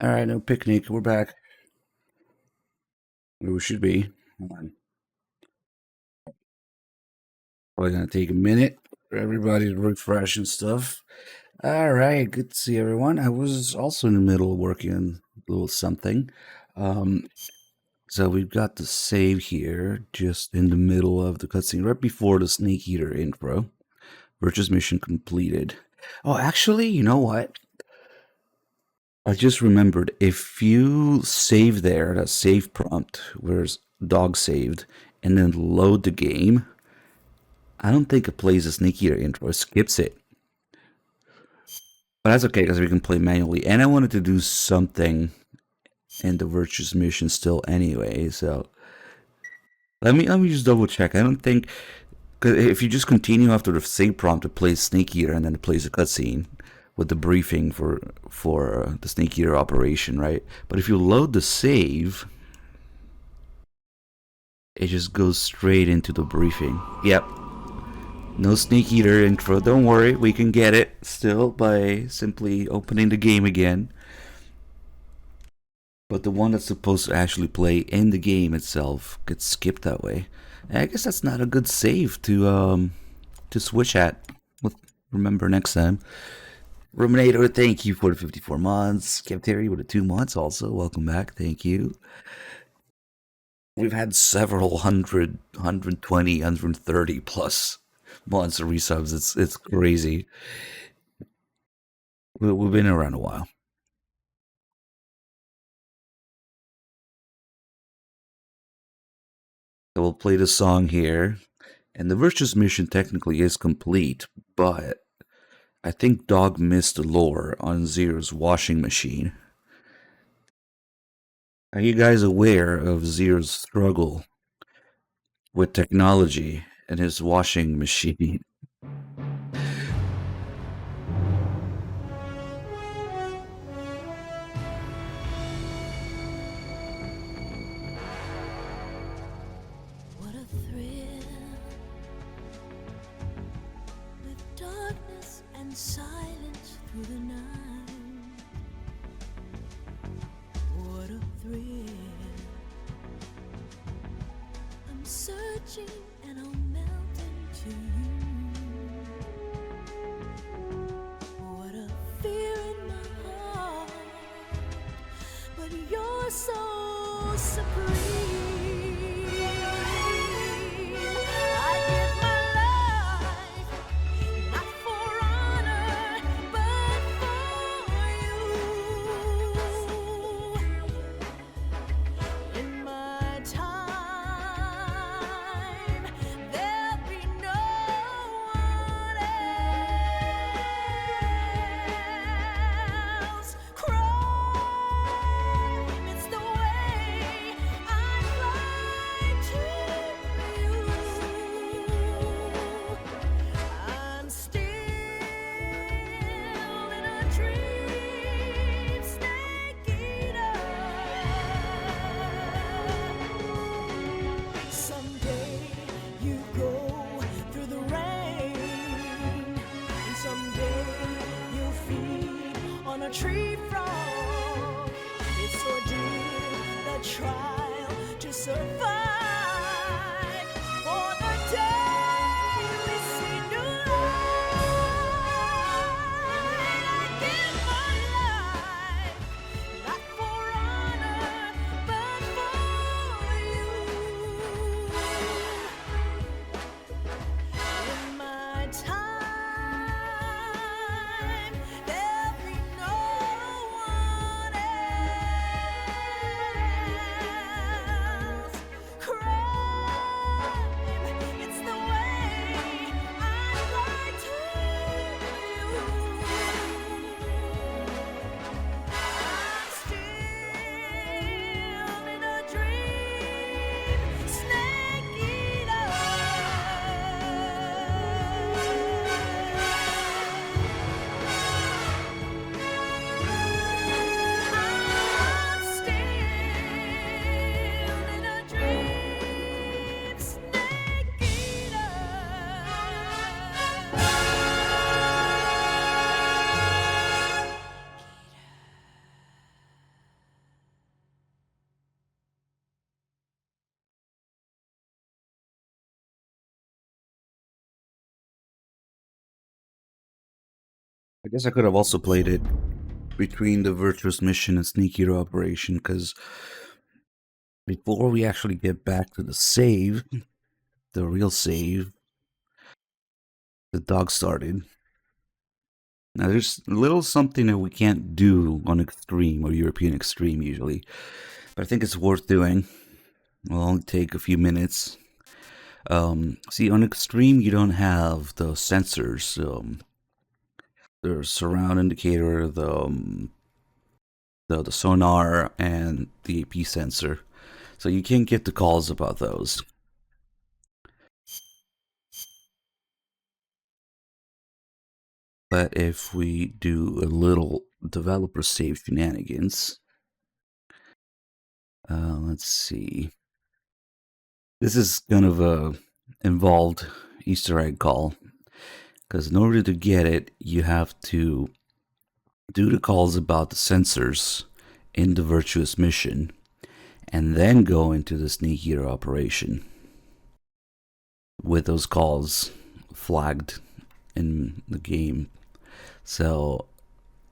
All right, no picnic. We're back where we should be. Hold on. Probably gonna take a minute for everybody to refresh and stuff. All right, good to see everyone. I was also in the middle of working on a little something. Um, so we've got the save here, just in the middle of the cutscene, right before the Snake Eater intro. Purchase mission completed. Oh, actually, you know what? I just remembered if you save there, that save prompt, where's dog saved, and then load the game, I don't think it plays a Snake Eater intro. It skips it. But that's okay because we can play manually. And I wanted to do something in the Virtuous mission still anyway. So let me just double check. I don't think because if you just continue after the save prompt, it plays Snake Eater and then it plays a cutscene with the briefing for the Snake Eater operation, right? But if you load the save, it just goes straight into the briefing. Yep, no Snake Eater intro. Don't worry, we can get it still by simply opening the game again. But the one that's supposed to actually play in the game itself gets skipped that way. And I guess that's not a good save to switch at. We'll remember next time. Ruminator, thank you for the 54 months. Capteri with the 2 months also. Welcome back. Thank you. We've had several 120, 130 plus months of resubs. It's crazy. We've been around a while. So we'll play the song here. And the Virtuous mission technically is complete, but I think Dog missed the lore on Zero's washing machine. Are you guys aware of Zero's struggle with technology and his washing machine? What a thrill with darkness and silence through the night. What a thrill. I'm searching and I'll melt into you. What a fear in my heart, but you're so supreme. I give my life, not for honor, but for you. In my time, there'll be no one else. Crime, it's the way I fly to you. I'm still in a dream, Snake Eater. Someday you go through the rain, and someday you'll feed on a tree frog. It's ordeal, the trial to survive. For the day we see new light, I give my life, not for honor, but for you. In my time, there'll be no one else. I guess I could have also played it between the Virtuous Mission and Sneak Hero Operation, because before we actually get back to the save, the real save, the dog started. Now, there's a little something that we can't do on Extreme or European Extreme usually, but I think it's worth doing. It'll only take a few minutes. See, on Extreme, you don't have the sensors. The surround indicator, the sonar, and the AP sensor. So you can't get the calls about those. But if we do a little developer save shenanigans, let's see. This is kind of a involved Easter egg call, because in order to get it, you have to do the calls about the sensors in the Virtuous Mission, and then go into the Sneak Hero Operation with those calls flagged in the game. So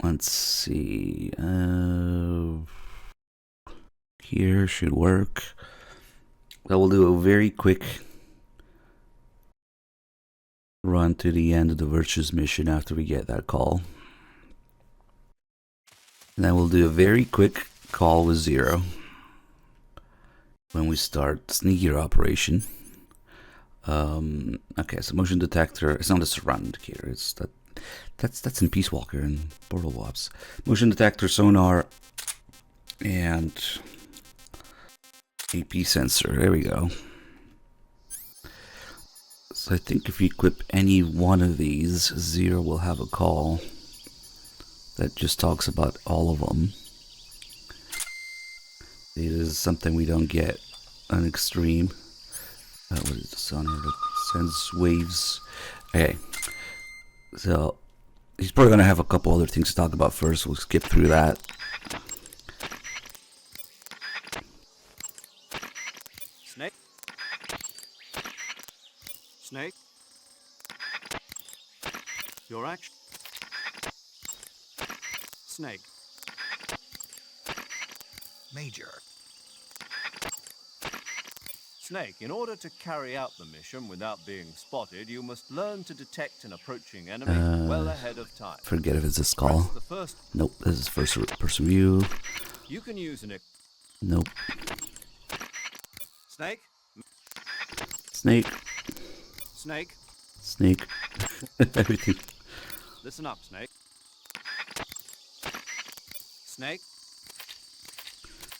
let's see. Here should work. I will do a very quick run to the end of the Virtuous Mission after we get that call. And then we'll do a very quick call with Zero when we start Sneak Hero Operation. Okay, so motion detector. It's not a surround indicator. It's that's in Peace Walker and Portal Wops. Motion detector, sonar, and AP sensor. There we go. So I think if you equip any one of these, Zero will have a call that just talks about all of them. It is something we don't get on Extreme. What is the sonar that sends waves? Okay, so he's probably gonna have a couple other things to talk about first. We'll skip through that. Snake? Snake? Your action? Snake. Major. Snake, in order to carry out the mission without being spotted, you must learn to detect an approaching enemy well ahead of time. Forget if it's this Press call. the first. Nope, this is first person view. You can use an... Nope. Snake? Snake. Snake? Snake. Everything. Listen up, Snake. Snake?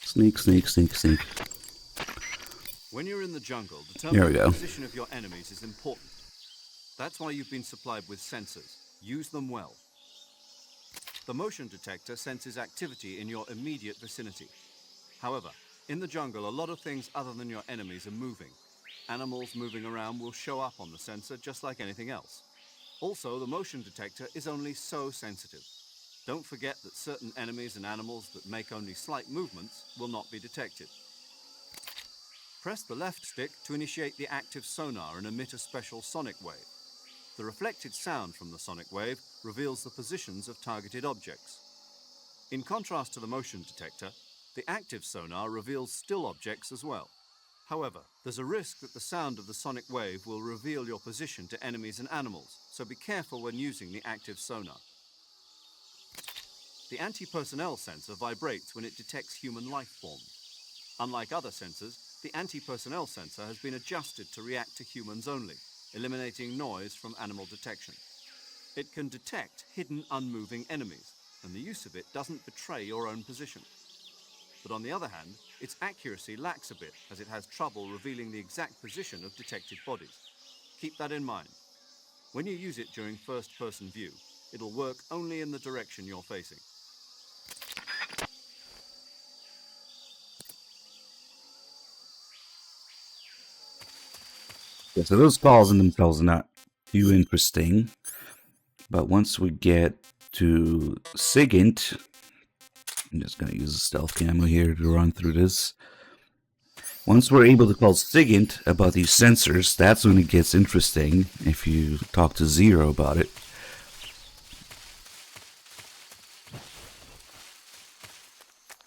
Snake, snake, snake, snake. When you're in the jungle, There determining we the go. position of your enemies is important. That's why you've been supplied with sensors. Use them well. The motion detector senses activity in your immediate vicinity. However, in the jungle, a lot of things other than your enemies are moving. Animals moving around will show up on the sensor just like anything else. Also, the motion detector is only so sensitive. Don't forget that certain enemies and animals that make only slight movements will not be detected. Press the left stick to initiate the active sonar and emit a special sonic wave. The reflected sound from the sonic wave reveals the positions of targeted objects. In contrast to the motion detector, the active sonar reveals still objects as well. However, there's a risk that the sound of the sonic wave will reveal your position to enemies and animals, so be careful when using the active sonar. The anti-personnel sensor vibrates when it detects human life forms. Unlike other sensors, the anti-personnel sensor has been adjusted to react to humans only, eliminating noise from animal detection. It can detect hidden, unmoving enemies, and the use of it doesn't betray your own position. But on the other hand, its accuracy lacks a bit, as it has trouble revealing the exact position of detected bodies. Keep that in mind. When you use it during first-person view, it'll work only in the direction you're facing. Yeah, so those calls in themselves are not too interesting. But once we get to Sigint, I'm just going to use a stealth camo here to run through this. Once we're able to call Sigint about these sensors, that's when it gets interesting if you talk to Zero about it.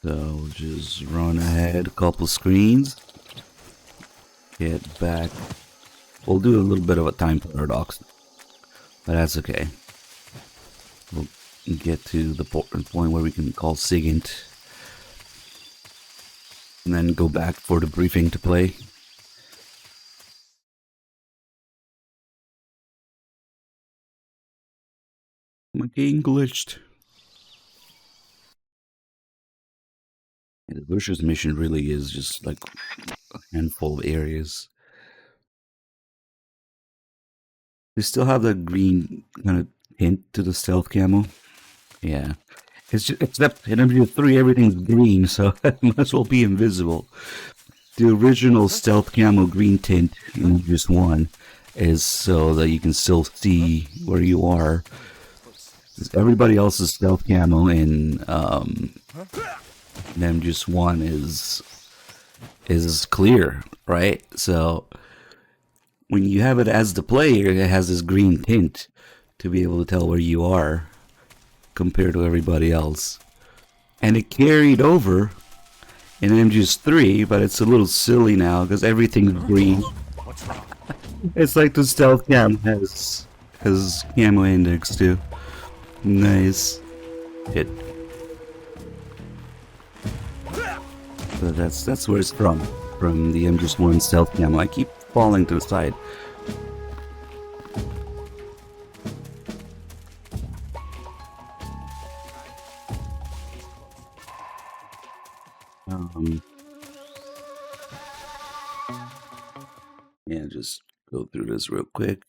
So we'll just run ahead a couple screens. Get back. We'll do a little bit of a time paradox, but that's okay. We'll get to the point where we can call SIGINT and then go back for the briefing to play. My game glitched. Yeah, the Bush's mission really is just like a handful of areas. They still have the green kind of hint to the stealth camo. Yeah. It's just, except in MGS3 everything's green, so it might as well be invisible. The original stealth camo green tint in MGS1 is so that you can still see where you are. Everybody else's stealth camo in MGS1 is clear, right? So when you have it as the player, it has this green tint to be able to tell where you are compared to everybody else. And it carried over in MGS3, but it's a little silly now because everything's green. It's like the stealth cam has camo index too. Nice. Hit. So that's where it's from the MGS1 stealth camo. I keep falling to the side. Yeah, just go through this real quick.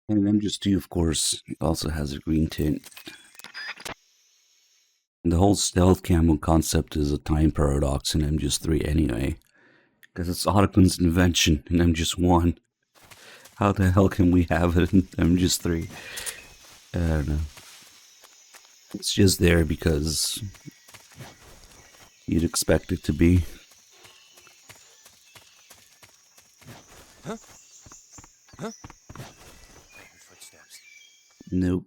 And MGS2, of course, also has a green tint. And the whole stealth camo concept is a time paradox in MGS3 anyway. Because it's Ottocon's invention in MGS1. How the hell can we have it in MGS3? I don't know. It's just there because you'd expect it to be. Footsteps. Nope.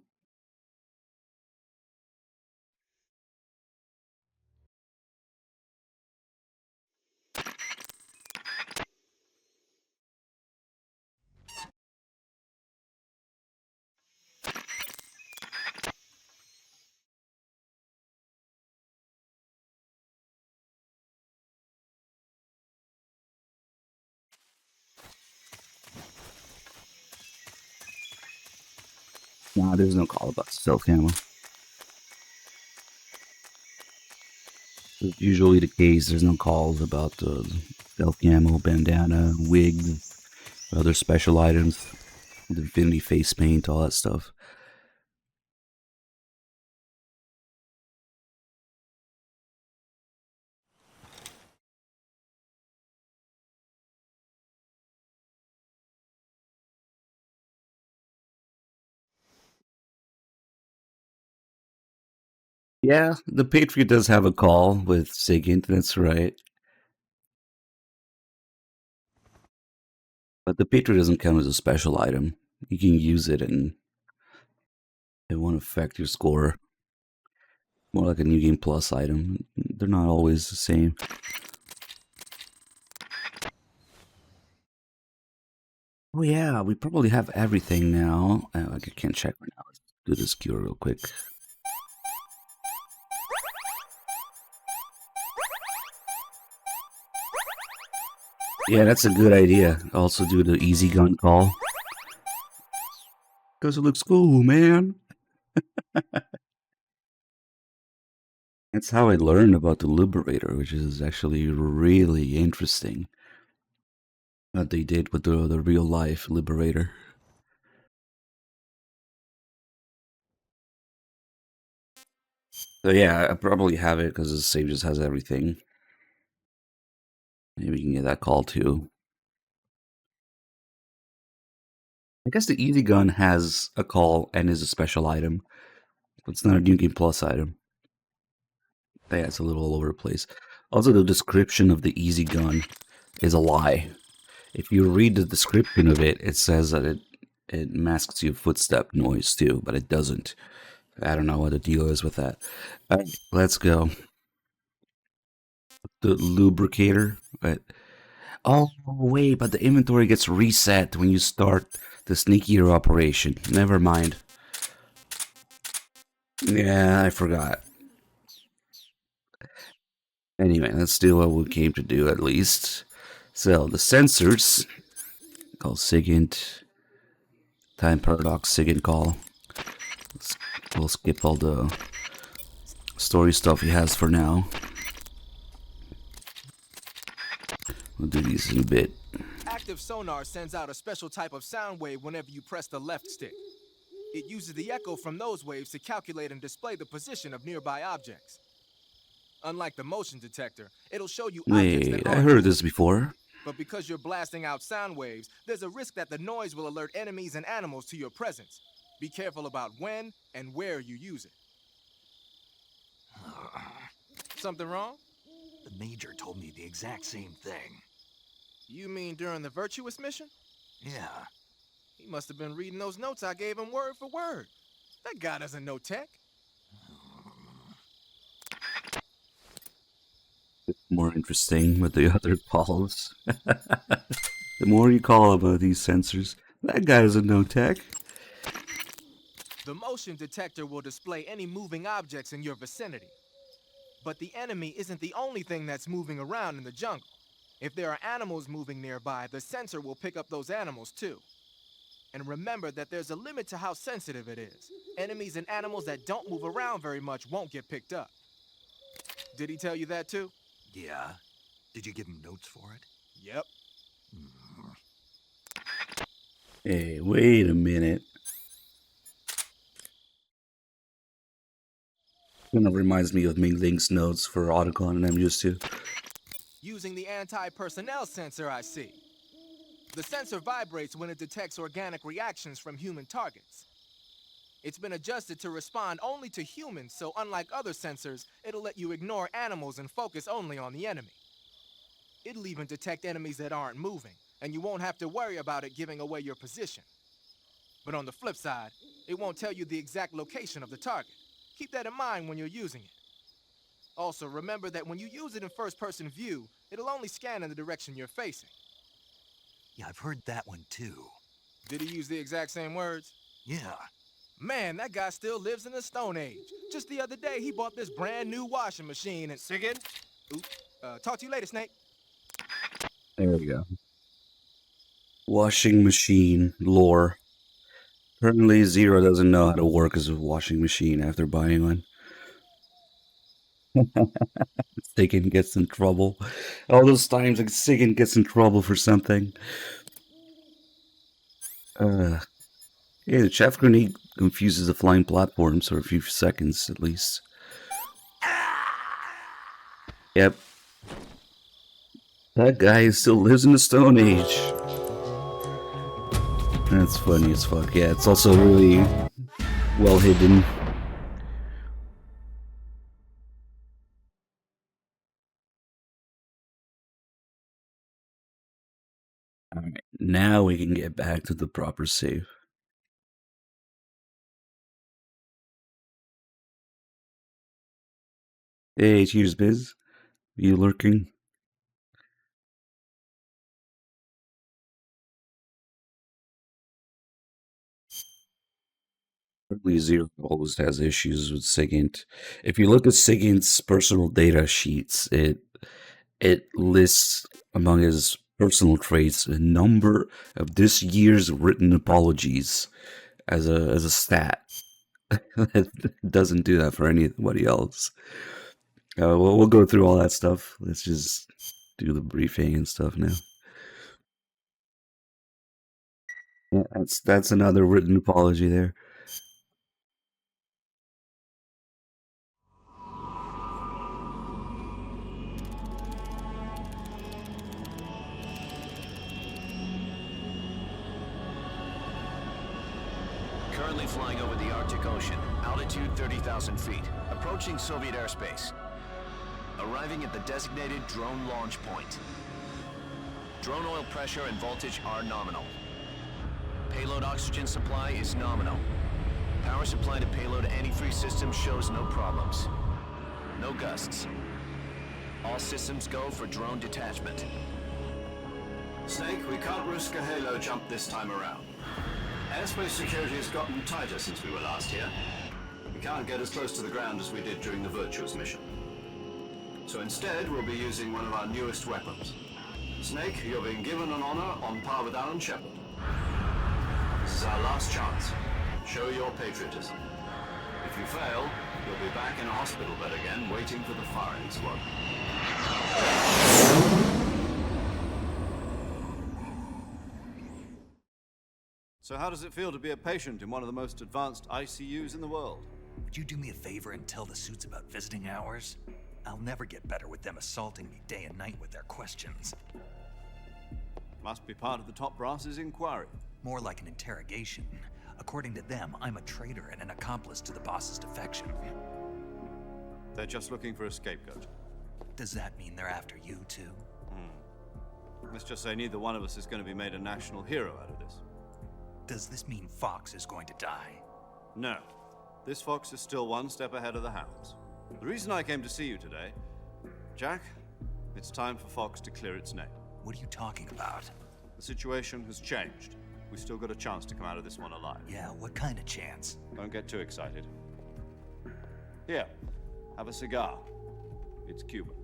Nah, there's no call about stealth camo. It's usually the case, there's no calls about the stealth camo, bandana, wig, other special items, the Infinity face paint, all that stuff. Yeah, the Patriot does have a call with SIGINT, that's right. But the Patriot doesn't count as a special item. You can use it and it won't affect your score. More like a New Game Plus item. They're not always the same. Oh yeah, we probably have everything now. I can't check right now. Let's do this cure real quick. Yeah, that's a good idea. Also do the easy gun call. Because it looks cool, man. That's how I learned about the Liberator, which is actually really interesting. What they did with the real life Liberator. So yeah, I probably have it because the save just has everything. Maybe we can get that call too. I guess the easy gun has a call and is a special item. But it's not a New Game Plus item. Yeah, it's a little all over the place. Also, the description of the easy gun is a lie. If you read the description of it, it says that it masks your footstep noise too, but it doesn't. I don't know what the deal is with that. Let's go. The lubricator. Right. Oh, wait, but the inventory gets reset when you start the Snake Eater operation. Never mind. Yeah, I forgot. Anyway, let's do what we came to do at least. So, the sensors, called SIGINT, time paradox SIGINT call. We'll skip all the story stuff he has for now. We'll do these in a bit. Active sonar sends out a special type of sound wave whenever you press the left stick. It uses the echo from those waves to calculate and display the position of nearby objects. Unlike the motion detector, it'll show you objects that Wait, I aren't heard moving. this before. But because you're blasting out sound waves, there's a risk that the noise will alert enemies and animals to your presence. Be careful about when and where you use it. Something wrong? The Major told me the exact same thing. You mean during the Virtuous mission? Yeah. He must have been reading those notes I gave him word for word. That guy doesn't know tech. It's more interesting with the other calls. The more you call about these sensors, that guy doesn't know tech. The motion detector will display any moving objects in your vicinity. But the enemy isn't the only thing that's moving around in the jungle. If there are animals moving nearby, the sensor will pick up those animals too. And remember that there's a limit to how sensitive it is. Enemies and animals that don't move around very much won't get picked up. Did he tell you that too? Yeah. Did you give him notes for it? Yep. Hey, wait a minute. Kind of reminds me of Ming Ling's notes for Otacon and I'm used to. Using the anti-personnel sensor, I see. The sensor vibrates when it detects organic reactions from human targets. It's been adjusted to respond only to humans, so unlike other sensors, it'll let you ignore animals and focus only on the enemy. It'll even detect enemies that aren't moving, and you won't have to worry about it giving away your position. But on the flip side, it won't tell you the exact location of the target. Keep that in mind when you're using it. Also, remember that when you use it in first-person view, it'll only scan in the direction you're facing. Yeah, I've heard that one too. Did he use the exact same words? Yeah. Man, that guy still lives in the Stone Age. Just the other day, he bought this brand new washing machine and... SIGINT? Talk to you later, Snake. There we go. Washing machine lore. Apparently Zero doesn't know how to work as a washing machine after buying one. Sigin gets in trouble. All those times like Sigin gets in trouble for something. Yeah, the chaff grenade confuses the flying platforms for a few seconds at least. Yep. That guy still lives in the Stone Age. That's funny as fuck. Yeah, it's also really well hidden. Alright, now we can get back to the proper save. Hey, cheers, Biz. Are you lurking? Certainly Zero always has issues with SIGINT. If you look at SIGINT's personal data sheets, it lists among his personal traits a number of this year's written apologies as a stat. It doesn't do that for anybody else. We'll go through all that stuff. Let's just do the briefing and stuff now. Yeah, that's another written apology there. Currently flying over the Arctic Ocean, altitude 30,000 feet, approaching Soviet airspace. Arriving at the designated drone launch point. Drone oil pressure and voltage are nominal. Payload oxygen supply is nominal. Power supply to payload antifreeze system shows no problems. No gusts. All systems go for drone detachment. Snake, we can't risk a halo jump this time around. Airspace security has gotten tighter since we were last here. We can't get as close to the ground as we did during the Virtuous mission. So instead, we'll be using one of our newest weapons. Snake, you're being given an honor on par with Alan Shepard. This is our last chance. Show your patriotism. If you fail, you'll be back in a hospital bed again, waiting for the firing squad. So how does it feel to be a patient in one of the most advanced ICUs in the world? Would you do me a favor and tell the suits about visiting hours? I'll never get better with them assaulting me day and night with their questions. Must be part of the top brass's inquiry. More like an interrogation. According to them, I'm a traitor and an accomplice to the boss's defection. They're just looking for a scapegoat. Does that mean they're after you too? Let's just say neither one of us is going to be made a national hero out of this. Does this mean Fox is going to die? No. This fox is still one step ahead of the hounds. The reason I came to see you today, Jack, it's time for Fox to clear its name. What are you talking about? The situation has changed. We've still got a chance to come out of this one alive. Yeah, what kind of chance? Don't get too excited. Here, have a cigar. It's Cuban.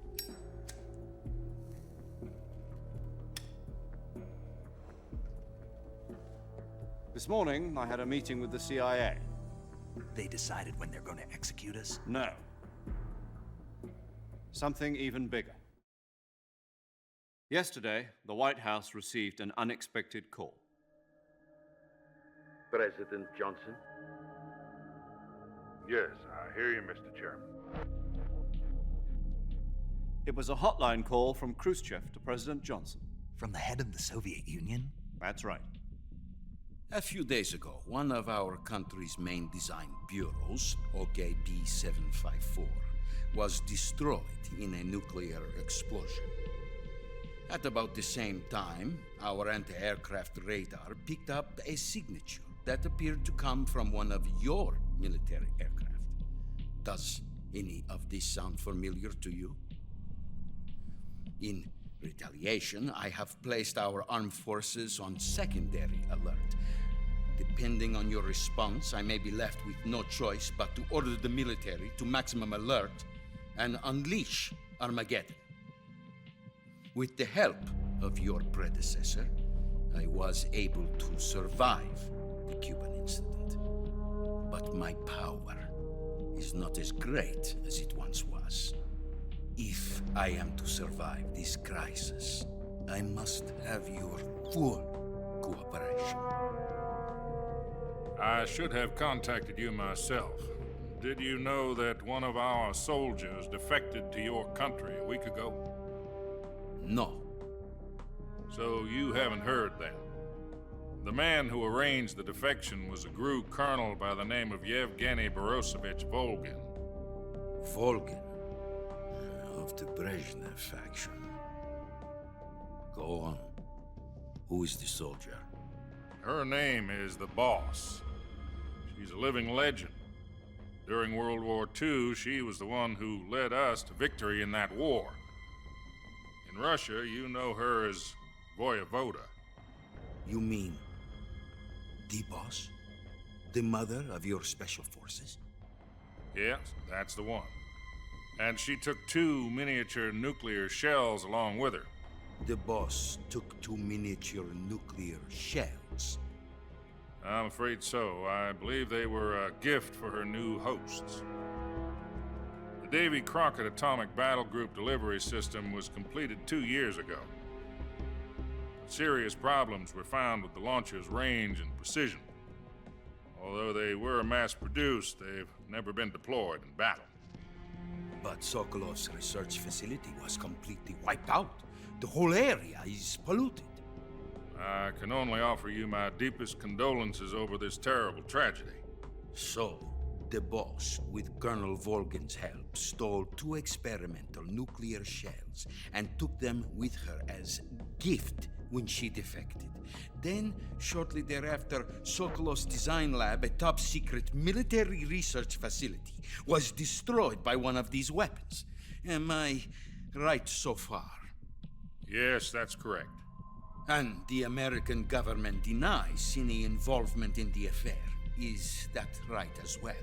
This morning, I had a meeting with the CIA. They decided when they're going to execute us? No. Something even bigger. Yesterday, the White House received an unexpected call. President Johnson? Yes, I hear you, Mr. Chairman. It was a hotline call from Khrushchev to President Johnson. From the head of the Soviet Union? That's right. A few days ago, one of our country's main design bureaus, OKB 754, was destroyed in a nuclear explosion. At about the same time, our anti-aircraft radar picked up a signature that appeared to come from one of your military aircraft. Does any of this sound familiar to you? In retaliation, I have placed our armed forces on secondary alert. Depending on your response, I may be left with no choice but to order the military to maximum alert and unleash Armageddon. With the help of your predecessor, I was able to survive the Cuban incident. But my power is not as great as it once was. If I am to survive this crisis, I must have your full cooperation. I should have contacted you myself. Did you know that one of our soldiers defected to your country a week ago? No. So you haven't heard then. The man who arranged the defection was a GRU colonel by the name of Yevgeny Borosovich Volgin. Volgin, of the Brezhnev faction. Go on. Who is the soldier? Her name is the Boss. She's a living legend. During World War II, she was the one who led us to victory in that war. In Russia, you know her as Voyevoda. You mean the boss? The mother of your special forces? Yes, that's the one. And she took 2 miniature nuclear shells along with her. The boss took 2 miniature nuclear shells. I'm afraid so. I believe they were a gift for her new hosts. The Davy Crockett Atomic Battle Group delivery system was completed 2 years ago. Serious problems were found with the launcher's range and precision. Although they were mass-produced, they've never been deployed in battle. But Sokolov's research facility was completely wiped out. The whole area is polluted. I can only offer you my deepest condolences over this terrible tragedy. So, the boss, with Colonel Volgin's help, stole 2 experimental nuclear shells and took them with her as gift when she defected. Then, shortly thereafter, Sokolov's design lab, a top-secret military research facility, was destroyed by one of these weapons. Am I right so far? Yes, that's correct. And the American government denies any involvement in the affair. Is that right as well?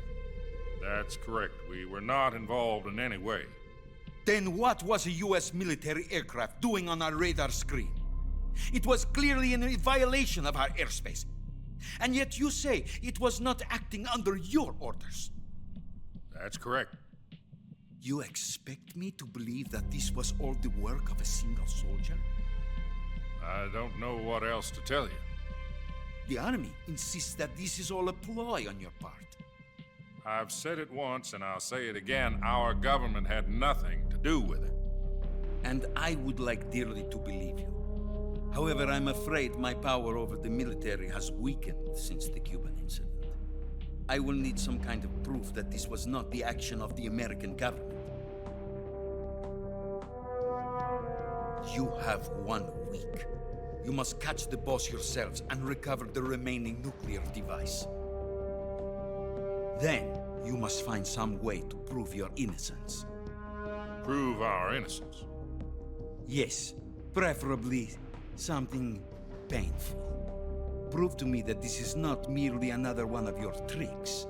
That's correct. We were not involved in any way. Then what was a U.S. military aircraft doing on our radar screen? It was clearly in violation of our airspace. And yet you say it was not acting under your orders. That's correct. You expect me to believe that this was all the work of a single soldier? I don't know what else to tell you. The Army insists that this is all a ploy on your part. I've said it once and I'll say it again. Our government had nothing to do with it. And I would like dearly to believe you. However, I'm afraid my power over the military has weakened since the Cuban incident. I will need some kind of proof that this was not the action of the American government. You have 1 week. You must catch the boss yourselves and recover the remaining nuclear device. Then, you must find some way to prove your innocence. Prove our innocence. Yes, preferably something painful. Prove to me that this is not merely another one of your tricks.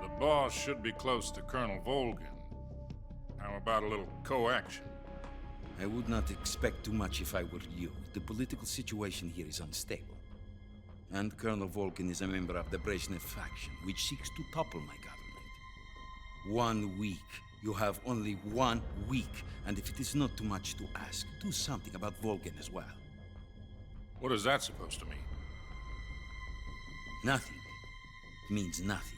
The boss should be close to Colonel Volgin. How about a little co-action? I would not expect too much if I were you. The political situation here is unstable. And Colonel Volgin is a member of the Brezhnev faction, which seeks to topple my government. 1 week. You have only 1 week. And if it is not too much to ask, do something about Volgin as well. What is that supposed to mean? Nothing. It means nothing.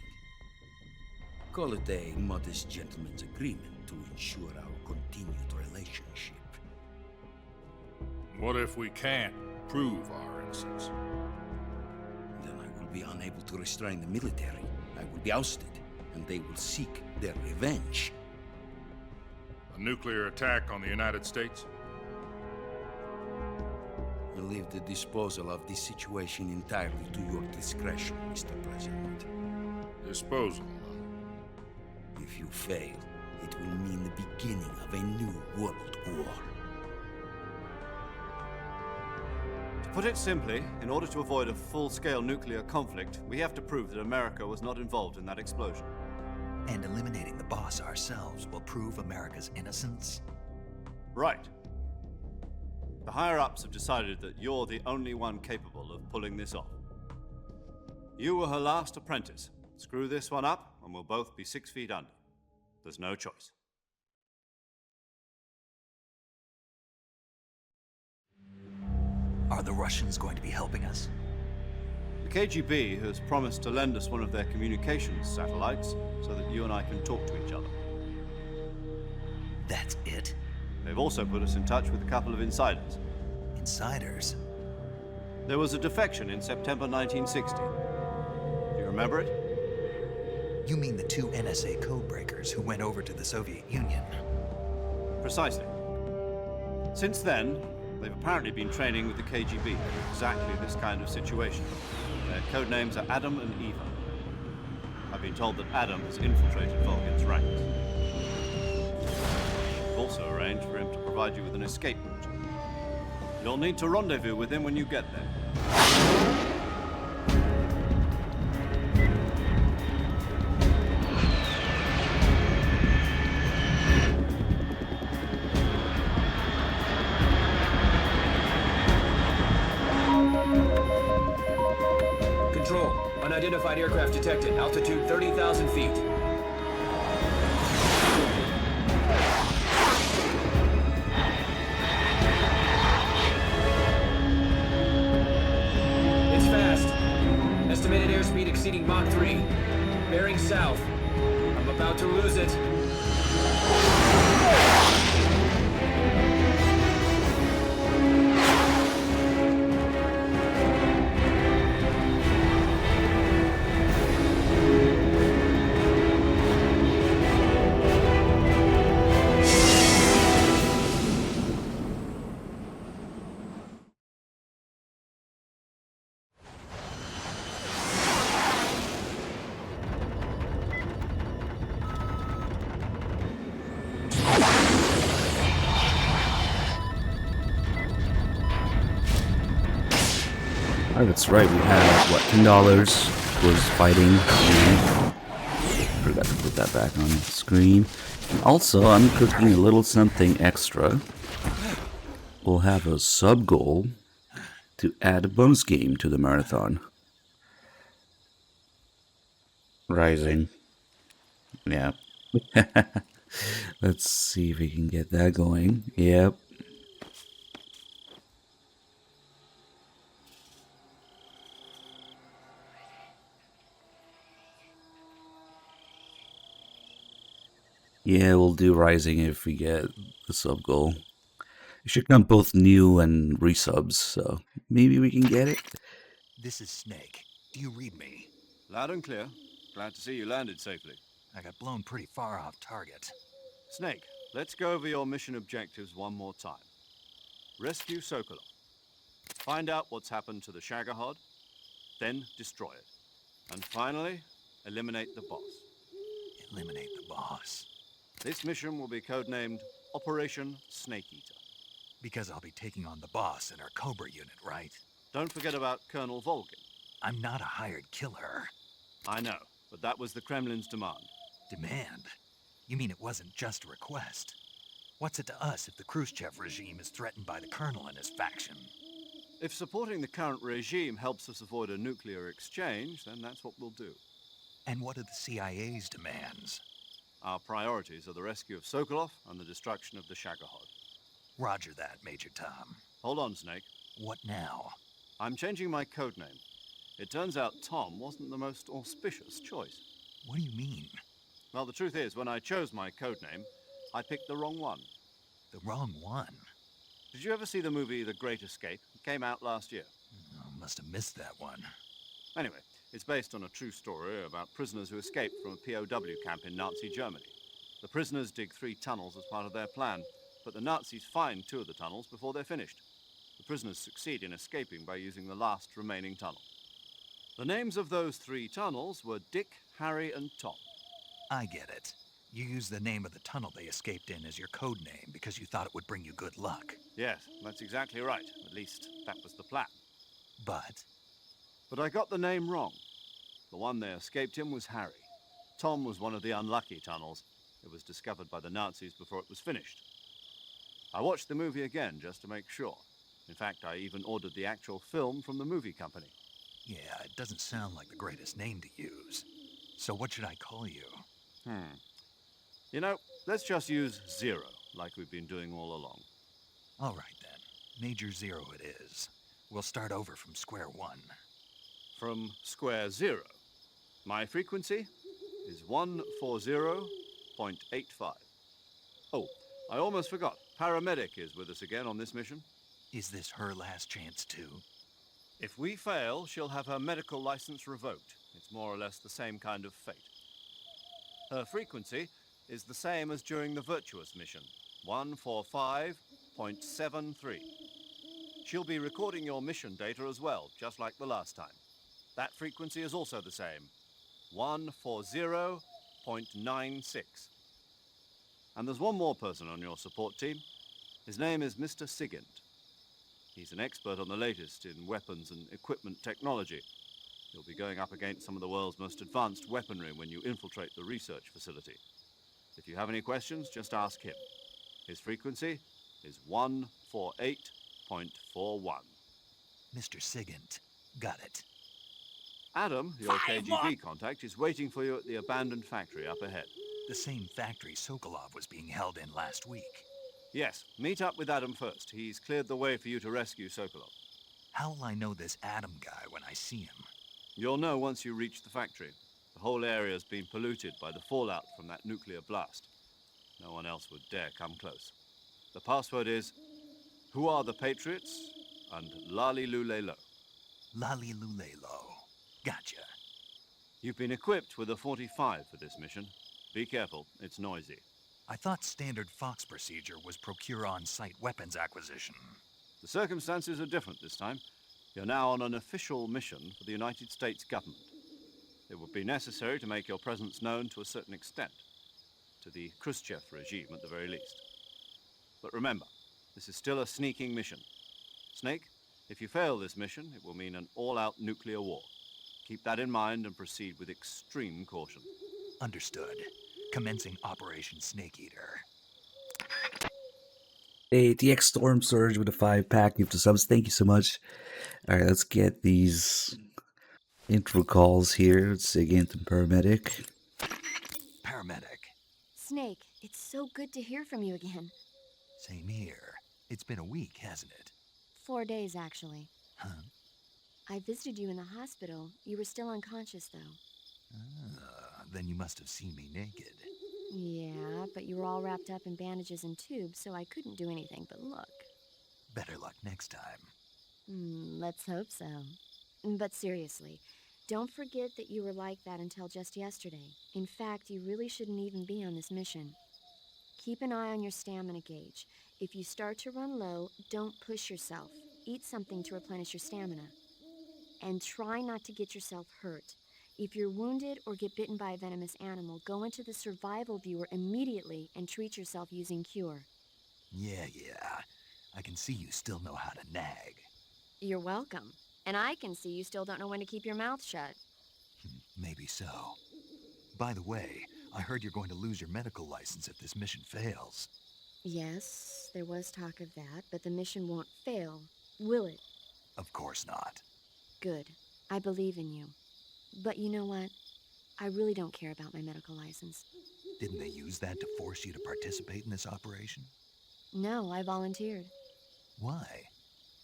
Call it a modest gentleman's agreement to ensure our continued relationship. What if we can't prove our innocence? Then I will be unable to restrain the military. I will be ousted, and they will seek their revenge. A nuclear attack on the United States? I leave the disposal of this situation entirely to your discretion, Mr. President. Disposal, If you fail, it will mean the beginning of a new world war. To put it simply, in order to avoid a full-scale nuclear conflict, we have to prove that America was not involved in that explosion. And eliminating the boss ourselves will prove America's innocence? Right. The higher-ups have decided that you're the only one capable of pulling this off. You were her last apprentice. Screw this one up, and we'll both be 6 feet under. There's no choice. Are the Russians going to be helping us? The KGB has promised to lend us one of their communications satellites so that you and I can talk to each other. That's it? They've also put us in touch with a couple of insiders. Insiders? There was a defection in September 1960. Do you remember it? You mean the 2 NSA codebreakers who went over to the Soviet Union? Precisely. Since then, they've apparently been training with the KGB for exactly this kind of situation. Their code names are Adam and Eva. I've been told that Adam has infiltrated Volgin's ranks. We've also arranged for him to provide you with an escape route. You'll need to rendezvous with him when you get there. Control. Unidentified aircraft detected. Altitude 30,000 feet. It's fast. Estimated airspeed exceeding Mach 3. Bearing south. I'm about to lose it. Oh, that's right. We have, what, $10 towards fighting. Forgot to put that back on the screen. And also, I'm cooking a little something extra. We'll have a sub-goal to add a bonus game to the marathon. Rising. Yeah. Let's see if we can get that going. Yep. Yeah, we'll do Rising if we get the sub goal. It should come both new and resubs, so maybe we can get it. This is Snake. Do you read me? Loud and clear. Glad to see you landed safely. I got blown pretty far off target. Snake, let's go over your mission objectives one more time. Rescue Sokolov. Find out what's happened to the Shagohod, then destroy it. And finally, eliminate the boss. Eliminate the boss. This mission will be codenamed Operation Snake Eater. Because I'll be taking on the boss in our Cobra unit, right? Don't forget about Colonel Volgin. I'm not a hired killer. I know, but that was the Kremlin's demand. Demand? You mean it wasn't just a request? What's it to us if the Khrushchev regime is threatened by the Colonel and his faction? If supporting the current regime helps us avoid a nuclear exchange, then that's what we'll do. And what are the CIA's demands? Our priorities are the rescue of Sokolov and the destruction of the Shagohod. Roger that, Major Tom. Hold on, Snake. What now? I'm changing my codename. It turns out Tom wasn't the most auspicious choice. What do you mean? Well, the truth is, when I chose my codename, I picked the wrong one. The wrong one? Did you ever see the movie The Great Escape? It came out last year. Oh, must have missed that one. Anyway, it's based on a true story about prisoners who escaped from a POW camp in Nazi Germany. The prisoners dig 3 tunnels as part of their plan, but the Nazis find 2 of the tunnels before they're finished. The prisoners succeed in escaping by using the last remaining tunnel. The names of those 3 tunnels were Dick, Harry, and Tom. I get it. You used the name of the tunnel they escaped in as your code name because you thought it would bring you good luck. Yes, that's exactly right. At least, that was the plan. But But I got the name wrong. The one they escaped in was Harry. Tom was one of the unlucky tunnels. It was discovered by the Nazis before it was finished. I watched the movie again just to make sure. In fact, I even ordered the actual film from the movie company. yeah, it doesn't sound like the greatest name to use. So what should I call you? You know, let's just use Zero, like we've been doing all along. All right then. Major Zero it is. We'll start over from square one. From square 0. My frequency is 140.85. Oh, I almost forgot. Paramedic is with us again on this mission. Is this her last chance too? If we fail, she'll have her medical license revoked. It's more or less the same kind of fate. Her frequency is the same as during the Virtuous mission, 145.73. She'll be recording your mission data as well, just like the last time. That frequency is also the same, 140.96. And there's one more person on your support team. His name is Mr. Sigint. He's an expert on the latest in weapons and equipment technology. You'll be going up against some of the world's most advanced weaponry when you infiltrate the research facility. If you have any questions, just ask him. His frequency is 148.41. Mr. Sigint. Got it. Adam, your KGB contact, is waiting for you at the abandoned factory up ahead. The same factory Sokolov was being held in last week. Yes, meet up with Adam first. He's cleared the way for you to rescue Sokolov. How will I know this Adam guy when I see him? You'll know once you reach the factory. The whole area's been polluted by the fallout from that nuclear blast. No one else would dare come close. The password is, Who are the Patriots? And Lali Lulelo. Lali Lulelo. Gotcha. You've been equipped with a 45 for this mission. Be careful, it's noisy. I thought standard Fox procedure was procure on-site weapons acquisition. The circumstances are different this time. You're now on an official mission for the United States government. It would be necessary to make your presence known to a certain extent. To the Khrushchev regime, at the very least. But remember, this is still a sneaking mission. Snake, If you fail this mission, it will mean an all-out nuclear war. Keep that in mind and proceed with extreme caution. Understood. Commencing Operation Snake Eater. Hey, TX Storm Surge with a 5-pack. Gift of subs. Thank you so much. All right, let's get these intro calls here. SIG and Paramedic. Paramedic. Snake, it's so good to hear from you again. Same here. It's been a week, hasn't it? 4 days, actually. Huh? I visited you in the hospital. You were still unconscious, though. Then you must have seen me naked. Yeah, but you were all wrapped up in bandages and tubes, so I couldn't do anything but look. Better luck next time. Let's hope so. But seriously, don't forget that you were like that until just yesterday. In fact, you really shouldn't even be on this mission. Keep an eye on your stamina gauge. If you start to run low, don't push yourself. Eat something to replenish your stamina. And try not to get yourself hurt. If you're wounded or get bitten by a venomous animal, go into the survival viewer immediately and treat yourself using Cure. Yeah. I can see you still know how to nag. You're welcome. And I can see you still don't know when to keep your mouth shut. Maybe so. By the way, I heard you're going to lose your medical license if this mission fails. Yes, there was talk of that, but the mission won't fail, will it? Of course not. Good. I believe in you. But you know what? I really don't care about my medical license. Didn't they use that to force you to participate in this operation? No, I volunteered. Why?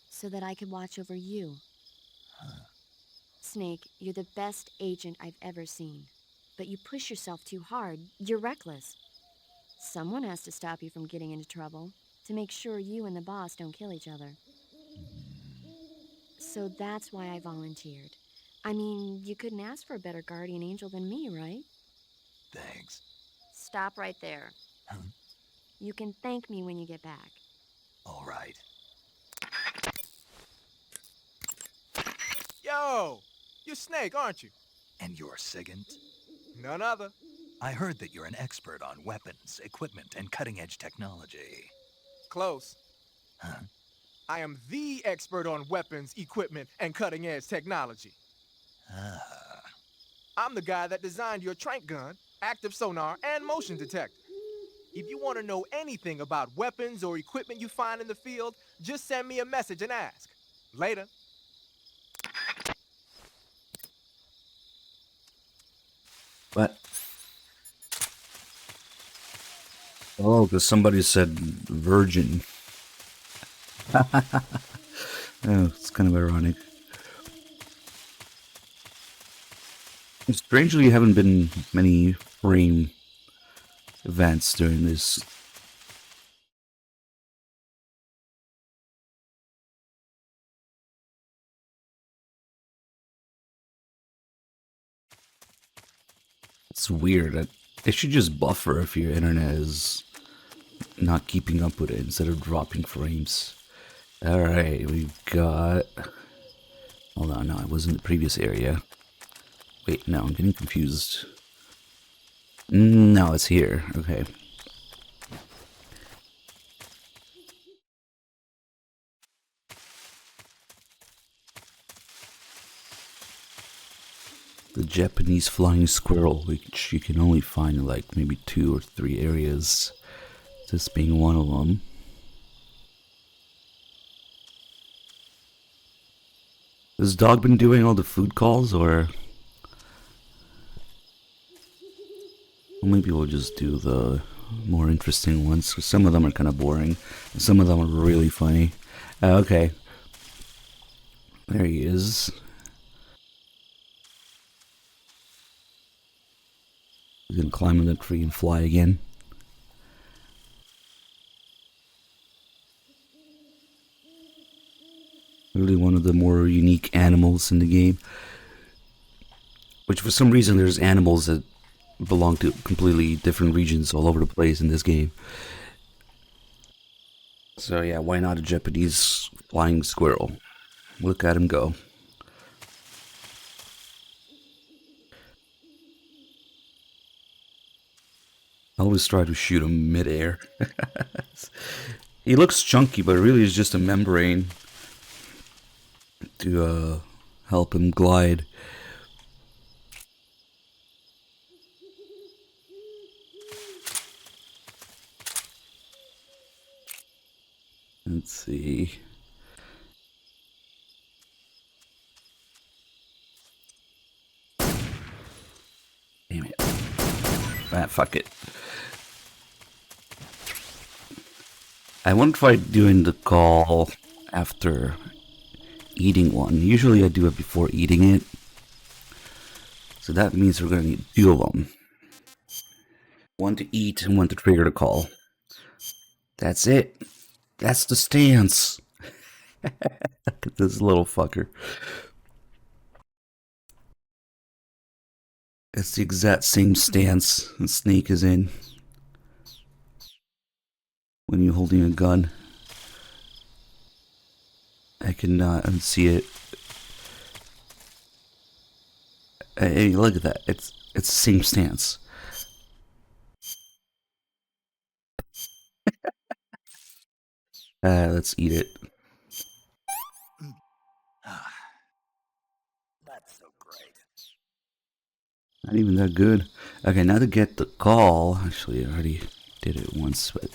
So that I could watch over you. Huh. Snake, you're the best agent I've ever seen. But you push yourself too hard. You're reckless. Someone has to stop you from getting into trouble, to make sure you and the boss don't kill each other. So that's why I volunteered. I mean, you couldn't ask for a better guardian angel than me, right? Thanks. Stop right there. Huh? You can thank me when you get back. All right. Yo! You're Snake, aren't you? And you're Sigint? None other. I heard that you're an expert on weapons, equipment, and cutting-edge technology. Close. Huh? I am the expert on weapons, equipment, and cutting-edge technology. Ah. I'm the guy that designed your trank gun, active sonar, and motion detector. If you want to know anything about weapons or equipment you find in the field, just send me a message and ask. Later. What? Oh, because somebody said virgin. Oh, it's kind of ironic. Strangely, haven't been many frame events during this. It's weird. It should just buffer if your internet is not keeping up with it instead of dropping frames. Alright, we've got... Hold on, no, I was in the previous area. Wait, no, I'm getting confused. No, it's here. Okay. The Japanese flying squirrel, which you can only find in like maybe 2 or 3 areas. This being one of them. Has Dog been doing all the food calls, or maybe we'll just do the more interesting ones, because some of them are kind of boring, and some of them are really funny. Okay. There he is. He's gonna climb on that tree and fly again. Really one of the more unique animals in the game. Which for some reason there's animals that belong to completely different regions all over the place in this game. So yeah, why not a Japanese flying squirrel? Look at him go. I always try to shoot him mid-air. He looks chunky, but really is just a membrane. to help him glide. Let's see. Damn it. Ah, fuck it. I won't try doing the call after eating one. Usually I do it before eating it. So that means we're going to need 2 of them. One to eat and one to trigger the call. That's it. That's the stance. Look at this little fucker. It's the exact same stance the Snake is in when you're holding a gun. I cannot unsee it. Hey, look at that. It's the same stance. Let's eat it. That's so great. Not even that good. Okay, now to get the call. Actually, I already did it once, but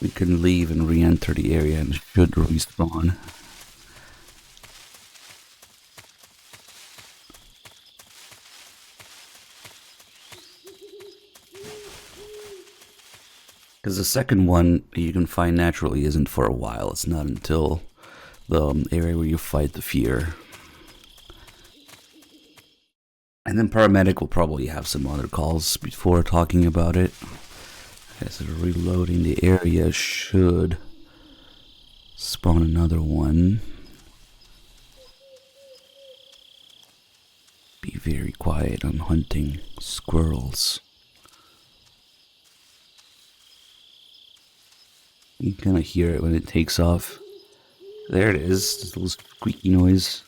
we can leave and re-enter the area and it should respawn. Because the second one you can find naturally isn't for a while. It's not until the area where you fight the fear. And then Paramedic will probably have some other calls before talking about it. Okay, so reloading the area should spawn another one. Be very quiet. I'm hunting squirrels. You can kind of hear it when it takes off. There it is. This little squeaky noise.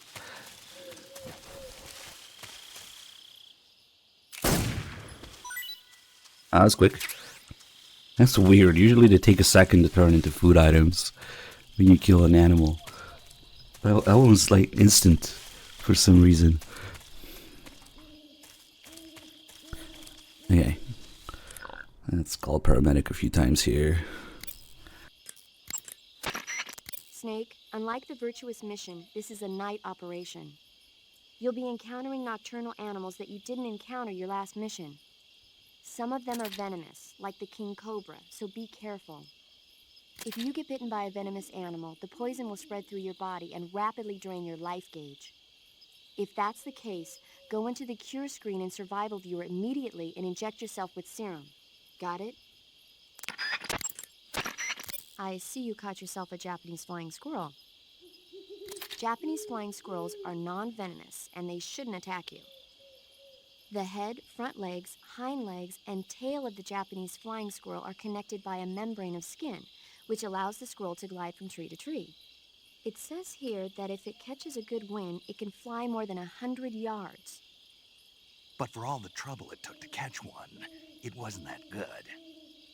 Ah, that's quick. That's weird. Usually they take a second to turn into food items when you kill an animal. That one was like instant for some reason. Okay. Let's call Paramedic a few times here. Snake, unlike the Virtuous mission, this is a night operation. You'll be encountering nocturnal animals that you didn't encounter your last mission. Some of them are venomous, like the king cobra, so be careful. If you get bitten by a venomous animal, the poison will spread through your body and rapidly drain your life gauge. If that's the case, go into the cure screen and survival viewer immediately and inject yourself with serum. Got it? I see you caught yourself a Japanese flying squirrel. Japanese flying squirrels are non-venomous, and they shouldn't attack you. The head, front legs, hind legs, and tail of the Japanese flying squirrel are connected by a membrane of skin, which allows the squirrel to glide from tree to tree. It says here that if it catches a good wind, it can fly more than 100 yards. But for all the trouble it took to catch one, it wasn't that good.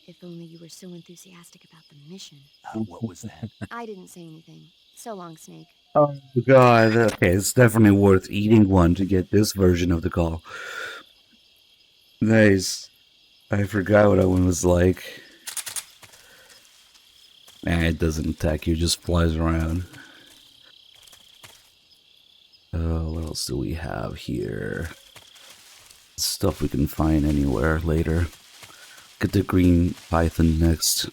If only you were so enthusiastic about the mission. What was that? I didn't say anything. So long, Snake. Oh god, okay, it's definitely worth eating one to get this version of the call. Nice. I forgot what that one was like. Nah, it doesn't attack you, it just flies around. What else do we have here? Stuff we can find anywhere later. Get the green python next.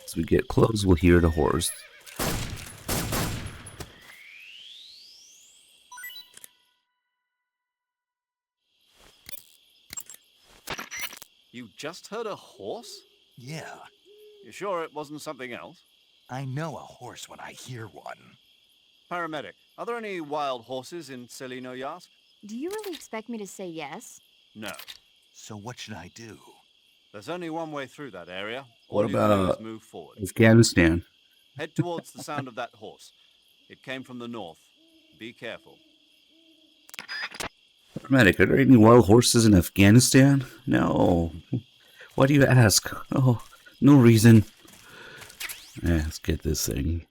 As we get close, we'll hear the horse. You just heard a horse? Yeah, You sure it wasn't something else? I know a horse when I hear one. Paramedic, are there any wild horses in Selino-Yarsk? Do you really expect me to say yes? No. So what should I do? There's only one way through that area. What All you can do about is move forward. Afghanistan? Head towards the sound of that horse. It came from the north. Be careful. Paramedic, are there any wild horses in Afghanistan? No. Why do you ask? Oh, no reason. Let's get this thing.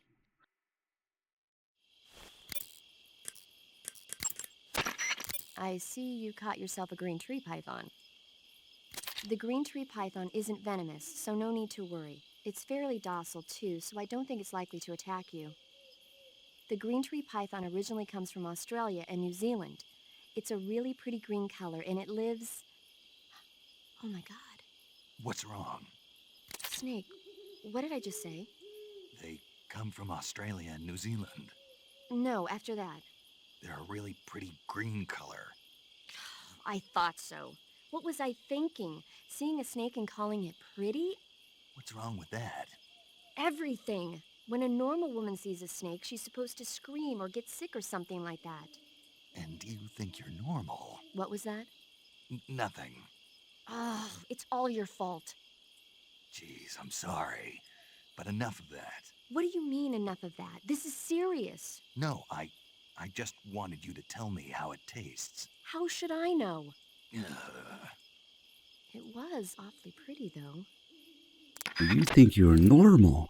I see you caught yourself a green tree python. The green tree python isn't venomous, so no need to worry. It's fairly docile too, so I don't think it's likely to attack you. The green tree python originally comes from Australia and New Zealand. It's a really pretty green color, and it lives... Oh my god. What's wrong? Snake, what did I just say? They come from Australia and New Zealand. No, after that. They're a really pretty green color. I thought so. What was I thinking? Seeing a snake and calling it pretty? What's wrong with that? Everything. When a normal woman sees a snake, she's supposed to scream or get sick or something like that. And you think you're normal? What was that? Nothing. Oh, it's all your fault. Jeez, I'm sorry. But enough of that. What do you mean, enough of that? This is serious. No, I just wanted you to tell me how it tastes. How should I know? Ugh. It was awfully pretty, though. You think you're normal?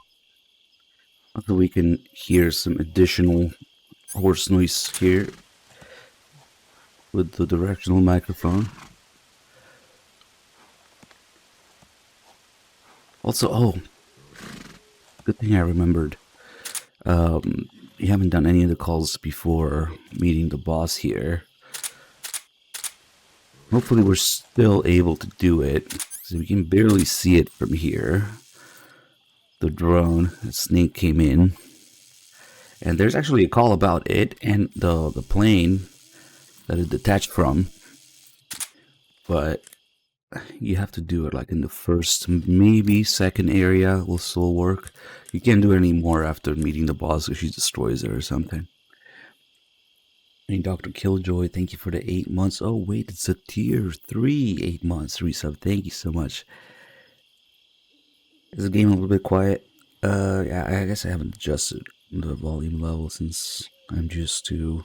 So we can hear some additional horse noise here with the directional microphone. Also, oh, good thing I remembered. We haven't done any of the calls before meeting the boss here. Hopefully we're still able to do it, so we can barely see it from here. The drone, the snake came in. And there's actually a call about it and the plane that it detached from. But you have to do it like in the first, maybe second area will still work. You can't do it anymore after meeting the boss if she destroys it or something. Hey, Dr. Killjoy, thank you for the 8 months. Oh, wait, it's a tier 3 8 months resub. Thank you so much. Is the game a little bit quiet? Yeah, I guess I haven't adjusted the volume level since I'm used to...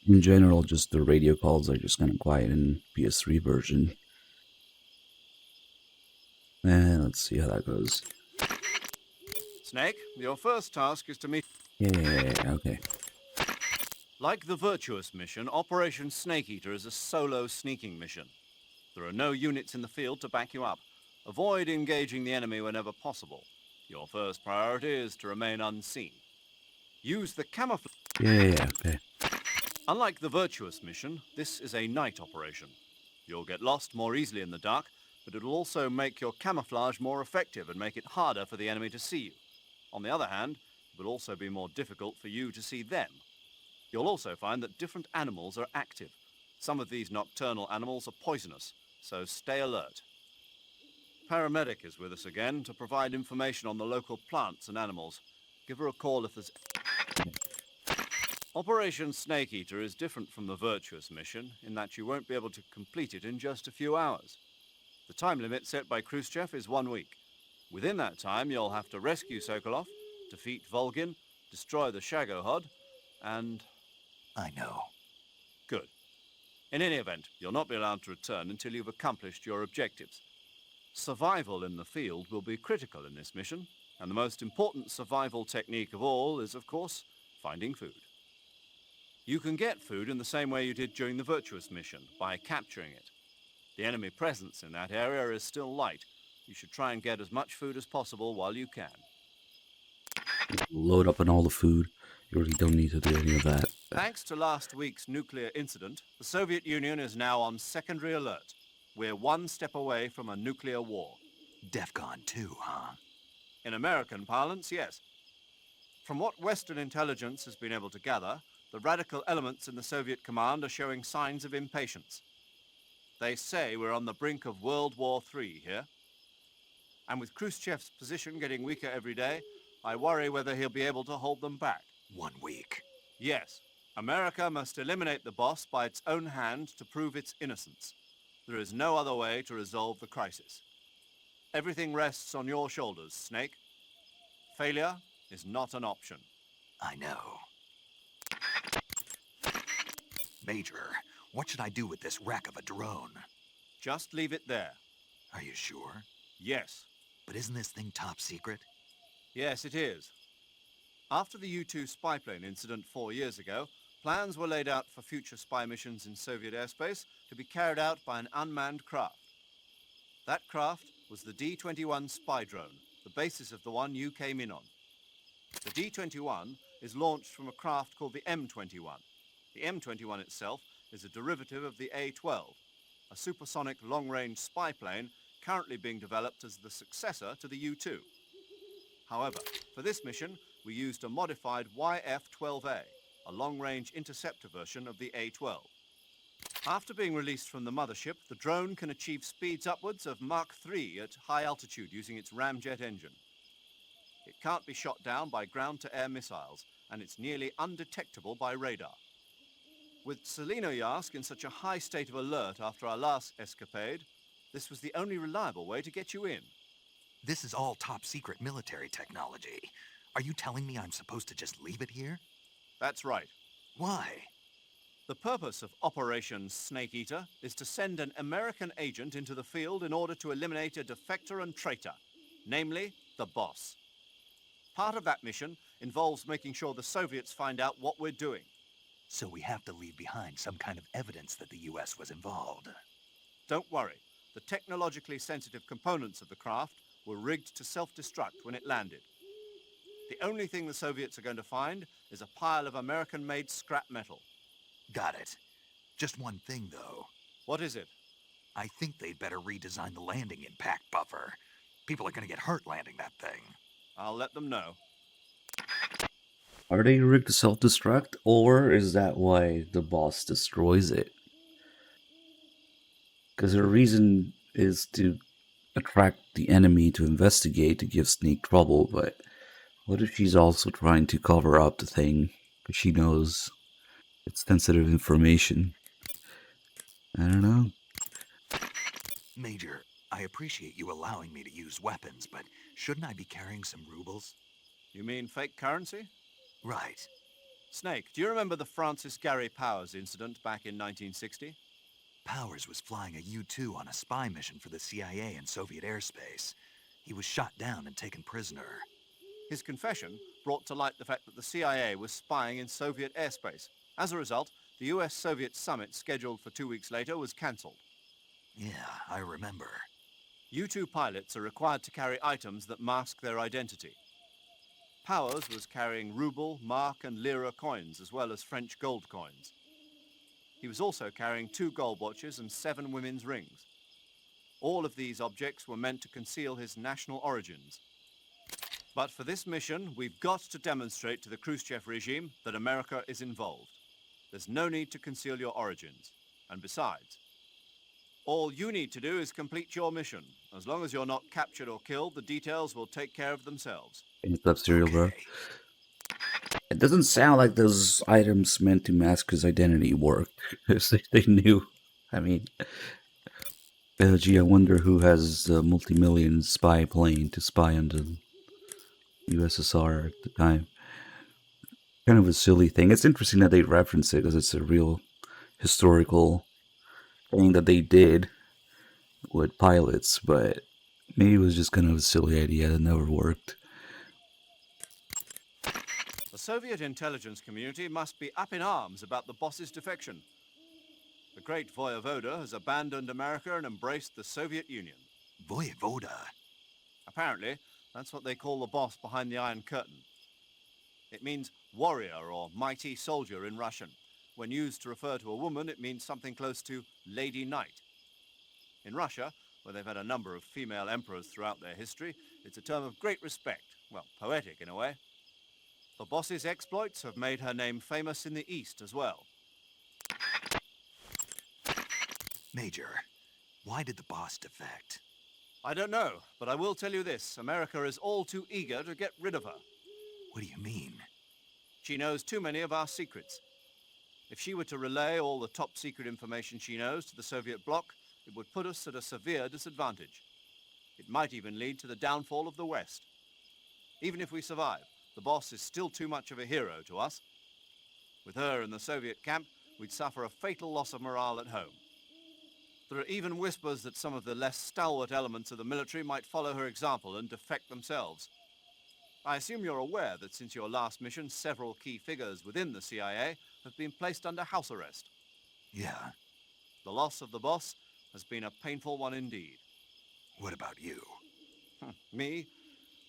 In general, just the radio calls are just kind of quiet in PS3 version. And let's see how that goes. Snake, your first task is to meet... Yeah, okay. Like the Virtuous mission, Operation Snake Eater is a solo sneaking mission. There are no units in the field to back you up. Avoid engaging the enemy whenever possible. Your first priority is to remain unseen. Use the camouflage... Yeah, okay. Unlike the Virtuous mission, this is a night operation. You'll get lost more easily in the dark, but it'll also make your camouflage more effective and make it harder for the enemy to see you. On the other hand, it will also be more difficult for you to see them. You'll also find that different animals are active. Some of these nocturnal animals are poisonous, so stay alert. Paramedic is with us again to provide information on the local plants and animals. Give her a call if there's... Operation Snake Eater is different from the Virtuous mission in that you won't be able to complete it in just a few hours. The time limit set by Khrushchev is 1 week. Within that time, you'll have to rescue Sokolov, defeat Volgin, destroy the Shagohod, and... I know. Good. In any event, you'll not be allowed to return until you've accomplished your objectives. Survival in the field will be critical in this mission, and the most important survival technique of all is, of course, finding food. You can get food in the same way you did during the Virtuous mission, by capturing it. The enemy presence in that area is still light. You should try and get as much food as possible while you can. Load up on all the food. You really don't need to do any of that. Thanks to last week's nuclear incident, the Soviet Union is now on secondary alert. We're one step away from a nuclear war. DEFCON 2, huh? In American parlance, yes. From what Western intelligence has been able to gather, the radical elements in the Soviet command are showing signs of impatience. They say we're on the brink of World War III here. And with Khrushchev's position getting weaker every day, I worry whether he'll be able to hold them back. 1 week. Yes. America must eliminate the boss by its own hand to prove its innocence. There is no other way to resolve the crisis. Everything rests on your shoulders, Snake. Failure is not an option. I know. Major, what should I do with this wreck of a drone? Just leave it there. Are you sure? Yes. But isn't this thing top secret? Yes, it is. After the U-2 spy plane incident 4 years ago, plans were laid out for future spy missions in Soviet airspace to be carried out by an unmanned craft. That craft was the D-21 spy drone, the basis of the one you came in on. The D-21 is launched from a craft called the M-21. The M-21 itself is a derivative of the A-12, a supersonic long-range spy plane currently being developed as the successor to the U-2. However, for this mission, we used a modified YF-12A, a long-range interceptor version of the A-12. After being released from the mothership, the drone can achieve speeds upwards of Mach 3 at high altitude using its ramjet engine. It can't be shot down by ground-to-air missiles, and it's nearly undetectable by radar. With Selinoyarsk in such a high state of alert after our last escapade, this was the only reliable way to get you in. This is all top secret military technology. Are you telling me I'm supposed to just leave it here? That's right. Why? The purpose of Operation Snake Eater is to send an American agent into the field in order to eliminate a defector and traitor, namely the boss. Part of that mission involves making sure the Soviets find out what we're doing. So we have to leave behind some kind of evidence that the U.S. was involved. Don't worry. The technologically sensitive components of the craft were rigged to self-destruct when it landed. The only thing the Soviets are going to find is a pile of American-made scrap metal. Got it. Just one thing, though. What is it? I think they'd better redesign the landing impact buffer. People are going to get hurt landing that thing. I'll let them know. Are they rigged to self-destruct, or is that why the boss destroys it? Because her reason is to attract the enemy to investigate, to give Snake trouble, but what if she's also trying to cover up the thing, because she knows it's sensitive information? I don't know. Major, I appreciate you allowing me to use weapons, but shouldn't I be carrying some rubles? You mean fake currency? Right. Snake, do you remember the Francis Gary Powers incident back in 1960? Powers was flying a U-2 on a spy mission for the CIA in Soviet airspace. He was shot down and taken prisoner. His confession brought to light the fact that the CIA was spying in Soviet airspace. As a result, the US-Soviet summit scheduled for 2 weeks later was cancelled. Yeah, I remember. U-2 pilots are required to carry items that mask their identity. Powers was carrying ruble, mark and lira coins, as well as French gold coins. He was also carrying 2 gold watches and 7 women's rings. All of these objects were meant to conceal his national origins. But for this mission, we've got to demonstrate to the Khrushchev regime that America is involved. There's no need to conceal your origins. And besides, all you need to do is complete your mission. As long as you're not captured or killed, the details will take care of themselves. It's up cereal, bro. Okay. It doesn't sound like those items meant to mask his identity worked. They knew. I mean, gee, I wonder who has a multi-million spy plane to spy on the USSR at the time. Kind of a silly thing. It's interesting that they reference it because it's a real historical thing that they did with pilots, but maybe it was just kind of a silly idea that never worked. The Soviet intelligence community must be up in arms about the boss's defection. The great Voyevoda has abandoned America and embraced the Soviet Union. Voyevoda? Apparently, that's what they call the boss behind the Iron Curtain. It means warrior or mighty soldier in Russian. When used to refer to a woman, it means something close to Lady Knight. In Russia, where they've had a number of female emperors throughout their history, it's a term of great respect, well, poetic in a way. The boss's exploits have made her name famous in the East as well. Major, why did the boss defect? I don't know, but I will tell you this. America is all too eager to get rid of her. What do you mean? She knows too many of our secrets. If she were to relay all the top secret information she knows to the Soviet bloc, it would put us at a severe disadvantage. It might even lead to the downfall of the West. Even if we survive, the boss is still too much of a hero to us. With her in the Soviet camp, we'd suffer a fatal loss of morale at home. There are even whispers that some of the less stalwart elements of the military might follow her example and defect themselves. I assume you're aware that since your last mission, several key figures within the CIA have been placed under house arrest. Yeah. The loss of the boss has been a painful one indeed. What about you? Me?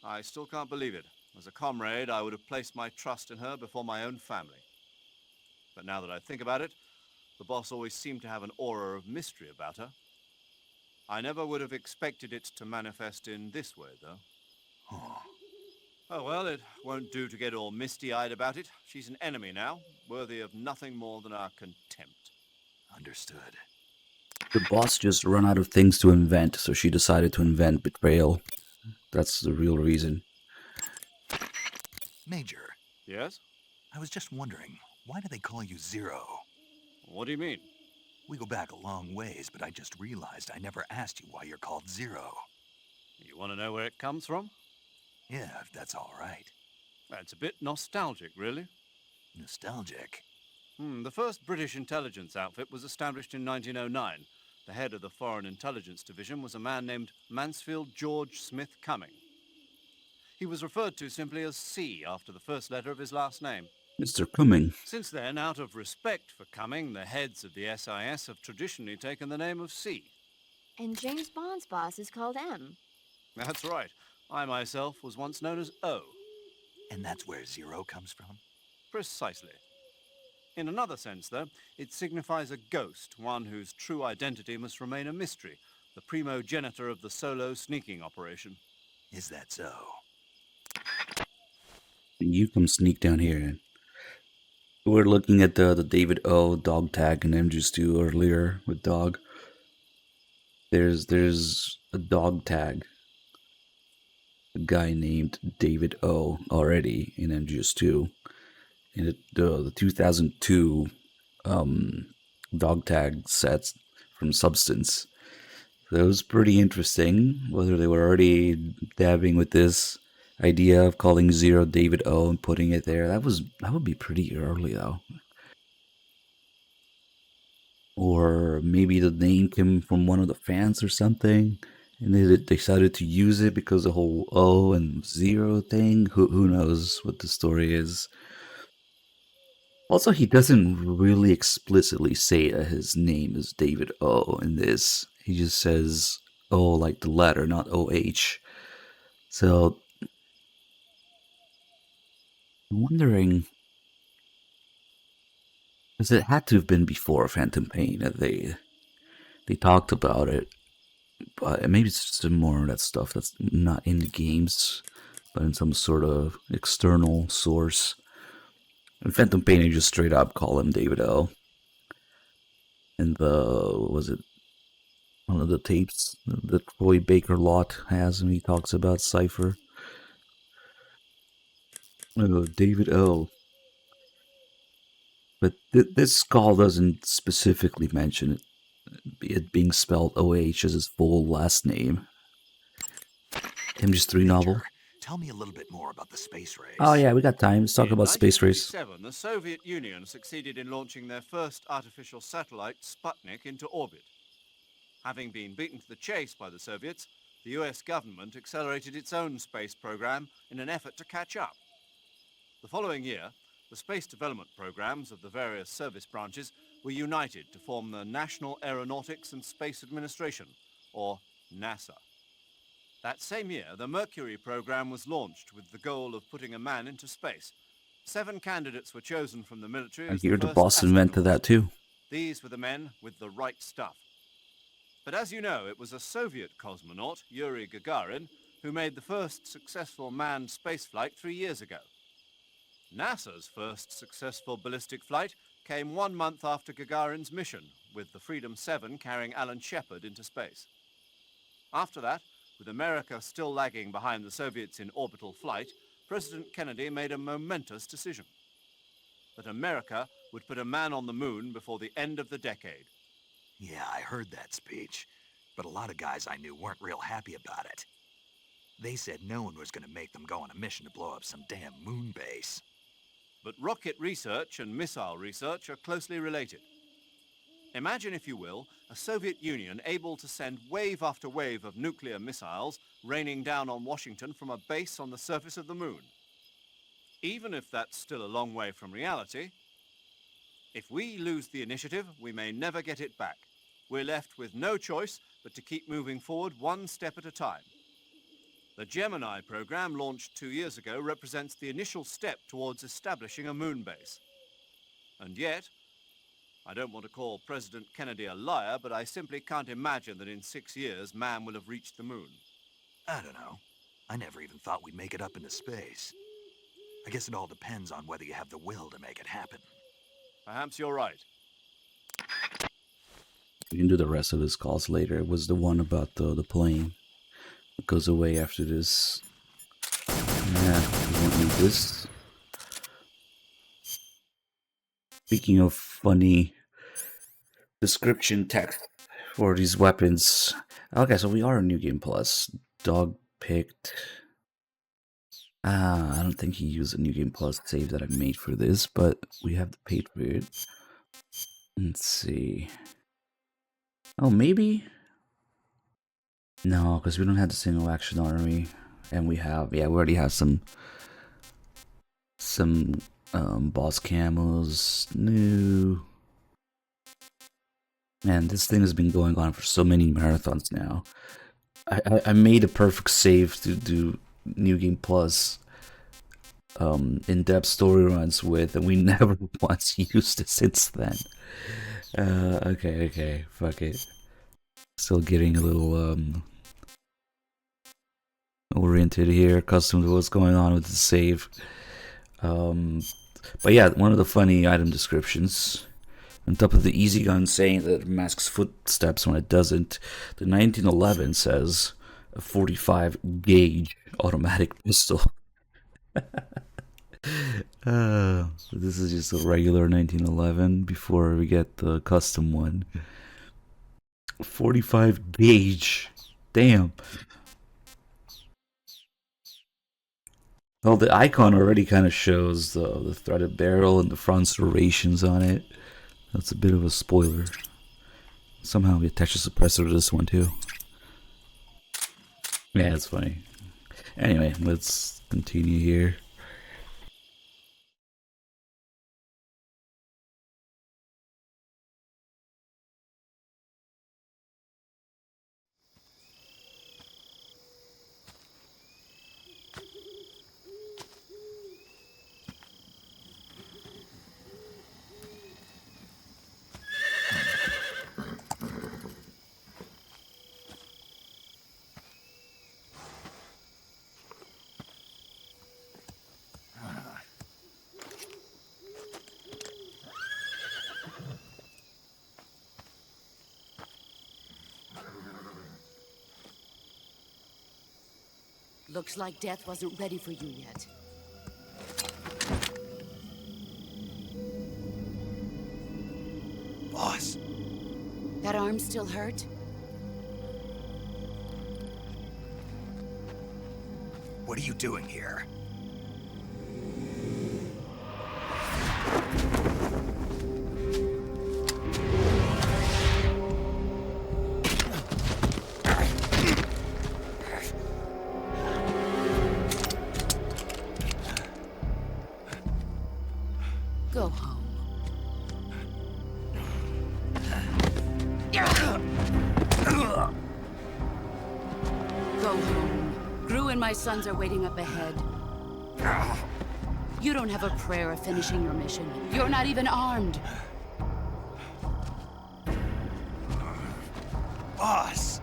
I still can't believe it. As a comrade, I would have placed my trust in her before my own family. But now that I think about it, the boss always seemed to have an aura of mystery about her. I never would have expected it to manifest in this way, though. Oh, well, it won't do to get all misty-eyed about it. She's an enemy now, worthy of nothing more than our contempt. Understood. The boss just ran out of things to invent, so she decided to invent betrayal. That's the real reason. Major, Yes? I was just wondering, why do they call you Zero? What do you mean? We go back a long ways, but I just realized I never asked you why you're called Zero. You want to know where it comes from? Yeah, if that's all right. It's a bit nostalgic, really. Nostalgic. The first British intelligence outfit was established in 1909. The head of the Foreign Intelligence Division was a man named Mansfield George Smith Cumming. He was referred to simply as C after the first letter of his last name. Mr. Cumming. Since then, out of respect for Cumming, the heads of the SIS have traditionally taken the name of C. And James Bond's boss is called M. That's right. I myself was once known as O. And that's where Zero comes from? Precisely. In another sense, though, it signifies a ghost, one whose true identity must remain a mystery, the primogenitor of the solo sneaking operation. Is that so? You come sneak down here. We're looking at the David O dog tag in MGS2 earlier with dog. There's a dog tag. A guy named David O already in MGS2. In the 2002 dog tag sets from Substance. So it was pretty interesting whether they were already dabbing with this idea of calling Zero David O and putting it there. That would be pretty early though. Or maybe the name came from one of the fans or something, and they decided to use it because the whole O and Zero thing. Who knows what the story is. Also, he doesn't really explicitly say that his name is David O in this. He just says O like the letter, not OH. So, I'm wondering, because it had to have been before Phantom Pain that they talked about it. But maybe it's just more of that stuff that's not in the games, but in some sort of external source. And Phantom Pain, they just straight up call him David O. And what was it? One of the tapes that Troy Baker Lott has when he talks about Cypher. David O. But this call doesn't specifically mention it being spelled OH as his full last name. MGS3 novel. Tell me a little bit more about the space race. Oh yeah, we got time. Let's talk about space race. In 1957, the Soviet Union succeeded in launching their first artificial satellite, Sputnik, into orbit. Having been beaten to the chase by the Soviets, the US government accelerated its own space program in an effort to catch up. The following year, the space development programs of the various service branches were united to form the National Aeronautics and Space Administration, or NASA. That same year, the Mercury program was launched with the goal of putting a man into space. 7 candidates were chosen from the military. I hear the boss invented that too. These were the men with the right stuff. But as you know, it was a Soviet cosmonaut, Yuri Gagarin, who made the first successful manned spaceflight 3 years ago. NASA's first successful ballistic flight came 1 month after Gagarin's mission, with the Freedom 7 carrying Alan Shepard into space. After that, with America still lagging behind the Soviets in orbital flight, President Kennedy made a momentous decision. That America would put a man on the moon before the end of the decade. Yeah, I heard that speech, but a lot of guys I knew weren't real happy about it. They said no one was gonna make them go on a mission to blow up some damn moon base. But rocket research and missile research are closely related. Imagine, if you will, a Soviet Union able to send wave after wave of nuclear missiles raining down on Washington from a base on the surface of the moon. Even if that's still a long way from reality, if we lose the initiative, we may never get it back. We're left with no choice but to keep moving forward one step at a time. The Gemini program, launched 2 years ago, represents the initial step towards establishing a moon base. And yet, I don't want to call President Kennedy a liar, but I simply can't imagine that in 6 years man will have reached the moon. I don't know. I never even thought we'd make it up into space. I guess it all depends on whether you have the will to make it happen. Perhaps you're right. We can do the rest of his calls later. It was the one about the plane. It goes away after this. Yeah, we won't need this. Speaking of funny description text for these weapons. Okay, so we are on New Game Plus. Dog picked. I don't think he used a New Game Plus save that I made for this, but we have the Patriot. Let's see. Oh, maybe? No, because we don't have the single action army. And we have, yeah, we already have some boss camos. No. Man, this thing has been going on for so many marathons now. I made a perfect save to do New Game Plus in-depth story runs with, and we never once used it since then. Okay, fuck it. Still getting a little oriented here, accustomed to what's going on with the save. But yeah, one of the funny item descriptions. On top of the easy gun saying that it masks footsteps when it doesn't, the 1911 says a 45 gauge automatic pistol. So this is just a regular 1911 before we get the custom one. 45 gauge. Damn. Well, the icon already kind of shows the threaded barrel and the front serrations on it. That's a bit of a spoiler. Somehow we attach a suppressor to this one too. Yeah, it's funny. Anyway, let's continue here. Looks like death wasn't ready for you yet. Boss! That arm still hurt? What are you doing here? Go home. Go home. Gru and my sons are waiting up ahead. You don't have a prayer of finishing your mission. You're not even armed. Boss!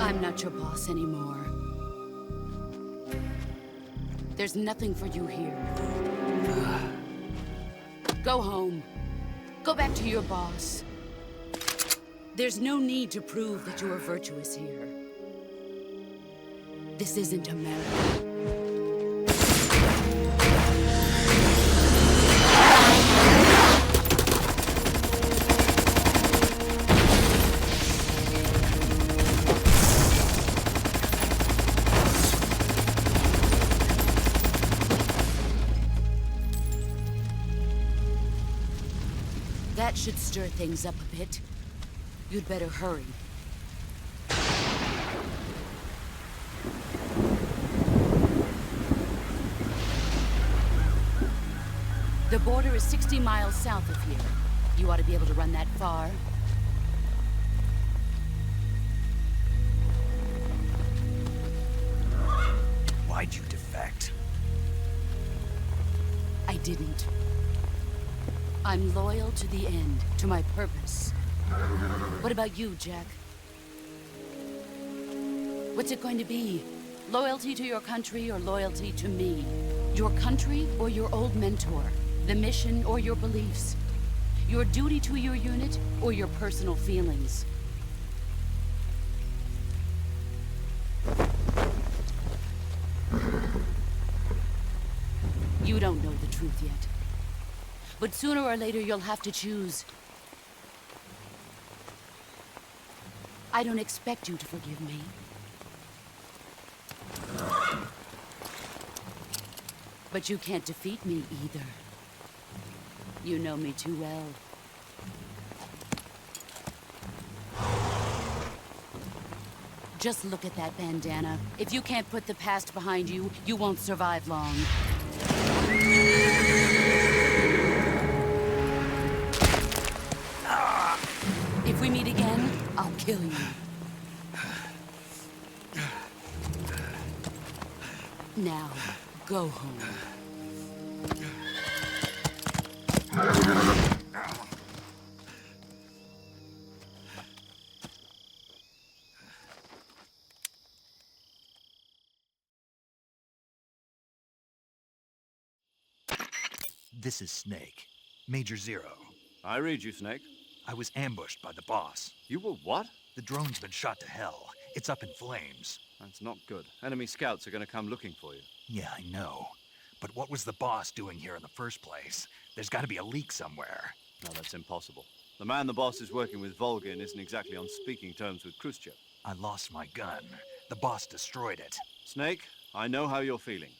I'm not your boss anymore. There's nothing for you here. Go home. Go back to your boss. There's no need to prove that you are virtuous here. This isn't America. should stir things up a bit. You'd better hurry. The border is 60 miles south of here. You ought to be able to run that far. Why'd you defect? I didn't. I'm loyal to the end, to my purpose. What about you, Jack? What's it going to be? Loyalty to your country or loyalty to me? Your country or your old mentor? The mission or your beliefs? Your duty to your unit or your personal feelings? You don't know the truth yet. But sooner or later you'll have to choose. I don't expect you to forgive me. But you can't defeat me either. You know me too well. Just look at that bandana. If you can't put the past behind you, you won't survive long. If we meet again, I'll kill you. Now, go home. This is Snake. Major Zero. I read you, Snake. I was ambushed by the boss. You were what? The drone's been shot to hell. It's up in flames. That's not good. Enemy scouts are going to come looking for you. Yeah, I know. But what was the boss doing here in the first place? There's got to be a leak somewhere. No, that's impossible. The man the boss is working with, Volgin, isn't exactly on speaking terms with Khrushchev. I lost my gun. The boss destroyed it. Snake, I know how you're feeling.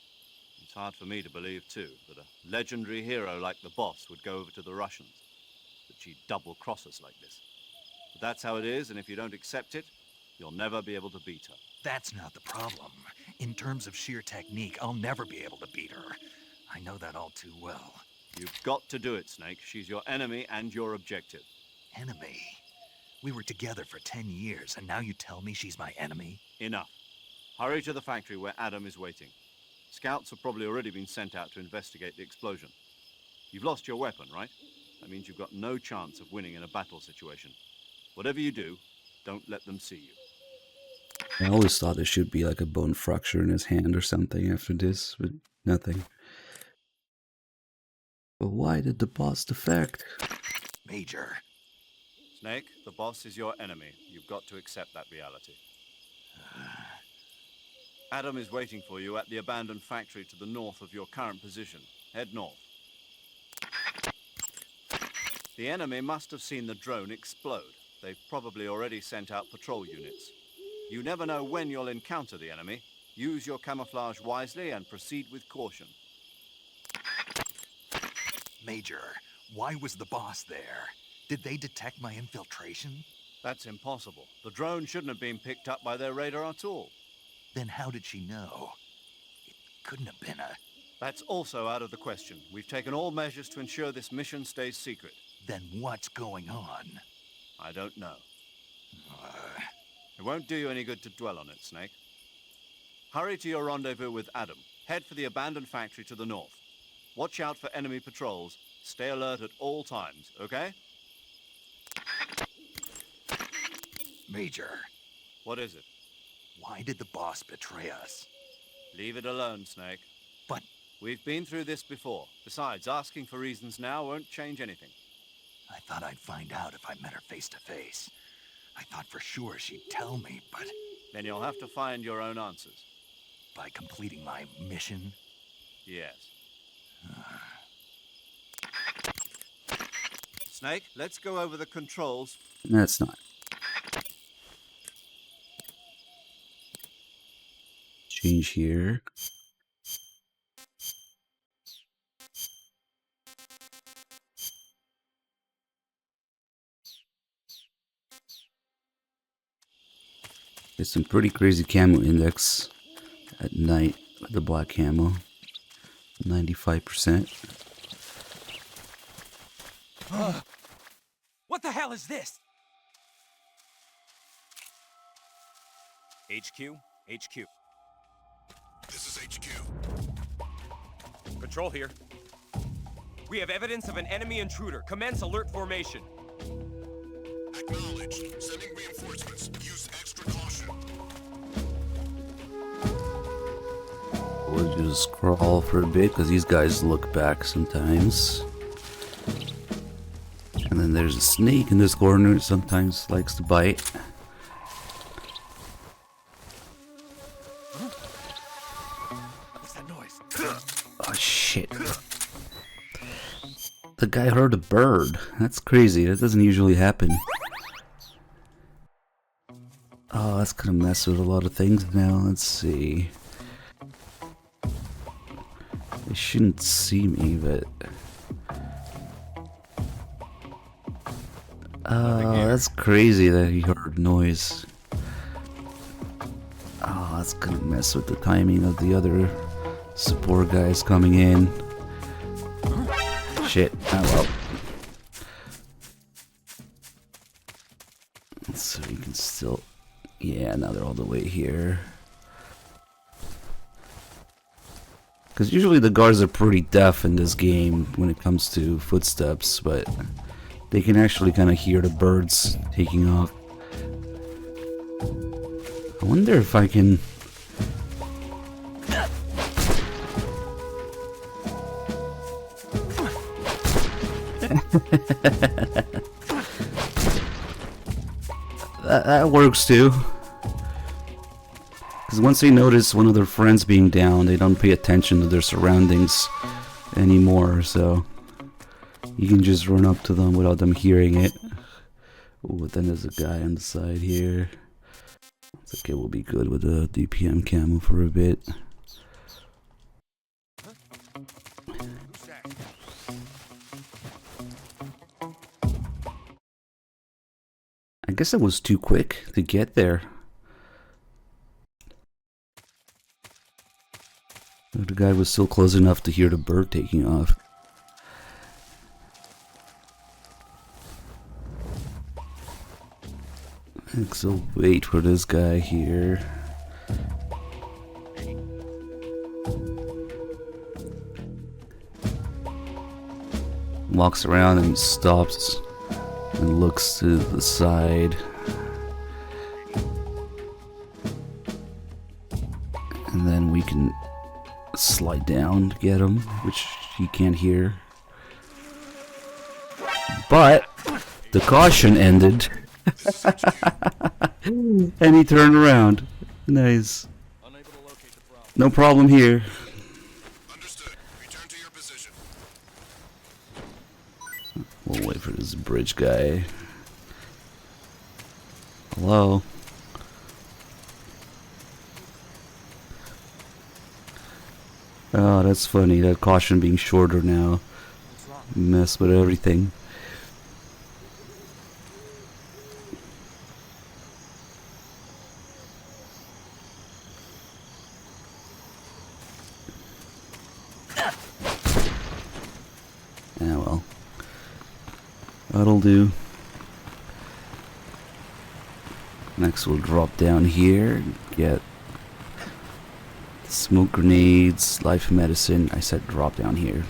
It's hard for me to believe, too, that a legendary hero like the boss would go over to the Russians. That she'd double-cross us like this. But that's how it is, and if you don't accept it, you'll never be able to beat her. That's not the problem. In terms of sheer technique, I'll never be able to beat her. I know that all too well. You've got to do it, Snake. She's your enemy and your objective. Enemy? We were together for 10 years, and now you tell me she's my enemy? Enough. Hurry to the factory where Adam is waiting. Scouts have probably already been sent out to investigate the explosion. You've lost your weapon, right? That means you've got no chance of winning in a battle situation. Whatever you do, don't let them see you. I always thought there should be like a bone fracture in his hand or something after this, but nothing. But why did the boss defect? Major. Snake, the boss is your enemy. You've got to accept that reality. Adam is waiting for you at the abandoned factory to the north of your current position. Head north. The enemy must have seen the drone explode. They've probably already sent out patrol units. You never know when you'll encounter the enemy. Use your camouflage wisely and proceed with caution. Major, why was the boss there? Did they detect my infiltration? That's impossible. The drone shouldn't have been picked up by their radar at all. Then how did she know? It couldn't have been a... That's also out of the question. We've taken all measures to ensure this mission stays secret. Then what's going on? I don't know. It won't do you any good to dwell on it, Snake. Hurry to your rendezvous with Adam. Head for the abandoned factory to the north. Watch out for enemy patrols. Stay alert at all times, okay? Major. What is it? Why did the boss betray us? Leave it alone, Snake. But... We've been through this before. Besides, asking for reasons now won't change anything. I thought I'd find out if I met her face to face. I thought for sure she'd tell me, but... Then you'll have to find your own answers. By completing my mission? Yes. Snake, let's go over the controls. That's not. Change here. It's some pretty crazy camo index at night with the black camo. 95%. What the hell is this? HQ? HQ. This is HQ. Patrol here. We have evidence of an enemy intruder. Commence alert formation. Acknowledged. Sending reinforcements. Use extra caution. We'll just crawl for a bit because these guys look back sometimes. And then there's a snake in this corner that sometimes likes to bite. What's that noise? Oh shit. The guy heard a bird. That's crazy. That doesn't usually happen. Oh, that's gonna mess with a lot of things now. Let's see. They shouldn't see me, but... Oh, that's crazy that he heard noise. Oh, that's gonna mess with the timing of the other support guys coming in. Shit. Oh well. So we can still... Yeah, now they're all the way here. Because usually the guards are pretty deaf in this game when it comes to footsteps, but they can actually kind of hear the birds taking off. I wonder if I can... that works too. Because once they notice one of their friends being down, they don't pay attention to their surroundings anymore, so you can just run up to them without them hearing it. Oh, then there's a guy on the side here. It's okay, we'll be good with the DPM camo for a bit. I guess it was too quick to get there. The guy was still close enough to hear the bird taking off. So wait for this guy here. Walks around and stops and looks to the side. And then we can slide down to get him, which he can't hear. But the caution ended. And he turned around. Nice. No problem here. Understood. Return to your position. We'll wait for this bridge guy. Hello? Oh, that's funny. That caution being shorter now. Mess with everything. Yeah, well. That'll do. Next we'll drop down here, get smoke grenades, life medicine. I said drop down here.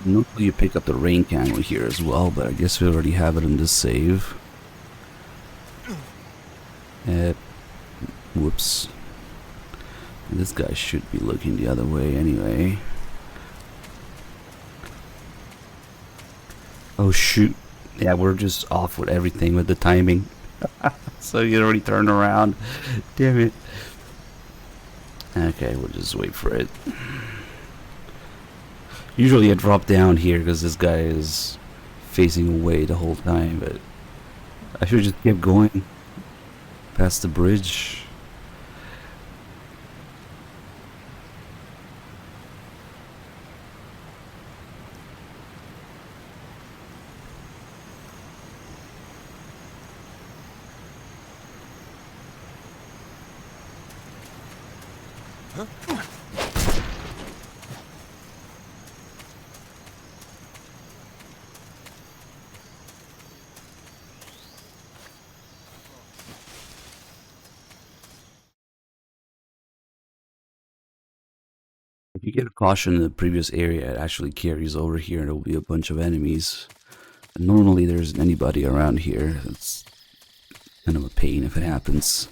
Normally you pick up the rain camo here as well, but I guess we already have it in this save. Whoops. This guy should be looking the other way anyway. Oh shoot. Yeah, we're just off with everything with the timing. So you already turned around. Damn it. Okay, we'll just wait for it. Usually I drop down here because this guy is facing away the whole time, but I should just keep going past the bridge. If you get a caution in the previous area, it actually carries over here and there will be a bunch of enemies. And normally there isn't anybody around here. It's kind of a pain if it happens.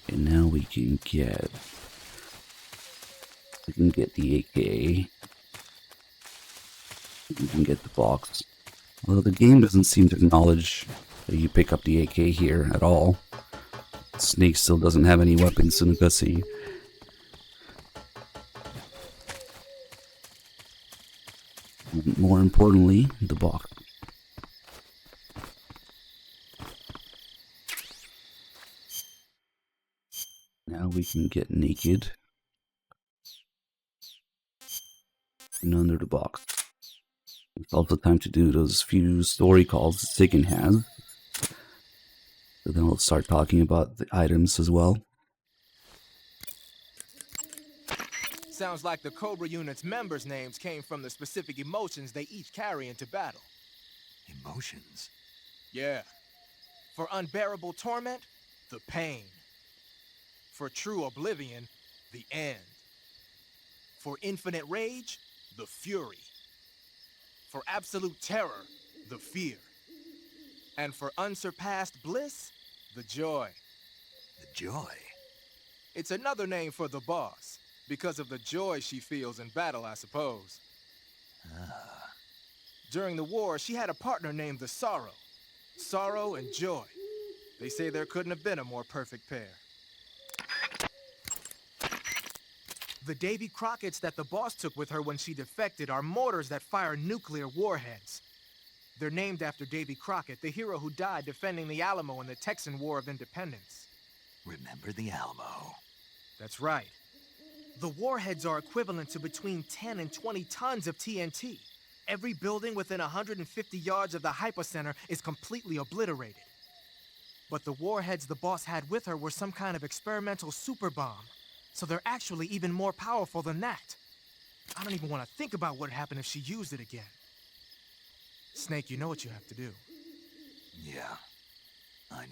And now we can get the AK. We can get the box. Although the game doesn't seem to acknowledge that you pick up the AK here at all. Snake still doesn't have any weapons in the cutscene. More importantly, the box. Now we can get naked and under the box. It's also time to do those few story calls that Sigyn has. So then we'll start talking about the items as well. Sounds like the Cobra unit's members' names came from the specific emotions they each carry into battle. Emotions? Yeah. For unbearable torment, the pain. For true oblivion, the end. For infinite rage, the fury. For absolute terror, the fear. And for unsurpassed bliss, the joy. The joy? It's another name for the boss, because of the joy she feels in battle, I suppose. Ah. During the war, she had a partner named the Sorrow. Sorrow and joy. They say there couldn't have been a more perfect pair. The Davy Crockett's that the boss took with her when she defected are mortars that fire nuclear warheads. They're named after Davy Crockett, the hero who died defending the Alamo in the Texan War of Independence. Remember the Alamo? That's right. The warheads are equivalent to between 10 and 20 tons of TNT. Every building within 150 yards of the hypocenter is completely obliterated. But the warheads the boss had with her were some kind of experimental super bomb. So they're actually even more powerful than that. I don't even want to think about what would happen if she used it again. Snake, you know what you have to do. Yeah, I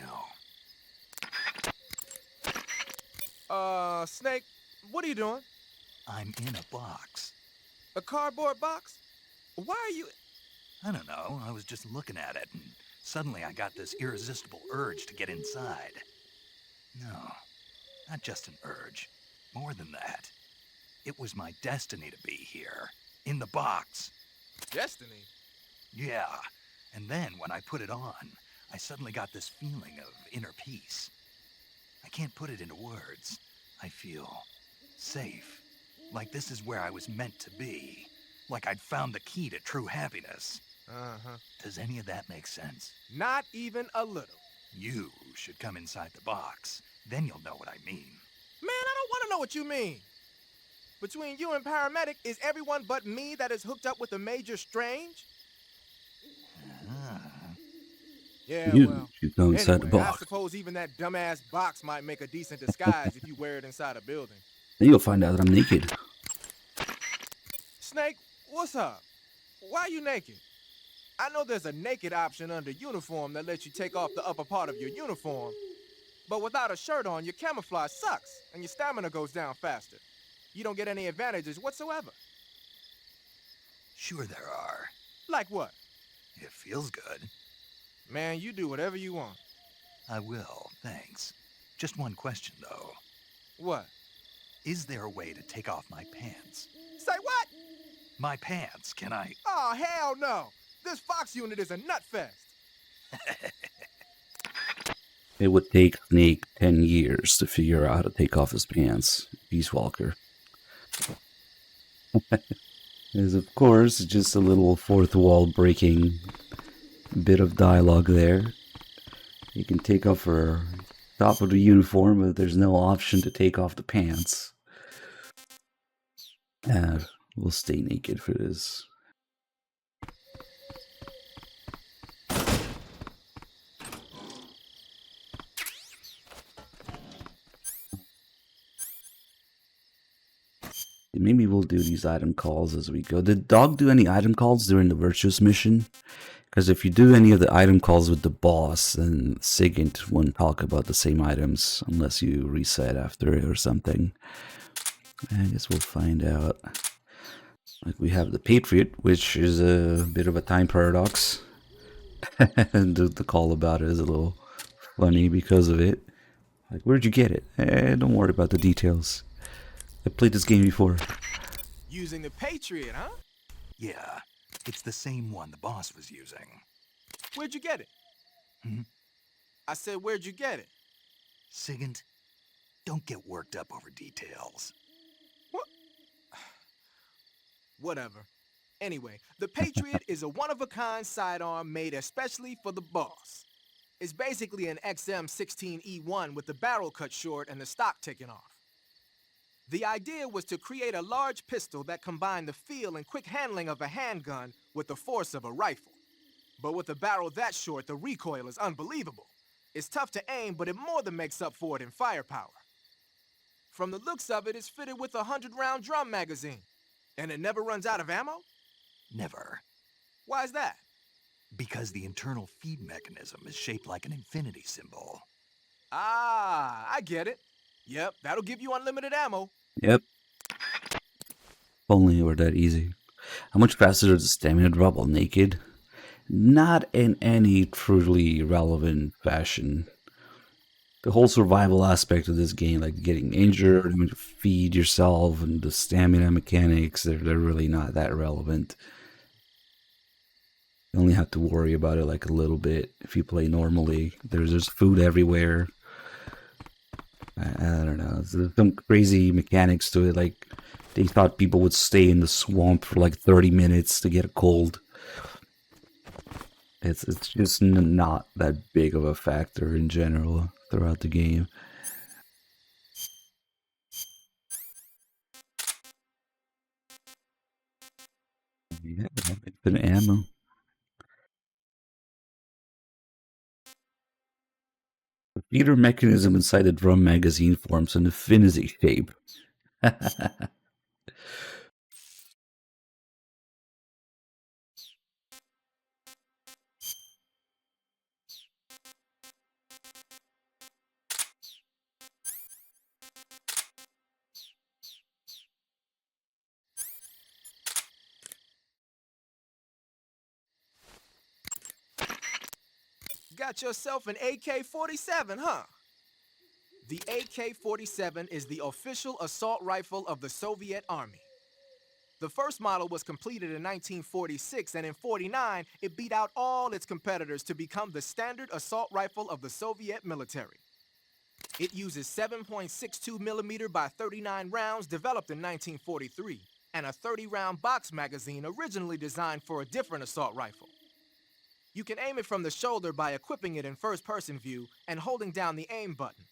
know. Snake, what are you doing? I'm in a box. A cardboard box? Why are you... I don't know, I was just looking at it, and suddenly I got this irresistible urge to get inside. No, not just an urge. More than that. It was my destiny to be here. In the box. Destiny? Yeah. And then when I put it on, I suddenly got this feeling of inner peace. I can't put it into words. I feel safe. Like this is where I was meant to be. Like I'd found the key to true happiness. Uh-huh. Does any of that make sense? Not even a little. You should come inside the box. Then you'll know what I mean. Man, I don't want to know what you mean. Between you and Paramedic, is everyone but me that is hooked up with a Major Strange? Yeah, You should go inside the anyway, I box. suppose even that dumbass box might make a decent disguise if you wear it inside a building. Then you'll find out that I'm naked. Snake, what's up? Why are you naked? I know there's a naked option under uniform that lets you take off the upper part of your uniform. But without a shirt on, your camouflage sucks, and your stamina goes down faster. You don't get any advantages whatsoever. Sure there are. Like what? It feels good. Man, you do whatever you want. I will, thanks. Just one question, though. What? Is there a way to take off my pants? Say what? My pants, can I? Oh, hell no! This Fox unit is a nut fest. It would take Snake 10 years to figure out how to take off his pants. Peace Walker. Is of course just a little fourth wall breaking bit of dialogue there. You can take off her top of the uniform, but there's no option to take off the pants. We'll stay naked for this. maybe we'll do these item calls as we go. Did Dog do any item calls during the Virtuous mission? Because if you do any of the item calls with the boss, then Sigint won't talk about the same items unless you reset after it or something. I guess we'll find out. Like, we have the Patriot, which is a bit of a time paradox. And the call about it is a little funny because of it. Like, where'd you get it? Don't worry about the details. I played this game before. Using the Patriot, huh? Yeah, it's the same one the boss was using. Where'd you get it? Hmm? I said, where'd you get it? Sigint, don't get worked up over details. What? Whatever. Anyway, the Patriot is a one-of-a-kind sidearm made especially for the boss. It's basically an XM16E1 with the barrel cut short and the stock taken off. The idea was to create a large pistol that combined the feel and quick handling of a handgun with the force of a rifle. But with a barrel that short, the recoil is unbelievable. It's tough to aim, but it more than makes up for it in firepower. From the looks of it, it's fitted with a 100-round drum magazine. And it never runs out of ammo? Never. Why is that? Because the internal feed mechanism is shaped like an infinity symbol. Ah, I get it. Yep, that'll give you unlimited ammo. Yep. If only it were that easy. How much faster does the stamina drop while naked? Not in any truly relevant fashion. The whole survival aspect of this game, like getting injured, having to feed yourself, and the stamina mechanics, they're really not that relevant. You only have to worry about it like a little bit if you play normally. There's food everywhere. I don't know. There's some crazy mechanics to it. Like, they thought people would stay in the swamp for like 30 minutes to get a cold. It's just not that big of a factor in general throughout the game. Yeah, infinite ammo. The feeder mechanism inside the drum magazine forms an infinity shape. Got yourself an AK-47, huh? The AK-47 is the official assault rifle of the Soviet Army. The first model was completed in 1946, and in 49, it beat out all its competitors to become the standard assault rifle of the Soviet military. It uses 7.62 millimeter by 39 rounds developed in 1943, and a 30-round box magazine originally designed for a different assault rifle. You can aim it from the shoulder by equipping it in first-person view and holding down the aim button.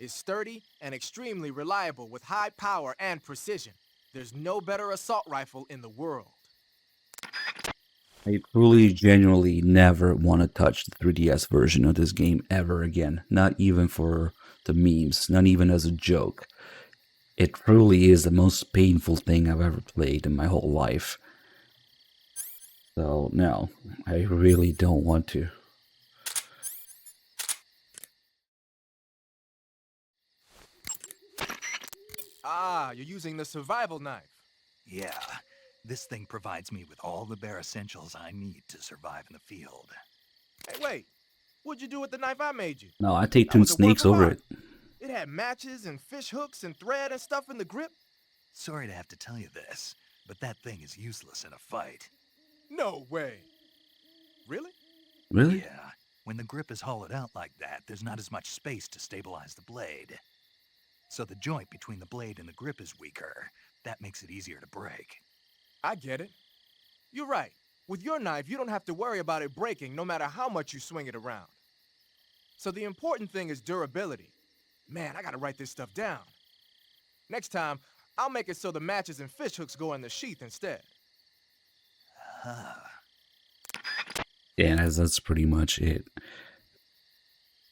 It's sturdy and extremely reliable with high power and precision. There's no better assault rifle in the world. I truly, genuinely never want to touch the 3DS version of this game ever again. Not even for the memes, not even as a joke. It truly is the most painful thing I've ever played in my whole life. So, no, I really don't want to. Ah, you're using the survival knife. Yeah, this thing provides me with all the bare essentials I need to survive in the field. Hey, wait. What'd you do with the knife I made you? No, I take That two was a work snakes of over art. it. It had matches and fish hooks and thread and stuff in the grip. Sorry to have to tell you this, but that thing is useless in a fight. No way. Really? Really? Yeah, when the grip is hollowed out like that, there's not as much space to stabilize the blade. So the joint between the blade and the grip is weaker. That makes it easier to break. I get it. You're right. With your knife, you don't have to worry about it breaking no matter how much you swing it around. So the important thing is durability. Man, I gotta write this stuff down. Next time, I'll make it so the matches and fish hooks go in the sheath instead. Yeah, that's pretty much it.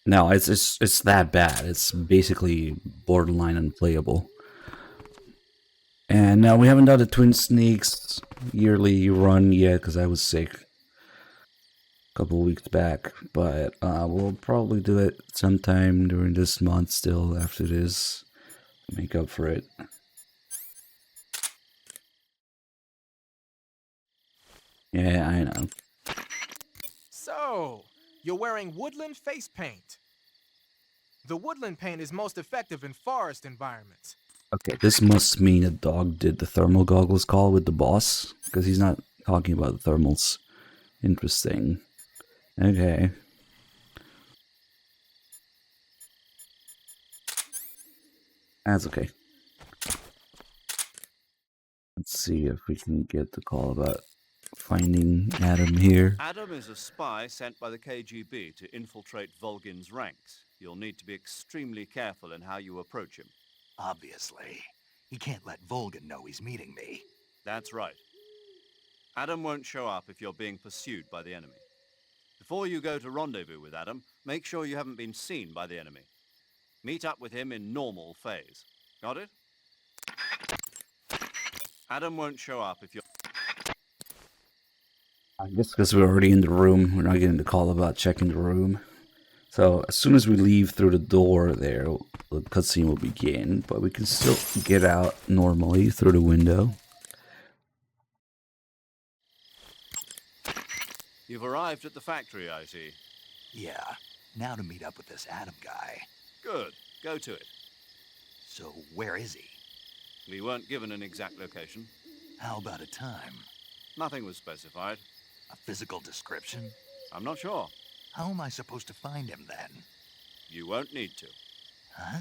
No, it's that bad. It's basically borderline unplayable. And now we haven't done the Twin Snakes yearly run yet because I was sick a couple weeks back. But we'll probably do it sometime during this month still after this. Make up for it. Yeah, I know. So, you're wearing woodland face paint. The woodland paint is most effective in forest environments. Okay, this must mean a dog did the thermal goggles call with the boss, because he's not talking about the thermals. Interesting. Okay. That's okay. Let's see if we can get the call about finding Adam here. Adam is a spy sent by the KGB to infiltrate Volgin's ranks. You'll need to be extremely careful in how you approach him. Obviously. He can't let Volgin know he's meeting me. That's right. Adam won't show up if you're being pursued by the enemy. Before you go to rendezvous with Adam, make sure you haven't been seen by the enemy. Meet up with him in normal phase. Got it? Adam won't show up if you're... I guess because we're already in the room, we're not getting the call about checking the room. So as soon as we leave through the door there, the cutscene will begin, but we can still get out normally through the window. You've arrived at the factory, I see. Yeah, now to meet up with this Adam guy. Good. Go to it. So where is he? We weren't given an exact location. How about a time? Nothing was specified. A physical description? I'm not sure. How am I supposed to find him then? You won't need to. Huh?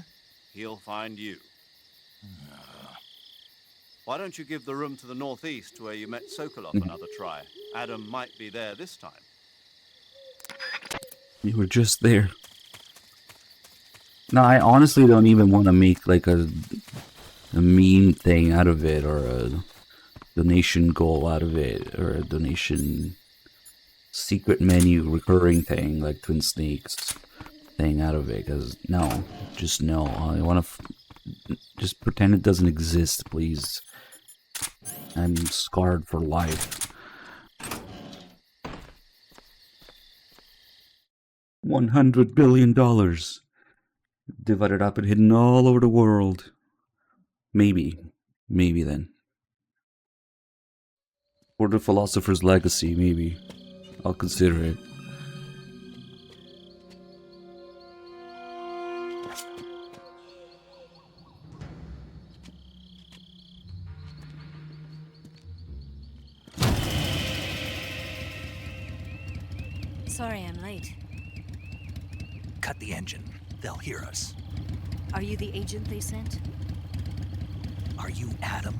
He'll find you. Why don't you give the room to the northeast where you met Sokolov another try? Adam might be there this time. You were just there. No, I honestly don't even want to make like a meme thing out of it, or a donation goal out of it, or a donation secret menu recurring thing like Twin Snakes thing out of it, because no, just no. I want to just pretend it doesn't exist, please. I'm scarred for life. $100 billion divided up and hidden all over the world. Maybe then. Or the philosopher's legacy, maybe. I'll consider it. Sorry I'm late. Cut the engine. They'll hear us. Are you the agent they sent? Are you Adam?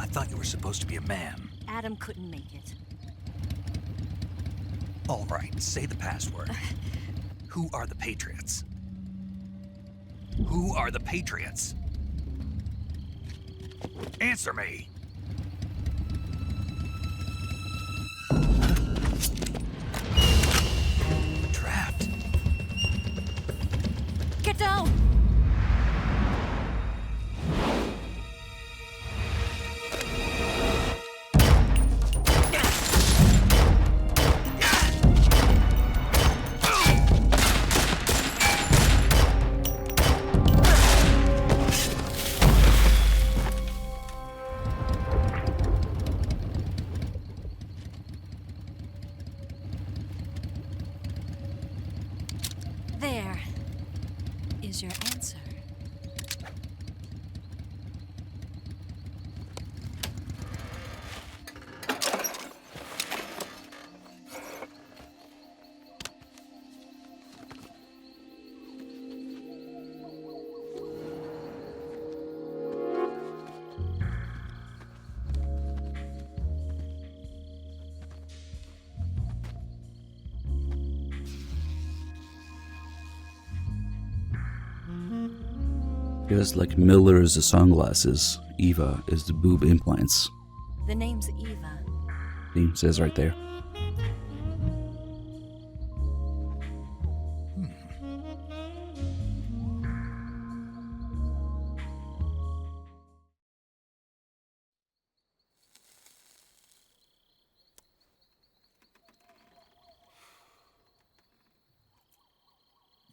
I thought you were supposed to be a man. Adam couldn't make it. All right, say the password. Who are the Patriots? Who are the Patriots? Answer me! Trapped. Get down! There is your answer. Just like Miller is the sunglasses, Eva is the boob implants. The name's Eva. It says right there.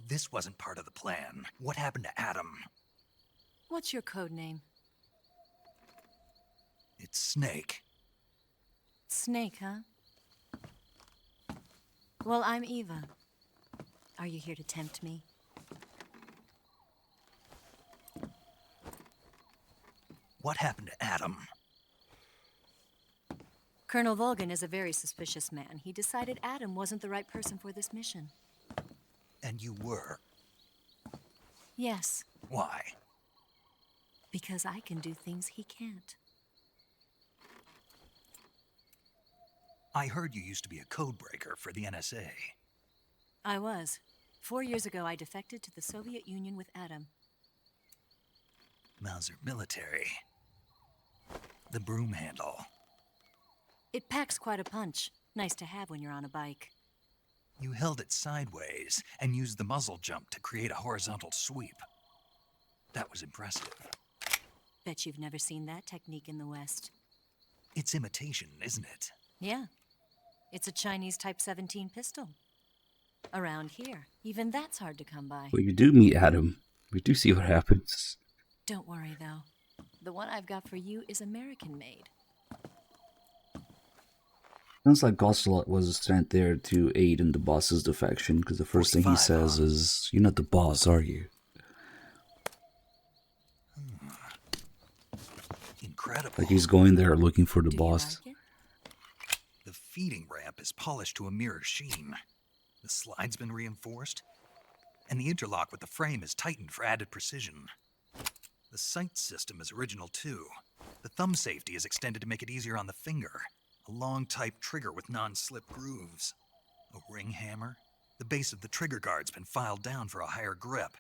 This wasn't part of the plan. What happened to Adam? What's your code name? It's Snake. Snake, huh? Well, I'm Eva. Are you here to tempt me? What happened to Adam? Colonel Volgan is a very suspicious man. He decided Adam wasn't the right person for this mission. And you were. Yes, Why? because I can do things he can't. I heard you used to be a codebreaker for the NSA. I was. 4 years ago, I defected to the Soviet Union with Adam. Mauser military. The broom handle. It packs quite a punch. Nice to have when you're on a bike. You held it sideways and used the muzzle jump to create a horizontal sweep. That was impressive. Bet you've never seen that technique in the West. It's imitation, isn't it? Yeah. It's a Chinese Type 17 pistol. Around here, even that's hard to come by. Well, you do meet Adam. We do see what happens. Don't worry, though. The one I've got for you is American-made. Sounds like Ocelot was sent there to aid in the boss's defection, because the first thing he 45, says is, "You're not the boss, are you?" Incredible. Like he's going there looking for the Do you boss. like it? The feeding ramp is polished to a mirror sheen. The slide's been reinforced. And the interlock with the frame is tightened for added precision. The sight system is original too. The thumb safety is extended to make it easier on the finger. A long type trigger with non-slip grooves. A ring hammer. The base of the trigger guard's been filed down for a higher grip.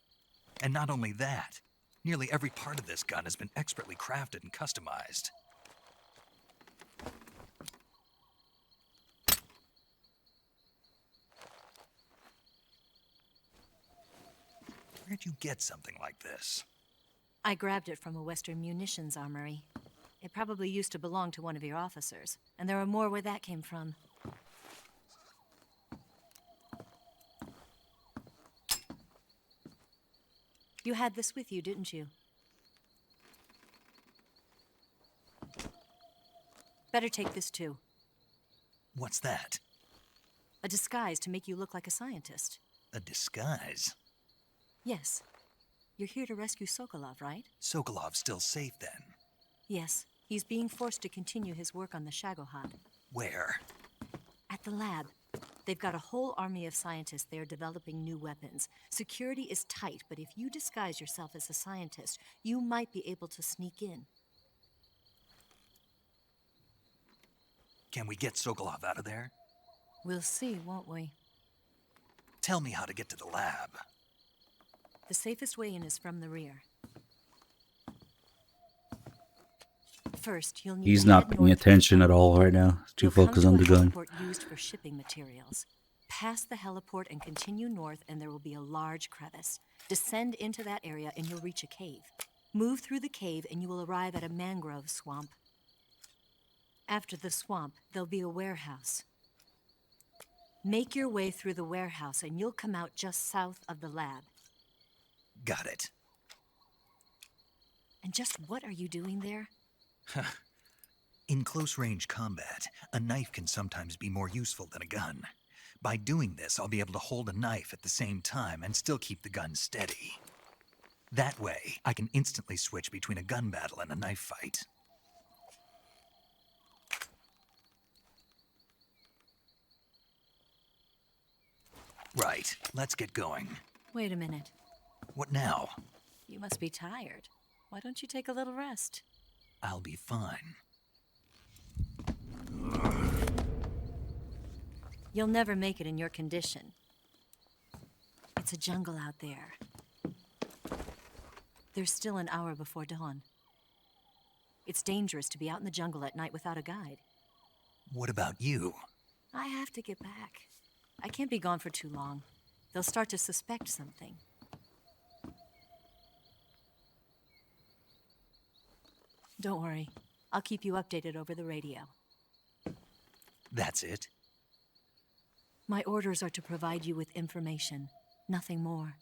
And not only that, nearly every part of this gun has been expertly crafted and customized. Where'd you get something like this? I grabbed it from a Western munitions armory. It probably used to belong to one of your officers, and there are more where that came from. You had this with you, didn't you? Better take this too. What's that? A disguise to make you look like a scientist. A disguise? Yes. You're here to rescue Sokolov, right? Sokolov's still safe then. Yes. He's being forced to continue his work on the Shagohod. Where? At the lab. They've got a whole army of scientists there developing new weapons. Security is tight, but if you disguise yourself as a scientist, you might be able to sneak in. Can we get Sokolov out of there? We'll see, won't we? Tell me how to get to the lab. The safest way in is from the rear. First, you'll need He's to not head paying north attention at all right now. Too You'll come focused to on a the gun. heliport used for shipping materials. Pass the heliport and continue north, and there will be a large crevice. Descend into that area, and you'll reach a cave. Move through the cave, and you will arrive at a mangrove swamp. After the swamp, there'll be a warehouse. Make your way through the warehouse, and you'll come out just south of the lab. Got it. And just what are you doing there? In close-range combat, a knife can sometimes be more useful than a gun. By doing this, I'll be able to hold a knife at the same time and still keep the gun steady. That way, I can instantly switch between a gun battle and a knife fight. Right, let's get going. Wait a minute. What now? You must be tired. Why don't you take a little rest? I'll be fine. You'll never make it in your condition. It's a jungle out there. There's still an hour before dawn. It's dangerous to be out in the jungle at night without a guide. What about you? I have to get back. I can't be gone for too long. They'll start to suspect something. Don't worry. I'll keep you updated over the radio. That's it? My orders are to provide you with information. Nothing more.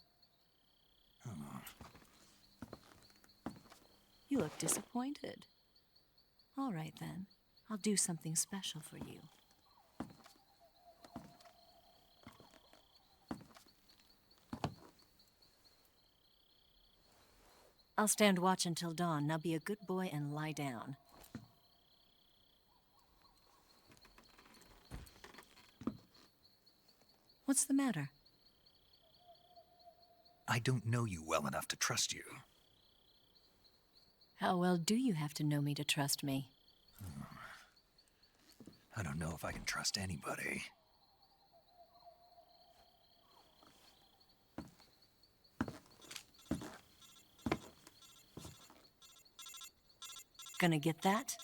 You look disappointed. All right, then. I'll do something special for you. I'll stand watch until dawn. Now be a good boy and lie down. What's the matter? I don't know you well enough to trust you. How well do you have to know me to trust me? I don't know if I can trust anybody. Gonna get that?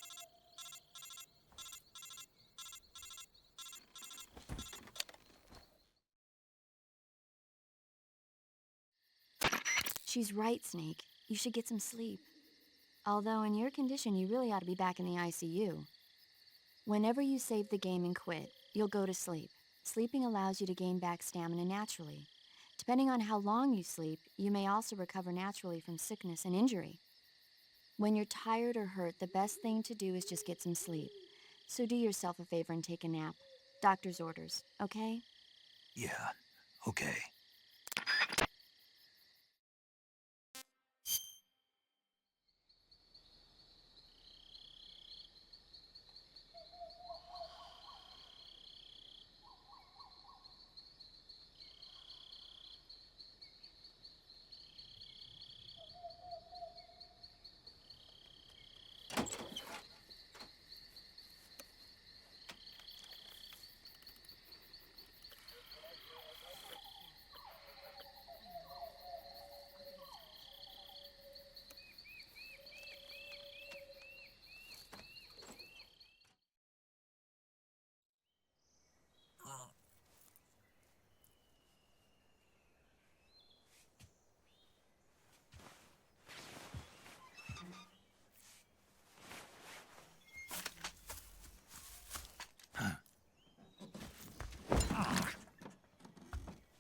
She's right, Snake. You should get some sleep. Although in your condition, you really ought to be back in the ICU. Whenever you save the game and quit, you'll go to sleep. Sleeping allows you to gain back stamina naturally. Depending on how long you sleep, you may also recover naturally from sickness and injury. When you're tired or hurt, the best thing to do is just get some sleep. So do yourself a favor and take a nap. Doctor's orders, okay? Yeah, okay.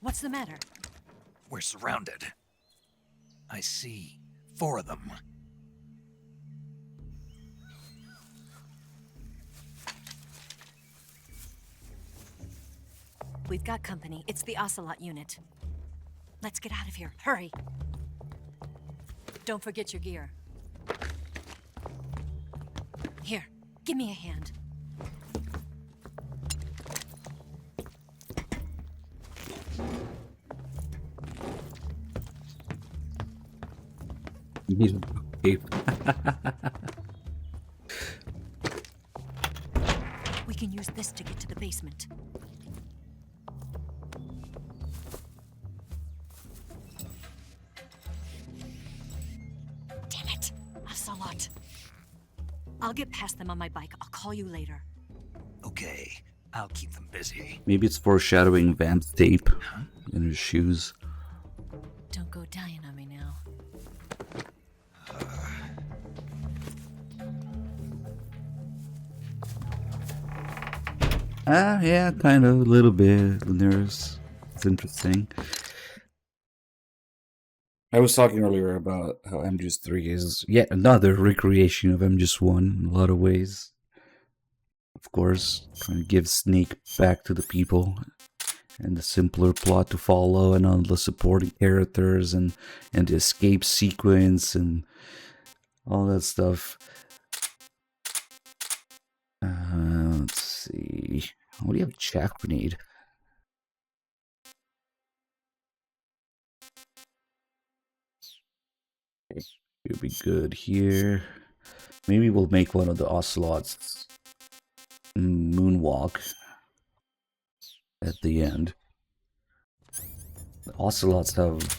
What's the matter? We're surrounded. I see 4 of them. We've got company. It's the Ocelot unit. Let's get out of here. Hurry! Don't forget your gear. Here, give me a hand. We can use this to get to the basement. Damn it! Ocelot. I'll get past them on my bike. I'll call you later. Okay, I'll keep them busy. Maybe it's foreshadowing Vamp's tape in his shoes. Don't go dying on me now. Yeah, kind of, a little bit. It's interesting. I was talking earlier about how MGS3 is yet another recreation of MGS1 in a lot of ways. Of course, trying to give Snake back to the people, and the simpler plot to follow, and all the supporting characters, and the escape sequence, and all that stuff. Let's see. What do you have Jack need? It'll be good here. Maybe we'll make one of the Ocelots moonwalk at the end. The Ocelots have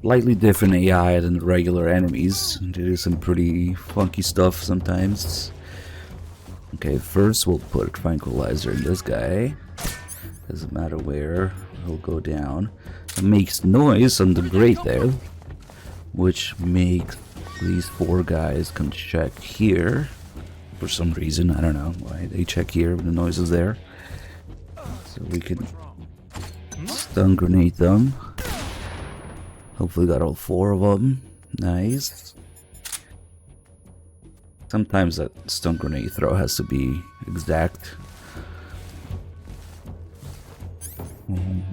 slightly different AI than the regular enemies. They do some pretty funky stuff sometimes. Okay, first we'll put a tranquilizer in this guy. Doesn't matter where, he'll go down. It makes noise on the grate there, which makes these 4 guys come check here. For some reason, I don't know why they check here when the noise is there. So we can stun grenade them. Hopefully got all 4 of them. Nice. Sometimes that stun grenade throw has to be exact.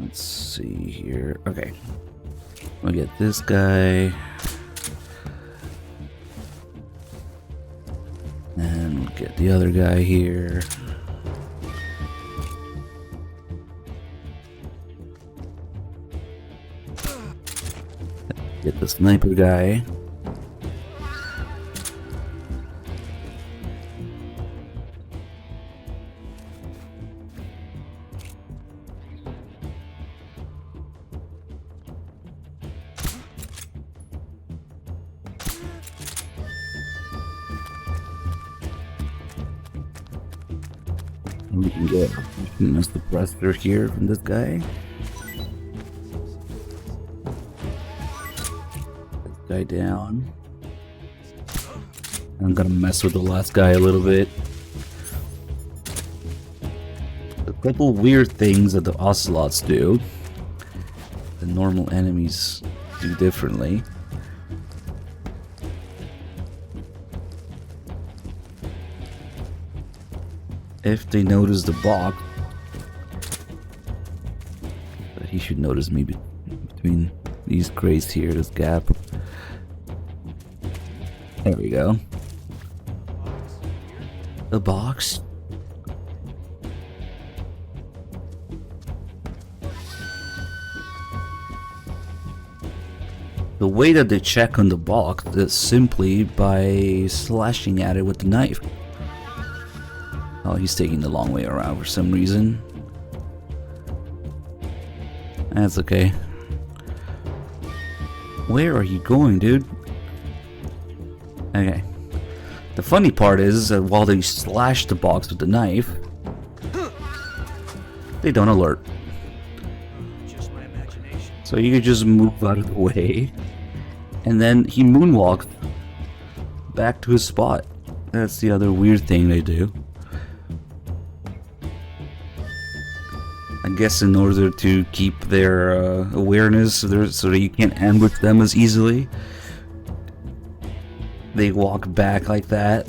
Let's see here. Okay. We'll get this guy. And we'll get the other guy here. Get the sniper guy. And we can get a suppressor here from this guy. Guy down. I'm gonna mess with the last guy a little bit. A couple weird things that the ocelots do, the normal enemies do differently. If they notice the box, but he should notice me between these crates here, this gap. There we go. The box. The way that they check on the box is simply by slashing at it with the knife. Oh, he's taking the long way around for some reason. That's okay. Where are you going, dude? Okay. The funny part is that while they slash the box with the knife, they don't alert. Just my imagination. So you could just move out of the way, and then he moonwalked back to his spot. That's the other weird thing they do. I guess in order to keep their awareness so that you can't ambush them as easily, they walk back like that.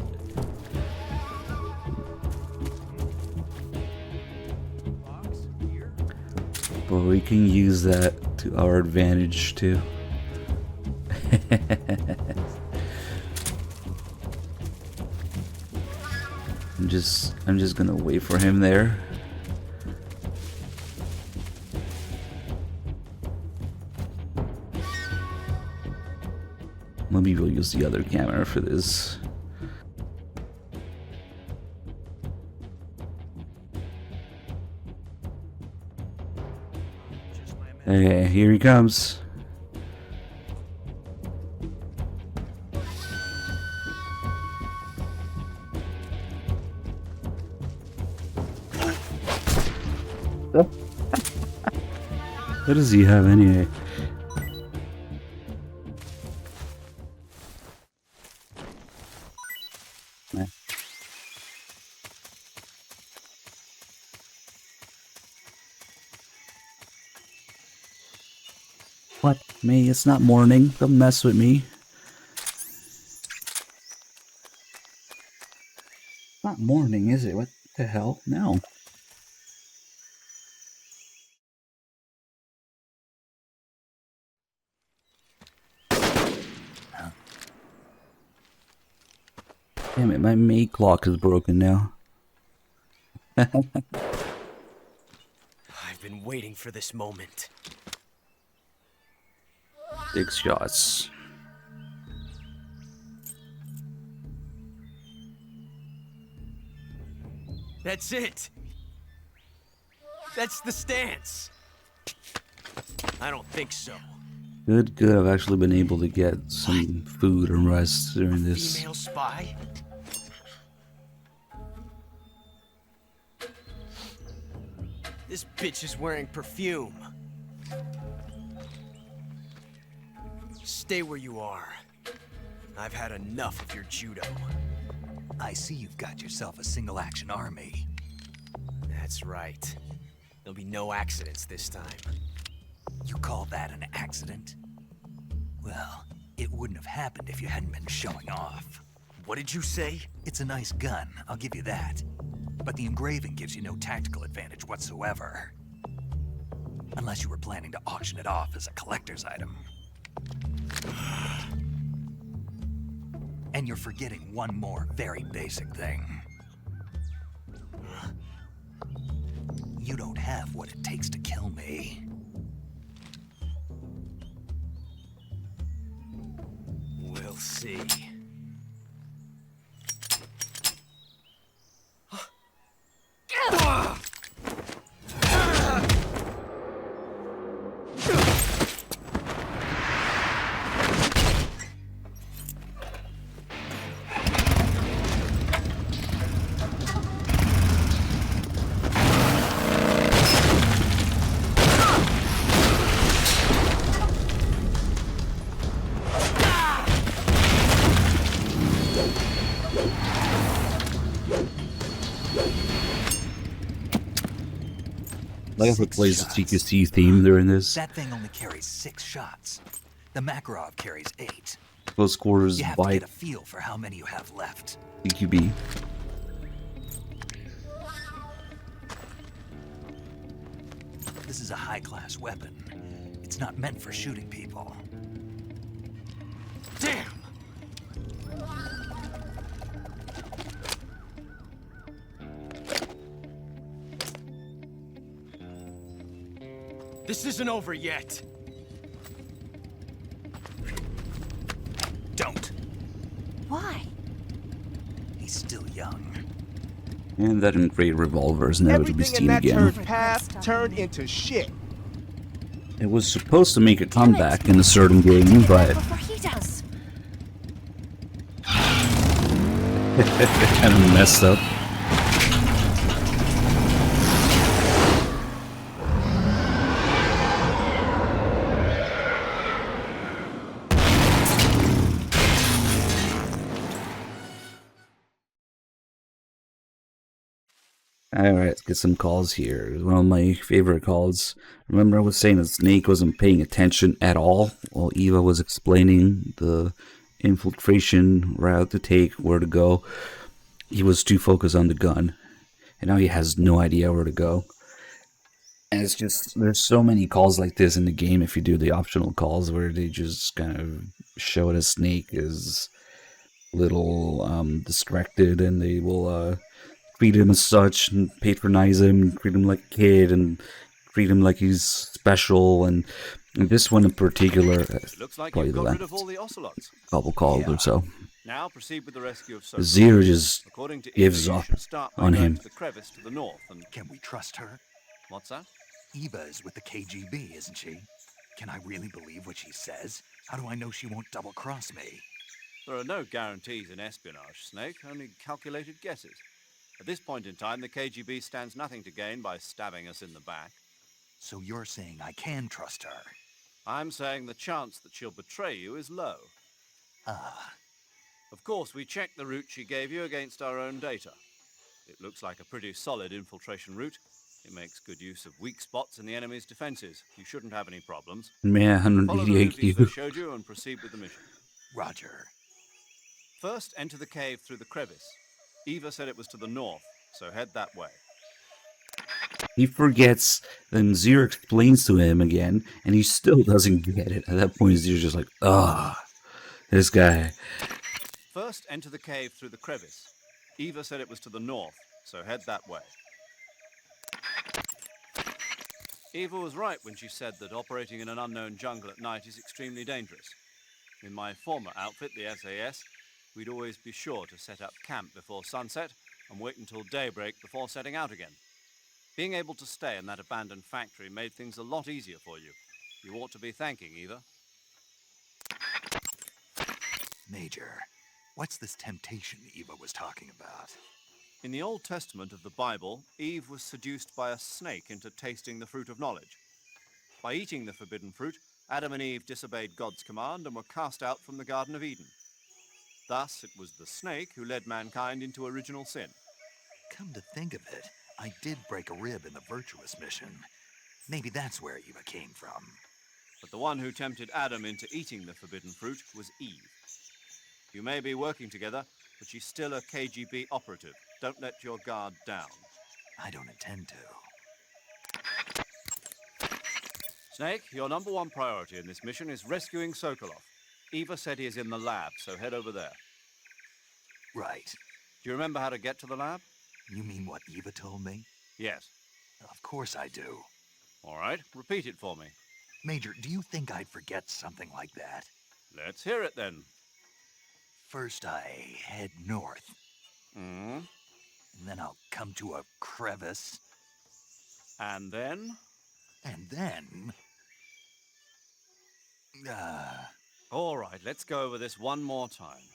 But we can use that to our advantage too. I'm just gonna wait for him there. Maybe we'll use the other camera for this. Okay, here he comes. What does he have anyway? What? Me? It's not morning. Don't mess with me. It's not morning, is it? What the hell? No. Damn it, my May clock is broken now. I've been waiting for this moment. 6 shots. That's it. That's the stance. I don't think so. Good, good. I've actually been able to get some food and rest during this. Female spy? This bitch is wearing perfume. Stay where you are. I've had enough of your judo. I see you've got yourself a single-action army. That's right. There'll be no accidents this time. You call that an accident? Well, it wouldn't have happened if you hadn't been showing off. What did you say? It's a nice gun, I'll give you that. But the engraving gives you no tactical advantage whatsoever. Unless you were planning to auction it off as a collector's item. And you're forgetting one more very basic thing. You don't have what it takes to kill me. We'll see. Like if it plays the TQC theme during this. That thing only carries 6 shots. The Makarov carries 8. Close quarters You have to by get a feel for how many you have left. TQB. This is a high-class weapon. It's not meant for shooting people. Damn! This isn't over yet. Don't. Why? He's still young. And that engraved revolver is never to be seen again. Turned path turned into shit. It was supposed to make a comeback in a certain game, but Before he does. kind of messed up. Alright, let's get some calls here. One of my favorite calls. Remember I was saying that Snake wasn't paying attention at all while Eva was explaining the infiltration route to take, where to go. He was too focused on the gun. And now he has no idea where to go. And it's just, there's so many calls like this in the game if you do the optional calls where they just kind of show that Snake is a little distracted and they will treat him as such and patronize him and treat him like a kid and treat him like he's special. And this one in particular, Looks like probably you've the got rid last of all the ocelots. couple calls or so. Now proceed with the rescue of Sophie. Zero just According to gives Eva, you up should start by on going him. to the crevice to the north and... Can we trust her? What's that? Eva is with the KGB, isn't she? Can I really believe what she says? How do I know she won't double-cross me? There are no guarantees in espionage, Snake, only calculated guesses. At this point in time, the KGB stands nothing to gain by stabbing us in the back. So you're saying I can trust her? I'm saying the chance that she'll betray you is low. Ah. Of course, we checked the route she gave you against our own data. It looks like a pretty solid infiltration route. It makes good use of weak spots in the enemy's defenses. You shouldn't have any problems. Man, Follow the 188 route Eva IQ. showed you and proceed with the mission. Roger. First, enter the cave through the crevice. Eva said it was to the north, so head that way. He forgets, then Zero explains to him again, and he still doesn't get it. At that point, Zero's just like, ah, this guy. First, enter the cave through the crevice. Eva said it was to the north, so head that way. Eva was right when she said that operating in an unknown jungle at night is extremely dangerous. In my former outfit, the SAS, we'd always be sure to set up camp before sunset and wait until daybreak before setting out again. Being able to stay in that abandoned factory made things a lot easier for you. You ought to be thanking Eva. Major, what's this temptation Eva was talking about? In the Old Testament of the Bible, Eve was seduced by a snake into tasting the fruit of knowledge. By eating the forbidden fruit, Adam and Eve disobeyed God's command and were cast out from the Garden of Eden. Thus, it was the snake who led mankind into original sin. Come to think of it, I did break a rib in the Virtuous mission. Maybe that's where Eva came from. But the one who tempted Adam into eating the forbidden fruit was Eve. You may be working together, but she's still a KGB operative. Don't let your guard down. I don't intend to. Snake, your number one priority in this mission is rescuing Sokolov. Eva said he is in the lab, so head over there. Right. Do you remember how to get to the lab? You mean what Eva told me? Yes. Of course I do. All right, repeat it for me. Major, do you think I'd forget something like that? Let's hear it then. First I head north. Hmm? And then I'll come to a crevice. And then? And then... All right, let's go over this one more time.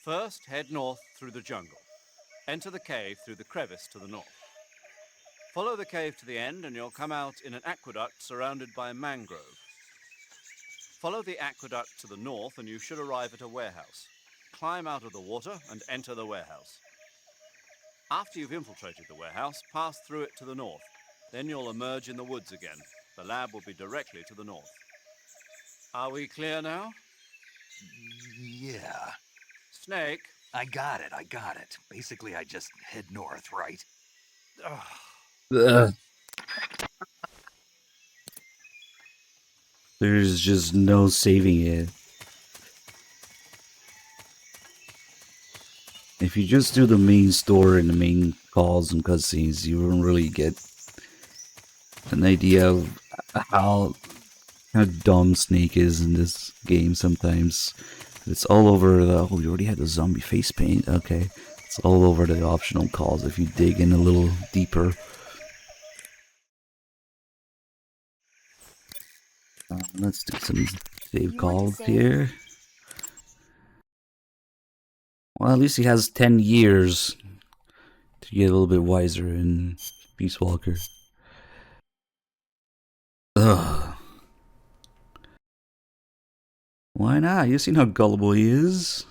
First, head north through the jungle. Enter the cave through the crevice to the north. Follow the cave to the end and you'll come out in an aqueduct surrounded by mangrove. Follow the aqueduct to the north and you should arrive at a warehouse. Climb out of the water and enter the warehouse. After you've infiltrated the warehouse, pass through it to the north. Then you'll emerge in the woods again. The lab will be directly to the north. Are we clear now? Yeah. Snake? I got it. Basically, I just head north, right? There's just no saving it. If you just do the main story and the main calls and cutscenes, you won't really get an idea of how dumb Snake is in this game sometimes. It's all over the... Oh, we already had the zombie face paint. Okay. It's all over the optional calls if you dig in a little deeper. Let's do some save calls here. Well, at least he has 10 years to get a little bit wiser in Peace Walker. Ugh. Why not? You've seen how gullible he is.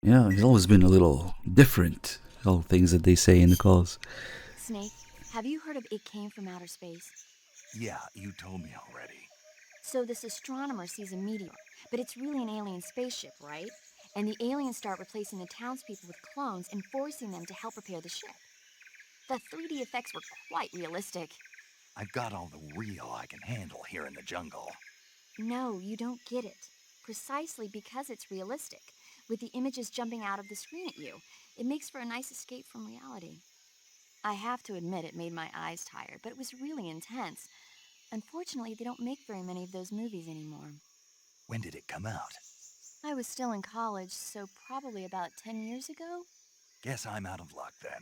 Yeah, he's always been a little different. All things that they say in the calls. Snake, have you heard of It Came from Outer Space? Yeah, you told me already. So this astronomer sees a meteor, but it's really an alien spaceship, right? And the aliens start replacing the townspeople with clones and forcing them to help repair the ship. The 3D effects were quite realistic. I've got all the real I can handle here in the jungle. No, you don't get it. Precisely because it's realistic, with the images jumping out of the screen at you. It makes for a nice escape from reality. I have to admit it made my eyes tired, but it was really intense. Unfortunately, they don't make very many of those movies anymore. When did it come out? I was still in college, so probably about 10 years ago? Guess I'm out of luck then.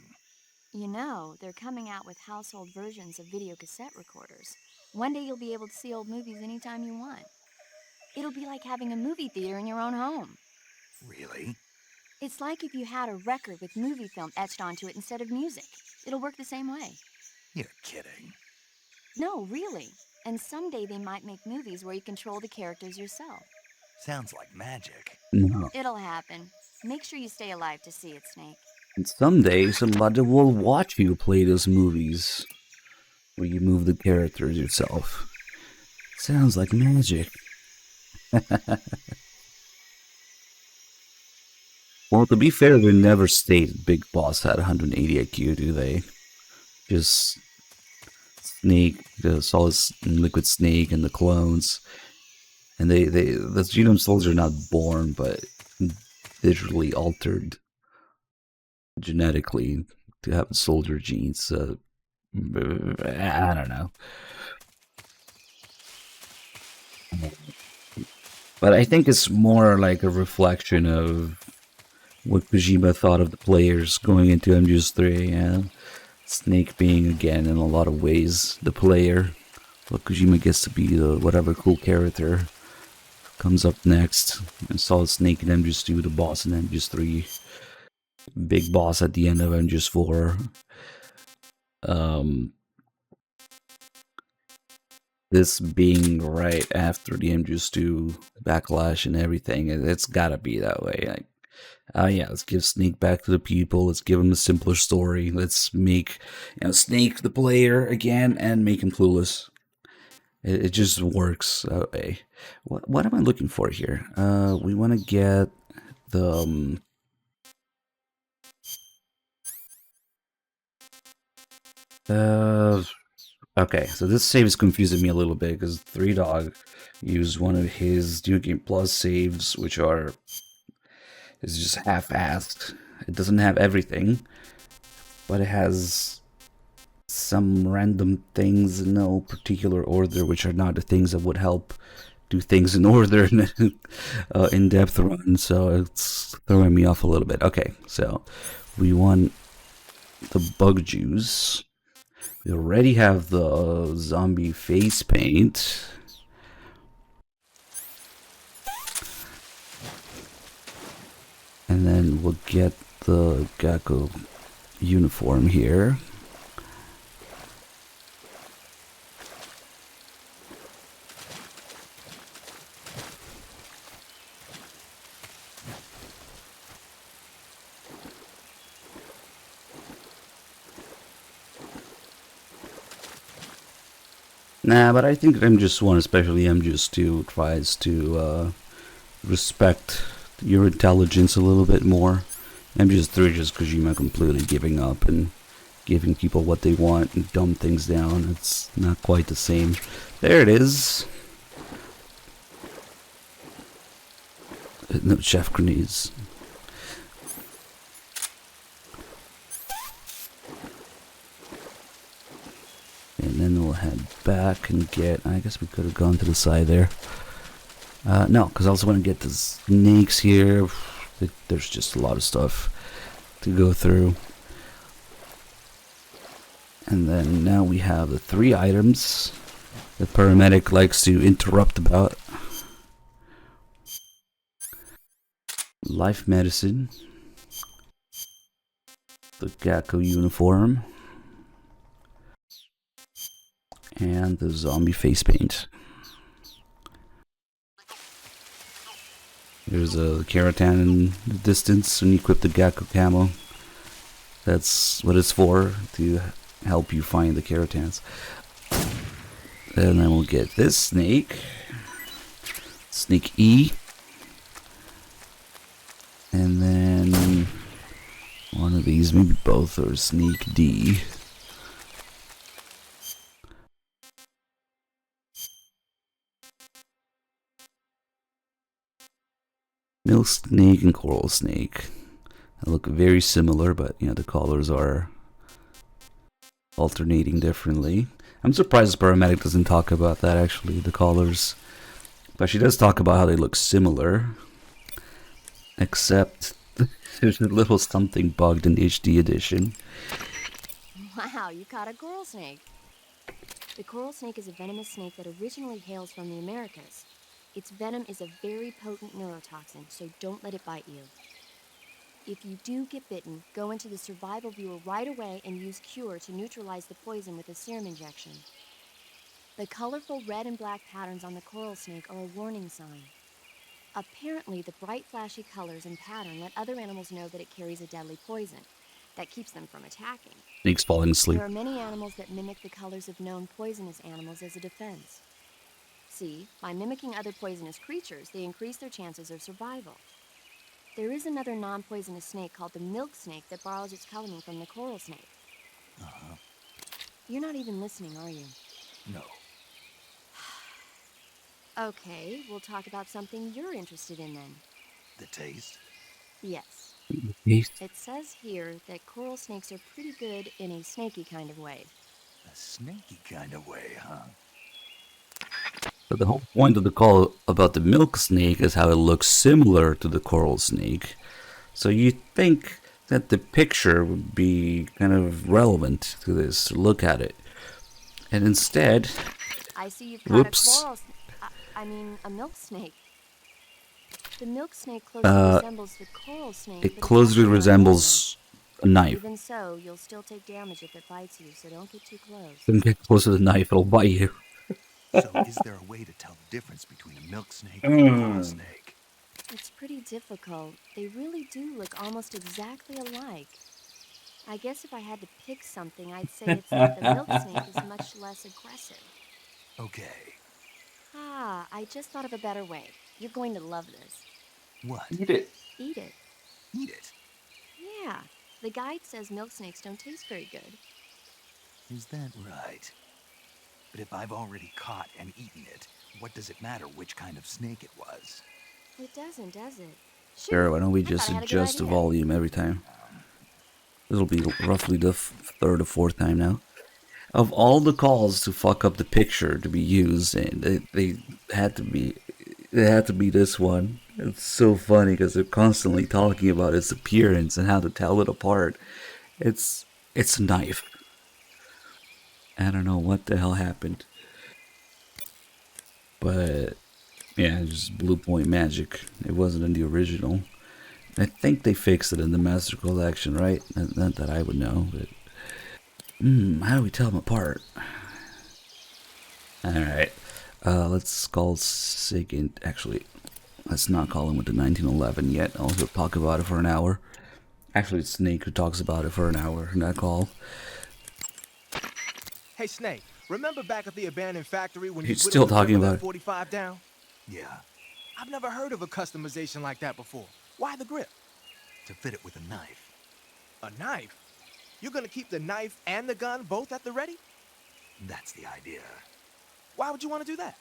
You know, they're coming out with household versions of video cassette recorders. One day you'll be able to see old movies anytime you want. It'll be like having a movie theater in your own home. Really? It's like if you had a record with movie film etched onto it instead of music. It'll work the same way. You're kidding. No, really. And someday they might make movies where you control the characters yourself. Sounds like magic. No. It'll happen. Make sure you stay alive to see it, Snake. And someday somebody will watch you play those movies where you move the characters yourself. Sounds like magic. Well, to be fair, they never stated Big Boss had 180 IQ, do they? Just Snake, the Solid Liquid Snake, and the clones. And the Genome Soldiers are not born, but digitally altered genetically to have soldier genes. So, I don't know. But I think it's more like a reflection of what Kojima thought of the players going into MGS3. Yeah? Snake being, again, in a lot of ways, the player. But Kojima gets to be the whatever cool character comes up next. And Solid Snake in MGS2, the boss in MGS3. Big boss at the end of MGS4. This being right after the MGS2 backlash and everything, it's gotta be that way. Like, yeah, let's give Snake back to the people. Let's give him a simpler story. Let's make Snake the player again and make him clueless. It just works that way. What am I looking for here? We want to get the okay, so this save is confusing me a little bit because 3Dog used one of his New Game Plus saves, which is just half-assed. It doesn't have everything, but it has some random things in no particular order, which are not the things that would help do things in order in in-depth run. So it's throwing me off a little bit. Okay, so we want the bug juice. We already have the zombie face paint. And then we'll get the Gecko uniform here. Nah, but I think MGS1, especially MGS2, tries to respect your intelligence a little bit more. MGS3 just Kojima completely giving up and giving people what they want and dumb things down. It's not quite the same. There it is. No, chef grenades. And then we'll head back and get... I guess we could have gone to the side there. No, because I also want to get the snakes here. There's just a lot of stuff to go through. And then now we have the 3 items that Paramedic likes to interrupt about. Life medicine. The Gecko uniform. And the zombie face paint. There's a Keratan in the distance when you equip the Gecko camo. That's what it's for, to help you find the Keratans. And then we'll get this snake. Snake E. And then one of these, maybe both, or Snake D. Milk snake and coral snake. They look very similar, but you know the colors are alternating differently. I'm surprised Paramedic doesn't talk about that actually, the colors. But she does talk about how they look similar. Except there's a little something bugged in the HD edition. Wow, you caught a coral snake. The coral snake is a venomous snake that originally hails from the Americas. Its venom is a very potent neurotoxin, so don't let it bite you. If you do get bitten, go into the survival viewer right away and use Cure to neutralize the poison with a serum injection. The colorful red and black patterns on the coral snake are a warning sign. Apparently, the bright flashy colors and pattern let other animals know that it carries a deadly poison that keeps them from attacking. Snake's falling asleep. There are many animals that mimic the colors of known poisonous animals as a defense. See, by mimicking other poisonous creatures, they increase their chances of survival. There is another non-poisonous snake called the milk snake that borrows its coloring from the coral snake. Uh-huh. You're not even listening, are you? No. Okay, we'll talk about something you're interested in then. The taste? Yes. Taste? It says here that coral snakes are pretty good in a snaky kind of way. A snaky kind of way, huh? But the whole point of the call about the milk snake is how it looks similar to the coral snake. So you think that the picture would be kind of relevant to this, to look at it. And instead... I see you've got a coral a milk snake. The milk snake closely resembles the coral snake. It closely resembles a knife. Even so, you'll still take damage if it bites you, so don't get too close. Don't get close to the knife, it'll bite you. So, is there a way to tell the difference between a milk snake and a coral snake? It's pretty difficult. They really do look almost exactly alike. I guess if I had to pick something, I'd say it's that the milk snake is much less aggressive. Okay. Ah, I just thought of a better way. You're going to love this. What? Eat it. Eat it. Eat it? Yeah. The guide says milk snakes don't taste very good. Is that right? But if I've already caught and eaten it, what does it matter which kind of snake it was? It doesn't, does it? Sure, why don't we I just thought I had a good adjust the idea. volume every time? This'll be roughly the third or fourth time now. Of all the calls to fuck up the picture to be used, and they had to be this one. It's so funny because they're constantly talking about its appearance and how to tell it apart. It's a knife. I don't know what the hell happened, but yeah, just Blue Point magic. It wasn't in the original. I think they fixed it in the Master Collection, right? Not that I would know, but how do we tell them apart? Alright, let's call Sigint. Actually, let's not call him with the 1911 yet. I'll also talk about it for an hour. Actually, it's Snake who talks about it for an hour in that call. Hey, Snake, remember back at the abandoned factory when He's you still whittled the talking triple about it. 45 down? Yeah, I've never heard of a customization like that before. Why the grip? to fit it with a knife. A knife? You're gonna keep the knife and the gun both at the ready? That's the idea. Why would you want to do that?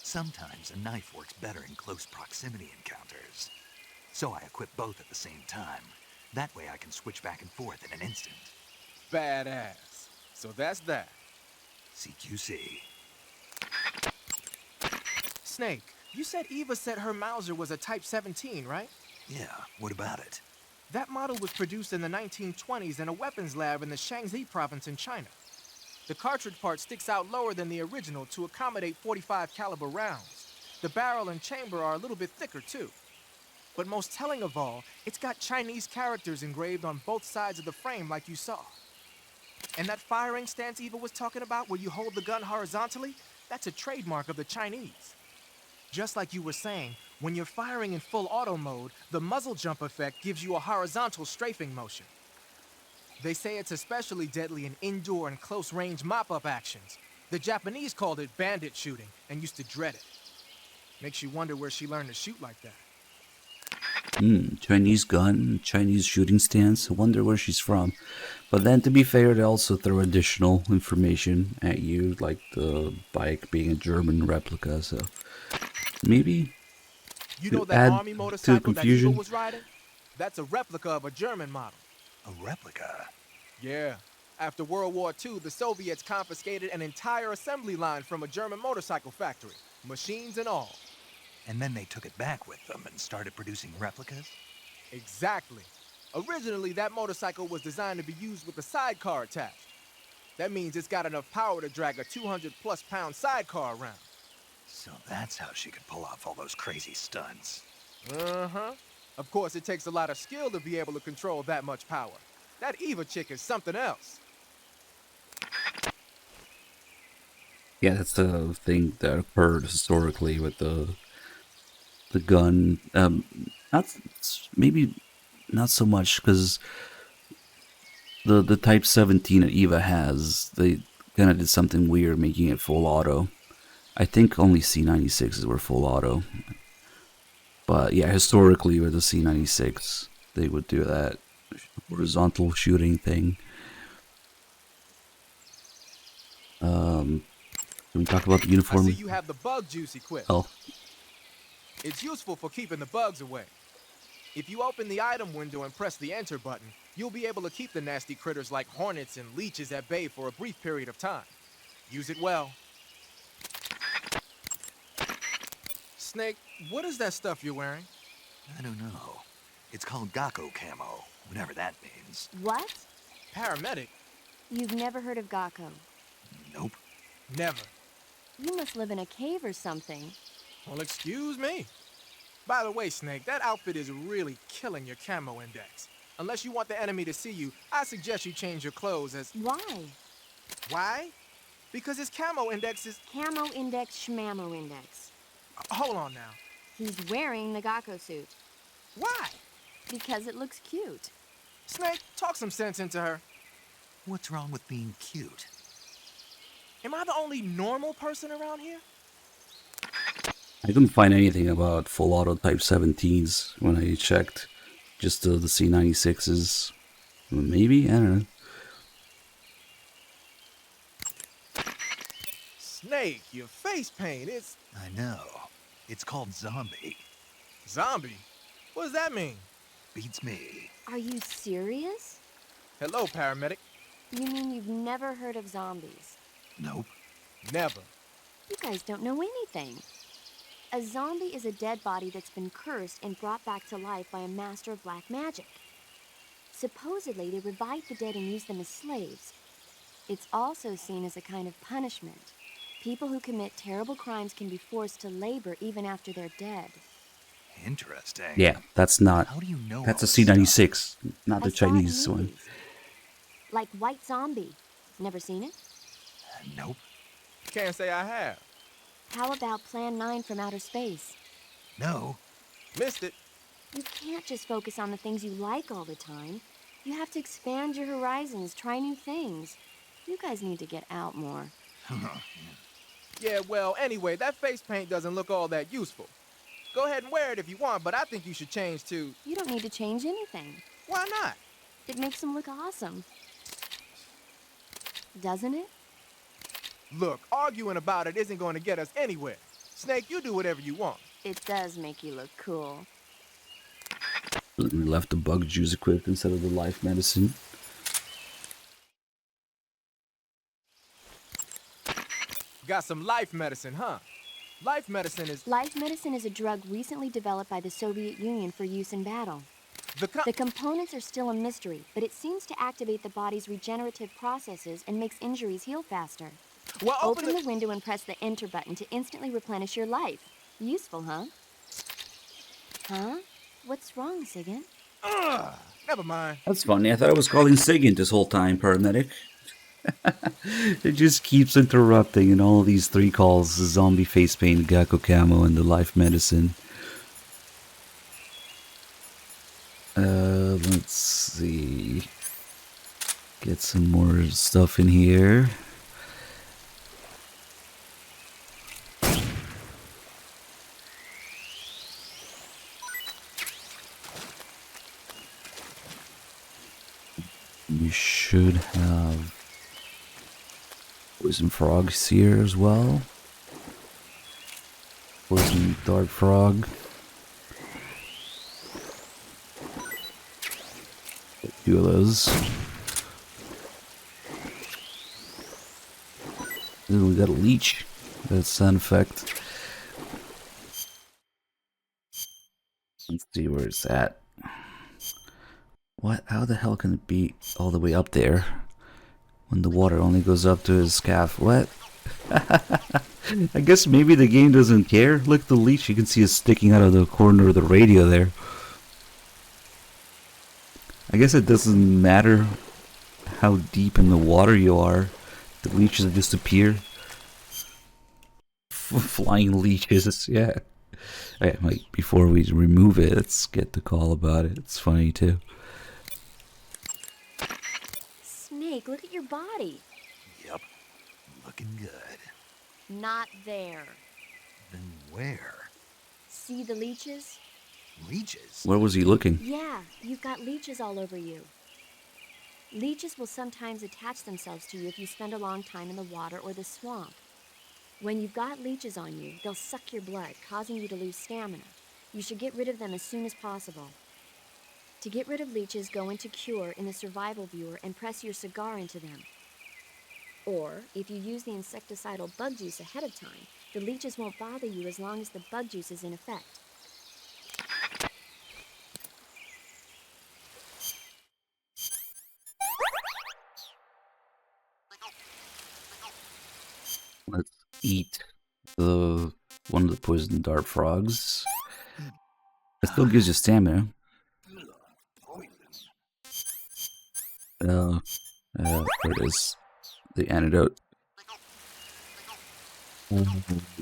Sometimes a knife works better in close proximity encounters. So I equip both at the same time. That way I can switch back and forth in an instant. Badass. So that's that. CQC. Snake, you said Eva said her Mauser was a Type 17, right? Yeah, what about it? That model was produced in the 1920s in a weapons lab in the Shaanxi province in China. The cartridge part sticks out lower than the original to accommodate 45 caliber rounds. The barrel and chamber are a little bit thicker too. But most telling of all, it's got Chinese characters engraved on both sides of the frame like you saw. And that firing stance Eva was talking about where you hold the gun horizontally, that's a trademark of the Chinese. Just like you were saying, when you're firing in full auto mode, the muzzle jump effect gives you a horizontal strafing motion. They say it's especially deadly in indoor and close-range mop-up actions. The Japanese called it bandit shooting and used to dread it. Makes you wonder where she learned to shoot like that. Chinese gun, Chinese shooting stance. I wonder where she's from. But then, to be fair, they also throw additional information at you, like the bike being a German replica. So maybe You to know that add army to motorcycle that Eva confusion. was riding? That's a replica of a German model. A replica? Yeah. After World War II, the Soviets confiscated an entire assembly line from a German motorcycle factory, machines and all. And then they took it back with them and started producing replicas? Exactly. Originally, that motorcycle was designed to be used with a sidecar attached. That means it's got enough power to drag a 200-plus pound sidecar around. So that's how she could pull off all those crazy stunts. Uh-huh. Of course, it takes a lot of skill to be able to control that much power. That Eva chick is something else. Yeah, that's the thing that occurred historically with the gun. Maybe not so much because the Type 17 that Eva has, they kind of did something weird, making it full auto. I think only C96s were full auto. But yeah, historically with the C96, they would do that horizontal shooting thing. Can we talk about the I uniform? see you have the bug juice equipped. Oh, It's useful for keeping the bugs away. If you open the item window and press the enter button, you'll be able to keep the nasty critters like hornets and leeches at bay for a brief period of time. Use it well. Snake, what is that stuff you're wearing? I don't know. It's called Gakko camo, whatever that means. What? Paramedic? You've never heard of Gakko? Nope. Never. You must live in a cave or something. Well, excuse me. By the way, Snake, that outfit is really killing your camo index. Unless you want the enemy to see you, I suggest you change your clothes as... Why? Why? Because his camo index is... Camo index, schmamo index. Hold on now. He's wearing the Gakko suit. Why? Because it looks cute. Snake, talk some sense into her. What's wrong with being cute? Am I the only normal person around here? I couldn't find anything about full auto Type 17s when I checked. Just the C96s. Maybe? I don't know. Snake, your face paint, it's... I know. It's called zombie. Zombie? What does that mean? Beats me. Are you serious? Hello, paramedic. You mean you've never heard of zombies? Nope. Never. You guys don't know anything. A zombie is a dead body that's been cursed and brought back to life by a master of black magic. Supposedly, they revive the dead and use them as slaves. It's also seen as a kind of punishment. People who commit terrible crimes can be forced to labor even after they're dead. Interesting. Yeah, that's not... How do you know That's a all this C96, not the I saw it in Chinese one. movies. Like White Zombie. Never seen it? Nope. Can't say I have. How about Plan 9 from Outer Space? No. Missed it. You can't just focus on the things you like all the time. You have to expand your horizons, try new things. You guys need to get out more. Yeah, well, anyway, that face paint doesn't look all that useful. Go ahead and wear it if you want, but I think you should change to... You don't need to change anything. Why not? It makes them look awesome. Doesn't it? Look, arguing about it isn't going to get us anywhere. Snake, you do whatever you want. It does make you look cool. We left the bug juice equipped instead of the life medicine. Got some life medicine, huh? Life medicine is... Life medicine is a drug recently developed by the Soviet Union for use in battle. The components are still a mystery, but it seems to activate the body's regenerative processes and makes injuries heal faster. Well, open the window and press the enter button to instantly replenish your life. Useful, huh? Huh? What's wrong, Sigint? Never mind. That's funny. I thought I was calling Sigint this whole time, paramedic. It just keeps interrupting in all these 3 calls: the zombie face paint, Gakko camo, and the life medicine. Let's see. Get some more stuff in here. You should have poison frogs here as well. Poison dart frog. A few of those. Then we got a leech. That's sound effect. Let's see where it's at. What? How the hell can it be all the way up there when the water only goes up to his calf? What? I guess maybe the game doesn't care. Look at the leech. You can see it sticking out of the corner of the radio there. I guess it doesn't matter how deep in the water you are. The leeches just appear. Flying leeches, yeah. Okay, wait, before we remove it, let's get the call about it. It's funny too. Snake, look at your body. Yep. Looking good. Not there. Then where? See the leeches? Leeches? Where was he looking? Yeah, you've got leeches all over you. Leeches will sometimes attach themselves to you if you spend a long time in the water or the swamp. When you've got leeches on you, they'll suck your blood, causing you to lose stamina. You should get rid of them as soon as possible. To get rid of leeches, go into Cure in the survival viewer and press your cigar into them. Or, if you use the insecticidal bug juice ahead of time, the leeches won't bother you as long as the bug juice is in effect. Let's eat the one of the poison dart frogs. It still gives you stamina. There it is. The antidote.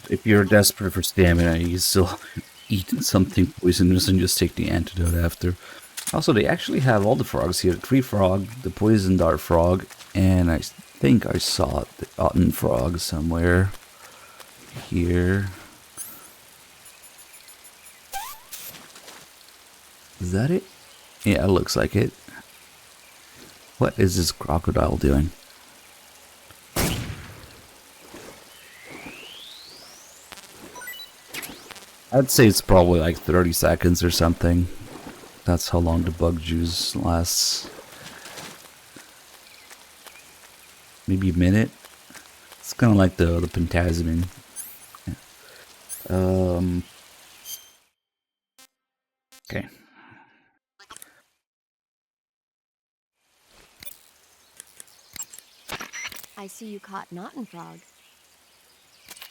If you're desperate for stamina, you can still eat something poisonous and just take the antidote after. Also, they actually have all the frogs here. The tree frog, the poison dart frog, and I think I saw the Otten Frog somewhere here. Is that it? Yeah, it looks like it. What is this crocodile doing? I'd say it's probably like 30 seconds or something. That's how long the bug juice lasts. Maybe a minute. It's kind of like the pentasmin. Okay. I see you caught an Otten frog.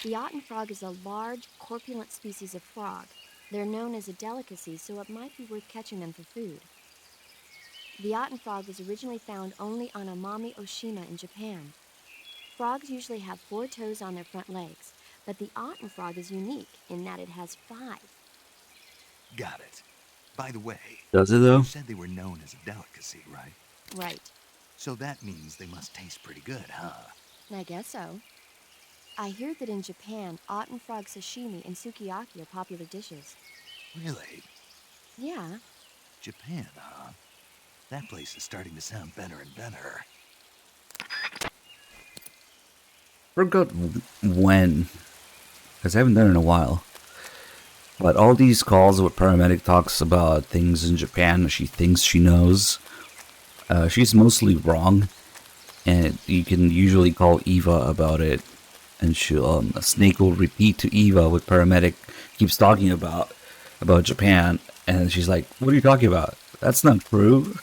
The Otten frog is a large, corpulent species of frog. They're known as a delicacy, so it might be worth catching them for food. The Otten frog was originally found only on Amami Oshima in Japan. Frogs usually have 4 toes on their front legs, but the Otten frog is unique in that it has 5. Got it. By the way, Does it though? you said they were known as a delicacy, right? Right. So that means they must taste pretty good, huh? I guess so. I hear that in Japan, Otten frog sashimi and sukiyaki are popular dishes. Really? Yeah. Japan, huh? That place is starting to sound better and better. Forgot when, because I haven't done it in a while. But all these calls where paramedic talks about things in Japan she thinks she knows, she's mostly wrong, and you can usually call Eva about it, and she'll Snake will repeat to Eva what paramedic keeps talking about Japan, and she's like, "What are you talking about? That's not true."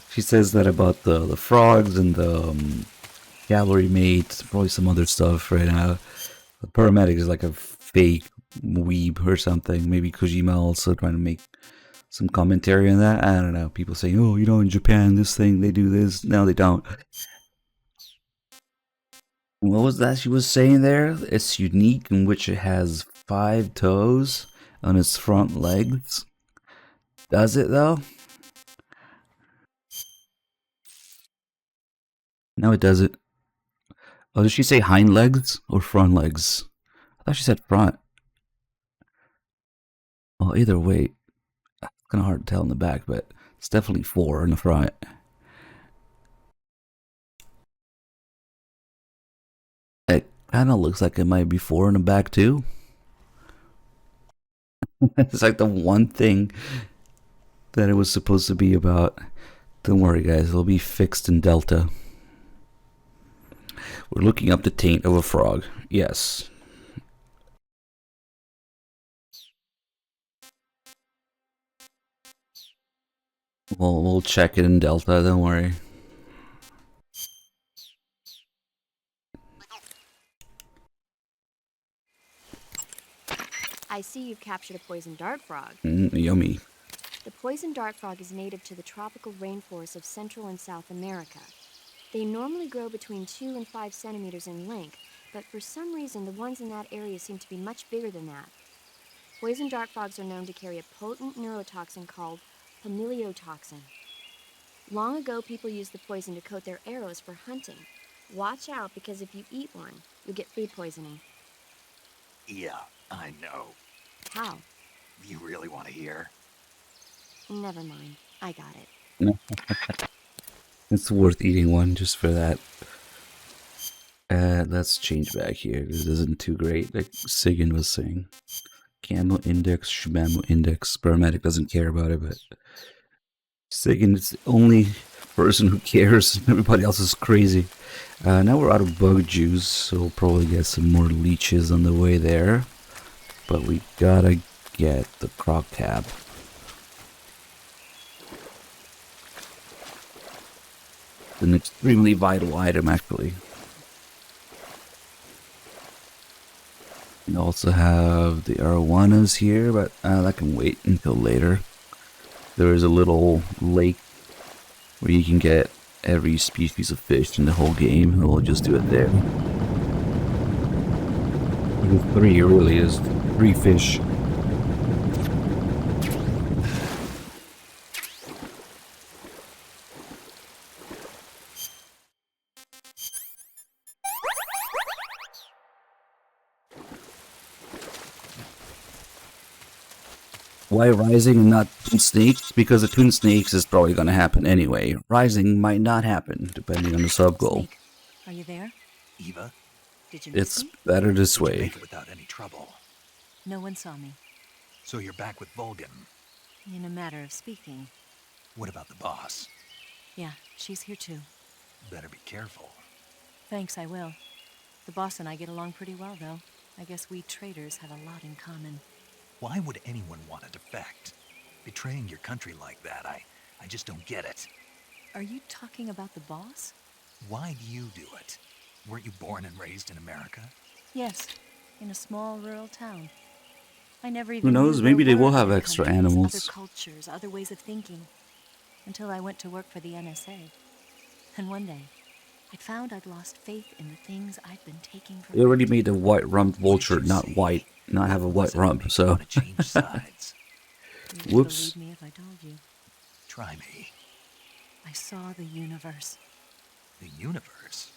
She says that about the frogs and the cavalry mate, probably some other stuff right now. The paramedic is like a fake weeb or something. Maybe Kojima also trying to make some commentary on that. I don't know. People saying, "Oh, you know, in Japan, this thing, they do this." No, they don't. What was that she was saying there? It's unique in which it has 5 toes on its front legs. Does it though? No, it doesn't. Oh, did she say hind legs or front legs? I thought she said front. Well, either way, it's kind of hard to tell in the back, but it's definitely 4 in the front. It kind of looks like it might be 4 in the back too. It's like the one thing that it was supposed to be about. Don't worry, guys, it'll be fixed in Delta. We're looking up the taint of a frog. Yes. We'll check it in Delta, don't worry. I see you've captured a poison dart frog. Yummy. The poison dart frog is native to the tropical rainforests of Central and South America. They normally grow between 2 and 5 centimeters in length, but for some reason the ones in that area seem to be much bigger than that. Poison dart frogs are known to carry a potent neurotoxin called pamiliotoxin. Long ago, people used the poison to coat their arrows for hunting. Watch out, because if you eat one, you'll get food poisoning. Yeah, I know. How? You really want to hear? Never mind. I got it. It's worth eating one just for that. Let's change back here. This isn't too great, like Sigyn was saying. Camo index, Shibamo index. Paramedic doesn't care about it, but Sigyn is the only person who cares. Everybody else is crazy. Now we're out of bug juice, so we'll probably get some more leeches on the way there. But we gotta get the croc tab. An extremely vital item, actually. We also have the arowanas here, but that can wait until later. There is a little lake where you can get every species of fish in the whole game, and we'll just do it there. Even 3 really is 3 fish. Why Rising and not Toon Snakes? Because the Toon Snakes is probably going to happen anyway. Rising might not happen, depending on the sub goal. Snake, are you there? Eva, Did you miss It's me? better this did you way. make it without any trouble? No one saw me. So you're back with Vulcan. In a matter of speaking. What about the boss? Yeah, she's here too. Better be careful. Thanks, I will. The boss and I get along pretty well, though. I guess we traitors have a lot in common. Why would anyone want to defect? Betraying your country like that, I just don't get it. Are you talking about the boss? Why do you do it? Weren't you born and raised in America? Yes, in a small rural town. I never Who even knows? knew Maybe there they will were have other extra countries, animals. other cultures, other ways of thinking. Until I went to work for the NSA. And one day, I found I'd lost faith in the things I'd been taking for They already granted. made a white rump vulture, not white. Not have a white rump, so. Change sides. You'd Whoops. believe me if I told you. Try me. I saw the universe. The universe?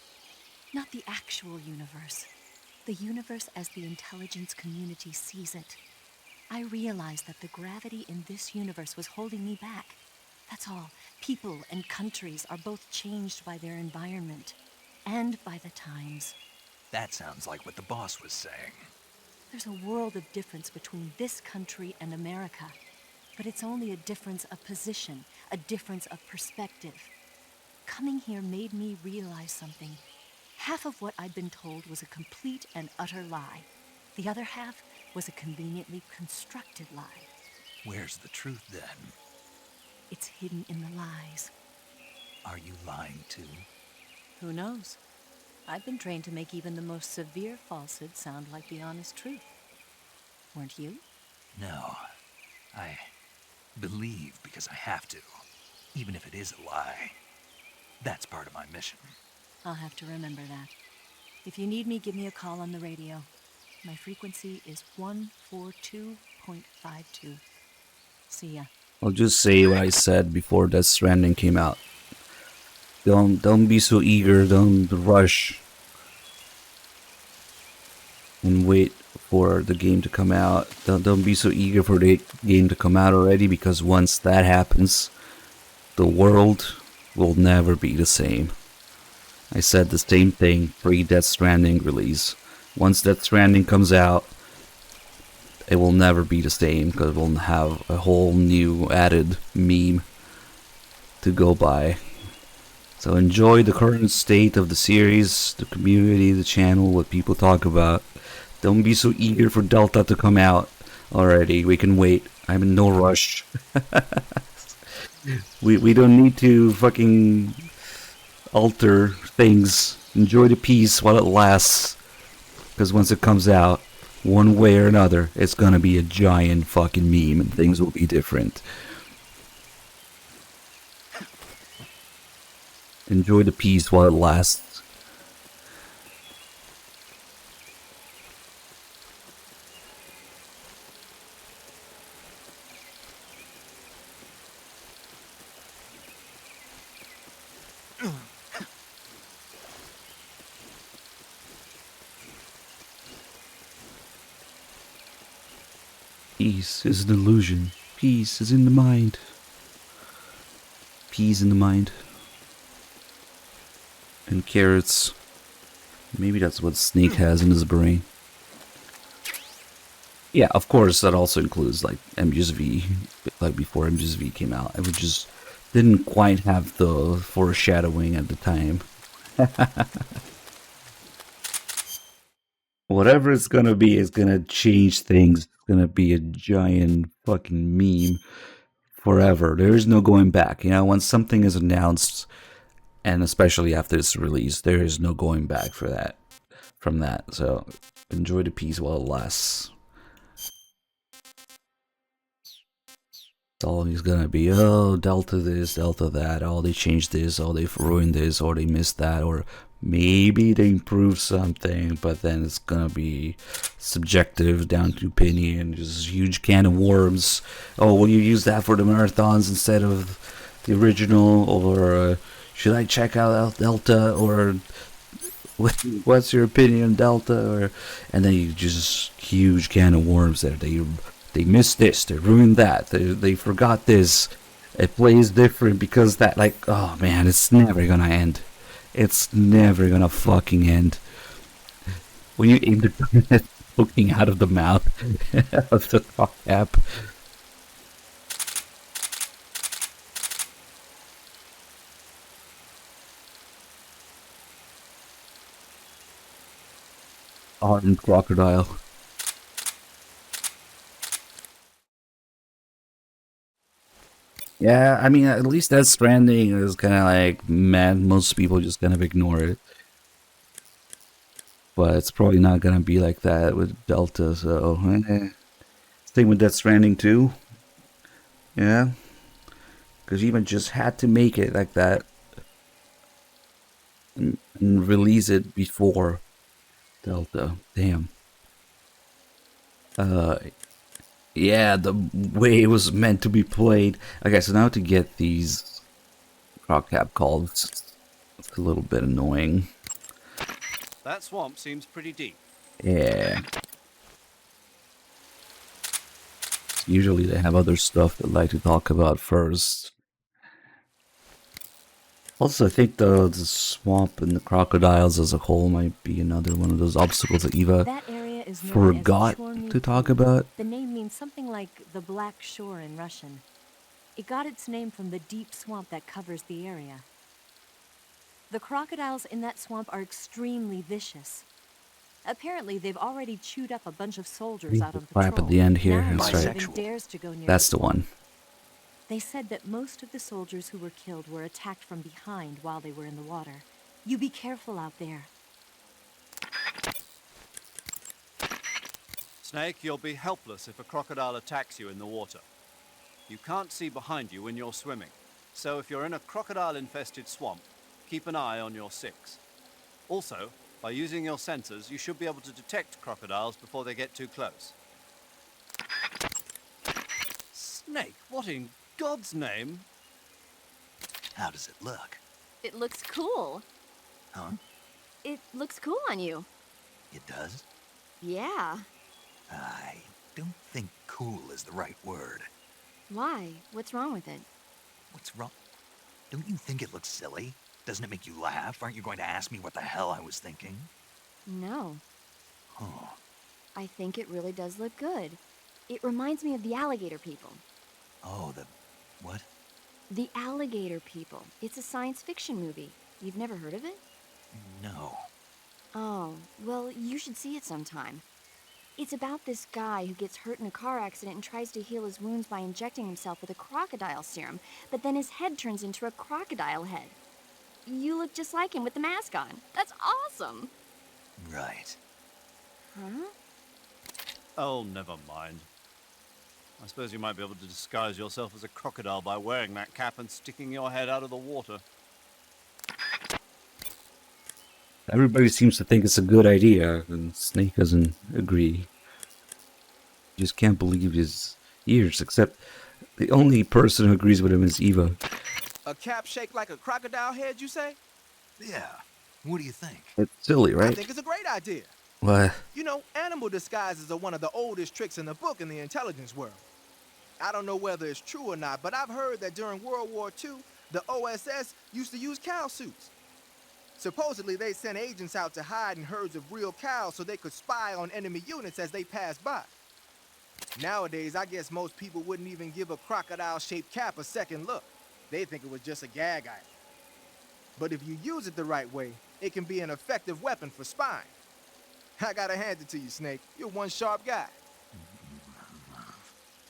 Not the actual universe. The universe as the intelligence community sees it. I realized that the gravity in this universe was holding me back. That's all. People and countries are both changed by their environment and by the times. That sounds like what the boss was saying. There's a world of difference between this country and America. But it's only a difference of position, a difference of perspective. Coming here made me realize something. Half of what I'd been told was a complete and utter lie. The other half was a conveniently constructed lie. Where's the truth then? It's hidden in the lies. Are you lying too? Who knows? I've been trained to make even the most severe falsehood sound like the honest truth. Weren't you? No. I believe because I have to, even if it is a lie. That's part of my mission. I'll have to remember that. If you need me, give me a call on the radio. My frequency is 142.52. See ya. I'll just say what I said before Death Stranding came out. Don't be so eager, don't rush. And wait for the game to come out. Don't be so eager for the game to come out already, because once that happens, the world will never be the same. I said the same thing pre-Death Stranding release. Once Death Stranding comes out, it will never be the same, because we'll have a whole new added meme to go by. So enjoy the current state of the series, the community, the channel, what people talk about. Don't be so eager for Delta to come out already. We can wait. I'm in no rush. we don't need to fucking alter things. Enjoy the peace while it lasts. Because once it comes out, one way or another, it's gonna be a giant fucking meme and things will be different. Enjoy the peace while it lasts. Peace is an illusion. Peace is in the mind. Peas in the mind. And carrots. Maybe that's what Snake has in his brain. Yeah, of course, that also includes like MGSV. Like before MGSV came out. It just didn't quite have the foreshadowing at the time. Whatever it's gonna be is gonna change things. It's gonna be a giant fucking meme forever. There is no going back. You know, once something is announced, and especially after it's released, there is no going back for that. From that. So enjoy the peace while it lasts. It's always gonna be, oh, Delta this, Delta that, oh, they changed this, oh, they ruined this, or they missed that, or maybe they improved something, but then it's gonna be subjective, down to opinion, just a huge can of worms. Oh, will you use that for the marathons instead of the original, or should I check out Delta, or what's your opinion on Delta, or and then you just huge can of worms there that you they missed this, they ruined that, they forgot this. It plays different because that, like, oh man, it's never gonna end. It's never gonna fucking end. When you aim the gun at poking out of the mouth of the croc cap. Armed crocodile. Yeah, I mean, at least Death Stranding is kind of like, man, most people just kind of ignore it. But it's probably not gonna be like that with Delta, so... Same with Death Stranding 2. Yeah. Because even just had to make it like that. And release it before Delta. Damn. Yeah, the way it was meant to be played. Okay, so now to get these croc cap calls, it's a little bit annoying. That swamp seems pretty deep. Yeah. Usually they have other stuff they like to talk about first. Also, I think the swamp and the crocodiles as a whole might be another one of those obstacles that Eva That area is known forgot as the Shore to Mutiny. talk about. The name means something like the Black Shore in Russian. It got its name from the deep swamp that covers the area. The crocodiles in that swamp are extremely vicious. Apparently, they've already chewed up a bunch of soldiers out on patrol. Crap at the end here. Now That's no one right. even dares to go near That's the the one. They said that most of the soldiers who were killed were attacked from behind while they were in the water. You be careful out there. Snake, you'll be helpless if a crocodile attacks you in the water. You can't see behind you when you're swimming, so if you're in a crocodile-infested swamp, keep an eye on your six. Also, by using your sensors, you should be able to detect crocodiles before they get too close. Snake, what in God's name? How does it look? It looks cool. Huh? It looks cool on you. It does? Yeah. I don't think cool is the right word. Why? What's wrong with it? What's wrong? Don't you think it looks silly? Doesn't it make you laugh? Aren't you going to ask me what the hell I was thinking? No. Huh. I think it really does look good. It reminds me of the alligator people. Oh, the... what? The Alligator People. It's a science fiction movie. You've never heard of it? No. Oh, well, you should see it sometime. It's about this guy who gets hurt in a car accident and tries to heal his wounds by injecting himself with a crocodile serum, but then his head turns into a crocodile head. You look just like him with the mask on. That's awesome! Right. Huh? Oh, never mind. I suppose you might be able to disguise yourself as a crocodile by wearing that cap and sticking your head out of the water. Everybody seems to think it's a good idea, and Snake doesn't agree. He just can't believe his ears, except the only person who agrees with him is Eva. A cap shaped like a crocodile head, you say? Yeah. What do you think? It's silly, I right? think it's a great idea. What? You know, animal disguises are one of the oldest tricks in the book in the intelligence world. I don't know whether it's true or not, but I've heard that during World War II, the OSS used to use cow suits. Supposedly, they sent agents out to hide in herds of real cows so they could spy on enemy units as they passed by. Nowadays, I guess most people wouldn't even give a crocodile-shaped cap a second look. They think it was just a gag item. But if you use it the right way, it can be an effective weapon for spying. I gotta hand it to you, Snake. You're one sharp guy.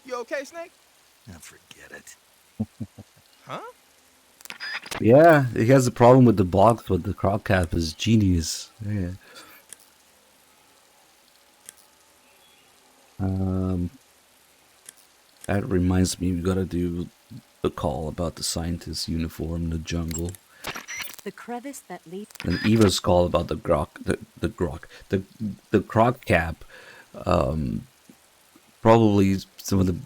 You okay, Snake? Now forget it. Huh? Yeah, he has a problem with the box, but the croc cap is genius. Yeah. That reminds me, we gotta do the call about the scientist uniform in the jungle. The crevice that leads... And Eva's call about the croc cap. Probably some of the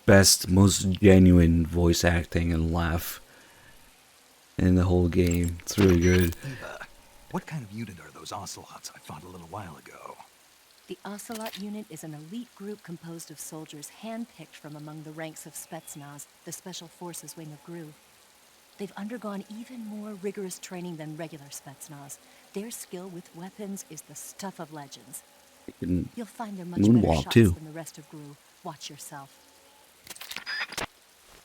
best, most genuine voice acting and laugh in the whole game. It's really good. Eva, what kind of unit are those ocelots I fought a little while ago? The Ocelot unit is an elite group composed of soldiers handpicked from among the ranks of Spetsnaz, the Special Forces wing of GRU. They've undergone even more rigorous training than regular Spetsnaz. Their skill with weapons is the stuff of legends. can You'll find they're much better moonwalk shots too. than the rest of GRU. Watch yourself.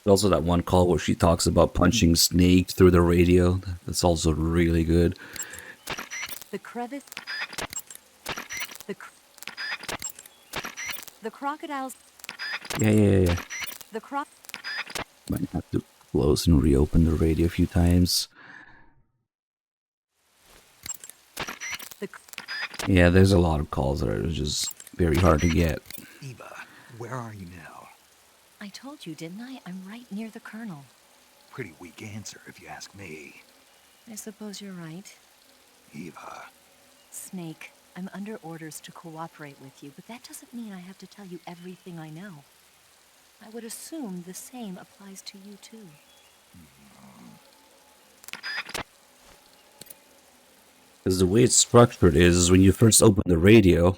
Also, that one call where she talks about punching Snake through the radio. That's also really good. The crevice... The crocodiles... Yeah. The croc... Might have to close and reopen the radio a few times. Yeah, there's a lot of calls that are just very hard to get. Eva, where are you now? I told you, didn't I? I'm right near the Colonel. Pretty weak answer, if you ask me. I suppose you're right. Eva. Snake, I'm under orders to cooperate with you, but that doesn't mean I have to tell you everything I know. I would assume the same applies to you, too. Because the way it's structured is when you first open the radio,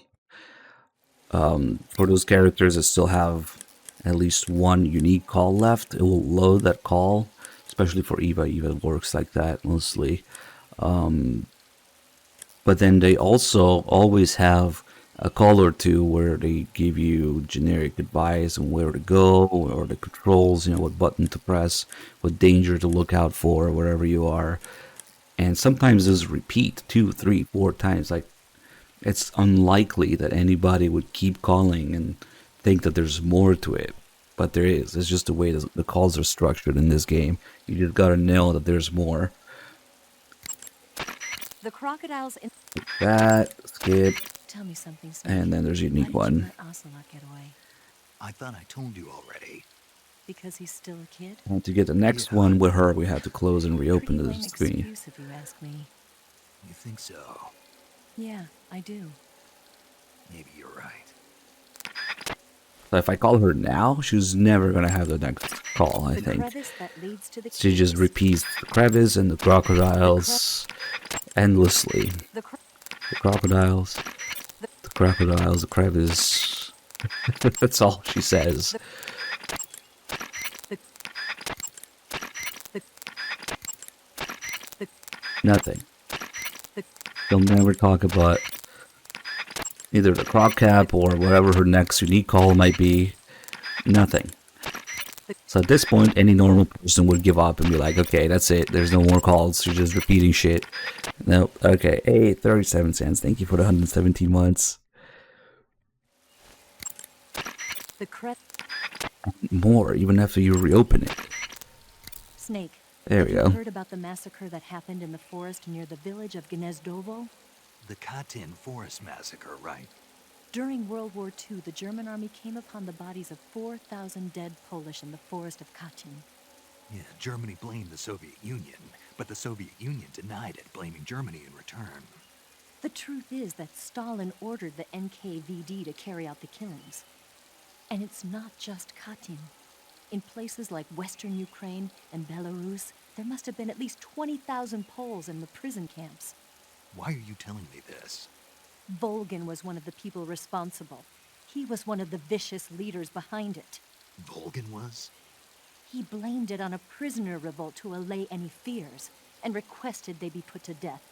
for those characters that still have at least one unique call left, it will load that call, especially for Eva. Eva works like that mostly. But then they also always have a call or two where they give you generic advice on where to go, or the controls, what button to press, what danger to look out for, wherever you are. And sometimes those repeat 2, 3, 4 times. Like, it's unlikely that anybody would keep calling and think that there's more to it. But there is. It's just the way the calls are structured in this game. You just gotta know that there's more. The crocodiles in... That, skip. Tell me something, Snake. And then there's a unique Why did you one. let Ocelot get away? I thought I told you already. Because he's still a kid? And to get the next one with her, we have to close and reopen the Lame screen. excuse, if you ask me. You think so? Yeah, I do. Maybe you're right. So if I call her now, she's never gonna have the next call, I The think. crevice that leads to the She just repeats the crevice and the crocodiles endlessly. The crocodiles, the crocodiles, the crevice. That's all she says. Nothing. They'll never talk about either the croc cap or whatever her next unique call might be. Nothing. So at this point, any normal person would give up and be like, okay, that's it. There's no more calls. You're just repeating shit. Nope. Okay. Hey, 37 cents. Thank you for the 117 months. More, even after you reopen it. Snake. There we have go. you heard about the massacre that happened in the forest near the village of Gnezdovo? The Katyn Forest Massacre, right? During World War II, the German army came upon the bodies of 4,000 dead Polish in the forest of Katyn. Yeah, Germany blamed the Soviet Union, but the Soviet Union denied it, blaming Germany in return. The truth is that Stalin ordered the NKVD to carry out the killings. And it's not just Katyn. In places like Western Ukraine and Belarus, there must have been at least 20,000 Poles in the prison camps. Why are you telling me this? Volgin was one of the people responsible. He was one of the vicious leaders behind it. Volgin was? He blamed it on a prisoner revolt to allay any fears, and requested they be put to death.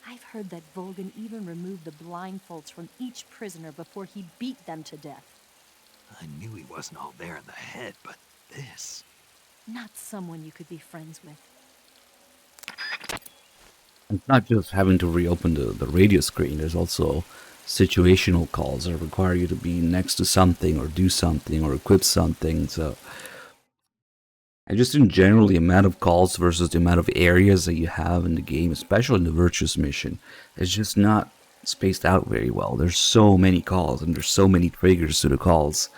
I've heard that Volgin even removed the blindfolds from each prisoner before he beat them to death. I knew he wasn't all there in the head, but this... Not someone you could be friends with. It's not just having to reopen the radio screen. There's also situational calls that require you to be next to something or do something or equip something. So, and just in general, the amount of calls versus the amount of areas that you have in the game, especially in the Virtus mission, is just not spaced out very well. There's so many calls and there's so many triggers to the calls.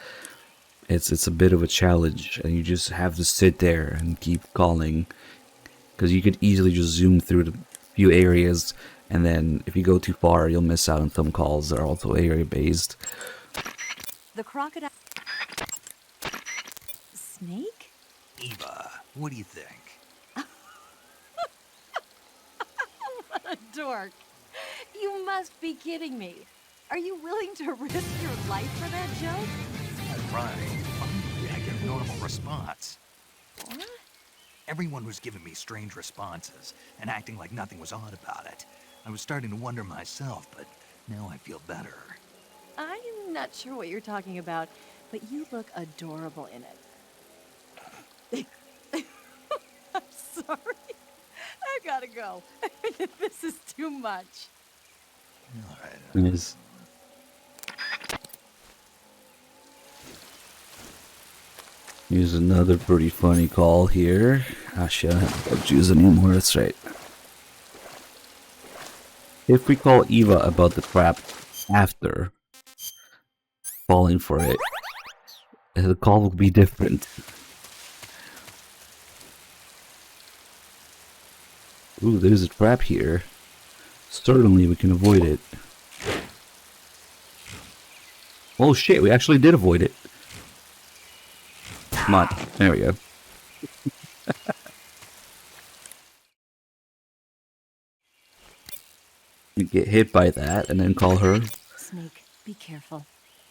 It's a bit of a challenge, and you just have to sit there and keep calling, because you could easily just zoom through the few areas, and then if you go too far, you'll miss out on some calls that are also area based. The crocodile... Snake? Eva, what do you think? What a dork. You must be kidding me. Are you willing to risk your life for that joke? Right. Finally, I get a normal response. What? Everyone was giving me strange responses and acting like nothing was odd about it. I was starting to wonder myself, but now I feel better. I'm not sure what you're talking about, but you look adorable in it. I'm sorry. I gotta go. This is too much. All right. Yes. Here's another pretty funny call here. Ah, shit, I don't choose anymore. That's right. If we call Eva about the trap after falling for it, the call will be different. Ooh, there's a trap here. Certainly we can avoid it. Oh shit, we actually did avoid it. Come on, there we go. You get hit by that and then call her. Snake, be careful.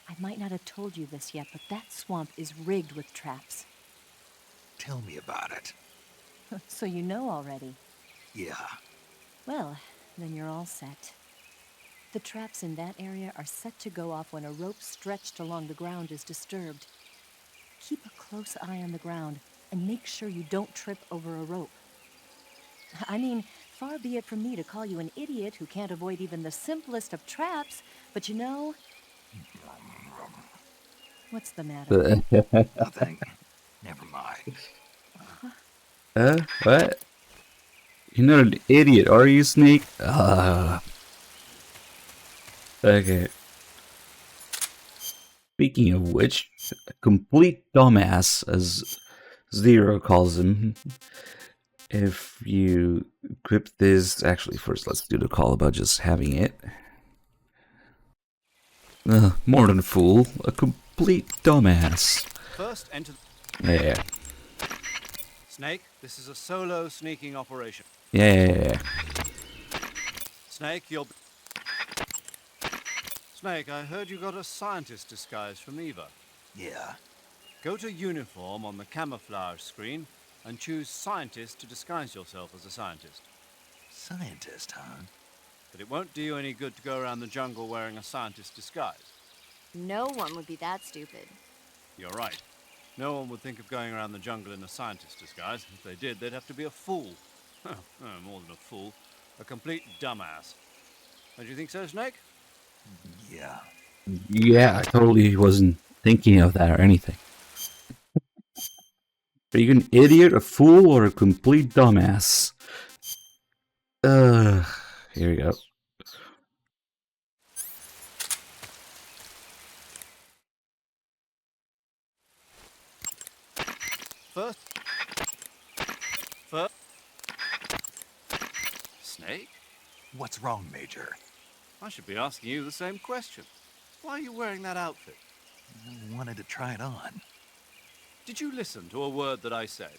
I might not have told you this yet, but that swamp is rigged with traps. Tell me about it. So you know already. Yeah. Well, then you're all set. The traps in that area are set to go off when a rope stretched along the ground is disturbed. Keep a close eye on the ground and make sure you don't trip over a rope. I mean, far be it from me to call you an idiot who can't avoid even the simplest of traps, but you know... What's the matter? Nothing. Never mind. What? You're not an idiot, are you, Snake? Okay. Speaking of which, a complete dumbass, as Zero calls him. If you equip this... Actually, first let's do the call about just having it. More than a fool, a complete dumbass. First, enter... Yeah. Snake, this is a solo sneaking operation. Yeah. Snake, you'll... Snake, I heard you got a scientist disguise from Eva. Yeah. Go to uniform on the camouflage screen and choose scientist to disguise yourself as a scientist. Scientist, huh? But it won't do you any good to go around the jungle wearing a scientist disguise. No one would be that stupid. You're right. No one would think of going around the jungle in a scientist disguise. If they did, they'd have to be a fool. More than a fool. A complete dumbass. Don't you think so, Snake? Yeah. Yeah, I totally wasn't thinking of that or anything. Are you an idiot, a fool, or a complete dumbass? Here we go. First. Snake? What's wrong, Major? I should be asking you the same question. Why are you wearing that outfit? I wanted to try it on. Did you listen to a word that I said?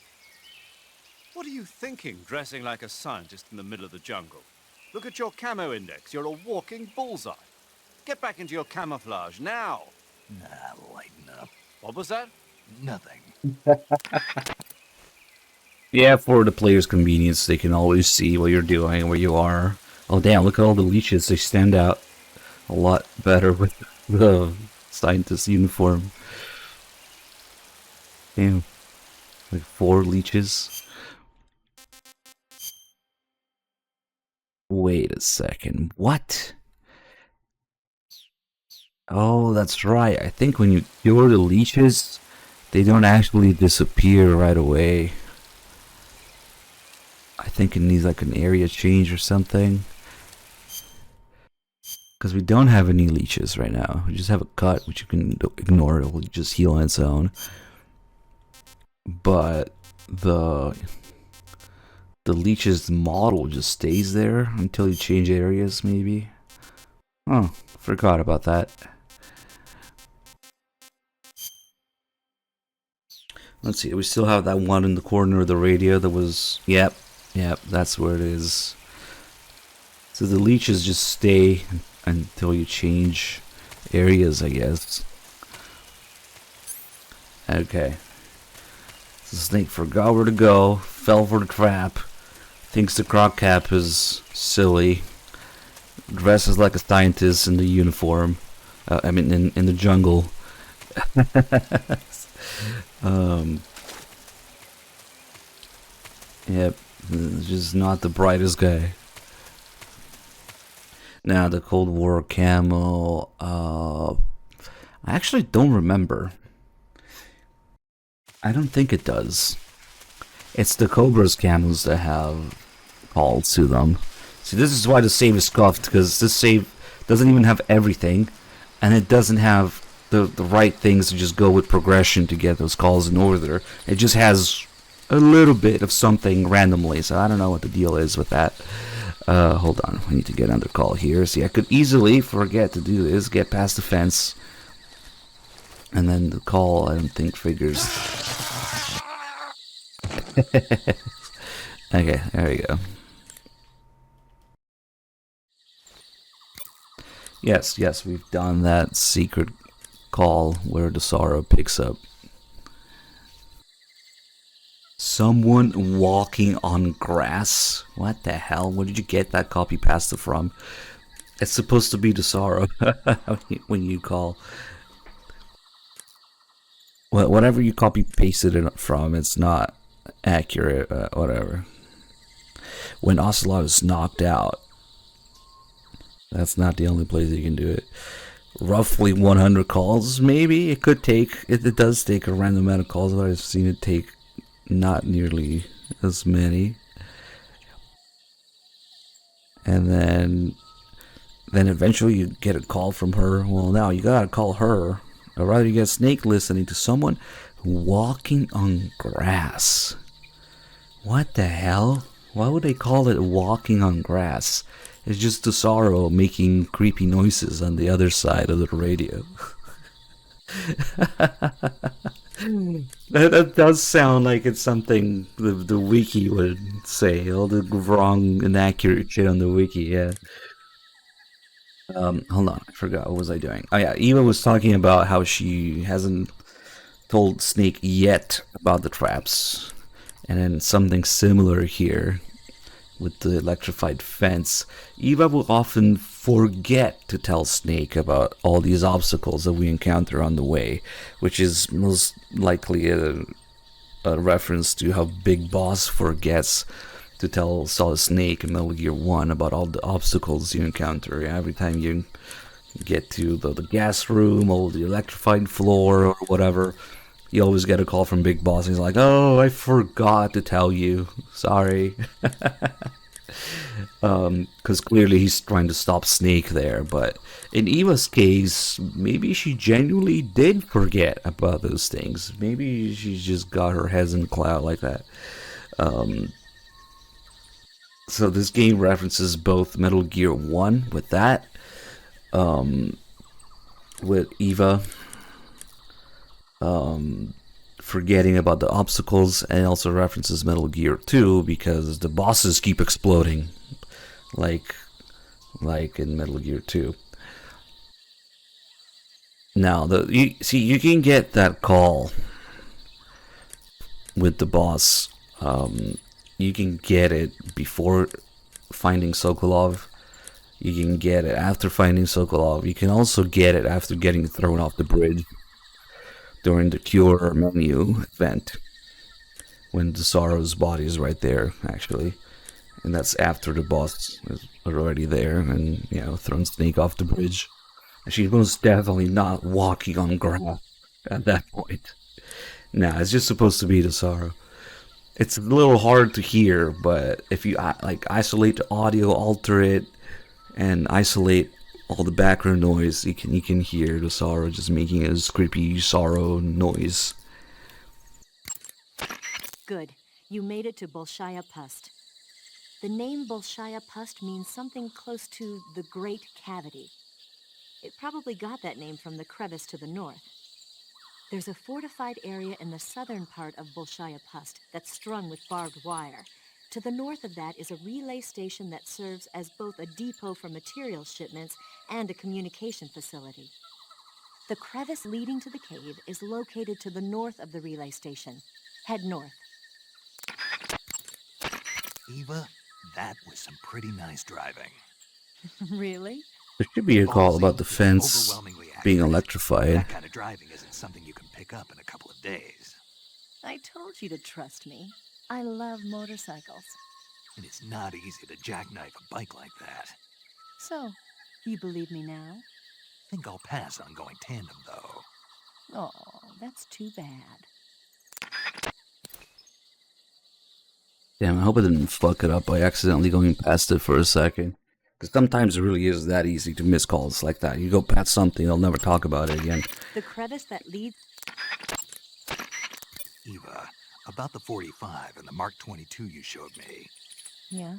What are you thinking, dressing like a scientist in the middle of the jungle? Look at your camo index. You're a walking bullseye. Get back into your camouflage now. Nah, lighten up. What was that? Nothing. Yeah, for the player's convenience, they can always see what you're doing, where you are. Oh damn, look at all the leeches. They stand out a lot better with the scientist uniform. Damn. Like 4 leeches. Wait a second. What? Oh, that's right. I think when you cure the leeches, they don't actually disappear right away. I think it needs like an area change or something. Because we don't have any leeches right now. We just have a cut, which you can ignore. It will just heal on its own. But the leech's model just stays there until you change areas, maybe. Oh, forgot about that. Let's see, we still have that one in the corner of the radio that was... Yep, that's where it is. So the leeches just stay until you change areas, I guess. Okay. The snake forgot where to go, fell for the trap, thinks the croc cap is silly, dresses like a scientist in the uniform. In the jungle. Yep, just not the brightest guy. Now the Cold War camo. I actually don't remember. I don't think it does. It's the Cobra's camos that have calls to them. See, this is why the save is scuffed, because this save doesn't even have everything, and it doesn't have the right things to just go with progression to get those calls in order. It just has a little bit of something randomly, so I don't know what the deal is with that. Hold on, I need to get under call here. See, I could easily forget to do this, get past the fence, and then the call, I don't think, triggers. Okay, there we go. Yes, we've done that secret call where the sorrow picks up. Someone walking on grass? What the hell? Where did you get that copy pasta from? It's supposed to be the sorrow when you call. Well, whatever you copy pasted it from, it's not accurate. Whatever. When Ocelot is knocked out, that's not the only place you can do it. Roughly 100 calls, maybe. It could take, it does take a random amount of calls, but I've seen it take not nearly as many. And then eventually you get a call from her. Well, now you gotta call her. Or rather, you get Snake listening to someone walking on grass. What the hell? Why would they call it walking on grass? It's just the sorrow making creepy noises on the other side of the radio. that does sound like it's something the wiki would say. All the wrong, inaccurate shit on the wiki, yeah. Hold on, I forgot, what was I doing? Oh yeah, Eva was talking about how she hasn't told Snake yet about the traps. And then something similar here with the electrified fence. Eva will often forget to tell Snake about all these obstacles that we encounter on the way, which is most likely a reference to how Big Boss forgets to tell Solid Snake in Metal Gear 1 about all the obstacles you encounter. Every time you get to the gas room or the electrified floor or whatever, you always get a call from Big Boss. He's like, "Oh, I forgot to tell you. Sorry." Because clearly he's trying to stop Snake there. But in Eva's case, maybe she genuinely did forget about those things. Maybe she just got her head in the cloud like that. So this game references both Metal Gear 1 with that, with Eva forgetting about the obstacles, and also references Metal Gear 2 because the bosses keep exploding like in Metal Gear 2. Now, you can get that call with the boss. You can get it before finding Sokolov. You can get it after finding Sokolov. You can also get it after getting thrown off the bridge during the Cure menu event, when the Sorrow's body is right there, actually. And that's after the boss is already there and, thrown Snake off the bridge. And she's most definitely not walking on grass at that point. Nah, it's just supposed to be the Sorrow. It's a little hard to hear, but if you isolate the audio, alter it, and isolate all the background noise, you can hear the Sorrow just making a creepy Sorrow noise. Good. You made it to Bolshaya Pust. The name Bolshaya Pust means something close to the Great Cavity. It probably got that name from the crevice to the north. There's a fortified area in the southern part of Bolshaya Pust that's strung with barbed wire. To the north of that is a relay station that serves as both a depot for material shipments and a communication facility. The crevice leading to the cave is located to the north of the relay station. Head north. Eva, that was some pretty nice driving. Really? There should be a call about the fence Overwhelmingly being accurate. electrified. That kind of driving isn't something you can pick up in a couple of days. I told you to trust me. I love motorcycles. And it's not easy to jackknife a bike like that. So, you believe me now? Think I'll pass on going tandem, though. Oh, that's too bad. Damn, I hope I didn't fuck it up by accidentally going past it for a second. Because sometimes it really is that easy to miss calls like that. You go past something, they'll never talk about it again. The crevice that leads... Eva, about the 45 and the Mark 22 you showed me. Yeah,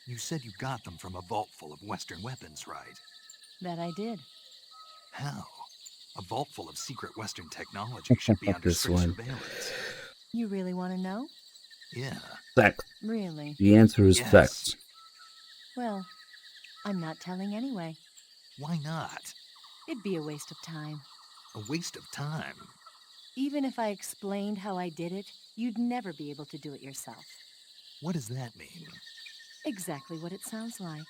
You said you got them from a vault full of Western weapons, right? that I did. How? A vault full of secret Western technology should be under This strict one. surveillance. You really want to know? Yeah. Sex. Really? The answer is Yes. sex. Well, I'm not telling anyway. Why not? It'd be a waste of time. A waste of time. Even if I explained how I did it, you'd never be able to do it yourself. What does that mean? Exactly what it sounds like.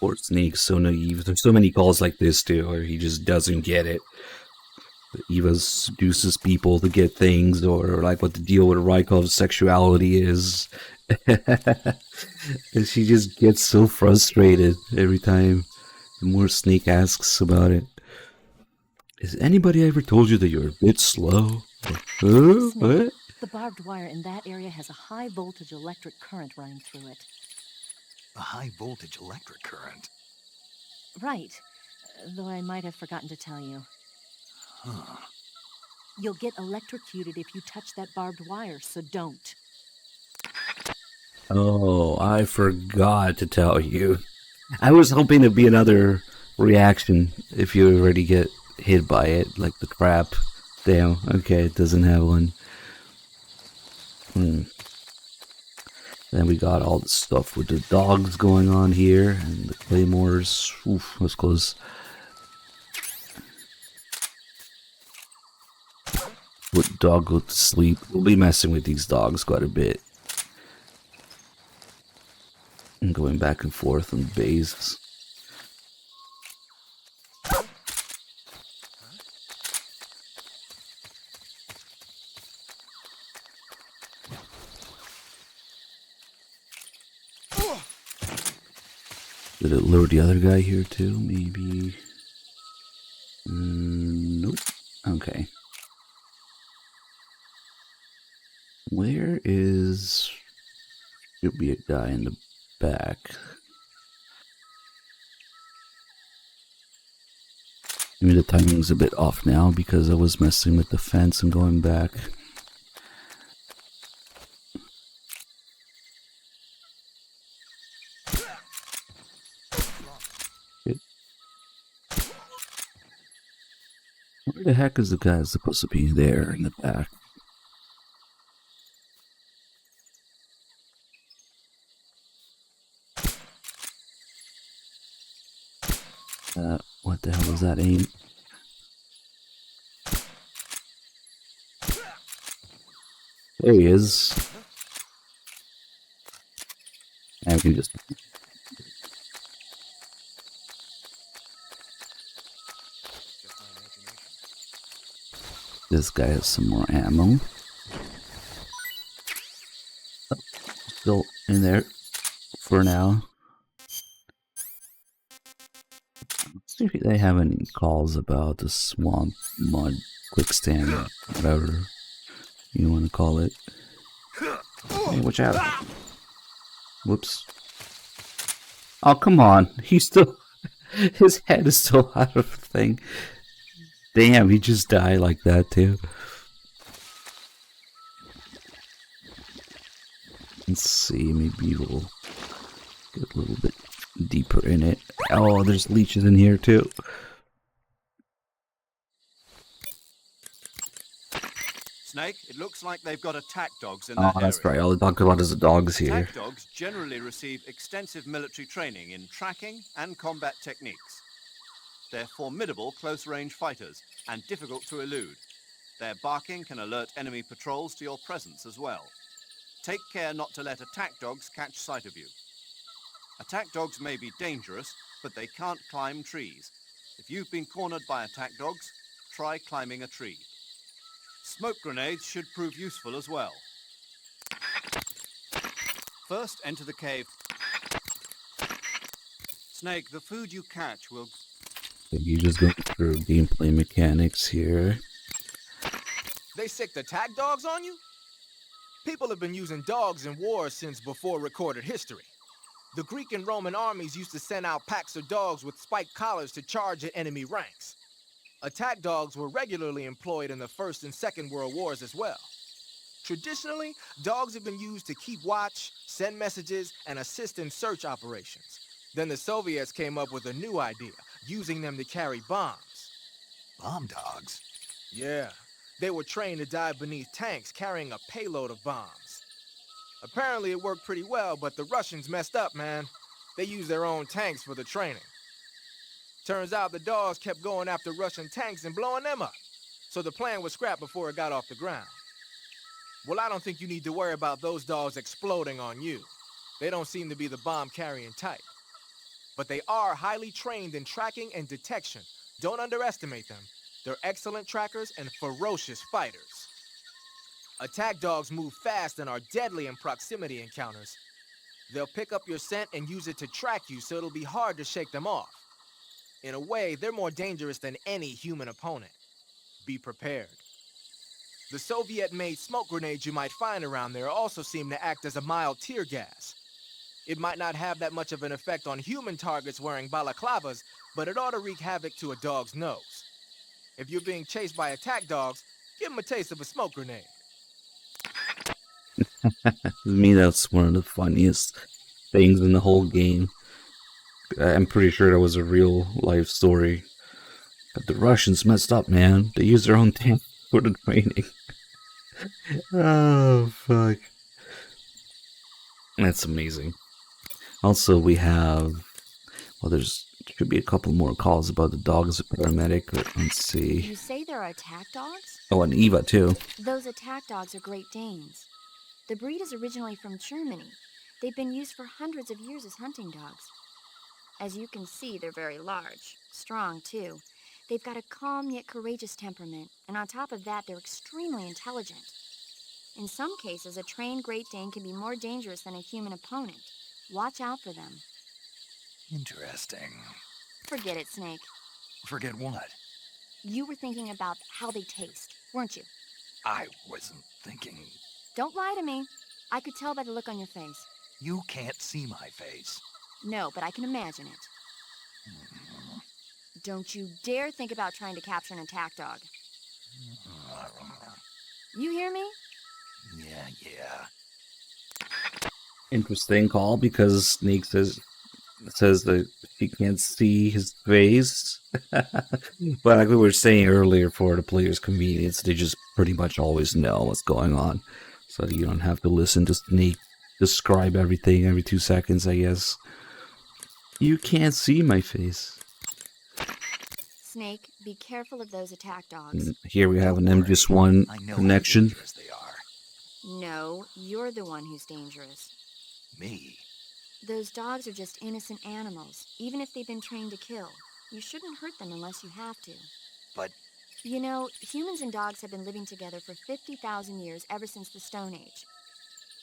Poor Snake's so naive. There's so many calls like this too, where he just doesn't get it. Eva seduces people to get things, or like what the deal with Rykov's sexuality is. And she just gets so frustrated every time the more Snake asks about it. Has anybody ever told you that you're a bit slow? Huh? Snake, What? the barbed wire in that area has a high voltage electric current running through it. A high voltage electric current. Right. Though I might have forgotten to tell you. Huh. You'll get electrocuted if you touch that barbed wire, so don't. Oh, I forgot to tell you. I was hoping there'd be another reaction if you already get hit by it, like the trap. Damn, okay, it doesn't have one. Then we got all the stuff with the dogs going on here, and the claymores. Oof, that was close. Put dog go to sleep. We'll be messing with these dogs quite a bit. And going back and forth on the base. Did it lure the other guy here too? Maybe. Nope. Okay. Where is... Should be a guy in the back. Maybe the timing's a bit off now because I was messing with the fence and going back. Shit. Where the heck is the guy supposed to be there in the back? What the hell was that aim? There he is. And we can just... This guy has some more ammo. Oh, still in there for now. See if they have any calls about the swamp mud quicksand, whatever you want to call it. Hey, watch out. Whoops. Oh, come on. He's still... His head is still out of the thing. Damn, he just died like that, too. Let's see, maybe we'll get a little bit deeper in it. Oh, there's leeches in here, too. Snake, it looks like they've got attack dogs in Oh, that that's area. right. All they talk about is the dogs here. Attack dogs generally receive extensive military training in tracking and combat techniques. They're formidable close-range fighters and difficult to elude. Their barking can alert enemy patrols to your presence as well. Take care not to let attack dogs catch sight of you. Attack dogs may be dangerous, but they can't climb trees. If you've been cornered by attack dogs, try climbing a tree. Smoke grenades should prove useful as well. First, enter the cave. Snake, the food you catch will... You just go through gameplay mechanics here. They sicked attack dogs on you? People have been using dogs in wars since before recorded history. The Greek and Roman armies used to send out packs of dogs with spiked collars to charge at enemy ranks. Attack dogs were regularly employed in the First and Second World Wars as well. Traditionally, dogs have been used to keep watch, send messages, and assist in search operations. Then the Soviets came up with a new idea, using them to carry bombs. Bomb dogs? Yeah, they were trained to dive beneath tanks carrying a payload of bombs. Apparently it worked pretty well, but the Russians messed up, man. They used their own tanks for the training. Turns out the dogs kept going after Russian tanks and blowing them up. So the plan was scrapped before it got off the ground. Well, I don't think you need to worry about those dogs exploding on you. They don't seem to be the bomb-carrying type. But they are highly trained in tracking and detection. Don't underestimate them. They're excellent trackers and ferocious fighters. Attack dogs move fast and are deadly in proximity encounters. They'll pick up your scent and use it to track you, so it'll be hard to shake them off. In a way, they're more dangerous than any human opponent. Be prepared. The Soviet-made smoke grenades you might find around there also seem to act as a mild tear gas. It might not have that much of an effect on human targets wearing balaclavas, but it ought to wreak havoc to a dog's nose. If you're being chased by attack dogs, give them a taste of a smoke grenade. To me, that's one of the funniest things in the whole game. I'm pretty sure that was a real life story. But the Russians messed up, man. They used their own tank for the training. Oh, fuck. That's amazing. Also, we have... Well, there's should be a couple more calls about the dog as a paramedic. Let's see. You say there are attack dogs? Oh, and Eva, too. Those attack dogs are Great Danes. The breed is originally from Germany. They've been used for hundreds of years as hunting dogs. As you can see, they're very large, strong too. They've got a calm yet courageous temperament, and on top of that, they're extremely intelligent. In some cases, a trained Great Dane can be more dangerous than a human opponent. Watch out for them. Interesting. Forget it, Snake. Forget what? You were thinking about how they taste, weren't you? I wasn't thinking... Don't lie to me. I could tell by the look on your face. You can't see my face. No, but I can imagine it. Don't you dare think about trying to capture an attack dog. You hear me? Yeah. Interesting call, because Snake says that she can't see his face. But like we were saying earlier, for the player's convenience, they just pretty much always know what's going on. So you don't have to listen to Snake describe everything every 2 seconds, I guess. You can't see my face. Snake, be careful of those attack dogs. Here we have an MGS1 connection. No, you're the one who's dangerous. Me? Those dogs are just innocent animals, even if they've been trained to kill. You shouldn't hurt them unless you have to. But... You know, humans and dogs have been living together for 50,000 years, ever since the Stone Age.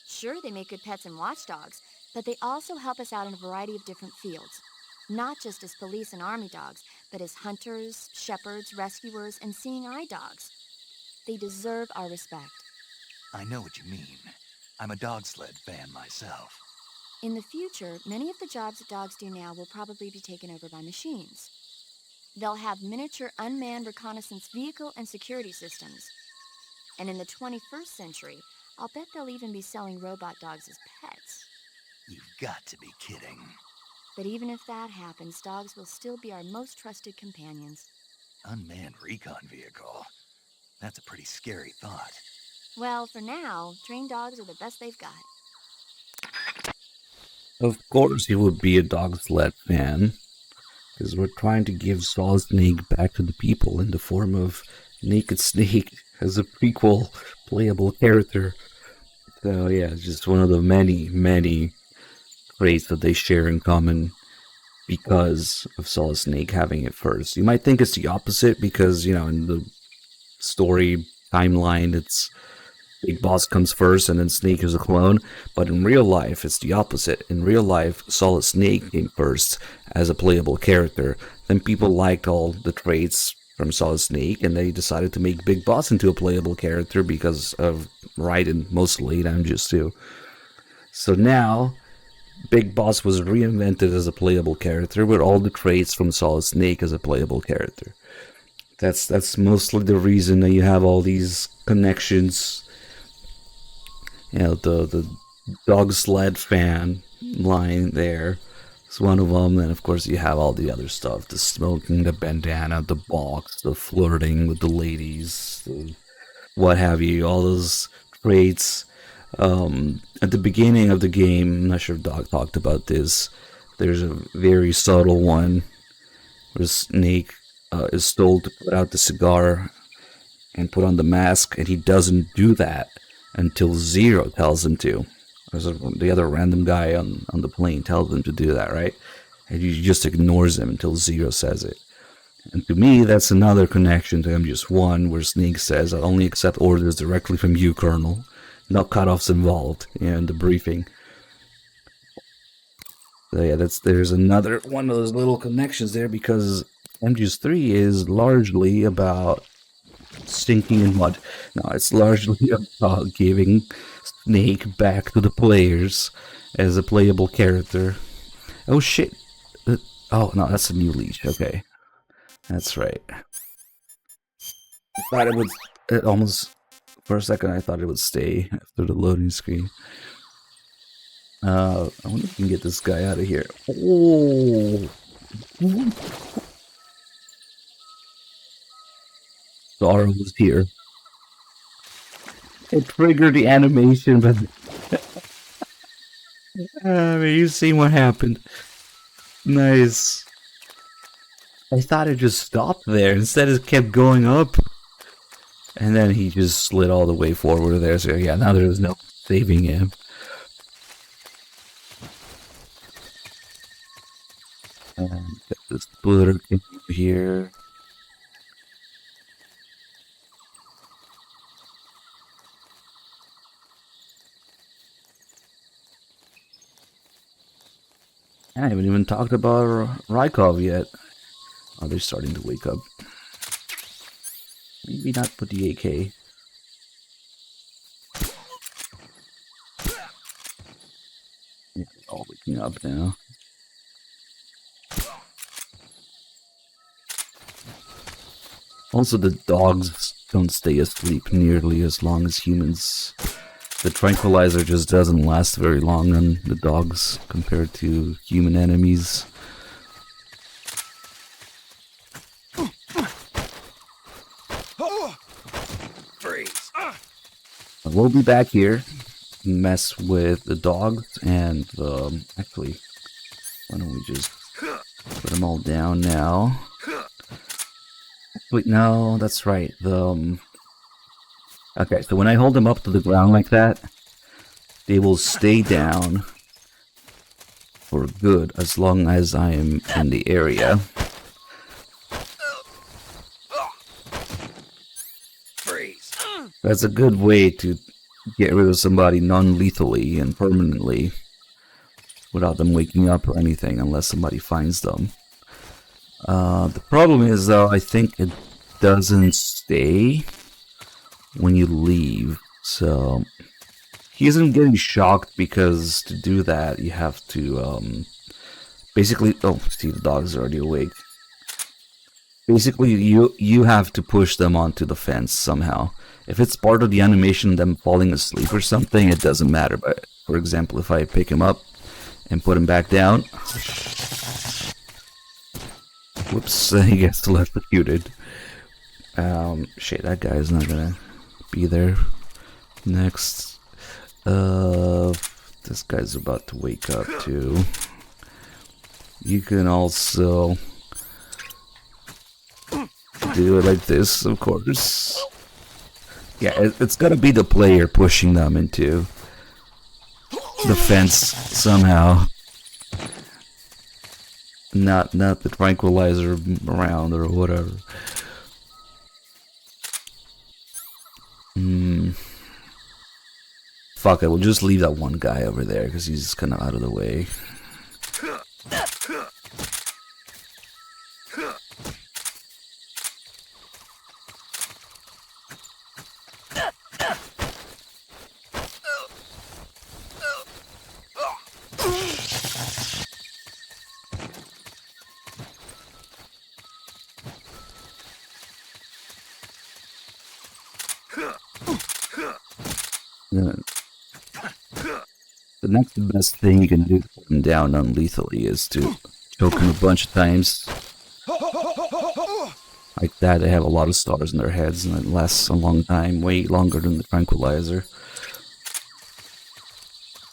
Sure, they make good pets and watchdogs, but they also help us out in a variety of different fields. Not just as police and army dogs, but as hunters, shepherds, rescuers, and seeing-eye dogs. They deserve our respect. I know what you mean. I'm a dog sled fan myself. In the future, many of the jobs that dogs do now will probably be taken over by machines. They'll have miniature unmanned reconnaissance vehicle and security systems. And in the 21st century, I'll bet they'll even be selling robot dogs as pets. You've got to be kidding. But even if that happens, dogs will still be our most trusted companions. Unmanned recon vehicle. That's a pretty scary thought. Well, for now, trained dogs are the best they've got. Of course, he would be a dog sled fan, because we're trying to give Solid Snake back to the people in the form of Naked Snake as a prequel playable character. So yeah, it's just one of the many traits that they share in common because of Solid Snake having it first. You might think it's the opposite because, you know, in the story timeline, it's Big Boss comes first and then Snake is a clone, but in real life, it's the opposite. In real life, Solid Snake came first as a playable character. Then people liked all the traits from Solid Snake, and they decided to make Big Boss into a playable character because of Raiden, mostly, I'm just too. So now, Big Boss was reinvented as a playable character with all the traits from Solid Snake as a playable character. That's mostly the reason that you have all these connections. You know, the dog sled fan line there is one of them. And of course you have all the other stuff. The smoking, the bandana, the box, the flirting with the ladies, the what have you. All those traits. At the beginning of the game, I'm not sure if Doc talked about this, there's a very subtle one where Snake is told to put out the cigar and put on the mask, and he doesn't do that until Zero tells him to. The other random guy on the plane tells him to do that, right? And he just ignores him until Zero says it. And to me, that's another connection to MGS1, where Snake says, "I only accept orders directly from you, Colonel. No cutoffs involved," in the briefing. So yeah, there's another one of those little connections there, because MGS3 is largely about sinking in mud. No, it's largely about giving Snake back to the players as a playable character. Oh shit! Oh no, that's a new leash. Okay, that's right. I thought it would. It almost, for a second, I thought it would stay after the loading screen. I wonder if we can get this guy out of here. Oh. Zara was here. It triggered the animation, but I mean, you see what happened. Nice. I thought it just stopped there. Instead, it kept going up, and then he just slid all the way forward there. So yeah, now there's no saving him. And get this splitter here. I haven't even talked about Rykov yet. Oh, they're starting to wake up. Maybe not with the AK. Yeah, they're all waking up now. Also, the dogs don't stay asleep nearly as long as humans. The tranquilizer just doesn't last very long on the dogs compared to human enemies. Freeze. We'll be back here, mess with the dogs, and actually, why don't we just put them all down now? Wait, no, that's right. Okay, so when I hold them up to the ground like that, they will stay down for good as long as I am in the area. Freeze. That's a good way to get rid of somebody non-lethally and permanently without them waking up or anything, unless somebody finds them. The problem is, though, I think it doesn't stay when you leave, so he isn't getting shocked, because to do that you have to basically, oh, see, the dog's already awake. Basically, you have to push them onto the fence somehow. If it's part of the animation, them falling asleep or something, it doesn't matter. But for example, if I pick him up and put him back down, whoops, he gets electrocuted. Shit, that guy is not gonna be there Next, this guy's about to wake up too. You can also do it like this, of course. Yeah, it's gotta be the player pushing them into the fence somehow. Not the tranquilizer around or whatever. Fuck it, we'll just leave that one guy over there because he's kind of out of the way. The next best thing you can do to put them down non-lethally is to choke them a bunch of times. Like that, they have a lot of stars in their heads and it lasts a long time, way longer than the tranquilizer.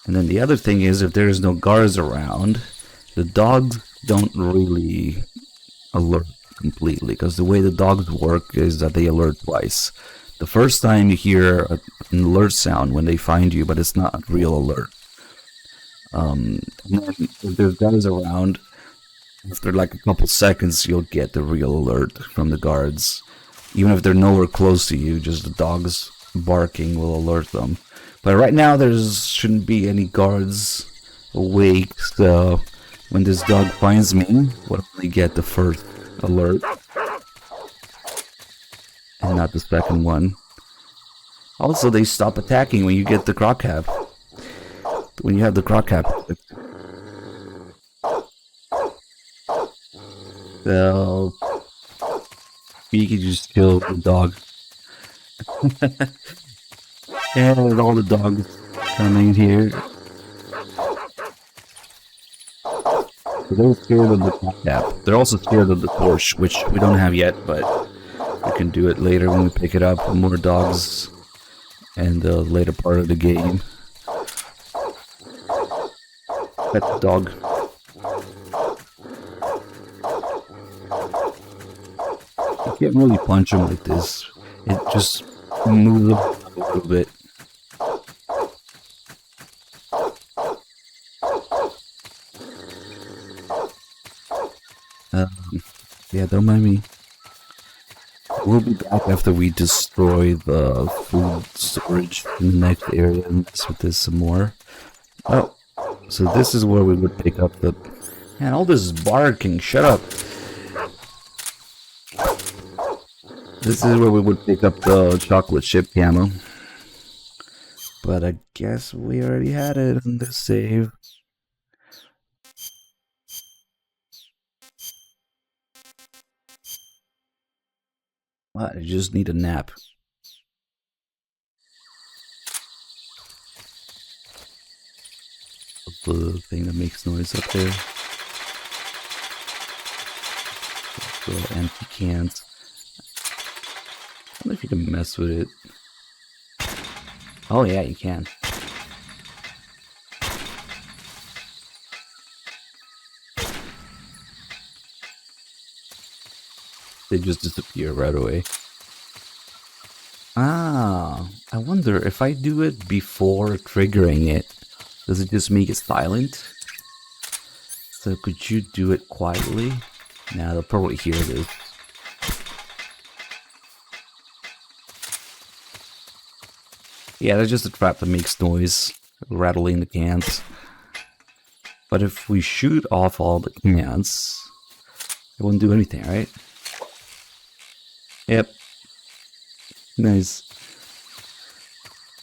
And then the other thing is, if there's no guards around, the dogs don't really alert completely, because the way the dogs work is that they alert twice. The first time you hear an alert sound when they find you, but it's not a real alert. And then if there's guards around, after like a couple seconds, you'll get the real alert from the guards. Even if they're nowhere close to you, just the dogs barking will alert them. But right now, there shouldn't be any guards awake, so when this dog finds me, we'll only get the first alert. And not the second one. Also, they stop attacking when you get the croc cap. When you have the croc cap. So you can just kill the dog. And all the dogs coming here. So they're scared of the croc cap. They're also scared of the torch, which we don't have yet, but we can do it later when we pick it up. More dogs and the later part of the game. Pet the dog. You can't really punch him like this. It just moves up a little bit. Yeah, don't mind me. We'll be back after we destroy the food storage in the next area and mess with this some more. Oh, so this is where we would pick up the... Man, all this barking, shut up! This is where we would pick up the chocolate chip camo. But I guess we already had it on this save. What? I just need a nap. The thing that makes noise up there. The empty cans. I don't know if you can mess with it. Oh yeah, you can. They just disappear right away. Ah, I wonder if I do it before triggering it, does it just make it silent? So could you do it quietly? Nah, they'll probably hear this. Yeah, that's just a trap that makes noise, rattling the cans. But if we shoot off all the cans, it won't do anything, right? Yep. Nice.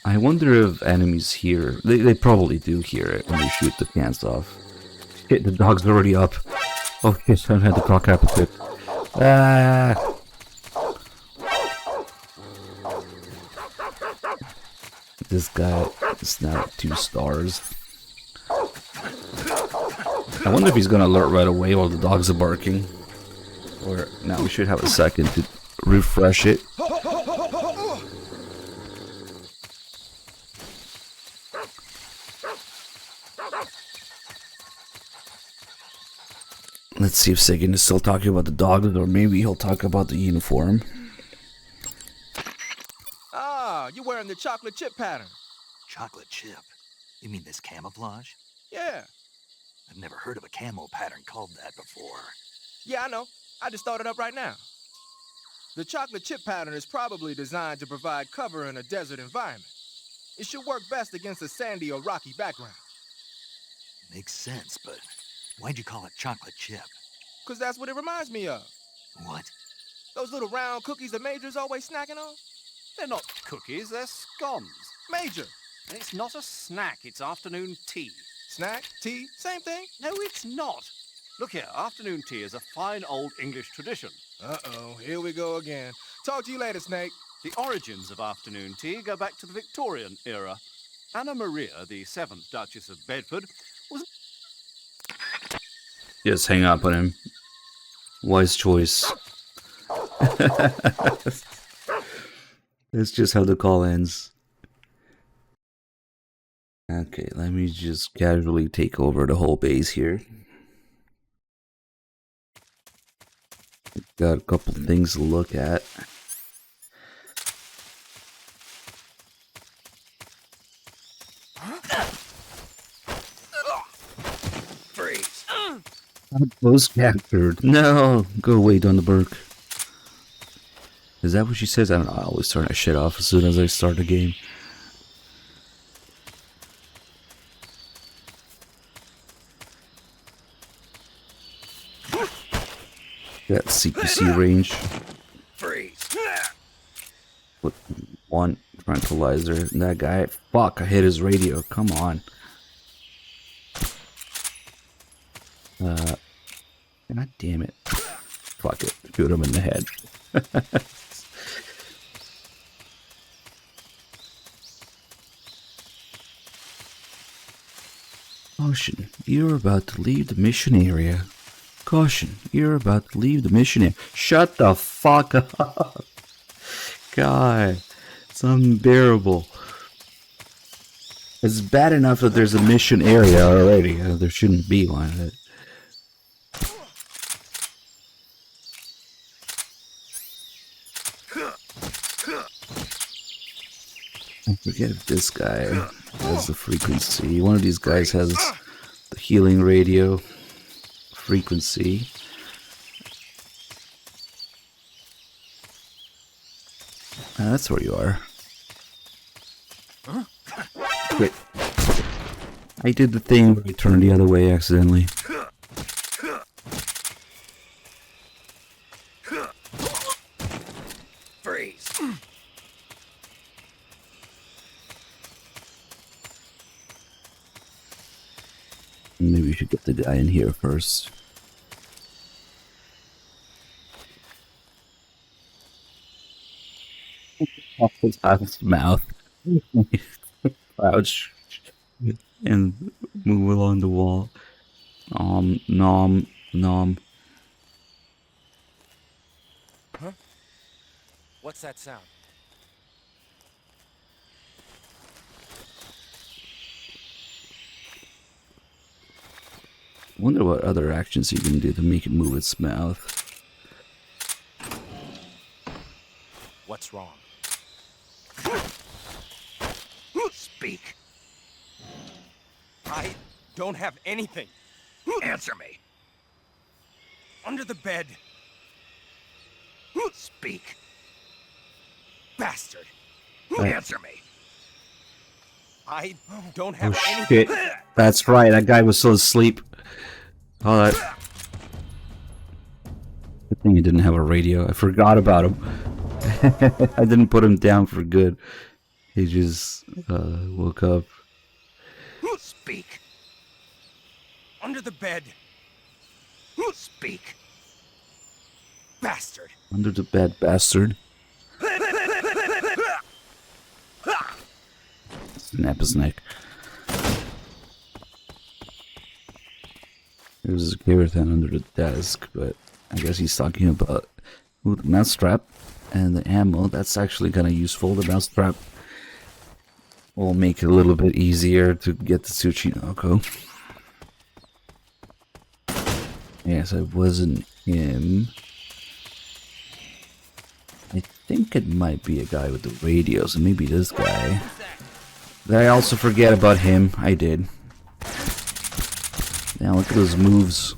I wonder if enemies hear... They probably do hear it when we shoot the cans off. Shit, the dog's already up. Oh shit, I had the croc cap equipped. Ah! This guy is now at 2 stars. I wonder if he's gonna alert right away while the dogs are barking. Or, now we should have a second to refresh it. Let's see if Sagan is still talking about the dog, or maybe he'll talk about the uniform. Ah, you're wearing the chocolate chip pattern. Chocolate chip? You mean this camouflage? Yeah. I've never heard of a camo pattern called that before. Yeah, I know. I just thought it up right now. The chocolate chip pattern is probably designed to provide cover in a desert environment. It should work best against a sandy or rocky background. Makes sense, but why'd you call it chocolate chip? 'Cause that's what it reminds me of. What? Those little round cookies the Major's always snacking on? They're not cookies, they're scones. Major! And it's not a snack, it's afternoon tea. Snack? Tea? Same thing? No, it's not. Look here, afternoon tea is a fine old English tradition. Uh-oh, here we go again. Talk to you later, Snake. The origins of afternoon tea go back to the Victorian era. Anna Maria, the 7th Duchess of Bedford, was... Just hang up on him. Wise choice. That's just how the call ends. Okay, let me just casually take over the whole base here. Got a couple things to look at. Freeze! Outpost captured. No! Go away, Dunderberg. Is that what she says? I don't know. I always turn that shit off as soon as I start the game. Got CPC range. Freeze! With one tranquilizer. And that guy. Fuck, I hit his radio. Come on. God damn it. Fuck it. Shoot him in the head. Caution, you're about to leave the mission area. Caution, you're about to leave the mission area. Shut the fuck up. God, it's unbearable. It's bad enough that there's a mission area already. There shouldn't be one. I forget if this guy has the frequency. One of these guys has the healing radio frequency. That's where you are. Wait. I did the thing where I turned the other way accidentally. Freeze! Maybe we should get the guy in here first. Off his mouth. Crouch. And move along the wall. Nom. Huh? What's that sound? Wonder what other actions you can do to make it move its mouth. What's wrong? Speak. I don't have anything. Answer me. Under the bed. Speak. Bastard. Answer me. I don't Oh have shit. anything. That's right, that guy was still asleep. Oh, that... Good thing he didn't have a radio. I forgot about him. I didn't put him down for good. He just woke up. Speak. Under the bed. Speak. Bastard. Under the bed, bastard. Snap his neck. There's a Keratin under the desk, but I guess he's talking about the mousetrap and the ammo. That's actually kind of useful. The mousetrap will make it a little bit easier to get the Tsuchinoko. Yes, it wasn't him. I think it might be a guy with the radio, so maybe this guy. Did I also forget about him? I did. Now look at those moves.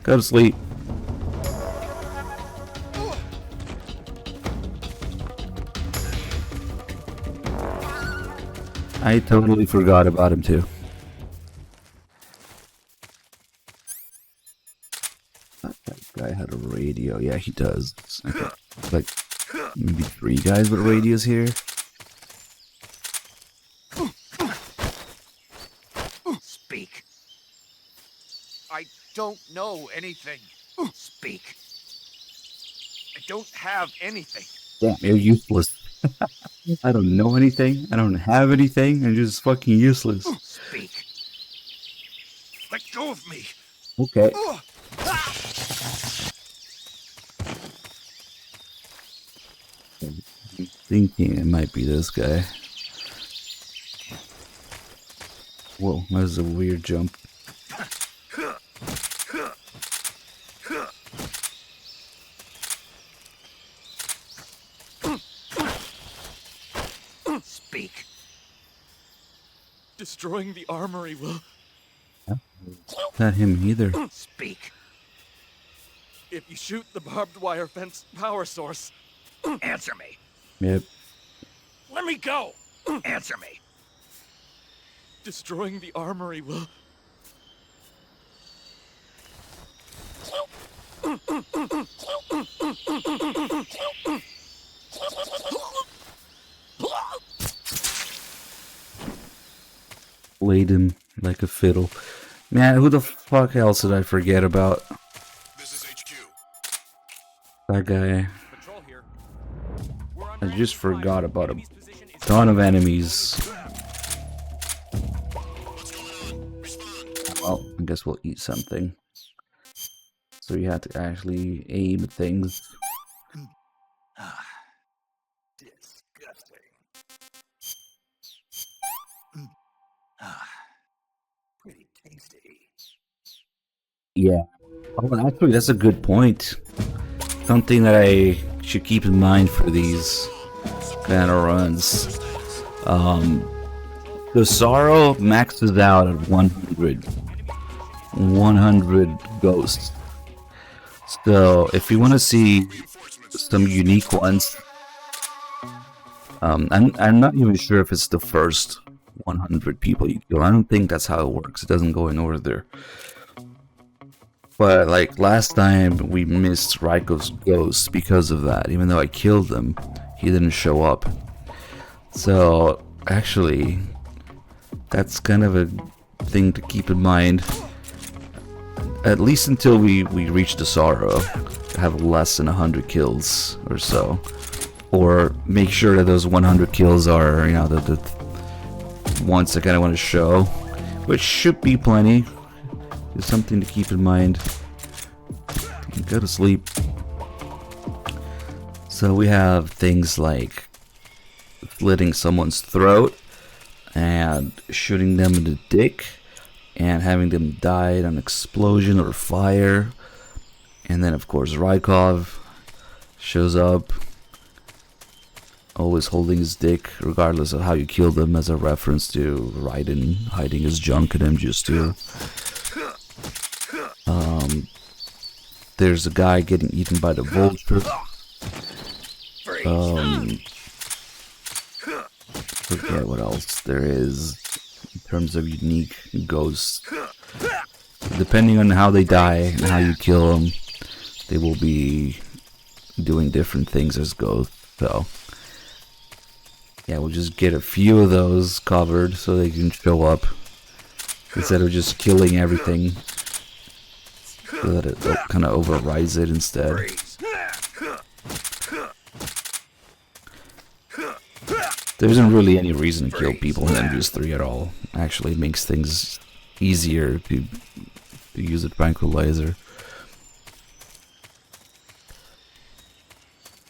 Go to sleep. I totally forgot about him too. That guy had a radio. Yeah, he does. Okay. Like maybe 3 guys with radios here. Speak. I don't know anything. Speak. I don't have anything. Damn, you're useless. I don't know anything. I don't have anything. I'm just fucking useless. Speak. Let go of me. Okay. I'm thinking it might be this guy. Whoa, that was a weird jump. Speak. Destroying the armory will... Not him either. Speak. If you shoot the barbed wire fence power source... Answer me. Yep. Let me go! Answer me. Destroying the armory will... Played him like a fiddle. Man, who the fuck else did I forget about? This is HQ. That guy. Patrol here. I just forgot about a ton of enemies. Well, I guess we'll eat something. So you have to actually aim at things. Disgusting. Pretty tasty. Yeah. Oh, actually, that's a good point. Something that I should keep in mind for these kind of runs. The Sorrow maxes out at 100. 100 ghosts. So, if you want to see some unique ones, I'm not even sure if it's the first 100 people you kill. I don't think that's how it works. It doesn't go in order. But like last time we missed Raiko's ghost because of that. Even though I killed him, he didn't show up. So actually, that's kind of a thing to keep in mind. At least until we reach the Sorrow, have less than 100 kills or so. Or make sure that those 100 kills are, you know, the ones I kind of want to show. Which should be plenty. It's something to keep in mind. Go to sleep. So we have things like slitting someone's throat and shooting them in the dick and having them die in an explosion or fire. And then of course Rykov shows up, always holding his dick regardless of how you kill them, as a reference to Raiden hiding his junk in him just to... There's a guy getting eaten by the vulture. Forget what else there is in terms of unique ghosts. Depending on how they die and how you kill them, they will be doing different things as ghosts. So yeah, we'll just get a few of those covered so they can show up instead of just killing everything. So that it kind of overrides it instead. There isn't really any reason to kill people in MGS3 at all. Actually, it makes things easier to use a tranquilizer.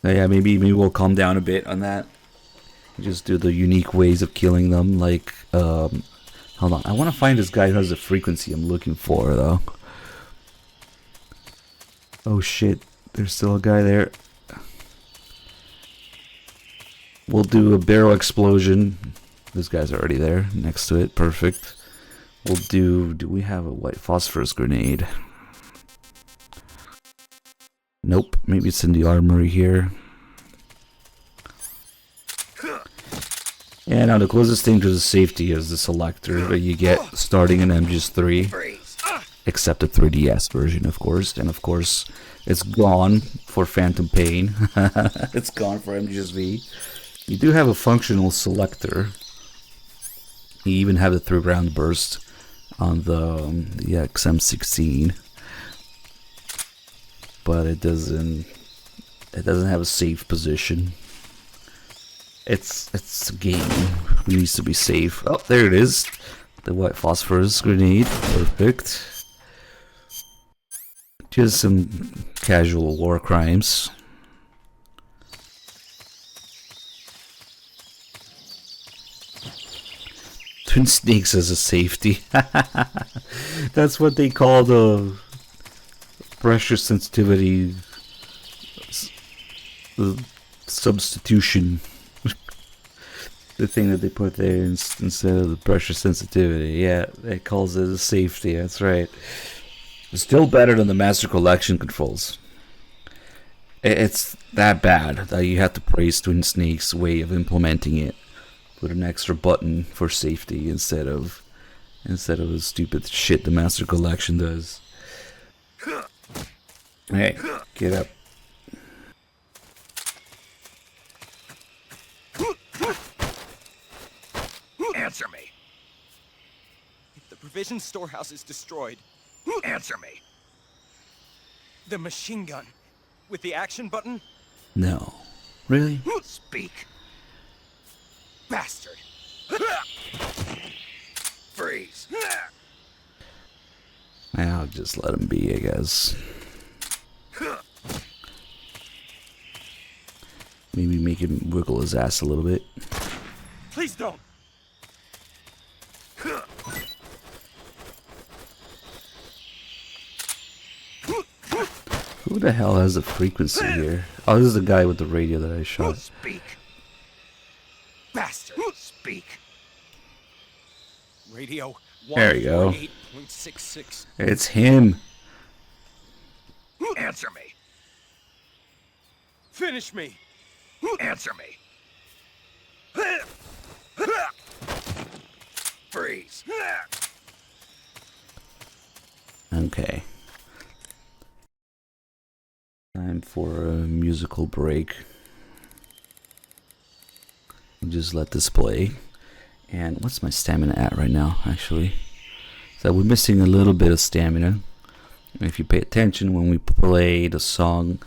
Now, yeah, maybe we'll calm down a bit on that. Just do the unique ways of killing them. Like, hold on, I want to find this guy who has the frequency I'm looking for, though. Oh shit, there's still a guy there. We'll do a barrel explosion. This guy's already there, next to it, perfect. We'll do we have a white phosphorus grenade? Nope, maybe it's in the armory here. Yeah, now the closest thing to the safety is the selector that you get starting in MGS3. Except the 3DS version, of course. And of course, it's gone for Phantom Pain. It's gone for MGS-V. You do have a functional selector. You even have the 3-round burst on the XM16. But it doesn't have a safe position. It's a game. It needs to be safe. Oh, there it is. The white phosphorus grenade. Perfect. Just some casual war crimes. Twin Snakes as a safety. That's what they call the pressure sensitivity substitution. The thing that they put there instead of the pressure sensitivity. Yeah, it calls it a safety. That's right. It's still better than the Master Collection controls. It's that bad that you have to praise Twin Snake's way of implementing it. Put an extra button for safety instead of the stupid shit the Master Collection does. Hey, get up. Answer me. If the provision storehouse is destroyed, answer me. The machine gun with the action button? No. Really? Speak. Bastard. Freeze. I'll just let him be, I guess. Maybe make him wiggle his ass a little bit. Please don't. Who the hell has the frequency here? Oh, this is the guy with the radio that I shot. Speak. Bastard. Speak. Radio There you go. 148.66. It's him. Answer me. Finish me. Answer me. Freeze. Okay. Time for a musical break. Just let this play. And what's my stamina at right now, actually? So we're missing a little bit of stamina. And if you pay attention when we play the song,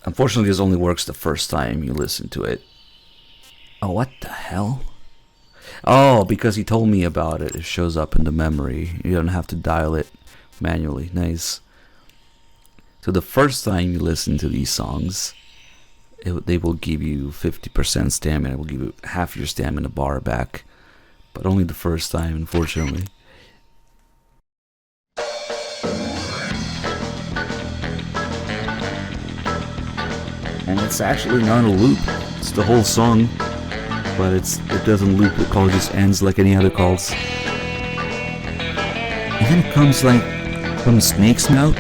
unfortunately this only works the first time you listen to it. Oh, what the hell? Oh, because he told me about it. It shows up in the memory. You don't have to dial it manually. Nice. So the first time you listen to these songs, they will give you 50% stamina. It will give you half your stamina bar back. But only the first time, unfortunately. And it's actually not a loop. It's the whole song. But it doesn't loop. The call just ends like any other calls. And then it comes like from Snake's mouth.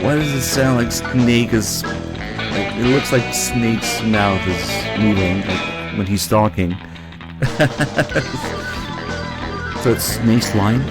Why does it sound like Snake is... Like, it looks like Snake's mouth is moving like, when he's talking. So it's Snake's line?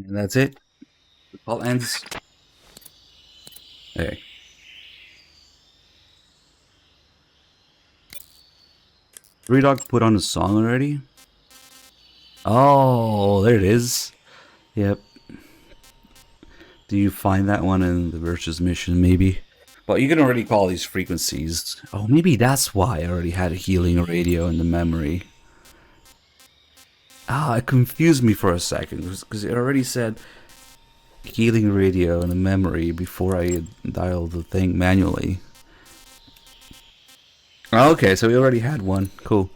And that's it. The call ends. Hey. Three Dog put on a song already? Oh, there it is. Yep. Do you find that one in the Virtuous Mission, maybe? But you can already call these frequencies. Oh, maybe that's why I already had a healing radio in the memory. Ah, it confused me for a second, because it already said healing radio in the memory before I dialed the thing manually. Okay, so we already had one. Cool.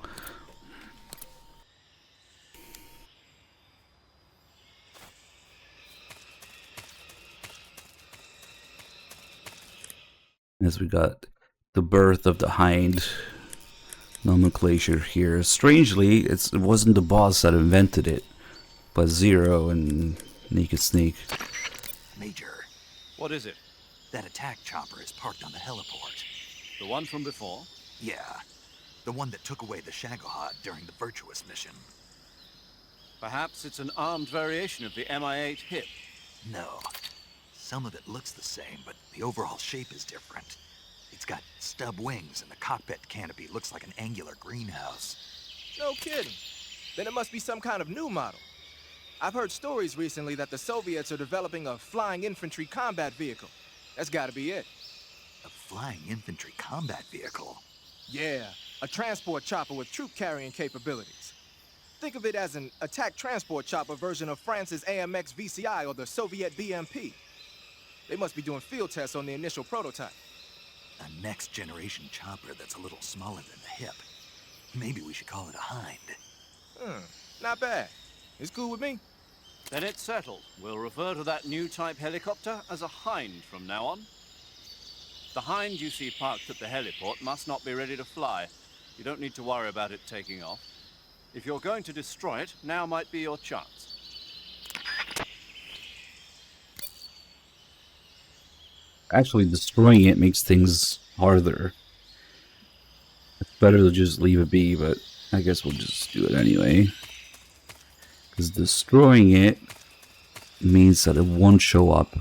As we got the birth of the Hind nomenclature here. Strangely, it wasn't the boss that invented it, but Zero and Naked Snake. Major, What is it? that attack chopper is parked on the heliport. The one from before? Yeah, the one that took away the Shagohod during the Virtuous mission. Perhaps it's an armed variation of the Mi-8 hip. No. Some of it looks the same, but the overall shape is different. It's got stub wings, and the cockpit canopy looks like an angular greenhouse. No kidding. Then it must be some kind of new model. I've heard stories recently that the Soviets are developing a flying infantry combat vehicle. That's gotta be it. A flying infantry combat vehicle? Yeah, a transport chopper with troop-carrying capabilities. Think of it as an attack transport chopper version of France's AMX VCI or the Soviet BMP. They must be doing field tests on the initial prototype. A next-generation chopper that's a little smaller than the hip. Maybe we should call it a Hind. Not bad. It's cool with me. Then it's settled. We'll refer to that new type helicopter as a Hind from now on. The Hind you see parked at the heliport must not be ready to fly. You don't need to worry about it taking off. If you're going to destroy it, now might be your chance. Actually, destroying it makes things harder. It's better to just leave it be, but I guess we'll just do it anyway. Because destroying it means that it won't show up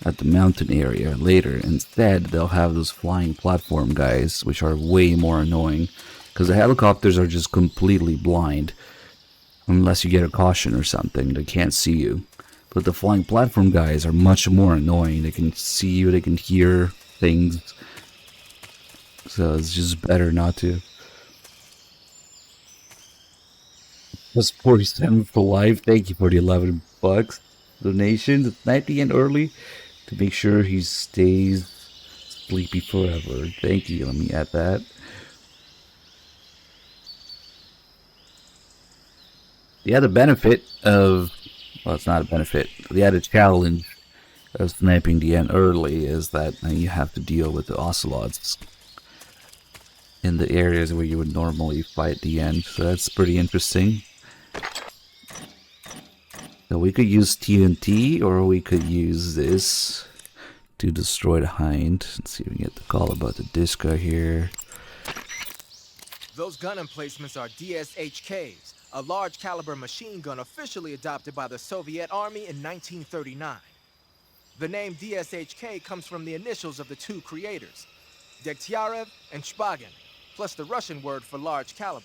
at the mountain area later. Instead, they'll have those flying platform guys, which are way more annoying. Because the helicopters are just completely blind. Unless you get a caution or something, they can't see you. But the flying platform guys are much more annoying. They can see you, they can hear things. So it's just better not to. Plus 47 for life. Thank you for the $11 donation. It's 90 and early to make sure he stays sleepy forever. Thank you. Let me add that. The other benefit of, well, it's not a benefit. The added challenge of sniping the end early is that you have to deal with the ocelots in the areas where you would normally fight the end. So that's pretty interesting. So we could use TNT, or we could use this to destroy the Hind. Let's see if we can get the call about the Diska here. Those gun emplacements are DSHKs, a large caliber machine gun officially adopted by the Soviet Army in 1939. The name DSHK comes from the initials of the two creators, Degtyarev and Shpagin, plus the Russian word for large caliber.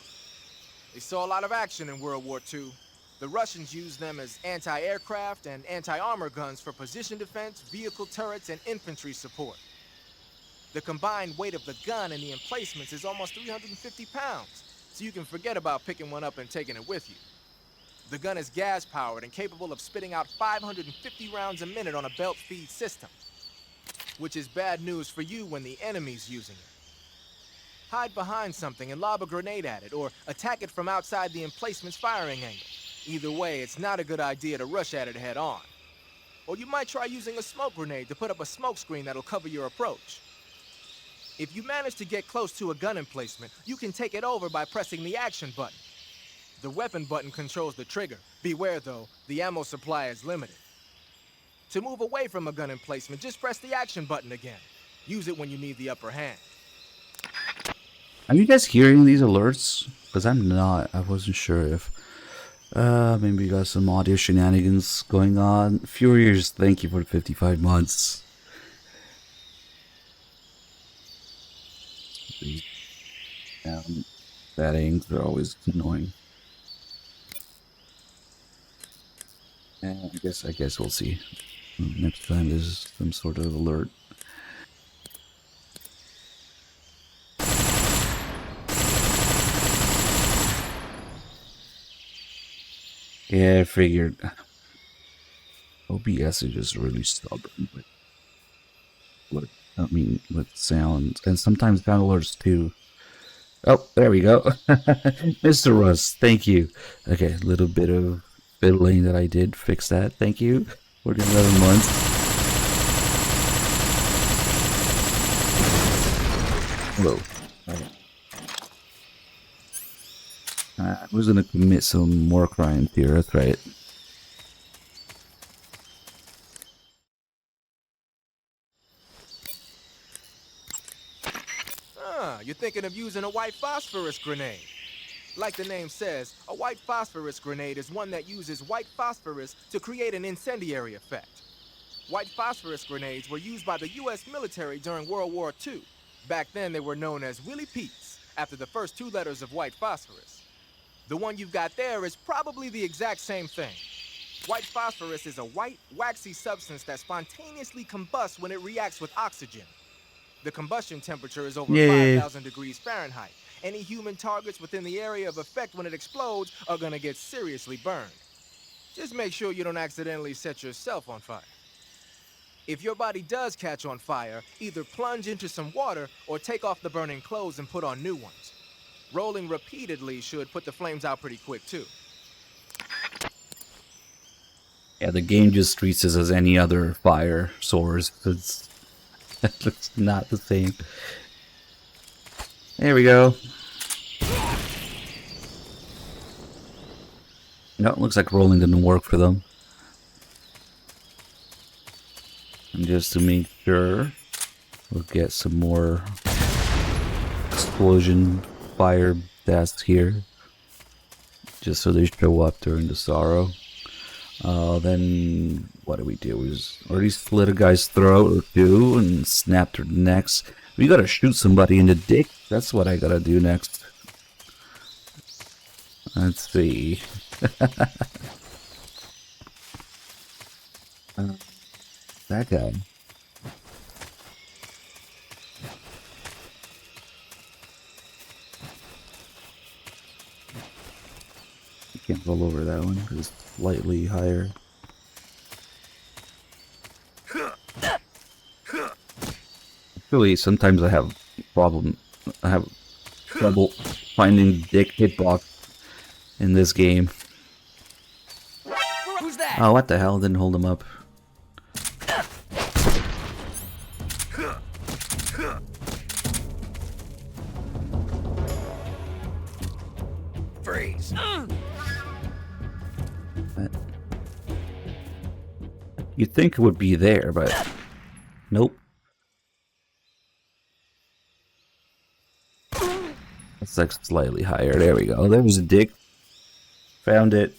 They saw a lot of action in World War II. The Russians used them as anti-aircraft and anti-armor guns for position defense, vehicle turrets, and infantry support. The combined weight of the gun and the emplacements is almost 350 pounds, so you can forget about picking one up and taking it with you. The gun is gas-powered and capable of spitting out 550 rounds a minute on a belt feed system, which is bad news for you when the enemy's using it. Hide behind something and lob a grenade at it, or attack it from outside the emplacement's firing angle. Either way, it's not a good idea to rush at it head on. Or you might try using a smoke grenade to put up a smoke screen that'll cover your approach. If you manage to get close to a gun emplacement, you can take it over by pressing the action button. The weapon button controls the trigger. Beware though, the ammo supply is limited. To move away from a gun emplacement, just press the action button again. Use it when you need the upper hand. Are you guys hearing these alerts? Because I'm not. I wasn't sure if... maybe we got some audio shenanigans going on. Furious, thank you for the 55 months. Settings are always annoying. And I guess we'll see. Next time there's some sort of alert. Yeah, I figured. OBS is just really stubborn with sounds, and sometimes sound alerts too. Oh, there we go. Mr. Russ, thank you. Okay, a little bit of fiddling that I did. Fix that. Thank you for the 11 months. Hello. I was gonna commit some more crimes here, that's right. You're thinking of using a white phosphorus grenade. Like the name says, a white phosphorus grenade is one that uses white phosphorus to create an incendiary effect. White phosphorus grenades were used by the US military during World War II. Back then they were known as Willie Pete's, after the first two letters of white phosphorus. The one you've got there is probably the exact same thing. White phosphorus is a white, waxy substance that spontaneously combusts when it reacts with oxygen. The combustion temperature is over 5,000 degrees Fahrenheit. Any human targets within the area of effect when it explodes are gonna get seriously burned. Just make sure you don't accidentally set yourself on fire. If your body does catch on fire, either plunge into some water or take off the burning clothes and put on new ones. Rolling repeatedly should put the flames out pretty quick too. Yeah, the game just treats us as any other fire source. It's not the same. There we go. No, it looks like rolling didn't work for them. And just to make sure, we'll get some more explosion fire deaths here. Just so they show up during the sorrow. Then what do? We just already slit a guy's throat or two and snapped their necks. We gotta shoot somebody in the dick. That's what I gotta do next. Let's see. That guy. You can't roll over that one because it's slightly higher. Actually, sometimes I have trouble finding dick hitbox in this game. Who's that? Oh, what the hell? Didn't hold him up. Freeze. You'd think it would be there, but nope. It's like slightly higher. There we go. There was a dick. Found it.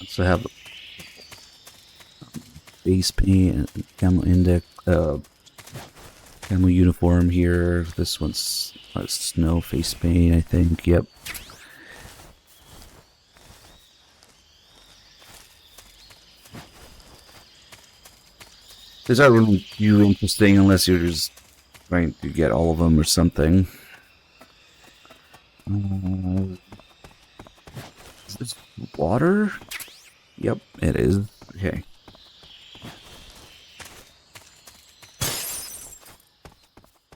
So I have base paint, camo index, camo uniform here. This one's snow face paint, I think. Yep. These aren't really too interesting unless you're just trying to get all of them or something. Is this water? Yep, it is. Okay.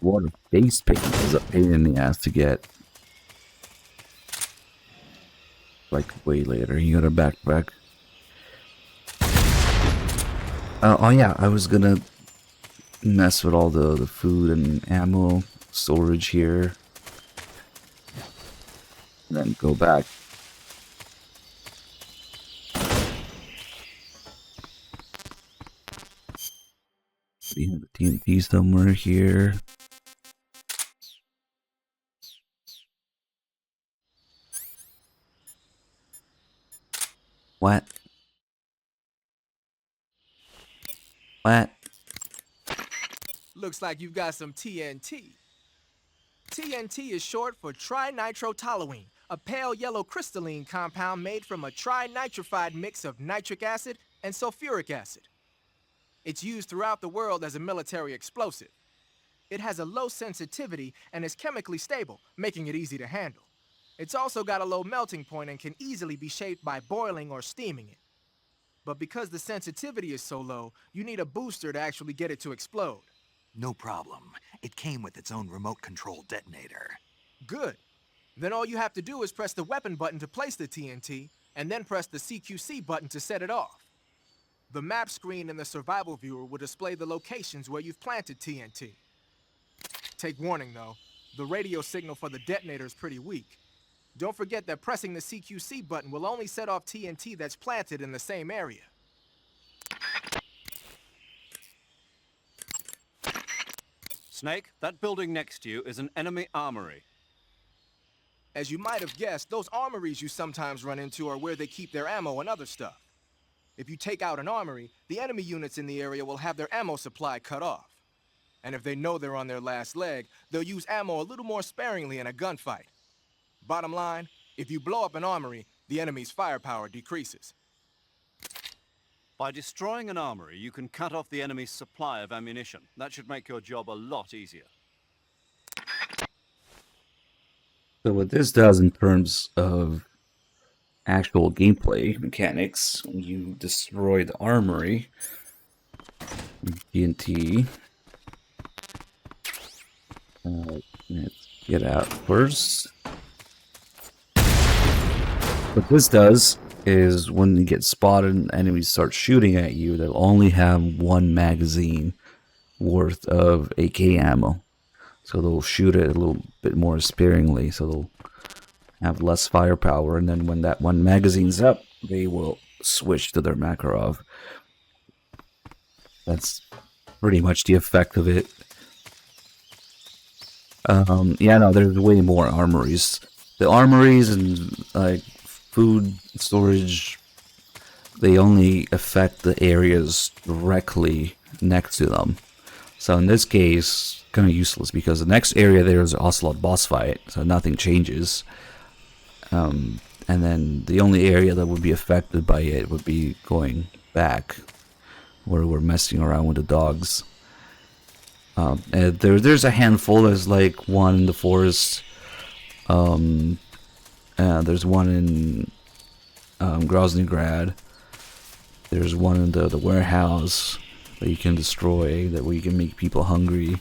Water face paint is a pain in the ass to get. like way later. You got a backpack. Oh yeah, I was gonna mess with all the food and ammo storage here. And then go back. We have the TNT somewhere here. What? What? Looks like you've got some TNT. TNT is short for trinitrotoluene, a pale yellow crystalline compound made from a trinitrified mix of nitric acid and sulfuric acid. It's used throughout the world as a military explosive. It has a low sensitivity and is chemically stable, making it easy to handle. It's also got a low melting point and can easily be shaped by boiling or steaming it. But because the sensitivity is so low, you need a booster to actually get it to explode. No problem. It came with its own remote control detonator. Good. Then all you have to do is press the weapon button to place the TNT, and then press the CQC button to set it off. The map screen in the survival viewer will display the locations where you've planted TNT. Take warning though, the radio signal for the detonator is pretty weak. Don't forget that pressing the CQC button will only set off TNT that's planted in the same area. Snake, that building next to you is an enemy armory. As you might have guessed, those armories you sometimes run into are where they keep their ammo and other stuff. If you take out an armory, the enemy units in the area will have their ammo supply cut off. And if they know they're on their last leg, they'll use ammo a little more sparingly in a gunfight. Bottom line, if you blow up an armory, the enemy's firepower decreases. By destroying an armory, you can cut off the enemy's supply of ammunition. That should make your job a lot easier. So what this does in terms of actual gameplay mechanics, when you destroy the armory, TNT, let's get out first. What this does is when you get spotted and enemies start shooting at you, they'll only have one magazine worth of AK ammo. So they'll shoot it a little bit more sparingly, so they'll have less firepower, and then when that one magazine's up, they will switch to their Makarov. That's pretty much the effect of it. Yeah, no, there's way more armories. The armories and like food storage, they only affect the areas directly next to them. So in this case, kind of useless because the next area there is an Ocelot boss fight, so nothing changes. And then the only area that would be affected by it would be going back, where we're messing around with the dogs. And there's a handful. There's like one in the forest. There's one in Groznygrad. There's one in the warehouse that you can destroy, that where you can make people hungry.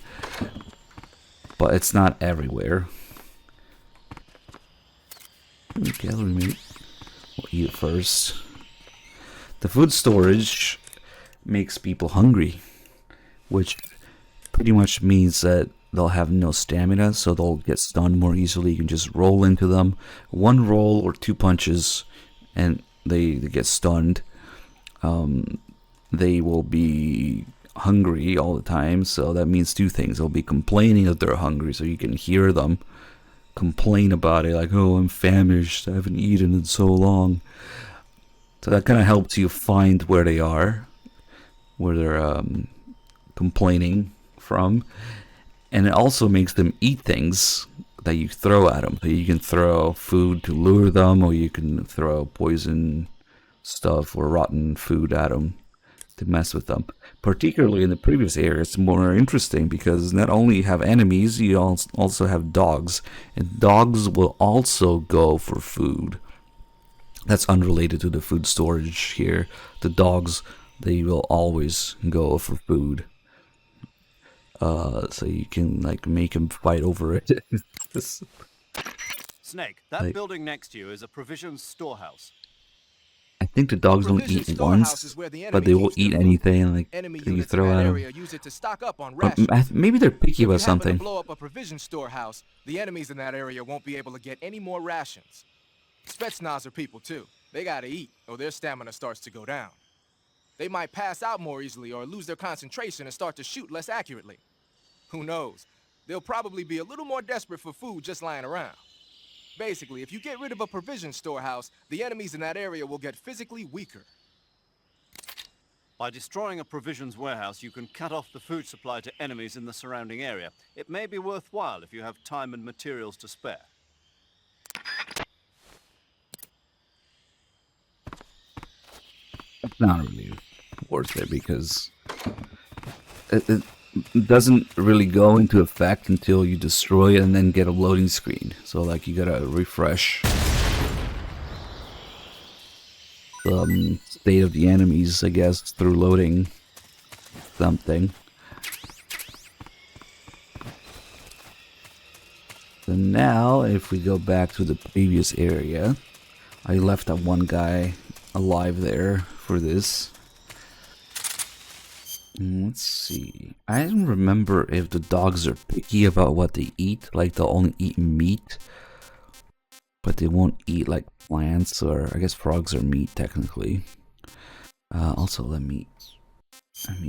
But it's not everywhere. Gallery meat. We'll eat it first. The food storage makes people hungry, which pretty much means that they'll have no stamina, so they'll get stunned more easily. You can just roll into them. One roll or two punches, and they get stunned. They will be hungry all the time, so that means two things. They'll be complaining that they're hungry, so you can hear them complain about it, like, oh, I'm famished, I haven't eaten in so long. So that kind of helps you find where they are, where they're complaining from. And it also makes them eat things that you throw at them. So you can throw food to lure them, or you can throw poison stuff or rotten food at them to mess with them. Particularly in the previous area, it's more interesting because not only you have enemies, you also have dogs. And dogs will also go for food. That's unrelated to the food storage here. The dogs, they will always go for food. So you can like make them fight over it. Snake, that Like- building next to you is a provisions storehouse. I think the dogs don't Provision eat storehouse once, is where the but enemy they will keeps their eat food. anything like Enemy that you units throw in that at them. area use it to stock up on But rations. maybe they're picky If about you happen to something. blow up a provision storehouse, the enemies in that area won't be able to get any more rations. Spetsnaz are people too. They gotta eat, or their stamina starts to go down. They might pass out more easily or lose their concentration and start to shoot less accurately. Who knows? They'll probably be a little more desperate for food just lying around. Basically, if you get rid of a provision storehouse, the enemies in that area will get physically weaker. By destroying a provisions warehouse, you can cut off the food supply to enemies in the surrounding area. It may be worthwhile if you have time and materials to spare. It's not really worth it because it doesn't really go into effect until you destroy it and then get a loading screen. So like you gotta refresh the state of the enemies, I guess, through loading something. So now, if we go back to the previous area, I left that one guy alive there for this. Let's see. I don't remember if the dogs are picky about what they eat. Like they'll only eat meat, but they won't eat like plants, or I guess frogs are meat technically. Also, let me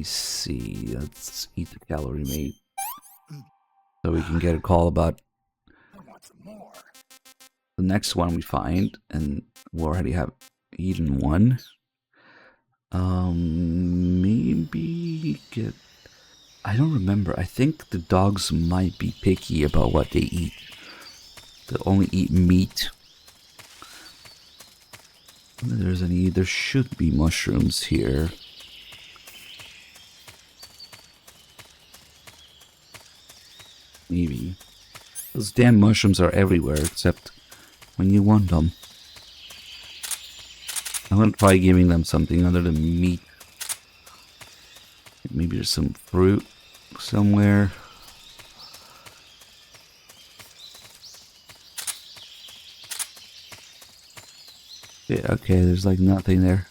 see. Let's eat the calorie mate, so we can get a call about the next one we find, and we already have eaten one. Maybe get... I don't remember. I think the dogs might be picky about what they eat. They only eat meat. There should be mushrooms here. Maybe. Those damn mushrooms are everywhere except when you want them. I'm gonna try giving them something other than meat. Maybe there's some fruit somewhere. Yeah, okay, there's like nothing there.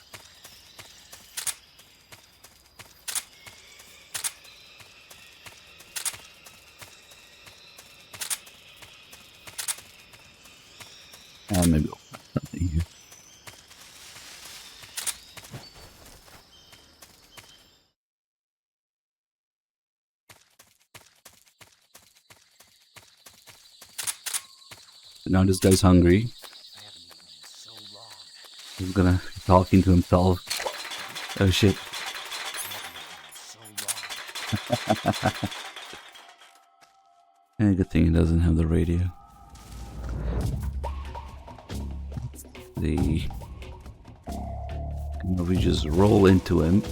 Maybe something here. Now this guy's hungry. He's gonna be talking to himself. Oh shit. Good thing he doesn't have the radio. We just roll into him.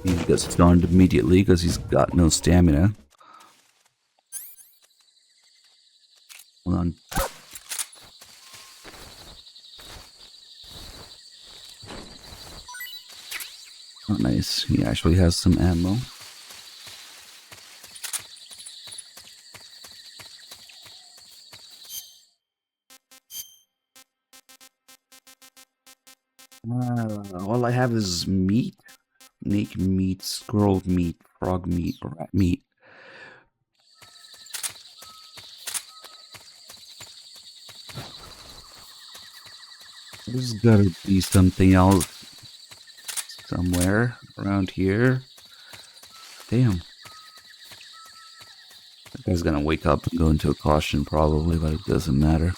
He gets stunned immediately because he's got no stamina. Hold on. Oh, nice. He actually has some ammo. All I have is meat. Snake meat, squirrel meat, frog meat, rat meat. There's gotta be something else somewhere around here. Damn. That guy's gonna wake up and go into a caution probably, but it doesn't matter.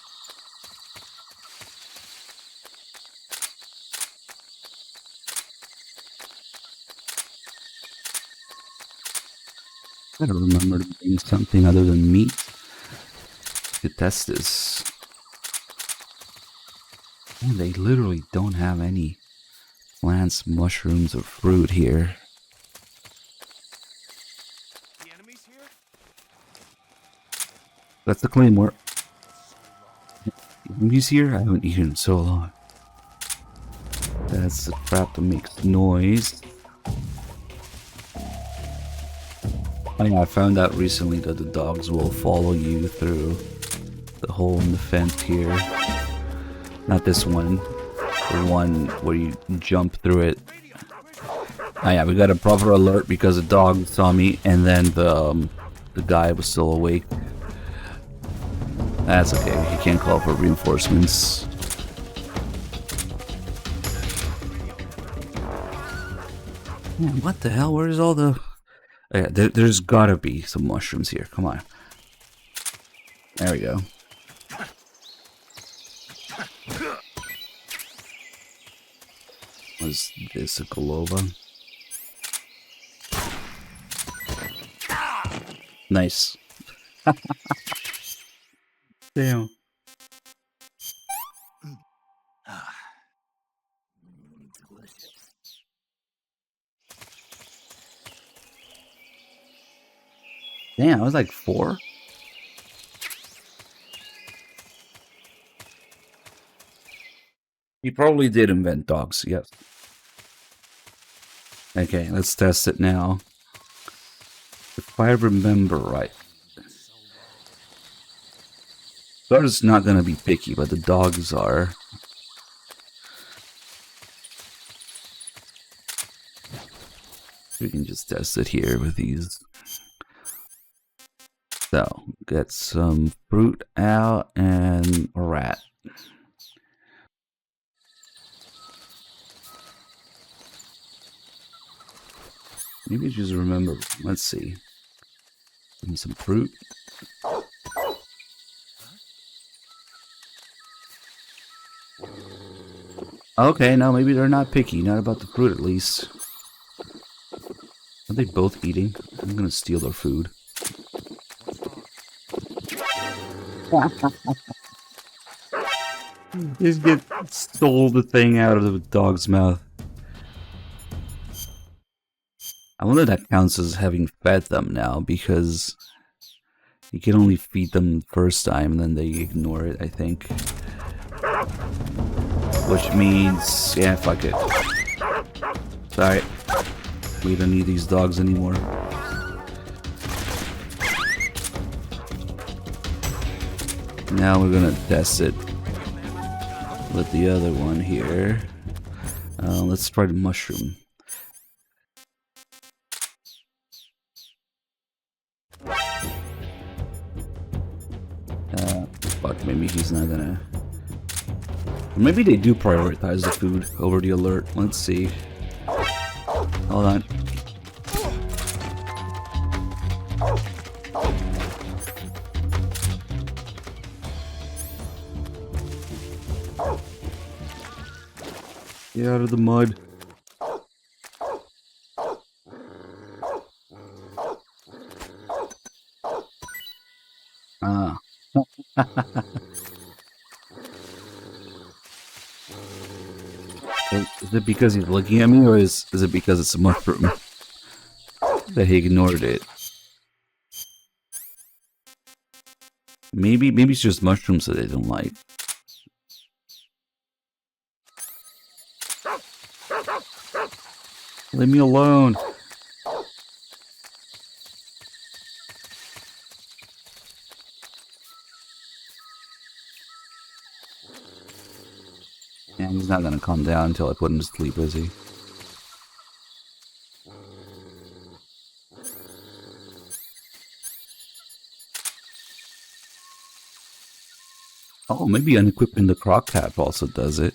I gotta remember to bring something other than meat to test this. Man, they literally don't have any plants, mushrooms, or fruit here. The enemies here? That's the claymore. Enemies here? I haven't eaten in so long. That's the trap that makes noise. Oh yeah, I found out recently that the dogs will follow you through the hole in the fence here. Not this one. The one where you jump through it. Oh yeah, we got a proper alert because the dog saw me, and then the guy was still awake. That's okay. You can't call for reinforcements. Man, what the hell? Where's all the... Oh, yeah, there's gotta be some mushrooms here. Come on. There we go. Was this a Golova? Nice. Damn. Damn, I was like 4? He probably did invent dogs, yes. Okay, let's test it now. If I remember right. Guard's not gonna be picky, but the dogs are. We can just test it here with these. So, get some fruit out and a rat. Maybe just remember, let's see. And some fruit. Okay, no, maybe they're not picky. Not about the fruit, at least. Are they both eating? I'm gonna steal their food. Just stole the thing out of the dog's mouth. I wonder if that counts as having fed them now, because you can only feed them the first time and then they ignore it, I think. Which means, yeah, fuck it. Sorry. We don't need these dogs anymore. Now we're gonna test it with the other one here. Let's try the mushroom. Fuck, maybe he's not gonna... Maybe they do prioritize the food over the alert. Let's see. Hold on. Get out of the mud. Ah. Is it because he's looking at me, or is it because it's a mushroom that he ignored it? Maybe it's just mushrooms that they don't like. Leave me alone. Yeah, he's not gonna calm down until I put him to sleep, is he? Oh, maybe unequipping the crock cap also does it.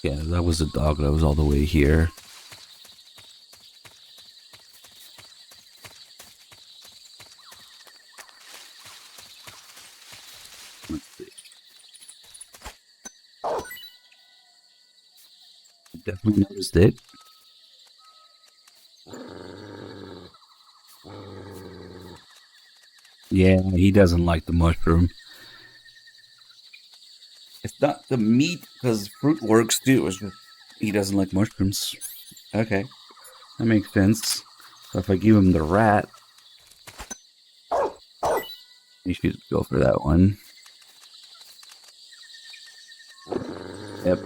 Yeah, that was the dog that was all the way here. Let's see. Definitely noticed it. Yeah, he doesn't like the mushroom. It's not the meat, because fruit works too. It's just he doesn't like mushrooms. Okay, that makes sense. So if I give him the rat, he should go for that one. Yep.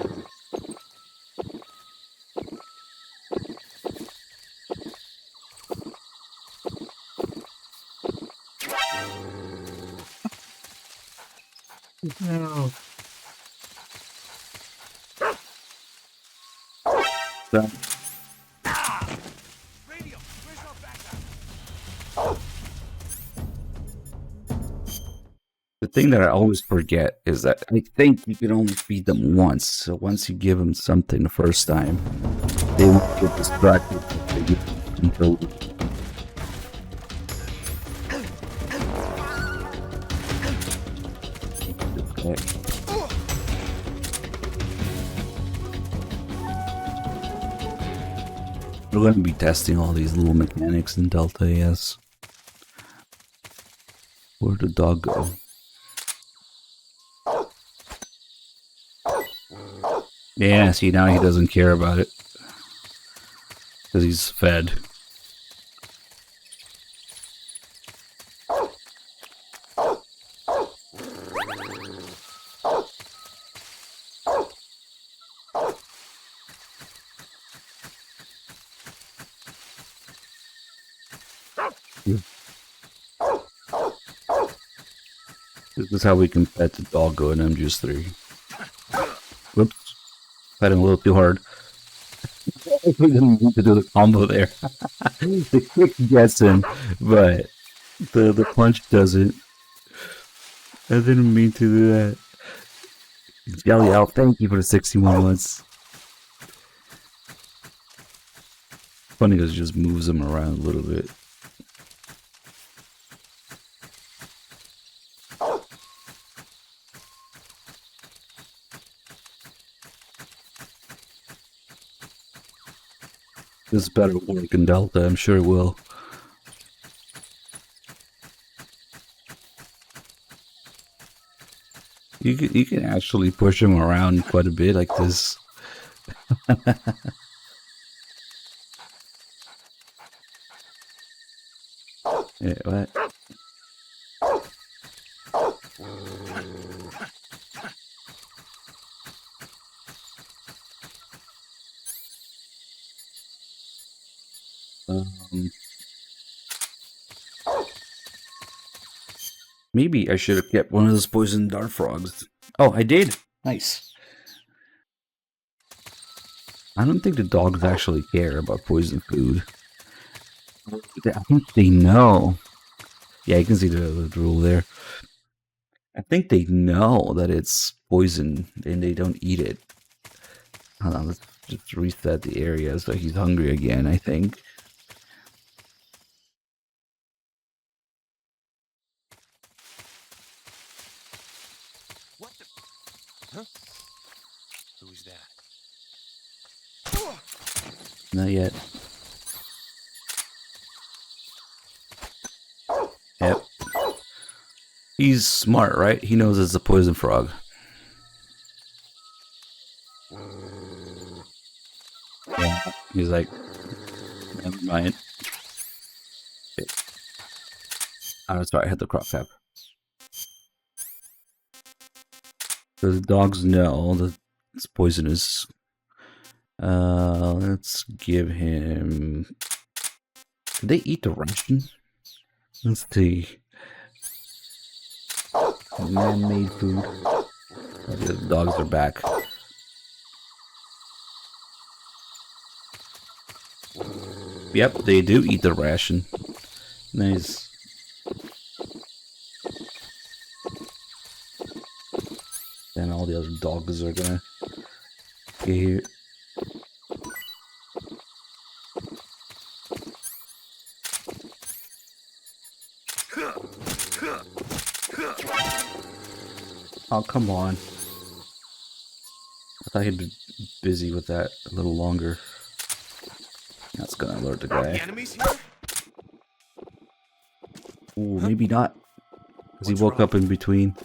No. So, the thing that I always forget is that I think you can only feed them once. So once you give them something the first time, they won't get distracted until. Okay. We're going to be testing all these little mechanics in Delta, yes. Where'd the dog go? Yeah, see, now he doesn't care about it. Because he's fed. This is how we can pet the doggo in MGS3. Whoops. Pet him a little too hard. We didn't need to do the combo there. The kick gets him, but the punch doesn't. I didn't mean to do that. Jelly out, thank you for the 61 months. Funny because it just moves him around a little bit. This better work in Delta, I'm sure it will. You can actually push him around quite a bit like this. Yeah, what? Maybe I should have kept one of those poison dart frogs. Oh, I did. Nice. I don't think the dogs actually care about poison food. I think they know. Yeah, you can see the rule there. I think they know that it's poison and they don't eat it. Hold on, let's just reset the area so he's hungry again, I think. What the? Huh? Who's that? Not yet. Yep. He's smart, right? He knows it's a poison frog. Yeah. He's like, never mind. Okay. Oh, that's right, I hit the crop cap. The dogs know that it's poisonous. Let's give him... Did they eat the ration? Let's see. Man-made food. The dogs are back. Yep, they do eat the ration. Nice. Then all the other dogs are gonna get here. Oh, come on. I thought he'd be busy with that a little longer. That's gonna alert the guy. Enemies here? Ooh, maybe not. Because he woke up in between.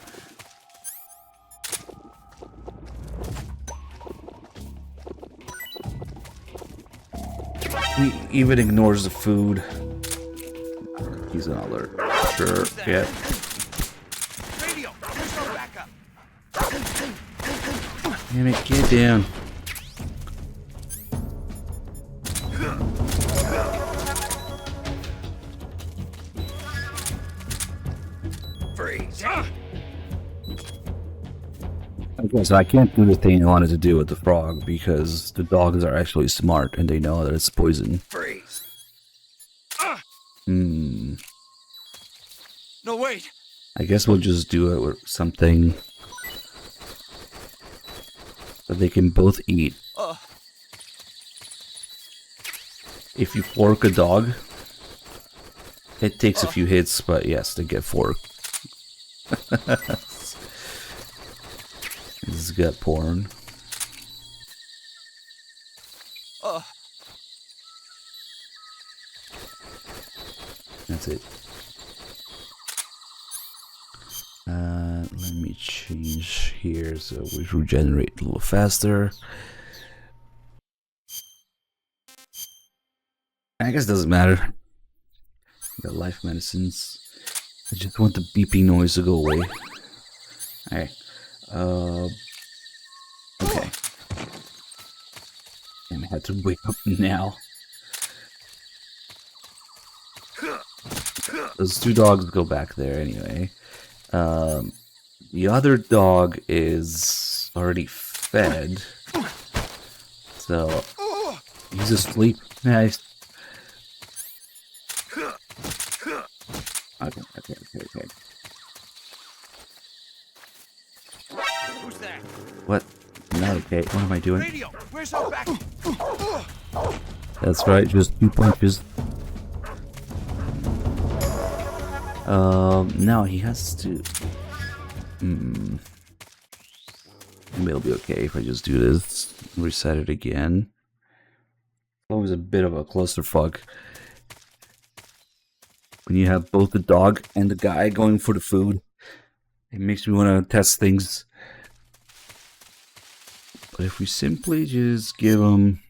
He even ignores the food. He's an alert. Sure, yeah. Radio, there's no backup. Damn it, get down. Freeze. Okay, so I can't do the thing I wanted to do with the frog because the dogs are actually smart and they know that it's poison. Freeze. Hmm. No, wait. I guess we'll just do it with something that they can both eat. If you fork a dog, it takes a few hits, but yes, they get forked. This is gut porn. That's it. Let me change here so we regenerate a little faster. I guess it doesn't matter. Got life medicines. I just want the beeping noise to go away. Alright. Okay. Damn, I had to wake up now. Those two dogs go back there anyway. The other dog is already fed. So he's asleep. Nice. Okay. Who's that? What? Not okay. What am I doing? Radio, where's our back? That's right, just 2 punches. No, he has to... Maybe it'll be okay if I just do this. Reset it again. Always a bit of a clusterfuck when you have both the dog and the guy going for the food. It makes me want to test things. But if we simply just give them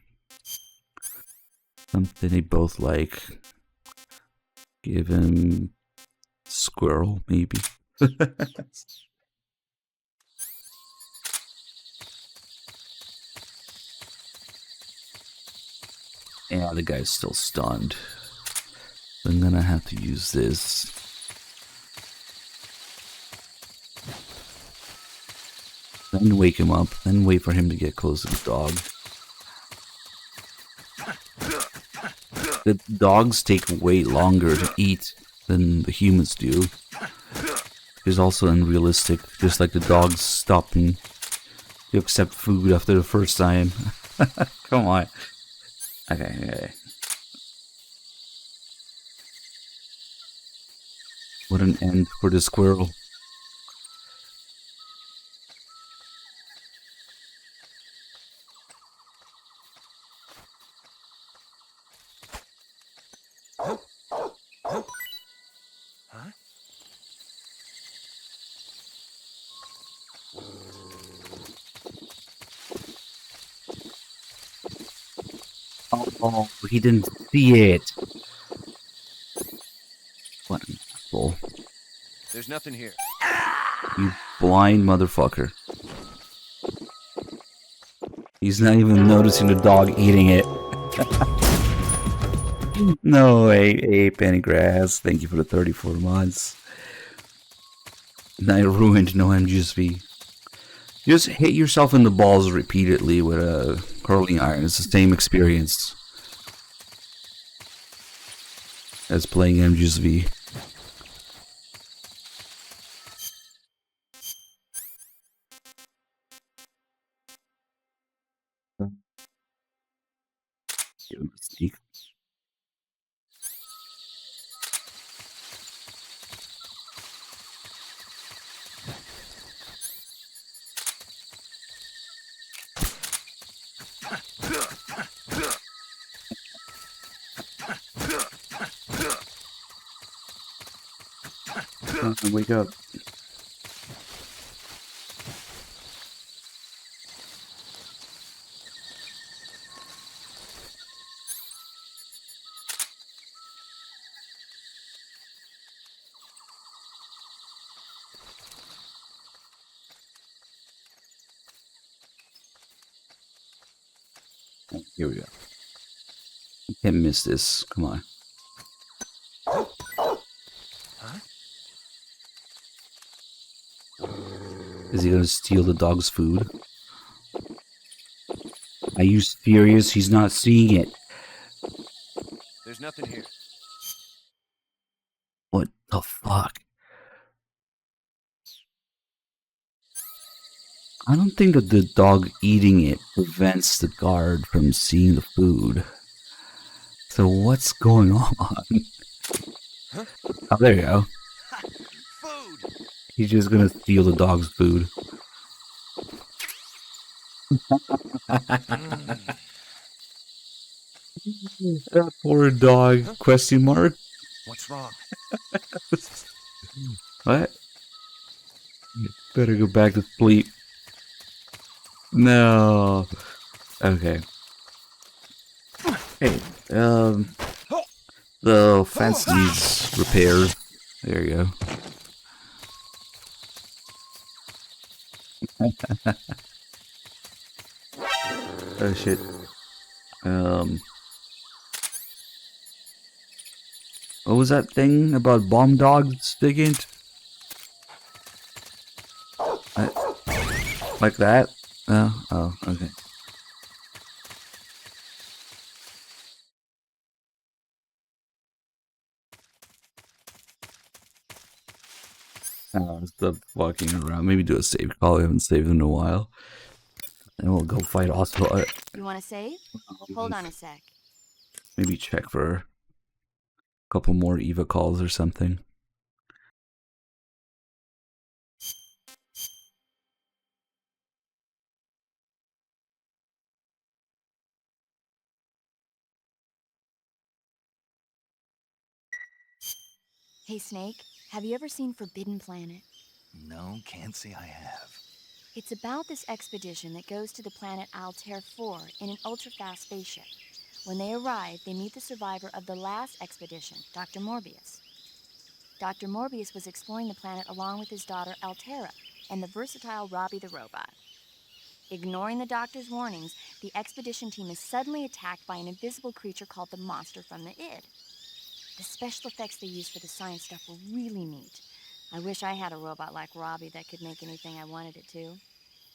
something they both like, give him squirrel, maybe. Yeah, the guy's still stunned. I'm gonna have to use this. Then wake him up, then wait for him to get close to the dog. The dogs take way longer to eat than the humans do. It's also unrealistic, just like the dogs stopping to accept food after the first time. Come on. Okay. What an end for the squirrel. Oh, he didn't see it. What an asshole. There's nothing here. You blind motherfucker. He's not even noticing the dog eating it. No way, hey, Pennygrass. Thank you for the 34 months. Now you ruined no MGSV. Just hit yourself in the balls repeatedly with a curling iron. It's the same experience as playing MGSV. Sneak. Wake up. Here we go. You can't miss this. Come on. Is he gonna steal the dog's food? Are you serious? He's not seeing it. There's nothing here. What the fuck? I don't think that the dog eating it prevents the guard from seeing the food. So what's going on? Oh, there you go. Food! He's just gonna steal the dog's food. That poor dog, question mark? What's wrong? What? Better go back to sleep. No. Okay. Hey, the fence needs repairs. There you go. Oh shit. What was that thing about bomb dogs digging? Like that? Oh, okay. Stop walking around. Maybe do a save call. I haven't saved in a while. And we'll go fight Oslo. You want to save? Hold on a sec. Maybe check for a couple more Eva calls or something. Hey, Snake, have you ever seen Forbidden Planet? No, can't say I have. It's about this expedition that goes to the planet Altair 4 in an ultra-fast spaceship. When they arrive, they meet the survivor of the last expedition, Dr. Morbius. Dr. Morbius was exploring the planet along with his daughter Altera and the versatile Robbie the robot. Ignoring the doctor's warnings, the expedition team is suddenly attacked by an invisible creature called the Monster from the Id. The special effects they used for the science stuff were really neat. I wish I had a robot like Robbie that could make anything I wanted it to.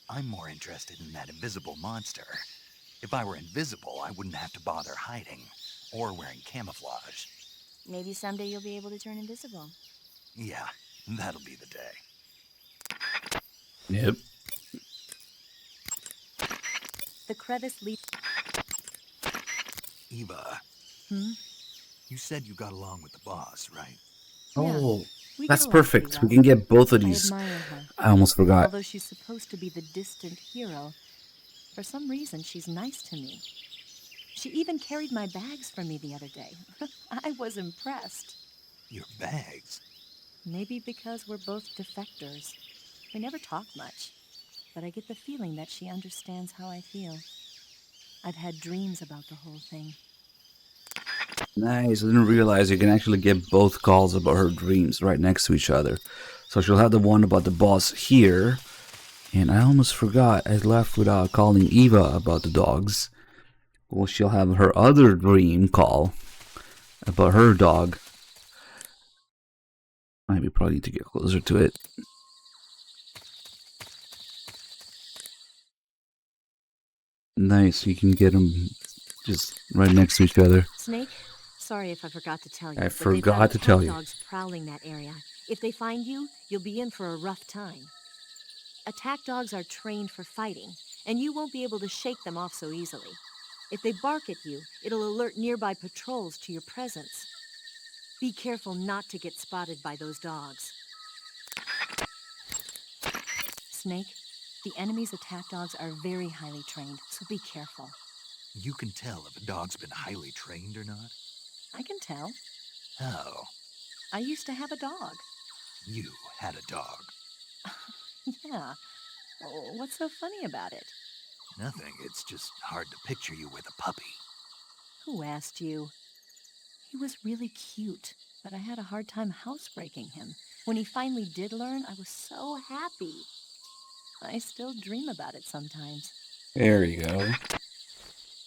I'm more interested in that invisible monster. If I were invisible, I wouldn't have to bother hiding or wearing camouflage. Maybe someday you'll be able to turn invisible. Yeah, that'll be the day. Yep. The crevice leads. Eva, Hmm? you said you got along with the boss, right? Oh, We that's get along pretty perfect. well. We can get both of I these. admire her. I almost forgot. Although she's supposed to be the distant hero, for some reason she's nice to me. She even carried my bags for me the other day. I was impressed. Your bags? Maybe because we're both defectors. We never talk much, but I get the feeling that she understands how I feel. I've had dreams about the whole thing. Nice. I didn't realize you can actually get both calls about her dreams right next to each other. So she'll have the one about the boss here. And I almost forgot. I left without calling Eva about the dogs. Well, she'll have her other dream call about her dog. Maybe probably need to get closer to it. Nice. You can get them just right next to each other. Snake, sorry if I forgot to tell you. I but they've forgot got to tell attack you. dogs prowling that area. If they find you, you'll be in for a rough time. Attack dogs are trained for fighting, and you won't be able to shake them off so easily. If they bark at you, it'll alert nearby patrols to your presence. Be careful not to get spotted by those dogs. Snake, the enemy's attack dogs are very highly trained, so be careful. You can tell if a dog's been highly trained or not? I can tell. Oh, I used to have a dog. you had a dog. Yeah. Oh, what's so funny about it? Nothing, it's just hard to picture you with a puppy. Who asked you? He was really cute, but I had a hard time housebreaking him. When he finally did learn, I was so happy. I still dream about it sometimes. There you go.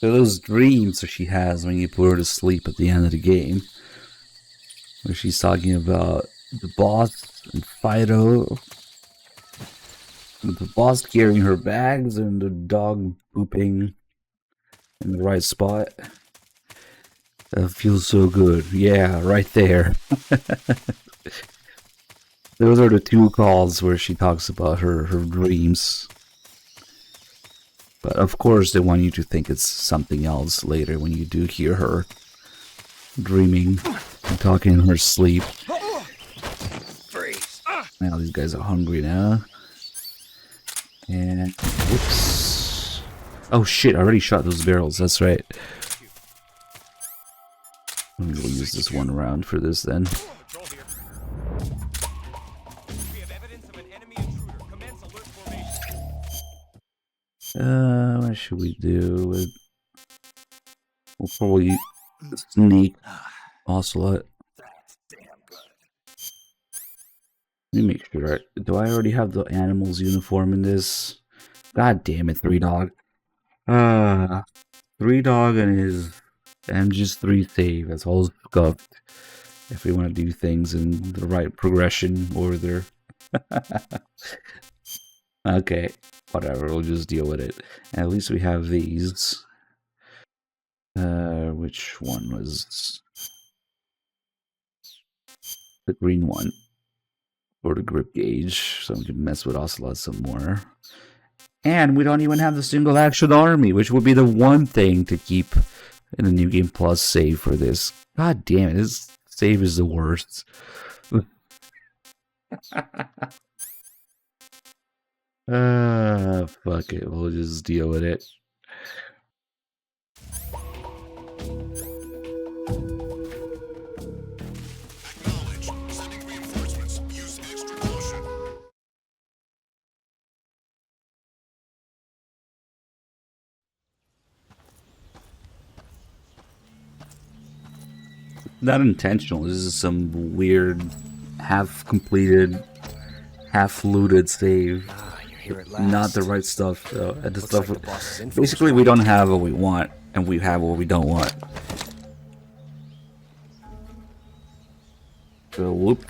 So those dreams that she has when you put her to sleep at the end of the game, where she's talking about the boss and Fido, the boss carrying her bags and the dog pooping in the right spot. That feels so good. Yeah, right there. Those are the two calls where she talks about her dreams. But of course they want you to think it's something else later when you do hear her dreaming and talking in her sleep. Freeze. Now these guys are hungry now. And whoops. Oh shit, I already shot those barrels, that's right. I'm gonna use this one round for this then. What should we do? We'll probably sneak Ocelot. Let me make sure. Do I already have the animals uniform in this? God damn it, 3Dog. 3Dog and his MGS3 save. That's all scuffed. If we want to do things in the right progression order. Okay, whatever. We'll just deal with it. And at least we have these. Which one was the green one? Or the grip gauge, so we can mess with Ocelot some more. And we don't even have the single action army, which would be the one thing to keep in the New Game Plus save for this. God damn it, this save is the worst. Fuck it, we'll just deal with it. Not intentional. This is some weird, half-completed, half-looted save. Not the right stuff, though. And the stuff. Basically, we don't have what we want, and we have what we don't want. So, whoop.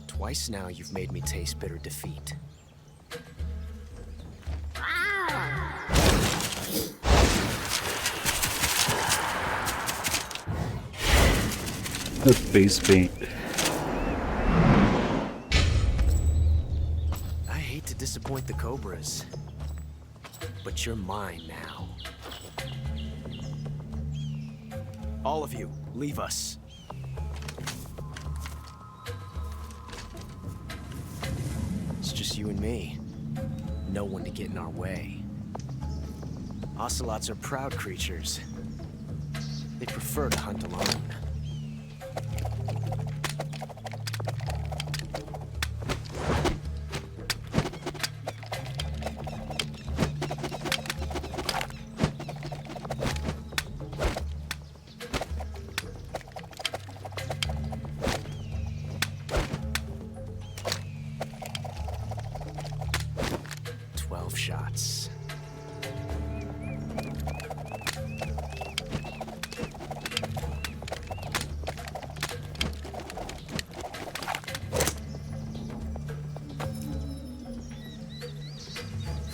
Twice now you've made me taste bitter defeat. The face paint. I hate to disappoint the Cobras, but you're mine now. All of you, leave us. It's just you and me. No one to get in our way. Ocelots are proud creatures. They prefer to hunt alone. Shots.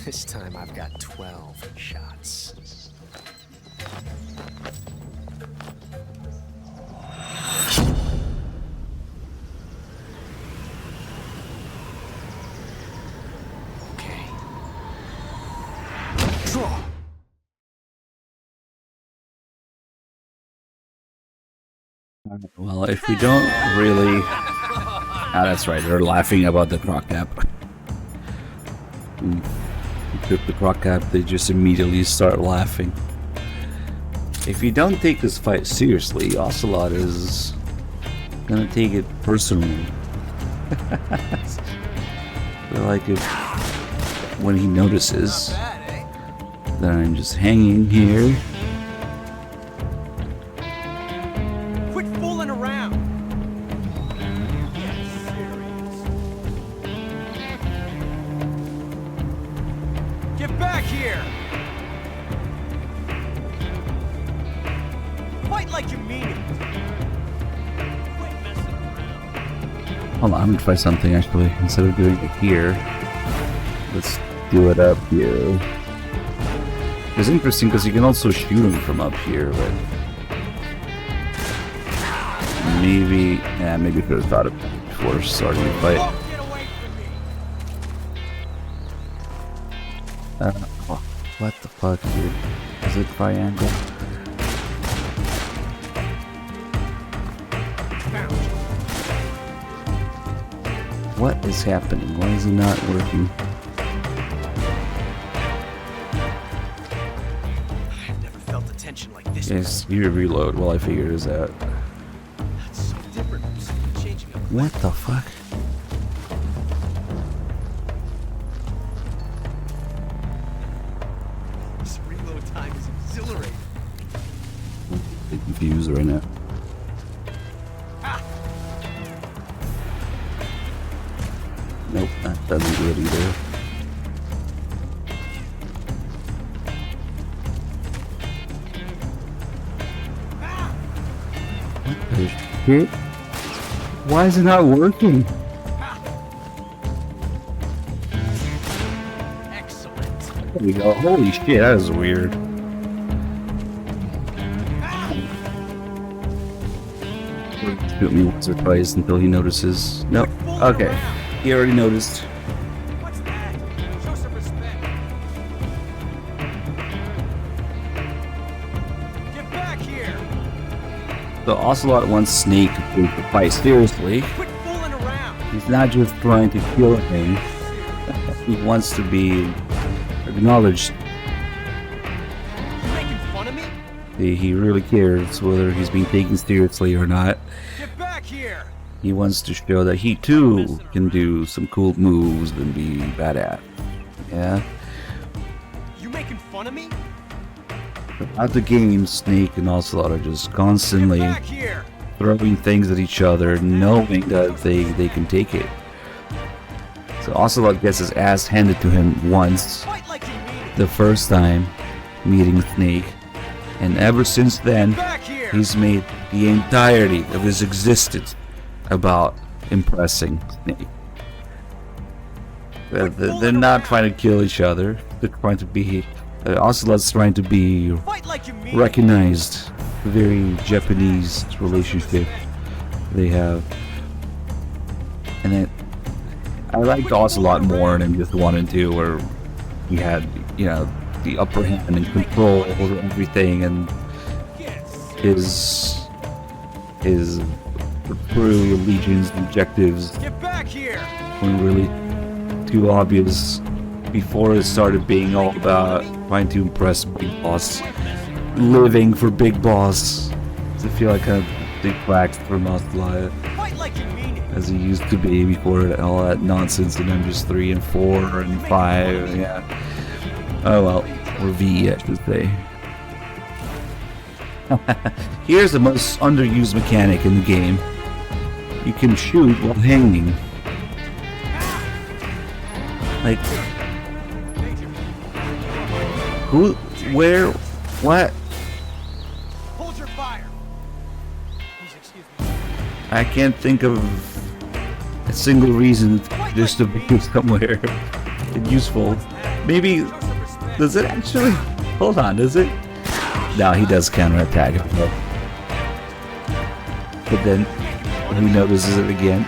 This time I've got 12 shots. Well, if we don't really... Ah, that's right, they're laughing about the croc cap. Took the croc cap, they just immediately start laughing. If you don't take this fight seriously, Ocelot is gonna take it personally. Like if when he notices that I'm just hanging here. Quit fooling around! here! Fight like you mean it! Hold on, I'm gonna try something actually. Instead of doing it here, let's do it up here. It's interesting because you can also shoot him from up here, but maybe, maybe I could have thought of it before starting the fight. Oh, what the fuck, dude? Is it triangle? What is happening? Why is it not working? I've never felt the tension like this. Yes, you reload while I figure this out. That's so different from simply changing a What the fuck? This reload time is exhilarating. I'm confused right now. Nope, that doesn't do it either. What the shit? Why is it not working? Excellent. There we go. Holy shit, that is weird. Shoot me once or twice until he notices. Nope. Okay. He already noticed. What's that? Show some respect. Get back here! The Ocelot wants Snake to take the fight seriously. Quit fooling around! He's not just trying to kill him. He wants to be acknowledged. You making fun of me? He really cares whether he's being taken seriously or not. Get back here! He wants to show that he too can do some cool moves and be badass. Yeah. You making fun of me? Throughout the game, Snake and Ocelot are just constantly Back here! throwing things at each other, knowing that they can take it. So Ocelot gets his ass handed to him once, Fight like you mean it! the first time meeting Snake, and ever since then, Back here! he's made the entirety of his existence about impressing Snake. They're not trying to kill each other. They're trying to be. Ocelot's trying to be Fight like you mean it! recognized. The very Japanese relationship they have, and then I liked Ocelot more than just 1 and 2, where he had, you know, the upper hand and control over everything, and his true allegiance and objectives Get back here! weren't really too obvious before it started being all about trying to impress Big Boss, living for Big Boss. I feel like a big flax from Ocelot, Fight like you mean it! as he used to be before all that nonsense in MGS3 and 4 and 5, yeah. Oh well, or V, I should say. Here's the most underused mechanic in the game. You can shoot while hanging. Like, who, where, what? Hold your fire! Please excuse me. I can't think of a single reason just to be somewhere useful. Maybe, does it actually? Hold on, does it? No, he does counterattack it. But then, he notices it again.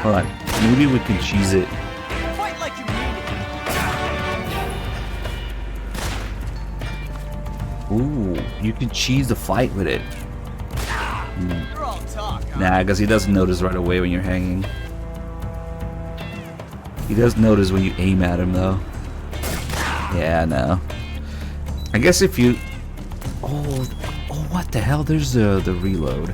Hold on, maybe we can cheese it. Fight like you mean it! Ooh, you can cheese the fight with it. You're all talk, huh? Nah, because he doesn't notice right away when you're hanging. He does notice when you aim at him, though. Yeah, no. I guess if you... Oh, what the hell? There's the reload.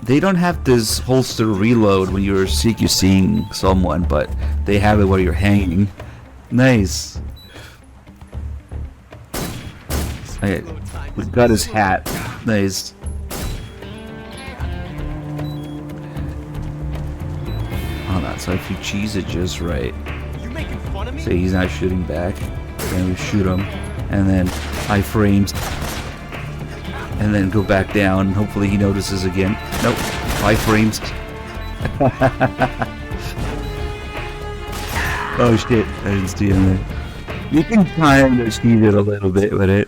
They don't have this holster reload when you're seeing someone, but they have it while you're hanging. Nice. Okay, we've got his hat. Nice. Hold on, so if you cheese it just right, You making fun of me? say he's not shooting back, then we shoot him, and then iframes, and then go back down, and hopefully he notices again. Nope, iframes. Oh shit, I didn't see him there. You can kind of see it a little bit with it.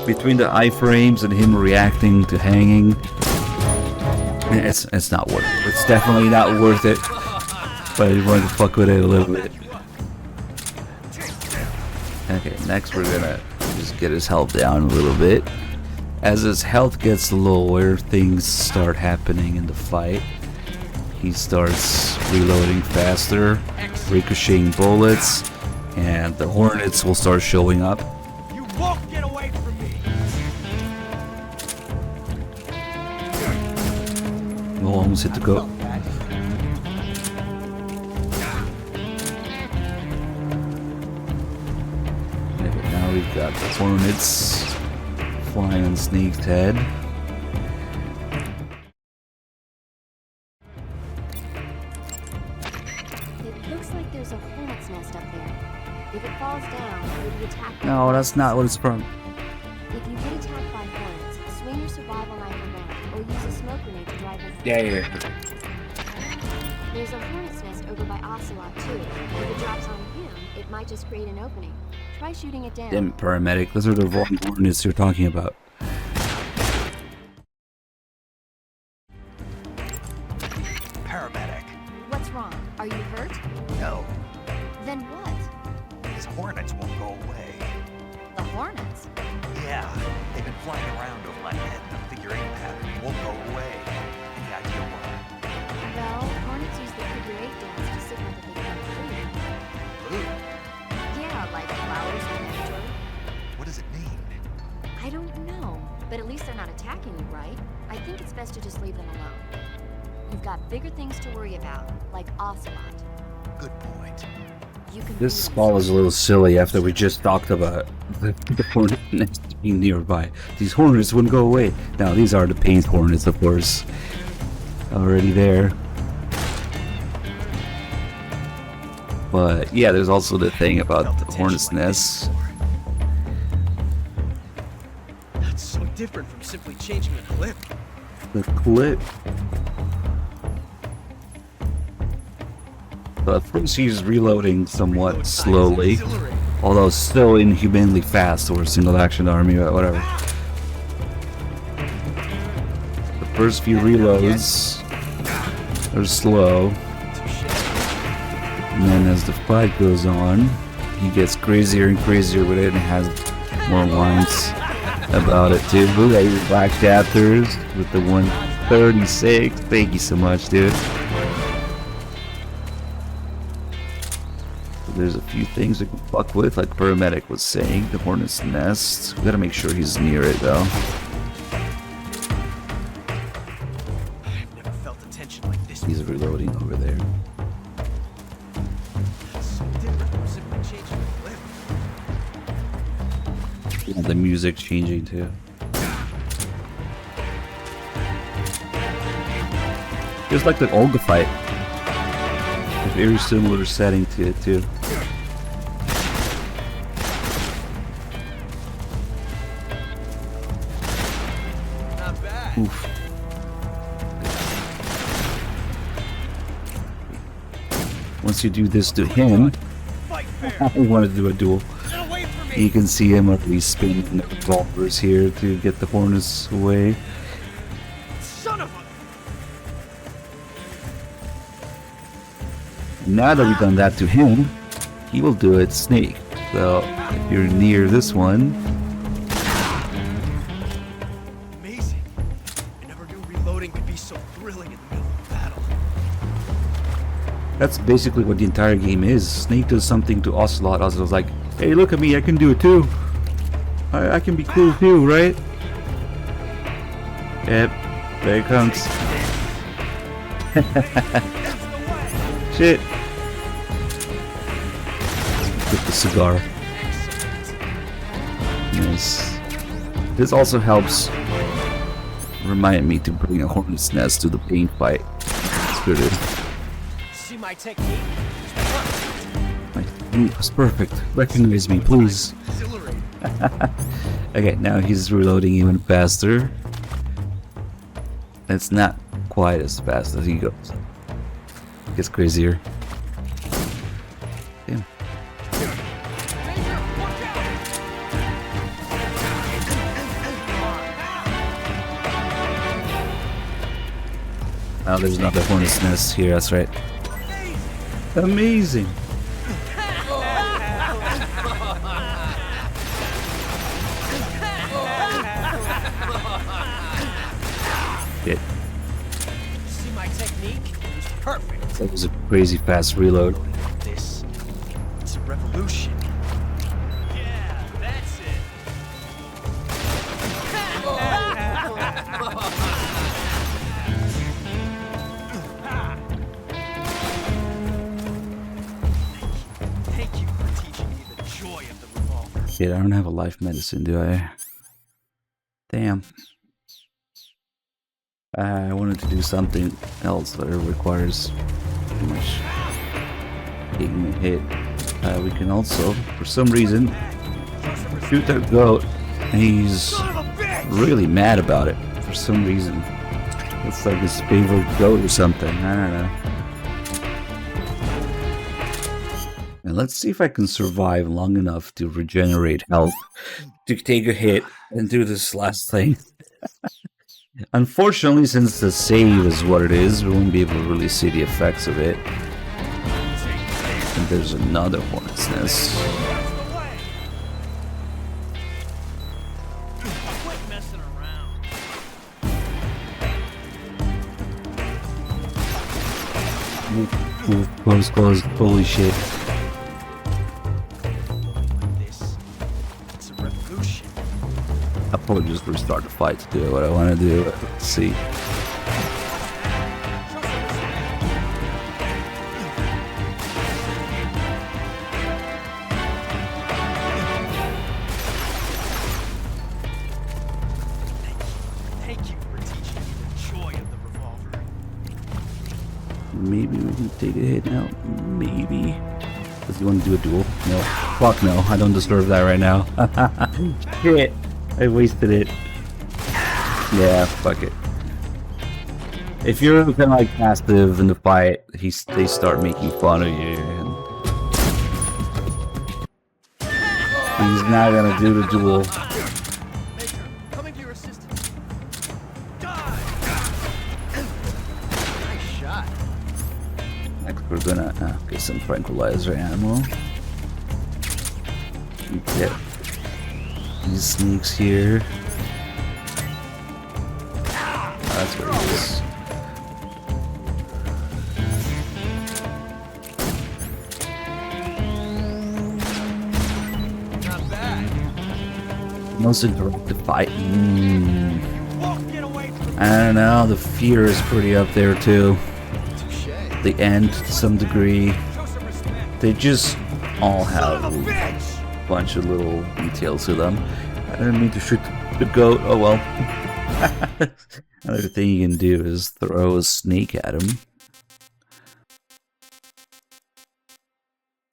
Between the iframes and him reacting to hanging, it's not worth it. It's definitely not worth it. But I wanted to fuck with it a little bit. Okay, next we're gonna just get his health down a little bit. As his health gets lower, things start happening in the fight. He starts reloading faster, ricocheting bullets, and the Hornets will start showing up. You won't get away from me. We'll almost hit the go. Okay, now we've got the Hornets flying on Snake's head. It looks like there's a hornet's nest up there. If it falls down, you'll be attacked by No, that's not what it's from. If you get attacked by hornets, swing your survival knife around, or use a smoke grenade to drive them. Yeah. There's a hornet's nest over by Ocelot too. If it drops on him, it might just create an opening. Try shooting it down. Damn paramedic, those are the wrong Hornets you're talking about. Paramedic. What's wrong? Are you hurt? No, Then what? these hornets won't go away. The hornets? Yeah, they've been flying around over my head in a figure eight pattern. Won't go away. Any idea why? Well, hornets use the figure eight dance to signal that they come food. Food? Yeah, like flowers or nectar. What does it mean? I don't know, but at least they're not attacking you, right? I think it's best to just leave them alone. You've got bigger things to worry about, like Ocelot. Good point. You can This call is a little silly after we just talked about the hornet nest being nearby. These hornets wouldn't go away. Now, these are the paint hornets, of course. Already there. But, yeah, there's also the thing about the hornet's nest. That's so different from simply changing a clip. The clip. So at first he's reloading somewhat slowly, although still inhumanly fast for a single action army or whatever. The first few reloads are slow, and then as the fight goes on, he gets crazier and crazier with it and has more lines about it too. Ooh, I use Black Chapters with the 136. Thank you so much, dude. There's a few things we can fuck with, like Paramedic was saying, the Hornet's Nest. We gotta make sure he's near it though. I've never felt a tension like this. He's reloading over there. That's so different from simply changing a clip. And the music changing too. Just like the Olga fight. A very similar setting to it too. Not bad. Oof. Once you do this to him, I want to do a duel. You can see him at least spinning the revolvers here to get the Hornets away. Son of a... Now that we've done that to him, he will do it Snake. So if you're near this one, Amazing. I never knew reloading could be so thrilling in the middle of a battle. that's basically what the entire game is. Snake does something to Ocelot. Ocelot's like, hey, look at me, I can do it too. I can be cool too, right? Yep, there it comes. Shit. With the cigar. Nice. This also helps remind me to bring a Hornet's Nest to the paint fight. It's good. See my technique? That's perfect. Recognize me, please. Okay, now he's reloading even faster. It's not quite as fast as he goes. It gets crazier. Damn. Oh, there's another hornet's nest here, that's right. Amazing! Shit. See my technique? It was perfect. That was a crazy fast reload. This. It's a revolution. Yeah, that's it. Thank you for teaching me the joy of the revolver. Shit, I don't have a life medicine, do I? Damn. I wanted to do something else that requires pretty much taking a hit. We can also, for some reason, shoot that goat, and he's really mad about it for some reason. It's like his favorite goat or something, I don't know. And let's see if I can survive long enough to regenerate health, to take a hit, and do this last thing. Unfortunately, since the save is what it is, we won't be able to really see the effects of it. And there's another hornet's nest. Quit messing around. Move, close, close, holy shit. This. It's a revolution. I'll probably just restart the fight to do what I want to do. Let's see. Thank you for teaching me the joy of the revolver. Maybe we can take a hit now. Maybe. Does he want to do a duel? No. Fuck no. I don't deserve that right now. Shit. I wasted it. Yeah, fuck it. If you're kind of like passive in the fight, they start making fun of you. And he's not gonna do the duel. Coming to your assistance. Nice shot. Next, we're gonna get some tranquilizer ammo. Get these sneaks here. That's where he is. Not bad. Most interactive fight. Won't get away from I don't know, the fear is pretty up there too. touche. The end to some degree. They just all have a bunch of little details to them. I didn't mean to shoot the goat, oh well. Another thing you can do is throw a snake at him.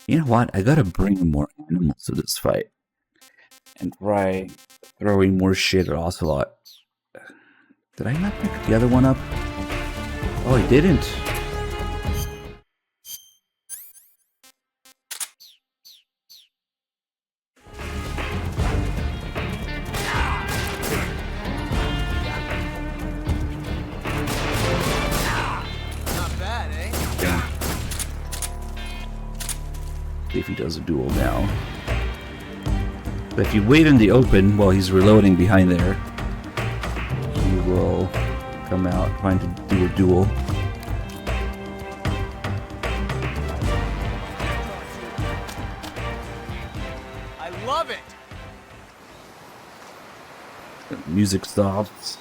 You know what? I gotta bring more animals to this fight. And try throwing more shit at Ocelot. Did I not pick the other one up? Oh, I didn't. Not bad, eh? Yeah. See if he does a duel now. But if you wait in the open while he's reloading behind there, he will come out trying to do a duel. I love it. The music stops.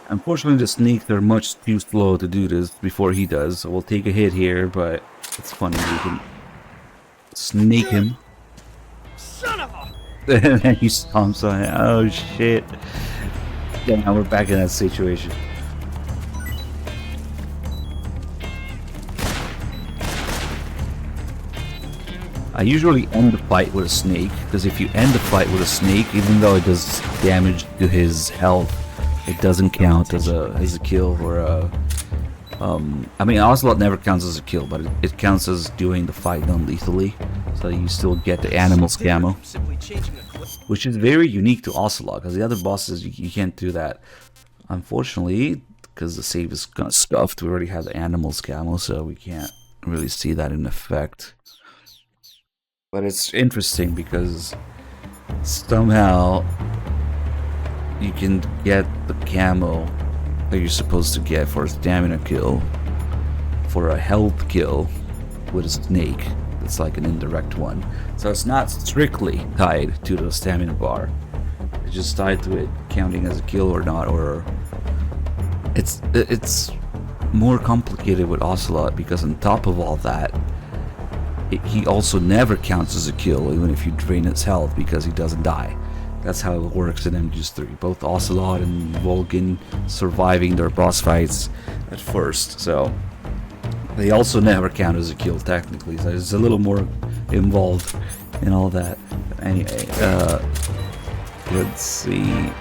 Unfortunately, the sneaks are much too slow to do this before he does, so we'll take a hit here, but it's funny, we can snake him. Son of a... And then he stomps on it. Oh shit. Yeah, now we're back in that situation. I usually end the fight with a snake, because if you end the fight with a snake, even though it does damage to his health, it doesn't count as a kill or a... I mean, Ocelot never counts as a kill, but it counts as doing the fight non-lethally, so you still get the animal's camo, which is very unique to Ocelot, because the other bosses, you can't do that. Unfortunately, because the save is kind of scuffed, we already have the animal's camo, so we can't really see that in effect. But it's interesting because somehow you can get the camo that you're supposed to get for a stamina kill for a health kill with a snake. It's like an indirect one. So it's not strictly tied to the stamina bar. It's just tied to it counting as a kill or not, or it's more complicated with Ocelot because on top of all that, he also never counts as a kill even if you drain his health because he doesn't die. That's how it works in MGS3. Both Ocelot and Volgin surviving their boss fights at first, so they also never count as a kill technically. So there's a little more involved in all that. But anyway, let's see.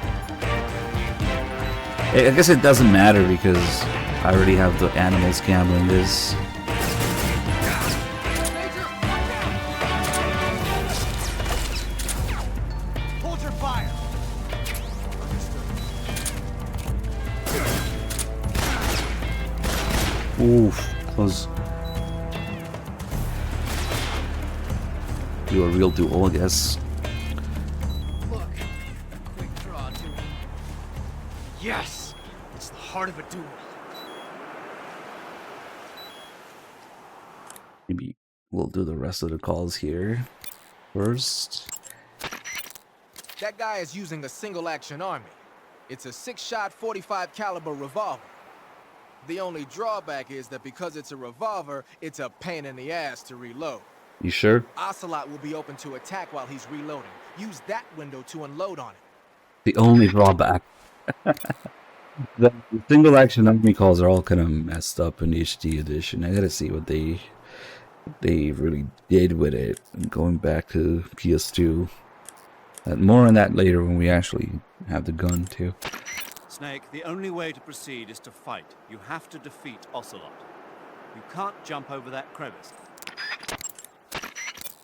I guess it doesn't matter because I already have the animals camo in this. Oof, close. You're a real duel, I guess. Look, a quick draw, duel. Yes, it's the heart of a duel. Maybe we'll do the rest of the calls here first. That guy is using a single-action army. It's a 6-shot 45 caliber revolver. The only drawback is that because it's a revolver, it's a pain in the ass to reload. You sure? Ocelot will be open to attack while he's reloading. Use that window to unload on it. The only drawback. The single action army calls are all kind of messed up in HD edition. I gotta see what they really did with it. And going back to PS2. More on that later when we actually have the gun too. Snake, the only way to proceed is to fight. You have to defeat Ocelot. You can't jump over that crevice.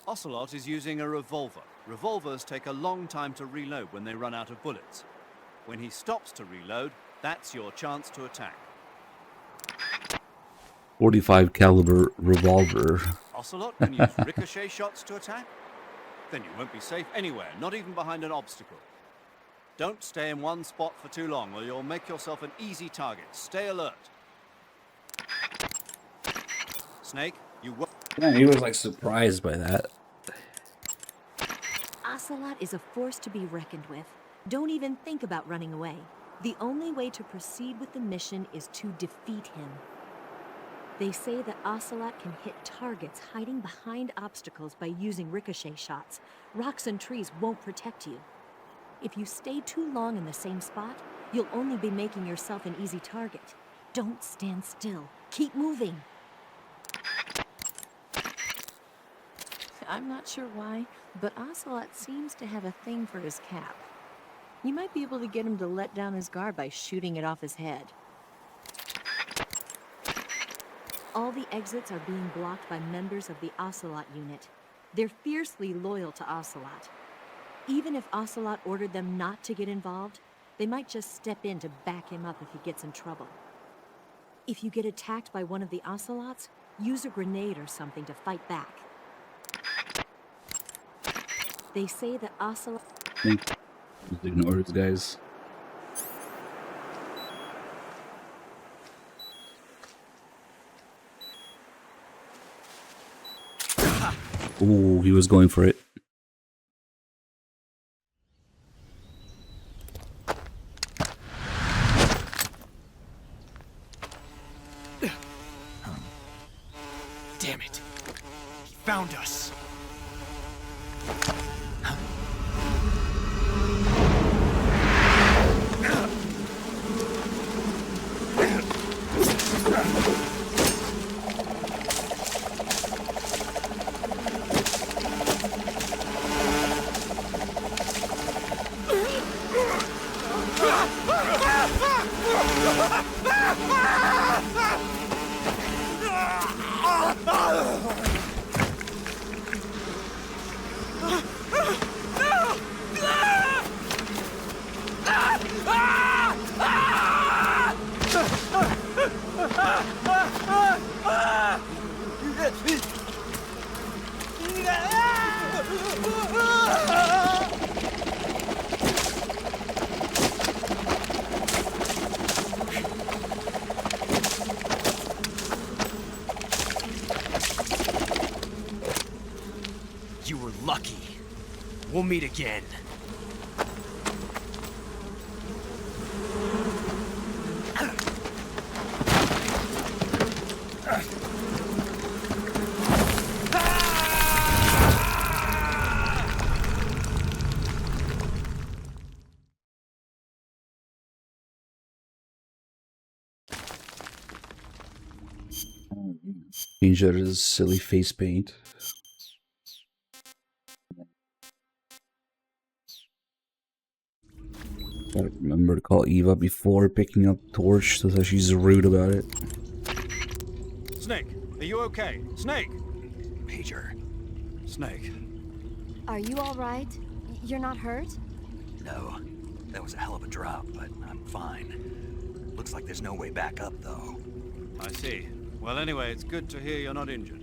Ocelot is using a revolver. Revolvers take a long time to reload when they run out of bullets. When he stops to reload, that's your chance to attack. 45 caliber revolver. Ocelot can use ricochet shots to attack? Then you won't be safe anywhere, not even behind an obstacle. Don't stay in one spot for too long or you'll make yourself an easy target. Stay alert. Snake, you won't... Yeah, he was like surprised by that. Ocelot is a force to be reckoned with. Don't even think about running away. The only way to proceed with the mission is to defeat him. They say that Ocelot can hit targets hiding behind obstacles by using ricochet shots. Rocks and trees won't protect you. If you stay too long in the same spot, you'll only be making yourself an easy target. Don't stand still. Keep moving. I'm not sure why, but Ocelot seems to have a thing for his cap. You might be able to get him to let down his guard by shooting it off his head. All the exits are being blocked by members of the Ocelot unit. They're fiercely loyal to Ocelot. Even if Ocelot ordered them not to get involved, they might just step in to back him up if he gets in trouble. If you get attacked by one of the Ocelots, use a grenade or something to fight back. They say that Ocelot... Just ignore these guys. Ooh, he was going for it. Damn it. He found us. You were lucky. We'll meet again. Change out his silly face paint. Gotta remember to call Eva before picking up Torch so that she's rude about it. Snake, are you okay? Snake! Major. Snake. Are you all right? You're not hurt? No. That was a hell of a drop, but I'm fine. Looks like there's no way back up, though. I see. Well, anyway, it's good to hear you're not injured.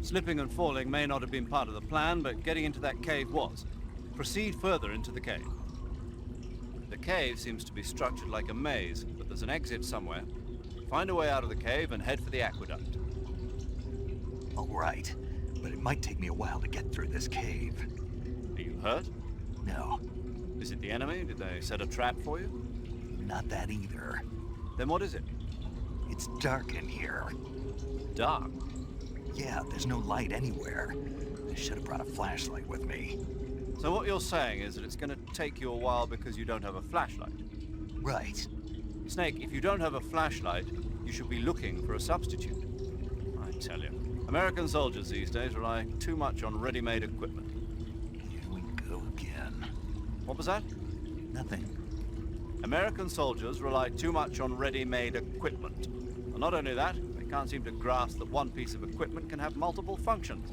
Slipping and falling may not have been part of the plan, but getting into that cave was. Proceed further into the cave. The cave seems to be structured like a maze, but there's an exit somewhere. Find a way out of the cave and head for the aqueduct. All right, but it might take me a while to get through this cave. Are you hurt? No. Is it the enemy? Did they set a trap for you? Not that either. Then what is it? It's dark in here. Dark? Yeah, there's no light anywhere. I should have brought a flashlight with me. So what you're saying is that it's going to take you a while because you don't have a flashlight? Right. Snake, if you don't have a flashlight, you should be looking for a substitute. I tell you, American soldiers these days rely too much on ready-made equipment. Here we go again. What was that? Nothing. American soldiers rely too much on ready-made equipment. And not only that, they can't seem to grasp that one piece of equipment can have multiple functions.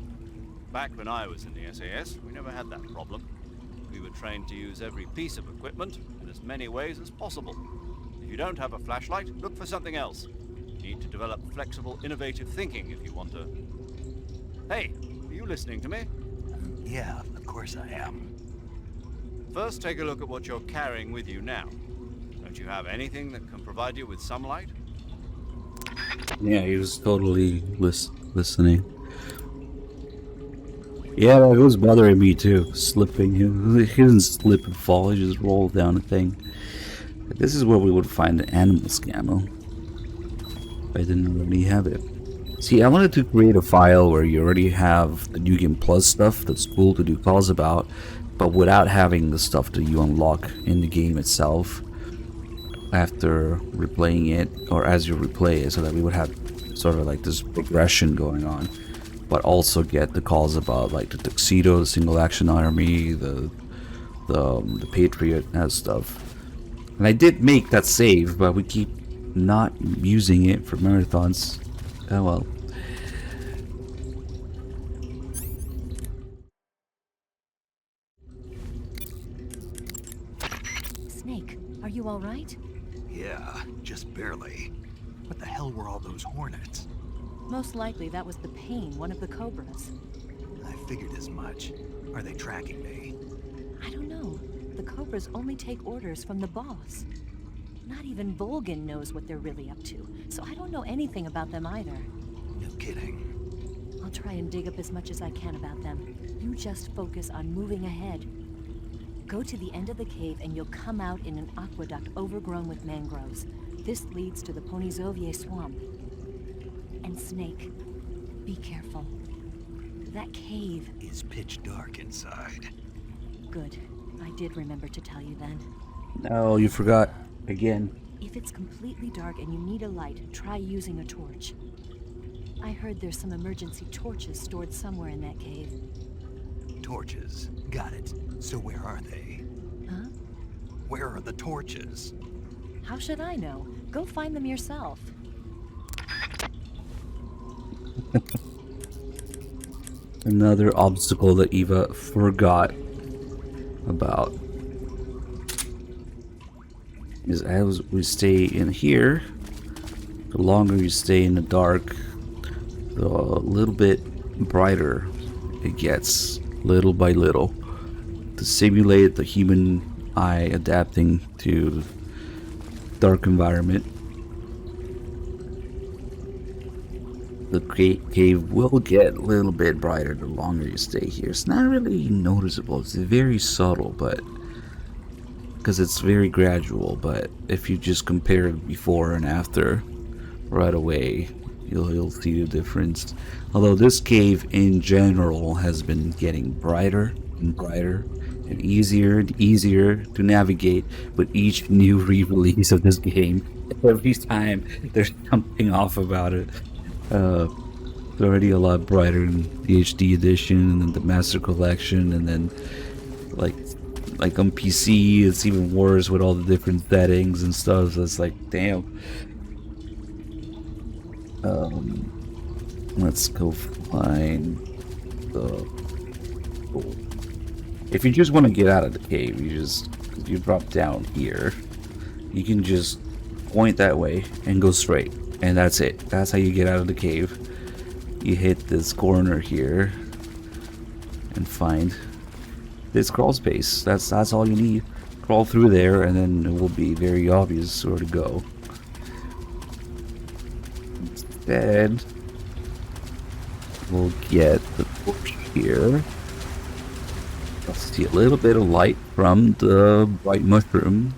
Back when I was in the SAS, we never had that problem. We were trained to use every piece of equipment in as many ways as possible. If you don't have a flashlight, look for something else. You need to develop flexible, innovative thinking if you want to... Hey, are you listening to me? Yeah, of course I am. First, take a look at what you're carrying with you now. Don't you have anything that can provide you with some light? Yeah, he was totally listening. Yeah, that was bothering me too. Slipping. He didn't slip and fall, he just rolled down a thing. This is where we would find the animal scammo. I didn't already have it. See, I wanted to create a file where you already have the New Game Plus stuff that's cool to do calls about, but without having the stuff that you unlock in the game itself after replaying it, or as you replay it, so that we would have sort of like this progression going on, but also get the calls about like the Tuxedo, the Single Action Army, the Patriot and stuff. And I did make that save, but we keep not using it for marathons. Oh well. Snake, are you all right? Yeah, just barely. What the hell were all those hornets? Most likely that was the Pain, one of the Cobras. I figured as much. Are they tracking me? I don't know. The Cobras only take orders from the boss. Not even Volgin knows what they're really up to, so I don't know anything about them either. No kidding. I'll try and dig up as much as I can about them. You just focus on moving ahead. Go to the end of the cave and you'll come out in an aqueduct overgrown with mangroves. This leads to the Ponizovye swamp. And Snake, be careful. That cave is pitch dark inside. Good. I did remember to tell you then. No, you forgot again. If it's completely dark and you need a light, try using a torch. I heard there's some emergency torches stored somewhere in that cave. Torches. Got it. So where are they? Huh? Where are the torches? How should I know? Go find them yourself. Another obstacle that Eva forgot about is as we stay in here, the longer you stay in the dark, the little bit brighter it gets, little by little, to simulate the human eye adapting to dark environment. The cave will get a little bit brighter the longer you stay here. It's not really noticeable. It's very subtle, but because it's very gradual. But if you just compare before and after, right away, you'll see the difference. Although this cave in general has been getting brighter and brighter and easier to navigate with each new re-release of this game. Every time there's something off about it. It's already a lot brighter in the HD edition and then the Master Collection, and then like on PC it's even worse with all the different settings and stuff. So it's like, damn. Let's go find the. If you just want to get out of the cave, you drop down here. You can just point that way and go straight. And that's it. That's how you get out of the cave. You hit this corner here and find this crawl space. That's all you need. Crawl through there, and then it will be very obvious where to go. Instead, we'll get the torch here. I'll see a little bit of light from the bright mushroom.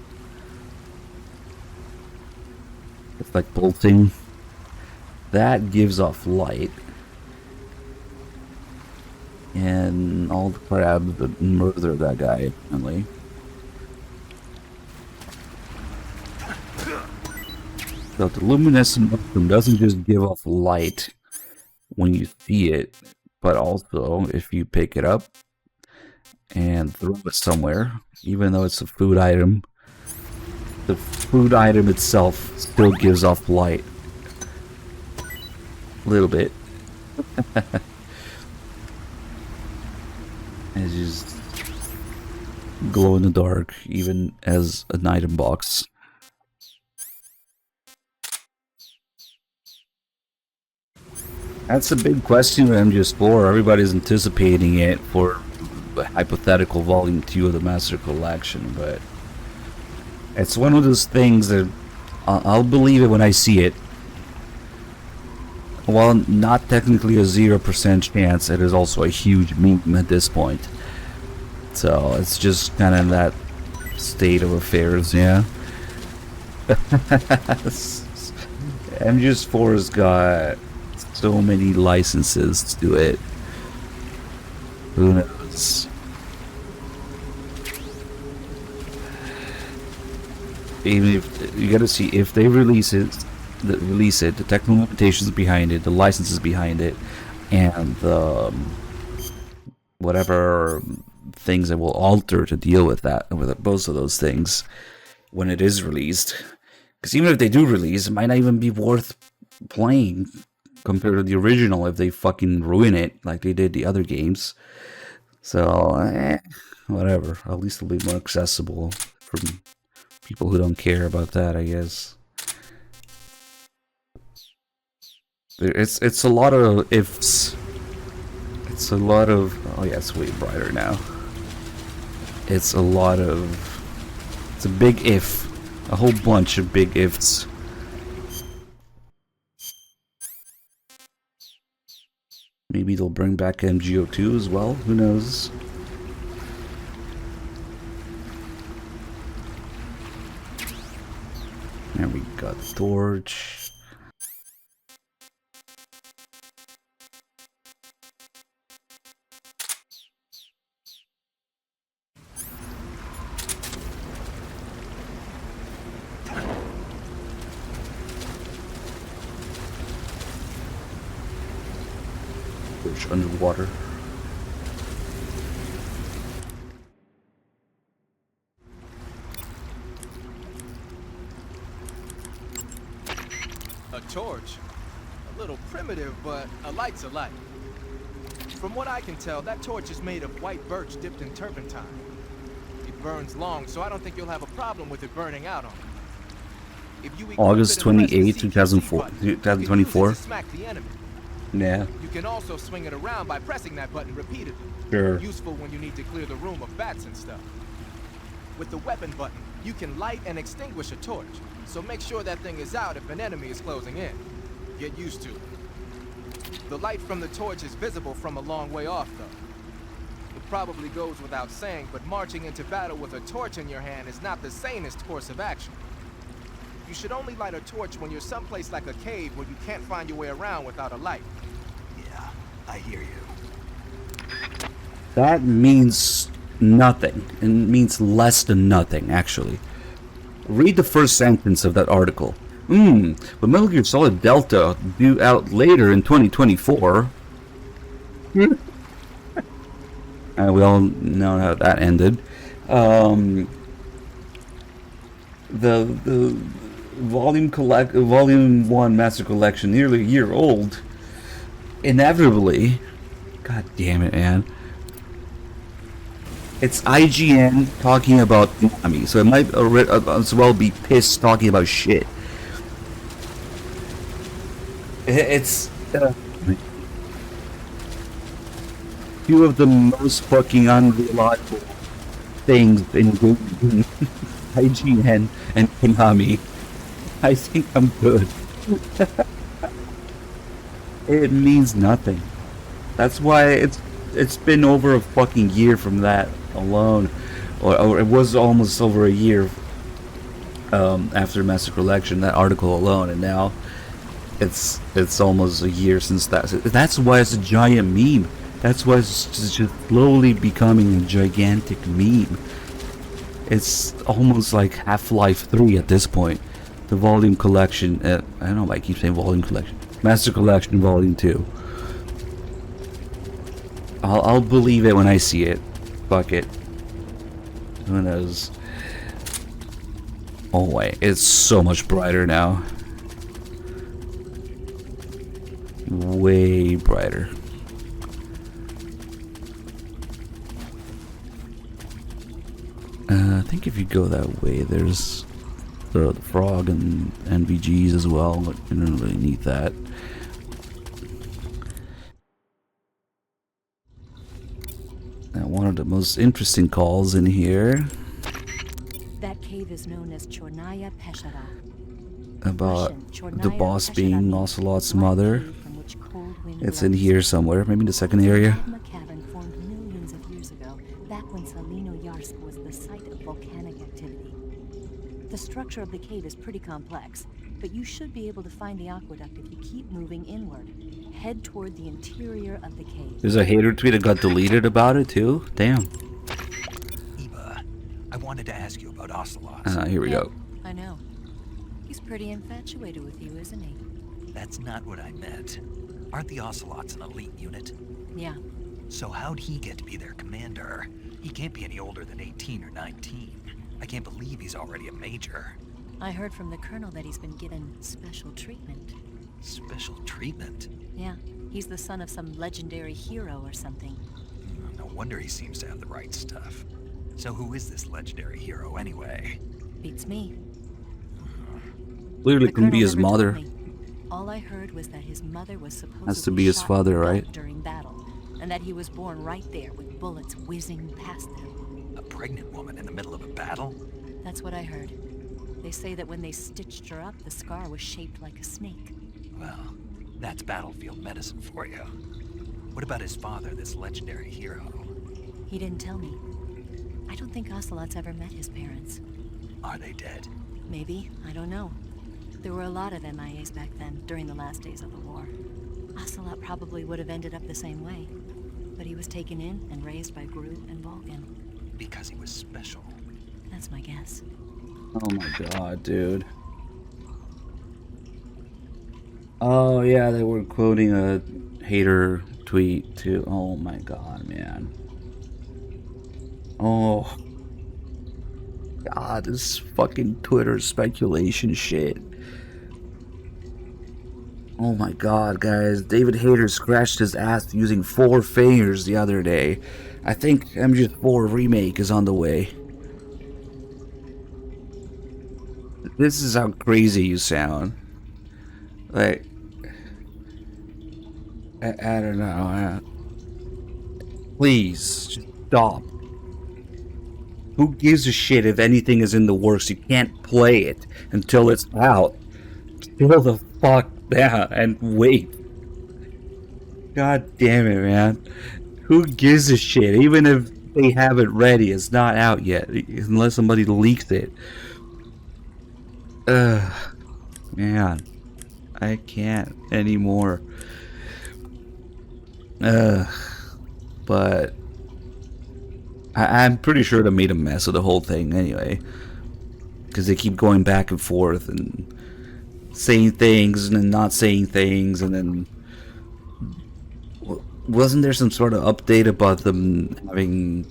It's like pulsing. That gives off light. And all the crabs that murder that guy, apparently. So the luminescent mushroom doesn't just give off light when you see it, but also if you pick it up and throw it somewhere, even though it's a food item, the food item itself still gives off light. A little bit. It's just glow in the dark, even as an item box. That's a big question with MGS4. Everybody's anticipating it for the hypothetical Volume 2 of the Master Collection, but it's one of those things that I'll believe it when I see it. While not technically a 0% chance, it is also a huge meme at this point. So it's just kind of that state of affairs, yeah. MGS4's got so many licenses to it. Who knows? Even if you gotta see if they release it, the technical limitations behind it, the licenses behind it, and the whatever things that will alter to deal with that, with both of those things when it is released. Because even if they do release, it might not even be worth playing compared to the original if they fucking ruin it like they did the other games. So, whatever. At least it'll be more accessible for people who don't care about that, I guess. It's a lot of ifs. It's a lot of... Oh yeah, it's way brighter now. It's a lot of... It's a big if. A whole bunch of big ifs. Maybe they'll bring back MGO2 as well. Who knows? There we got the torch. Underwater. A torch? A little primitive, but a light's a light. From what I can tell, that torch is made of white birch dipped in turpentine. It burns long, so I don't think you'll have a problem with it burning out on you. If you equip August it and press the 28th, CQC 2004, button, you can use it 2024. to smack the enemy. Yeah, You can also swing it around by pressing that button repeatedly. sure. Useful when you need to clear the room of bats and stuff. With the weapon button, you can light and extinguish a torch, so make sure that thing is out if an enemy is closing in. Get used to it. The light from the torch is visible from a long way off, though. It probably goes without saying, but marching into battle with a torch in your hand is not the sanest course of action. You should only light a torch when you're someplace like a cave where you can't find your way around without a light. Yeah, I hear you. That means nothing. It means less than nothing, actually. Read the first sentence of that article. But Metal Gear Solid Delta due out later in 2024. We all know how that ended. The Volume 1 Master Collection, nearly a year old, inevitably, god damn it, man. It's IGN talking about Konami, so it might as well be pissed talking about shit. It's two of the most fucking unreliable things in gaming. IGN and Konami. I think I'm good. It means nothing. That's why it's been over a fucking year from that alone, or it was almost over a year after Master Collection, that article alone, and now it's almost a year since that. That's why it's a giant meme. That's why it's just slowly becoming a gigantic meme. It's almost like Half-Life 3 at this point. The Volume Collection, I don't know why I keep saying Volume Collection. Master Collection Volume 2. I'll believe it when I see it. Fuck it. Who knows? Oh wait, it's so much brighter now. Way brighter. I think if you go that way, there's the frog and NVGs as well, but you don't really need that. Now, one of the most interesting calls in here That cave is known as Chornaya Peshara. about Russian, the Chornaya boss Peshara being means Ocelot's black mother. cave from which cold wind It's in blows. here somewhere, maybe in the second area. Magma cavern formed millions of years ago, back when Salino-Yarsk was the site of volcanic activity. The structure of the cave is pretty complex, but you should be able to find the aqueduct if you keep moving inward. Head toward the interior of the cave. There's a hater tweet that got deleted about it too. Damn. Eva, I wanted to ask you about Ocelot. Here we go. I know. He's pretty infatuated with you, isn't he? That's not what I meant. Aren't the Ocelots an elite unit? Yeah. So how'd he get to be their commander? He can't be any older than 18 or 19. I can't believe he's already a major. I heard from the colonel that he's been given special treatment. Special treatment? Yeah, he's the son of some legendary hero or something. No wonder he seems to have the right stuff. So who is this legendary hero anyway? Beats me. Clearly The couldn't be colonel his never told mother. me. All I heard was that his mother was supposed Has to be his father, right? during battle, and that he was born right there with bullets whizzing past them. A pregnant woman in the middle of a battle? That's what I heard. They say that when they stitched her up, the scar was shaped like a snake. Well, that's battlefield medicine for you. What about his father, this legendary hero? He didn't tell me. I don't think Ocelot's ever met his parents. Are they dead? Maybe, I don't know. There were a lot of MIAs back then, during the last days of the war. Ocelot probably would have ended up the same way. But he was taken in and raised by Gru and Volgan. Because he was special. That's my guess. Oh my god, dude. Oh yeah, they were quoting a hater tweet too. Oh my god, man. Oh god, this fucking Twitter speculation shit. Oh my god, guys. David Hayter scratched his ass using 4 fingers the other day. I think MGS4 remake is on the way. This is how crazy you sound. Like, I don't know. Please, just stop. Who gives a shit if anything is in the works? You can't play it until it's out. Chill the fuck down and wait. God damn it, man. Who gives a shit? Even if they have it ready, it's not out yet. Unless somebody leaks it. Man. I can't anymore. But I'm pretty sure they made a mess of the whole thing anyway. Because they keep going back and forth and saying things and then not saying things, and then wasn't there some sort of update about them having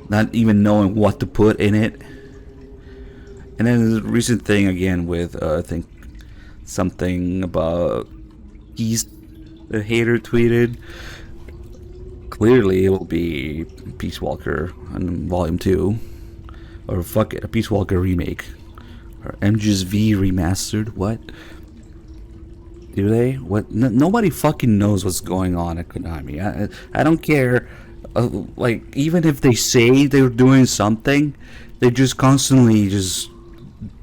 not even knowing what to put in it? And then the recent thing again with I think something about he's the hater tweeted. Clearly it will be Peace Walker on Volume 2. Or fuck it, a Peace Walker remake. Or MGS-V remastered. What? Do they? What? Nobody fucking knows what's going on at Konami. I don't care. Like, even if they say they're doing something, they're just constantly just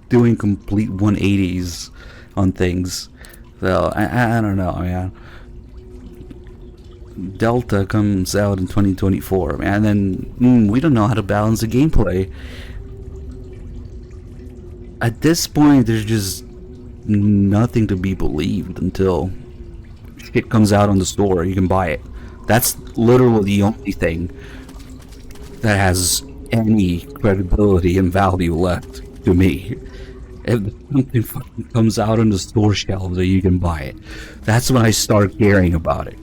doing complete 180s on things. So, I don't know, man. Delta comes out in 2024, man, and then we don't know how to balance the gameplay. At this point, there's just nothing to be believed until it comes out on the store. You can buy it. That's literally the only thing that has any credibility and value left to me. If something fucking comes out on the store shelves that you can buy it, that's when I start caring about it.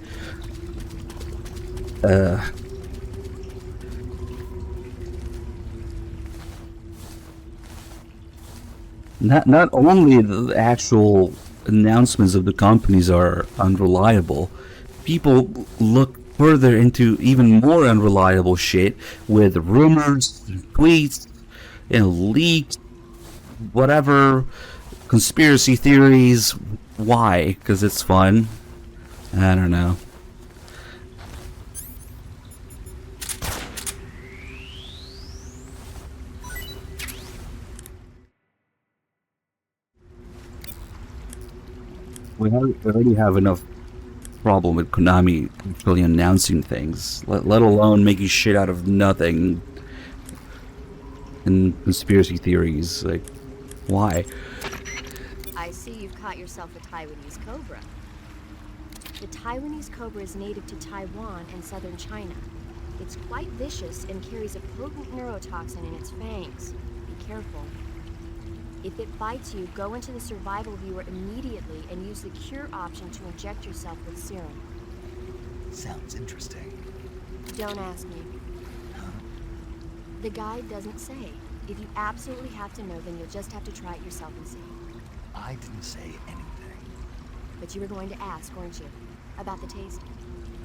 Not only the actual announcements of the companies are unreliable, people look further into even more unreliable shit with rumors, tweets, leaks, whatever, conspiracy theories. Why? Because it's fun. I don't know. We already have enough problem with Konami actually announcing things, let alone making shit out of nothing and conspiracy theories. Like, why? I see you've caught yourself a Taiwanese cobra. The Taiwanese cobra is native to Taiwan and southern China. It's quite vicious and carries a potent neurotoxin in its fangs. Be careful. If it bites you, go into the survival viewer immediately and use the cure option to inject yourself with serum. Sounds interesting. Don't ask me. The guide doesn't say. If you absolutely have to know, then you'll just have to try it yourself and see. I didn't say anything. But you were going to ask, weren't you? About the taste?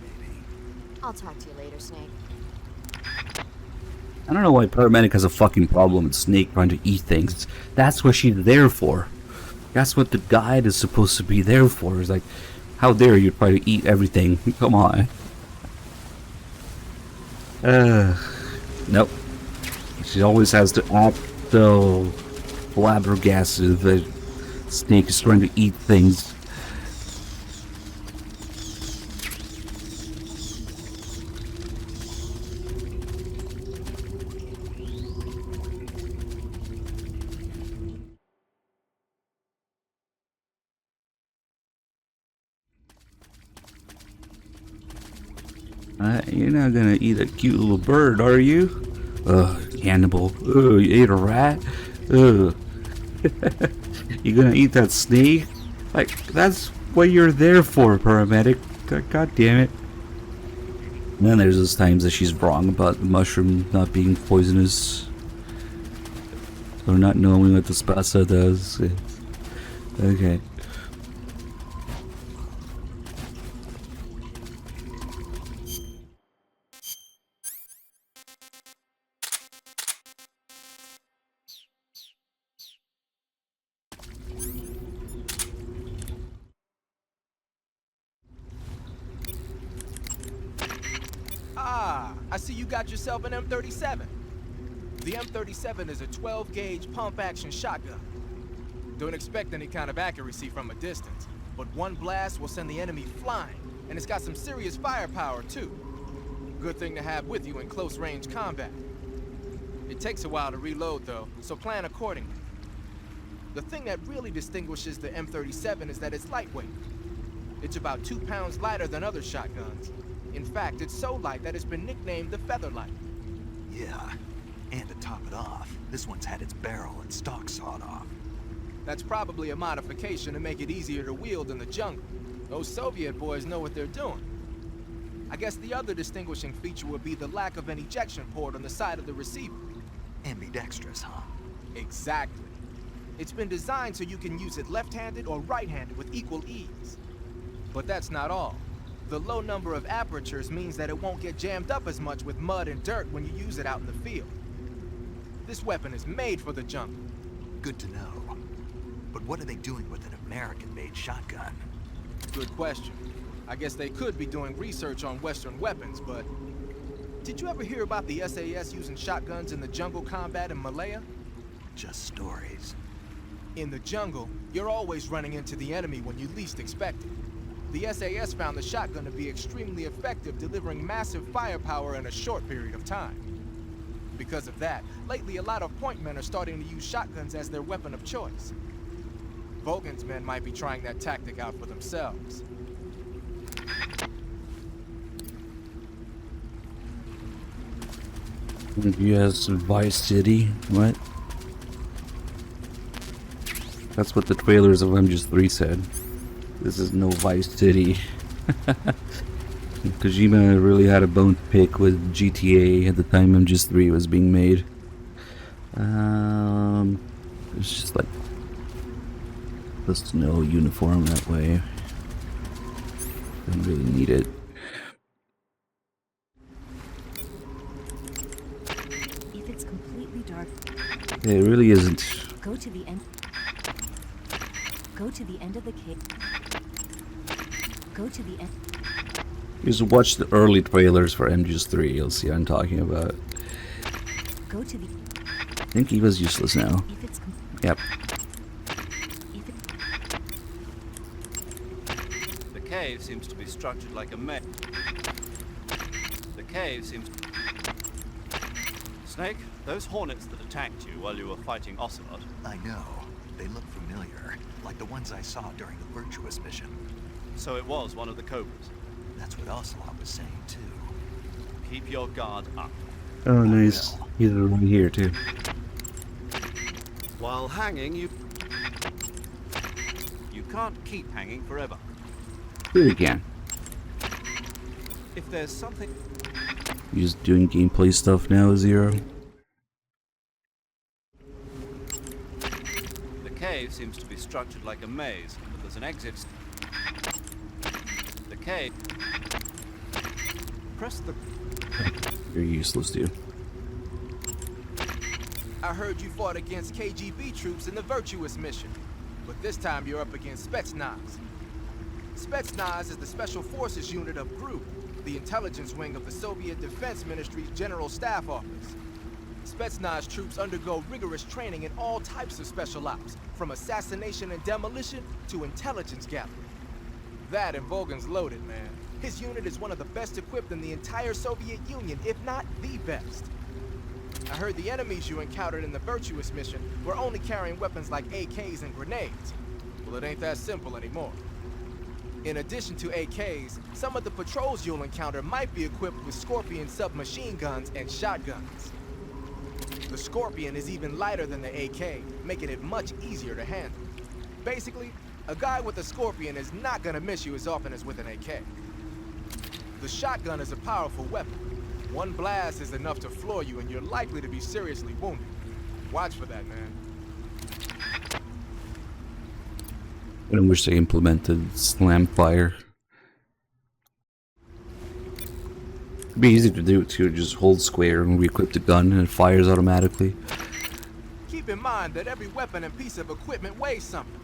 Maybe. I'll talk to you later, Snake. I don't know why Paramedic has a fucking problem with Snake trying to eat things. That's what she's there for. That's what the guide is supposed to be there for. It's like, how dare you try to eat everything? Come on. Nope. She always has to act so flabbergasted that Snake is trying to eat things. You're not gonna eat a cute little bird, are you? Cannibal. You ate a rat? You gonna eat that snake? Like, that's what you're there for, Paramedic. God damn it. And then there's those times that she's wrong about the mushroom not being poisonous. Or not knowing what the spasa does. Okay. Ah, I see you got yourself an M37. The M37 is a 12-gauge pump-action shotgun. Don't expect any kind of accuracy from a distance, but one blast will send the enemy flying, and it's got some serious firepower, too. Good thing to have with you in close-range combat. It takes a while to reload, though, so plan accordingly. The thing that really distinguishes the M37 is that it's lightweight. It's about 2 pounds lighter than other shotguns. In fact, it's so light that it's been nicknamed the Featherlight. Yeah, and to top it off, this one's had its barrel and stock sawed off. That's probably a modification to make it easier to wield in the jungle. Those Soviet boys know what they're doing. I guess the other distinguishing feature would be the lack of an ejection port on the side of the receiver. Ambidextrous, huh? Exactly. It's been designed so you can use it left-handed or right-handed with equal ease. But that's not all. The low number of apertures means that it won't get jammed up as much with mud and dirt when you use it out in the field. This weapon is made for the jungle. Good to know. But what are they doing with an American-made shotgun? Good question. I guess they could be doing research on Western weapons, but... Did you ever hear about the SAS using shotguns in the jungle combat in Malaya? Just stories. In the jungle, you're always running into the enemy when you least expect it. The SAS found the shotgun to be extremely effective, delivering massive firepower in a short period of time. Because of that, lately a lot of point men are starting to use shotguns as their weapon of choice. Vogan's men might be trying that tactic out for themselves. Yes, Vice City. What? That's what the trailers of MGS3 said. This is no Vice City. Kojima really had a bone to pick with GTA at the time MGS3 was being made. It's just like there's no uniform that way. Don't really need it. If it's completely dark, It really isn't. go to the end. Go to the end of the cave. Go to the end. Just watch the early trailers for MGS3, you'll see what I'm talking about. Go to the. I think he was useless now. If it's Yep. if it, The cave seems to be structured like a maze. The cave seems... Snake, those hornets that attacked you while you were fighting Ocelot... I know. They look familiar, like the ones I saw during the Virtuous mission. So it was one of the Cobras. That's what Ocelot was saying, too. Keep your guard up. Oh, nice. He's right here, too. While hanging, you can't keep hanging forever. Here we can. If there's something... You're just doing gameplay stuff now, Zero. The cave seems to be structured like a maze, but there's an exit. The cave... Press the... You're useless, dude. I heard you fought against KGB troops in the Virtuous mission, but this time you're up against Spetsnaz. Spetsnaz is the Special Forces unit of GRU, the intelligence wing of the Soviet Defense Ministry's General Staff Office. Spetsnaz troops undergo rigorous training in all types of special ops, from assassination and demolition to intelligence gathering. That and Vogan's loaded, man. His unit is one of the best equipped in the entire Soviet Union, if not the best. I heard the enemies you encountered in the Virtuous mission were only carrying weapons like AKs and grenades. Well, it ain't that simple anymore. In addition to AKs, some of the patrols you'll encounter might be equipped with Scorpion submachine guns and shotguns. The Scorpion is even lighter than the AK, making it much easier to handle. Basically, a guy with a Scorpion is not gonna miss you as often as with an AK. The shotgun is a powerful weapon. One blast is enough to floor you and you're likely to be seriously wounded. Watch for that, man. I wish they implemented slam fire. It'd be easy to do it too, just hold square and re-equip the gun and it fires automatically. Keep in mind that every weapon and piece of equipment weighs something.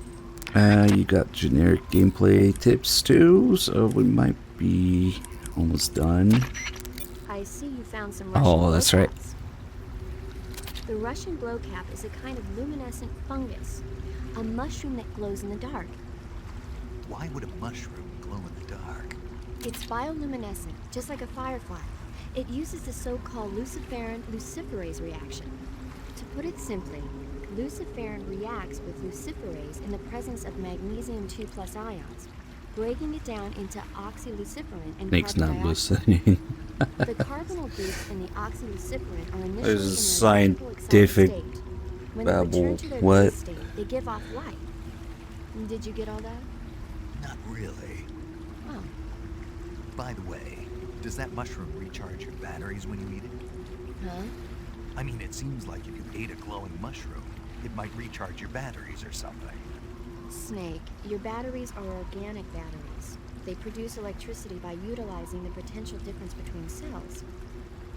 You got generic gameplay tips too, so we might be almost done. I I see you found some Oh, Russian that's glow right. caps. The Russian glow cap is a kind of luminescent fungus, a mushroom that glows in the dark. Why would a mushroom glow in the dark? It's bioluminescent, just like a firefly. It uses the so-called luciferin-luciferase reaction. To put it simply, luciferin reacts with luciferase in the presence of magnesium 2+ ions, breaking it down into oxyluciferin and Snake's carbon not dioxide. listening. The carbonyl groups in the oxyluciferin are initially There's a in an scientific electrical excited state. When they babble. return to their What? base state, they give off light. Did you get all that? Not really. Oh, By the way, does that mushroom recharge your batteries when you eat it? huh? I mean, it seems like if you ate a glowing mushroom, it might recharge your batteries or something. Snake, your batteries are organic batteries. They produce electricity by utilizing the potential difference between cells.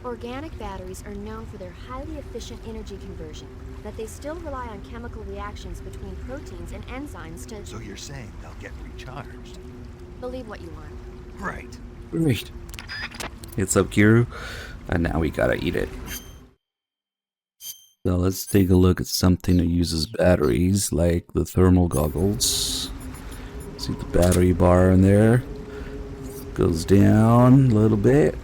Organic batteries are known for their highly efficient energy conversion, but they still rely on chemical reactions between proteins and enzymes to So you're saying they'll get recharged? believe what you want. Right. Great. It's up, Kiru. And now we gotta eat it. So let's take a look at something that uses batteries, like the thermal goggles. See the battery bar in there? Goes down a little bit.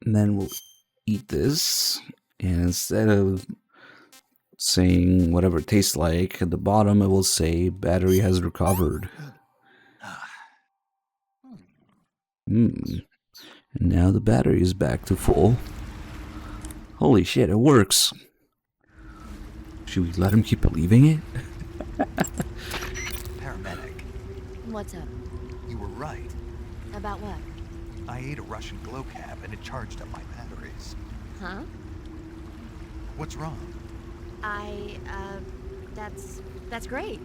And then we'll eat this. And instead of saying whatever it tastes like, at the bottom it will say battery has recovered. And now the battery is back to full. Holy shit, it works. Should we let him keep believing it? Paramedic, What's up? you were right. About what? I ate a Russian glow cap and it charged up my batteries. Huh? What's wrong? That's great.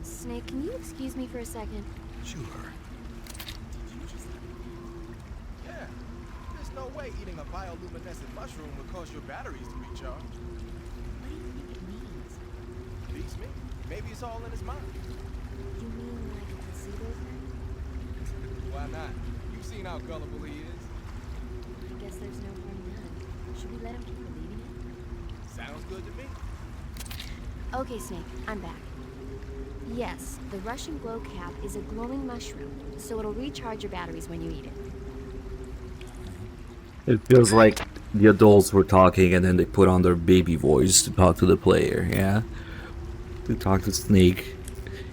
Snake, can you excuse me for a second? Sure. Yeah. There's no way eating a bioluminescent mushroom would cause your batteries to recharge. What do you think it means? Beats me. Maybe it's all in his mind. You mean like a placebo effect? Why not? You've seen how gullible he is. I guess there's no harm done. Should we let him keep believing it? Sounds good to me. Okay, Snake, I'm back. Yes, the Russian glow cap is a glowing mushroom, so it'll recharge your batteries when you eat it. It feels like the adults were talking and then they put on their baby voice to talk to the player, yeah? To talk to Snake.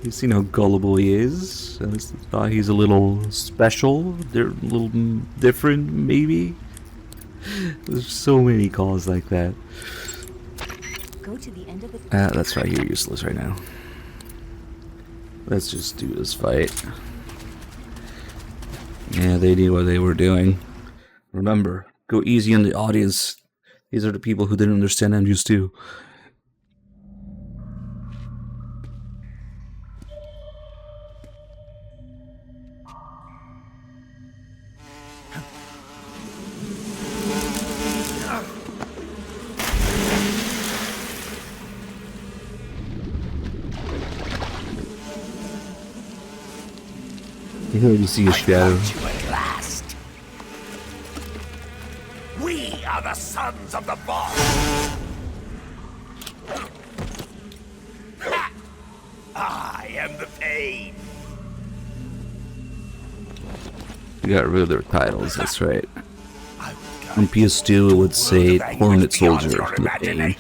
You've seen how gullible he is. I just thought he's a little special, they're a little different, maybe? There's so many calls like that. Go to the end of the That's right, you're useless right now. Let's just do this fight. Yeah, they knew what they were doing. Remember, go easy on the audience. These are the people who didn't understand MGS2. Here you see a shadow. At last. We are the sons of the boss. I am the pain. We got rid of their titles, that's right. On PS2 it would say Hornet Soldier, the Pain.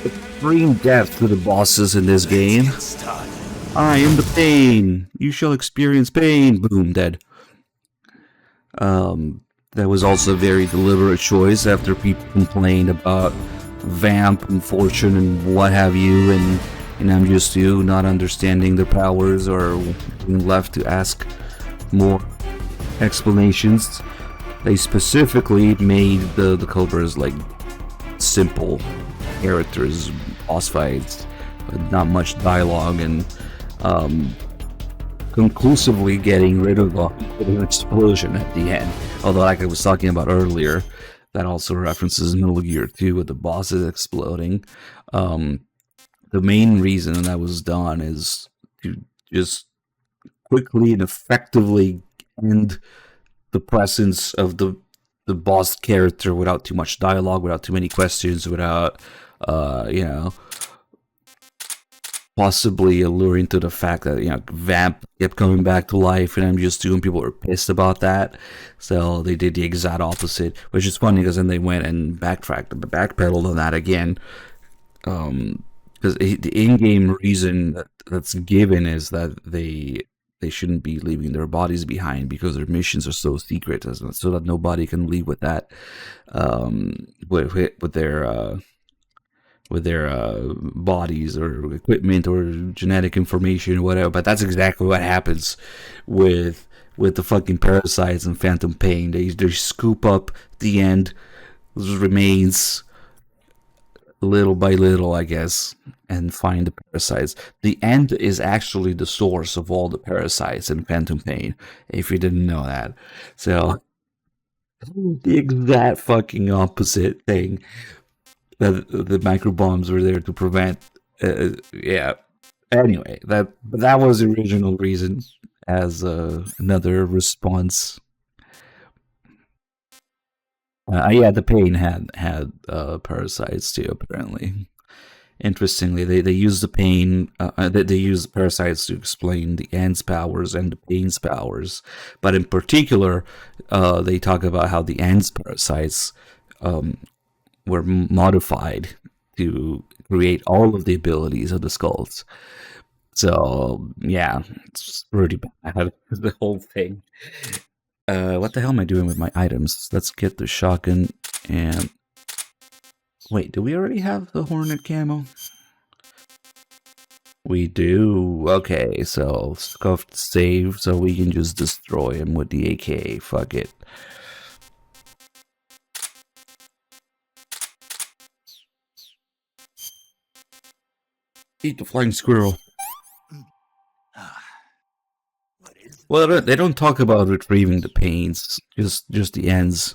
Extreme death to the bosses in this game. I am the pain. You shall experience pain. Boom, dead. That was also a very deliberate choice after people complained about Vamp and Fortune and what have you, and MGS2 not understanding their powers or being left to ask more explanations. They specifically made the Cobras like simple characters, boss fights, but not much dialogue, and conclusively getting rid of an explosion at the end. Although, like I was talking about earlier, that also references Metal Gear 2 with the bosses exploding. The main reason that was done is to just quickly and effectively end the presence of the boss character without too much dialogue, without too many questions, without possibly alluring to the fact that Vamp kept coming back to life, and I'm just doing. People were pissed about that, so they did the exact opposite, which is funny because then they went and backpedaled on that again. Because the in-game reason that's given is that they shouldn't be leaving their bodies behind because their missions are so secret, so that nobody can leave with that, with their bodies or equipment or genetic information or whatever. But that's exactly what happens with the fucking parasites and Phantom Pain. They scoop up the end remains little by little, I guess, and find the parasites. The end is actually the source of all the parasites in Phantom Pain, if you didn't know that. So, the exact fucking opposite thing that the microbombs were there to prevent. Yeah. Anyway, that was the original reason as another response. Yeah, the Pain had parasites too, apparently. Interestingly, they use the Pain, they use the parasites to explain the End's powers and the Pain's powers. But in particular, they talk about how the End's parasites were modified to create all of the abilities of the Skulls. So, yeah, it's pretty bad, the whole thing. What the hell am I doing with my items? Let's get the shotgun and... Wait, do we already have the Hornet camo? We do. Okay, so Scuffed save so we can just destroy him with the AK. Fuck it. Eat the flying squirrel. Well, they don't talk about retrieving the Pains, just the Ends.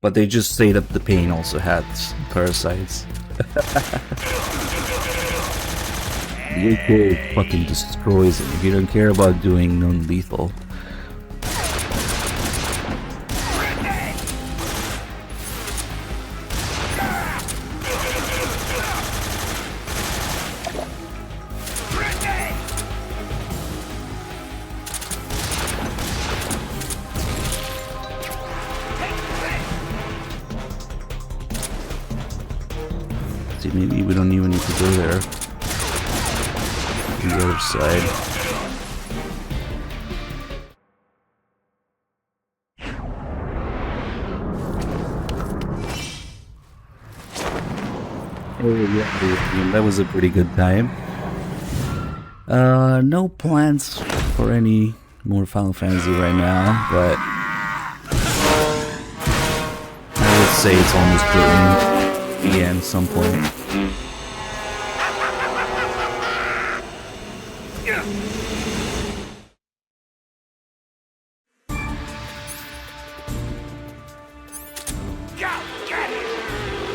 But they just say that the Pain also had parasites. The AK fucking destroys him if you don't care about doing non-lethal. See, maybe we don't even need to go there. On the other side. Oh yeah, that was a pretty good time. No plans for any more Final Fantasy right now, but I would say it's almost certain. Yeah, at some point.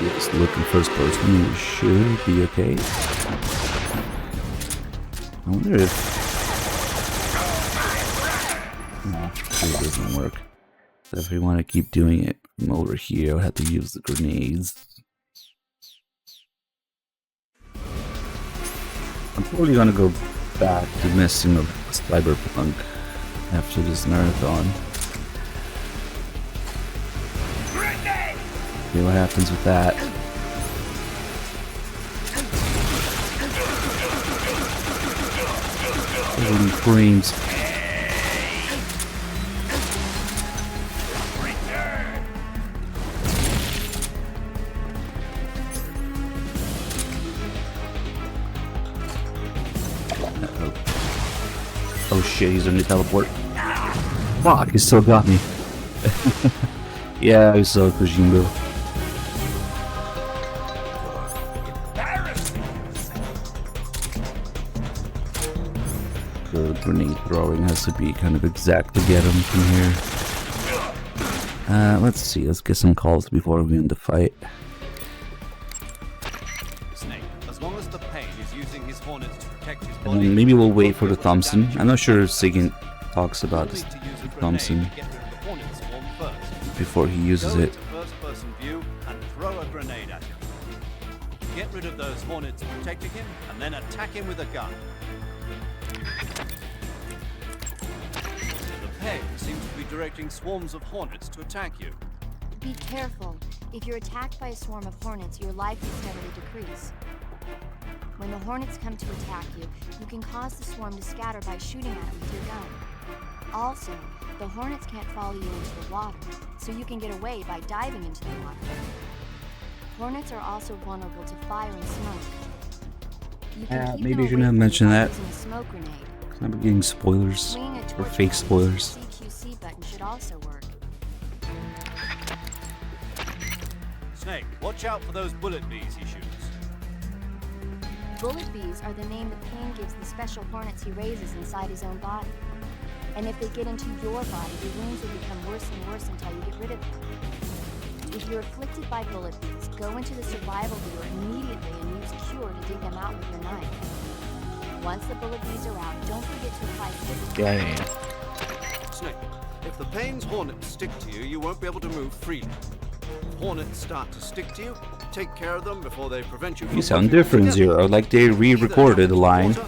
Just looking first person, we should be okay. I wonder if... No, it doesn't work. So if we want to keep doing it from over here, I'll have to use the grenades. I'm probably gonna go back to messing with Cyberpunk after this marathon. See what happens with that. Holy frames. Oh shit, he's on the teleport. Fuck, he still got me. Yeah, I saw Kojimbo. The grenade throwing has to be kind of exact to get him from here. Let's see. Let's get some calls before we end the fight. Snake, as long as the Pain is using his hornets to protect his And body, then maybe we'll wait for the Thompson. I'm not sure if Sigint talks about this Thompson get rid of the hornet swarm first. before he uses Go it. into first-person view and throw a grenade at him. Get rid of those hornets protecting him, and then attack him with a gun. The Pain seems to be directing swarms of hornets to attack you. Be careful. If you're attacked by a swarm of hornets, your life will steadily decrease. When the hornets come to attack you, you can cause the swarm to scatter by shooting at it with your gun. Also, the hornets can't follow you into the water, so you can get away by diving into the water. Hornets are also vulnerable to fire and smoke. You can keep Maybe them you shouldn't away have from mentioned you by that. using a smoke grenade. I'm getting spoilers. Swinging a Or torch fake gun spoilers. using the CQC button should also work. Snake, watch out for those bullet bees he shoots. Bullet bees are the name the Pain gives the special hornets he raises inside his own body. And if they get into your body, your wounds will become worse and worse until you get rid of them. If you're afflicted by bullet bees, go into the survival viewer immediately and use Cure to dig them out with your knife. Once the bullet bees are out, don't forget to apply Snake, if the Pain's hornets stick to you, you won't be able to move freely. If hornets start to stick to you, take care of them before they prevent you from You sound moving different, together. Zero. Like they re-recorded the line. Or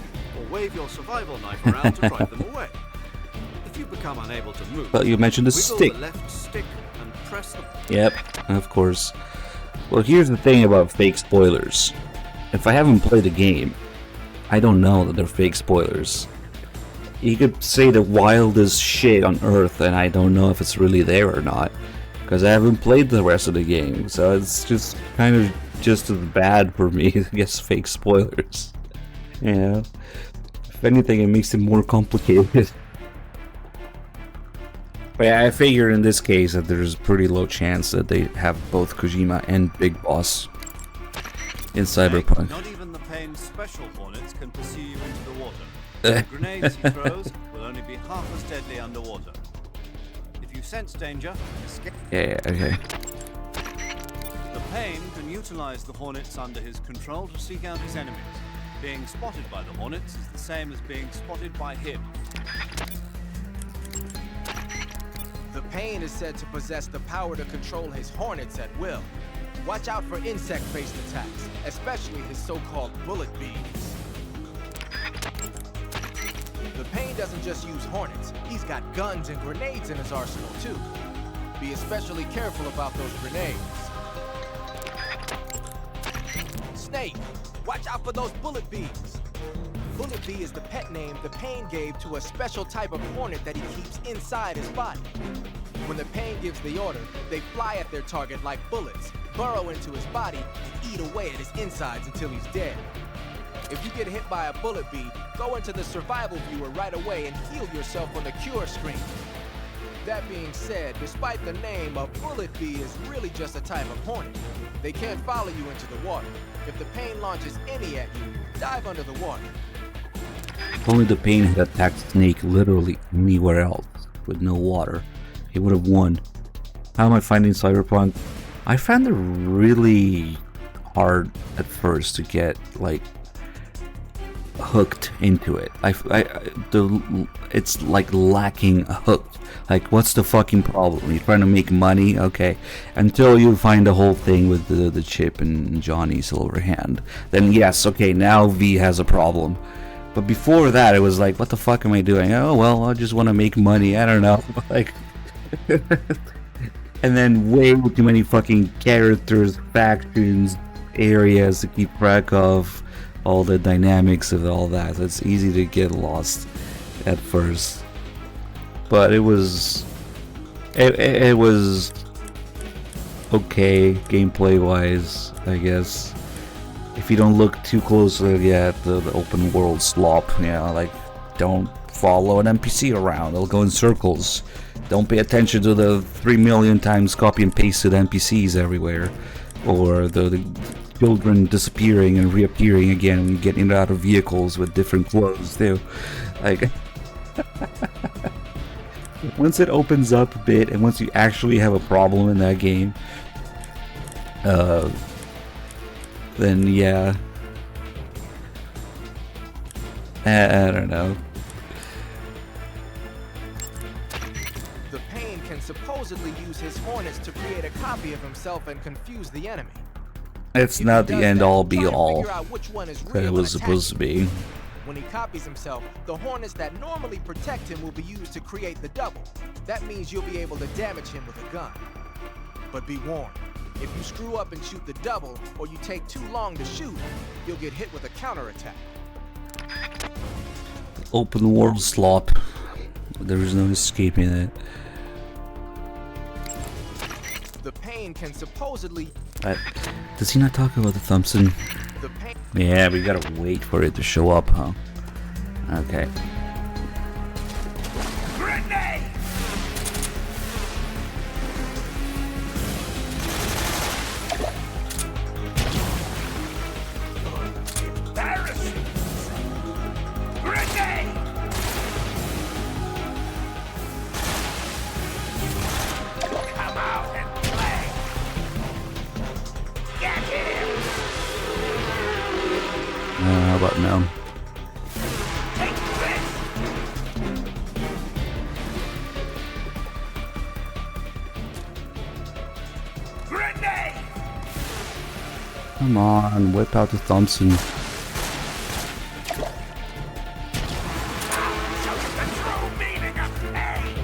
wave your survival knife around to drive them away. If you become unable to move, But you mentioned the wiggle stick. the left stick and press the... Yep, of course. Well, here's the thing about fake spoilers. If I haven't played the game, I don't know that they're fake spoilers. You could say the wildest shit on Earth, and I don't know if it's really there or not, because I haven't played the rest of the game. So it's just kind of just as bad for me to guess fake spoilers. You know, if anything, it makes it more complicated. But yeah, I figure in this case that there's a pretty low chance that they have both Kojima and Big Boss in Cyberpunk. Not even the Pain's special hornets can pursue you into the water. The grenades he throws will only be half as deadly underwater. If you sense danger, escape. Yeah, okay. The Pain can utilize the hornets under his control to seek out his enemies. Being spotted by the hornets is the same as being spotted by him. The Pain is said to possess the power to control his hornets at will. Watch out for insect-based attacks, especially his so-called bullet bees. The Pain doesn't just use hornets, he's got guns and grenades in his arsenal too. Be especially careful about those grenades. Snake, watch out for those bullet bees. Bullet bee is the pet name the Pain gave to a special type of hornet that he keeps inside his body. When the Pain gives the order, they fly at their target like bullets, burrow into his body, and eat away at his insides until he's dead. If you get hit by a bullet bee, go into the survival viewer right away and heal yourself on the cure screen. That being said, despite the name, a bullet bee is really just a type of hornet. They can't follow you into the water. If the Pain launches any at you, dive under the water. If only the Pain had attacked Snake literally anywhere else with no water, he would have won. How am I finding Cyberpunk? I found it really hard at first to get like hooked into it. It's like lacking a hook. Like, what's the fucking problem? You're trying to make money? Okay. Until you find the whole thing with the Chip and Johnny Silverhand. Then yes, okay, now V has a problem. But before that, it was like, what the fuck am I doing? Oh, well, I just want to make money. I don't know. Like, and then way too many fucking characters, factions, areas to keep track of, all the dynamics of all that. So it's easy to get lost at first. But it was okay gameplay wise, I guess. If you don't look too closely at the open world slop, you know, like don't follow an NPC around, they'll go in circles. Don't pay attention to the 3 million times copy and pasted NPCs everywhere, or the children disappearing and reappearing again when you get in and out of vehicles with different clothes too. Like once it opens up a bit, and once you actually have a problem in that game, then yeah, I don't know. The Pain can supposedly use his hornets to create a copy of himself and confuse the enemy. It's not the end all be all Figure out which one is that real it and was attack supposed to be. When he copies himself, the hornets that normally protect him will be used to create the double. That means you'll be able to damage him with a gun. But be warned, if you screw up and shoot the double, or you take too long to shoot, you'll get hit with a counterattack. Open world slop. There is no escaping it. The Pain can supposedly... Does he not talk about the Thompson? The Pain... Yeah, we gotta wait for it to show up, huh? Okay. Grenade! Embarrassing! Grenade! Come out and play! Get him! How about now? Take this! Grenade! Come on, whip out the Thompson. Show you the true meaning of pain!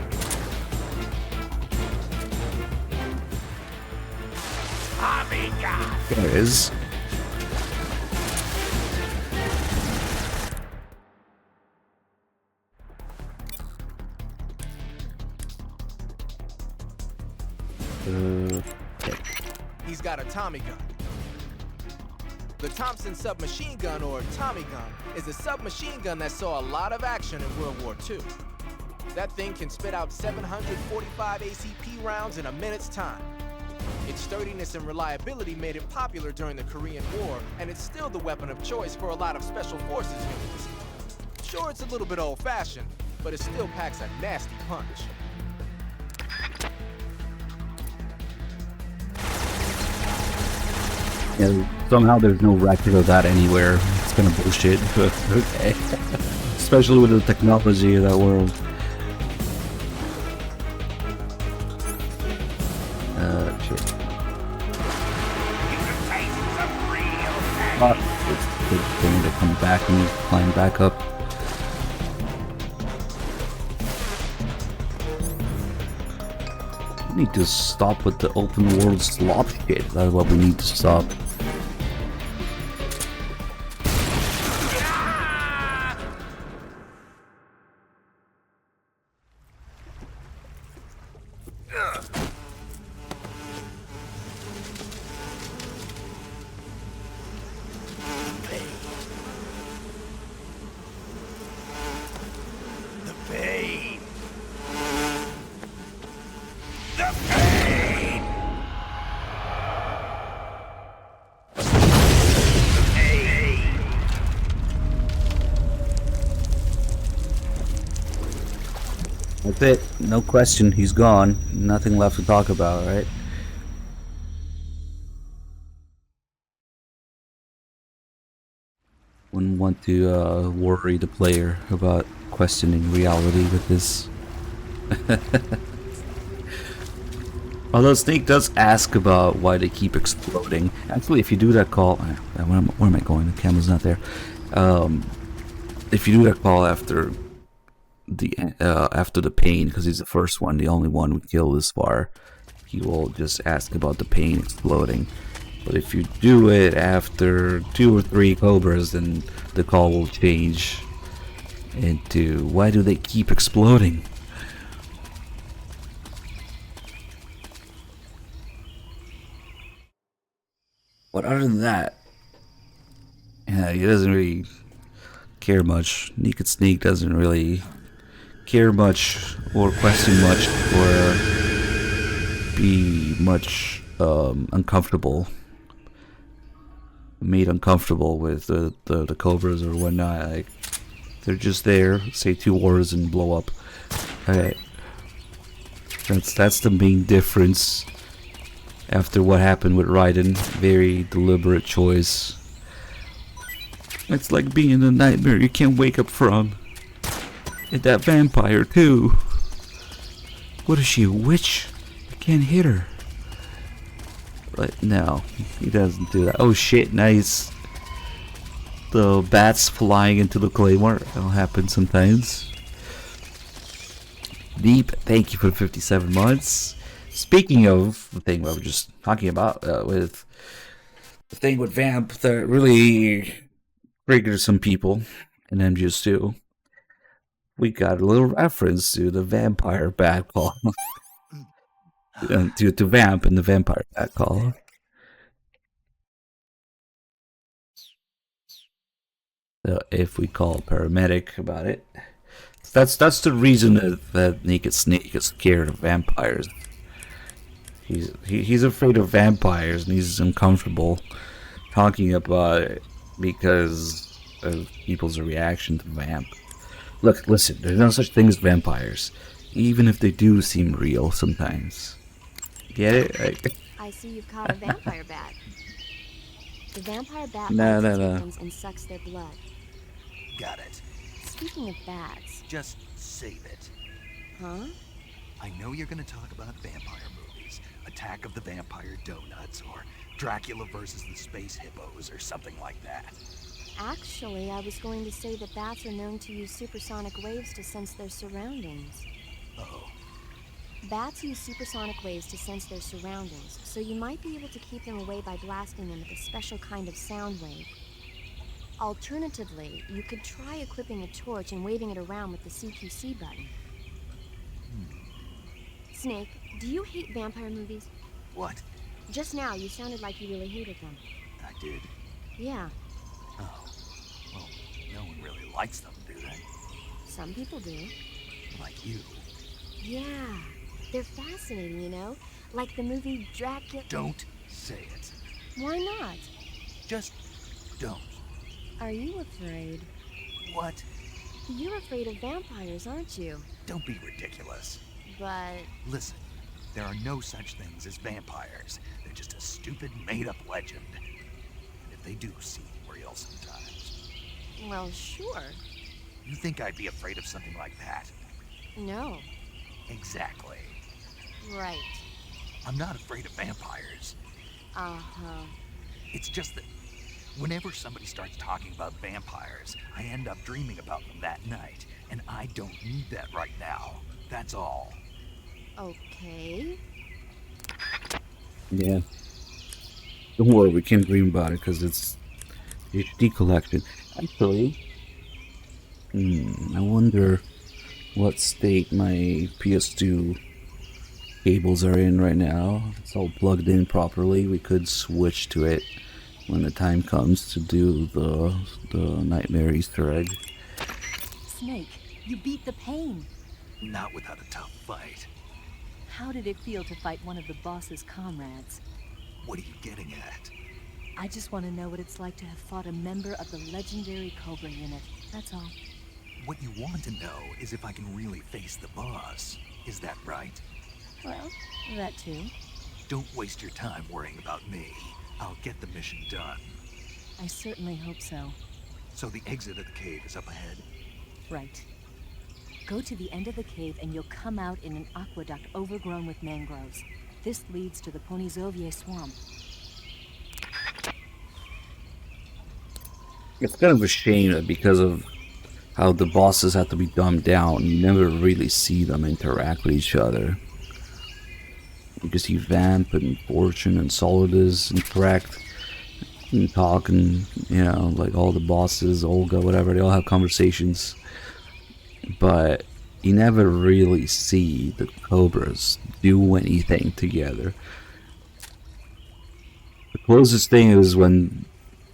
Tommy gun! There it is. He's got a Tommy gun. The Thompson submachine gun, or Tommy gun, is a submachine gun that saw a lot of action in World War II. That thing can spit out 745 ACP rounds in a minute's time. Its sturdiness and reliability made it popular during the Korean War, and it's still the weapon of choice for a lot of special forces units. Sure, it's a little bit old-fashioned, but it still packs a nasty punch. Yeah, somehow there's no record of that anywhere. It's kind of bullshit, but okay. Especially with the technology of that world. Shit. It's a good thing to come back and climb back up. We need to stop with the open world slop shit. That's what we need to stop. The pain! The pain! That's it. No question. He's gone. Nothing left to talk about, right? Wouldn't want to worry the player about questioning reality with this. Although Snake does ask about why they keep exploding. Actually, if you do that call... Where am I going? The camera's not there. If you do that call after the pain, because he's the first one, the only one we killed this far, he will just ask about the pain exploding. But if you do it after 2 or 3 cobras, then the call will change into why do they keep exploding? But other than that, yeah, he doesn't really care much. Naked Snake doesn't really care much or question much or be much uncomfortable, made uncomfortable with the cobras or whatnot. Like, they're just there, say 2 words and blow up. Alright. That's the main difference. After what happened with Raiden, very deliberate choice. It's like being in a nightmare you can't wake up from. And that vampire too. What is she, a witch? I can't hit her. But no, he doesn't do that. Oh shit, nice. The bats flying into the claymore. That'll happen sometimes. Deep, thank you for 57 months. Speaking of the thing I was just talking about, with the thing with Vamp that really triggered some people in MGS2, we got a little reference to the vampire bat call. to Vamp and the vampire bat call. So if we call a paramedic about it, that's the reason that Naked Snake is scared of vampires. He's afraid of vampires and he's uncomfortable talking about it because of people's reaction to Vamp. Look, listen, there's no such thing as vampires, even if they do seem real sometimes. Get it? I see you've caught a vampire bat. The vampire bat No, bites no, its no. victims and sucks their blood. Got it. Speaking of bats, Just save it. huh? I know you're gonna talk about vampire movies. Attack of the Vampire Donuts, or Dracula versus the Space Hippos, or something like that. Actually, I was going to say that bats are known to use supersonic waves to sense their surroundings. Oh. Bats use supersonic waves to sense their surroundings, so you might be able to keep them away by blasting them with a special kind of sound wave. Alternatively, you could try equipping a torch and waving it around with the CQC button. Snake, do you hate vampire movies? What? Just now, you sounded like you really hated them. I did. Yeah, Oh. Well, no one really likes them, do they? some people do. Like you. Yeah, they're fascinating, you know? Like the movie Dracula. Don't say it. Why not? Just don't. Are you afraid? What? You're afraid of vampires, aren't you? Don't be ridiculous. But Listen, there are no such things as vampires. They're just a stupid, made-up legend. And if they do seem real sometimes. well, sure. You think I'd be afraid of something like that? No. Exactly. Right. I'm not afraid of vampires. Uh-huh. It's just that whenever somebody starts talking about vampires, I end up dreaming about them that night. And I don't need that right now. That's all. Okay. Yeah. Don't worry, we can dream about it because it's HD collection. Actually, I wonder what state my PS2 cables are in right now. It's all plugged in properly. We could switch to it when the time comes to do the Nightmare Easter egg. Snake, you beat the pain. Not without a tough fight. How did it feel to fight one of the boss's comrades? What are you getting at? I just want to know what it's like to have fought a member of the legendary Cobra unit. That's all. What you want to know is if I can really face the boss. Is that right? Well, that too. Don't waste your time worrying about me. I'll get the mission done. I certainly hope so. So the exit of the cave is up ahead? Right. Go to the end of the cave and you'll come out in an aqueduct overgrown with mangroves. This leads to the Ponizovye swamp. It's kind of a shame that because of how the bosses have to be dumbed down, you never really see them interact with each other. You can see Vamp and Fortune and Solidus interact and talk, and you know, like all the bosses, Olga, whatever, they all have conversations. But you never really see the Cobras do anything together. The closest thing is when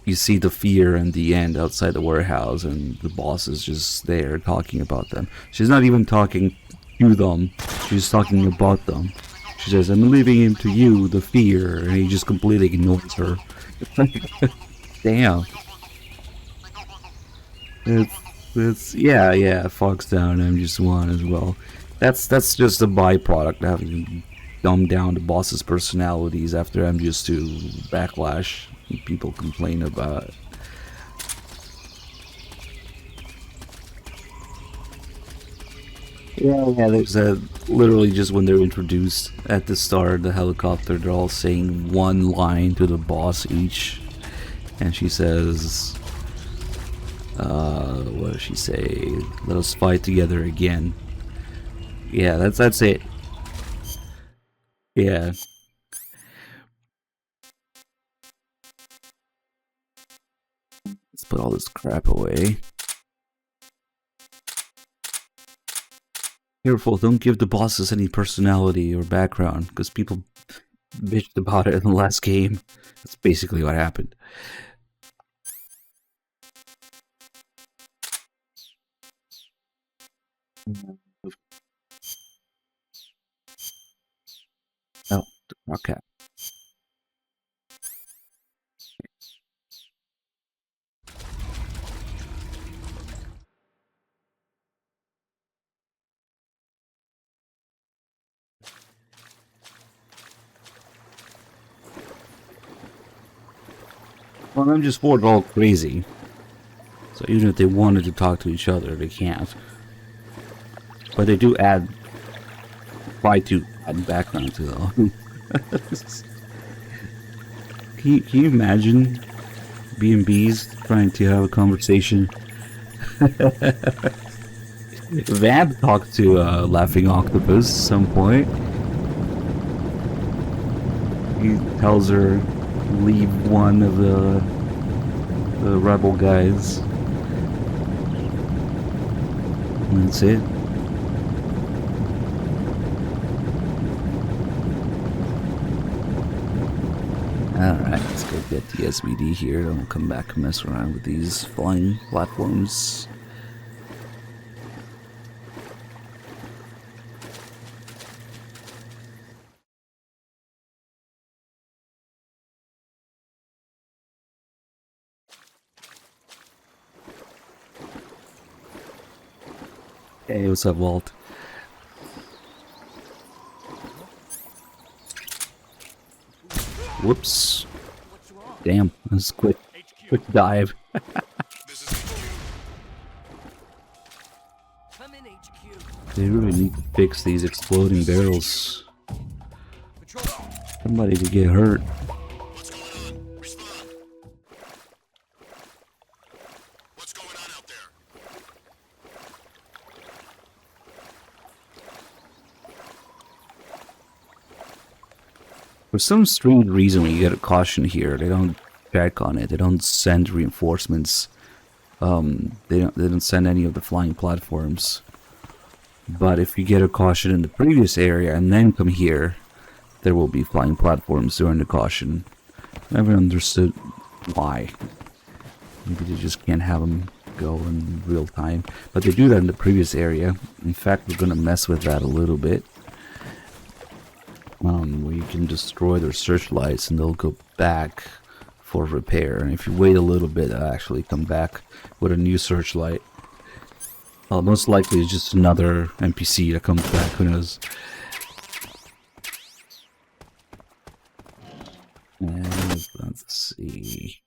you see the fear in the end outside the warehouse and the boss is just there talking about them. She's not even talking to them, she's talking about them. She says, I'm leaving him to you, the fear, and he just completely ignores her. Damn. It's yeah, Foxtown MGS1 as well. That's just a byproduct of having dumbed down the boss's personalities after MGS2 Backlash. People complain about it. Yeah, there's a literally just when they're introduced at the start, the helicopter, they're all saying one line to the boss each, and she says, what does she say? Let us fight together again. Yeah, that's it. Yeah. Let's put all this crap away. Careful, don't give the bosses any personality or background, because people bitched about it in the last game. That's basically what happened. Oh, okay. Well, I'm just bored all crazy. So even if they wanted to talk to each other, they can't. But they do try to add background to them. Can you imagine B&Bs trying to have a conversation? Vamp talked to Laughing Octopus at some point. He tells her leave one of the rebel guys. And that's it. Alright, let's go get the SVD here, then we'll come back and mess around with these flying platforms. Hey, what's up, Walt? Whoops. Damn, that's a quick dive. They really need to fix these exploding barrels. Somebody could get hurt. For some strange reason, when you get a caution here, they don't check on it. They don't send reinforcements. They don't send any of the flying platforms. But if you get a caution in the previous area and then come here, there will be flying platforms during the caution. Never understood why. Maybe they just can't have them go in real time. But they do that in the previous area. In fact, we're gonna mess with that a little bit. Where you can destroy their searchlights and they'll go back for repair. And if you wait a little bit, they'll actually come back with a new searchlight. Well, most likely it's just another NPC that comes back, who knows. And let's see.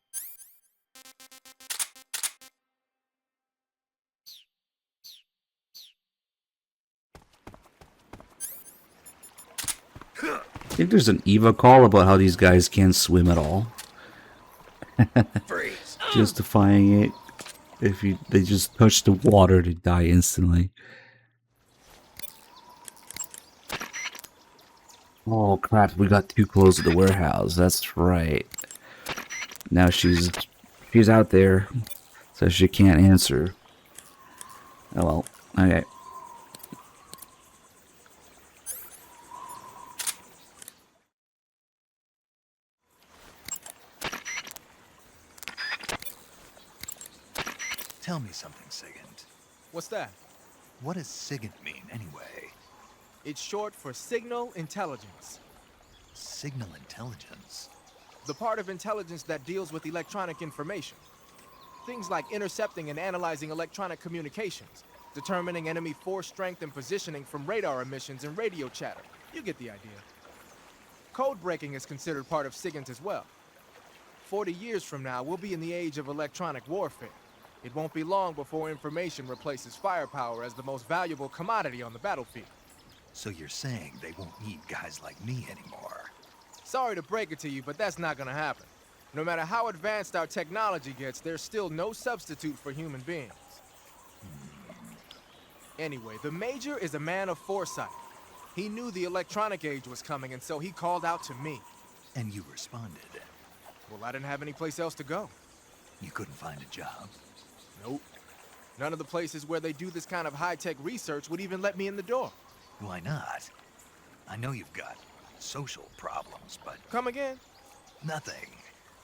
I think there's an EVA call about how these guys can't swim at all. Justifying it. If they just touch the water, they die instantly. Oh crap, we got too close to the warehouse. That's right. Now she's out there, so she can't answer. Oh well, okay. Tell me something, Sigint. What's that? What does Sigint mean, anyway? It's short for Signal Intelligence. Signal Intelligence? The part of intelligence that deals with electronic information. Things like intercepting and analyzing electronic communications. determining enemy force strength and positioning from radar emissions and radio chatter. You get the idea. Code breaking is considered part of SIGINT as well. 40 years from now, we'll be in the age of electronic warfare. It won't be long before information replaces firepower as the most valuable commodity on the battlefield. So you're saying they won't need guys like me anymore? Sorry to break it to you, but that's not gonna happen. No matter how advanced our technology gets, there's still no substitute for human beings. Anyway, the Major is a man of foresight. He knew the electronic age was coming, and so he called out to me. And you responded? Well, I didn't have any place else to go. You couldn't find a job? Nope. None of the places where they do this kind of high-tech research would even let me in the door. Why not? I know you've got social problems, but... Come again? Nothing.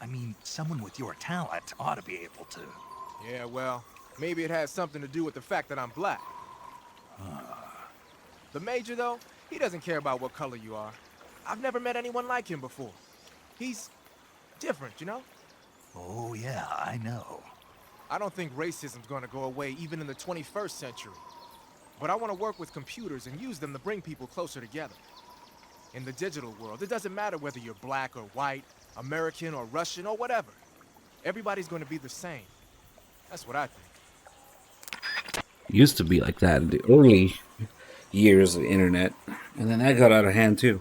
I mean, someone with your talent ought to be able to. Yeah, well, maybe it has something to do with the fact that I'm black. The Major, though, he doesn't care about what color you are. I've never met anyone like him before. He's different, you know? Oh, yeah, I know. I don't think racism's gonna go away even in the 21st century. But I want to work with computers and use them to bring people closer together. In the digital world, it doesn't matter whether you're black or white, American or Russian or whatever. Everybody's gonna be the same. That's what I think. It used to be like that in the early years of the internet, and then that got out of hand too.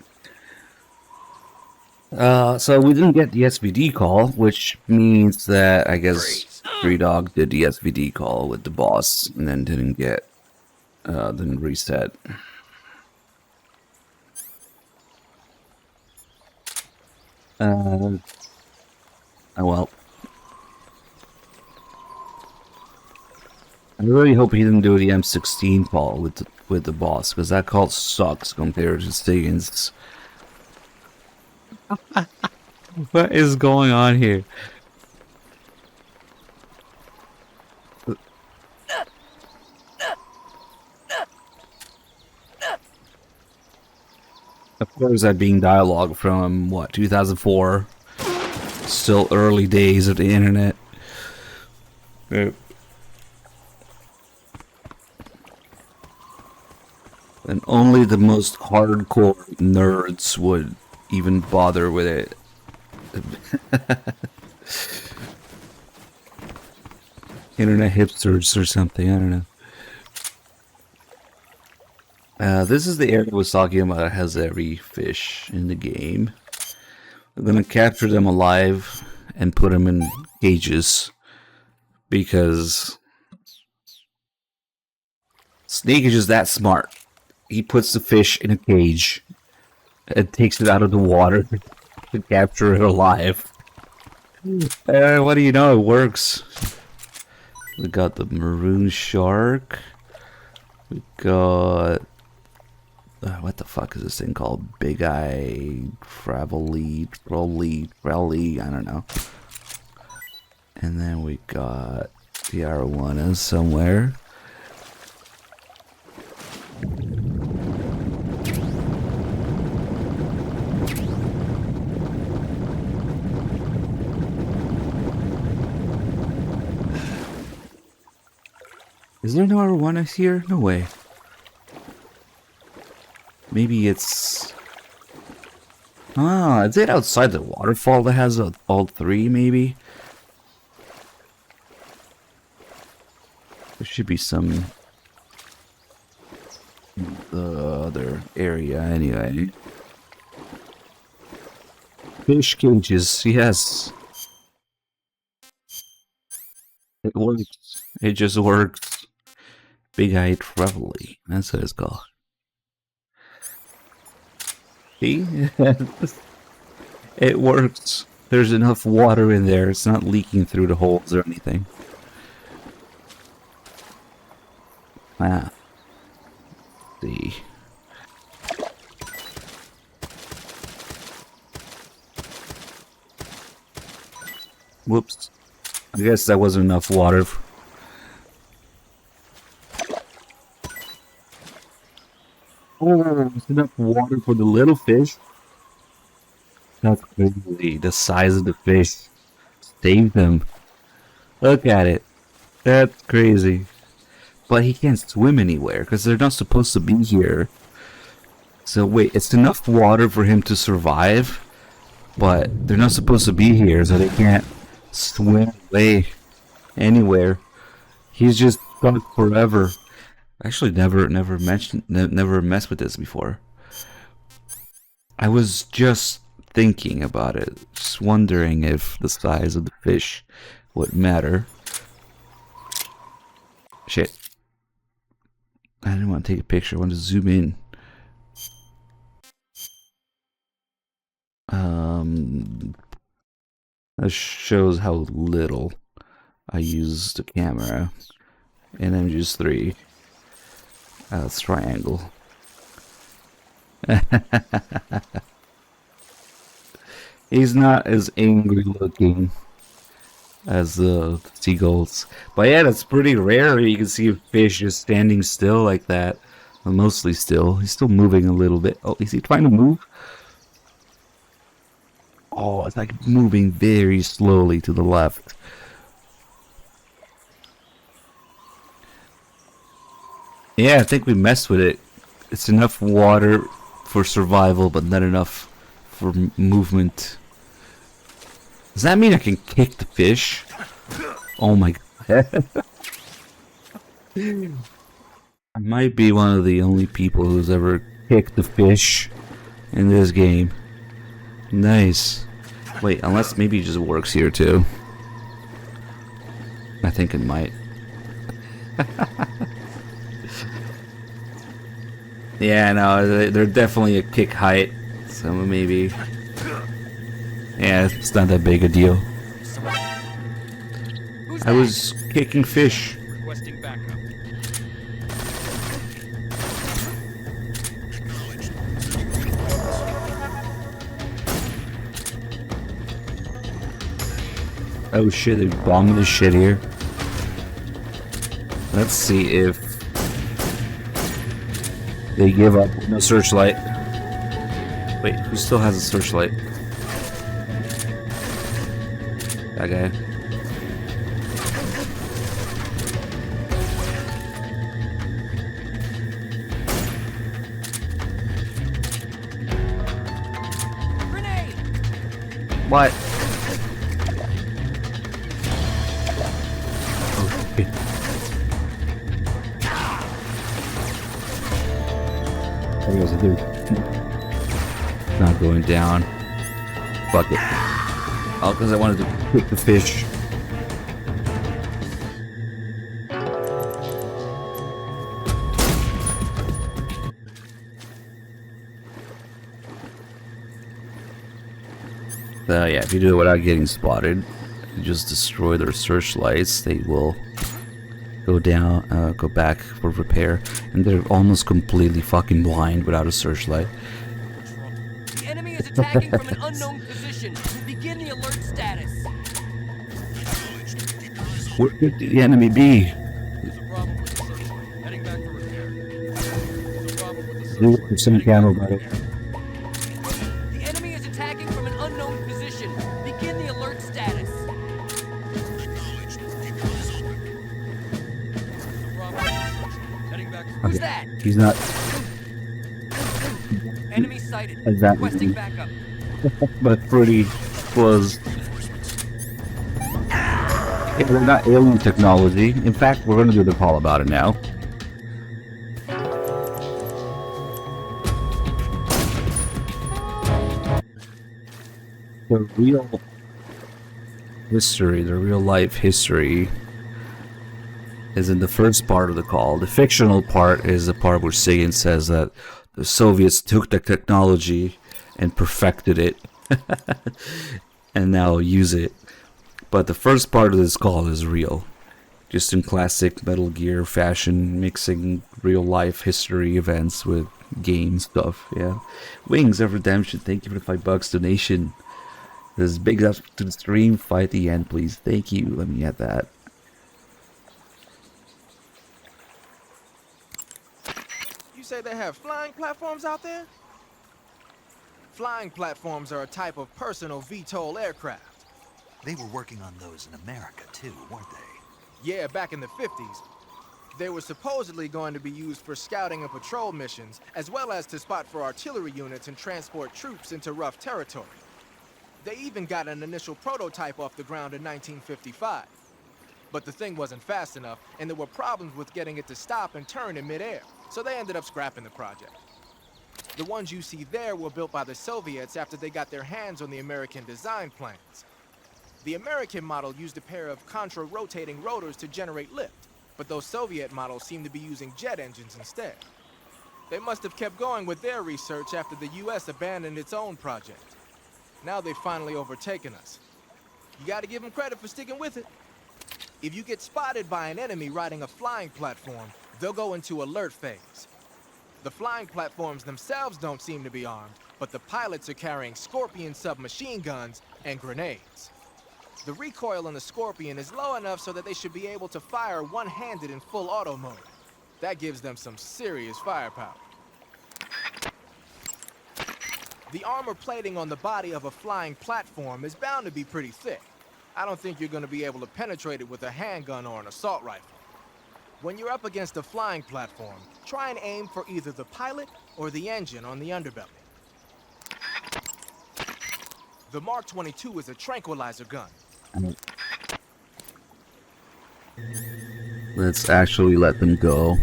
So we didn't get the SVD call, which means that I guess Three Dog did the SVD call with the boss and then didn't reset. Oh well. I really hope he didn't do the M16 call with the boss, because that call sucks compared to SIGINT's. What is going on here? Of course, that being dialogue from, what, 2004? Still early days of the internet. Yep. And only the most hardcore nerds would even bother with it. Internet hipsters or something, I don't know. This is the area I was talking about that has every fish in the game. I'm gonna capture them alive and put them in cages because Snake is just that smart. He puts the fish in a cage and takes it out of the water to capture it alive. What do you know? It works. We got the maroon shark. We got... what the fuck is this thing called? Big Eye, Travelly, I don't know. And then we got the arowana somewhere. Is there no arowana here? No way. Maybe it's... Ah, is it outside the waterfall that has all three, maybe? There should be some... in the other area, anyway. Fish cages, yes. It works. It just works. Big Eye Travelly. That's what it's called. See? It works. There's enough water in there. It's not leaking through the holes or anything. Ah. See. Whoops. I guess that wasn't enough water. Oh, there's enough water for the little fish. That's crazy. The size of the fish. Save them. Look at it. That's crazy. but he can't swim anywhere because they're not supposed to be here. So wait, it's enough water for him to survive, but they're not supposed to be here, so they can't swim away anywhere. He's just stuck forever. Actually, never messed with this before. I was just thinking about it, just wondering if the size of the fish would matter. Shit. I didn't want to take a picture, I wanted to zoom in. That shows how little I use the camera. And then just 3. That's triangle. He's not as angry looking as the seagulls. But yeah, that's pretty rare. You can see a fish just standing still like that. Well, mostly still. He's still moving a little bit. Oh, is he trying to move? Oh, it's like moving very slowly to the left. Yeah, I think we messed with it. It's enough water for survival, but not enough for movement. Does that mean I can kick the fish? Oh my god. I might be one of the only people who's ever kicked the fish in this game. Nice. Wait, unless maybe it just works here too. I think it might. Yeah, no, they're definitely a kick height, so maybe. Yeah, it's not that big a deal. I was kicking fish. Requesting backup. Oh shit, they bombed this shit here. Let's see if they give up. No searchlight. Wait, who still has a searchlight? That guy. Grenade! What? Oh shit. There goes a dude. Not going down. Fuck it. Oh, because I wanted to kick the fish. So yeah, if you do it without getting spotted, you just destroy their searchlights, they will go down, go back for repair, and they're almost completely fucking blind without a searchlight. The enemy is attacking from an unknown position. Begin the alert status. Where could the enemy be? Heading back for repair. 0% camo, by the way. The enemy is attacking from an unknown position. Begin the alert status. Heading back. Who's Okay. that? He's not. Enemy sighted. Exactly. Requesting backup. But pretty close. Yeah, they're not alien technology. In fact, we're gonna do the call about it now. The real history, the real life history, is in the first part of the call. The fictional part is the part where Sagan says that the Soviets took the technology and perfected it and now use it. But the first part of this call is real. Just in classic Metal Gear fashion, mixing real life history events with game stuff, yeah. Wings of Redemption, thank you for the $5 donation. This big up to the stream, fight the end, please. Thank you, let me add that. You say they have flying platforms out there? Flying platforms are a type of personal VTOL aircraft. They were working on those in America too, weren't they? Yeah, back in the 50s. They were supposedly going to be used for scouting and patrol missions, as well as to spot for artillery units and transport troops into rough territory. They even got an initial prototype off the ground in 1955. But the thing wasn't fast enough, and there were problems with getting it to stop and turn in midair, so they ended up scrapping the project. The ones you see there were built by the Soviets after they got their hands on the American design plans. The American model used a pair of contra-rotating rotors to generate lift, but those Soviet models seem to be using jet engines instead. They must have kept going with their research after the US abandoned its own project. Now they've finally overtaken us. You gotta give them credit for sticking with it. If you get spotted by an enemy riding a flying platform, they'll go into alert phase. The flying platforms themselves don't seem to be armed, but the pilots are carrying Scorpion submachine guns and grenades. The recoil on the Scorpion is low enough so that they should be able to fire one-handed in full auto mode. That gives them some serious firepower. The armor plating on the body of a flying platform is bound to be pretty thick. I don't think you're going to be able to penetrate it with a handgun or an assault rifle. When you're up against a flying platform, try and aim for either the pilot or the engine on the underbelly. The Mark 22 is a tranquilizer gun. Let's actually let them go.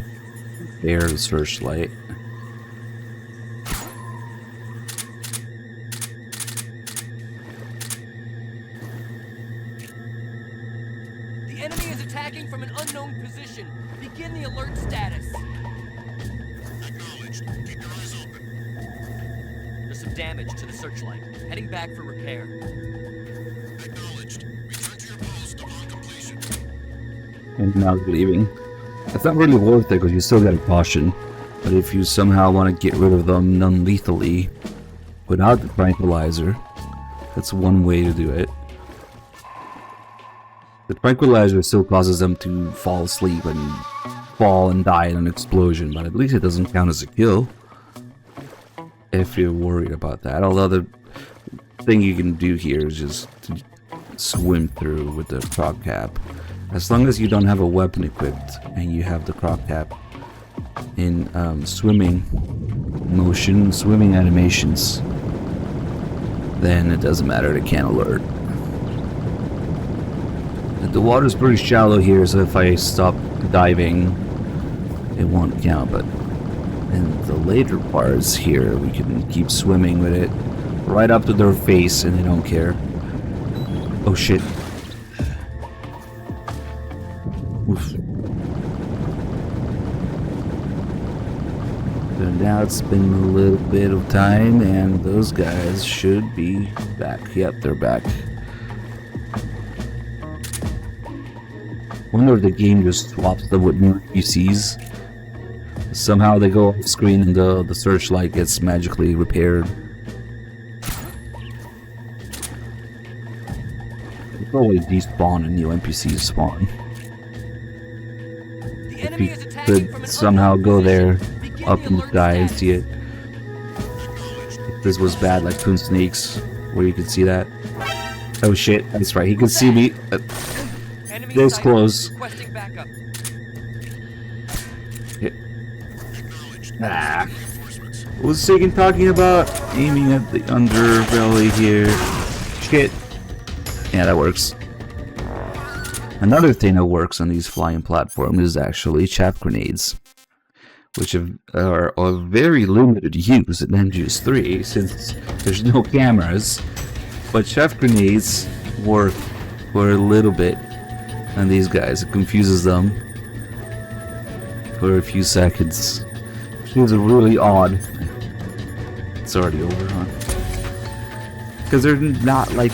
There's the searchlight. The enemy is attacking from an unknown position. Begin the alert status. Acknowledged. Keep your eyes open. There's some damage to the searchlight. Heading back for repair. Acknowledged. Return to your post upon completion. And now leaving. It's not really worth it because you still got a caution. But if you somehow want to get rid of them non-lethally without the tranquilizer, that's one way to do it. The tranquilizer still causes them to fall asleep and fall and die in an explosion, but at least it doesn't count as a kill. If you're worried about that. Although the thing you can do here is just to swim through with the croc cap. As long as you don't have a weapon equipped and you have the croc cap in swimming motion, swimming animations, then it doesn't matter, it can't alert. The water's pretty shallow here, so if I stop diving, it won't count, but in the later parts here, we can keep swimming with it right up to their face and they don't care. Oh shit. Oof. So now it's been a little bit of time and those guys should be back. Yep, they're back. Wonder if the game just swaps them with new NPCs. Somehow they go off screen and the searchlight gets magically repaired. It's always despawn and new NPCs spawn. If you could somehow go there, up in the sky and see it. If this was bad like Toon Snakes, where you could see that. Oh shit, that's right, he could see me. This close. Yeah. Ah. What was Sagan talking about? Aiming at the underbelly here. Shit. Yeah, that works. Another thing that works on these flying platforms is actually chaff grenades, which are of very limited use in MGS3 since there's no cameras. But chaff grenades work for a little bit. And these guys, it confuses them for a few seconds. Which is really odd. It's already over, huh? Because they're not like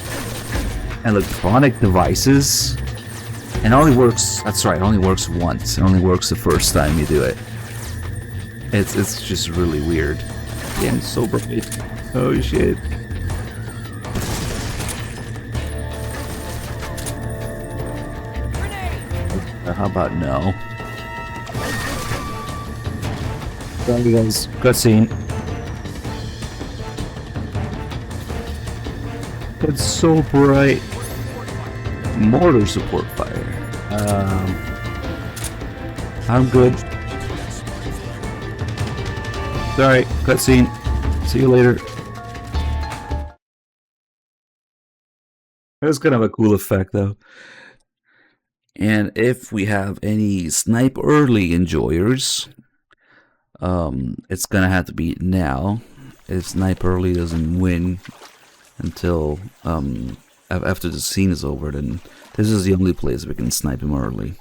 electronic devices. And it only works, that's right, it only works once. It only works the first time you do it. It's just really weird. Damn, it's so bright. Oh shit. How about no? Sorry guys, cutscene. It's so bright. Mortar support fire. I'm good. Sorry, cutscene. See you later. That's kind of a cool effect, though. And if we have any Snipe Early enjoyers, it's gonna have to be now. If Snipe Early doesn't win until after the scene is over, then this is the only place we can snipe him early.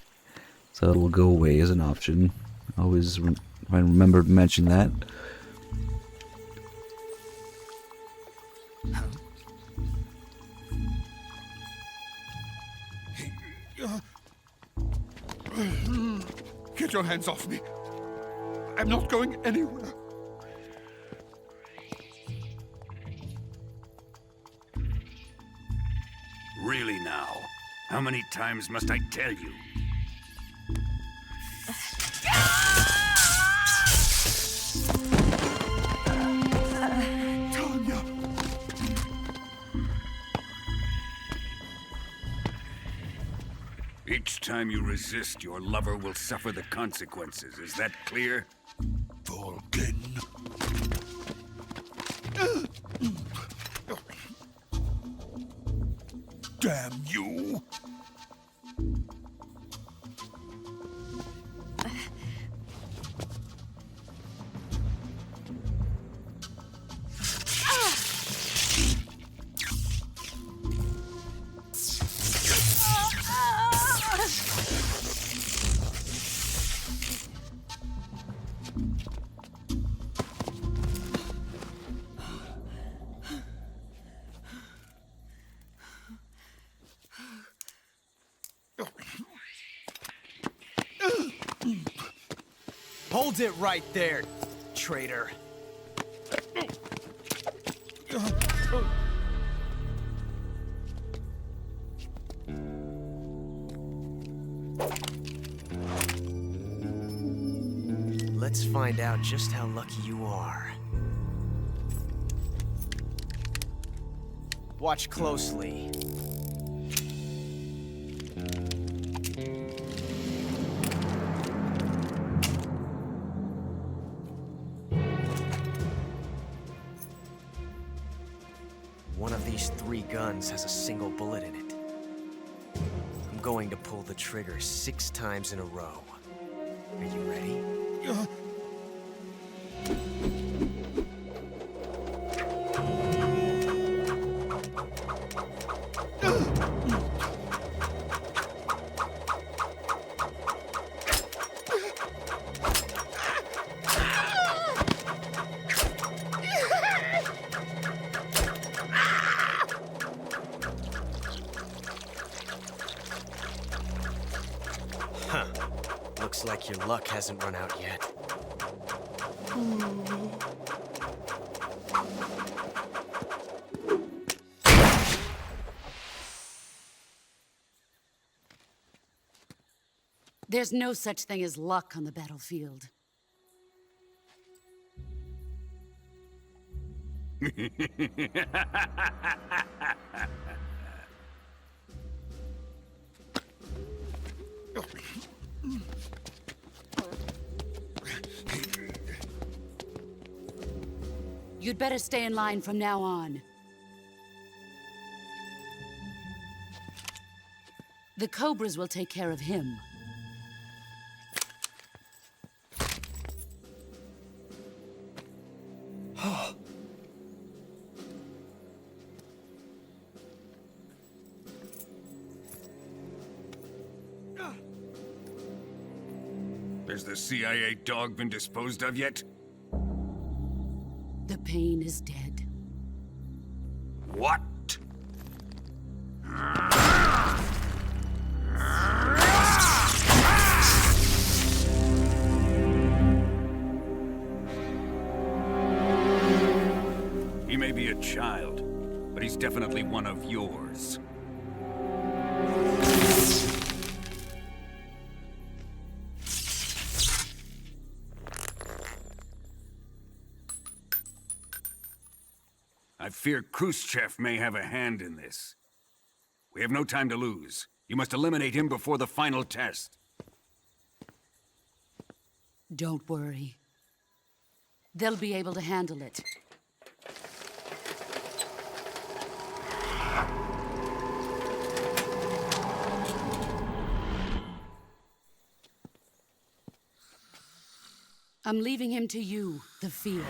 So it will go away as an option. Always I remember to mention that. Get your hands off me. I'm not going anywhere. Really now? How many times must I tell you? Tanya! Each time you resist, your lover will suffer the consequences. Is that clear? Vulcan. Damn you! Hold it right there, traitor. Let's find out just how lucky you are. Watch closely. One of these 3 guns has a single bullet in it. I'm going to pull the trigger 6 times in a row. Are you ready? Huh. Looks like your luck hasn't run out yet. There's no such thing as luck on the battlefield. You'd better stay in line from now on. The Cobras will take care of him. Has the CIA dog been disposed of yet? The pain is dead. What? He may be a child, but he's definitely one of yours. I fear Khrushchev may have a hand in this. We have no time to lose. You must eliminate him before the final test. Don't worry. They'll be able to handle it. I'm leaving him to you, the field.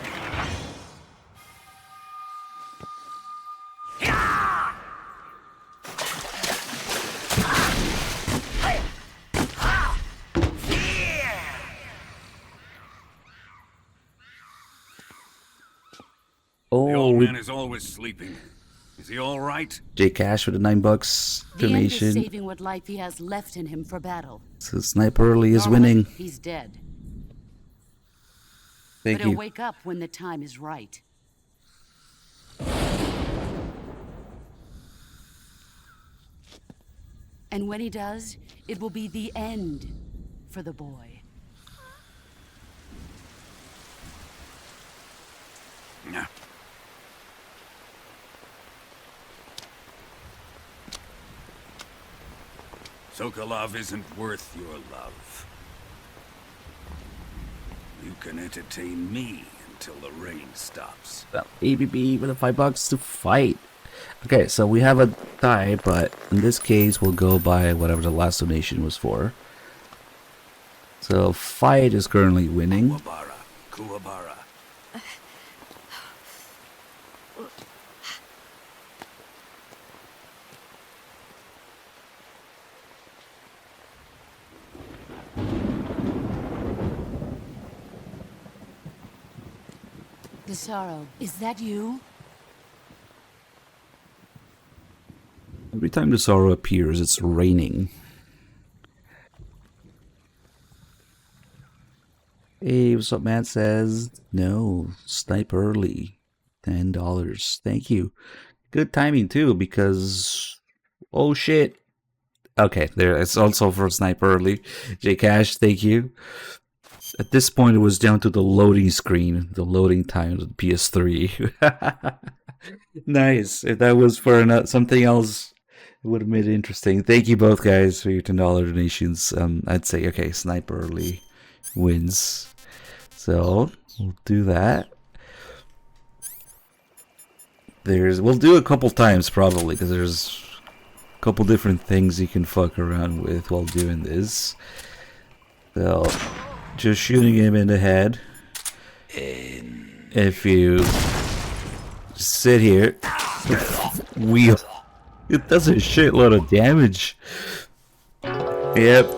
The Oh, old man is always sleeping. Is he all right? J Cash with the $9 The end is donation. saving what life he has left in him for battle. So Sniper Early is Normally, winning. He's dead. Thank but he'll you. wake up when the time is right. And when he does, it will be the end for the boy. Yeah. Sokolov isn't worth your love. You can entertain me until the rain stops. ABB with the $5 to fight. Okay, so we have a tie, but in this case, we'll go by whatever the last donation was for. So fight is currently winning. Kuwabara. Desaro, is that you? Every time the sorrow appears, it's raining. Hey, what's up, man? Says no. Sniper Early, $10. Thank you. Good timing too, because oh shit. Okay, there. It's also for Sniper Early. J Cash, thank you. At this point, it was down to the loading screen, the loading time of the PS3. Nice. If that was for something else, it would have made it interesting. Thank you both guys for your $10 donations. I'd say, okay, Sniper Early wins. So, we'll do that. We'll do a couple times probably, because there's a couple different things you can fuck around with while doing this. So, just shooting him in the head. If you sit here, wheel, it does a shitload of damage. Yep.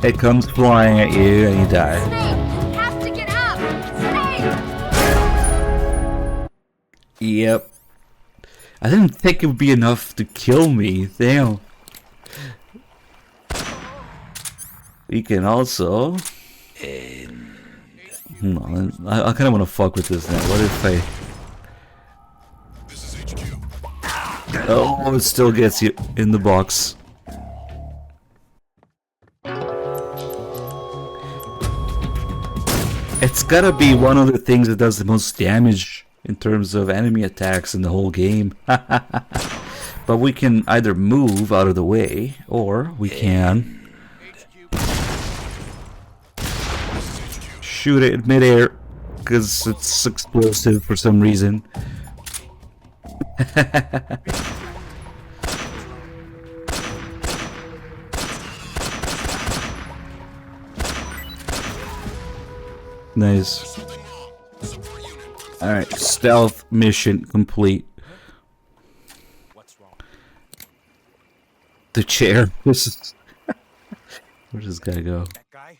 It comes flying at you and you die. Snake, have to get up! Snake! Yep. I didn't think it would be enough to kill me. Damn. We can also... Hold on, I kind of want to fuck with this now. What if I... Oh, it still gets you in the box. It's gotta be one of the things that does the most damage in terms of enemy attacks in the whole game. But we can either move out of the way, or we can shoot it in midair, because it's explosive for some reason. Nice. Alright, stealth mission complete. The chair. This is... Where does this guy go? That guy?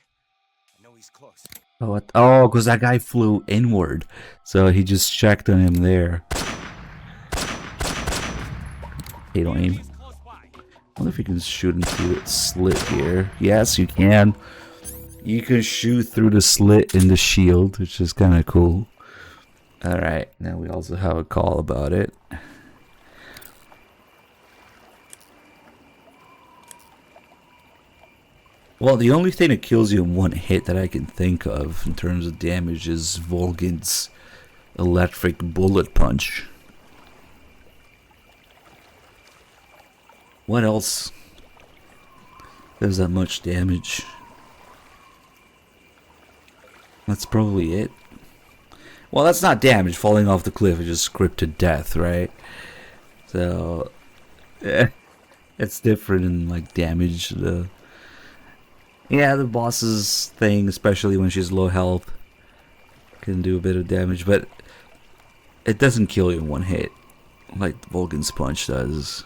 I know he's close. Oh, what? Oh, because that guy flew inward. So he just checked on him there. Hey, don't aim. I wonder if you can shoot him through that slit here. Yes, you can. You can shoot through the slit in the shield, which is kind of cool. Alright, now we also have a call about it. Well, the only thing that kills you in one hit that I can think of in terms of damage is Volgin's electric bullet punch. What else does that much damage? That's probably it. Well, that's not damage. Falling off the cliff is just scripted death, right? So, it's different in like damage. The boss's thing, especially when she's low health, can do a bit of damage, but it doesn't kill you in one hit, like Vulcan's punch does.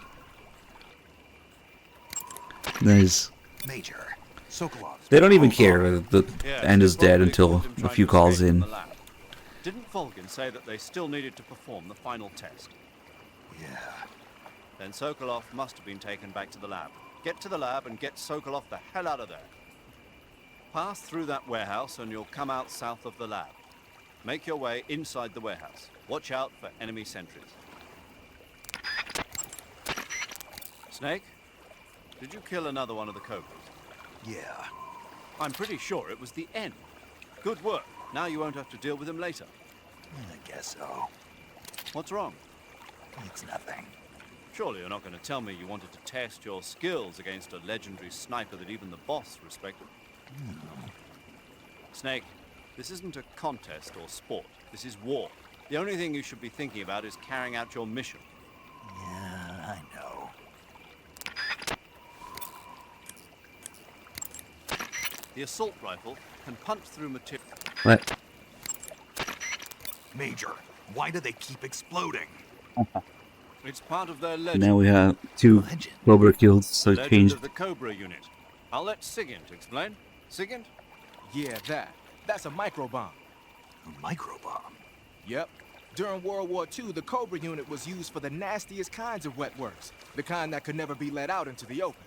Nice. Major, Sokolov. They don't even care that the end is dead until a few calls in. Didn't Volgin say that they still needed to perform the final test? Yeah. Then Sokolov must have been taken back to the lab. Get to the lab and get Sokolov the hell out of there. Pass through that warehouse and you'll come out south of the lab. Make your way inside the warehouse. Watch out for enemy sentries. Snake, did you kill another one of the Cobras? Yeah. I'm pretty sure it was the N. Good work. Now you won't have to deal with him later. I guess so. What's wrong? It's nothing. Surely you're not going to tell me you wanted to test your skills against a legendary sniper that even the boss respected? No. Snake, this isn't a contest or sport. This is war. The only thing you should be thinking about is carrying out your mission. Yeah, I know. The assault rifle can punch through material. What? Major, why do they keep exploding? It's part of their legend. Now we have 2 Cobra kills, so it Legend changed. of the Cobra unit. I'll let Sigint explain. Sigint? Yeah, that's a microbomb. A microbomb? Yep. During World War II, the Cobra unit was used for the nastiest kinds of wet works, the kind that could never be let out into the open.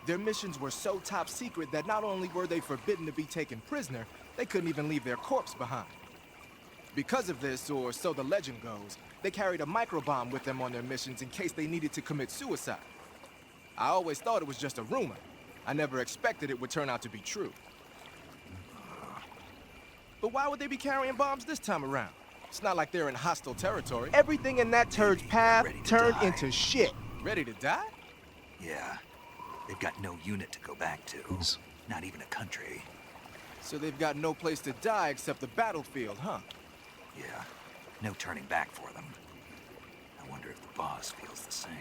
Their missions were so top secret that not only were they forbidden to be taken prisoner, they couldn't even leave their corpse behind. Because of this, or so the legend goes, they carried a microbomb with them on their missions in case they needed to commit suicide. I always thought it was just a rumor. I never expected it would turn out to be true. But why would they be carrying bombs this time around? It's not like they're in hostile territory. Everything in that turd's path turned into shit. Ready to die? Yeah. They've got no unit to go back to. Not even a country. So they've got no place to die except the battlefield, huh? Yeah. No turning back for them. I wonder if the boss feels the same.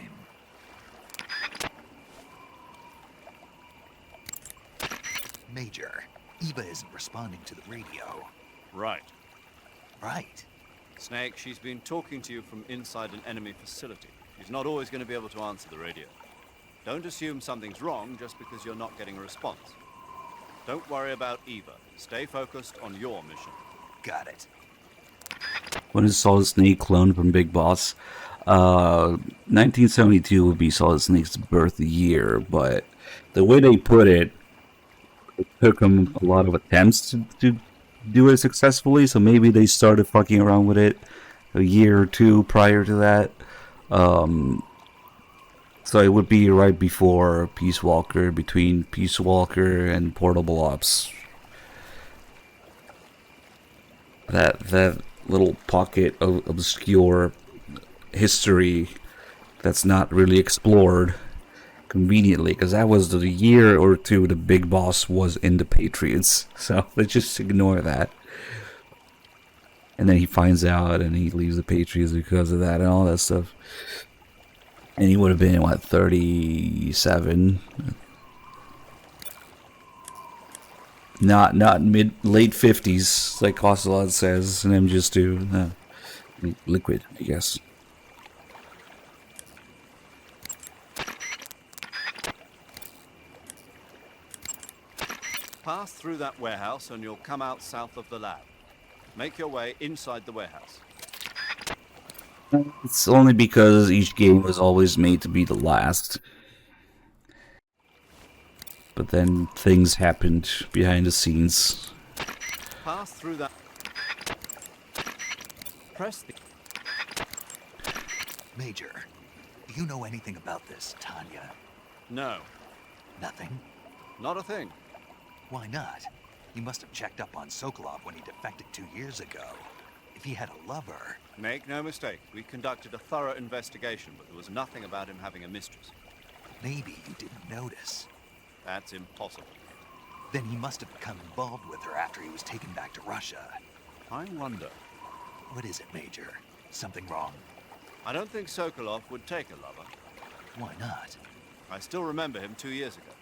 Major, Eva isn't responding to the radio. Right. Right. Snake, she's been talking to you from inside an enemy facility. She's not always going to be able to answer the radio. Don't assume something's wrong just because you're not getting a response. Don't worry about Eva. Stay focused on your mission. Got it. When is Solid Snake cloned from Big Boss? 1972 would be Solid Snake's birth year, but the way they put it, it took them a lot of attempts to do it successfully, so maybe they started fucking around with it a year or two prior to that. So it would be right before Peace Walker, between Peace Walker and Portable Ops. That little pocket of obscure history that's not really explored conveniently, because that was the year or two the Big Boss was in the Patriots, so let's just ignore that. And then he finds out and he leaves the Patriots because of that and all that stuff. And he would have been, what, 37? Not late 50s, like Ocelot says, and I'm just do liquid, I guess. Pass through that warehouse and you'll come out south of the lab. Make your way inside the warehouse. It's only because each game was always made to be the last. But then things happened behind the scenes. Pass through that. Press the... Major, do you know anything about this, Tanya? No. Nothing? Not a thing. Why not? You must have checked up on Sokolov when he defected 2 years ago. If he had a lover... Make no mistake, we conducted a thorough investigation, but there was nothing about him having a mistress. Maybe you didn't notice. That's impossible. Then he must have become involved with her after he was taken back to Russia. I wonder. What is it, Major? Something wrong? I don't think Sokolov would take a lover. Why not? I still remember him 2 years ago.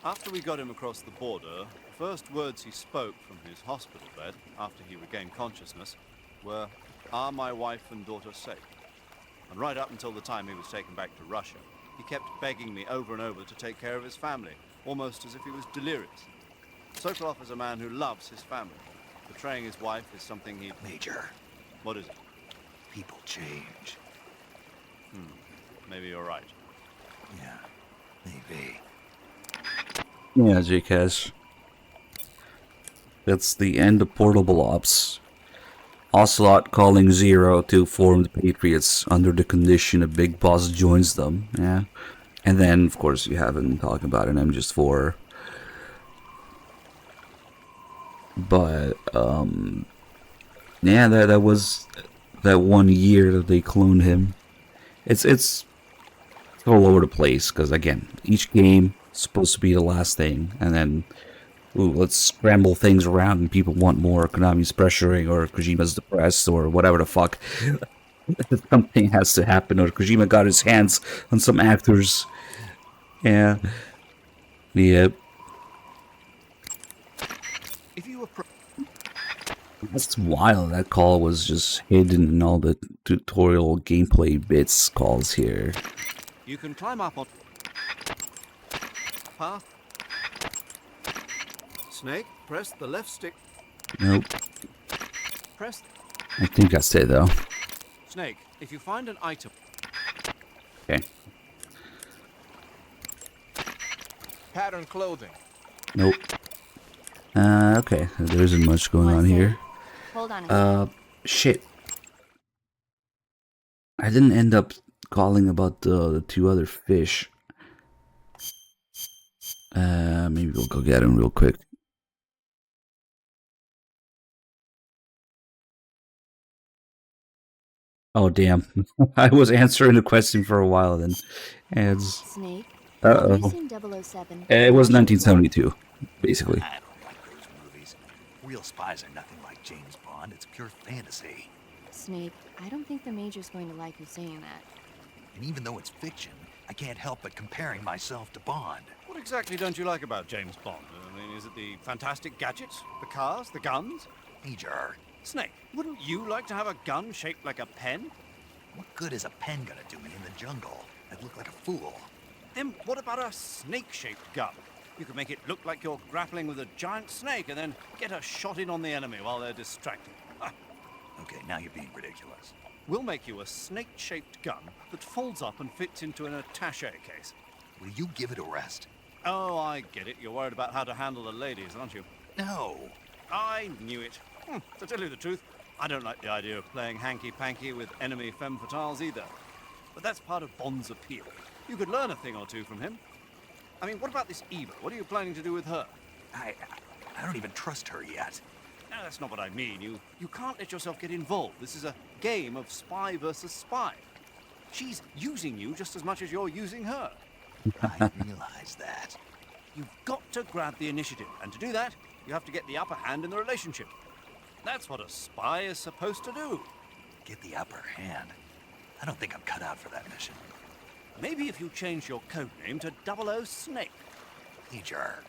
After we got him across the border, the first words he spoke from his hospital bed, after he regained consciousness, were, "Are my wife and daughter safe?" And right up until the time he was taken back to Russia, he kept begging me over and over to take care of his family, almost as if he was delirious. Sokolov is a man who loves his family. Betraying his wife is something he... Major. What is it? People change. Maybe you're right. Yeah, maybe. Yeah, JCash. That's the end of Portable Ops. Ocelot calling Zero to form the Patriots under the condition a Big Boss joins them. Yeah. And then, of course, you have him talking about an MGS4. But, yeah, that was that 1 year that they cloned him. It's all over the place, because, again, each game is supposed to be the last thing, and then, ooh, let's scramble things around and people want more. Konami's pressuring, or Kojima's depressed, or whatever the fuck. Something has to happen, or Kojima got his hands on some actors. Yeah. Yep. If you were That's wild. That call was just hidden in all the tutorial gameplay bits calls here. You can climb up on... Path. Snake, press the left stick. Nope. Press... I think that's it, though. Snake, if you find an item... Okay. Pattern clothing. Nope. Okay. There isn't much going on here. Hold on a second. Shit. I didn't end up calling about the two other fish. Maybe we'll go get them real quick. Oh, damn. I was answering the question for a while then. And Snake. uh-oh. Have you seen 007? It was 1972, basically. I don't like those movies. Real spies are nothing like James Bond. It's pure fantasy. Snake, I don't think the Major's going to like you saying that. And even though it's fiction, I can't help but comparing myself to Bond. What exactly don't you like about James Bond? I mean, is it the fantastic gadgets? The cars? The guns? Major. Snake, wouldn't you like to have a gun shaped like a pen? What good is a pen gonna do me in the jungle? I'd look like a fool. Then what about a snake-shaped gun? You could make it look like you're grappling with a giant snake and then get a shot in on the enemy while they're distracted. Okay, now you're being ridiculous. We'll make you a snake-shaped gun that folds up and fits into an attaché case. Will you give it a rest? Oh, I get it. You're worried about how to handle the ladies, aren't you? No. I knew it. To tell you the truth, I don't like the idea of playing hanky-panky with enemy femme fatales either. But that's part of Bond's appeal. You could learn a thing or two from him. I mean, what about this Eva? What are you planning to do with her? I don't even trust her yet. No, that's not what I mean. You can't let yourself get involved. This is a game of spy versus spy. She's using you just as much as you're using her. I realize that. You've got to grab the initiative, and to do that, you have to get the upper hand in the relationship. That's what a spy is supposed to do. Get the upper hand? I don't think I'm cut out for that mission. Maybe if you change your code name to 00 Snake. Major.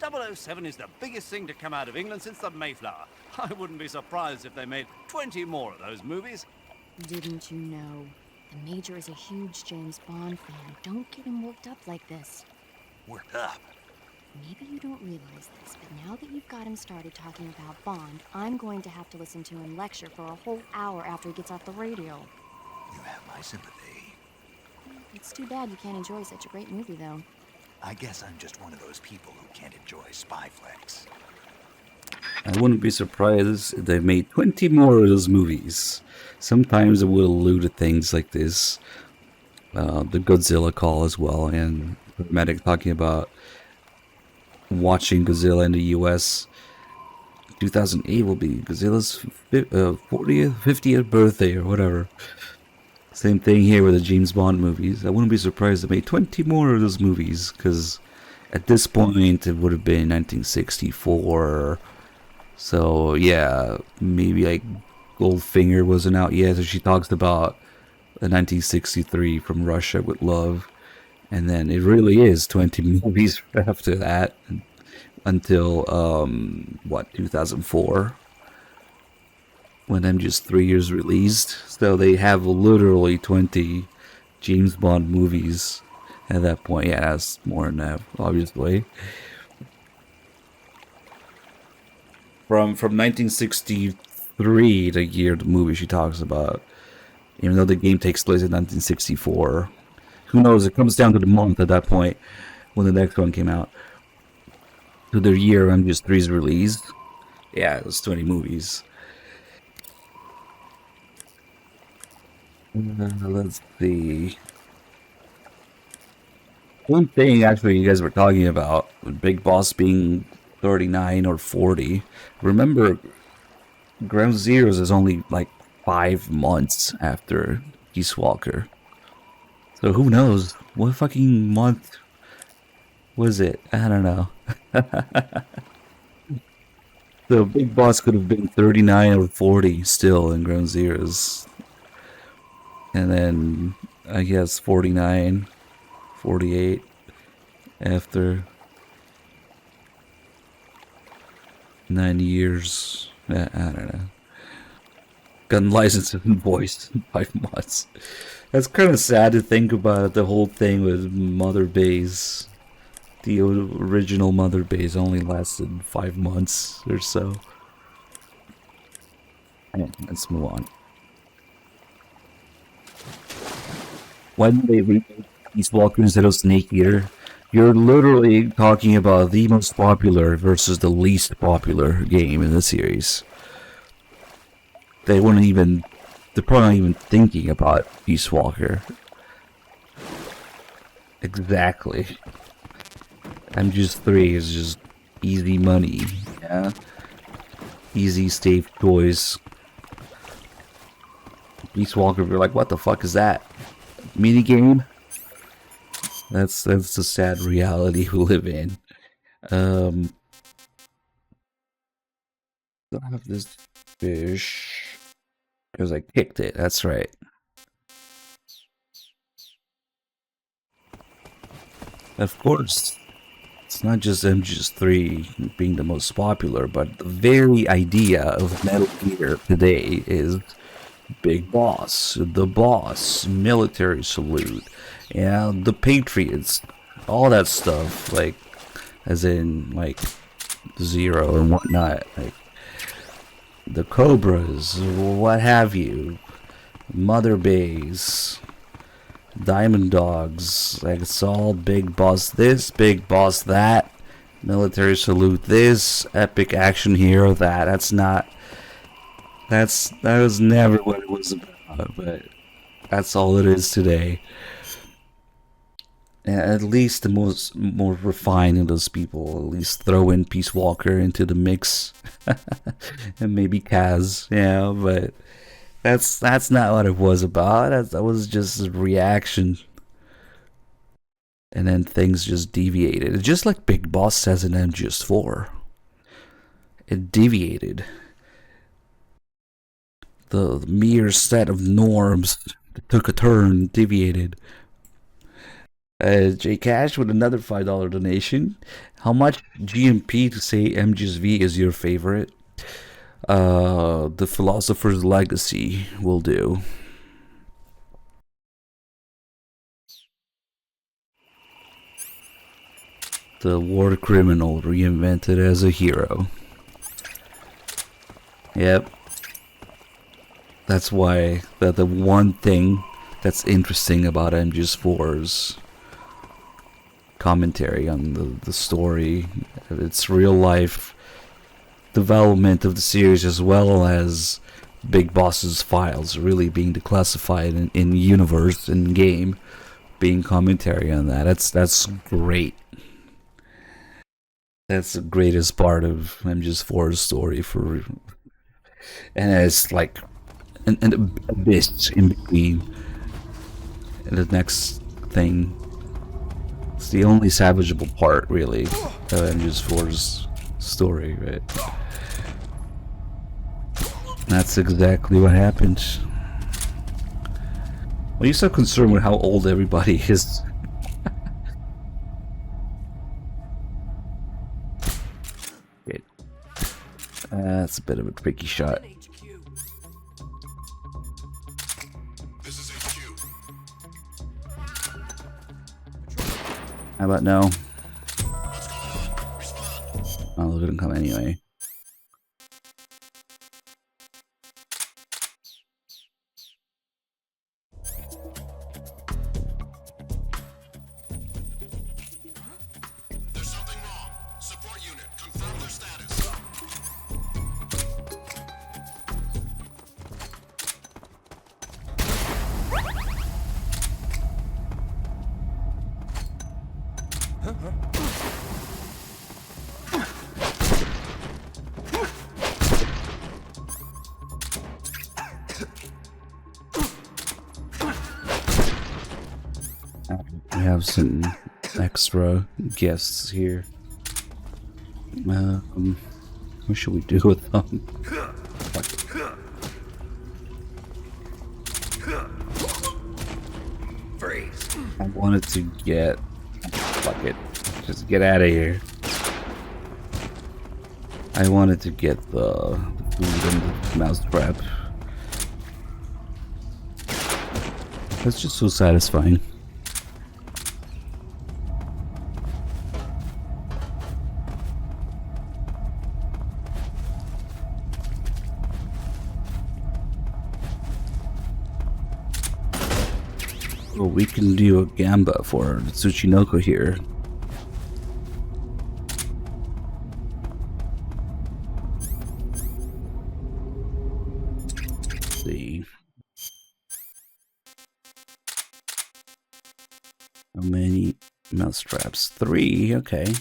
007 is the biggest thing to come out of England since the Mayflower. I wouldn't be surprised if they made 20 more of those movies. Didn't you know? The Major is a huge James Bond fan. Don't get him worked up like this. Worked up? Maybe you don't realize this, but now that you've got him started talking about Bond, I'm going to have to listen to him lecture for a whole hour after he gets off the radio. You have my sympathy. It's too bad you can't enjoy such a great movie, though. I guess I'm just one of those people who can't enjoy spy flicks. I wouldn't be surprised if they made 20 more of those movies. Sometimes it will allude to things like this. The Godzilla call as well, and Medic talking about watching Godzilla in the US. 2008 will be Godzilla's 40th, 50th birthday or whatever. Same thing here with the James Bond movies. I wouldn't be surprised if they made 20 more of those movies, because At this point, it would have been 1964. So yeah, maybe like Goldfinger wasn't out yet. So she talks about the 1963 From Russia with Love, and then it really is 20 movies after that until 2004, when MGS3 is released. So they have literally 20 James Bond movies at that point. Yeah, that's more than that, obviously. From 1963, the year the movie she talks about, even though the game takes place in 1964. Who knows? It comes down to the month at that point when the next one came out. To the year MGS3's release. Yeah, it was 20 movies. Let's see. One thing actually you guys were talking about, Big Boss being 39 or 40. Remember, Ground Zeroes is only like 5 months after Peace Walker. So who knows? What fucking month was it? I don't know. So Big Boss could have been 39 or 40 still in Ground Zeroes. And then, I guess, 49, 48 after 9 years. I don't know. Gun license and voice in 5 months. That's kind of sad to think about, the whole thing with Mother Base. The original Mother Base only lasted 5 months or so. Yeah, let's move on. Why did they remake Peace Walker instead of Snake Eater? You're literally talking about the most popular versus the least popular game in the series. They wouldn't even... They're probably not even thinking about Peace Walker. Exactly. MGS3 is just easy money, yeah? Easy, safe choice. Peace Walker, you're like, what the fuck is that? Minigame? That's the sad reality we live in. I have this fish because I kicked it. That's right. Of course, it's not just MGS3 being the most popular, but the very idea of Metal Gear today is Big Boss, the boss, military salute, yeah, the Patriots, all that stuff, like, as in, like, Zero and whatnot, like, the Cobras, what have you, Mother Base, Diamond Dogs, like, it's all Big Boss this, Big Boss that, military salute this, epic action hero that. That was never what it was about, but that's all it is today. And at least the more refined of those people at least throw in Peace Walker into the mix, and maybe Kaz, yeah. But that's not what it was about. That was just a reaction, and then things just deviated. Just like Big Boss says in MGS4, it deviated. The mere set of norms took a turn, deviated. J Cash with another $5 donation. How much GMP to say MGSV is your favorite? The Philosopher's Legacy will do. The war criminal reinvented as a hero. Yep. That's why the one thing that's interesting about MGS4's commentary on the story, its real life development of the series, as well as Big Boss's files really being declassified in universe, in game, being commentary on that. That's great. That's the greatest part of MGS4's story for, and it's like an abyss in between. And the next thing, the only salvageable part, really, of Avengers 4's story, right? That's exactly what happened. Why are you so concerned with how old everybody is? Okay. That's a bit of a tricky shot. How about no? Oh, look at him come anyway. There's something wrong. Support unit, confirm their status. We have some extra guests here. What should we do with them? Fuck it. Freeze. I wanted to get... Fuck it. Just get out of here. I wanted to get the food and the mousetrap. That's just so satisfying. Well, we can do a gamba for Tsuchinoko here. Let's see. How many mousetraps? 3, okay.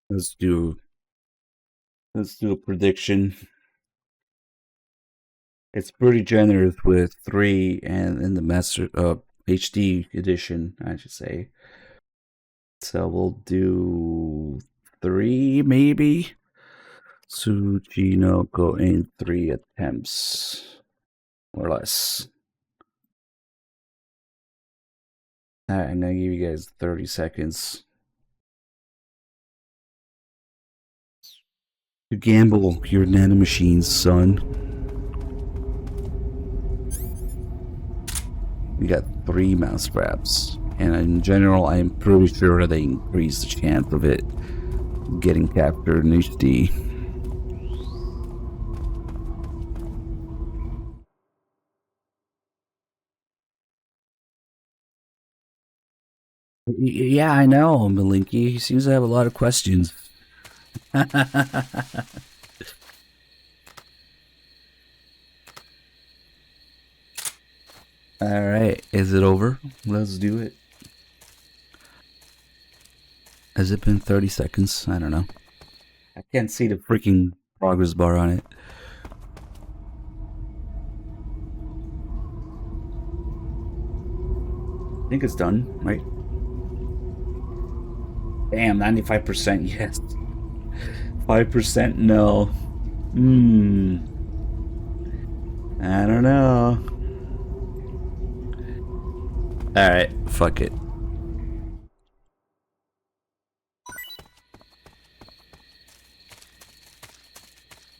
Let's do a prediction. It's pretty generous with 3 and in the master HD edition, I should say. So we'll do 3 maybe. Tsuchinoko in 3 attempts. More or less. Alright, I'm gonna give you guys 30 seconds. You gamble your nanomachines, son. We got 3 mousetraps, and in general, I am pretty sure they increase the chance of it getting captured in HD. Yeah, I know, Malinky. He seems to have a lot of questions. Alright, is it over? Let's do it. Has it been 30 seconds? I don't know. I can't see the freaking progress bar on it. I think it's done, right? Damn, 95% yes. 5% no. I don't know. Alright, fuck it.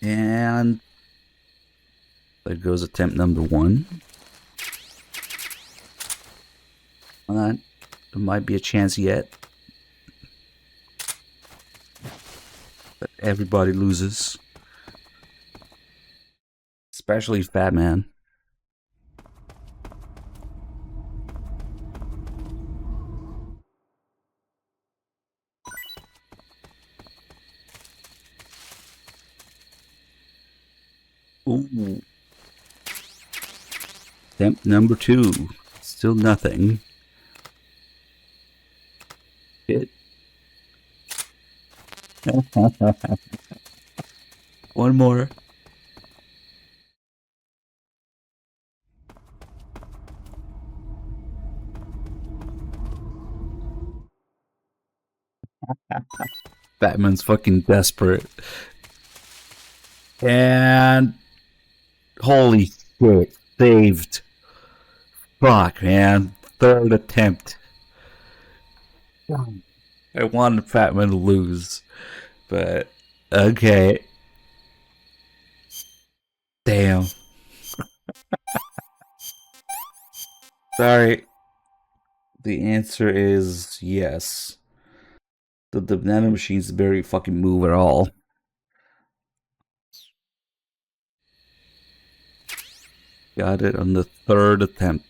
And there goes attempt number 1. Hold on. There might be a chance yet. But everybody loses. Especially Fat Man. Ooh. Attempt number 2. Still nothing. Hit. One more. Batman's fucking desperate. And holy shit, saved. Fuck, man. Third attempt. I wanted Batman to lose, but okay. Damn. Sorry. The answer is yes. The nanomachines barely fucking move at all. Got it on the third attempt.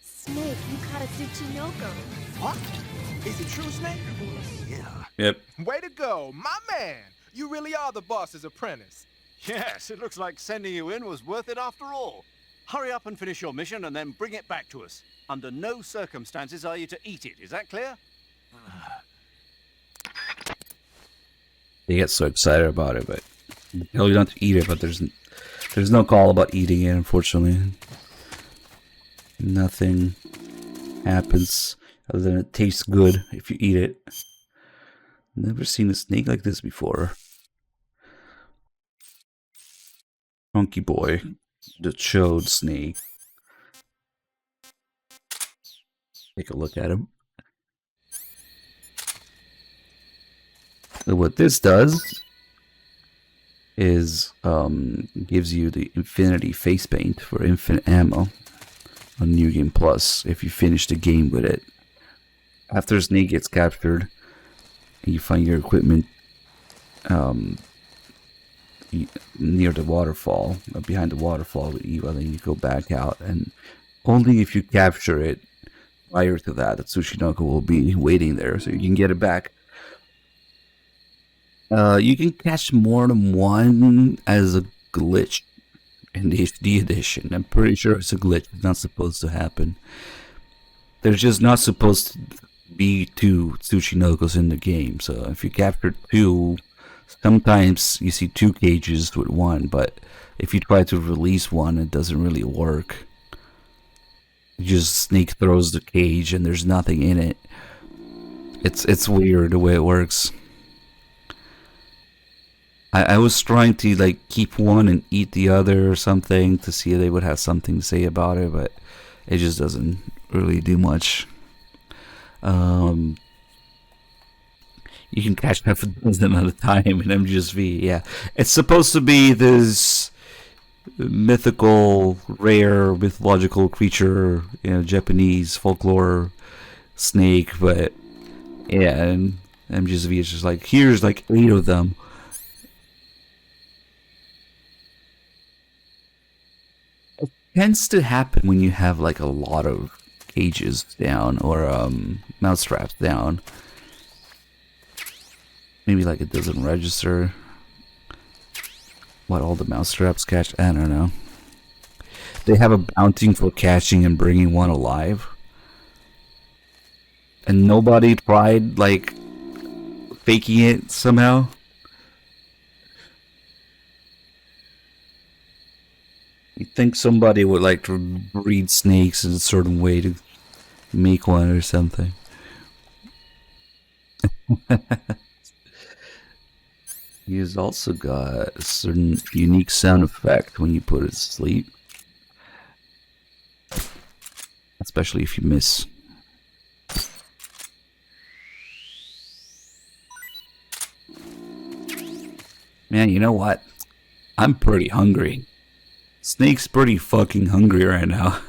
Snake, you caught a Tsuchinoko. What? Is it true, Snake? Yeah. Yep. Way to go, my man! You really are the boss's apprentice. Yes, it looks like sending you in was worth it after all. Hurry up and finish your mission and then bring it back to us. Under no circumstances are you to eat it, is that clear? They get so excited about it, but you don't have to eat it, but there's no call about eating it, unfortunately. Nothing happens other than it tastes good if you eat it. Never seen a snake like this before. Funky boy, the chode snake. Take a look at him. So what this does is gives you the infinity face paint for infinite ammo on New Game Plus if you finish the game with it. After Snake gets captured and you find your equipment near the waterfall, behind the waterfall with Eva, then you go back out, and only if you capture it prior to that, the Tsuchinoko will be waiting there, so you can get it back. You can catch more than one as a glitch in the HD edition. I'm pretty sure it's a glitch. It's not supposed to happen. There's just not supposed to be 2 Tsuchinokos in the game. So if you capture 2, sometimes you see 2 cages with 1, but if you try to release one, it doesn't really work. Just Snake throws the cage and there's nothing in it. It's weird the way it works. I was trying to like keep one and eat the other or something to see if they would have something to say about it, but it just doesn't really do much. You can catch half a dozen at a time in MGSV. Yeah, it's supposed to be this mythical, rare, mythological creature, Japanese folklore snake, but yeah, and MGSV is just like, here's like 8 of them. Tends to happen when you have like a lot of cages down or mouse traps down. Maybe like it doesn't register what all the mouse traps catch. I don't know. They have a bounty for catching and bringing one alive, and nobody tried like faking it somehow. You'd think somebody would like to breed snakes in a certain way to make one or something. He's also got a certain unique sound effect when you put it to sleep. Especially if you miss. Man, you know what? I'm pretty hungry. Snake's pretty fucking hungry right now.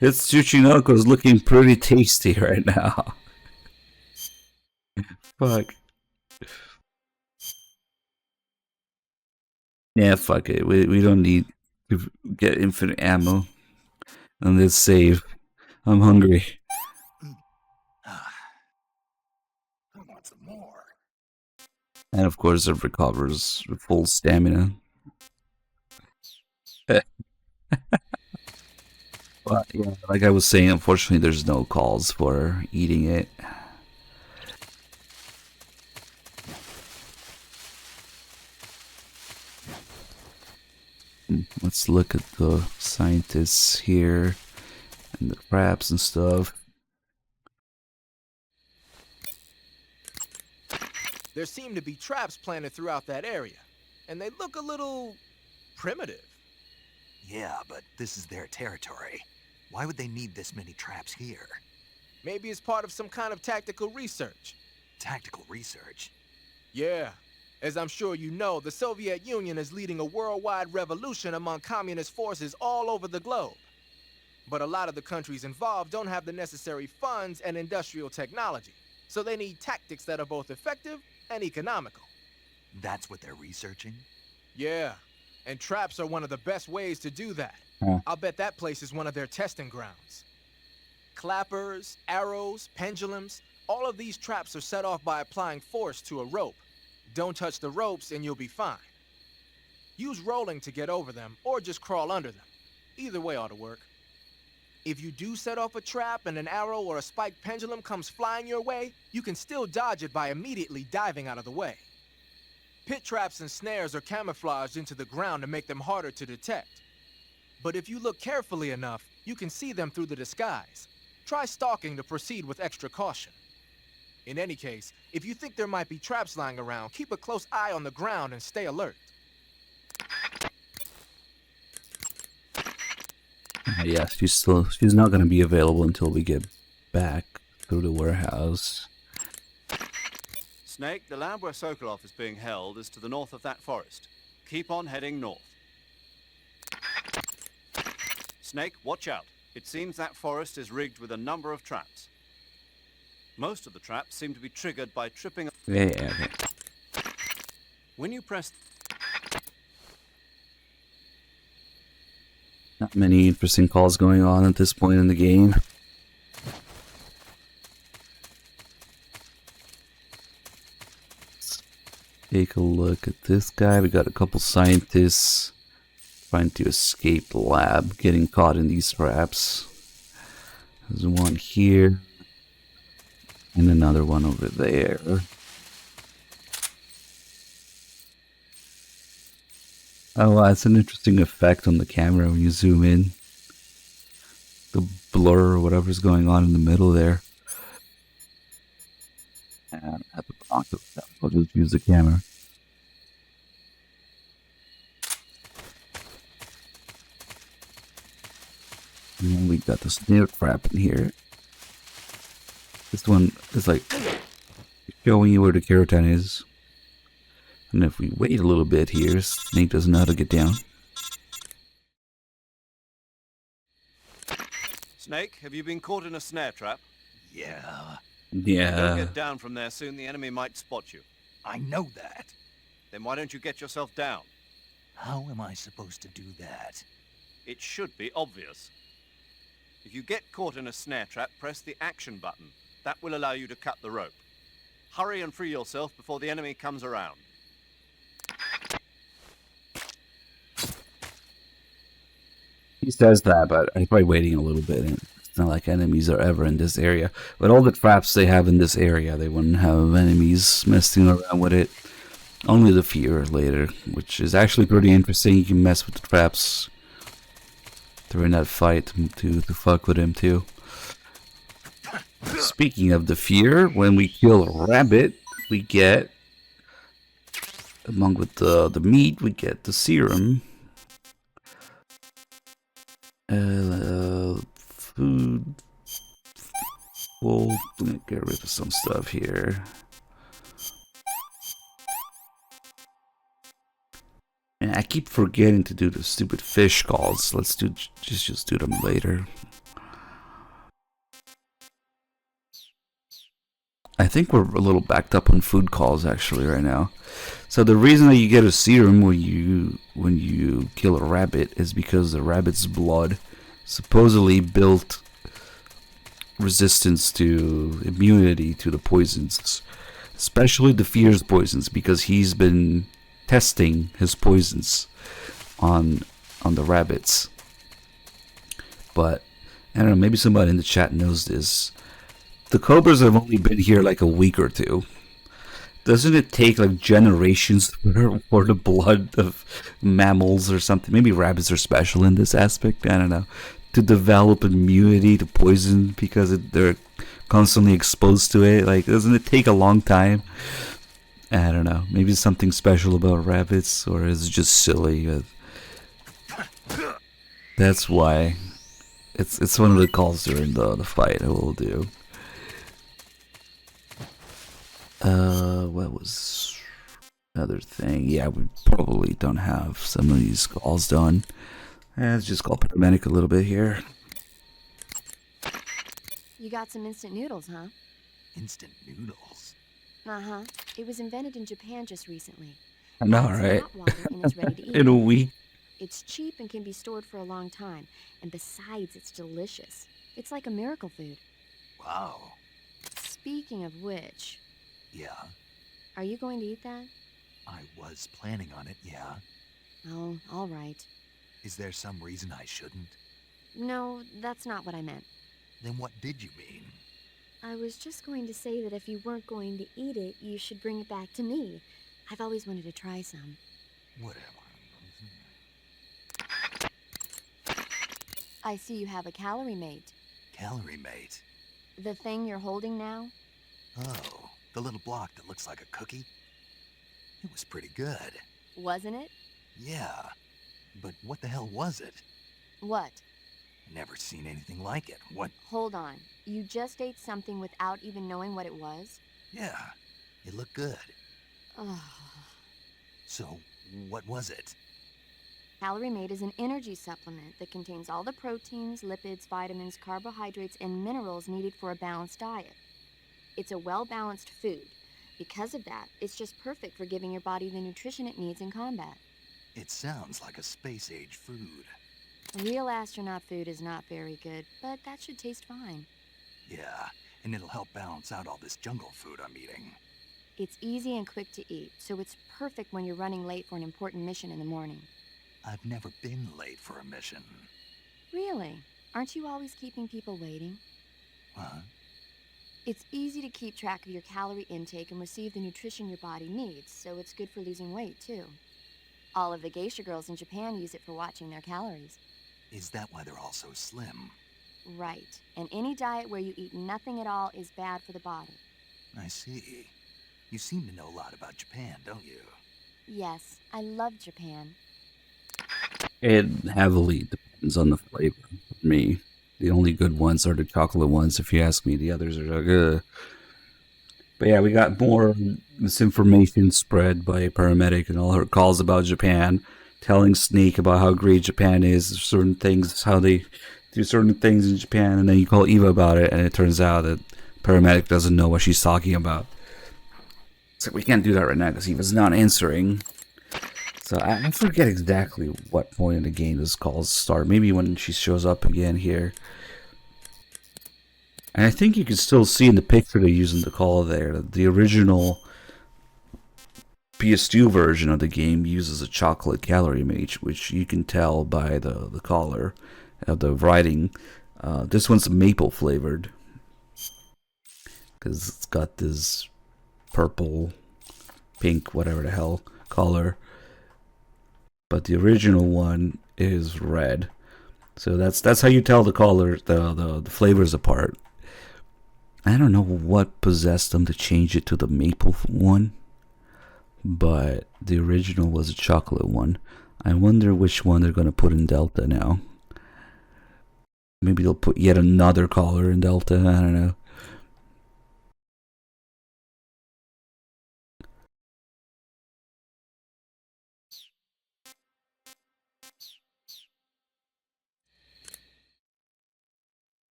This Tsuchinoko's looking pretty tasty right now. Fuck. Yeah, fuck it. We don't need to get infinite ammo on this save. I'm hungry. I want some more. And of course it recovers full stamina. But yeah, like I was saying, unfortunately there's no calls for eating it. let's look at the scientists here and the traps and stuff. There seem to be traps planted throughout that area, and they look a little primitive. Yeah, but this is their territory. Why would they need this many traps here? Maybe it's part of some kind of tactical research. Tactical research? Yeah. As I'm sure you know, the Soviet Union is leading a worldwide revolution among communist forces all over the globe. But a lot of the countries involved don't have the necessary funds and industrial technology, so they need tactics that are both effective and economical. That's what they're researching? Yeah, and traps are one of the best ways to do that. I'll bet that place is one of their testing grounds. Clappers, arrows, pendulums, all of these traps are set off by applying force to a rope. Don't touch the ropes and you'll be fine. Use rolling to get over them, or just crawl under them. Either way ought to work. If you do set off a trap and an arrow or a spiked pendulum comes flying your way, you can still dodge it by immediately diving out of the way. Pit traps and snares are camouflaged into the ground to make them harder to detect. But if you look carefully enough, you can see them through the disguise. Try stalking to proceed with extra caution. In any case, if you think there might be traps lying around, keep a close eye on the ground and stay alert. Yeah, she's not going to be available until we get back through the warehouse. Snake, the lab where Sokolov is being held is to the north of that forest. Keep on heading north. Snake, watch out. It seems that forest is rigged with a number of traps. Most of the traps seem to be triggered by tripping. Yeah, okay. When you press... Not many interesting calls going on at this point in the game. Let's take a look at this guy. We got a couple scientists trying to escape the lab, getting caught in these traps. There's one here. And another one over there. Oh, that's an interesting effect on the camera when you zoom in. The blur or whatever's going on in the middle there. And I have to block it. I'll just use the camera. And then we got the snare trap in here. This one is like showing you where the Keratin is. And if we wait a little bit here, Snake doesn't know how to get down. Snake, have you been caught in a snare trap? Yeah. Yeah. Don't get down from there soon, the enemy might spot you. I know that. Then why don't you get yourself down? How am I supposed to do that? It should be obvious. If you get caught in a snare trap, press the action button. That will allow you to cut the rope. Hurry and free yourself before the enemy comes around. He says that, but I'm probably waiting a little bit. It's not like enemies are ever in this area. But all the traps they have in this area, they wouldn't have enemies messing around with it. Only the fear later, which is actually pretty interesting. You can mess with the traps during that fight to fuck with him too. Speaking of the fear, when we kill a rabbit, we get, along with the meat, we get the serum. Food. We'll get rid of some stuff here. And I keep forgetting to do the stupid fish calls. Let's do just do them later. I think we're a little backed up on food calls actually right now. So the reason that you get a serum when you kill a rabbit is because the rabbit's blood supposedly built resistance to immunity to the poisons, especially the fear's poisons, because he's been testing his poisons on the rabbits. But I don't know, maybe somebody in the chat knows this. The cobras have only been here like a week or two, Doesn't it take like generations for the blood of mammals or something? Maybe rabbits are special in this aspect. I don't know. To develop immunity to poison because they're constantly exposed to it. Like, doesn't it take a long time? I don't know. Maybe it's something special about rabbits, or is it just silly? That's why. It's one of the calls during the fight I will do. What was another thing? Yeah, we probably don't have some of these calls done. Let's just call paramedic a little bit here. You got some instant noodles, huh? Instant noodles? Uh-huh. It was invented in Japan just recently. I know, Adds right? hot water and it's ready to eat. In a week. It's cheap and can be stored for a long time. And besides, it's delicious. It's like a miracle food. Wow. Speaking of which, Yeah, are you going to eat that? I was planning on it, yeah. Oh, all right. Is there some reason I shouldn't? No, that's not what I meant. Then what did you mean? I was just going to say that if you weren't going to eat it, you should bring it back to me. I've always wanted to try some. Whatever. I see you have a calorie mate. Calorie mate? The thing you're holding now? Oh, the little block that looks like a cookie? It was pretty good. Wasn't it? Yeah, but what the hell was it? What? Never seen anything like it. What? Hold on. You just ate something without even knowing what it was? Yeah, it looked good. Ugh. So, what was it? Calorie Mate is an energy supplement that contains all the proteins, lipids, vitamins, carbohydrates, and minerals needed for a balanced diet. It's a well-balanced food. Because of that, it's just perfect for giving your body the nutrition it needs in combat. It sounds like a space-age food. Real astronaut food is not very good, but that should taste fine. Yeah, and it'll help balance out all this jungle food I'm eating. It's easy and quick to eat, so it's perfect when you're running late for an important mission in the morning. I've never been late for a mission. Really? Aren't you always keeping people waiting? Huh? It's easy to keep track of your calorie intake and receive the nutrition your body needs, so it's good for losing weight, too. All of the geisha girls in Japan use it for watching their calories. Is that why they're all so slim? Right. And any diet where you eat nothing at all is bad for the body. I see. You seem to know a lot about Japan, don't you? Yes, I love Japan. It heavily depends on the flavor for me. The only good ones are the chocolate ones, if you ask me. The others are like, ugh. But yeah, we got more misinformation spread by a paramedic and all her calls about Japan, telling Snake about how great Japan is, certain things, how they do certain things in Japan, and then you call Eva about it, and it turns out that paramedic doesn't know what she's talking about. So we can't do that right now because Eva's not answering. So I forget exactly what point in the game this calls start. Maybe when she shows up again here. And I think you can still see in the picture they're using the call there. The original PS2 version of the game uses a chocolate calorie mate, which you can tell by the color of the writing. This one's maple flavored. Because it's got this purple, pink, whatever the hell color. But the original one is red. So that's how you tell the color, the flavors apart. I don't know what possessed them to change it to the maple one, but the original was a chocolate one. I wonder which one they're going to put in Delta now. Maybe they'll put yet another color in Delta, I don't know.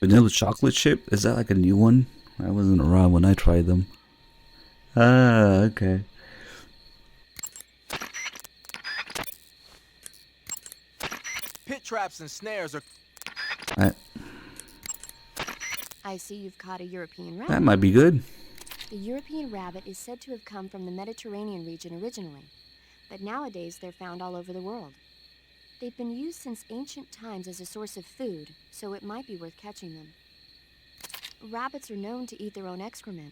Vanilla chocolate chip? Is that like a new one? I wasn't around when I tried them. Ah, okay. Pit traps and snares are... I see you've caught a European rabbit. That might be good. The European rabbit is said to have come from the Mediterranean region originally, but nowadays they're found all over the world. They've been used since ancient times as a source of food, so it might be worth catching them. Rabbits are known to eat their own excrement.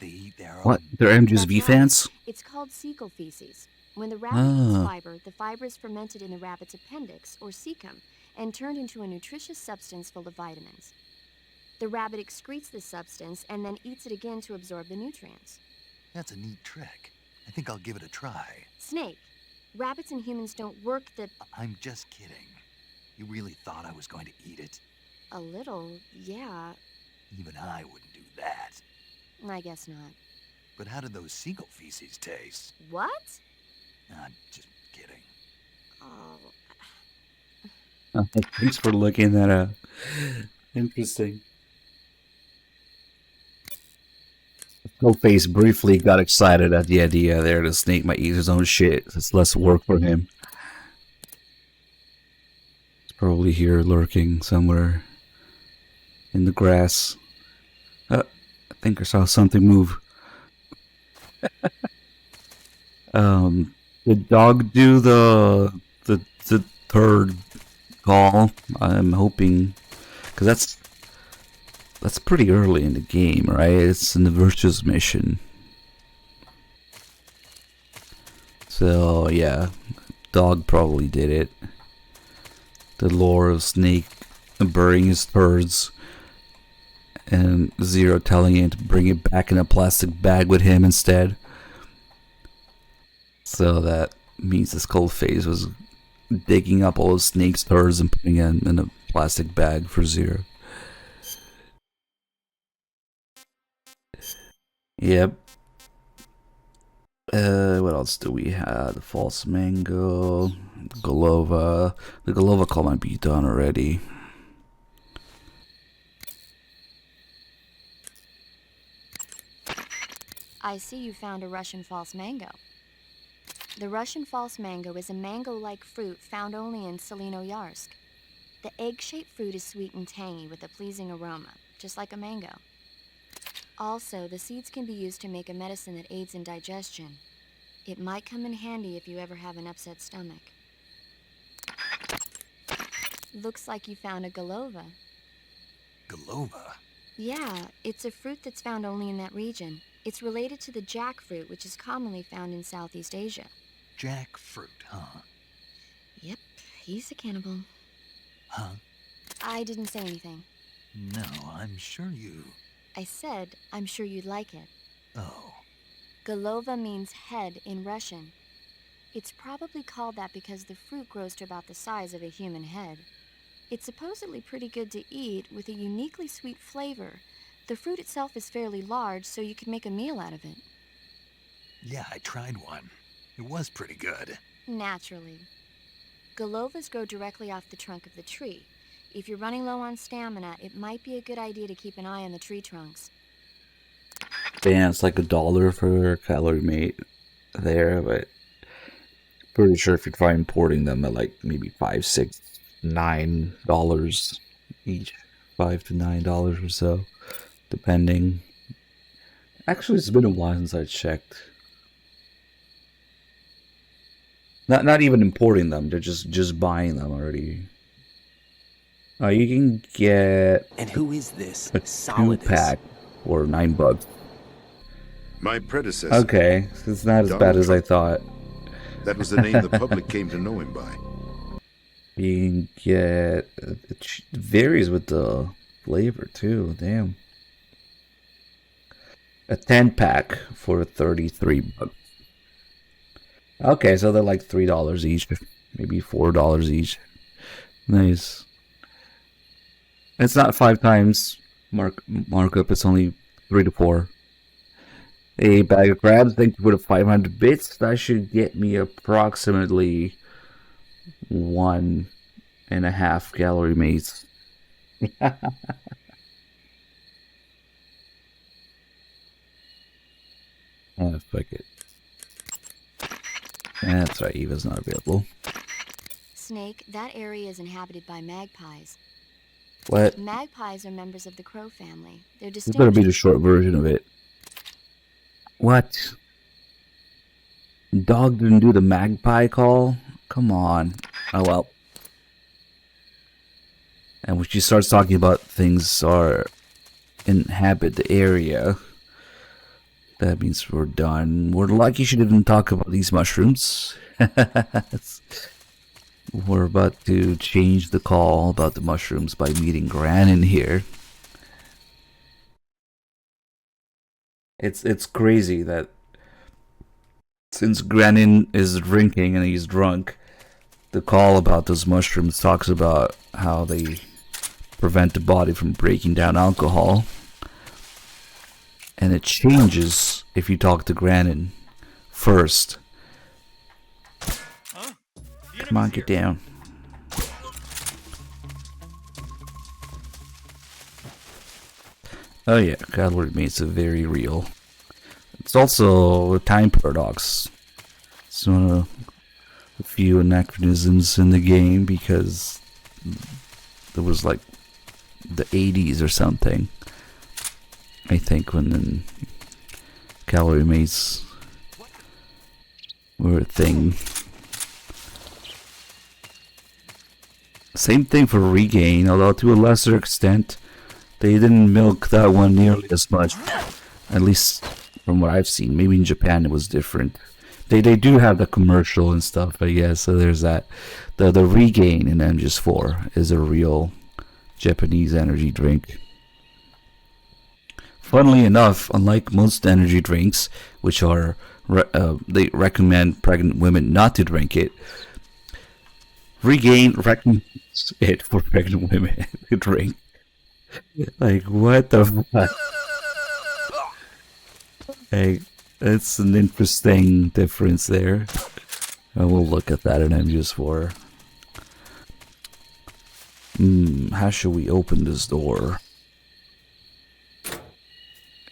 They're What? They're MGSV That's right. fans? It's called cecal feces. When the rabbit Ah. eats the fiber is fermented in the rabbit's appendix, or cecum, and turned into a nutritious substance full of vitamins. The rabbit excretes this substance and then eats it again to absorb the nutrients. That's a neat trick. I think I'll give it a try. Snake, rabbits and humans don't work the... I'm just kidding. You really thought I was going to eat it? A little, yeah. Even I wouldn't do that. I guess not. But how did those seagull feces taste? What? I'm just kidding. Oh. Thanks for looking that up. Interesting. Skullface briefly got excited at the idea there the snake might eat his own shit. It's less work for him. It's probably here lurking somewhere in the grass. I think I saw something move. Did dog do the third call? I'm hoping, because that's pretty early in the game, right? It's in the Virtues mission. So yeah, dog probably did it. The lore of Snake burying his turds and Zero telling him to bring it back in a plastic bag with him instead. So that means the Skullface was digging up all of Snake's turds and putting it in a plastic bag for Zero. Yep. What else do we have? The false mango, Golova. The Golova call might be done already. I see you found a Russian false mango. The Russian false mango is a mango-like fruit found only in Selino-Yarsk. The egg-shaped fruit is sweet and tangy with a pleasing aroma, just like a mango. Also, the seeds can be used to make a medicine that aids in digestion. It might come in handy if you ever have an upset stomach. Looks like you found a Golova. Golova? Yeah, it's a fruit that's found only in that region. It's related to the jackfruit, which is commonly found in Southeast Asia. Jackfruit, huh? Yep, he's a cannibal. Huh? I didn't say anything. No, I'm sure you... I said, I'm sure you'd like it. Oh. Golova means head in Russian. It's probably called that because the fruit grows to about the size of a human head. It's supposedly pretty good to eat with a uniquely sweet flavor. The fruit itself is fairly large, so you could make a meal out of it. Yeah, I tried one. It was pretty good. Naturally. Golovas grow directly off the trunk of the tree. If you're running low on stamina, it might be a good idea to keep an eye on the tree trunks. Yeah, it's like $1 for Calorie Mate there, but pretty sure if you try importing them at like maybe $5, $6, $9 each, $5 to $9 or so, depending. Actually, it's been a while since I checked. Not even importing them; they're just buying them already. You can get And who is this? a 2-pack for $9. My predecessor. Okay, it's not as bad as I thought. That was the name the public came to know him by. You can get it varies with the flavor too. Damn, a 10-pack for $33. Okay, so they're like $3 each, maybe $4 each. Nice. It's not 5 times markup. It's only 3 to 4. A bag of crabs. Thank you for the 500 bits. That should get me approximately 1.5 Calorie Mates. Oh, fuck it. That's right, Eva's not available. Snake, that area is inhabited by magpies. What? Magpies are members of the crow family. They're This distinct. better be the short version of it. What? Dog didn't do the magpie call? Come on. Oh well. And when she starts talking about things are inhabit the area, That means we're done. We're lucky she didn't talk about these mushrooms. We're about to change the call about the mushrooms by meeting Granin here. It's crazy that since Granin is drinking and he's drunk, the call about those mushrooms talks about how they prevent the body from breaking down alcohol. And it changes if you talk to Granin first. Come on, get down. Oh yeah, calorie mates are very real. It's also a time paradox. It's one of a few anachronisms in the game because there was like the 80s or something. I think when calorie mates were a thing. Same thing for Regain, although to a lesser extent, they didn't milk that one nearly as much. At least from what I've seen. Maybe in Japan it was different. They do have the commercial and stuff, but yeah, so there's that. The Regain in MGS4 is a real Japanese energy drink. Funnily enough, unlike most energy drinks, which are they recommend pregnant women not to drink it, Regain recommends it for pregnant women to drink. Like, what the fuck? Like, it's an interesting difference there. And we'll look at that in MGS4. How should we open this door?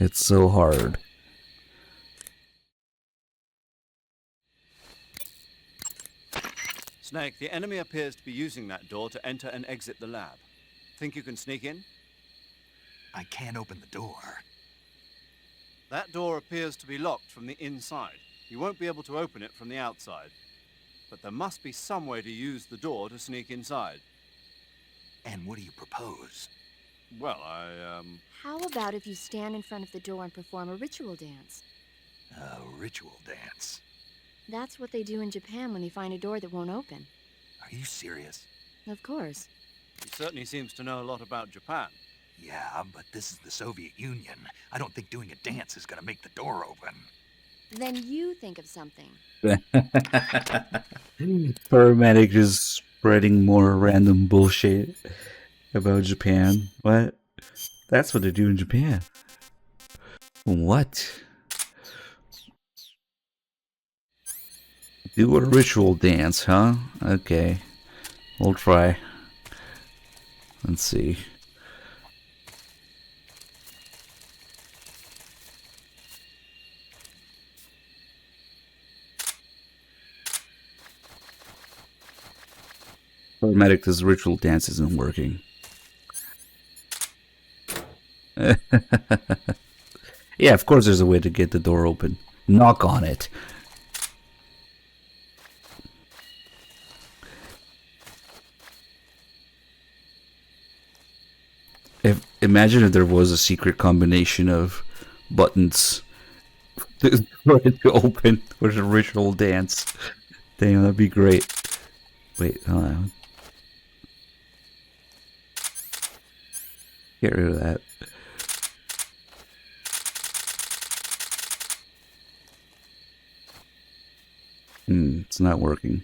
It's so hard. Snake, the enemy appears to be using that door to enter and exit the lab. Think you can sneak in? I can't open the door. That door appears to be locked from the inside. You won't be able to open it from the outside. But there must be some way to use the door to sneak inside. And what do you propose? Well, How about if you stand in front of the door and perform a ritual dance? A ritual dance? That's what they do in Japan when they find a door that won't open. Are you serious? Of course. He certainly seems to know a lot about Japan. Yeah, but this is the Soviet Union. I don't think doing a dance is gonna make the door open. Then you think of something. Paramedic is spreading more random bullshit about Japan. What? That's what they do in Japan. What? Do a ritual dance, huh? Okay. We'll try. Let's see. Paramedic, this ritual dance isn't working. Yeah, of course there's a way to get the door open. Knock on it. Imagine if there was a secret combination of buttons for it to open with a ritual dance. Damn, that'd be great. Wait, hold on. Get rid of that. It's not working.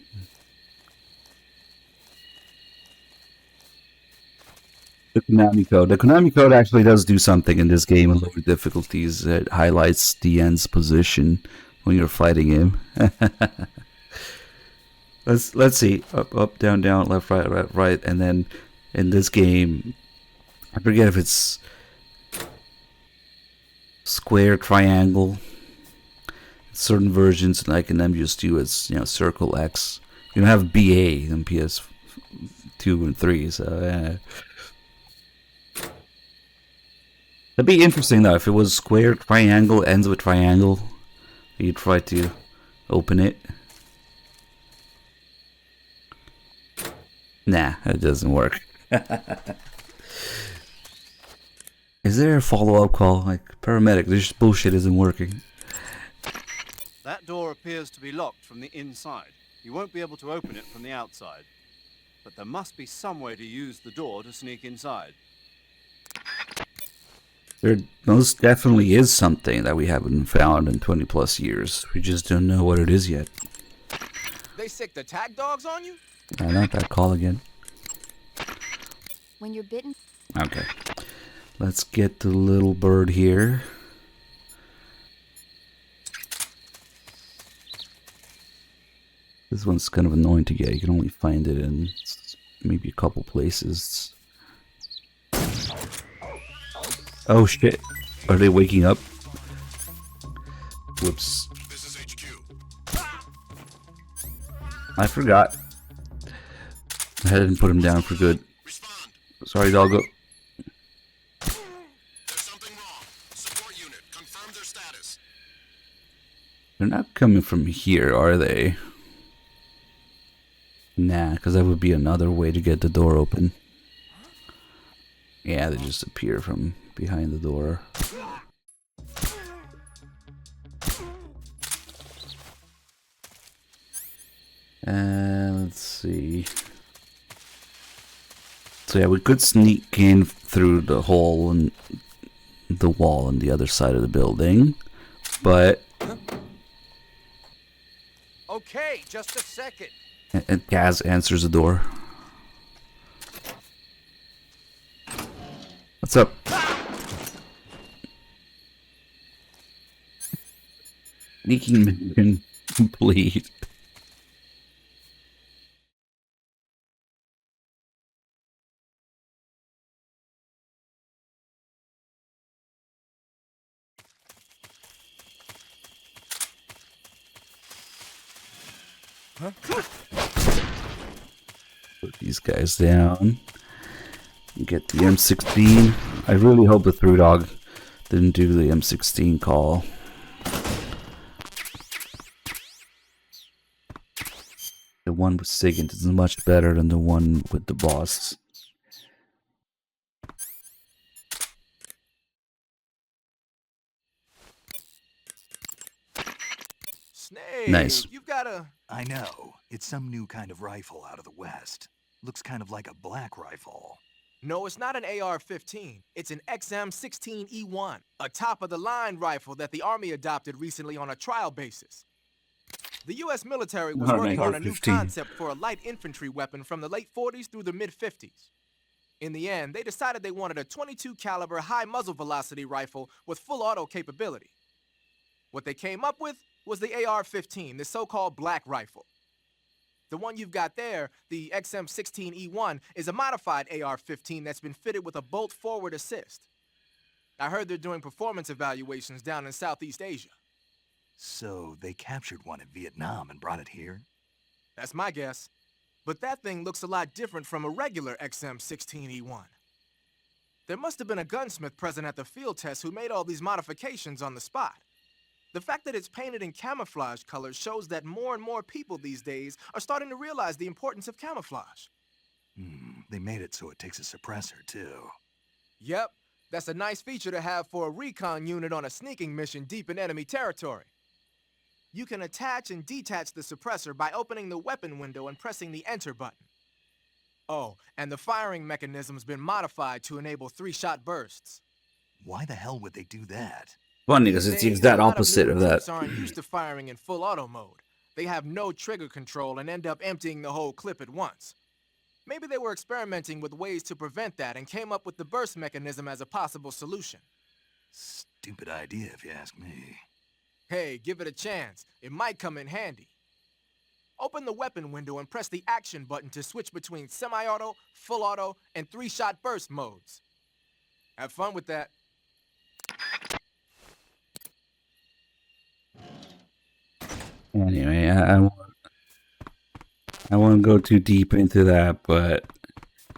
The Konami code. The Konami code actually does do something in this game in lower difficulties. It highlights the end's position when you're fighting him. Let's see. Up, down, down, left, right, and then in this game, I forget if it's square, triangle. Certain versions, like in MGS2, it's circle X. You don't have BA in PS2 and 3, so it'd be interesting though if it was square, triangle, ends with triangle. You try to open it. Nah, it doesn't work. Is there a follow-up call? Like, paramedic, this bullshit isn't working. That door appears to be locked from the inside. You won't be able to open it from the outside. But there must be some way to use the door to sneak inside. There most definitely is something that we haven't found in 20 plus years. We just don't know what it is yet. They sick the tag dogs on you? Not that call again. When you're bitten. Okay. Let's get the little bird here. This one's kind of annoying to get. You can only find it in maybe a couple places. Oh shit. Are they waking up? Whoops. This is HQ. I forgot. I didn't put him down for good. Sorry, doggo. There's something wrong. Support unit, confirm their status. They're not coming from here, are they? Nah, because that would be another way to get the door open. Yeah, they just appear from behind the door. And let's see. So yeah, we could sneak in through the hole in the wall on the other side of the building, but Okay, just a second. and Gaz answers the door. What's up? Sneaking mission complete. Put these guys down. Get the M16. I really hope the Through Dog didn't do the M16 call. The one with Sigint is much better than the one with the boss. Snake, Nice. you've got a... I know. It's some new kind of rifle out of the West. Looks kind of like a black rifle. No, it's not an AR-15. It's an XM-16E1, a top-of-the-line rifle that the Army adopted recently on a trial basis. The U.S. military was Not an working on a new AR-15. concept for a light infantry weapon from the late 40s through the mid-50s. In the end, they decided they wanted a .22 caliber high muzzle velocity rifle with full auto capability. What they came up with was the AR-15, the so-called black rifle. The one you've got there, the XM-16E1, is a modified AR-15 that's been fitted with a bolt forward assist. I heard they're doing performance evaluations down in Southeast Asia. So they captured one in Vietnam and brought it here? That's my guess. But that thing looks a lot different from a regular XM-16E1. There must have been a gunsmith present at the field test who made all these modifications on the spot. The fact that it's painted in camouflage colors shows that more and more people these days are starting to realize the importance of camouflage. They made it so it takes a suppressor, too. Yep, that's a nice feature to have for a recon unit on a sneaking mission deep in enemy territory. You can attach and detach the suppressor by opening the weapon window and pressing the enter button. Oh, and the firing mechanism's been modified to enable 3-shot bursts. Why the hell would they do that? Funny, because it's the exact opposite of that. Aren't used to firing in full auto mode. They have no trigger control and end up emptying the whole clip at once. Maybe they were experimenting with ways to prevent that and came up with the burst mechanism as a possible solution. Stupid idea, if you ask me. Hey, give it a chance. It might come in handy. Open the weapon window and press the action button to switch between semi-auto, full auto, and 3-shot burst modes. Have fun with that. Anyway, I won't go too deep into that, but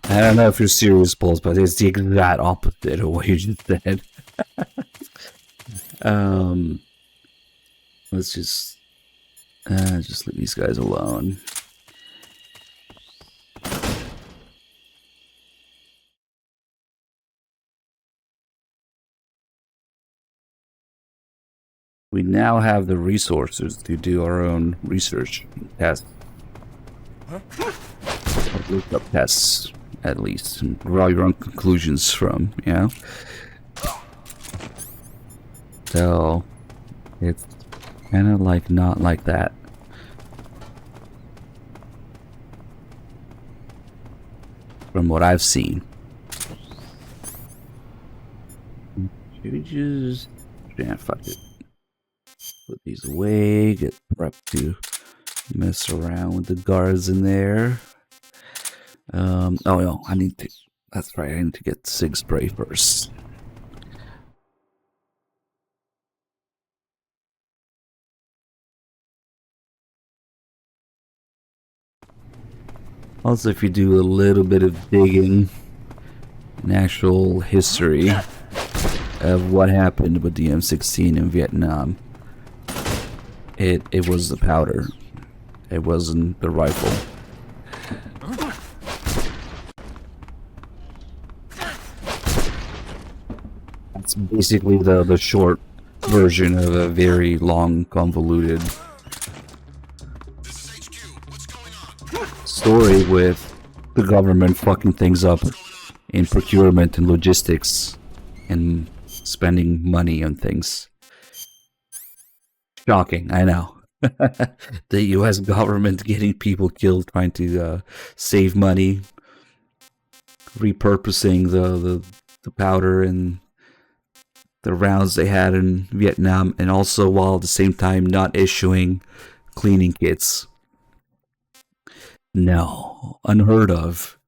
I don't know if you're serious, Pulse, but it's the exact opposite of what you just said. Let's just leave these guys alone. we now have the resources to do our own research tests. Or look up tests, at least, and draw your own conclusions from, you know? So, it's kind of like not like that. From what I've seen. Should we just... yeah, fuck it. Put these away, get prepped to mess around with the guards in there. Oh no, I need to... that's right, I need to get Sig Spray first. Also, if you do a little bit of digging in actual history of what happened with the M16 in Vietnam, it was the powder. It wasn't the rifle. That's basically the short version of a very long, convoluted story with the government fucking things up in procurement and logistics and spending money on things. Shocking, I know. The US government getting people killed trying to save money, repurposing the powder and the rounds they had in Vietnam, and also while at the same time not issuing cleaning kits. No, unheard of.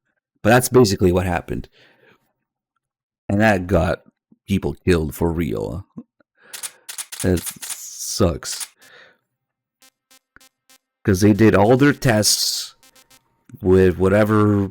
But that's basically what happened. And that got people killed for real. It sucks. Because they did all their tests with whatever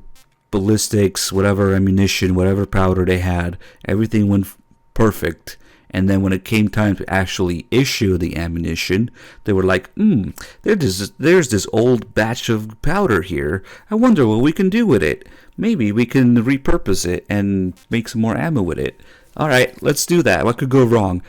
ballistics, whatever ammunition, whatever powder they had. Everything went perfect. And then when it came time to actually issue the ammunition, they were like, there's this old batch of powder here. I wonder what we can do with it. Maybe we can repurpose it and make some more ammo with it. Alright, let's do that. What could go wrong?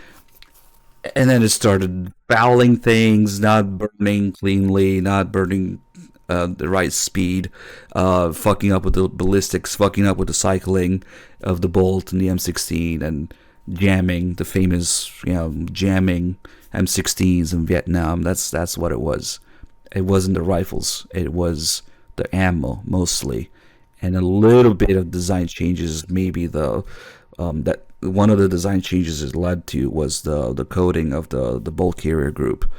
And then it started fouling things, not burning cleanly, not burning the right speed, fucking up with the ballistics, fucking up with the cycling of the bolt and the M16, and jamming, the famous, jamming M16s in Vietnam. That's what it was. It wasn't the rifles. It was the ammo, mostly. And a little bit of design changes, maybe that one of the design changes it led to was the coating of the bolt carrier group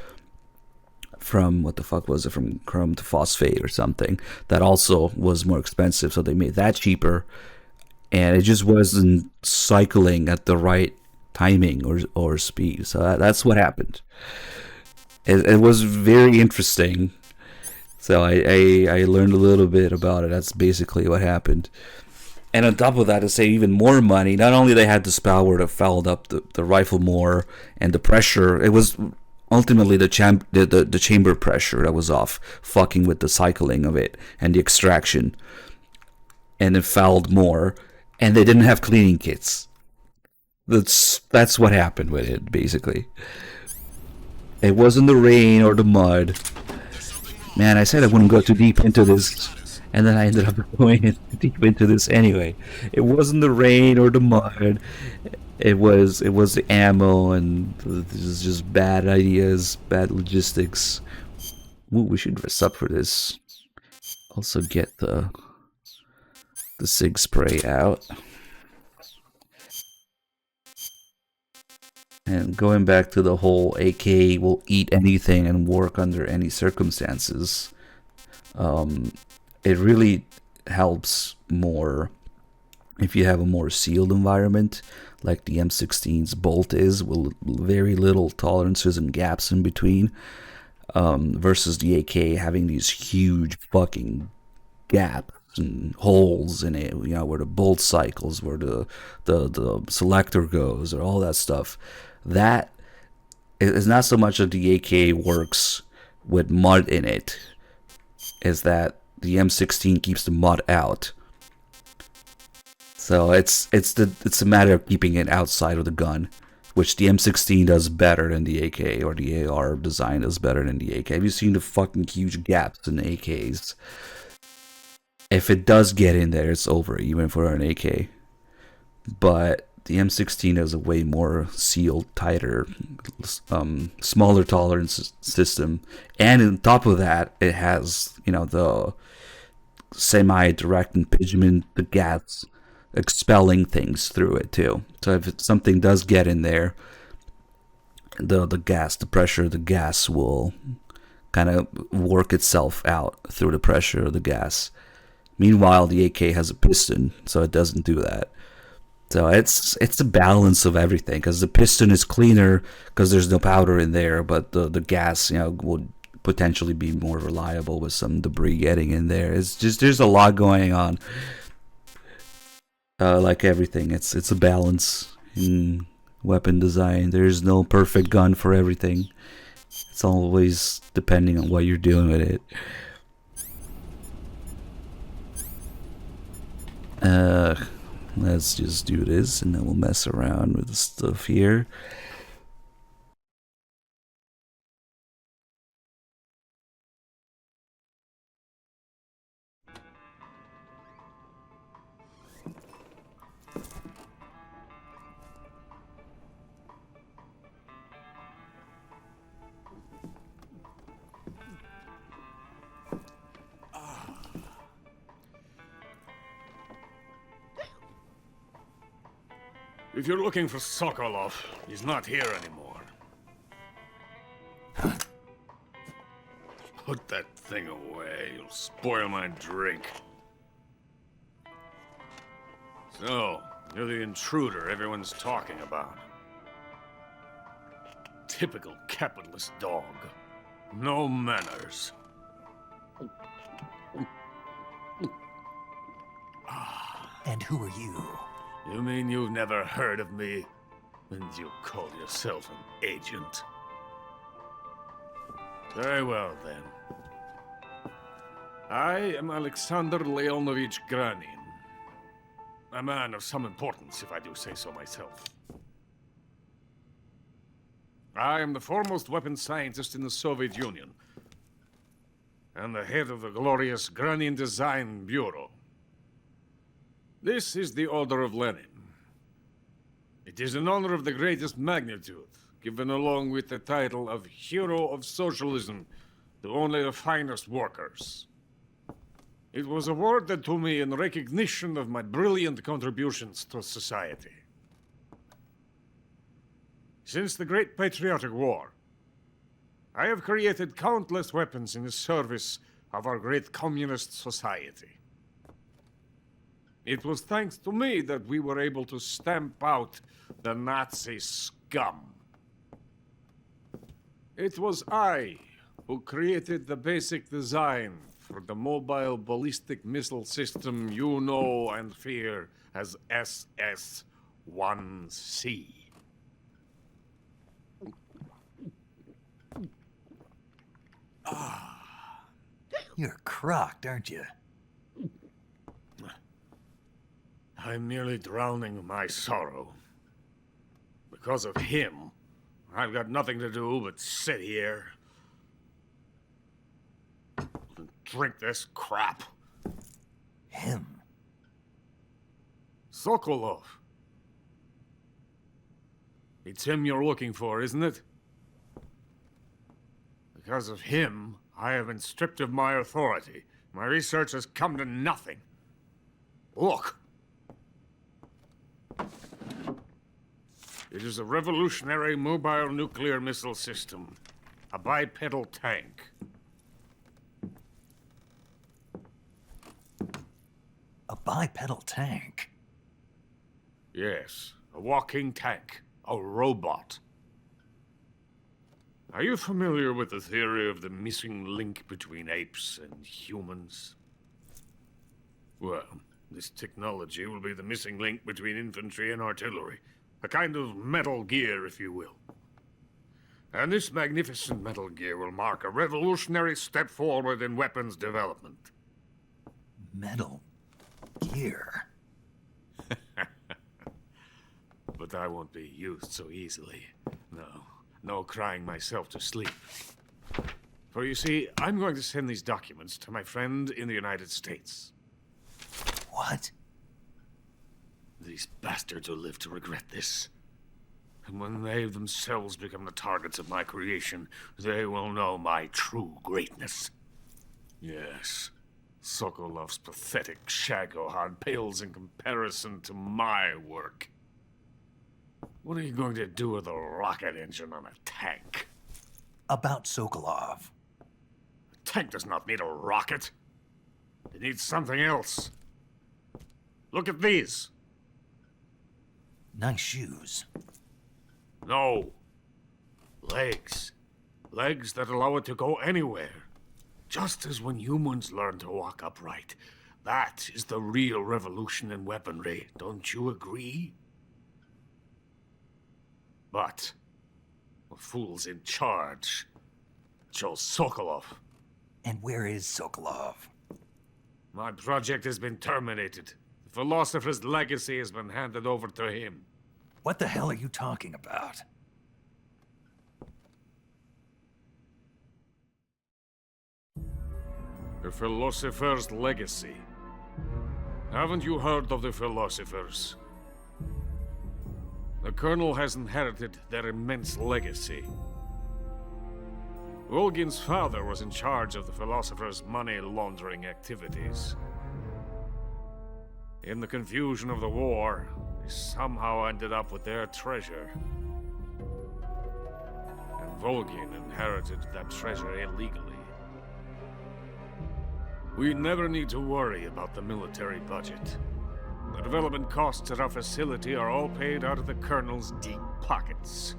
from, what the fuck was it, from chrome to phosphate or something. That also was more expensive, so they made that cheaper, and it just wasn't cycling at the right timing or speed. So that's what happened. It was very interesting. So I learned a little bit about it. That's basically what happened. And on top of that, to save even more money, not only they had this powder that fouled up the rifle more, and the pressure, it was ultimately the chamber pressure that was off, fucking with the cycling of it and the extraction, and it fouled more, and they didn't have cleaning kits. That's what happened with it, basically. It wasn't the rain or the mud. Man, I said I wouldn't go too deep into this, and then I ended up going deep into this anyway. It wasn't the rain or the mud. It was the ammo, and this is just bad ideas, bad logistics. Ooh, we should dress up for this. Also get the Sig Spray out. And going back to the whole AK will eat anything and work under any circumstances, it really helps more if you have a more sealed environment, like the M16's bolt is, with very little tolerances and gaps in between, versus the AK having these huge fucking gaps and holes in it, where the bolt cycles, where the selector goes, or all that stuff. That is not so much that the AK works with mud in it, is that the M16 keeps the mud out. So it's a matter of keeping it outside of the gun, which the M16 does better than the AK, or the AR design does better than the AK. Have you seen the fucking huge gaps in AKs? If it does get in there, it's over, even for an AK. But the M16 has a way more sealed, tighter, smaller tolerance system, and on top of that, it has, you know, the semi-direct impingement, the gas expelling things through it too. So if something does get in there, the gas, the pressure of the gas will kind of work itself out through the pressure of the gas. Meanwhile, the AK has a piston, so it doesn't do that. So it's a balance of everything, because the piston is cleaner because there's no powder in there, but the gas, you know, will potentially be more reliable with some debris getting in there. It's just, there's a lot going on. Like everything, it's a balance in weapon design. There's no perfect gun for everything. It's always depending on what you're doing with it. Let's just do this, and then we'll mess around with the stuff here. If you're looking for Sokolov, he's not here anymore. Put that thing away. You'll spoil my drink. So, you're the intruder everyone's talking about. Typical capitalist dog. No manners. And who are you? You mean you've never heard of me? And you call yourself an agent? Very well, then. I am Alexander Leonovich Granin. A man of some importance, if I do say so myself. I am the foremost weapons scientist in the Soviet Union, and the head of the glorious Granin Design Bureau. This is the Order of Lenin. It is an honor of the greatest magnitude, given along with the title of Hero of Socialism to only the finest workers. It was awarded to me in recognition of my brilliant contributions to society. Since the Great Patriotic War, I have created countless weapons in the service of our great communist society. It was thanks to me that we were able to stamp out the Nazi scum. It was I who created the basic design for the mobile ballistic missile system you know and fear as SS-1C. You're crocked, aren't you? I'm merely drowning my sorrow. Because of him, I've got nothing to do but sit here and drink this crap. Him? Sokolov. It's him you're looking for, isn't it? Because of him, I have been stripped of my authority. My research has come to nothing. Look. It is a revolutionary mobile nuclear missile system. A bipedal tank. A bipedal tank? Yes, a walking tank. A robot. Are you familiar with the theory of the missing link between apes and humans? Well, this technology will be the missing link between infantry and artillery. A kind of Metal Gear, if you will. And this magnificent Metal Gear will mark a revolutionary step forward in weapons development. Metal Gear? but I won't be used so easily. No crying myself to sleep. For you see, I'm going to send these documents to my friend in the United States. What? These bastards will live to regret this. And when they themselves become the targets of my creation, they will know my true greatness. Yes, Sokolov's pathetic Shagohod pales in comparison to my work. What are you going to do with a rocket engine on a tank? About Sokolov. A tank does not need a rocket. It needs something else. Look at these. Nice shoes. No. Legs. Legs that allow it to go anywhere. Just as when humans learn to walk upright. That is the real revolution in weaponry. Don't you agree? But the fool's in charge. Chose Sokolov. And where is Sokolov? My project has been terminated. The philosopher's legacy has been handed over to him. What the hell are you talking about? The philosopher's legacy. Haven't you heard of the philosophers? The Colonel has inherited their immense legacy. Volgin's father was in charge of the philosophers' money laundering activities. In the confusion of the war, they somehow ended up with their treasure. And Volgin inherited that treasure illegally. We never need to worry about the military budget. The development costs at our facility are all paid out of the Colonel's deep pockets.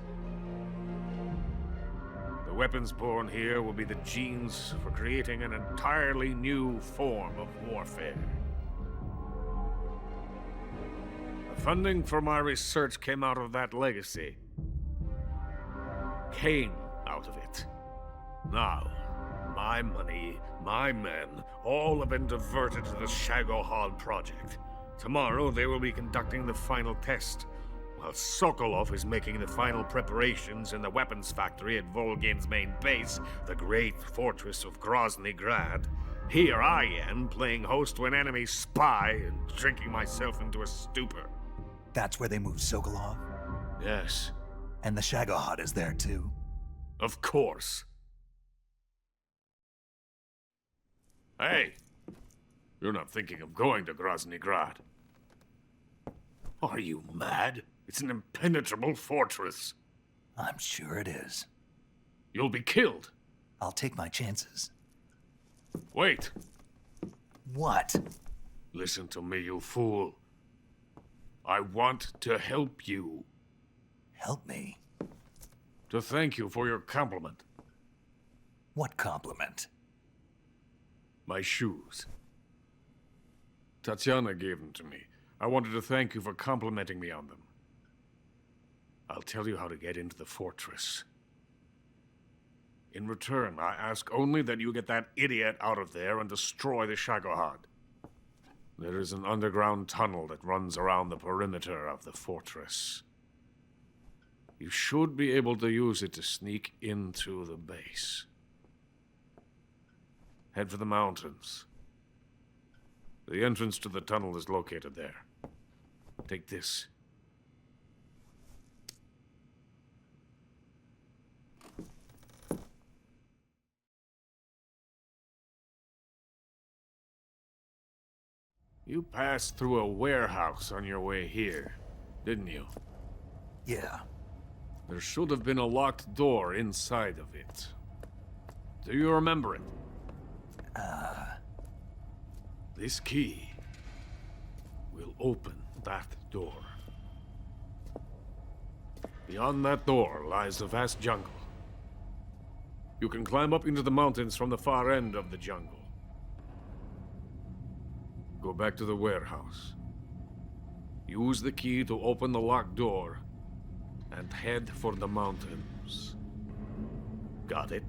The weapons born here will be the genes for creating an entirely new form of warfare. The funding for my research came out of that legacy. Came out of it. Now, my money, my men, all have been diverted to the Shagohod project. Tomorrow, they will be conducting the final test, while Sokolov is making the final preparations in the weapons factory at Volgin's main base, the great fortress of Grozny Grad. Here I am, playing host to an enemy spy and drinking myself into a stupor. That's where they moved Sokolov? Yes. And the Shagohod is there too? Of course. Hey! You're not thinking of going to Grozny Grad. Are you mad? It's an impenetrable fortress. I'm sure it is. You'll be killed. I'll take my chances. Wait. What? Listen to me, you fool. I want to help you. Help me? To thank you for your compliment. What compliment? My shoes. Tatiana gave them to me. I wanted to thank you for complimenting me on them. I'll tell you how to get into the fortress. In return, I ask only that you get that idiot out of there and destroy the Shagohod. There is an underground tunnel that runs around the perimeter of the fortress. You should be able to use it to sneak into the base. Head for the mountains. The entrance to the tunnel is located there. Take this. You passed through a warehouse on your way here, didn't you? Yeah. There should have been a locked door inside of it. Do you remember it? This key will open that door. Beyond that door lies the vast jungle. You can climb up into the mountains from the far end of the jungle. Go back to the warehouse. Use the key to open the locked door and head for the mountains. Got it?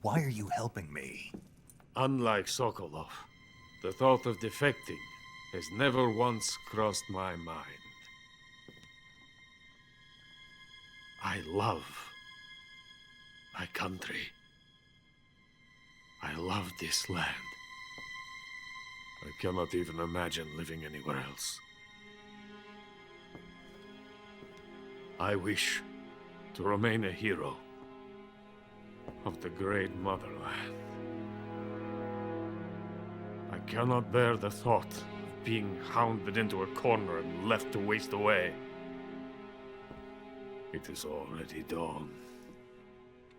Why are you helping me? Unlike Sokolov, The thought of defecting has never once crossed my mind. I love my country. I love this land. I cannot even imagine living anywhere else. I wish to remain a hero of the great motherland. I cannot bear the thought of being hounded into a corner and left to waste away. It is already dawn.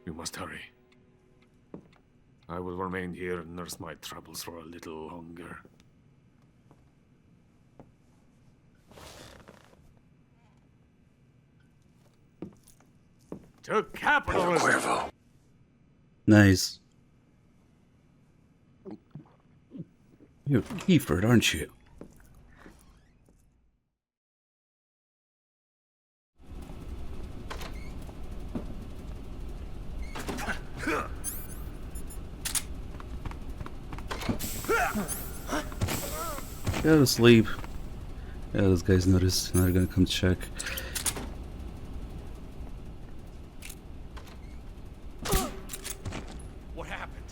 You must hurry. I will remain here and nurse my troubles for a little longer. To capitalism! Nice. You're Kiefer, aren't you? Go to sleep. Yeah, those guys noticed. Now they're gonna come check. What happened?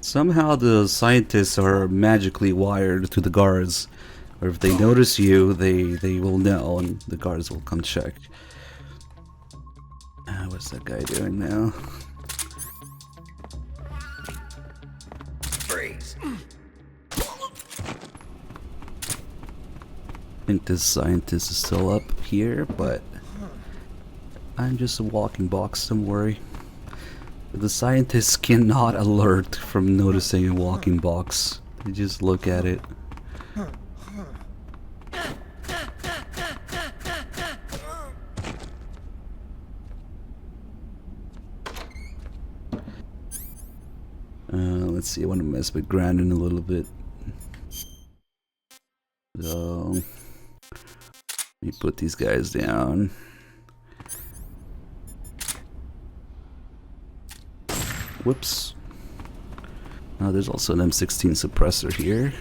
Somehow the scientists are magically wired to the guards. Or if they notice you, they will know and the guards will come check. What's that guy doing now? Freeze. I think this scientist is still up here, but I'm just a walking box, don't worry. The scientists cannot alert from noticing a walking box. They just look at it. Let's see, I want to mess with Grandin a little bit. So, let me put these guys down. Whoops. Now there's also an M16 suppressor here.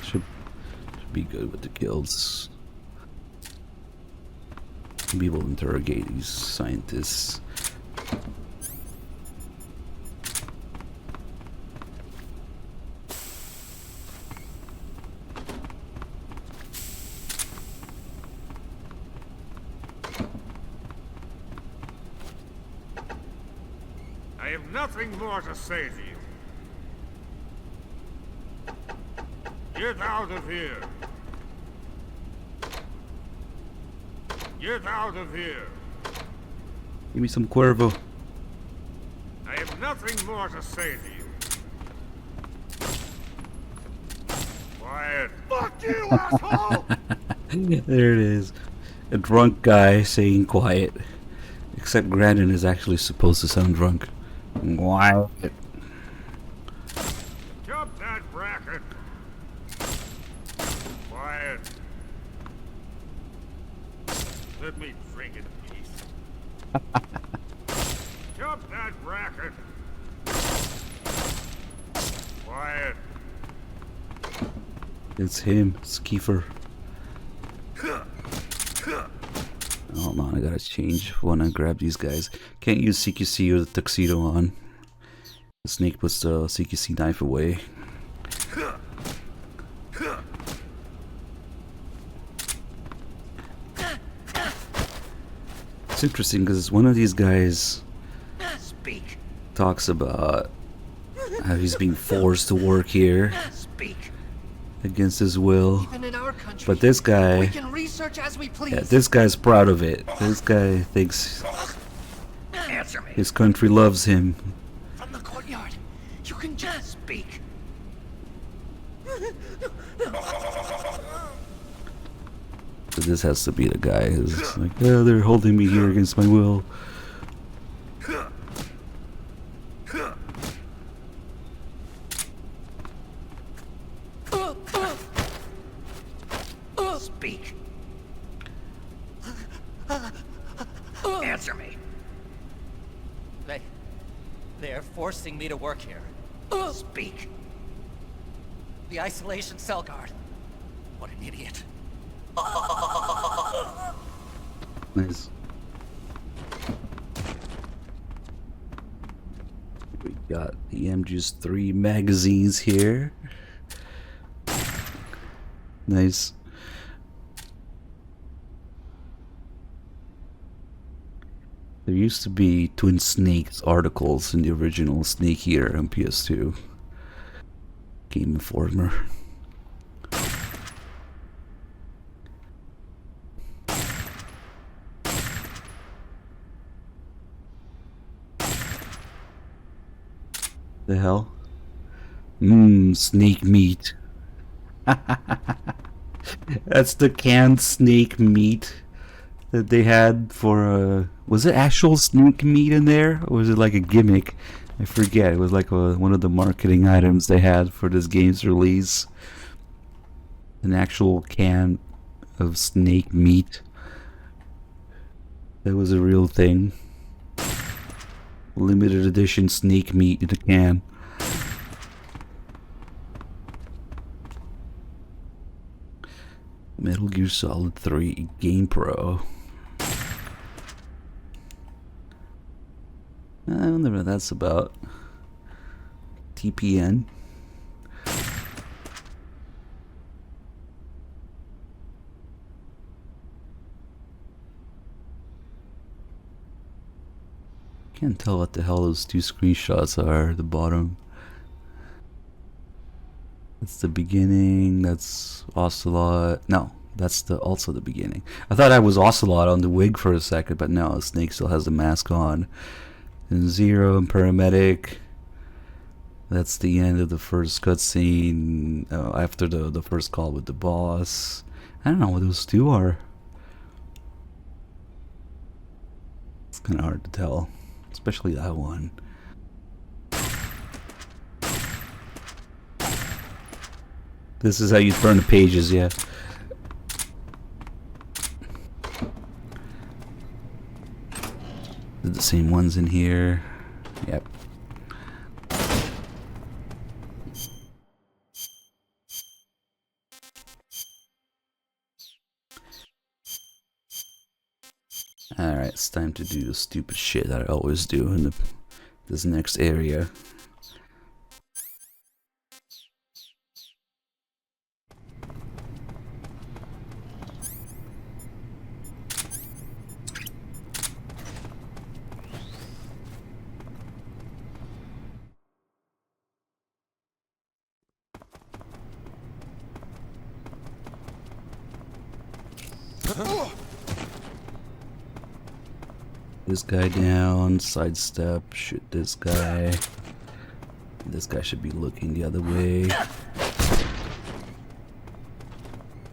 Should be good with the kills. Maybe we'll interrogate these scientists. I have nothing more to say to you. Get out of here! Get out of here! Give me some Cuervo. I have nothing more to say to you. Quiet! Fuck you, asshole! There it is. A drunk guy saying quiet. Except Grandin is actually supposed to sound drunk. Quiet. Drop that bracket! Quiet! Let me drink in peace. Drop that bracket! Quiet! It's him, it's Kiefer. Hold on, I gotta change when I grab these guys. Can't use CQC or the tuxedo on. The snake puts the CQC knife away. It's interesting because one of these guys talks about how he's being forced to work here against his will. Even in our country, But this guy, we can research as we please. yeah, this guy's proud of it. This guy thinks Answer me. his country loves him. From the courtyard, you can just speak. So this has to be the guy who's like, yeah, they're holding me here against my will. Answer me. They're forcing me to work here. Speak. The isolation cell guard. What an idiot. Nice. We got the MGS3 magazines here. Nice. There used to be Twin Snakes articles in the original Snake Eater on PS2. Game Informer. The hell? Snake meat. That's the canned snake meat that they had for was it actual snake meat in there, or was it like a gimmick? I forget. It was like one of the marketing items they had for this game's release. An actual can of snake meat. That was a real thing. Limited edition snake meat in a can. Metal Gear Solid 3 Game Pro. I don't know what that's about. TPN. Can't tell what the hell those two screenshots are at the bottom. That's the beginning, that's Ocelot. No, that's also the beginning. I thought I was Ocelot on the wig for a second, but no, Snake still has the mask on. And Zero and Paramedic. That's the end of the first cutscene after the first call with the boss. I don't know what those two are. It's kind of hard to tell, especially that one. This is how you turn the pages, yeah. The same ones in here. Yep. Alright, it's time to do the stupid shit that I always do in this next area. This guy down, sidestep, shoot this guy. This guy should be looking the other way.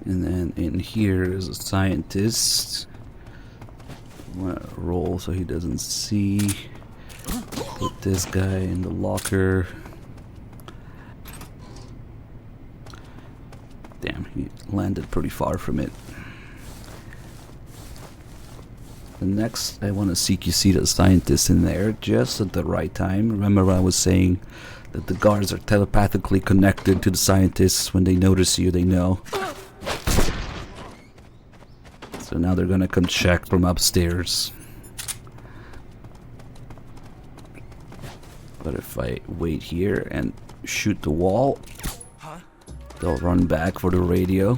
And then in here is a scientist. I'm gonna roll so he doesn't see. Put this guy in the locker. Damn, he landed pretty far from it. And next, I want to see the scientist in there just at the right time. Remember I was saying that the guards are telepathically connected to the scientists. When they notice you, they know. So now they're gonna come check from upstairs. But if I wait here and shoot the wall, they'll run back for the radio.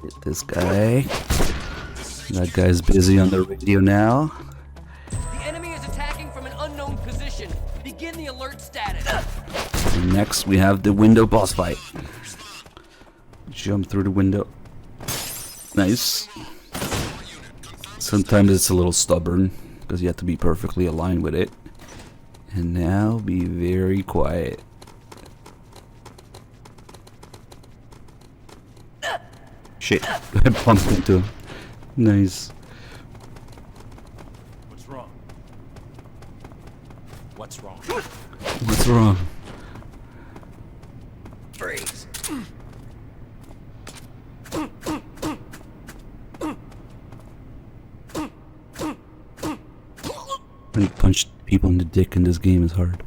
Hit this guy. That guy's busy on the radio now. The enemy is attacking from an unknown position. Begin the alert status. And next we have the window boss fight. Jump through the window. Nice. Sometimes it's a little stubborn because you have to be perfectly aligned with it. And now be very quiet. Shit, I bumped into him. Nice. What's wrong? What's wrong? What's wrong? Freeze. When you punch people in the dick in this game is hard.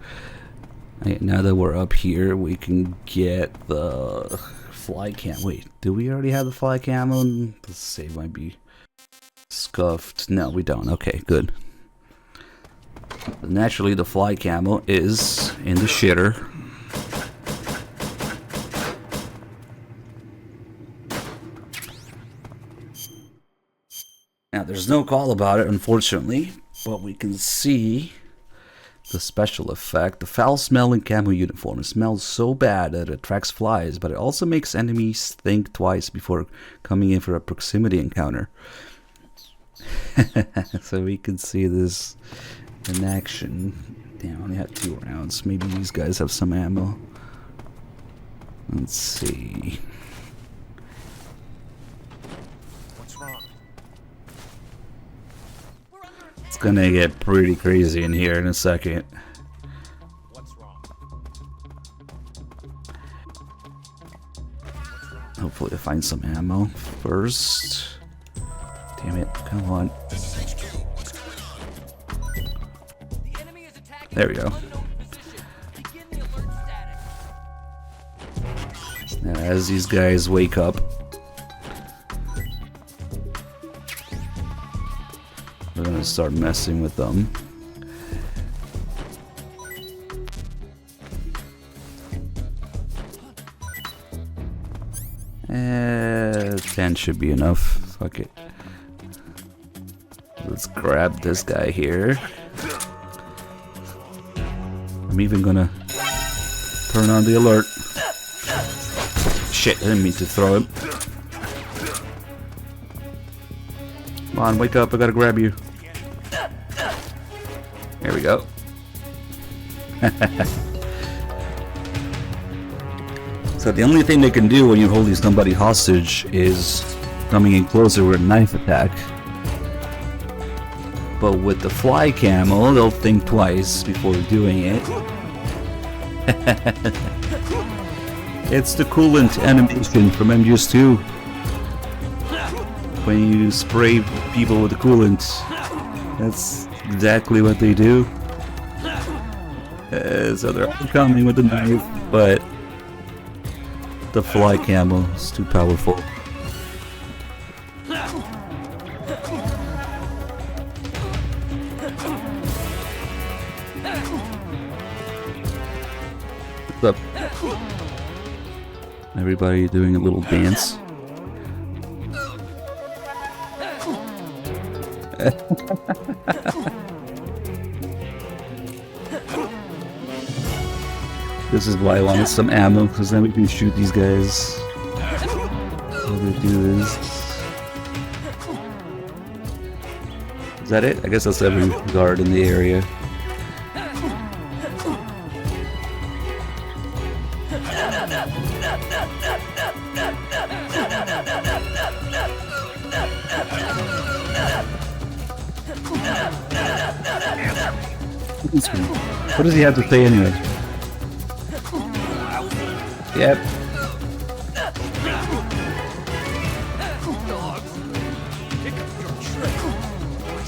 Alright, now that we're up here, we can get the fly cam. Wait, do we already have the fly cam on? The save might be scuffed. No, we don't. Okay, good. Naturally, the fly camo is in the shitter. Now, there's no call about it, unfortunately, but we can see the special effect. The foul-smelling camo uniform. It smells so bad that it attracts flies, but it also makes enemies think twice before coming in for a proximity encounter. So we can see this in action. Damn, I only had 2 rounds. Maybe these guys have some ammo. Let's see. What's wrong? It's gonna get pretty crazy in here in a second. What's wrong? Hopefully I find some ammo first. Damn it, come on. There we go. Now, as these guys wake up, we're gonna start messing with them. Eh, 10 should be enough. Fuck it. Let's grab this guy here. I'm even gonna turn on the alert. Shit, I didn't mean to throw him. Come on, wake up, I gotta grab you. There we go. So the only thing they can do when you're holding somebody hostage is coming in closer with a knife attack. But with the fly camo, they'll think twice before doing it. It's the coolant animation from MGS2. When you spray people with the coolant, that's exactly what they do. So they're coming with the knife, but the fly camo is too powerful. What's up? Everybody doing a little dance. This is why I wanted some ammo, because then we can shoot these guys. How do we do this? Is that it? I guess that's every guard in the area. What does he have to say anyway? Yep.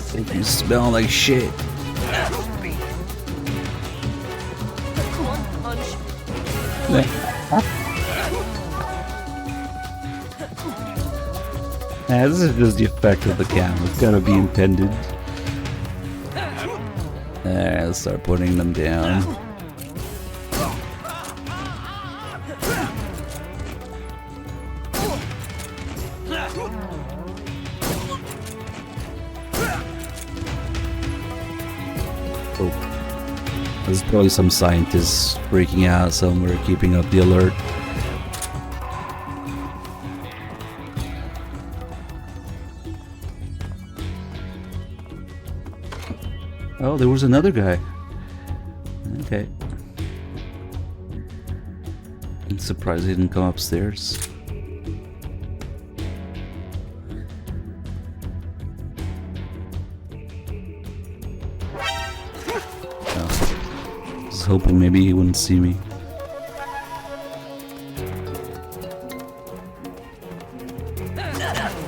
Think you smell like shit. Nah, this is just the effect of the camera. It's gotta be intended. Alright, let's start putting them down. Oh. There's probably some scientists freaking out somewhere, keeping up the alert. Oh, there was another guy. Okay. I'm surprised he didn't come upstairs. Oh. I was hoping maybe he wouldn't see me.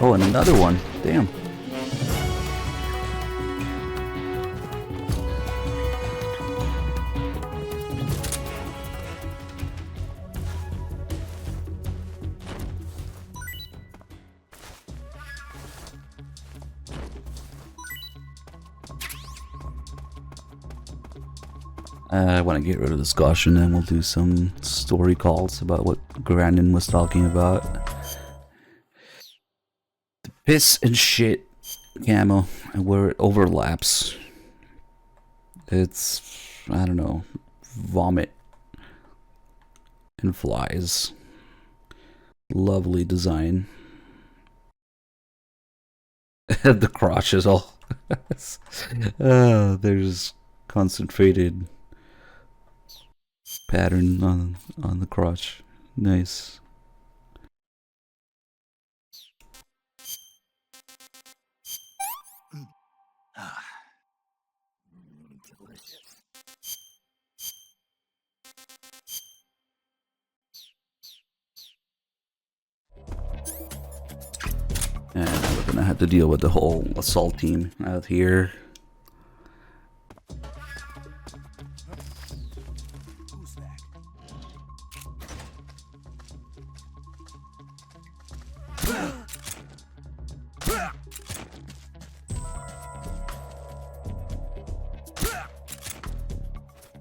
Oh, and another one. Damn. I want to get rid of this caution, and we'll do some story calls about what Grandin was talking about. The piss and shit camo, and where it overlaps, it's, I don't know, vomit and flies. Lovely design. The crotch is all there's concentrated pattern on the crotch. Nice. And we're gonna have to deal with the whole assault team out here.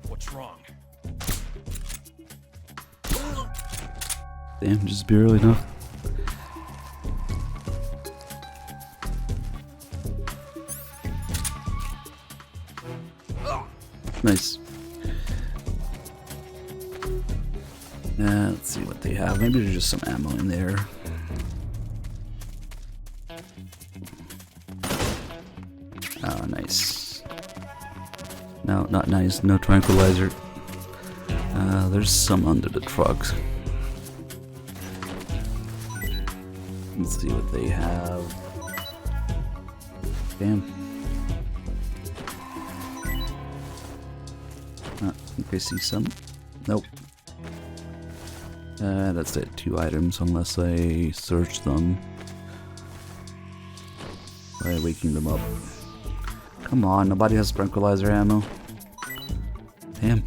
What's wrong? Damn, just barely enough. Nice. Let's see what they have. Maybe there's just some ammo in there. Oh, nice. No, not nice. No tranquilizer. There's some under the truck. Let's see what they have. Damn. I think I see some. Nope. That's it. 2 items, unless I search them by waking them up. Come on, nobody has tranquilizer ammo. Damn.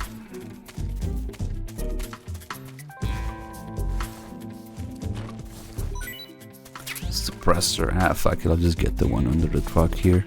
Suppressor. Ah, fuck it. I'll just get the one under the truck here.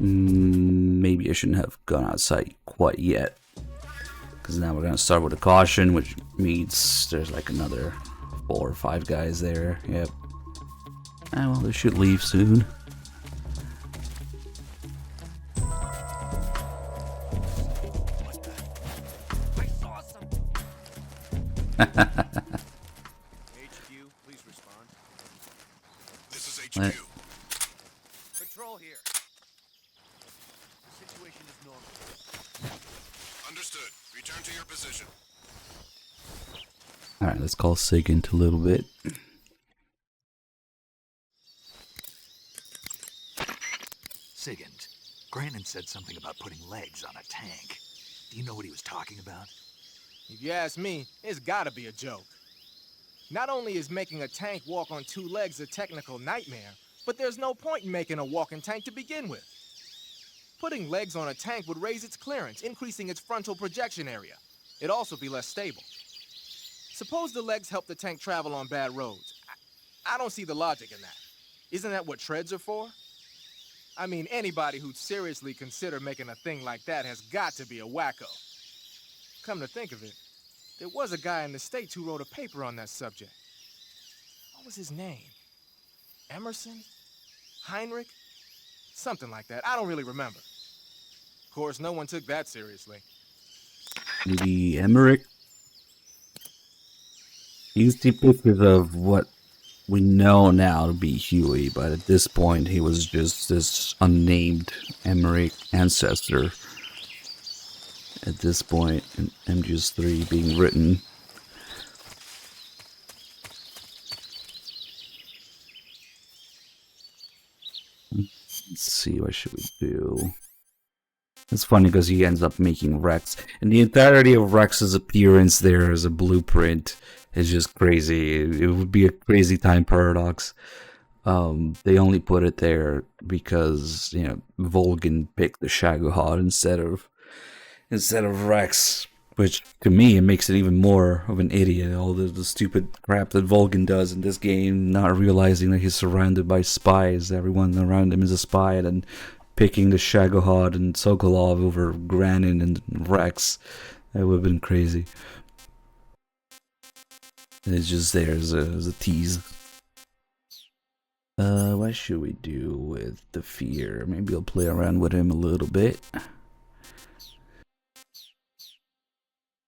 Maybe I shouldn't have gone outside quite yet, because now we're gonna start with a caution, which means there's like another 4 or 5 guys there. Yep. Ah, well, they should leave soon. HQ, please respond. This is HQ. What? Patrol here. The situation is normal. Understood. Return to your position. Alright, let's call Sigint a little bit. Sigint, Grandin said something about putting legs on a tank. Do you know what he was talking about? If you ask me, it's gotta be a joke. Not only is making a tank walk on 2 legs a technical nightmare, but there's no point in making a walking tank to begin with. Putting legs on a tank would raise its clearance, increasing its frontal projection area. It'd also be less stable. Suppose the legs help the tank travel on bad roads. I don't see the logic in that. Isn't that what treads are for? I mean, anybody who'd seriously consider making a thing like that has got to be a wacko. Come to think of it, there was a guy in the States who wrote a paper on that subject. What was his name? Emerson? Heinrich? Something like that. I don't really remember. Of course, no one took that seriously. Maybe Emmerich? You see pictures of what we know now to be Huey, but at this point he was just this unnamed Emmerich ancestor. At this point, in MGS3 being written. Let's see, what should we do? It's funny because he ends up making Rex, and the entirety of Rex's appearance there as a blueprint is just crazy. It would be a crazy time paradox. They only put it there because Volgin picked the Shagohod instead of Rex, which to me it makes it even more of an idiot. All the stupid crap that Volgin does in this game, not realizing that he's surrounded by spies. Everyone around him is a spy, and picking the Shagohod and Sokolov over Granin and Rex. That would have been crazy. It's just there as a tease. What should we do with the fear? Maybe I'll play around with him a little bit.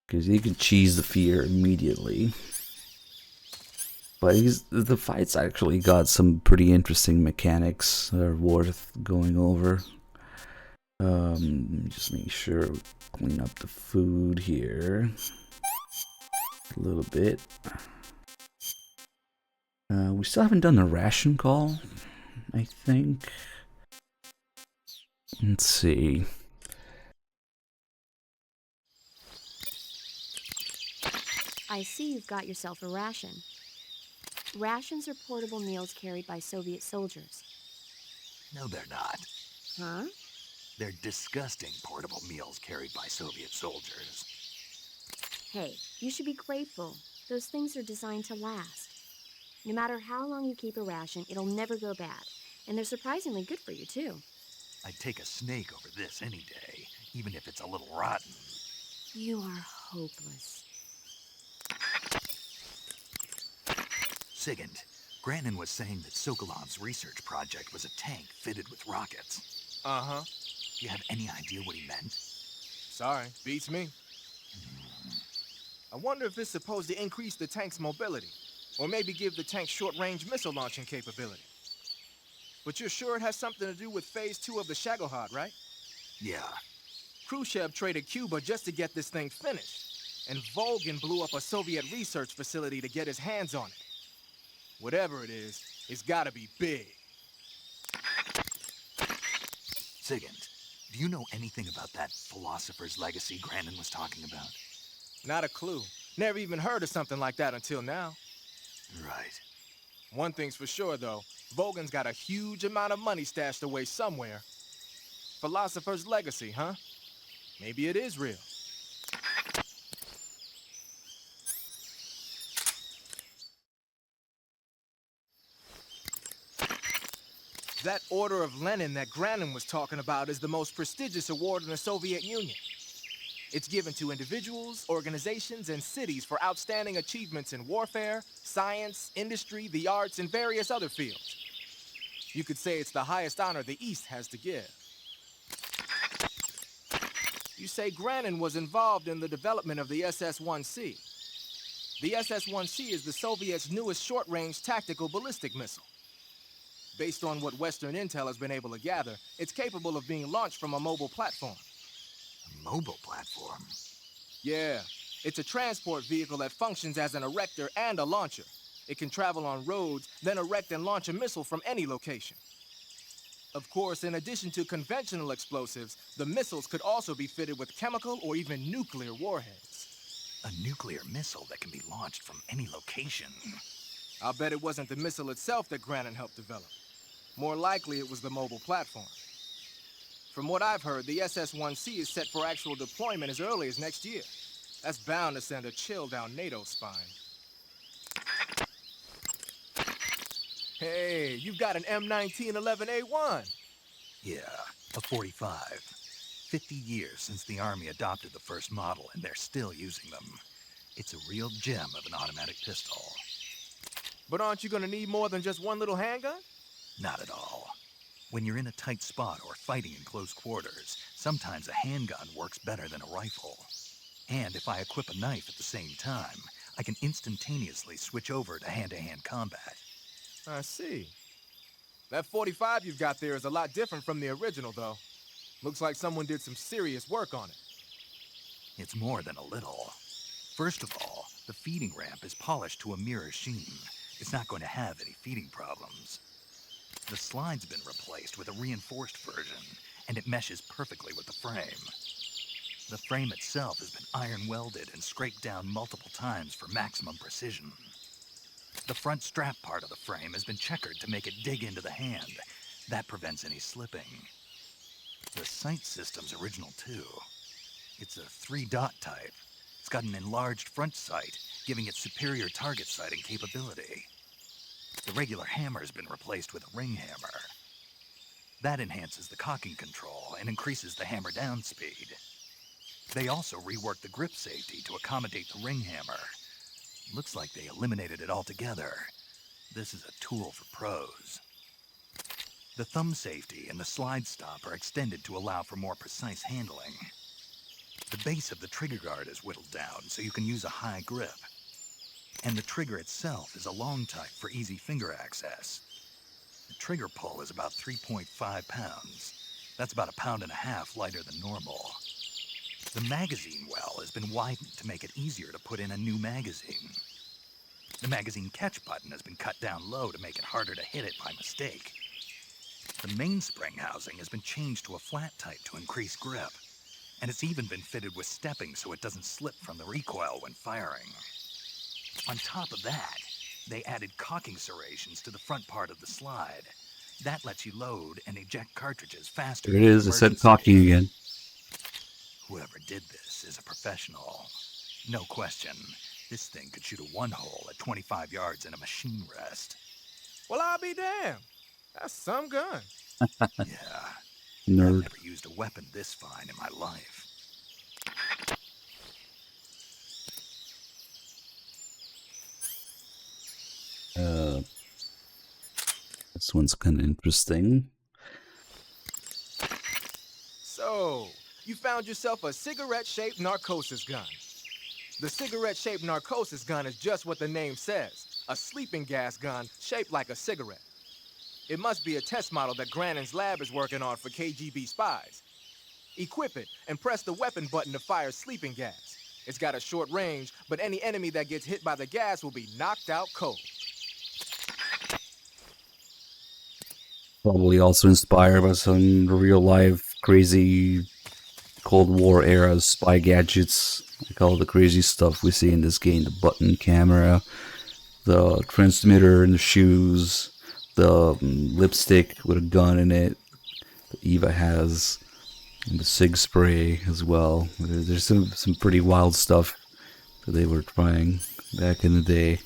Because you can cheese the fear immediately. But the fight's actually got some pretty interesting mechanics that are worth going over. Just make sure we clean up the food here a little bit. We still haven't done the ration call, I think. Let's see. I see you've got yourself a ration. Rations are portable meals carried by Soviet soldiers. No, they're not. Huh? They're disgusting portable meals carried by Soviet soldiers. Hey, you should be grateful. Those things are designed to last. No matter how long you keep a ration, it'll never go bad. And they're surprisingly good for you, too. I'd take a snake over this any day, even if it's a little rotten. You are hopeless. Sigint, Granin was saying that Sokolov's research project was a tank fitted with rockets. Uh-huh. Do you have any idea what he meant? Sorry, beats me. I wonder if it's supposed to increase the tank's mobility, or maybe give the tank short-range missile launching capability. But you're sure it has something to do with Phase 2 of the Shagohod, right? Yeah. Khrushchev traded Cuba just to get this thing finished, and Volgin blew up a Soviet research facility to get his hands on it. Whatever it is, it's gotta be big. Sigint, do you know anything about that philosopher's legacy Granin was talking about? Not a clue. Never even heard of something like that until now. Right. One thing's for sure, though. Volgin's got a huge amount of money stashed away somewhere. Philosopher's legacy, huh? Maybe it is real. That Order of Lenin that Granin was talking about is the most prestigious award in the Soviet Union. It's given to individuals, organizations, and cities for outstanding achievements in warfare, science, industry, the arts, and various other fields. You could say it's the highest honor the East has to give. You say Granin was involved in the development of the SS-1C. The SS-1C is the Soviets' newest short-range tactical ballistic missile. Based on what Western intel has been able to gather, it's capable of being launched from a mobile platform. A mobile platform? Yeah, it's a transport vehicle that functions as an erector and a launcher. It can travel on roads, then erect and launch a missile from any location. Of course, in addition to conventional explosives, the missiles could also be fitted with chemical or even nuclear warheads. A nuclear missile that can be launched from any location. I'll bet it wasn't the missile itself that Granin helped develop. More likely, it was the mobile platform. From what I've heard, the SS-1C is set for actual deployment as early as next year. That's bound to send a chill down NATO's spine. Hey, you've got an M1911A1. Yeah, a 45. 50 years since the Army adopted the first model, and they're still using them. It's a real gem of an automatic pistol. But aren't you gonna need more than just one little handgun? Not at all. When you're in a tight spot or fighting in close quarters, sometimes a handgun works better than a rifle. And if I equip a knife at the same time, I can instantaneously switch over to hand-to-hand combat. I see. That 45 you've got there is a lot different from the original, though. Looks like someone did some serious work on it. It's more than a little. First of all, the feeding ramp is polished to a mirror sheen. It's not going to have any feeding problems. The slide's been replaced with a reinforced version, and it meshes perfectly with the frame. The frame itself has been iron welded and scraped down multiple times for maximum precision. The front strap part of the frame has been checkered to make it dig into the hand. That prevents any slipping. The sight system's original too. It's a 3-dot type. It's got an enlarged front sight, giving it superior target sighting capability. The regular hammer's been replaced with a ring hammer. That enhances the cocking control and increases the hammer down speed. They also reworked the grip safety to accommodate the ring hammer. Looks like they eliminated it altogether. This is a tool for pros. The thumb safety and the slide stop are extended to allow for more precise handling. The base of the trigger guard is whittled down so you can use a high grip. And the trigger itself is a long type for easy finger access. The trigger pull is about 3.5 pounds. That's about 1.5 pounds lighter than normal. The magazine well has been widened to make it easier to put in a new magazine. The magazine catch button has been cut down low to make it harder to hit it by mistake. The mainspring housing has been changed to a flat type to increase grip. And it's even been fitted with stepping so it doesn't slip from the recoil when firing. On top of that, they added cocking serrations to the front part of the slide. That lets you load and eject cartridges faster. There it is. It said cocking again. Whoever did this is a professional. No question. This thing could shoot a one-hole at 25 yards in a machine rest. Well, I'll be damned. That's some gun. Yeah. Nerd. I've never used a weapon this fine in my life. This one's kind of interesting. So, you found yourself a cigarette-shaped narcosis gun. The cigarette-shaped narcosis gun is just what the name says, a sleeping gas gun shaped like a cigarette. It must be a test model that Grannon's lab is working on for KGB spies. Equip it and press the weapon button to fire sleeping gas. It's got a short range, but any enemy that gets hit by the gas will be knocked out cold. Probably also inspired by some real-life crazy Cold War era spy gadgets, like all the crazy stuff we see in this game, the button camera, the transmitter in the shoes, the lipstick with a gun in it that Eva has, and the Sig spray as well. There's some pretty wild stuff that they were trying back in the day.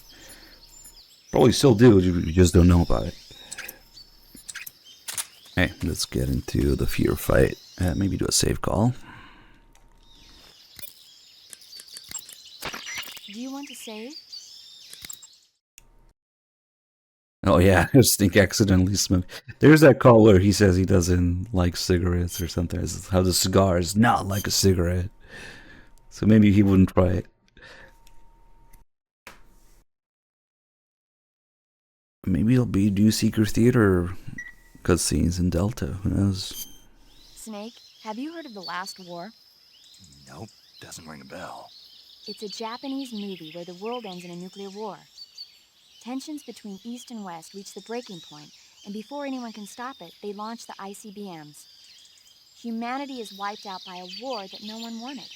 Probably still do, you just don't know about it. Hey, let's get into the fear fight. Maybe do a save call. Do you want to save? Oh yeah, Stink accidentally smoked. There's that call where he says he doesn't like cigarettes or something. It's how the cigar is not like a cigarette. So maybe he wouldn't try it. Maybe it'll be New Secret Theater cutscenes in Delta. Who knows? Snake, have you heard of The Last War? Nope, doesn't ring a bell. It's a Japanese movie where the world ends in a nuclear war. Tensions between East and West reach the breaking point, and before anyone can stop it, they launch the ICBMs. Humanity is wiped out by a war that no one wanted.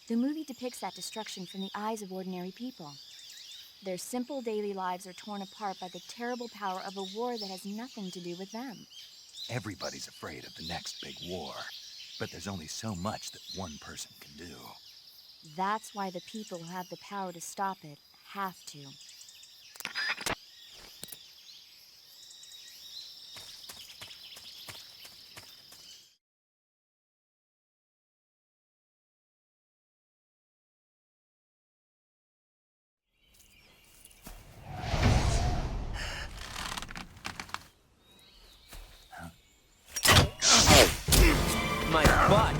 The movie depicts that destruction from the eyes of ordinary people. Their simple daily lives are torn apart by the terrible power of a war that has nothing to do with them. Everybody's afraid of the next big war, but there's only so much that one person can do. That's why the people who have the power to stop it have to. My butt!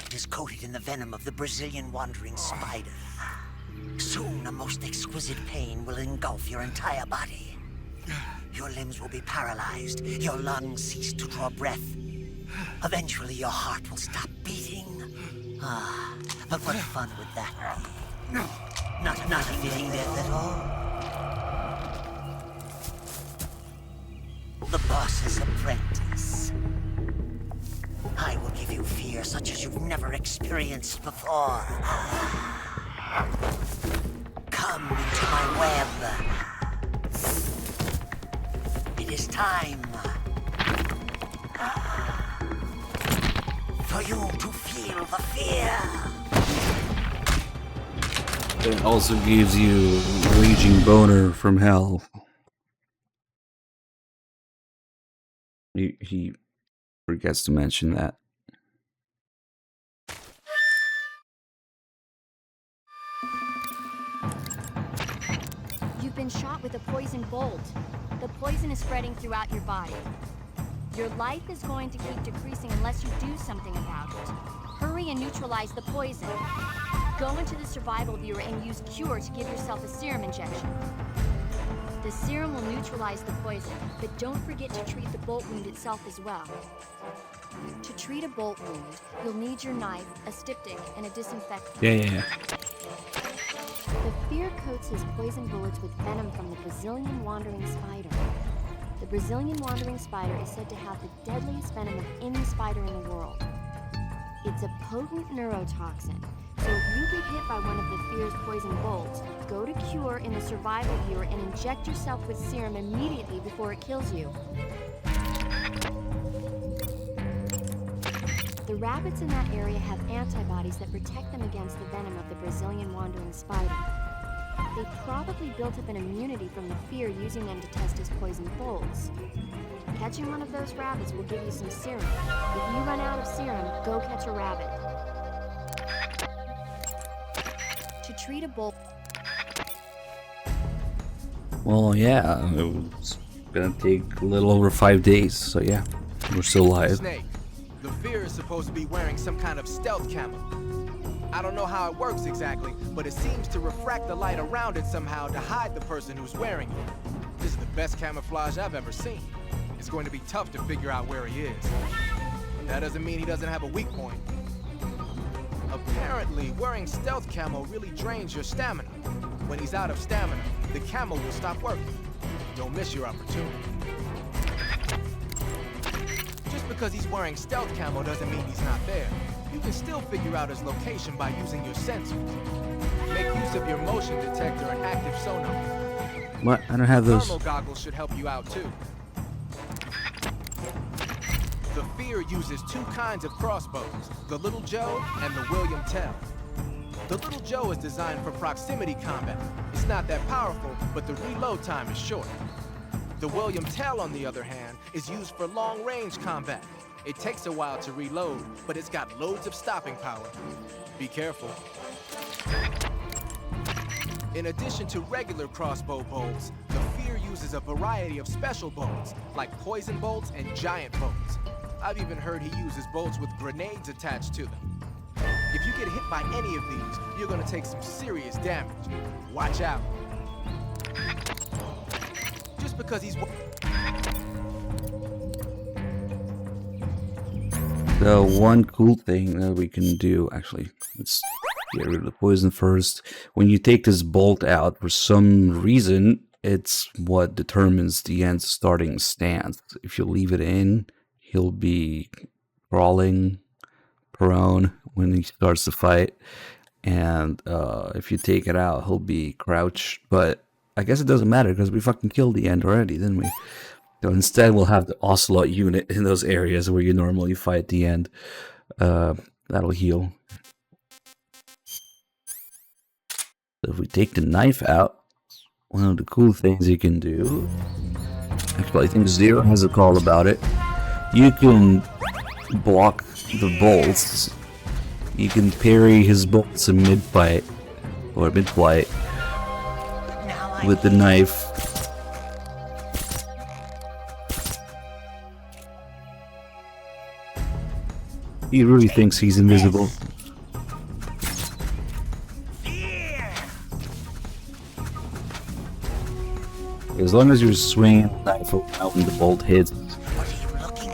intellect is coated in the venom of the Brazilian wandering spider. Soon, a most exquisite pain will engulf your entire body. Your limbs will be paralyzed, your lungs cease to draw breath. Eventually, your heart will stop beating. But what fun would that be? Not a fitting death at all. The boss's apprentice. I will give you fear such as you've never experienced before. Come into my web. It is time for you to feel the fear. It also gives you Raging Boner from Hell. He forgets to mention that. You've been shot with a poison bolt. The poison is spreading throughout your body. Your life is going to keep decreasing unless you do something about it. Hurry and neutralize the poison. Go into the survival viewer and use Cure to give yourself a serum injection. The serum will neutralize the poison, but don't forget to treat the bolt wound itself as well. To treat a bolt wound, you'll need your knife, a styptic, and a disinfectant. Yeah. The fear coats his poison bullets with venom from the Brazilian wandering spider. The Brazilian wandering spider is said to have the deadliest venom of any spider in the world. It's a potent neurotoxin, so if you get hit by one of the fear's poison bolts, go to Cure in the survival viewer and inject yourself with serum immediately before it kills you. The rabbits in that area have antibodies that protect them against the venom of the Brazilian wandering spider. They probably built up an immunity from the fear using them to test his poison bolts. Catching one of those rabbits will give you some serum. If you run out of serum, go catch a rabbit. To treat a bolt... Well, yeah, it was gonna take a little over 5 days, so yeah, we're still alive. Snake, the fear is supposed to be wearing some kind of stealth camo. I don't know how it works exactly, but it seems to refract the light around it somehow to hide the person who's wearing it. This is the best camouflage I've ever seen. It's going to be tough to figure out where he is. That doesn't mean he doesn't have a weak point. Apparently, wearing stealth camo really drains your stamina. When he's out of stamina, the camo will stop working. Don't miss your opportunity. Just because he's wearing stealth camo doesn't mean he's not there. You can still figure out his location by using your sensors. Make use of your motion detector and active sonar. What? I don't have those. Thermal goggles should help you out too. The Fear uses two kinds of crossbows, the Little Joe and the William Tell. The Little Joe is designed for proximity combat. It's not that powerful, but the reload time is short. The William Tell, on the other hand, is used for long-range combat. It takes a while to reload, but it's got loads of stopping power. Be careful. In addition to regular crossbow bolts, the Fear uses a variety of special bolts, like poison bolts and giant bolts. I've even heard he uses bolts with grenades attached to them. If you get hit by any of these, you're gonna take some serious damage. Watch out. Just because he's... The one cool thing that we can do, actually, let's get rid of the poison first. When you take this bolt out, for some reason, it's what determines the end starting stance. If you leave it in, he'll be crawling prone when he starts to fight. And if you take it out, he'll be crouched. But I guess it doesn't matter because we fucking killed the end already, didn't we? So instead, we'll have the Ocelot unit in those areas where you normally fight the end. That'll heal. So if we take the knife out, one of the cool things you can do... Actually, I think Zero has a call about it. You can block the bolts. You can parry his bolts in mid-fight, or mid-flight, with the knife. He really thinks he's invisible. As long as you're swinging the knife around and the bolt hits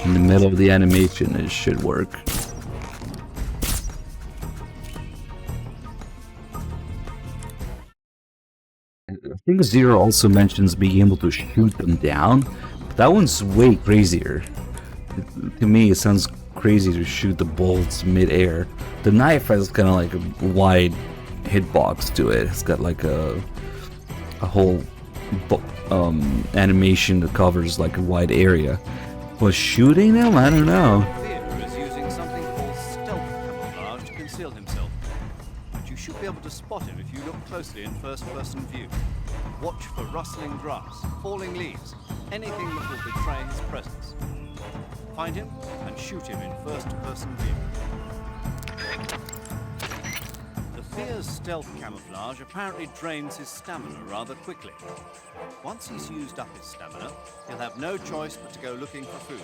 in the middle of the animation, it should work. I think Zero also mentions being able to shoot them down, but that one's way crazier. To me, it sounds crazy to shoot the bolts mid-air. The knife has kind of like a wide hitbox to it. It's got like a whole animation that covers like a wide area. But shooting them, I don't know. Fear is using something called stealth camouflage to conceal himself. But you should be able to spot him if you look closely in first-person view. Watch for rustling grass, falling leaves, anything that will betray his presence. Find him and shoot him in first-person view. The Fear's stealth camouflage apparently drains his stamina rather quickly. Once he's used up his stamina, he'll have no choice but to go looking for food.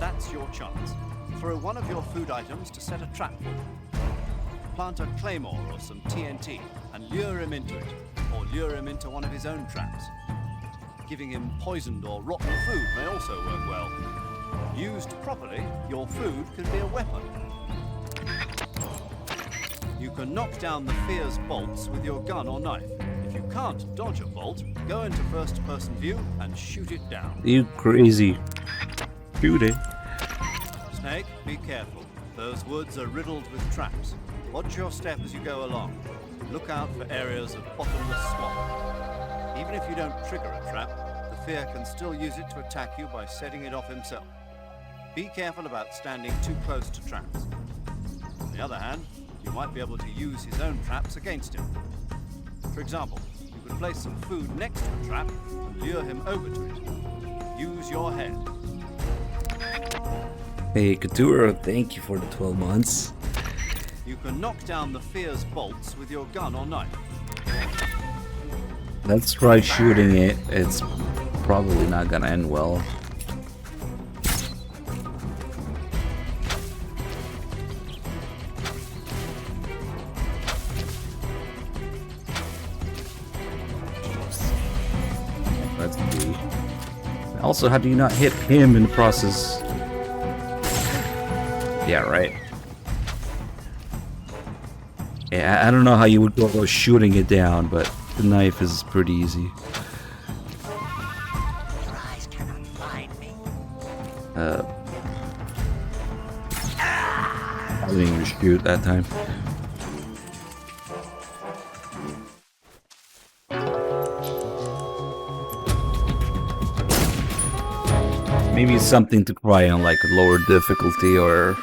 That's your chance. Throw one of your food items to set a trap for him. Plant a claymore or some TNT and lure him into it, or lure him into one of his own traps. Giving him poisoned or rotten food may also work well. Used properly, your food can be a weapon. You can knock down the Fear's bolts with your gun or knife. If you can't dodge a bolt, go into first-person view and shoot it down. You crazy. Shoot it. Snake, be careful. Those woods are riddled with traps. Watch your step as you go along. Look out for areas of bottomless swamp. Even if you don't trigger a trap, the Fear can still use it to attack you by setting it off himself. Be careful about standing too close to traps. On the other hand, you might be able to use his own traps against him. For example, you could place some food next to a trap and lure him over to it. Use your head. Hey, Couture, thank you for the 12 months. You can knock down the Fear's bolts with your gun or knife. Let's try shooting it. It's probably not gonna end well. Let's see. Also, how do you not hit him in the process? Yeah, right. Yeah, I don't know how you would go shooting it down, but the knife is pretty easy. I didn't even shoot that time. Maybe it's something to try on, like a lower difficulty, or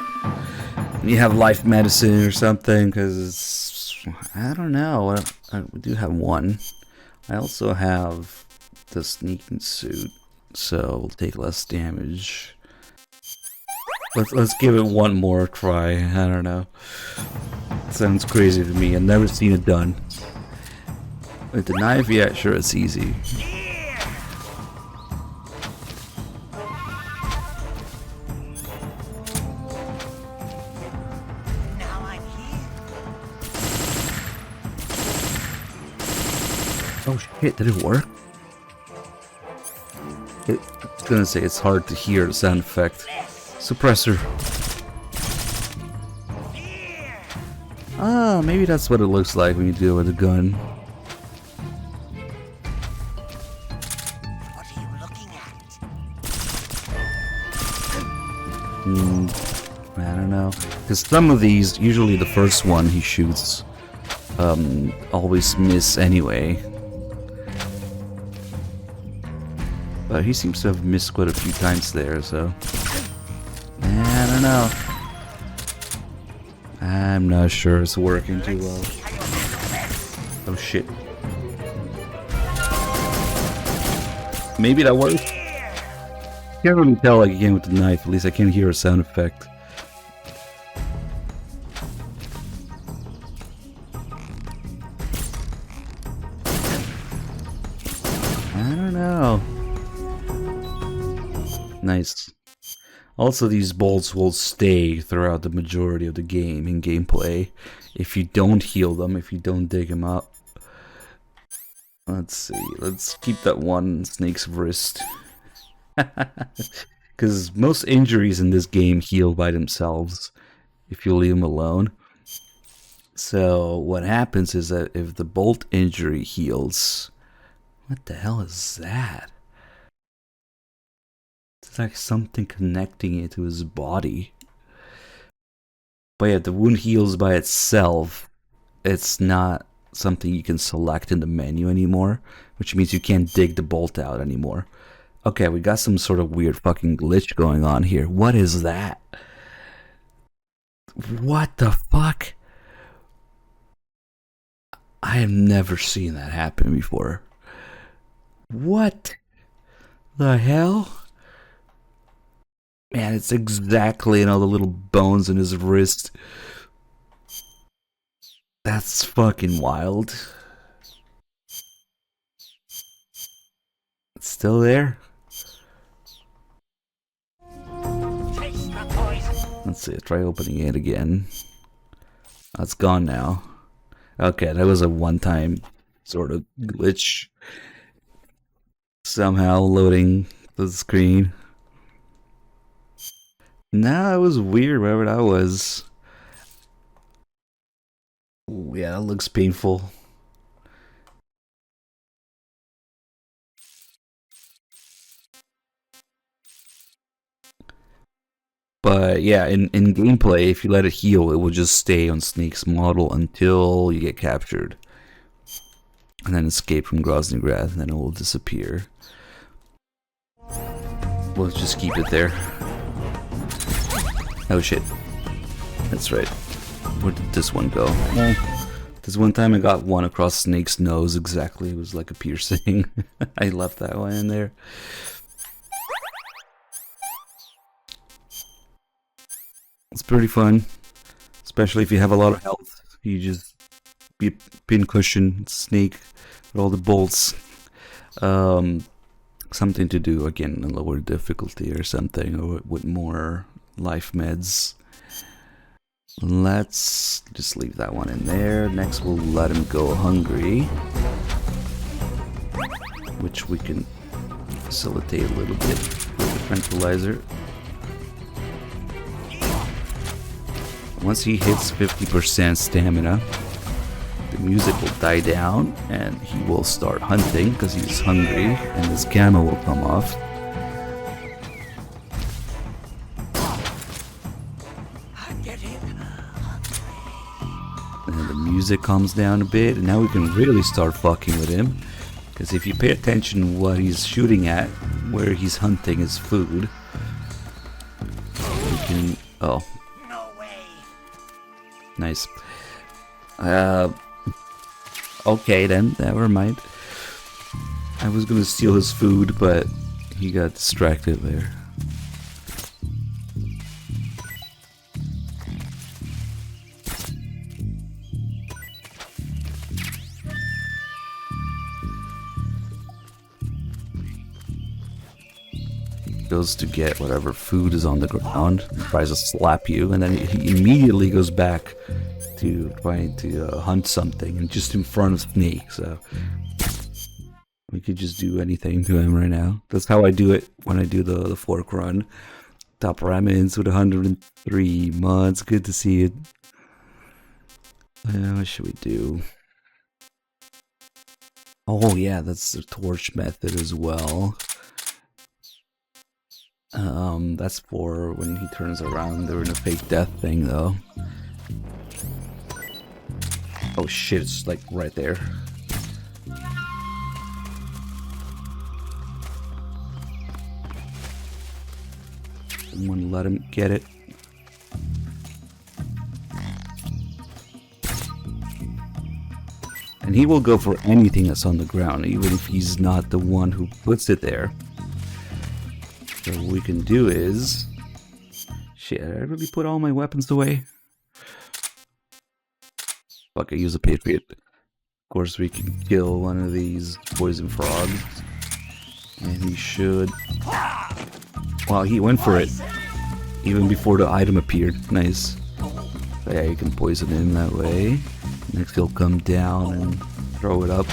you have life medicine or something, because I don't know. We do have one. I also have the sneaking suit, so we'll take less damage. Let's give it one more try. I don't know. Sounds crazy to me. I've never seen it done. With the knife, yeah, sure, it's easy. Oh shit, did it work? It's gonna say it's hard to hear the sound effect. Suppressor. Ah, maybe that's what it looks like when you do it with a gun. What are you looking at? I don't know. Because some of these, usually the first one he shoots, always miss anyway. But he seems to have missed quite a few times there, so... I don't know. I'm not sure it's working too well. Oh shit. Maybe that worked? Can't really tell like again with the knife, at least I can hear a sound effect. I don't know. Nice. Also, these bolts will stay throughout the majority of the game in gameplay if you don't heal them, if you don't dig them up. Let's see, let's keep that one snake's wrist. Because most injuries in this game heal by themselves if you leave them alone. So what happens is that if the bolt injury heals... What the hell is that? It's like something connecting it to his body. But yeah, the wound heals by itself. It's not something you can select in the menu anymore, which means you can't dig the bolt out anymore. Okay, we got some sort of weird fucking glitch going on here. What is that? What the fuck? I have never seen that happen before. What the hell? Man, it's exactly in all the little bones in his wrist. That's fucking wild. It's still there. Let's see, try opening it again. Oh, it's gone now. Okay, that was a one-time sort of glitch. Somehow loading the screen. Nah, it was weird, whatever that was. Ooh, yeah, that looks painful. But yeah, in gameplay, if you let it heal, it will just stay on Snake's model until you get captured. And then escape from Groznygrad, and then it will disappear. We'll just keep it there. Oh shit. That's right. Where did this one go? This one time I got one across Snake's nose exactly. It was like a piercing. I left that one in there. It's pretty fun. Especially if you have a lot of health. You just be a pincushion Snake with all the bolts. Something to do, again, a lower difficulty or something, or with more life meds. Let's just leave that one in there. Next we'll let him go hungry, which we can facilitate a little bit with the tranquilizer. Once he hits 50% stamina, the music will die down and he will start hunting because he's hungry, and his camo will come off. And the music calms down a bit, and now we can really start fucking with him. Because if you pay attention what he's shooting at, where he's hunting his food, you can... Oh. Nice. Okay then, never mind. I was gonna steal his food, but he got distracted there. Goes to get whatever food is on the ground, tries to slap you, and then he immediately goes back to trying to hunt something, and just in front of Snake, so we could just do anything to him right now. That's how I do it when I do the fork run. Top Ramens with 103 mods, good to see it. What should we do? Oh yeah, that's the torch method as well. That's for when he turns around during a fake death thing, though. Oh shit, it's like right there. Someone let him get it. And he will go for anything that's on the ground, even if he's not the one who puts it there. So what we can do is... Shit, did I really put all my weapons away? Fuck, I use a Patriot. Of course we can kill one of these poison frogs. And he should... Well, he went for it. even before the item appeared. Nice. So yeah, you can poison him that way. Next he'll come down and throw it up.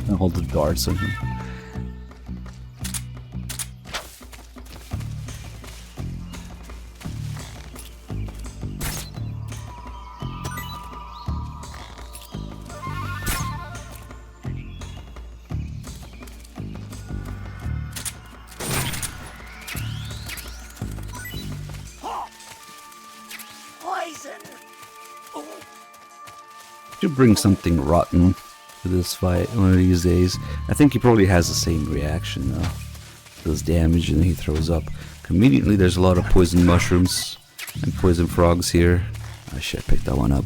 And hold the darts on him. Should bring something rotten to this fight one of these days. I think he probably has the same reaction though. Does damage and then he throws up. Conveniently, there's a lot of poison mushrooms and poison frogs here. I should pick that one up.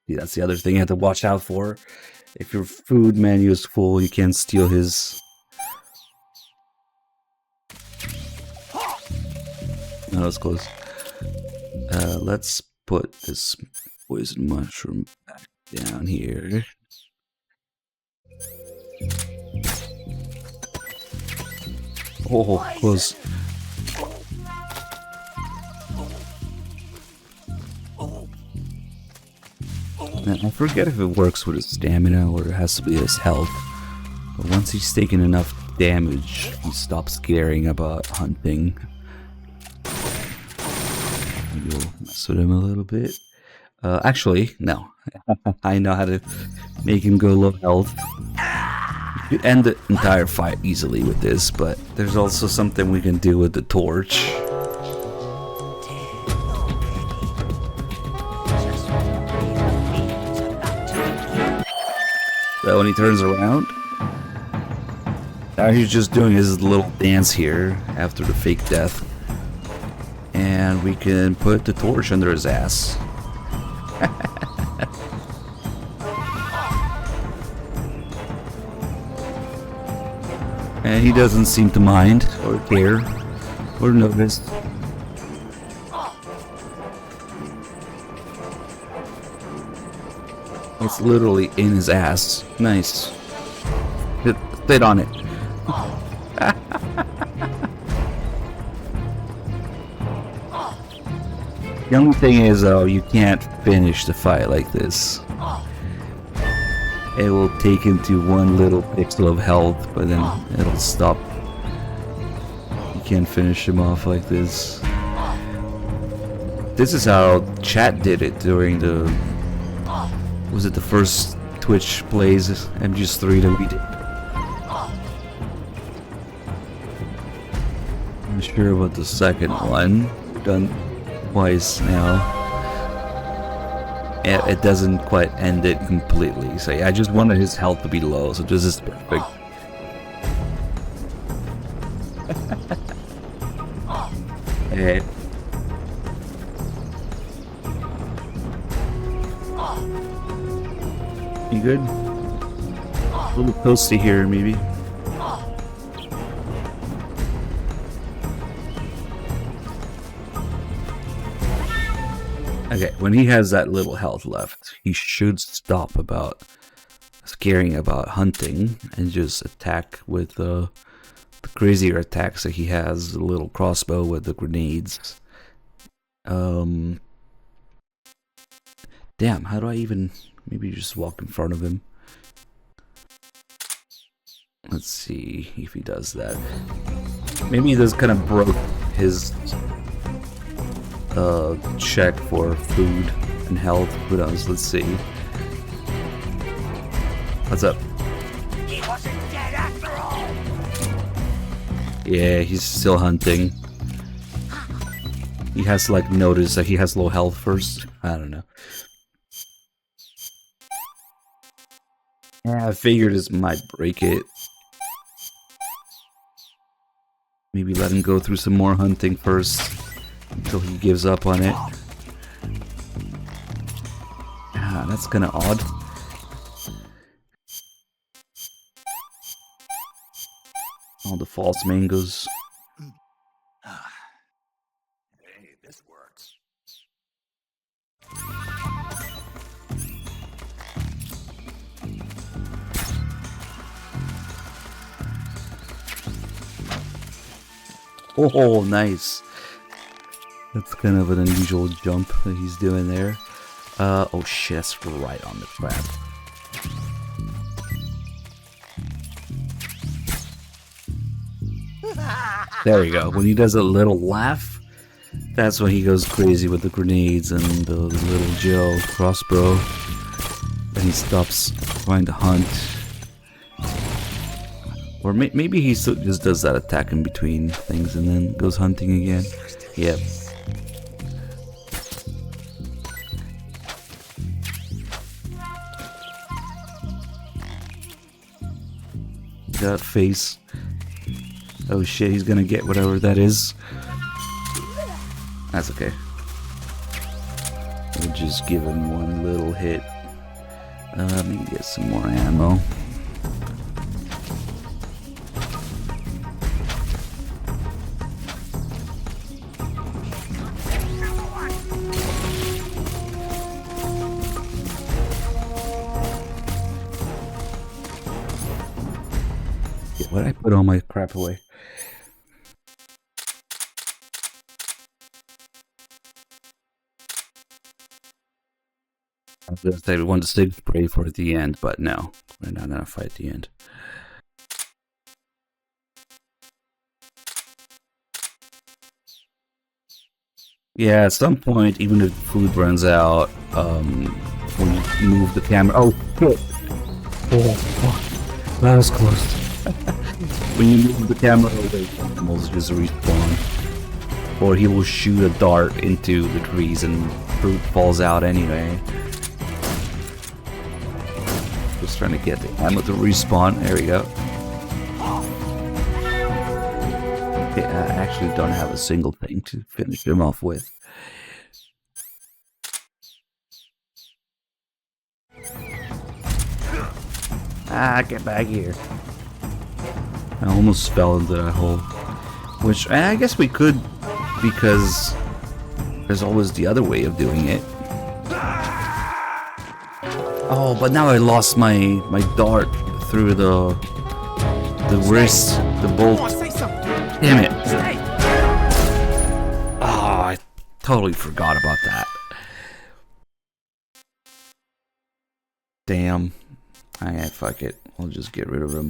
See, that's the other thing you have to watch out for. If your food menu is full, you can't steal his. No, that's close. Let's put this poison mushroom back down here. Oh, close. And I forget if it works with his stamina or it has to be his health. But once he's taken enough damage, he stops caring about hunting. Maybe we'll mess with him a little bit. Actually, no. I know how to make him go low health. You could end the entire fight easily with this, but there's also something we can do with the torch. So when he turns around, now he's just doing his little dance here after the fake death. And we can put the torch under his ass. And he doesn't seem to mind or care or notice. It's literally in his ass. Nice. Sit on it. The only thing is, though, you can't finish the fight like this. It will take him to one little pixel of health, but then it'll stop. You can't finish him off like this. This is how chat did it during the... Was it the first Twitch plays MGS3 that we did? I'm not sure about the second one. We've done twice now. It doesn't quite end it completely. So yeah, I just wanted his health to be low, so this is perfect. Hey. You good? A little toasty here, maybe. Okay, when he has that little health left, he should stop about caring about hunting and just attack with the crazier attacks that he has. The little crossbow with the grenades. Damn, how do I even... Maybe just walk in front of him. Let's see if he does that. Maybe this kind of broke his check for food and health. Who knows? Let's see. What's up? He wasn't dead after all. Yeah, he's still hunting. He has to like notice that he has low health first. I don't know. Yeah, I figured this might break it. Maybe let him go through some more hunting first until he gives up on it. Ah, that's kind of odd. All the false mangoes. Hey, this works. Oh, nice. That's kind of an unusual jump that he's doing there. Oh shit, that's right on the trap. There we go. When he does a little laugh, that's when he goes crazy with the grenades and the little Joe crossbow. Then he stops trying to hunt. Or maybe he still just does that attack in between things and then goes hunting again. Yep. That face. Oh shit, he's gonna get whatever that is. That's okay. We'll just give him one little hit. Let me get some more ammo. Why did I put all my crap away? I was gonna say we want to sig spray for the end, but no, we're not gonna fight at the end. Yeah, at some point, even if food runs out, when you move the camera. Oh shit! Oh fuck! That was close. When you move the camera away, animals just respawn. Or he will shoot a dart into the trees and fruit falls out anyway. Just trying to get the ammo to respawn. There we go. Okay, I actually don't have a single thing to finish him off with. Ah, get back here. I almost fell into that hole. Which, I guess we could, because there's always the other way of doing it. Oh, but now I lost my dart through the wrist, the bolt. Damn it. Oh, I totally forgot about that. Damn. Alright, fuck it. We'll just get rid of him.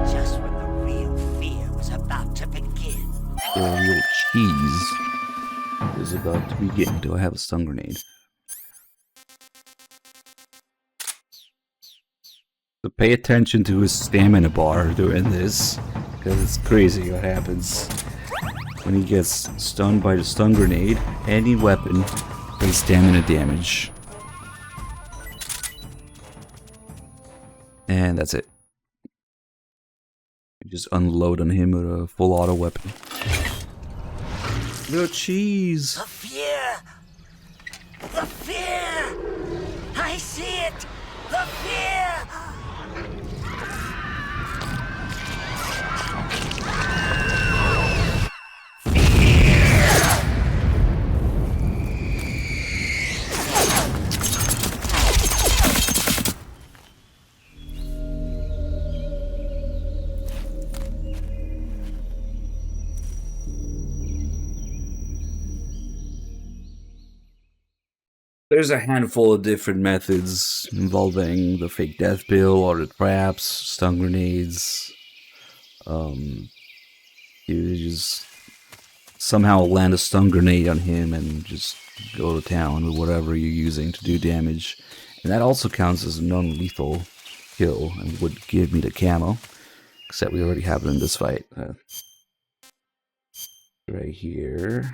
Just when the real fear was about to begin. The real cheese is about to begin. Do I have a stun grenade? So pay attention to his stamina bar during this, because it's crazy what happens when he gets stunned by the stun grenade. Any weapon does stamina damage. And that's it. You just unload on him with a full auto weapon. Little cheese. The fear! The fear! I see it! The fear! There's a handful of different methods involving the fake death pill or the traps, stun grenades. You just somehow land a stun grenade on him and just go to town with whatever you're using to do damage. And that also counts as a non-lethal kill and would give me the camo. Except we already have it in this fight. Right here.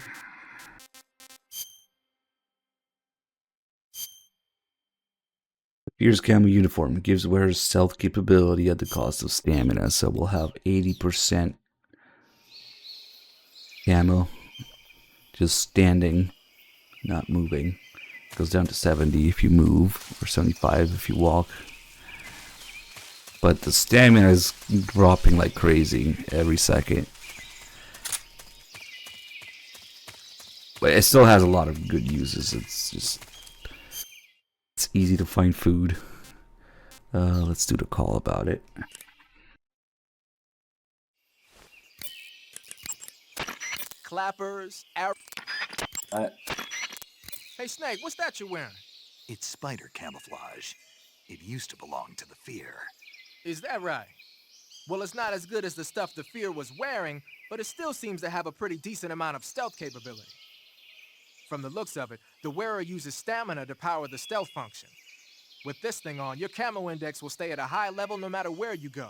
Here's Camo Uniform. It gives wearers stealth capability at the cost of stamina. So we'll have 80% camo. Just standing, not moving. Goes down to 70 if you move, or 75 if you walk. But the stamina is dropping like crazy every second. But it still has a lot of good uses. It's easy to find food. Let's do the call about it. Clappers, Hey, Snake, what's that you're wearing? It's spider camouflage. It used to belong to the Fear. Is that right? Well, it's not as good as the stuff the Fear was wearing, but it still seems to have a pretty decent amount of stealth capability. From the looks of it, the wearer uses stamina to power the stealth function. With this thing on, your camo index will stay at a high level no matter where you go.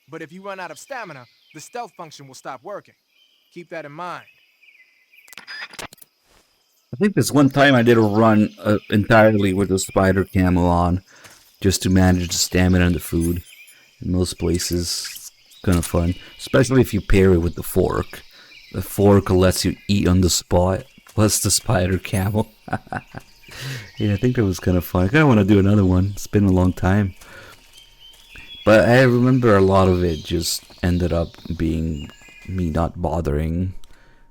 But if you run out of stamina, the stealth function will stop working. Keep that in mind. I think this one time I did a run entirely with the spider camo on, just to manage the stamina and the food. In most places, it's kind of fun, especially if you pair it with the fork. The fork lets you eat on the spot, plus the spider camo. Yeah, I think that was kind of fun. I kind of want to do another one. It's been a long time. But I remember a lot of it just ended up being me not bothering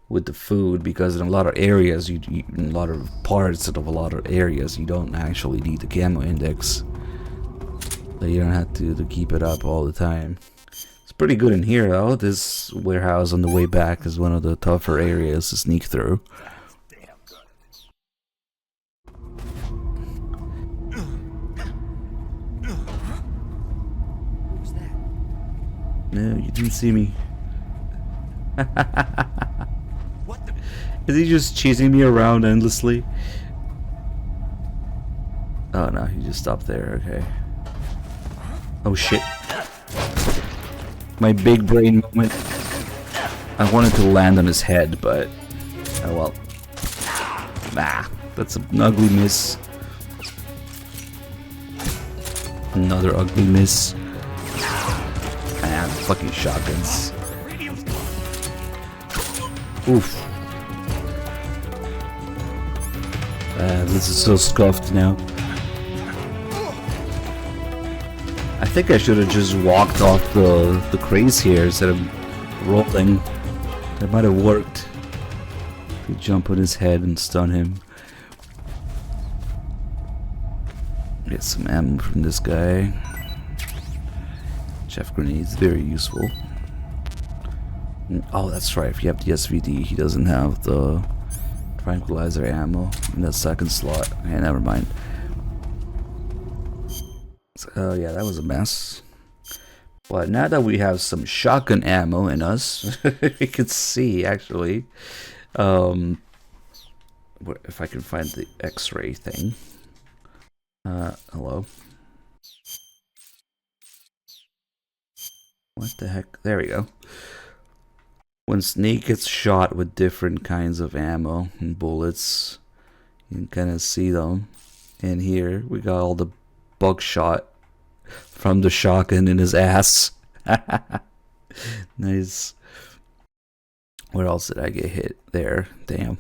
with the food, because in a lot of areas, in a lot of parts of a lot of areas, you don't actually need the camo index. So you don't have to keep it up all the time. It's pretty good in here though. This warehouse on the way back is one of the tougher areas to sneak through. No, you didn't see me. Is he just chasing me around endlessly? Oh no, he just stopped there, okay. Oh shit. My big brain moment. I wanted to land on his head, but oh well. Nah, that's an ugly miss. Another ugly miss. Ah, fucking shotguns. Oof. This is so scuffed now. I think I should have just walked off the craze here instead of rolling. That might have worked. Could jump on his head and stun him. Get some ammo from this guy. Chef grenades, very useful. Oh, that's right. If you have the SVD, he doesn't have the tranquilizer ammo in that second slot. Okay, never mind. So, yeah, that was a mess. But now that we have some shotgun ammo in us, we can see actually. If I can find the X-ray thing. Hello. What the heck? There we go. When Snake gets shot with different kinds of ammo and bullets, you can kind of see them. And here we got all the buckshot from the shotgun in his ass. Nice. Where else did I get hit? There. Damn.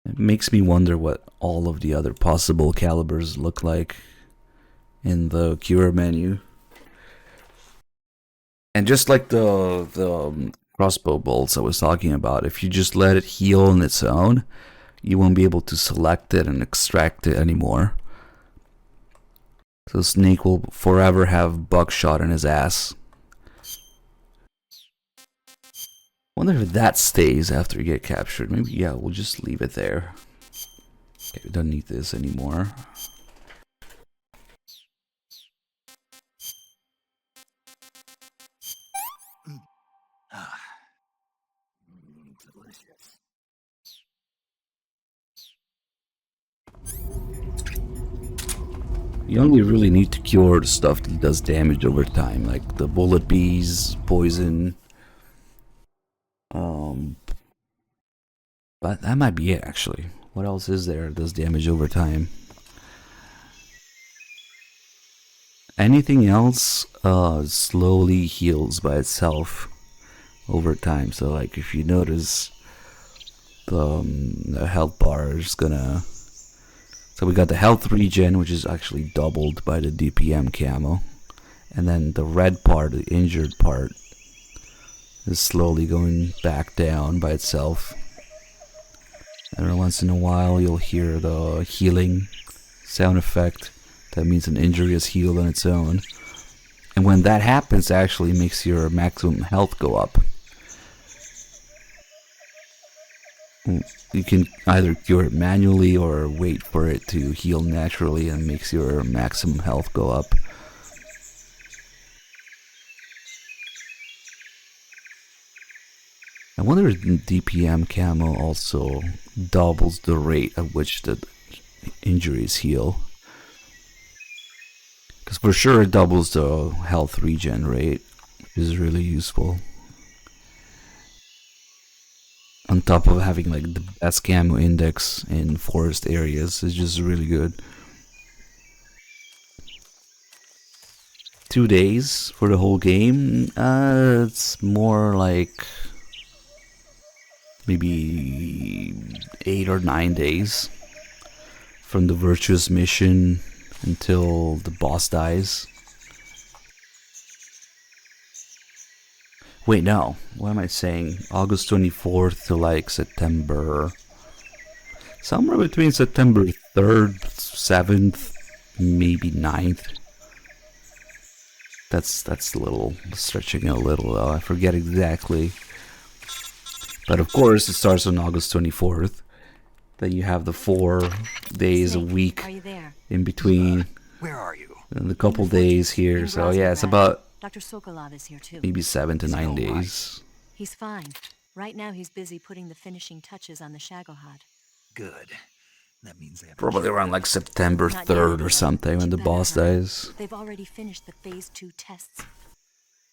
It makes me wonder what all of the other possible calibers look like in the cure menu. And just like the crossbow bolts I was talking about, if you just let it heal on its own, you won't be able to select it and extract it anymore. So Snake will forever have buckshot in his ass. Wonder if that stays after you get captured. Maybe, yeah, we'll just leave it there. Okay, we don't need this anymore. You only really need to cure the stuff that does damage over time, like the bullet bees, poison, But that might be it, actually. What else is there that does damage over time? Anything else slowly heals by itself over time. So like if you notice the health bar is gonna... So we got the health regen, which is actually doubled by the DPM camo. And then the red part, the injured part, is slowly going back down by itself. Every once in a while you'll hear the healing sound effect. That means an injury is healed on its own. And when that happens, it actually makes your maximum health go up. You can either cure it manually or wait for it to heal naturally and makes your maximum health go up. I wonder if DPM camo also doubles the rate at which the injuries heal. Because for sure it doubles the health regen rate, which is really useful. On top of having like the best camo index in forest areas, it's just really good. 2 days for the whole game, it's more like maybe 8 or 9 days from the Virtuous mission until the boss dies. Wait, no. What am I saying? August 24th to like September... Somewhere between September 3rd, 7th, maybe 9th. That's a little... stretching it a little though. I forget exactly. But of course it starts on August 24th. Then you have the 4 days a week in between. Where are you? And a couple days here. So yeah, it's about Dr. Sokolov is here too. maybe 7 to 9 days. He's fine. Right now he's busy putting the finishing touches on the Shagohod. Good. That means they have Probably around like September 3rd or something when the boss dies. They've already finished the Phase 2 tests.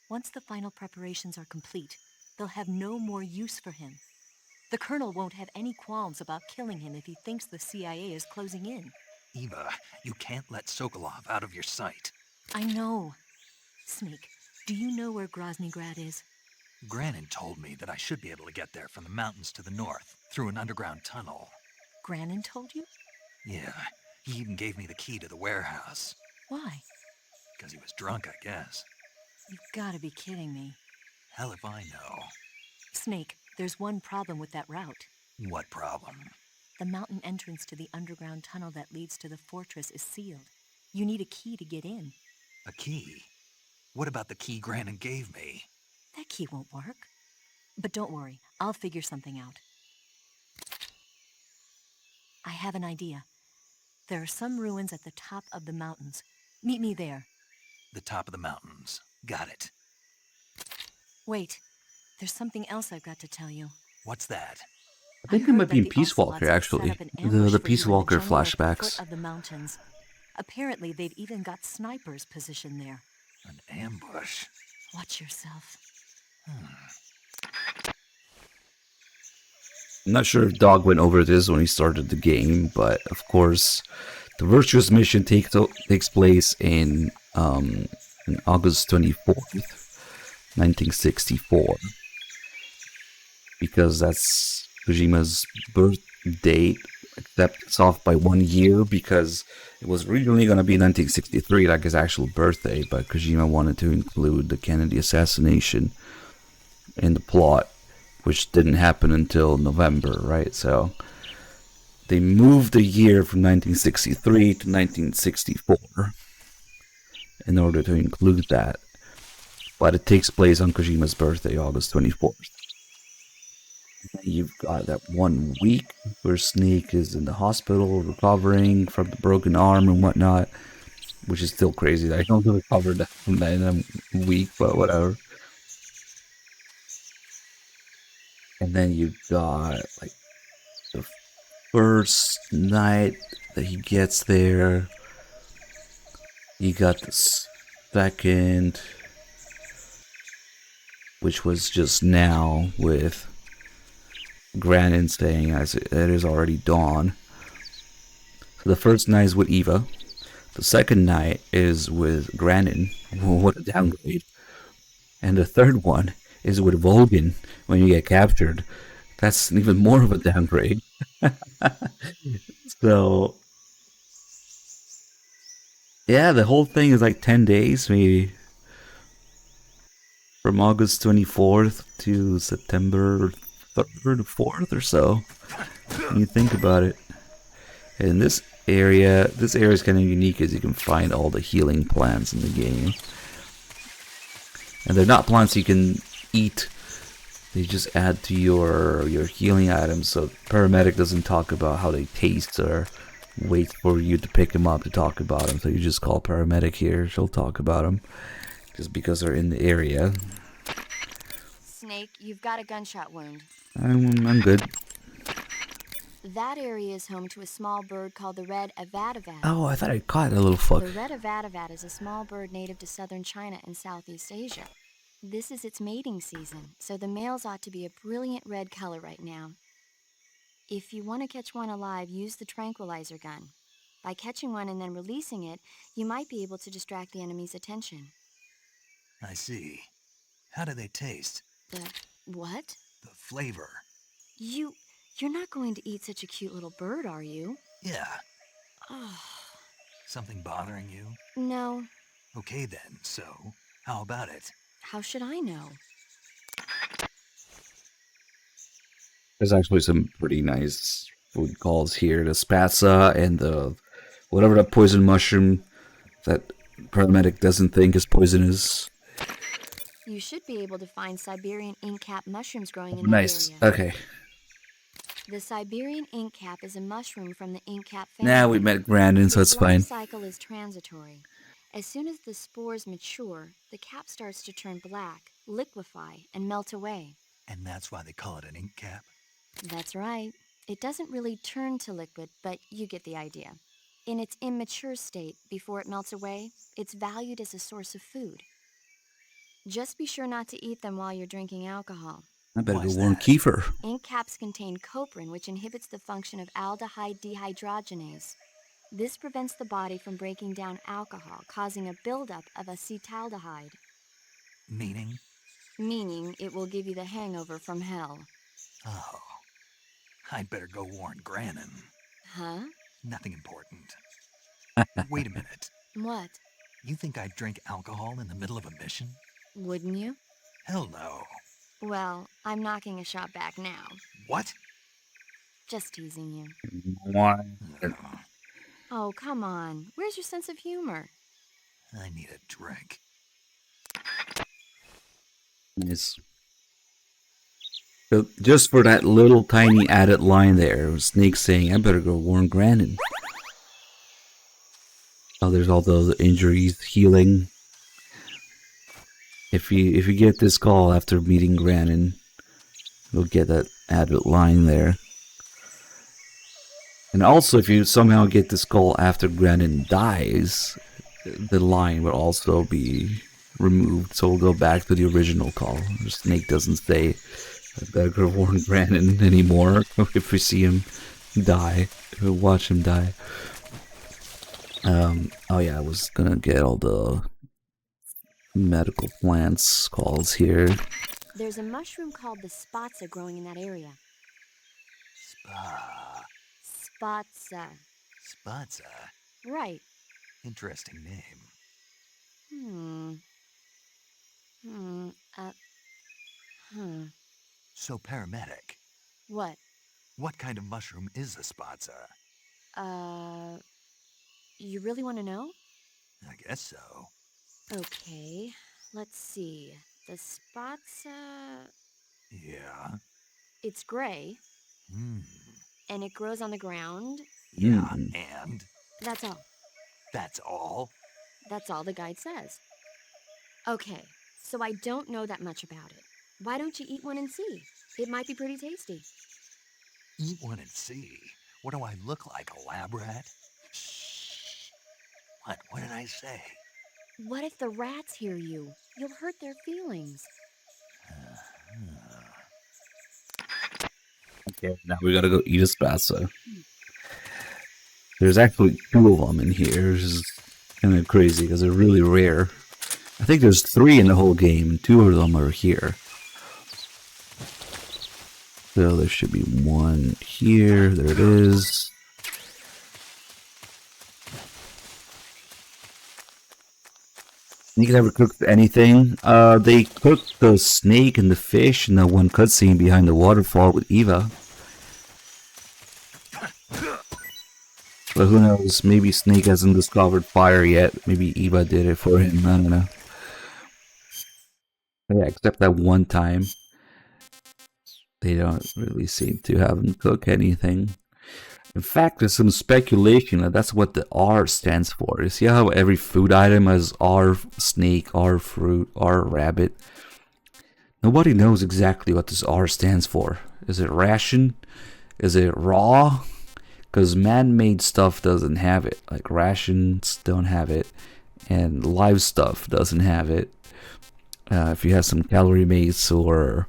Once the final preparations are complete, they'll have no more use for him. The Colonel won't have any qualms about killing him if he thinks the CIA is closing in. Eva, you can't let Sokolov out of your sight. I know. Snake, do you know where Groznygrad is? Granin told me that I should be able to get there from the mountains to the north, through an underground tunnel. Granin told you? Yeah, he even gave me the key to the warehouse. Why? Because he was drunk, I guess. You've gotta be kidding me. Hell if I know. Snake, there's one problem with that route. What problem? The mountain entrance to the underground tunnel that leads to the fortress is sealed. You need a key to get in. A key? What about the key Granin gave me? That key won't work. But don't worry, I'll figure something out. I have an idea. There are some ruins at the top of the mountains. Meet me there. The top of the mountains. Got it. Wait, there's something else I've got to tell you. What's that? I think it might be in Peace Walker actually. The Peace Walker flashbacks. Of the mountains. Apparently, they've even got snipers positioned there. An ambush. Watch yourself. I'm not sure if Dog went over this when he started the game, but of course, the Virtuous mission takes place in August 24th, 1964, because that's Kojima's birth date, except it's off by 1 year because it was originally going to be 1963, like his actual birthday, but Kojima wanted to include the Kennedy assassination in the plot, which didn't happen until November, right? So they moved the year from 1963 to 1964 in order to include that. But it takes place on Kojima's birthday, August 24th. You've got that 1 week where Snake is in the hospital recovering from the broken arm and whatnot, which is still crazy that I don't recover that from that in a week, but whatever. And then you got like the first night that he gets there. You got the second, which was just now with Granin saying as it is already dawn. So the first night is with Eva. The second night is with Granin. What a downgrade. And the third one is with Volgin when you get captured. That's even more of a downgrade. So, yeah, the whole thing is like 10 days, maybe. From August 24th to September 3rd, 4th or so. When you think about it. And this area is kind of unique as you can find all the healing plants in the game. And they're not plants you can eat. They just add to your healing items. So Paramedic doesn't talk about how they taste or wait for you to pick them up to talk about them. So you just call Paramedic here. She'll talk about them. Just because they're in the area. Snake, you've got a gunshot wound. I'm good. That area is home to a small bird called the red avadavat. Oh, I thought I caught a little fuck. The red avadavat is a small bird native to southern China and Southeast Asia. This is its mating season, so the males ought to be a brilliant red color right now. If you want to catch one alive, use the tranquilizer gun. By catching one and then releasing it, you might be able to distract the enemy's attention. I see. How do they taste? The what? The flavor. You're not going to eat such a cute little bird, are you? Yeah. Oh, Something bothering you? no. Okay then, so how about it? How should I know? There's actually some pretty nice food calls here. The spatsa and the whatever that poison mushroom that Paramedic doesn't think is poisonous. You should be able to find Siberian ink cap mushrooms growing in that Nice. area. Okay. The Siberian ink cap is a mushroom from the ink cap family. Now we met Brandon, so it's Its life fine. cycle is transitory. As soon as the spores mature, the cap starts to turn black, liquefy, and melt away. And that's why they call it an ink cap? That's right. It doesn't really turn to liquid, but you get the idea. In its immature state, before it melts away, it's valued as a source of food. Just be sure not to eat them while you're drinking alcohol. I better go warn Kiefer. Ink caps contain coprin, which inhibits the function of aldehyde dehydrogenase. This prevents the body from breaking down alcohol, causing a buildup of acetaldehyde. Meaning? Meaning it will give you the hangover from hell. Oh. I'd better go warn Granin. Huh? Nothing important. Wait a minute. What? You think I'd drink alcohol in the middle of a mission? Wouldn't you? Hell no. Well, I'm knocking a shot back now. What? Just teasing you. Why? Oh, come on. Where's your sense of humor? I need a drink. Nice. So just for that little tiny added line there, Snake saying, I better go warn Granin. Oh, there's all those injuries, healing. If you get this call after meeting Granin, you'll get that added line there. And also, if you somehow get this call after Granin dies, the line will also be removed, so we'll go back to the original call. Snake doesn't say, I better go warn Granin anymore if we see him die, if we watch him die. Oh yeah, I was gonna get all the medical plants calls here. There's a mushroom called the spatsa growing in that area. Spatsa. Spatsa? Right. Interesting name. So, Paramedic, What? what kind of mushroom is a spatsa? You really want to know? I guess so. Okay, let's see. The spatsa... Yeah. It's gray, and it grows on the ground. Yeah, and? That's all. That's all? That's all the guide says. Okay, so I don't know that much about it. Why don't you eat one and see? It might be pretty tasty. Eat one and see. What do I look like, a lab rat? Shh. What did I say? What if the rats hear you? You'll hurt their feelings. Okay, now we gotta go eat a spatza. There's actually 2 of them in here, which is kind of crazy because they're really rare. I think there's 3 in the whole game, and 2 of them are here. So there should be 1 here. There it is. You can never cook anything. They cooked the snake and the fish in the one cutscene behind the waterfall with Eva. But who knows? Maybe Snake hasn't discovered fire yet. Maybe Eva did it for him. I don't know. But yeah, except that one time, they don't really seem to have him cook anything. In fact, there's some speculation that that's what the R stands for. You see how every food item has R snake, R fruit, R rabbit? Nobody knows exactly what this R stands for. Is it ration? Is it raw? Because man-made stuff doesn't have it. Like rations don't have it. And live stuff doesn't have it. If you have some calorie mates or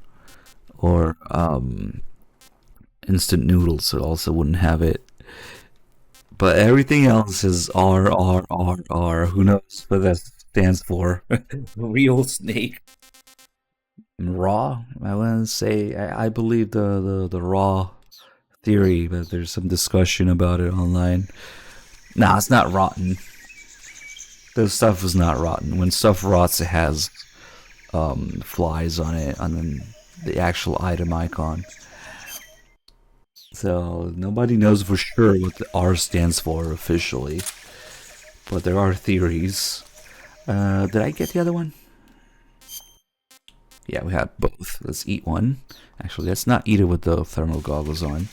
instant noodles, it also wouldn't have it. But everything else is R, R, R, R. Who knows what that stands for? Real snake. Raw? I wouldn't say. I believe the raw theory, but there's some discussion about it online. Nah, it's not rotten. This stuff is not rotten. When stuff rots, it has flies on it, on the actual item icon. So nobody knows for sure what the R stands for officially, but there are theories. Did I get the other one? Yeah, we have both. Let's eat one. Actually, let's not eat it with the thermal goggles on.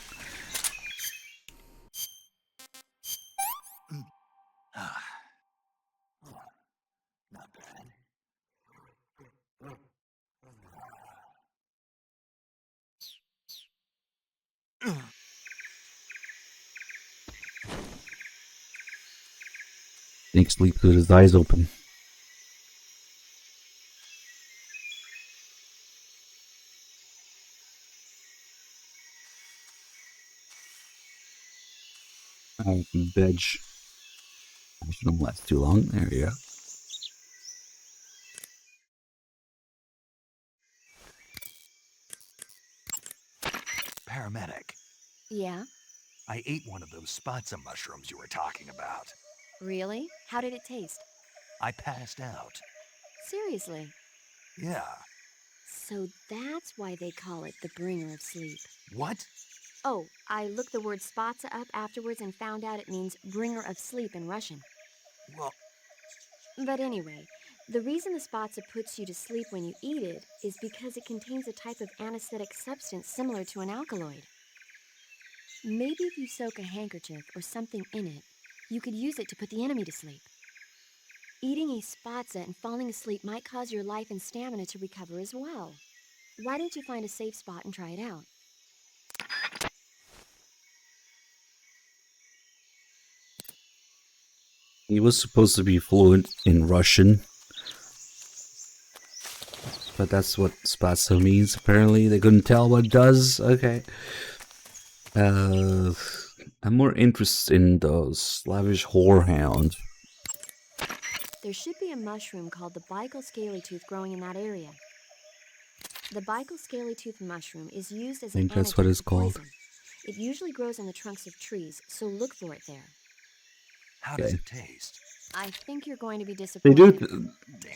Snake sleeps with his eyes open. I can veg. I shouldn't last too long. There we go. Paramedic, Yeah? I ate one of those spatza mushrooms you were talking about. Really? How did it taste? I passed out. Seriously? Yeah. So that's why they call it the bringer of sleep. What? Oh, I looked the word spatza up afterwards and found out it means bringer of sleep in Russian. Well... But anyway, the reason the spatza puts you to sleep when you eat it is because it contains a type of anesthetic substance similar to an alkaloid. Maybe if you soak a handkerchief or something in it, you could use it to put the enemy to sleep. Eating a spatza and falling asleep might cause your life and stamina to recover as well. Why don't you find a safe spot and try it out? He was supposed to be fluent in Russian, but that's what spatza means. Apparently, they couldn't tell what it does. Okay. I'm more interested in the Slavish whorehound. There should be a mushroom called the Baikal scaly-tooth growing in that area. The Baikal scaly-tooth mushroom is used as I an think that's what antidote it's to called. poison. It usually grows in the trunks of trees, so look for it there. How does it taste? I think you're going to be They disappointed. do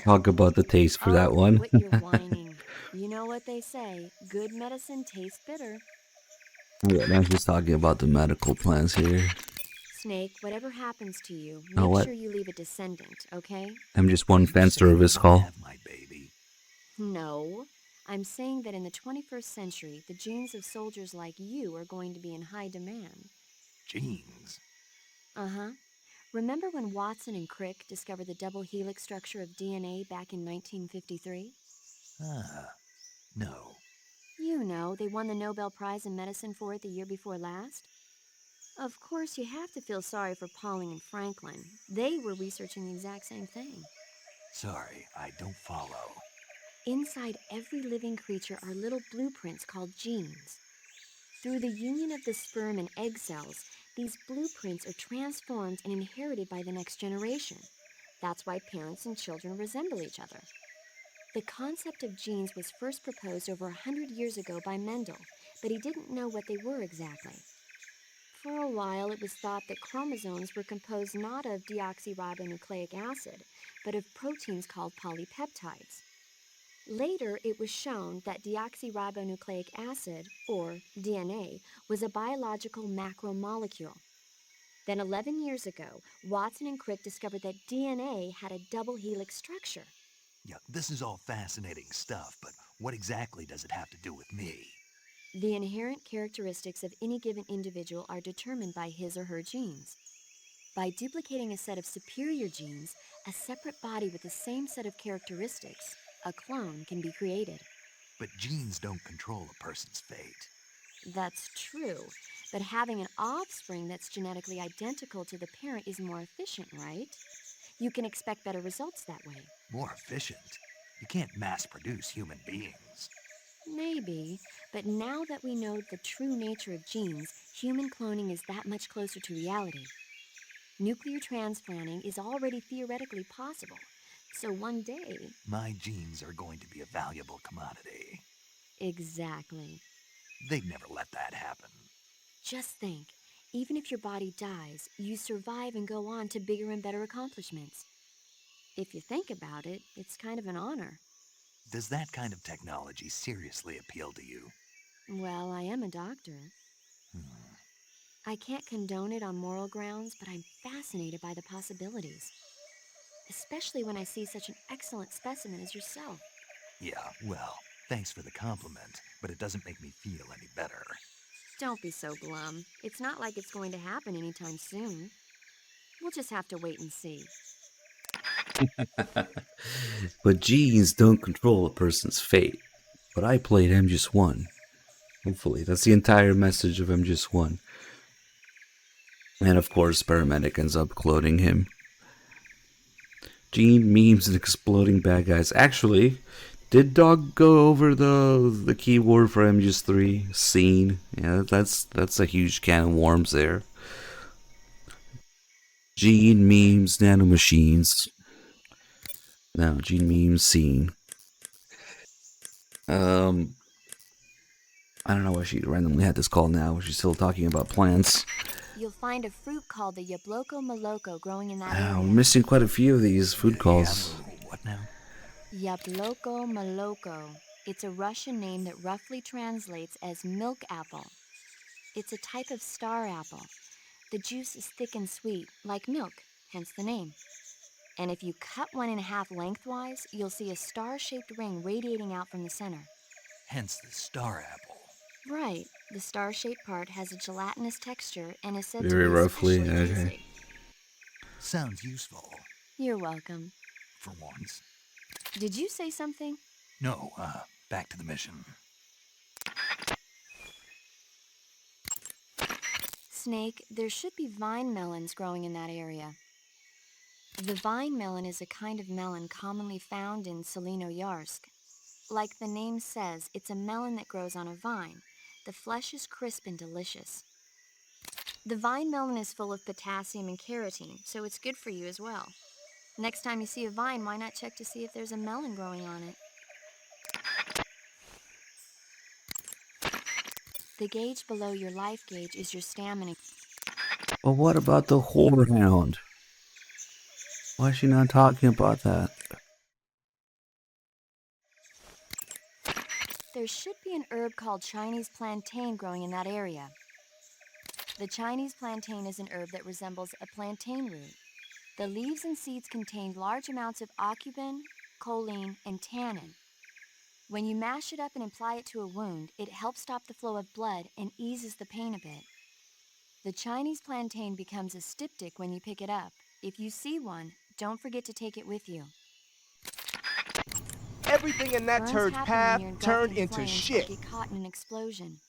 talk about the taste for that one. Quit your whining. You know what they say, good medicine tastes bitter. Yeah, now she's talking about the medical plans here. Snake, whatever happens to you, Oh, make what? sure you leave a descendant, okay? I'm just one fan service call. No. I'm saying that in the 21st century, the genes of soldiers like you are going to be in high demand. Genes? Uh-huh. Remember when Watson and Crick discovered the double helix structure of DNA back in 1953? No. You know, they won the Nobel Prize in Medicine for it the year before last. Of course, you have to feel sorry for Pauling and Franklin. They were researching the exact same thing. Sorry, I don't follow. Inside every living creature are little blueprints called genes. Through the union of the sperm and egg cells, these blueprints are transformed and inherited by the next generation. That's why parents and children resemble each other. The concept of genes was first proposed over 100 years ago by Mendel, but he didn't know what they were exactly. For a while, it was thought that chromosomes were composed not of deoxyribonucleic acid, but of proteins called polypeptides. Later, it was shown that deoxyribonucleic acid, or DNA, was a biological macromolecule. Then 11 years ago, Watson and Crick discovered that DNA had a double helix structure. Yeah, this is all fascinating stuff, but what exactly does it have to do with me? The inherent characteristics of any given individual are determined by his or her genes. By duplicating a set of superior genes, a separate body with the same set of characteristics, a clone, can be created. But genes don't control a person's fate. That's true, but having an offspring that's genetically identical to the parent is more efficient, right? You can expect better results that way. More efficient? You can't mass-produce human beings. Maybe, but now that we know the true nature of genes, human cloning is that much closer to reality. Nuclear transplanting is already theoretically possible, so one day... My genes are going to be a valuable commodity. Exactly. They'd never let that happen. Just think, even if your body dies, you survive and go on to bigger and better accomplishments. If you think about it, it's kind of an honor. Does that kind of technology seriously appeal to you? Well, I am a doctor. I can't condone it on moral grounds, but I'm fascinated by the possibilities. Especially when I see such an excellent specimen as yourself. Yeah, well, thanks for the compliment, but it doesn't make me feel any better. Don't be so glum. It's not like it's going to happen anytime soon. We'll just have to wait and see. But genes don't control a person's fate. But I played MGS1. Hopefully, that's the entire message of MGS1. And of course, Paramedic ends up cloning him. Gene, memes, and exploding bad guys. Actually, did Dog go over the keyword for MGS3? Scene. Yeah, that's a huge can of worms there. Gene, memes, nanomachines. No, gene, memes, scene. I don't know why she randomly had this call now. She's still talking about plants. You'll find a fruit called the Yabloko Maloko growing in that We're area. missing quite a few of these food calls. What now? Yabloko Maloko. It's a Russian name that roughly translates as milk apple. It's a type of star apple. The juice is thick and sweet, like milk, hence the name. And if you cut one in half lengthwise, you'll see a star-shaped ring radiating out from the center. Hence the star apple. Right. The star-shaped part has a gelatinous texture and is said Very to be roughly, especially okay. tasty. Sounds useful. You're welcome. For once. Did you say something? No, back to the mission. Snake, there should be vine melons growing in that area. The vine melon is a kind of melon commonly found in Selino-Yarsk. Like the name says, it's a melon that grows on a vine. The flesh is crisp and delicious. The vine melon is full of potassium and carotene, so it's good for you as well. Next time you see a vine, why not check to see if there's a melon growing on it? The gauge below your life gauge is your stamina. Well, what about the whorehound? Why is she not talking about that? There should be an herb called Chinese plantain growing in that area. The Chinese plantain is an herb that resembles a plantain root. The leaves and seeds contain large amounts of aucubin, choline, and tannin. When you mash it up and apply it to a wound, it helps stop the flow of blood and eases the pain a bit. The Chinese plantain becomes a styptic when you pick it up. If you see one, don't forget to take it with you. Everything in that Burns turd's happen path when you're turned engulfed in into flames or shit. get caught in an explosion.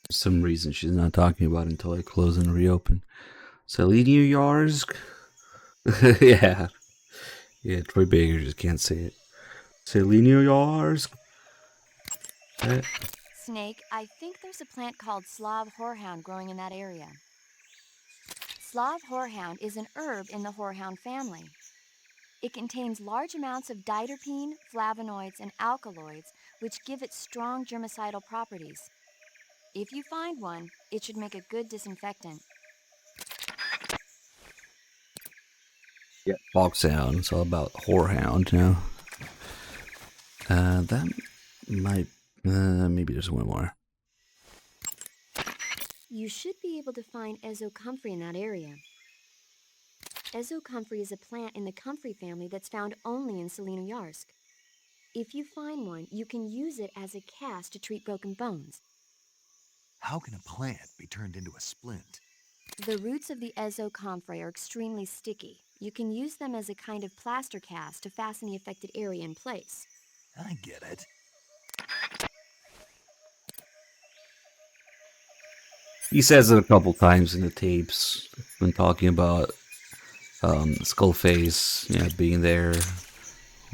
For some reason, she's not talking about it until I close and reopen. Seleno-Yarsk? Yeah. Yeah, Troy Baker just can't say it. Seleno-Yarsk? Snake, I think there's a plant called Slav horehound growing in that area. Slav horehound is an herb in the horehound family. It contains large amounts of diterpene, flavonoids, and alkaloids, which give it strong germicidal properties. If you find one, it should make a good disinfectant. Yeah, Fogsound. It's all about Whorehound now. That might... maybe there's one more. You should be able to find ezocomfrey in that area. Ezocomfrey is a plant in the comfrey family that's found only in Selenoyarsk. If you find one, you can use it as a cast to treat broken bones. How can a plant be turned into a splint? The roots of the ezocomfrey are extremely sticky. You can use them as a kind of plaster cast to fasten the affected area in place. I get it. He says it a couple times in the tapes when talking about Skullface, being there,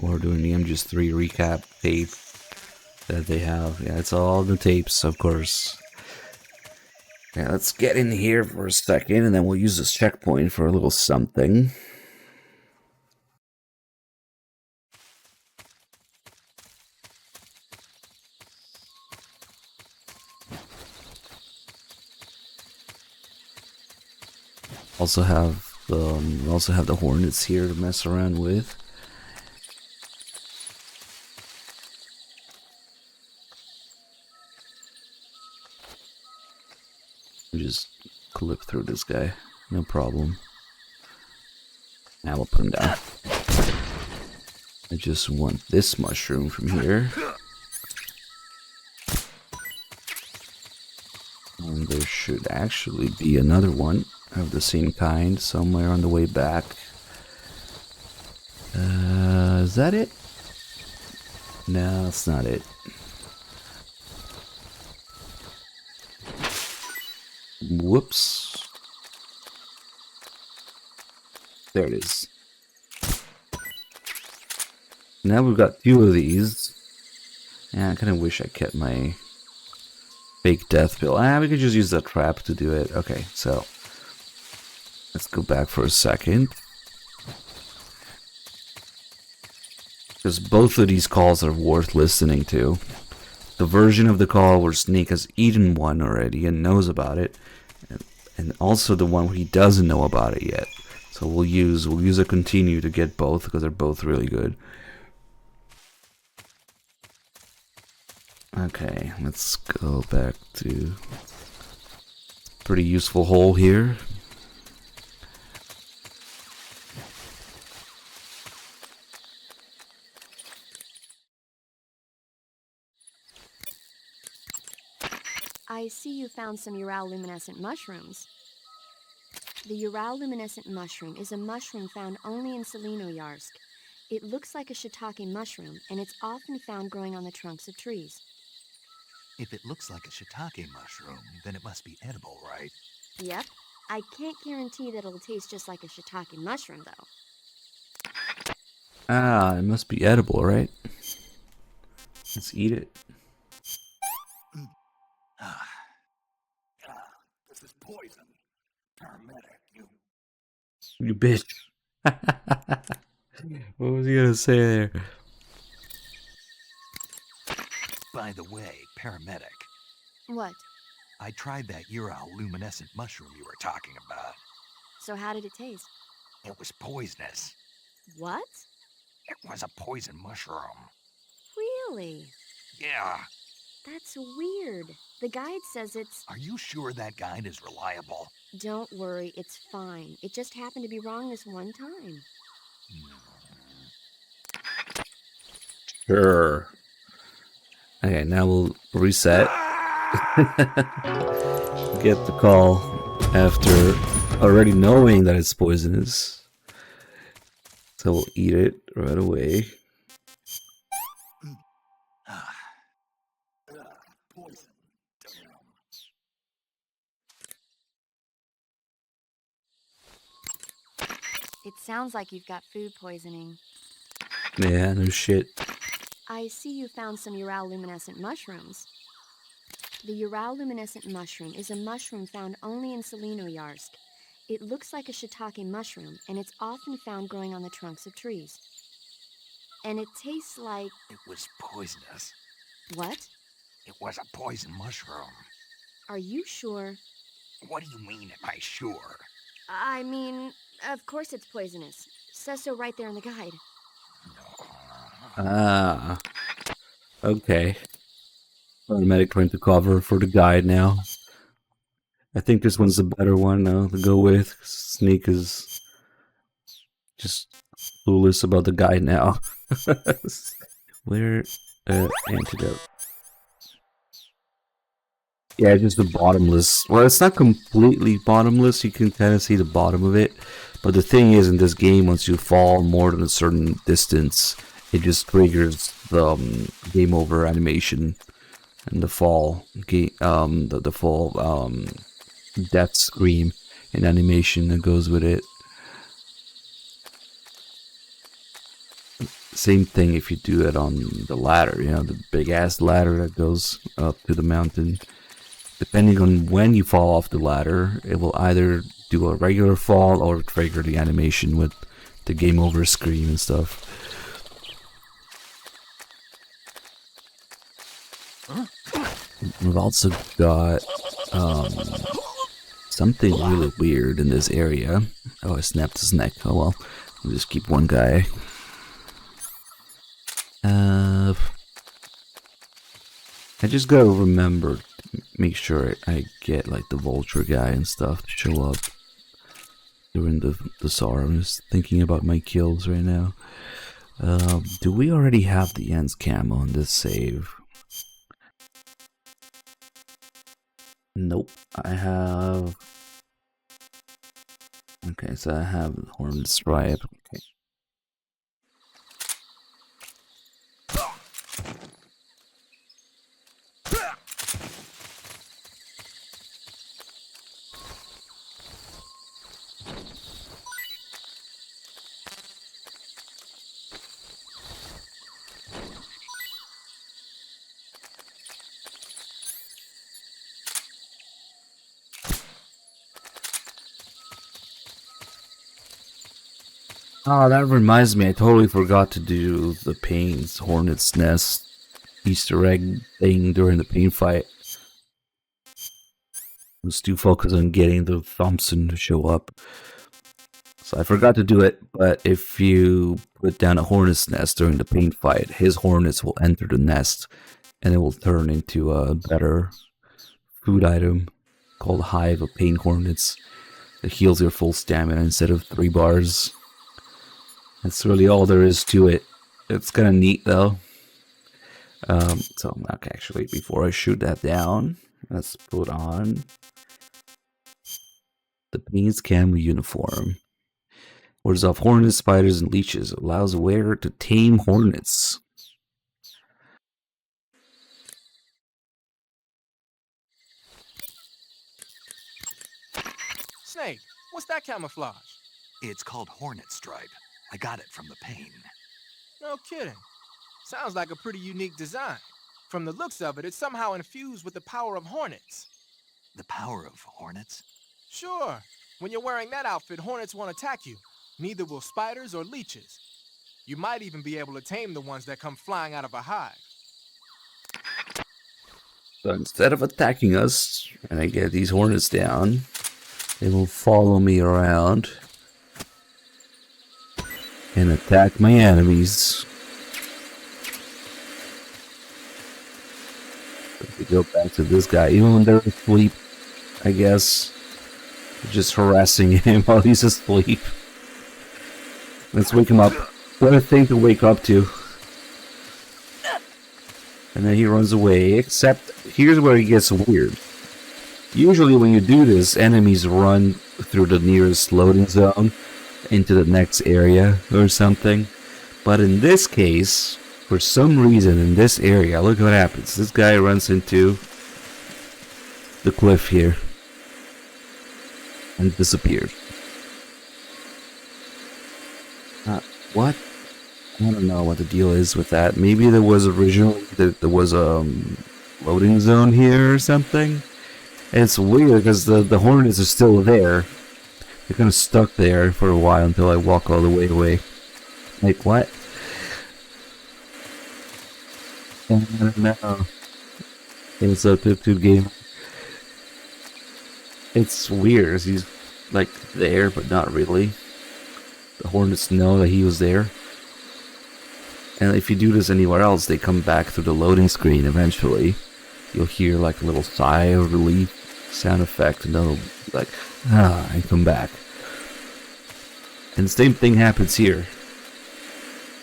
or doing the MGS3 recap tape that they have. Yeah, it's all in the tapes, of course. Yeah, let's get in here for a second, and then we'll use this checkpoint for a little something. Also have the Hornets here to mess around with. Just clip through this guy, no problem. Now we'll put him down. I just want this mushroom from here. And there should actually be another one of the same kind somewhere on the way back. Is that it? No, that's not it. Whoops. There it is. Now we've got two of these. Yeah, I kind of wish I kept my fake death pill. We could just use that trap to do it. Okay, so let's go back for a second. Because both of these calls are worth listening to. The version of the call where Snake has eaten one already and knows about it, and also the one where he doesn't know about it yet. So we'll use a continue to get both because they're both really good. Okay, let's go back to pretty useful hole here. I see you found some Uralluminescent mushrooms. The Uralluminescent mushroom is a mushroom found only in Selenoyarsk. It looks like a shiitake mushroom, and it's often found growing on the trunks of trees. If it looks like a shiitake mushroom, then it must be edible, right? Yep. I can't guarantee that it'll taste just like a shiitake mushroom, though. Ah, it must be edible, right? Let's eat it. This is poison. Paramedic, You bitch. What was he gonna say there? By the way, paramedic. What? I tried that Uralluminescent mushroom you were talking about. So how did it taste? It was poisonous. What? It was a poison mushroom. Really? Yeah. That's weird. The guide says it's... Are you sure that guide is reliable? Don't worry, it's fine. It just happened to be wrong this one time. Sure. Okay, now we'll reset. Get the call after already knowing that it's poisonous. So we'll eat it right away. Poison. It sounds like you've got food poisoning. Yeah, no shit. I see you found some Uralluminescent mushrooms. The Uralluminescent mushroom is a mushroom found only in Selenoyarsk. It looks like a shiitake mushroom, and it's often found growing on the trunks of trees. And it tastes like... It was poisonous. What? It was a poison mushroom. Are you sure? What do you mean, am I sure? I mean, of course it's poisonous. Says so right there in the guide. Ah. Okay. Automatic trying to cover for the guide now. I think this one's the better one now to go with. Snake is just clueless about the guide now. Where antidote? Yeah, just the bottomless. Well, it's not completely bottomless. You can kind of see the bottom of it. But the thing is, in this game, once you fall more than a certain distance, it just triggers the game over animation and the fall the fall death scream and animation that goes with it. Same thing if you do it on the ladder, you know, the big ass ladder that goes up to the mountain. Depending on when you fall off the ladder, it will either do a regular fall or trigger the animation with the game over scream and stuff. We've also got something really weird in this area. Oh, I snapped his neck. Oh well, we'll just keep one guy. I just gotta remember to make sure I get like the vulture guy and stuff to show up during the SAR. I'm just thinking about my kills right now. Do we already have the Ends camo on this save? Nope, I have... Okay, so I have Horned Stripe. Okay. Oh, that reminds me, I totally forgot to do the Pain's Hornet's Nest Easter egg thing during the Pain fight. I was too focused on getting the Thompson to show up. So I forgot to do it, but if you put down a Hornet's Nest during the Pain fight, his Hornets will enter the nest and it will turn into a better food item called Hive of Pain Hornets. It heals your full stamina instead of 3 bars. That's really all there is to it. It's kind of neat though. So okay, actually, before I shoot that down, let's put on the Pain's camo uniform. Wards off hornets, spiders, and leeches. Allows the wearer to tame hornets. Snake, what's that camouflage? It's called Hornet Stripe. I got it from the Pain. No kidding. Sounds like a pretty unique design. From the looks of it, it's somehow infused with the power of hornets. The power of hornets? Sure. When you're wearing that outfit, hornets won't attack you. Neither will spiders or leeches. You might even be able to tame the ones that come flying out of a hive. So instead of attacking us, and I get these hornets down, they will follow me around and attack my enemies. But we go back to this guy, even when they're asleep, I guess. Just harassing him while he's asleep. Let's wake him up. What a thing to wake up to. And then he runs away, except here's where he gets weird. Usually when you do this, enemies run through the nearest loading zone into the next area or something. But in this case, for some reason in this area, look what happens. This guy runs into the cliff here and disappeared. What? I don't know what the deal is with that. Maybe there was originally there was loading zone here or something. And it's weird because the Hornets are still there. They're kind of stuck there for a while until I walk all the way away. Like, what? I don't know. It's a Pip2 game. It's weird. He's like there, but not really. The Hornets know that he was there. And if you do this anywhere else, they come back through the loading screen eventually. You'll hear like a little sigh of relief sound effect, and they'll like, and come back. And the same thing happens here.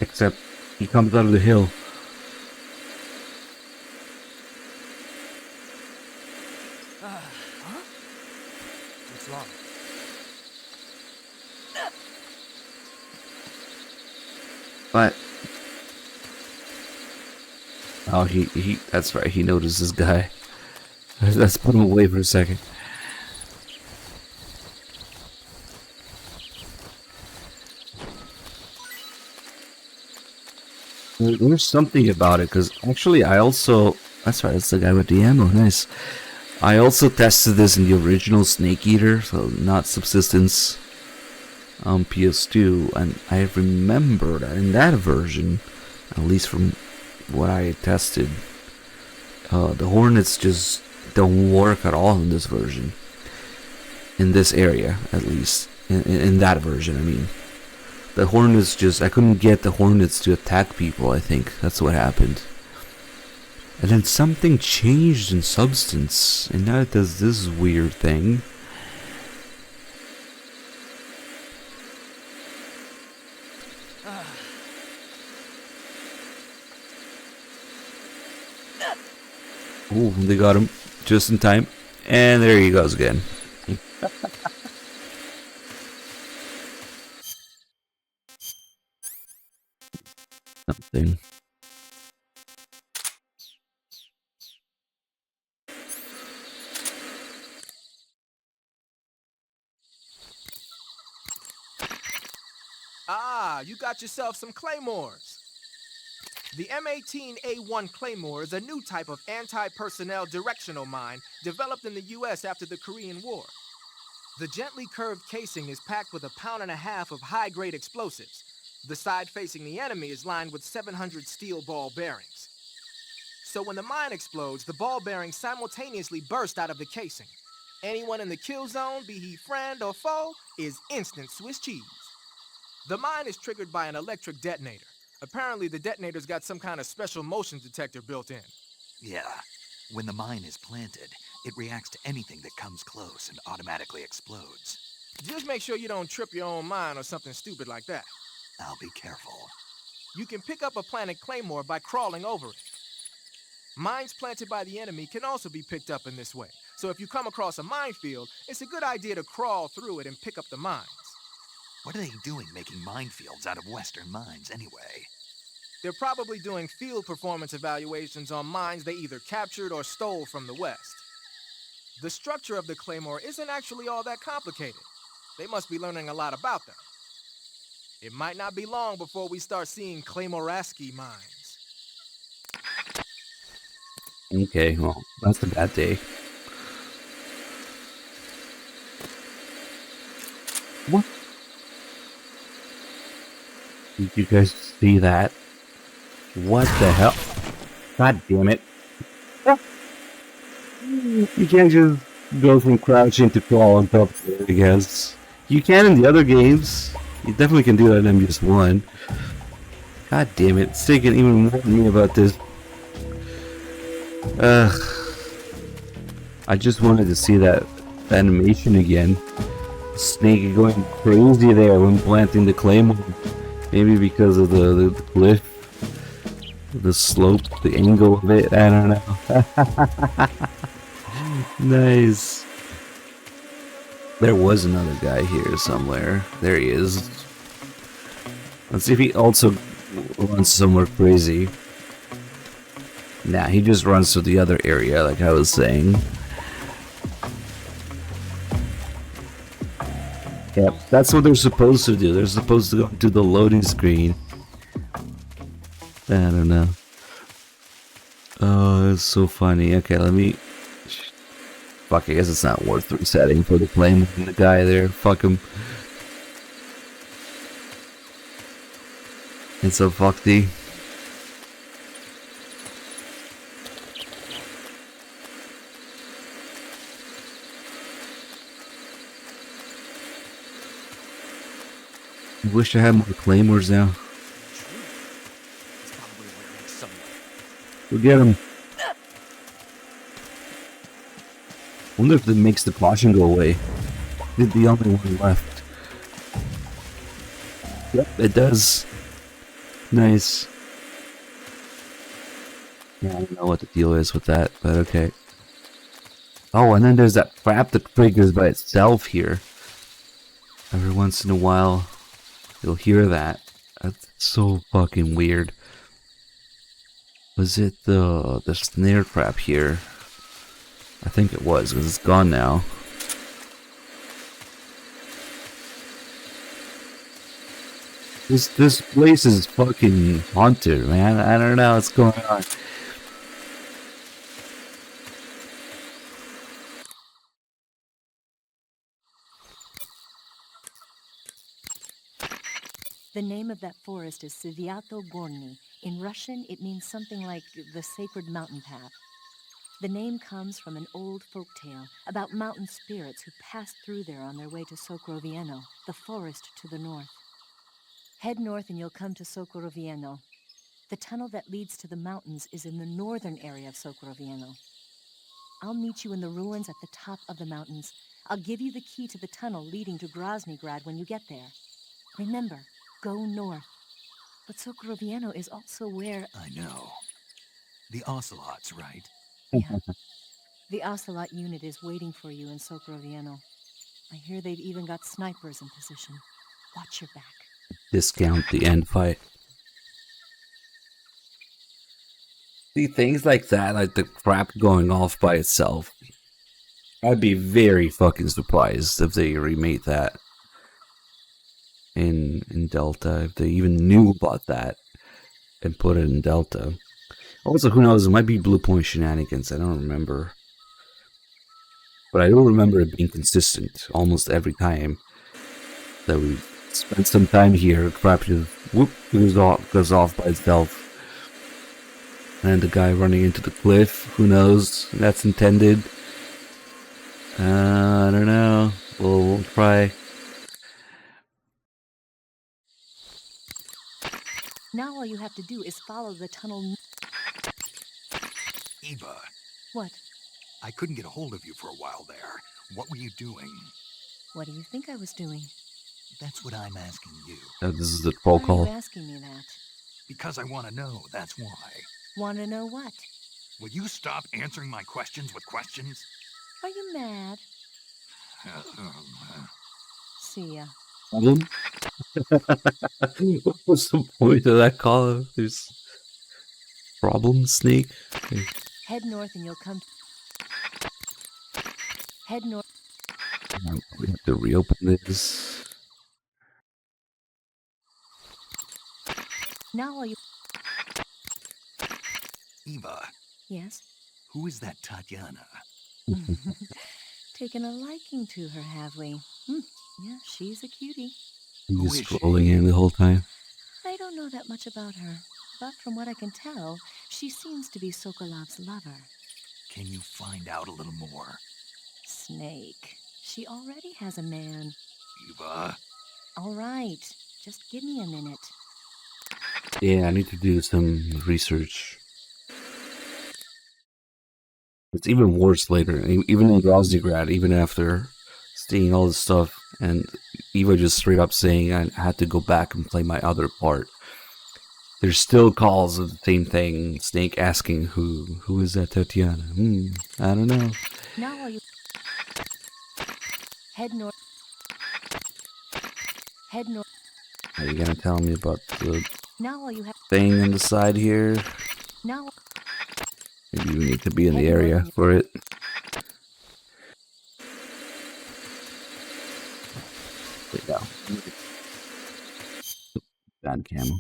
Except he comes out of the hill. What's wrong? But oh, he that's right, he noticed this guy. Let's put him away for a second. There's something about it, because actually I also... That's right, that's the guy with the ammo, nice. I also tested this in the original Snake Eater, so not Subsistence, on PS2, and I remember that in that version, at least from what I tested, the Hornets just don't work at all in this version. In this area, at least. In that version, I mean. The Hornets just... I couldn't get the Hornets to attack people, I think. That's what happened. And then something changed in Substance, and now it does this weird thing. Ooh, they got him just in time. And there he goes again. Something. Ah, you got yourself some claymores. The M18A1 Claymore is a new type of anti-personnel directional mine developed in the US after the Korean War. The gently curved casing is packed with 1.5 pounds of high-grade explosives. The side facing the enemy is lined with 700 steel ball bearings. So when the mine explodes, the ball bearings simultaneously burst out of the casing. Anyone in the kill zone, be he friend or foe, is instant Swiss cheese. The mine is triggered by an electric detonator. Apparently, the detonator's got some kind of special motion detector built in. Yeah. When the mine is planted, it reacts to anything that comes close and automatically explodes. Just make sure you don't trip your own mine or something stupid like that. I'll be careful. You can pick up a planted claymore by crawling over it. Mines planted by the enemy can also be picked up in this way. So if you come across a minefield, it's a good idea to crawl through it and pick up the mines. What are they doing making minefields out of Western mines anyway? They're probably doing field performance evaluations on mines they either captured or stole from the West. The structure of the claymore isn't actually all that complicated. They must be learning a lot about them. It might not be long before we start seeing Claymoraski mines. Okay, well, that's a bad day. What? Did you guys see that? What the hell? God damn it. You can't just go from crouching to crawl on top of it, I guess. You can in the other games. You definitely can do that in MGS1. God damn it. It's taking even more than me about this. I just wanted to see that animation again. Snake going crazy there when planting the claymore. Maybe because of the cliff, the slope, the angle of it. I don't know. Nice. There was another guy here somewhere. There he is. Let's see if he also runs somewhere crazy. Nah, he just runs to the other area, like I was saying. Yep, that's what they're supposed to do. They're supposed to go to the loading screen. I don't know. Oh, that's so funny. Okay, let me. Fuck, I guess it's not worth resetting for the claim and the guy there. Fuck him. It's so fuckedy. I wish I had more claymores now. We'll get him. Wonder if it makes the caution go away. It's the only one left. Yep, it does. Nice. Yeah, I don't know what the deal is with that, but okay. Oh, and then there's that trap that triggers by itself here. Every once in a while, you'll hear that. That's so fucking weird. Was it the snare trap here? I think it was, because it's gone now. This place is fucking haunted, man. I don't know what's going on. The name of that forest is Sviato Gorny. In Russian, it means something like the sacred mountain path. The name comes from an old folk tale about mountain spirits who passed through there on their way to Sokrovieno, the forest to the north. Head north and you'll come to Sokrovieno. The tunnel that leads to the mountains is in the northern area of Sokrovieno. I'll meet you in the ruins at the top of the mountains. I'll give you the key to the tunnel leading to Groznygrad when you get there. Remember, go north. But Sokrovieno is also where... I know. The Ocelots, right? Yeah. The Ocelot unit is waiting for you in Sokrovieno. I hear they've even got snipers in position. Watch your back. Discount the end fight. See, things like that, like the crap going off by itself. I'd be very fucking surprised if they remade that in Delta, if they even knew about that and put it in Delta. Also, who knows, it might be Blue Point shenanigans, I don't remember. But I do remember it being consistent almost every time that we spent some time here. Crap just whoop goes off by itself. And the guy running into the cliff, who knows? That's intended. I don't know. We'll try. Now all you have to do is follow the tunnel. Eva, What? I couldn't get a hold of you for a while there. What were you doing? What do you think I was doing? That's what I'm asking you. This is the roll Why are call. you asking me that? Because I want to know, that's why. Want to know what? Will you stop answering my questions with questions? Are you mad? See ya. Problem? What was the point of that call? There's problem, Snake? Head north and you'll come. Head north. We have to reopen this. Now all you. Eva, Yes? who is that Tatiana? Taken a liking to her, have we? Yeah, she's a cutie. I'm just scrolling in the whole time. I don't know that much about her, but from what I can tell, she seems to be Sokolov's lover. Can you find out a little more? Snake. She already has a man. Eva? All right, just give me a minute. Yeah, I need to do some research. It's even worse later, even in Groznygrad, even after seeing all this stuff, and Eva just straight up saying I had to go back and play my other part. There's still calls of the same thing, Snake asking who is that Tatiana? I don't know. Now all you. Head north. Head north. Are you gonna tell me about the Now all you have. thing on the side here? Now. Maybe we need to be in the area for it. Wait, no. Bad camo.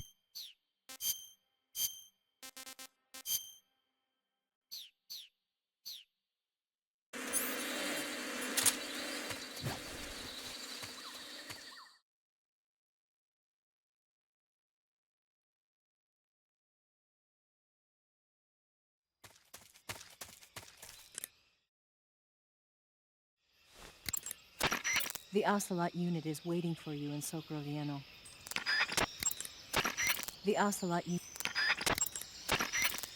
The Ocelot unit is waiting for you in Socorrieno. The Ocelot unit.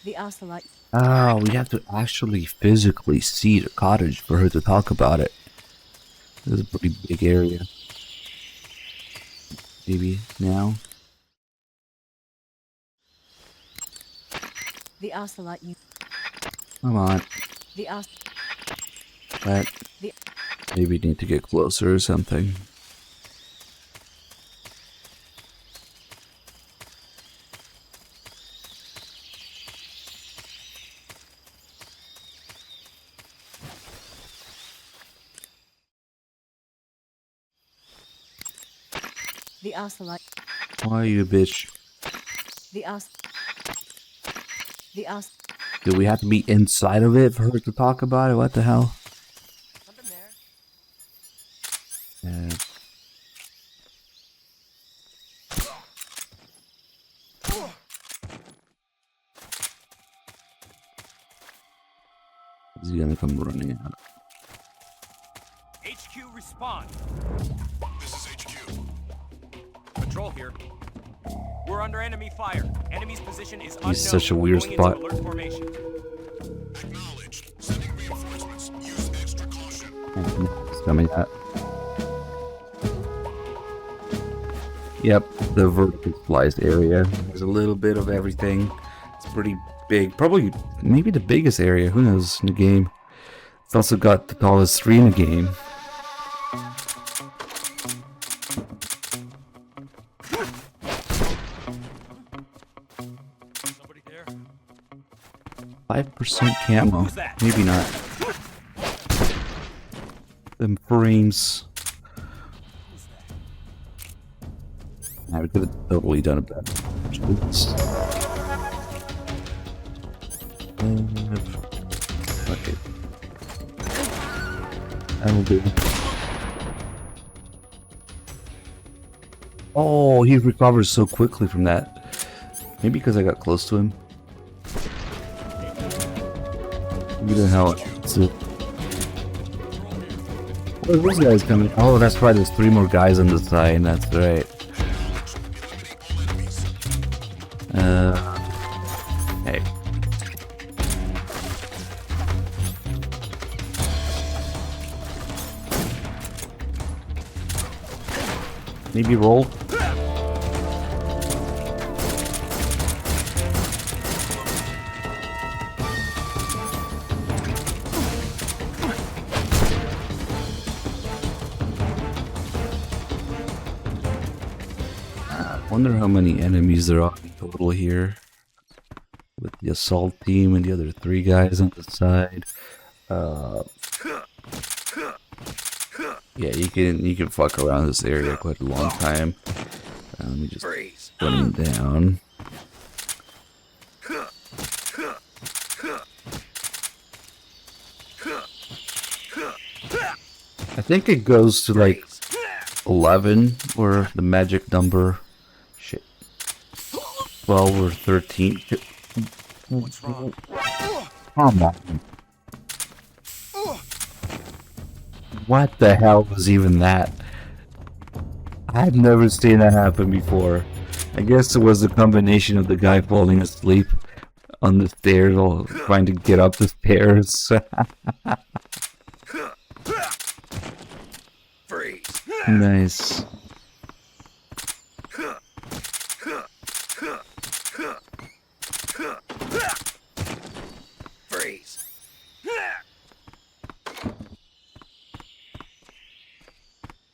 The Ocelot. Ah, we have to actually physically see the cottage for her to talk about it. This is a pretty big area. Maybe now. The Ocelot unit. Come on. The But The maybe need to get closer or something. The Ocelot. Why are you a bitch? The Do we have to be inside of it for her to talk about it? What the hell? Is he gonna come running out? HQ respond. This is HQ. Patrol here. We're under enemy fire. Enemy's position is unknown. He's such a weird Going spot. into alert formation. Acknowledged. Sending reinforcements. Use extra caution. It's coming out. Yep, the vertical sliced area. There's a little bit of everything. It's pretty big. Probably, maybe the biggest area. Who knows in the game. It's also got the tallest tree in the game. Somebody there? 5% camo. Maybe not. Them frames. Nah, we could have totally done it better. Okay. That'll do. Oh, he recovers so quickly from that. Maybe because I got close to him. Look at how it's a... Where's those guys coming? Oh, that's right, there's 3 more guys on the side, that's right. Hey. Maybe roll. Wonder how many enemies there are in total here. With the assault team and the other 3 guys on the side. Yeah, you can fuck around this area quite a long time. Let me just put him down. I think it goes to like 11 or the magic number. Shit. 12 or 13. What's wrong? Come on. What the hell was even that? I've never seen that happen before. I guess it was a combination of the guy falling asleep on the stairs while trying to get up the stairs. Freeze. Nice. Freeze.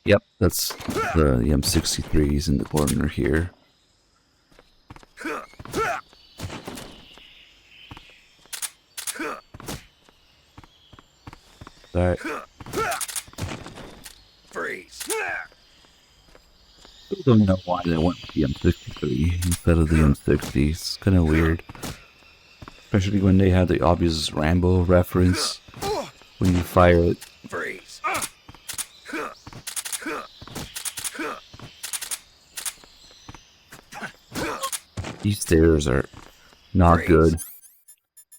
Yep, that's the M63s in the corner here. Alright. Freeze. Still don't know why they went with the M63 instead of the M60. It's kind of weird. Especially when they had the obvious Rambo reference when you fire it. Freeze. These stairs are not good.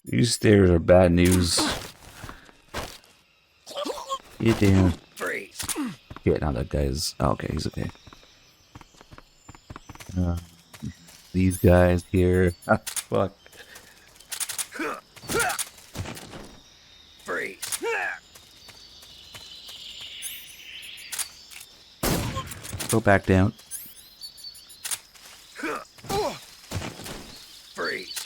These stairs are bad news. Get down. Freeze. shit, now that guy's... Oh, okay, he's okay. These guys here... Ah, fuck. Freeze. Go back down. Freeze.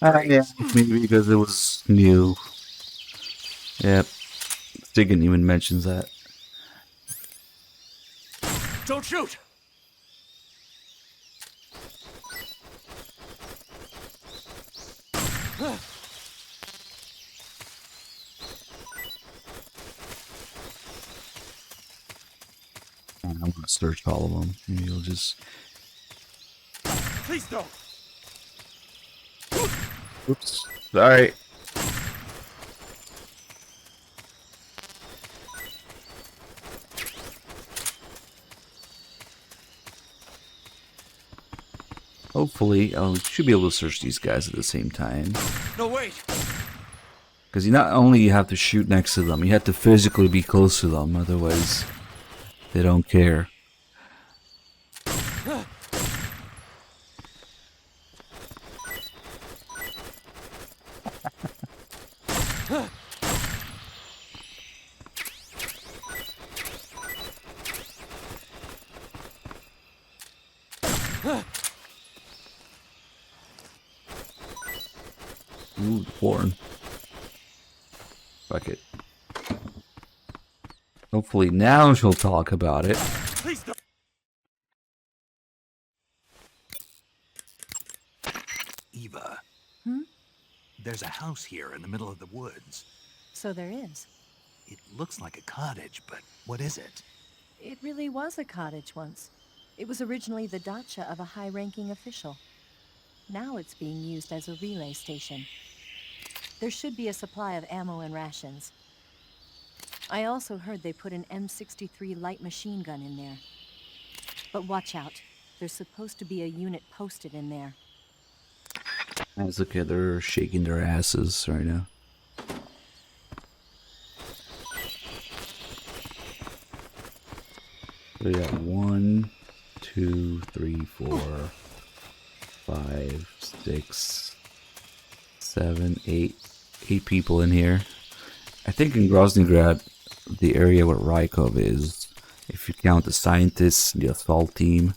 Yeah, maybe because it was new. Yep. Stiggin even mentions that. Don't shoot. I'm gonna search all of them. Maybe you'll just... Please don't. Oops. Sorry. Hopefully, we should be able to search these guys at the same time. No, wait. Because you not only have to shoot next to them, you have to physically be close to them, otherwise they don't care. Ooh, porn. Fuck it. Hopefully now she'll talk about it. Please don't. Eva, Hmm? there's a house here in the middle of the woods. So there is. It looks like a cottage, but what is it? It really was a cottage once. It was originally the dacha of a high-ranking official. Now it's being used as a relay station. There should be a supply of ammo and rations. I also heard they put an M63 light machine gun in there. But watch out. There's supposed to be a unit posted in there. Guys, look at they're shaking their asses right now. We got 1, 2, 3, 4, 5, 6, 7, 8 people in here. I think in Groznygrad, the area where Rykov is, if you count the scientists and the assault team,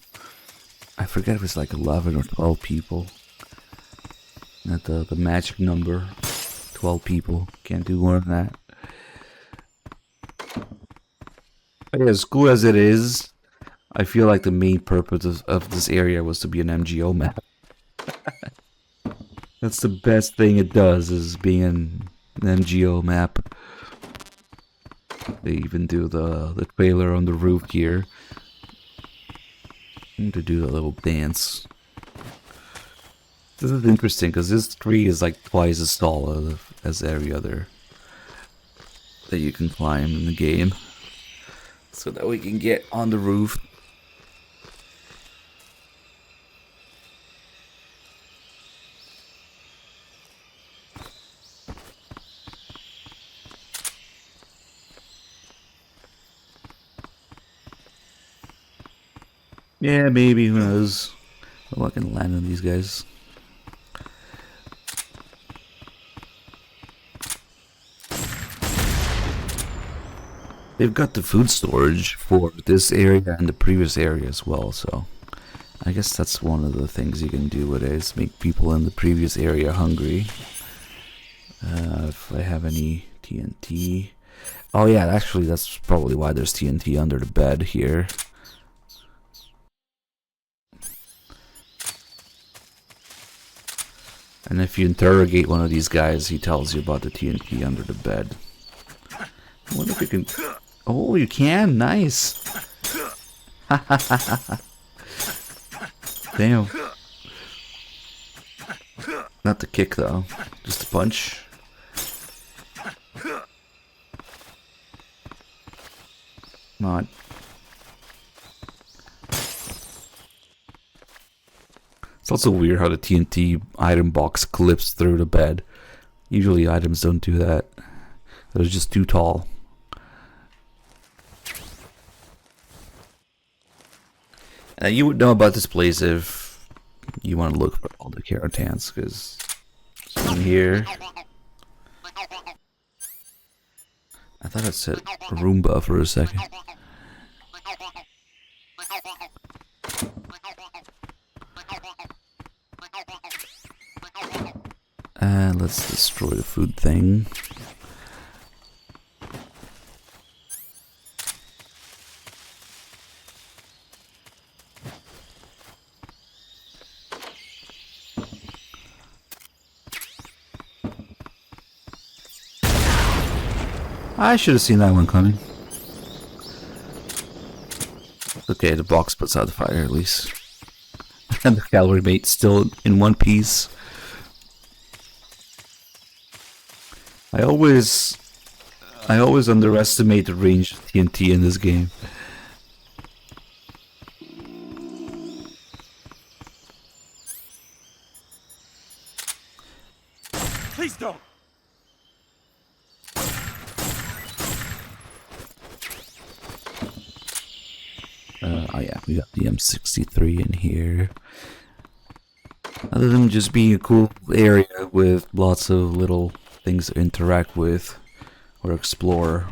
I forget if it's like 11 or 12 people. Not the magic number. 12 people. Can't do more than that. But yeah, as cool as it is, I feel like the main purpose of this area was to be an MGO map. That's the best thing it does, is being an MGO map. They even do the trailer on the roof here. And to do the little dance. This is interesting because this tree is like twice as tall as every other that you can climb in the game. So that we can get on the roof. Yeah, maybe, who knows. Oh, I can land on these guys. They've got the food storage for this area and the previous area as well, so I guess that's one of the things you can do with it, is make people in the previous area hungry. If I have any TNT. Oh yeah, actually that's probably why there's TNT under the bed here. And if you interrogate one of these guys, he tells you about the TNT under the bed. I wonder if you can... Oh, you can? Nice! Damn. Not the kick, though. Just the punch. Come on. It's also weird how the TNT item box clips through the bed. Usually items don't do that. It was just too tall. You would know about this place if you want to look for all the Caratans, because in here, I thought it said Roomba for a second. And let's destroy the food thing. I should have seen that one coming. Okay, the box puts out the fire at least. And the cavalry mate's still in one piece. I always underestimate the range of TNT in this game. Please don't. Oh yeah, we got the M63 in here. Other than just being a cool area with lots of little things to interact with or explore,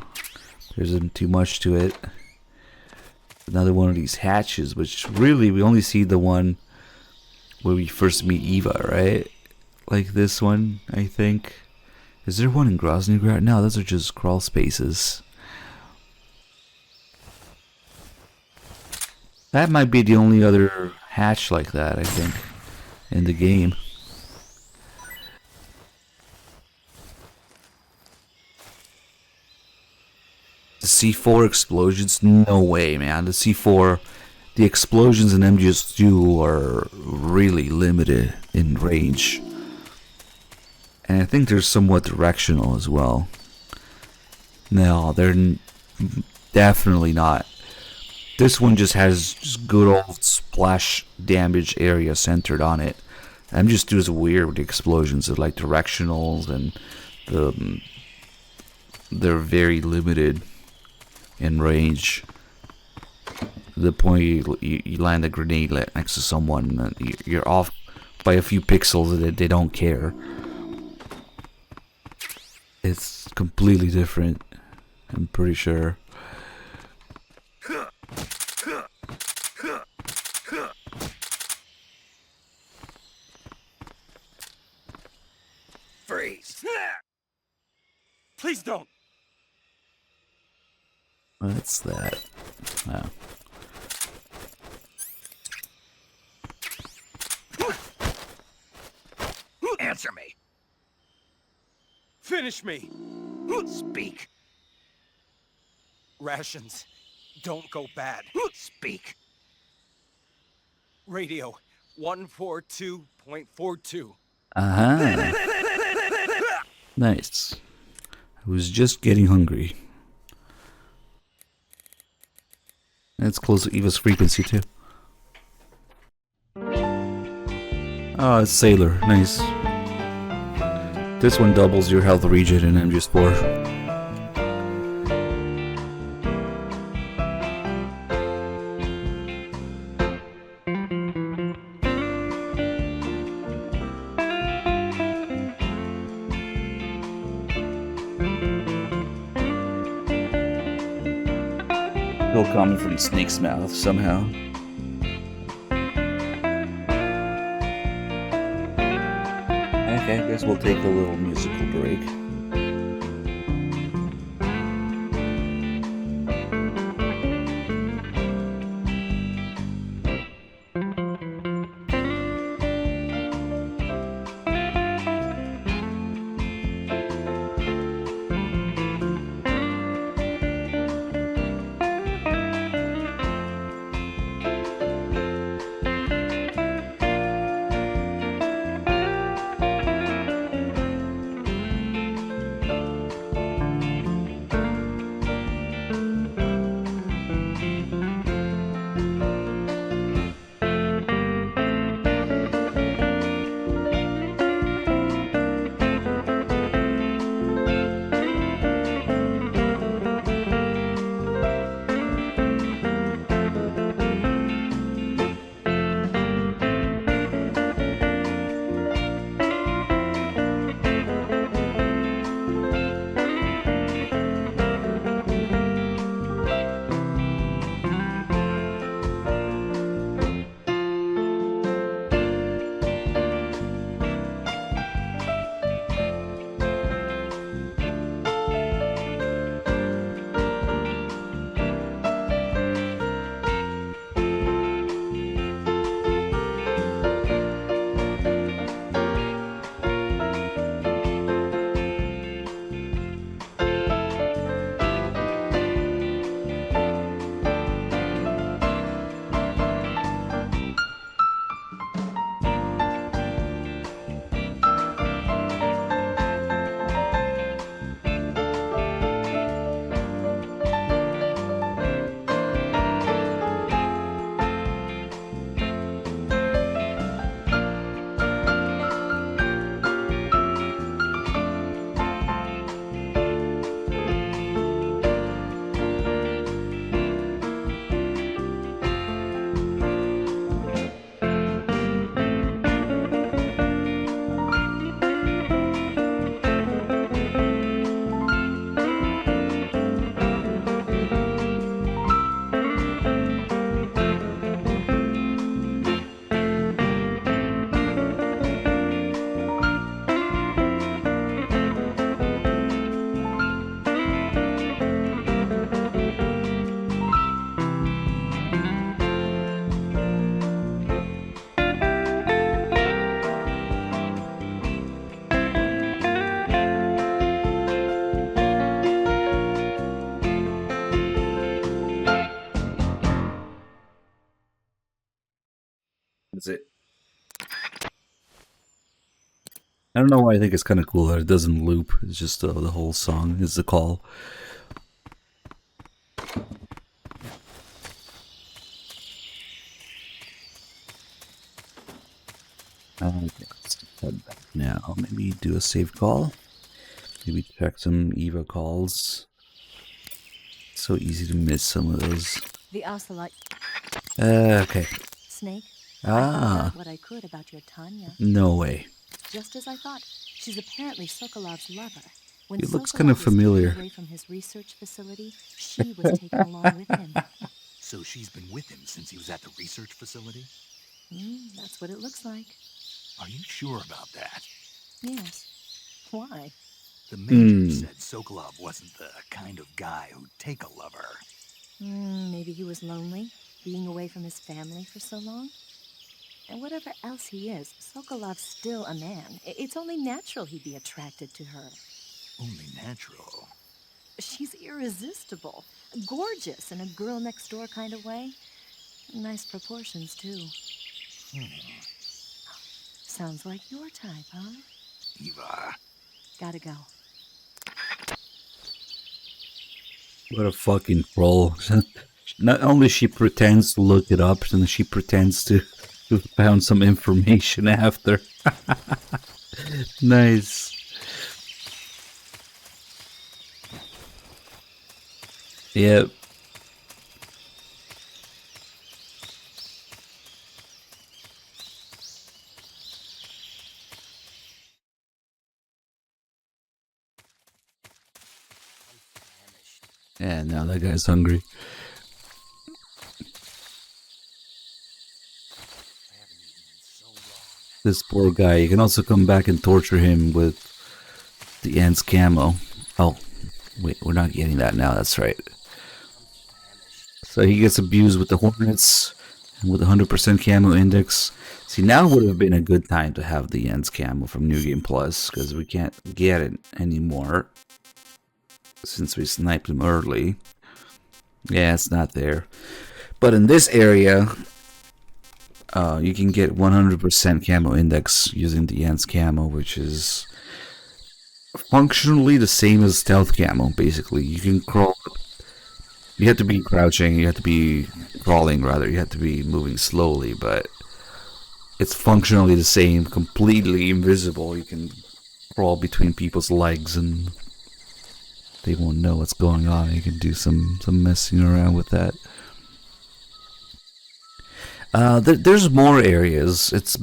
there isn't too much to it. Another one of these hatches, which really we only see the one where we first meet Eva, right? Like this one, I think. Is there one in Groznyj? No, those are just crawl spaces. That might be the only other hatch like that, I think, in the game. The C4 explosions? No way, man. The C4, the explosions in MGS2 are really limited in range. And I think they're somewhat directional as well. No, they're definitely not. This one just has just good old splash damage area centered on it. MGS2 is weird with the explosions. They're like directionals and they're very limited in range. To the point you land a grenade next to someone and you're off by a few pixels and they don't care. It's completely different, I'm pretty sure. Freeze! Please don't! What's that? Oh. Answer me! Finish me! Speak! Rations don't go bad. Speak! Radio 142.42. Uh-huh. Nice. I was just getting hungry. It's close to Eva's frequency too. Oh, it's Sailor. Nice. This one doubles your health regen in MGS4. Still coming from Snake's mouth somehow. Okay, I guess we'll take a little musical break. That's it. I don't know why I think it's kind of cool that it doesn't loop. It's just the whole song is the call. Let's head back now. Maybe do a save call. Maybe check some Eva calls. It's so easy to miss some of those. The Ocelot. Okay. Snake. I Ah. found out what I could about your Tanya. No way. Just as I thought. She's apparently Sokolov's lover. When It looks Sokolov kind of was taken familiar. away from his research facility, she was taken along with him. So she's been with him since he was at the research facility? That's what it looks like. Are you sure about that? Yes. Why? The Major said Sokolov wasn't the kind of guy who'd take a lover. Maybe he was lonely, being away from his family for so long. And whatever else he is, Sokolov's still a man. It's only natural he'd be attracted to her. Only natural. She's irresistible. Gorgeous in a girl next door kind of way. Nice proportions, too. Sounds like your type, huh? Eva. Gotta go. What a fucking troll. Not only she pretends to look it up, and she pretends to found some information after. Nice. Yep. Yeah, now that guy's hungry. This poor guy. You can also come back and torture him with the ant's camo. Oh, wait, we're not getting that now. That's right. So he gets abused with the Hornets and with 100% camo index. See, now would have been a good time to have the ant's camo from New Game Plus, because we can't get it anymore since we sniped him early. Yeah, it's not there. But in this area, you can get 100% camo index using the Ant's camo, which is functionally the same as stealth camo, basically. You can crawl. You have to be crouching, you have to be crawling, rather. You have to be moving slowly, but it's functionally the same, completely invisible. You can crawl between people's legs and they won't know what's going on. You can do some messing around with that. There's more areas. It's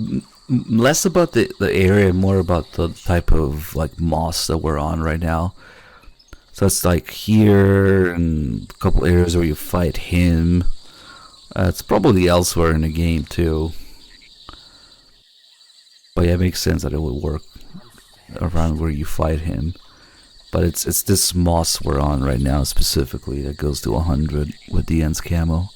less about the area, more about the type of like moss that we're on right now. So it's like here and a couple areas where you fight him. It's probably elsewhere in the game too. But yeah, it makes sense that it would work around where you fight him. But it's this moss we're on right now specifically that goes to 100 with the Ents camo.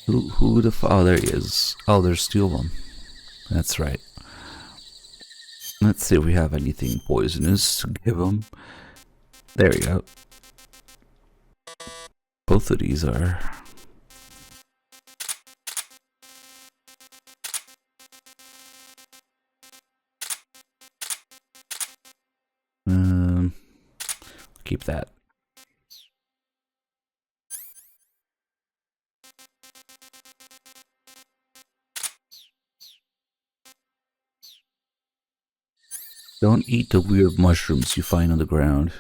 Who the oh, there he is. Oh, there's two of them. That's right. Let's see if we have anything poisonous to give him. There we go. Both of these are. Keep that. Don't eat the weird mushrooms you find on the ground.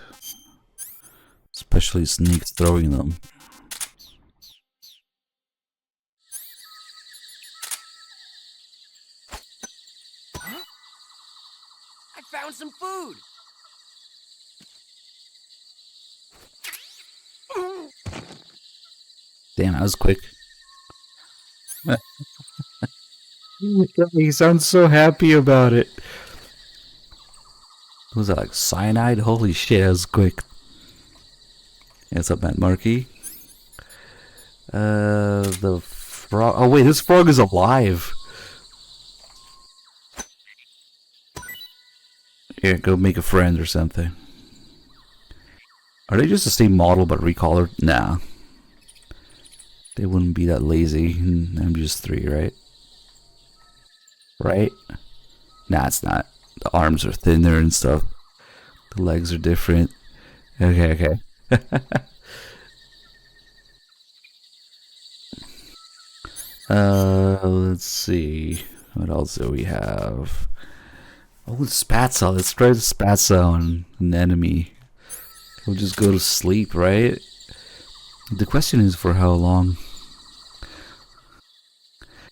Especially snakes throwing them. Huh? I found some food! Damn, that was quick. He sounds so happy about it. Was that like cyanide? Holy shit, that was quick. Yeah, what's up, Matt Markey? The frog. Oh, wait, this frog is alive. Here, go make a friend or something. Are they just the same model but recolored? Nah. They wouldn't be that lazy in MGS3, right? Right? Nah, it's not. The arms are thinner and stuff. The legs are different. Okay. Let's see. What else do we have? Oh, the Spatza. Let's try the Spatza on an enemy. He'll just go to sleep, right? The question is for how long?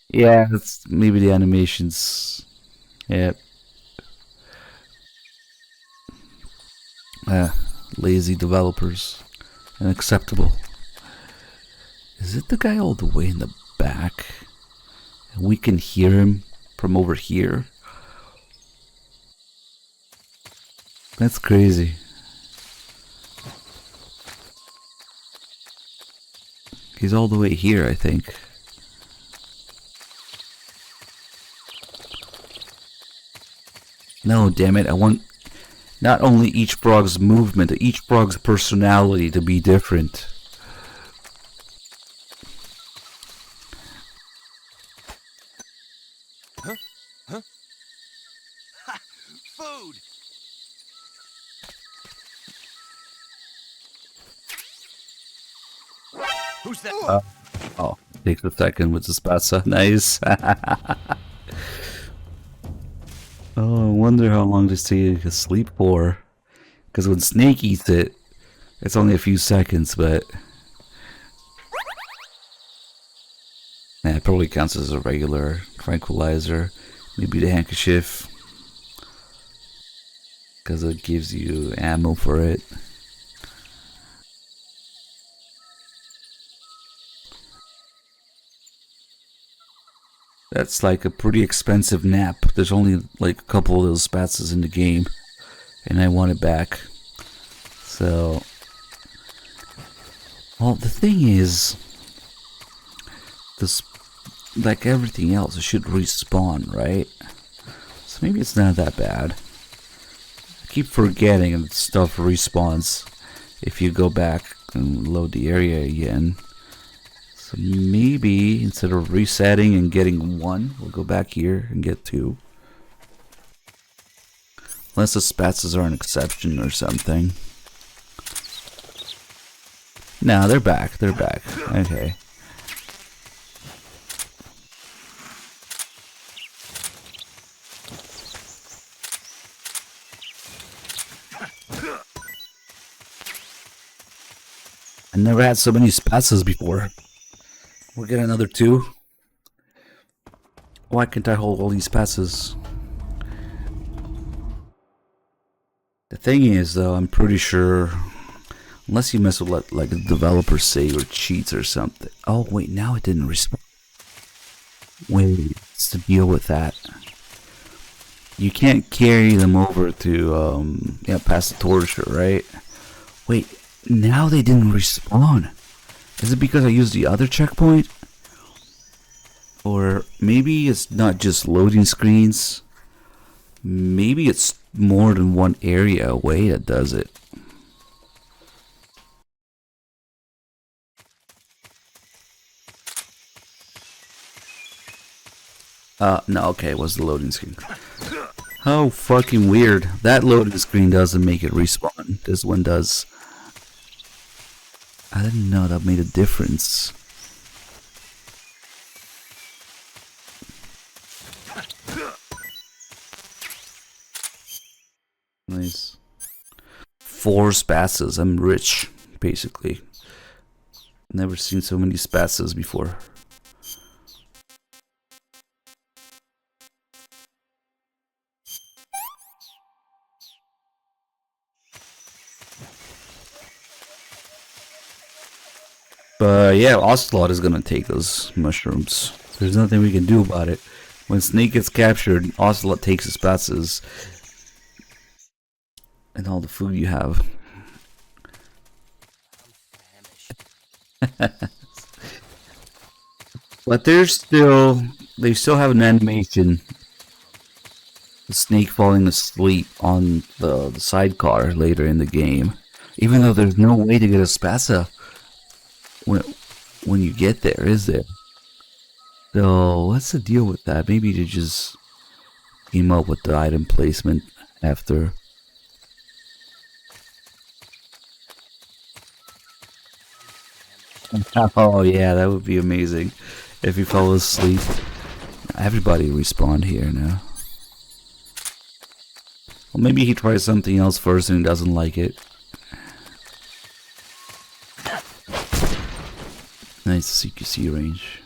Yeah, that's maybe the animations. Yep. Lazy developers. Unacceptable. Is it the guy all the way in the back? And we can hear him from over here? That's crazy. He's all the way here, I think. No, damn it. I want not only each frog's movement, each frog's personality to be different. Huh? Ha! Food! Who's that? Oh, takes a second with the Spatza. Nice. Oh, I wonder how long this thing can sleep for. Because when Snake eats it, it's only a few seconds, but... Yeah, it probably counts as a regular tranquilizer. Maybe the handkerchief. Because it gives you ammo for it. That's like a pretty expensive nap. There's only like a couple of those Spatzas in the game. And I want it back. So... Well, the thing is... This... Like everything else, it should respawn, right? So maybe it's not that bad. I keep forgetting that stuff respawns if you go back and load the area again. So maybe instead of resetting and getting 1, we'll go back here and get 2. Unless the Spatzas are an exception or something. No, they're back. They're back. Okay. I never had so many Spatzas before. We'll get another 2. Why can't I hold all these Spatzas? The thing is, though, I'm pretty sure, unless you mess with what like the developers say or cheats or something. Oh wait, now it didn't respond. Wait, what's the deal with that? You can't carry them over to pass the torch, right? Wait, now they didn't respawn. Is it because I used the other checkpoint? Or maybe it's not just loading screens. Maybe it's more than one area away that does it. No, okay, it was the loading screen. How fucking weird. That loading screen doesn't make it respawn. This one does. I didn't know that made a difference. Nice. 4 Spatzas. I'm rich, basically. Never seen so many Spatzas before. But yeah, Ocelot is gonna take those mushrooms. There's nothing we can do about it. When Snake gets captured, Ocelot takes his Spatzas and all the food you have. But they still have an animation. The Snake falling asleep on the sidecar later in the game. Even though there's no way to get a Spatza when you get there, is there? So what's the deal with that? Maybe to just came up with the item placement after. Oh yeah, that would be amazing if he fell asleep. Everybody respawn here now. Well, maybe he tries something else first and he doesn't like it. Nice CQC range.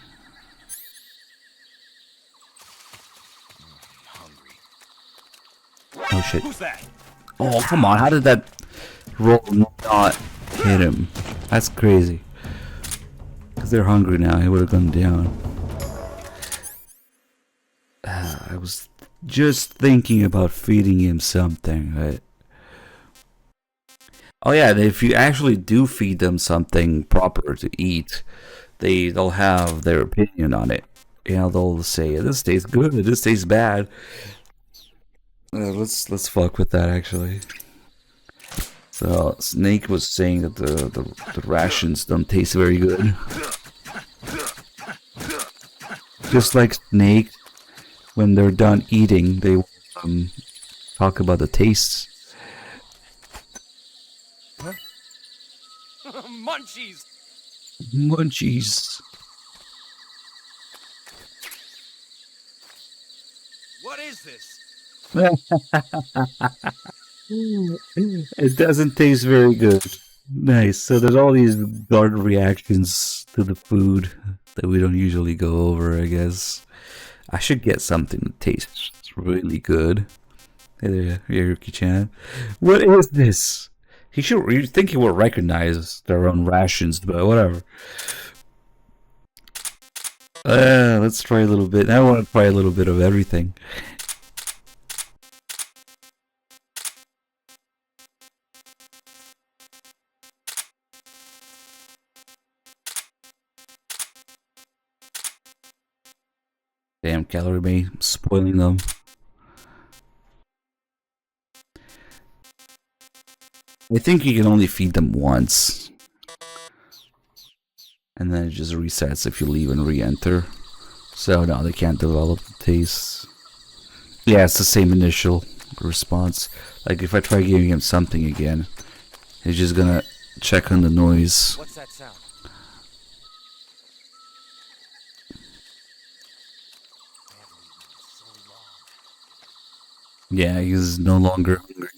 Oh shit. Who's that? Oh come on, how did that roll not hit him? That's crazy. Because they're hungry now, he would have gone down. I was just thinking about feeding him something, right? Oh yeah, if you actually do feed them something proper to eat, they'll have their opinion on it. You know, they'll say, this tastes good, this tastes bad. Let's fuck with that actually. So Snake was saying that the rations don't taste very good. Just like Snake, when they're done eating, they talk about the tastes. Munchies! Munchies. What is this? It doesn't taste very good. Nice. So there's all these guard reactions to the food that we don't usually go over, I guess. I should get something that tastes really good. Hey there, Yuki-chan. What is this? You'd think he would recognize their own rations, but whatever. Let's try a little bit. I want to try a little bit of everything. Damn, Calorie Bay, spoiling them. I think you can only feed them once. And then it just resets if you leave and re-enter. So no, they can't develop the taste. Yeah, it's the same initial response. Like if I try giving him something again, he's just gonna check on the noise. What's that sound? Yeah, he's no longer hungry.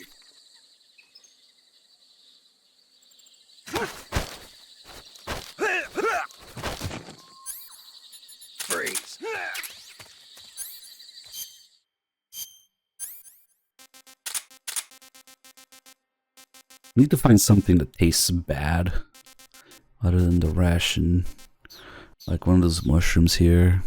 Freeze! Need to find something that tastes bad, other than the ration. Like one of those mushrooms here.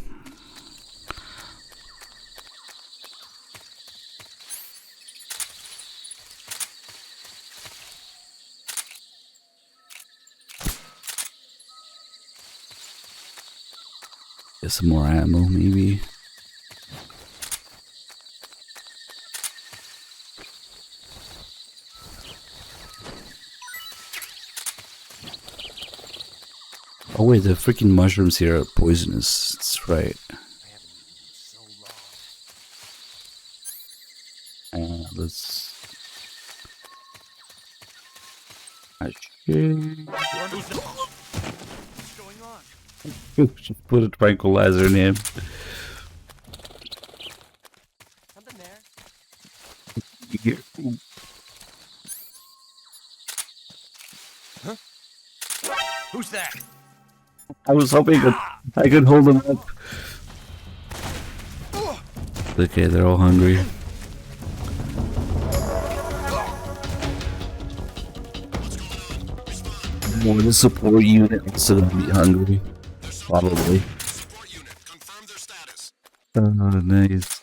Get some more ammo, maybe. Oh wait, the freaking mushrooms here are poisonous. That's right. Let's... What's going on? Just put a tranquilizer in him. Something there. Huh? Who's that? I was hoping that I could hold them up. Okay, they're all hungry. More the support unit also gonna be hungry. Probably. Oh, nice.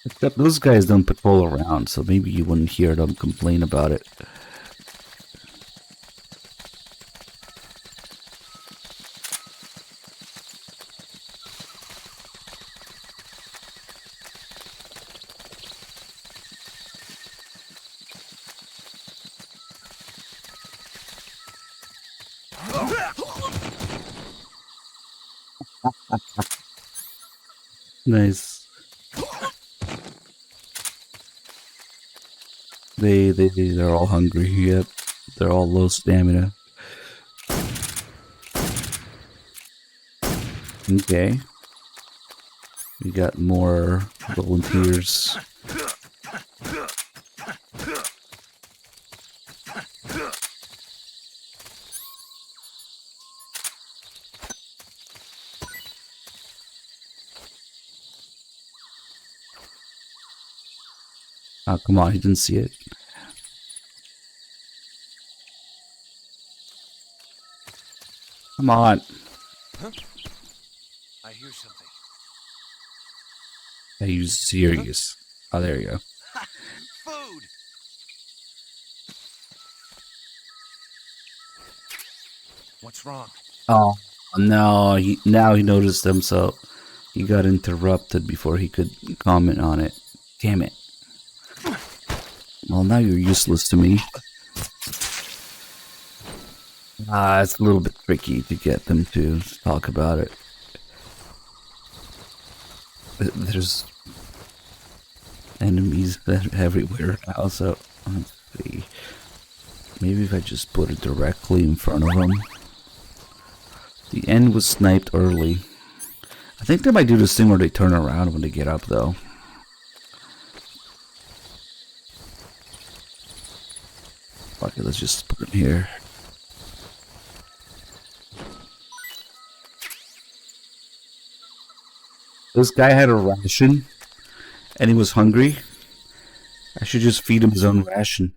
Except those guys don't patrol around, so maybe you wouldn't hear them complain about it. Nice. They're all hungry. Yep. They're all low stamina. Okay. We got more volunteers. Oh, come on, he didn't see it. Come on. Huh? I hear something. Are you serious? Oh, there you go. Food! What's wrong? Oh, no. Now he noticed them, so he got interrupted before he could comment on it. Damn it. Well, now you're useless to me. It's a little bit tricky to get them to talk about it. There's enemies everywhere now, so let's see. Maybe if I just put it directly in front of them. The end was sniped early. I think they might do this thing where they turn around when they get up, though. Okay, let's just put it here. This guy had a ration, and he was hungry. I should just feed him his own ration.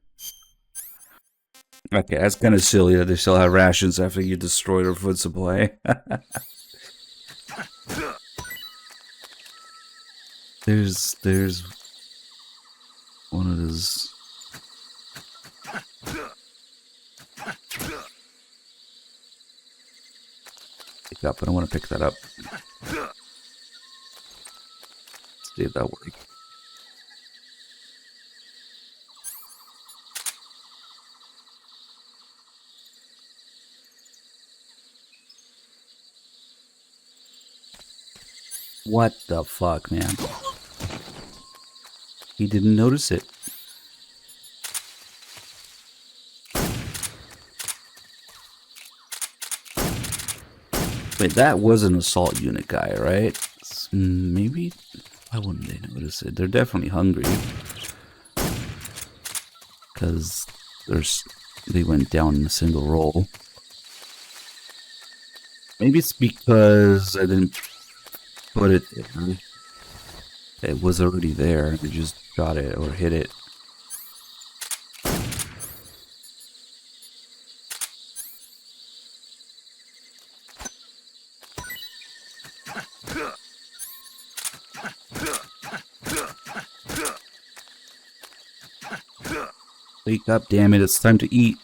Okay, that's kind of silly that they still have rations after you destroy their food supply. There's one of those. Pick up. I don't want to pick that up. Let's see if that works. What the fuck, man? He didn't notice it. Wait, that was an assault unit guy, right? Maybe? Why wouldn't they notice it? They're definitely hungry. Because they went down in a single roll. Maybe it's because I didn't put it there. It was already there. I just got it or hit it. Wake up, damn it, it's time to eat.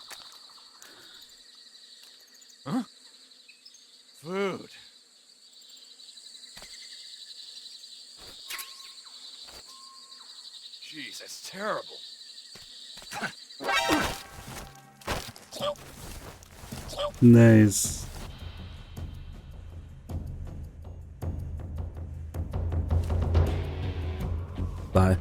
Huh? Food. Jeez, that's terrible. Nice. Bye.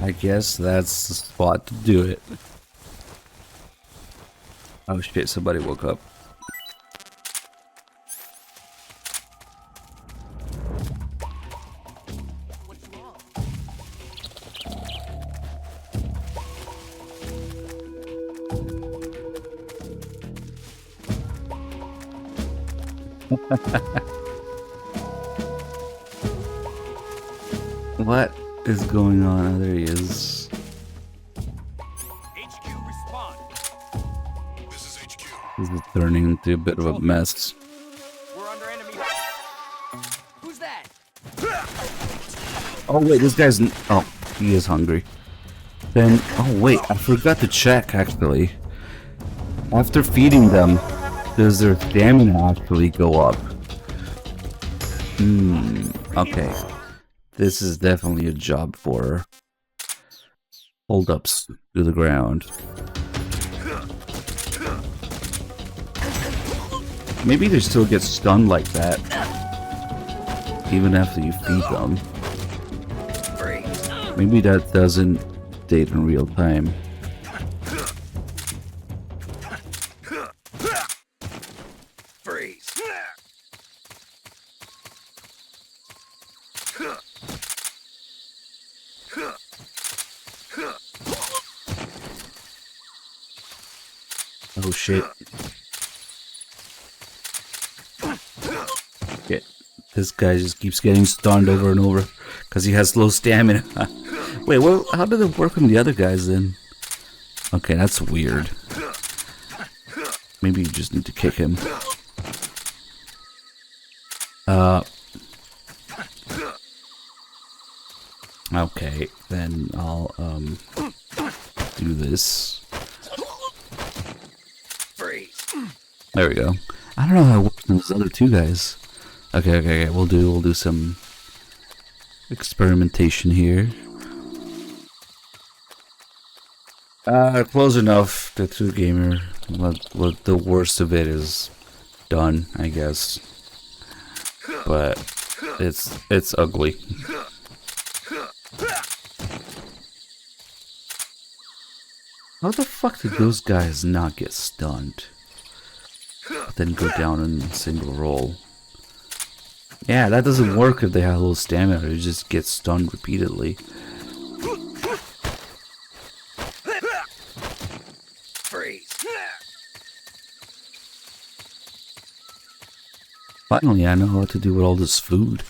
I guess that's the spot to do it. Oh shit, somebody woke up. What is going on? Oh, there he is. HQ respond. This is HQ. This is turning into a bit of a mess. We're under enemy. Who's that? Oh wait, this guy's... Oh, he is hungry. Then... Oh wait, I forgot to check actually. After feeding them, does their stamina actually go up? Okay. This is definitely a job for her. hold-ups to the ground. Maybe they still get stunned like that, even after you feed them. Maybe that doesn't date in real time. Freeze. Oh shit. Shit. This guy just keeps getting stunned over and over because he has low stamina. Wait, well, how did it work on the other guys then? Okay, that's weird. Maybe you just need to kick him. Okay, then I'll do this. There we go. I don't know how it works on those other two guys. Okay, we'll do some experimentation here. Close enough. The 2 gamer. What the worst of it is done, I guess. But it's ugly. How the fuck did those guys not get stunned? Then go down in single roll. Yeah, that doesn't work if they have low stamina. You just get stunned repeatedly. Finally, I know what to do with all this food.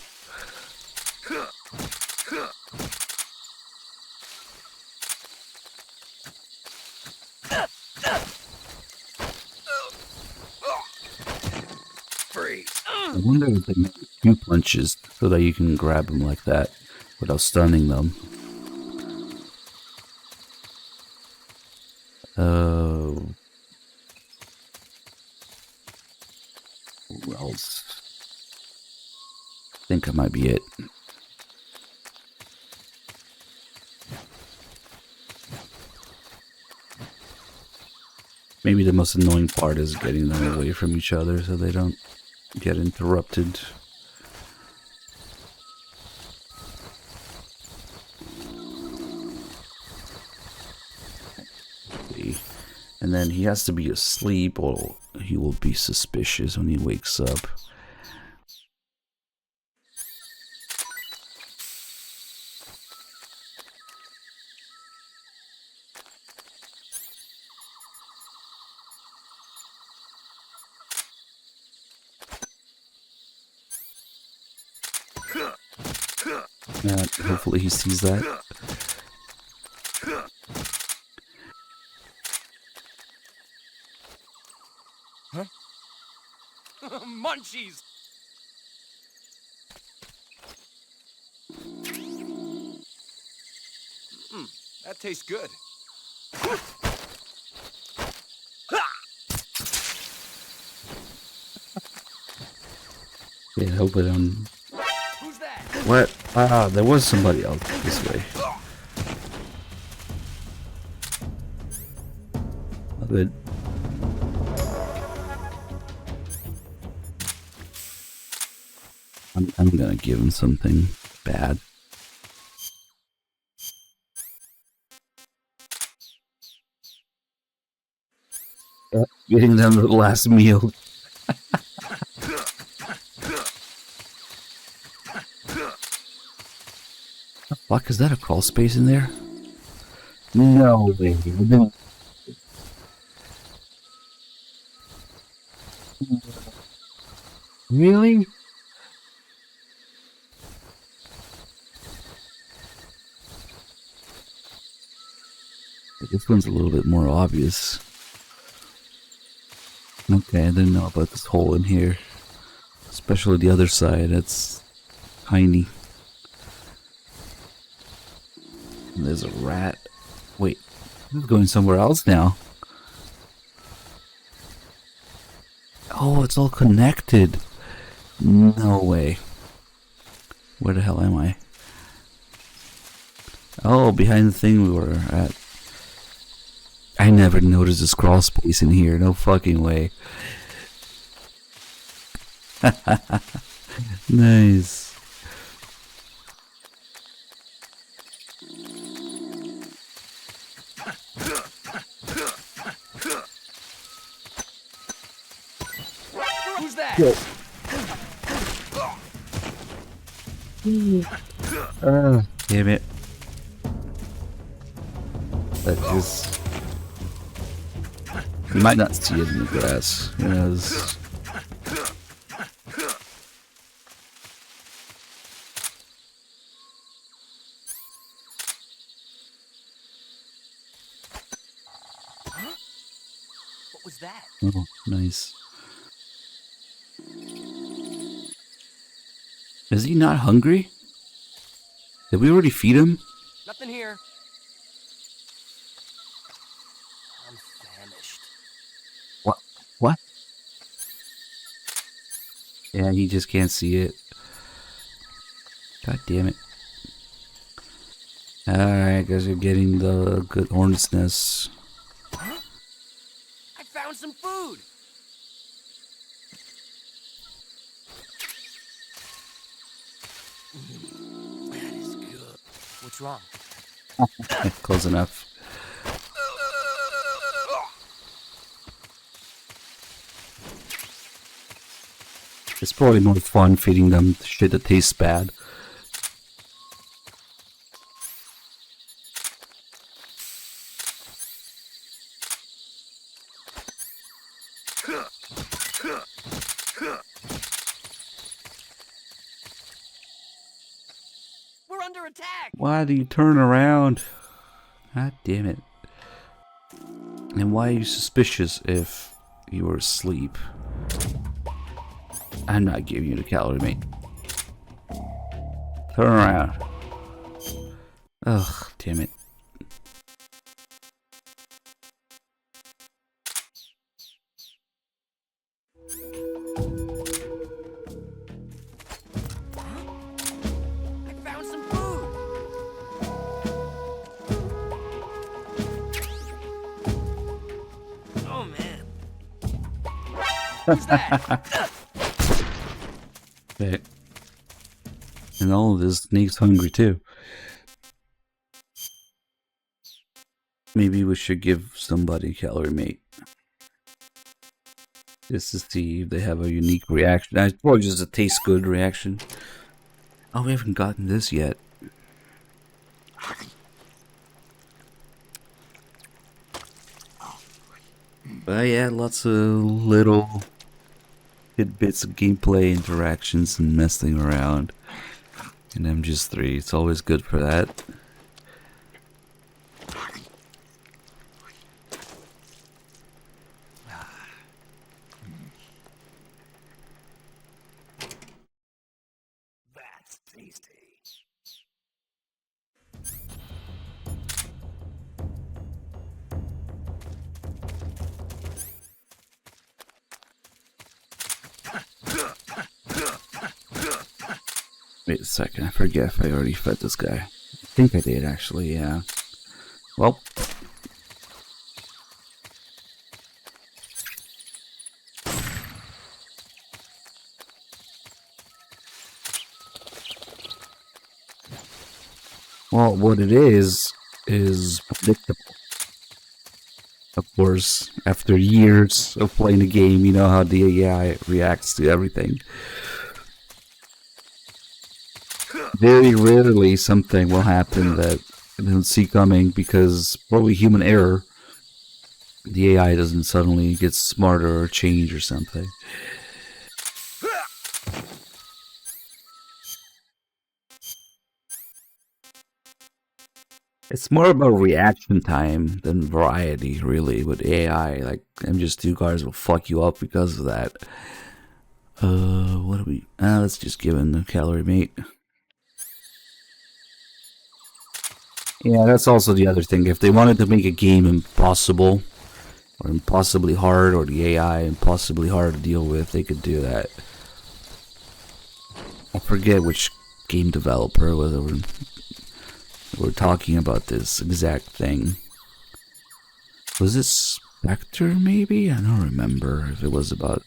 I wonder if they make a few punches so that you can grab them like that without stunning them. Who else? I think that might be it. Maybe the most annoying part is getting them away from each other so they don't get interrupted. And then he has to be asleep or he will be suspicious when he wakes up. Hopefully he sees that. Huh? Munchies! That tastes good. Yeah, hope I don't. Who's that? What? Ah, there was somebody else this way. Good. I'm gonna give him something bad. Getting them the last meal. The fuck, is that a crawl space in there? No way. Really? This one's a little bit more obvious. Okay, I didn't know about this hole in here. Especially the other side, it's tiny. And there's a rat. Wait, this is going somewhere else now. Oh, it's all connected. No way. Where the hell am I? Oh, behind the thing we were at. I never noticed this crawl space in here. No fucking way. Nice. Who's that? Damn it. That just... You might not see it in the grass. Who knows? What was that? Oh, nice. Is he not hungry? Did we already feed him? Nothing here. I'm famished. What? Yeah, he just can't see it. God damn it. Alright, guys, you're getting the good hornet's nest. I found some food. That is good. What's wrong? Close enough. It's probably more fun feeding them shit that tastes bad. We're under attack. Why do you turn around? God damn it. And why are you suspicious if you were asleep? I'm not giving you the calorie, mate. Turn around. Ugh, damn it. I found some food. Oh man. Who's that? Okay. And all of this snake's hungry too. Maybe we should give somebody calorie mate. Just to see if they have a unique reaction. It's probably just a taste good reaction. Oh, we haven't gotten this yet. But yeah, lots of little tidbits of gameplay, interactions, and messing around. In MGS3, it's always good for that. That's tasty. Wait a second, I forget if I already fed this guy. I think I did, actually, yeah. Well. Well, what it is predictable. Of course, after years of playing the game, you know how the AI reacts to everything. Very rarely something will happen that you don't see coming because probably human error. The AI doesn't suddenly get smarter or change or something. It's more about reaction time than variety, really, with AI. Like, MGS2 cars will fuck you up because of that. What do we... let's just give him the calorie mate. Yeah, that's also the other thing. If they wanted to make a game impossible, or impossibly hard, or the AI impossibly hard to deal with, they could do that. I forget which game developer, whether were talking about this exact thing. Was it Spectre, maybe? I don't remember if it was about...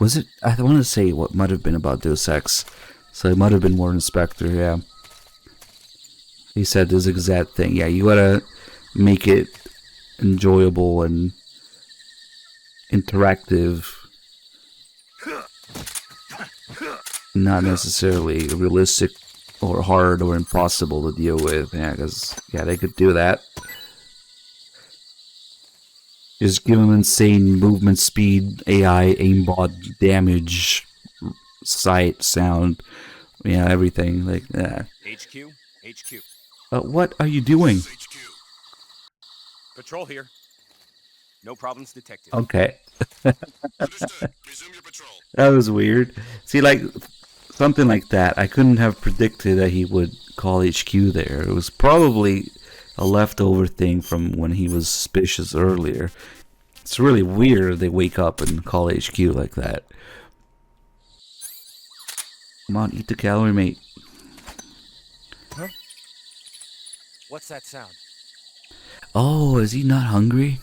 Was it? I want to say what might have been about Deus Ex. So it might have been more than Spectre, yeah. He said this exact thing. Yeah, you gotta make it enjoyable and interactive. Not necessarily realistic or hard or impossible to deal with. Yeah, because, yeah, they could do that. Just give them insane movement speed, AI, aimbot, damage, sight, sound, yeah, everything. Like, HQ. what are you doing? Patrol here. No problems detected. Okay. That was weird. See, like, something like that, I couldn't have predicted that he would call HQ there. It was probably a leftover thing from when he was suspicious earlier. It's really weird they wake up and call HQ like that. Come on, eat the calorie, mate. Huh? What's that sound? Oh, is he not hungry?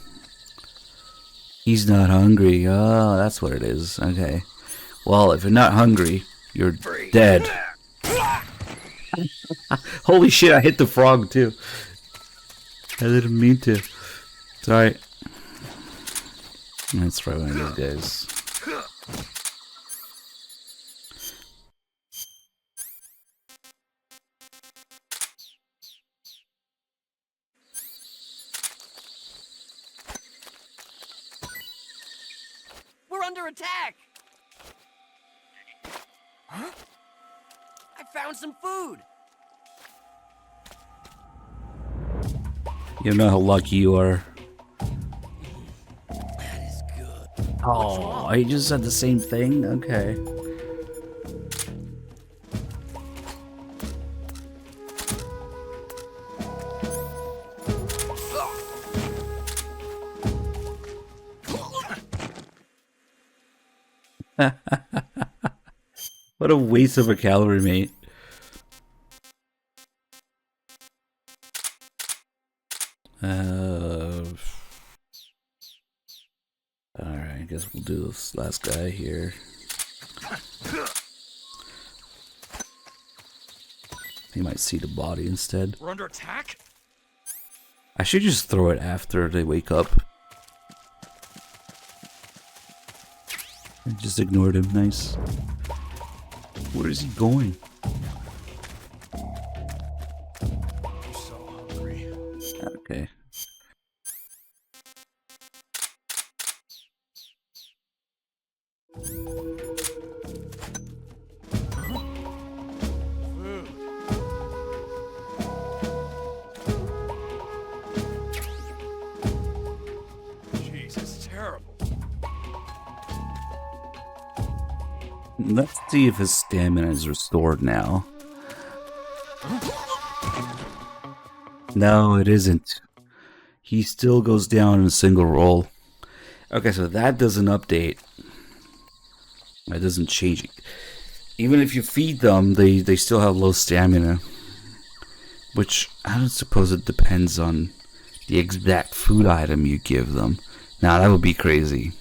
He's not hungry. Oh, that's what it is. Okay. Well, if you're not hungry, you're dead. Holy shit, I hit the frog too. I didn't mean to. Sorry. Let's try one of these guys. We're under attack! Huh? I found some food! You know how lucky you are. That is good. Oh, he just said the same thing? Okay. What a waste of a calorie, mate. Alright, I guess we'll do this last guy here. He might see the body instead. We're under attack? I should just throw it after they wake up. I just ignored him, nice. Where is he going? I'm so hungry. Okay. Jeez, it's terrible. Let's see if his stamina is restored now. No, it isn't. He still goes down in a single roll. Okay, so that doesn't update. That doesn't change it. Even if you feed them, they still have low stamina. Which, I don't suppose it depends on the exact food item you give them. Now, that would be crazy.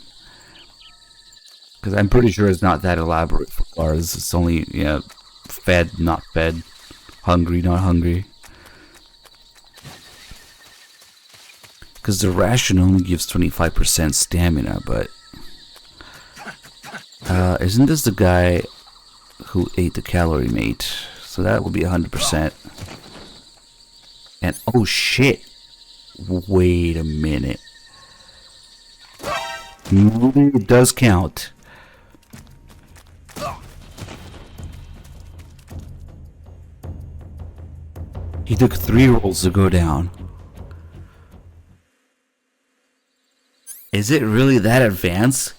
Because I'm pretty sure it's not that elaborate for cars. It's only, yeah, fed, not fed. Hungry, not hungry. Because the ration only gives 25% stamina, but... isn't this the guy who ate the calorie mate? So that would be 100%. And, oh shit! Wait a minute. It does count. He took 3 rolls to go down. Is it really that advanced?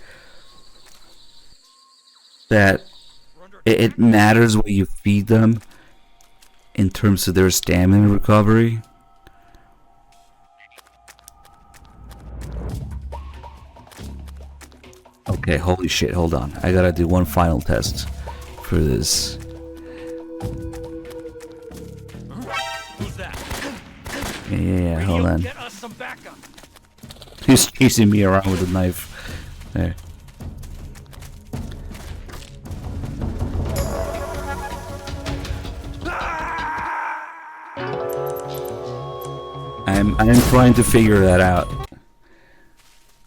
That it matters what you feed them in terms of their stamina recovery? Okay, holy shit, hold on. I gotta do one final test for this. Who's that? Yeah, hold on. Get us some backup. He's chasing me around with a knife. There. I'm trying to figure that out.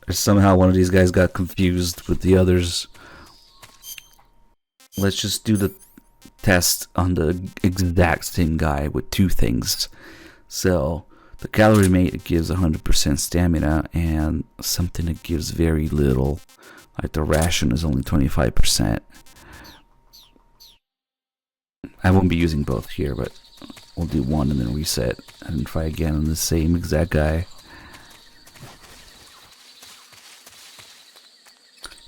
Somehow one of these guys got confused with the others. Let's just do the test on the exact same guy with two things. So the calorie mate, it gives 100% stamina, and something that gives very little, like the ration, is only 25%. I won't be using both here, but we'll do one and then reset and try again on the same exact guy.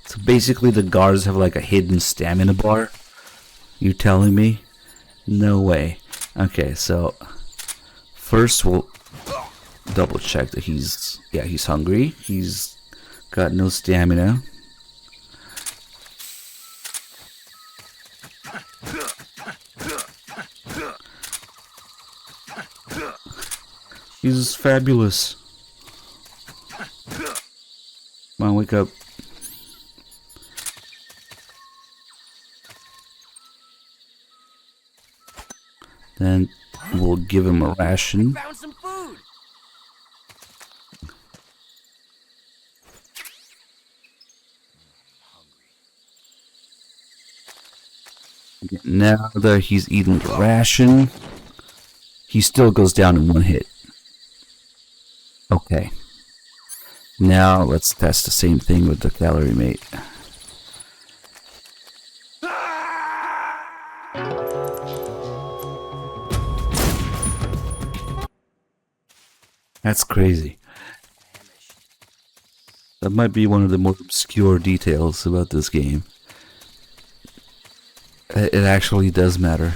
So basically the guards have like a hidden stamina bar. You telling me? No way. Okay, so first we'll double check that he's hungry. He's got no stamina. He's fabulous. Come on, wake up. Then we'll give him a ration. Found some food. Now that he's eaten the ration, he still goes down in one hit. Okay. Now let's test the same thing with the calorie mate. That's crazy. That might be one of the more obscure details about this game. It actually does matter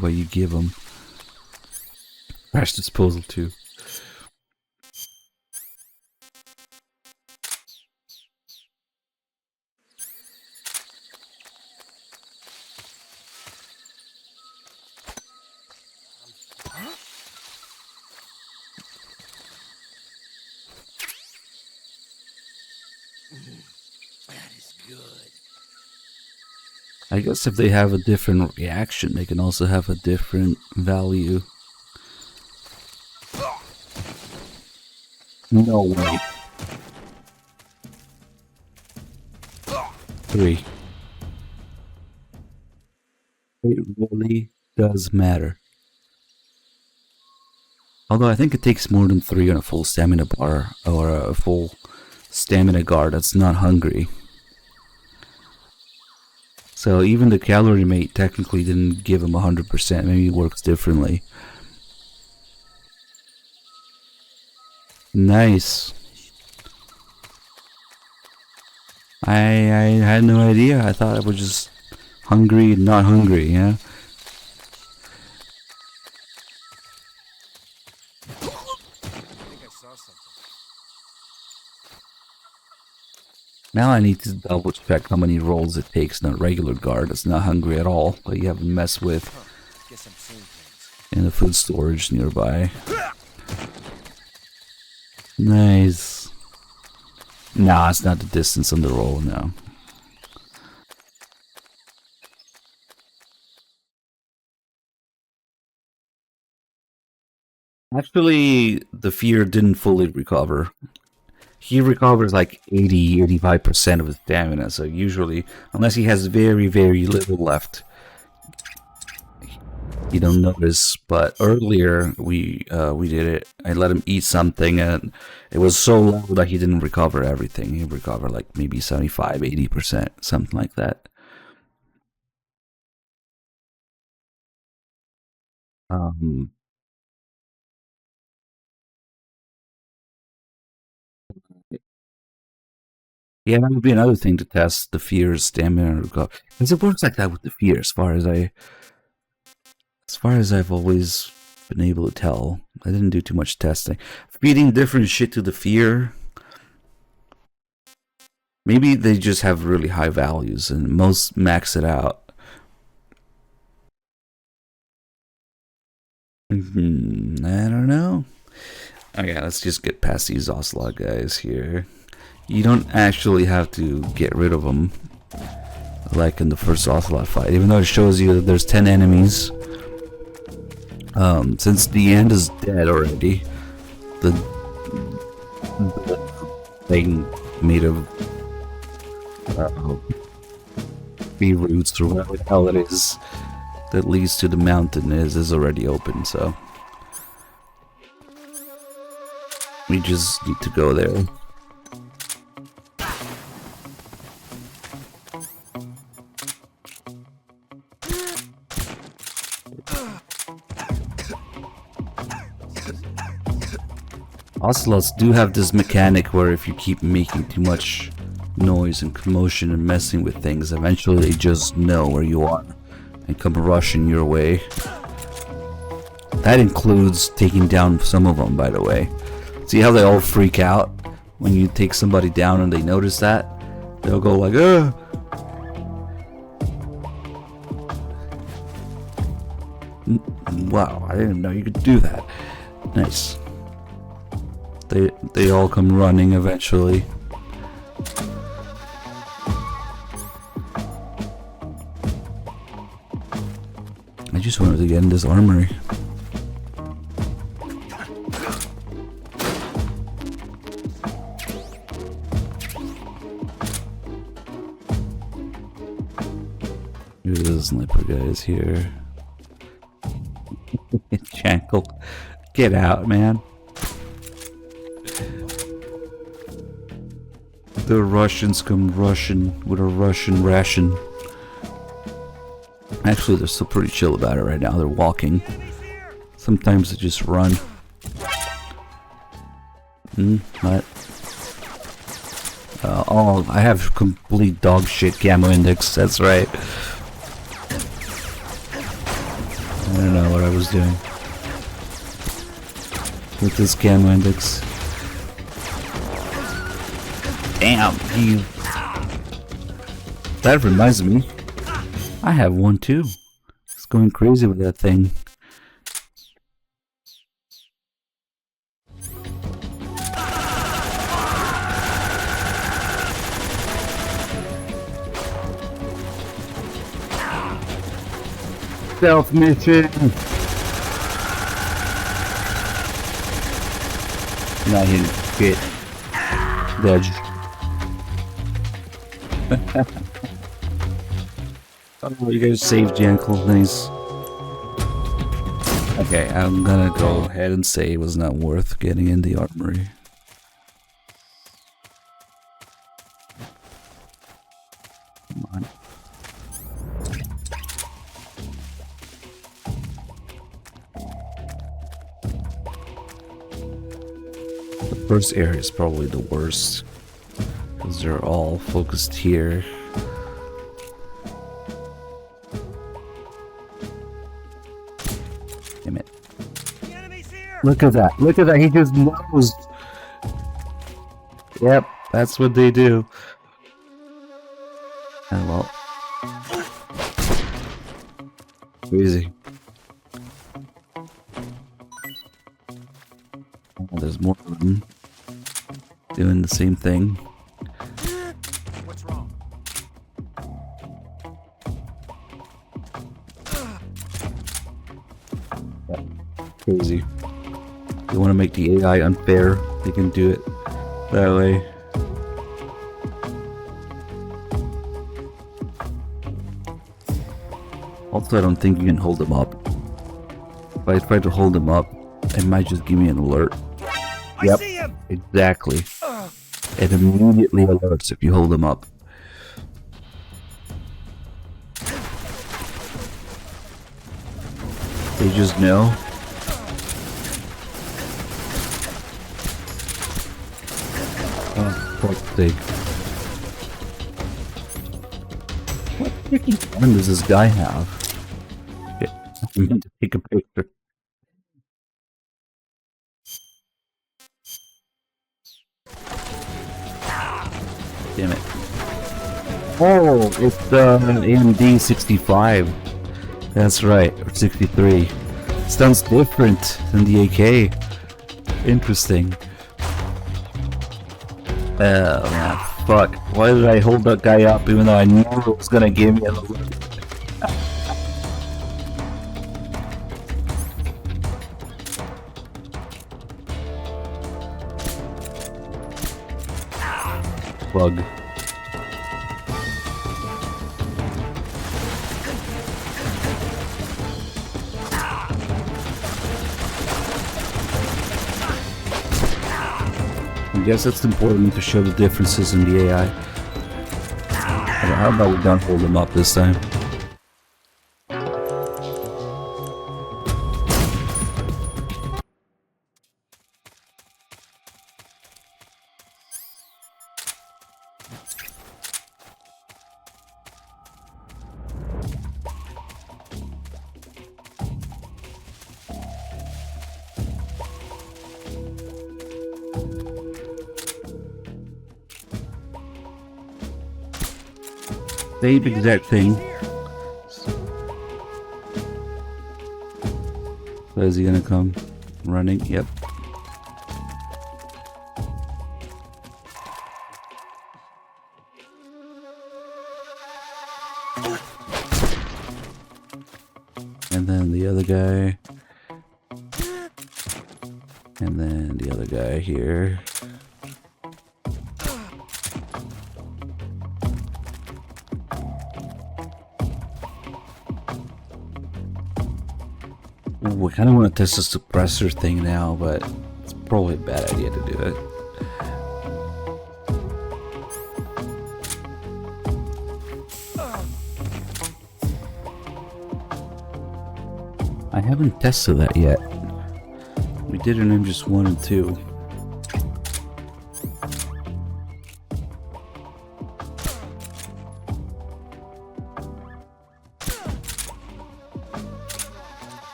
what you give them. Trash disposal too. That is good. I guess if they have a different reaction, they can also have a different value. No way. 3. It really does matter. Although I think it takes more than 3 on a full stamina bar or a full stamina guard that's not hungry. So even the calorie mate technically didn't give him 100%. Maybe it works differently. Nice. I had no idea. I thought I was just hungry and not hungry, yeah? Now I need to double check how many rolls it takes in a regular guard that's not hungry at all, that you haven't messed with in the food storage nearby. Nice. Nah, it's not the distance on the roll, no. Actually, the fear didn't fully recover. He recovers like 80-85% of his stamina, so usually, unless he has very, very little left, you don't notice. But earlier, we did it. I let him eat something, and it was so low that he didn't recover everything. He recovered like maybe 75-80%, something like that. Yeah, that would be another thing to test the fear's stamina recovery. Because it works like that with the fear, as far as I've always been able to tell. I didn't do too much testing. Feeding different shit to the fear. Maybe they just have really high values and most max it out. I don't know. Okay, let's just get past these Ocelot guys here. You don't actually have to get rid of them like in the first Ocelot fight, even though it shows you that there's 10 enemies. Since the end is dead already, the thing made of bee roots or whatever the hell it is that leads to the mountain is already open, so we just need to go there. Ocelots do have this mechanic where if you keep making too much noise and commotion and messing with things, eventually they just know where you are and come rushing your way. That includes taking down some of them, by the way. See how they all freak out when you take somebody down and they notice that? They'll go like, ugh! Wow, I didn't know you could do that. Nice. They all come running eventually. I just wanted to get in this armory. Here's the sniper guys here. Jankle, get out, man. The Russians come rushing with a Russian ration. Actually, they're still pretty chill about it right now. They're walking. Sometimes they just run. What? Oh, I have complete dog shit camo index. That's right. I don't know what I was doing with this camo index. Damn, you. That reminds me. I have one too. It's going crazy with that thing. Stealth mission. Not hitting shit. Dodge. Oh, you guys saved Jankle, nice. Okay, I'm gonna go ahead and say it was not worth getting in the armory. Come on. The first area is probably the worst, because they're all focused here. Damn it. Look at that. Look at that. He just knows. Yep, that's what they do. Oh well. Crazy. Oh, there's more of them doing the same thing. What's wrong? Crazy. They want to make the AI unfair. They can do it that way. Also, I don't think you can hold them up. If I try to hold them up, it might just give me an alert. Yep, exactly. It immediately alerts if you hold them up. They just know. Oh, fuck's sake. What freaking gun does this guy have? Okay, I meant to take a picture. Damn it. Oh, it's the AMD 65. That's right, or 63. Sounds different than the AK. Interesting. Oh man, fuck. Why did I hold that guy up even though I knew it was gonna give me a bug. I guess it's important to show the differences in the AI. How about we don't hold them up this time? Same exact thing. So is he gonna come running? Yep. And then the other guy. And then the other guy here. We kind of want to test the suppressor thing now, but it's probably a bad idea to do it. I haven't tested that yet. We did in MGS1 and 2.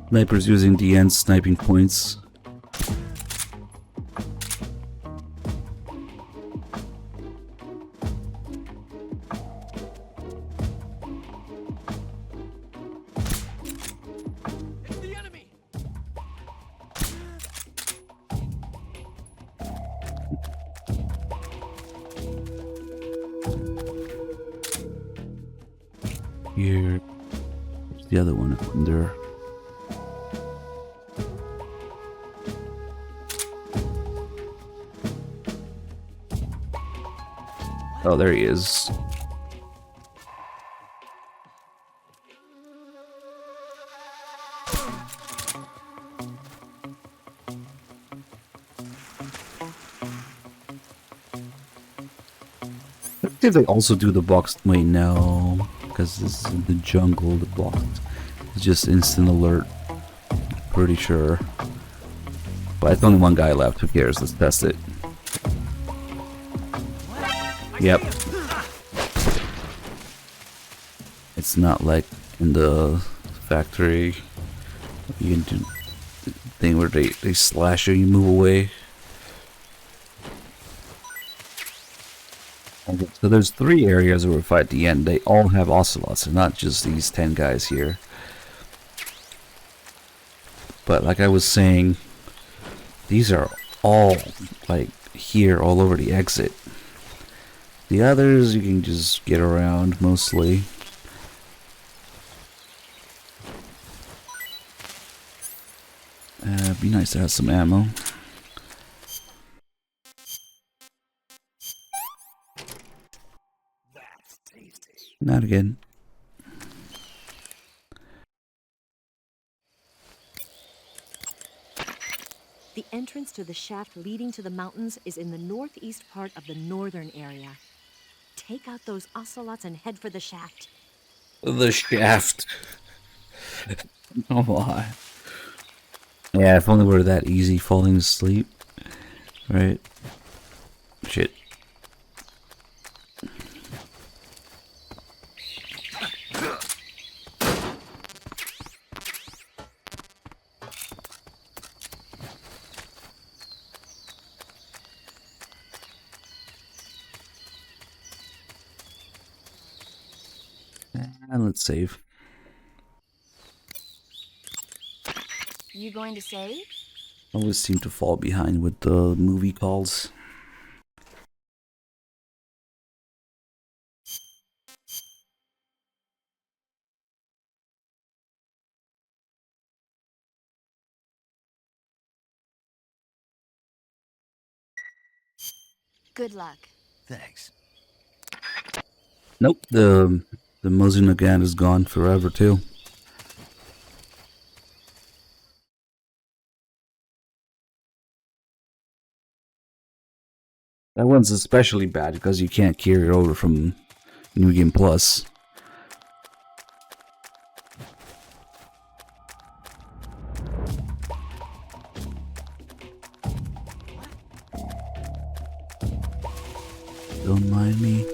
Snipers using DN sniping points. Here, the other one up there. Oh, there he is. Let's see if they also do the box. Wait, no, because this is in the jungle. The box is just instant alert. Pretty sure. But it's only one guy left. Who cares? Let's test it. Yep. It's not like in the factory. You can do the thing where they slash you and you move away. Okay, so there's 3 areas where we fight at the end. They all have ocelots, and not just these 10 guys here. But like I was saying, these are all like here all over the exit. The others you can just get around mostly. It'd be nice to have some ammo. Not again. The entrance to the shaft leading to the mountains is in the northeast part of the northern area. Take out those ocelots and head for the shaft. The shaft. Oh my. Yeah, if only we're that easy falling asleep. Right? Shit. And let's save. You going to say? I always seem to fall behind with the movie calls. Good luck. Thanks. Nope, the Mozunagan is gone forever too. That one's especially bad because you can't carry it over from New Game Plus. Don't mind me.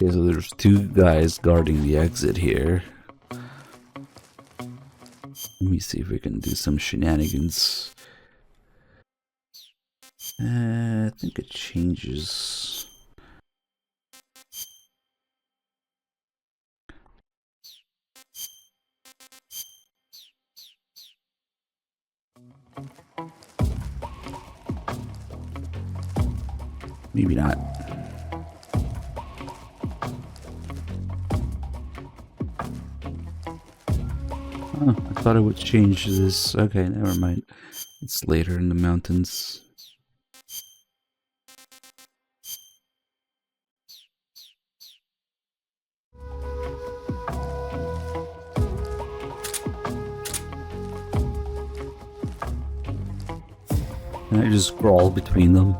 Okay, so there's two guys guarding the exit here. Let me see if we can do some shenanigans. I think it changes. Maybe not. Oh, I thought it would change this. Okay, never mind. It's later in the mountains. And I just crawl between them.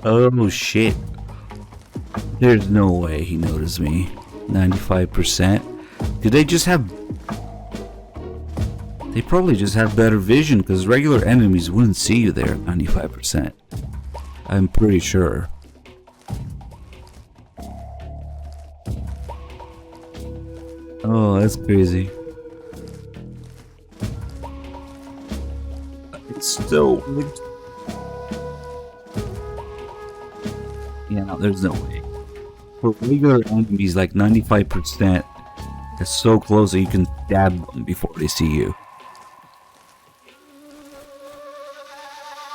Oh shit. There's no way he noticed me. 95%. Did they just have... They probably just have better vision because regular enemies wouldn't see you there at 95%. I'm pretty sure. Oh, that's crazy. It's still... Yeah, no, there's no way. For regular enemies, like 95%, it's so close that you can stab them before they see you.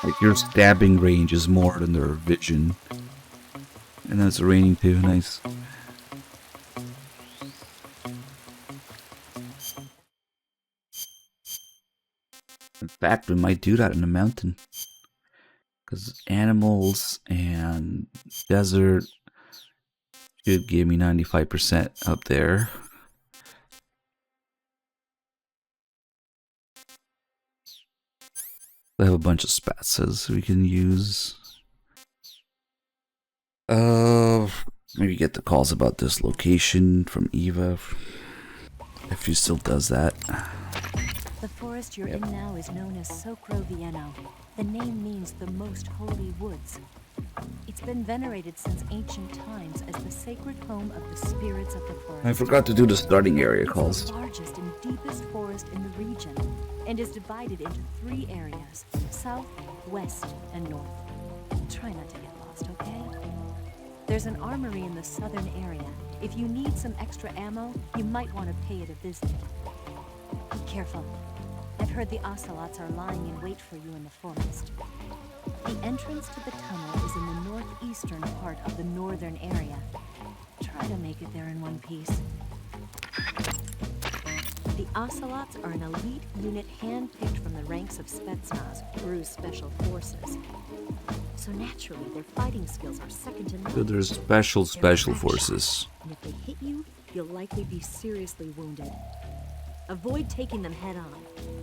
Like, your stabbing range is more than their vision. And that's raining too, nice. In fact, we might do that in the mountain. Because animals and desert should give me 95% up there. I have a bunch of spatses we can use. Maybe get the calls about this location from Eva. If she still does that. The forest you're in now is known as Sokrovieno. The name means the most holy woods. It's been venerated since ancient times as the sacred home of the spirits of the forest. I forgot to do the starting area calls. It's the largest and deepest forest in the region, and is divided into 3 areas: south, west, and north. Try not to get lost, okay? There's an armory in the southern area. If you need some extra ammo, you might want to pay it a visit. Be careful. I've heard the ocelots are lying in wait for you in the forest. The entrance to the tunnel is in the northeastern part of the northern area. Try to make it there in one piece. The ocelots are an elite unit hand-picked from the ranks of Spetsnaz, Gru's special forces. So naturally, their fighting skills are second to none. So there's special forces. And if they hit you, you'll likely be seriously wounded. Avoid taking them head on.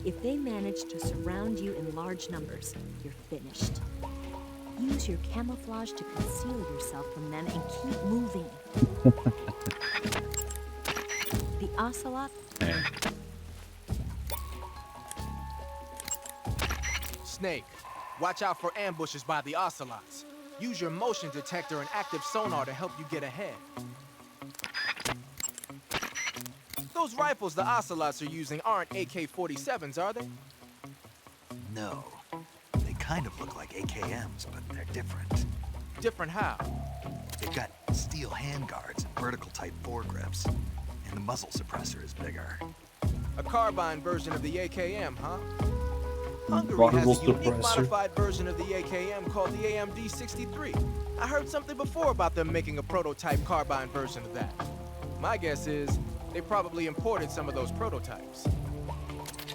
If they manage to surround you in large numbers, you're finished. Use your camouflage to conceal yourself from them and keep moving. The ocelot. Snake, watch out for ambushes by the ocelots. Use your motion detector and active sonar to help you get ahead. Those rifles the ocelots are using aren't AK-47s, are they? No. They kind of look like AKMs, but they're different. Different how? They've got steel handguards and vertical type foregrips, and the muzzle suppressor is bigger. A carbine version of the AKM, huh? Hungary has a unique modified version of the AKM called the AMD-63. I heard something before about them making a prototype carbine version of that. My guess is they probably imported some of those prototypes.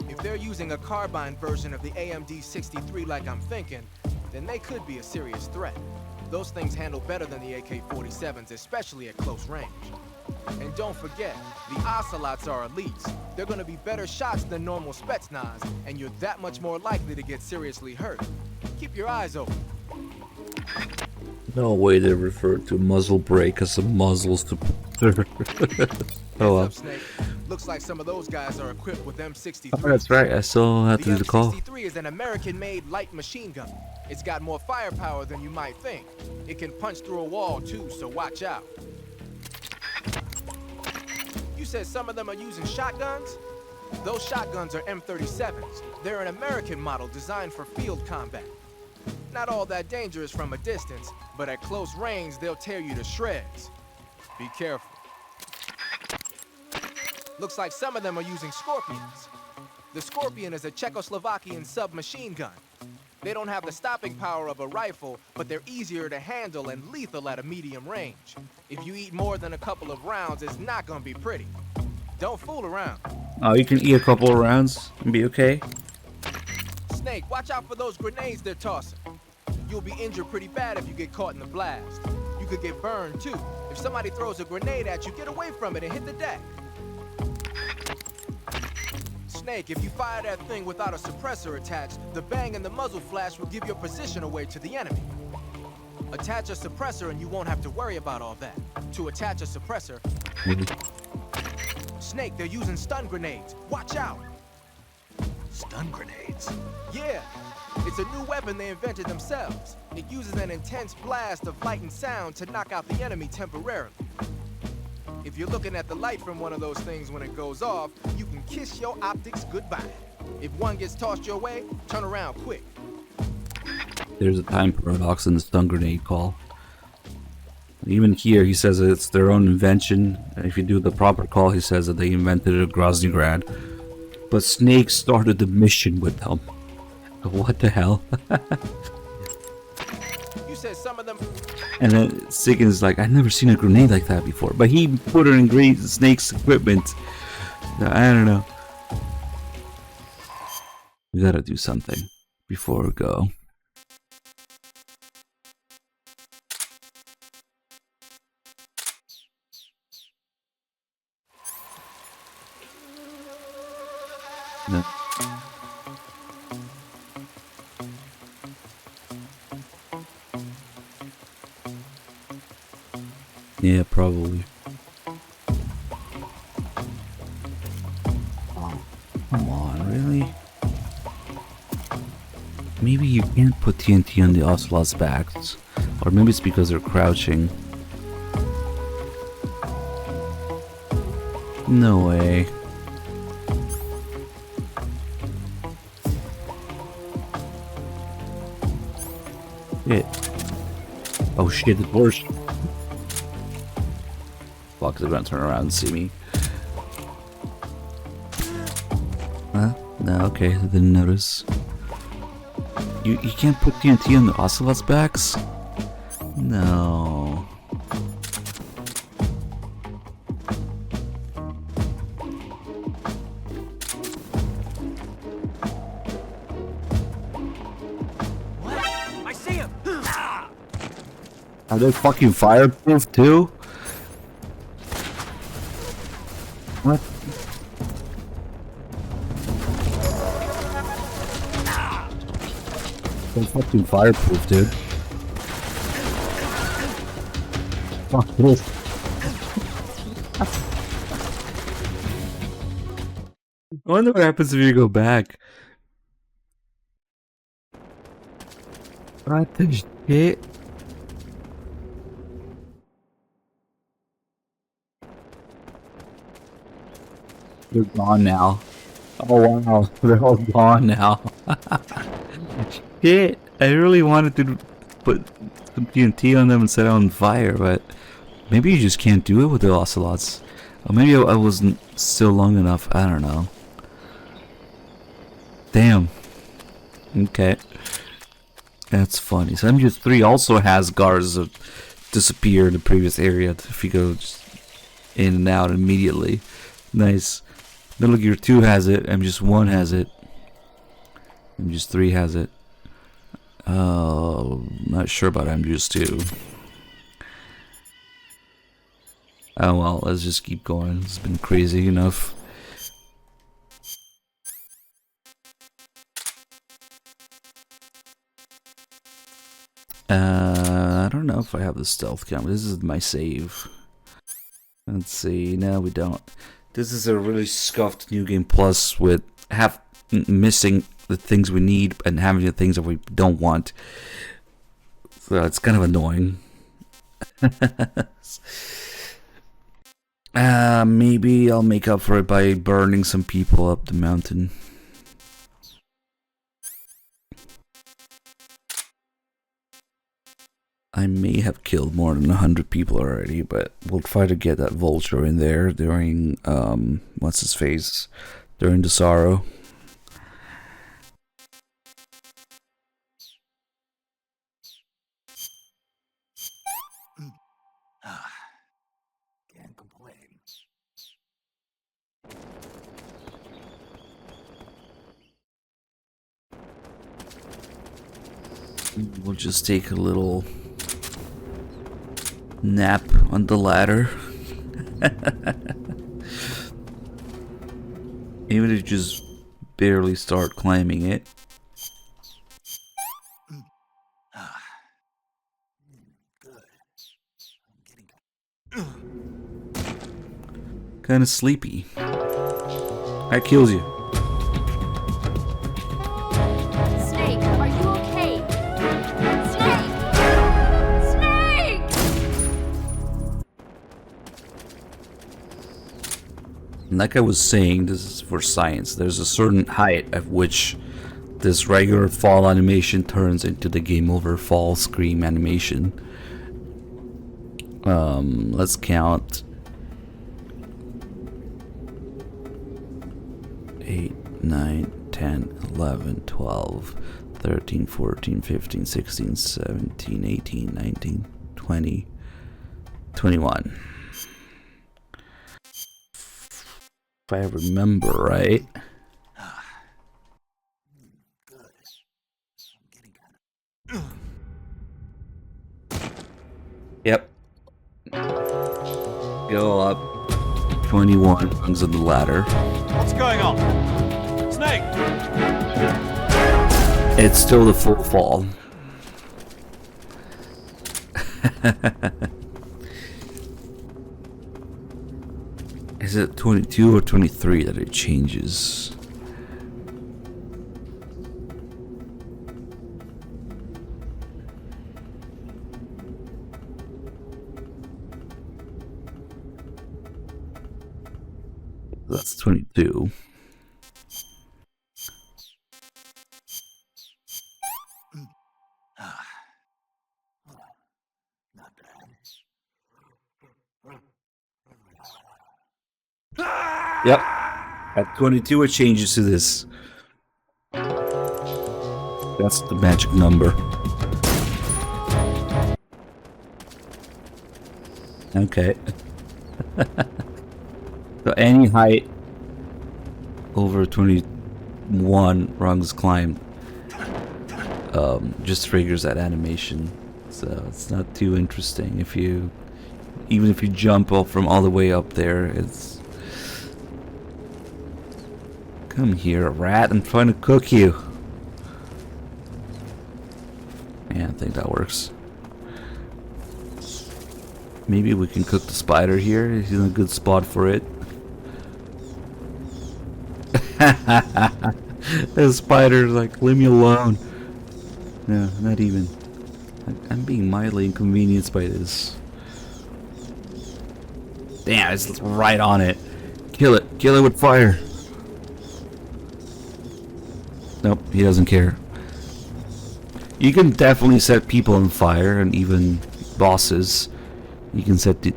If they're using a carbine version of the AMD-63 like I'm thinking, then they could be a serious threat. Those things handle better than the AK-47s, especially at close range. And don't forget, the ocelots are elites. They're gonna be better shots than normal Spetsnaz, and you're that much more likely to get seriously hurt. Keep your eyes open. No way they refer to muzzle brake as a muzzles to. Oh well. Snake. Looks like some of those guys are equipped with M63. Oh, that's right. I still have to do the call. The M63 is an American-made light machine gun. It's got more firepower than you might think. It can punch through a wall too, so watch out. You said some of them are using shotguns? Those shotguns are M37s. They're an American model designed for field combat. Not all that dangerous from a distance, but at close range, they'll tear you to shreds. Be careful. Looks like some of them are using Scorpions. The Scorpion is a Czechoslovakian submachine gun. They don't have the stopping power of a rifle, but they're easier to handle and lethal at a medium range. If you eat more than a couple of rounds, it's not gonna be pretty. Don't fool around. Oh, you can eat a couple of rounds and be okay. Snake, watch out for those grenades they're tossing. You'll be injured pretty bad if you get caught in the blast. You could get burned too. If somebody throws a grenade at you, get away from it and hit the deck. Snake, if you fire that thing without a suppressor attached, the bang and the muzzle flash will give your position away to the enemy. Attach a suppressor and you won't have to worry about all that. To attach a suppressor... Snake, they're using stun grenades. Watch out! Stun grenades? Yeah, it's a new weapon they invented themselves. It uses an intense blast of light and sound to knock out the enemy temporarily. If you're looking at the light from one of those things when it goes off, you can kiss your optics goodbye. If one gets tossed your way, turn around quick. There's a time paradox in the stun grenade call. Even here, he says it's their own invention. If you do the proper call, he says that they invented it at Groznygrad. But Snake started the mission with them. What the hell? You said some of them... And then Siggin's like, I've never seen a grenade like that before. But he put it in Snake's equipment. I don't know. We gotta do something before we go. No. Yeah, probably. Oh, come on, really? Maybe you can't put TNT on the Ocelot's backs. Or maybe it's because they're crouching. No way. Shit. Oh shit, it works. Fuck, they're gonna turn around and see me. Huh? No, okay, I didn't notice. You can't put TNT on the Ocelot's backs? No. I see him! Are they fucking fireproof too? What? so fucking fireproof, dude. Fuck this. I wonder what happens if you go back. What the shit? They're gone now. Oh wow, they're all gone now. Shit, I really wanted to put some TNT on them and set it on fire, but maybe you just can't do it with the ocelots. Or maybe I wasn't still long enough, I don't know. Damn. Okay. That's funny. So MGS3 also has guards that disappear in the previous area if you go just in and out immediately. Nice. Metal Gear 2 has it, MGS1 has it, MGS3 has it. Not sure about MGS2. Oh well, let's just keep going. It's been crazy enough. I don't know if I have the stealth cam. This is my save. Let's see. No, we don't. This is a really scuffed New Game Plus with missing the things we need and having the things that we don't want. So it's kind of annoying. Maybe I'll make up for it by burning some people up the mountain. I may have killed more than 100 people already, but we'll try to get that vulture in there during, what's his face? During the sorrow. Can't complain. We'll just take a little nap on the ladder. Even if you just barely start climbing it. Kinda sleepy. That kills you. Snake, are you okay? Snake! Snake! Like I was saying, this is for science. There's a certain height at which this regular fall animation turns into the game over fall scream animation. Let's count. 8, 9, 10, 11, 12, 13, 14, 15, 16, 17, 18, 19, 20, 21. If I remember right. Yep. Go up 21 rungs of the ladder. What's going on? Snake! It's still the full fall. Is it 22 or 23 that it changes? That's 22. Yep. At 22 it changes to this. That's the magic number. Okay. So any height over 21 rungs climbed just triggers that animation. So it's not too interesting if you, even if you jump up from all the way up there, it's... Come here, rat, I'm trying to cook you. that works. Maybe we can cook the spider here. He's in a good spot for it. The spider's like, leave me alone. No, not even. I'm being mildly inconvenienced by this. Damn, it's right on it. Kill it. Kill it with fire. Nope, he doesn't care. You can definitely set people on fire, and even bosses. You can set the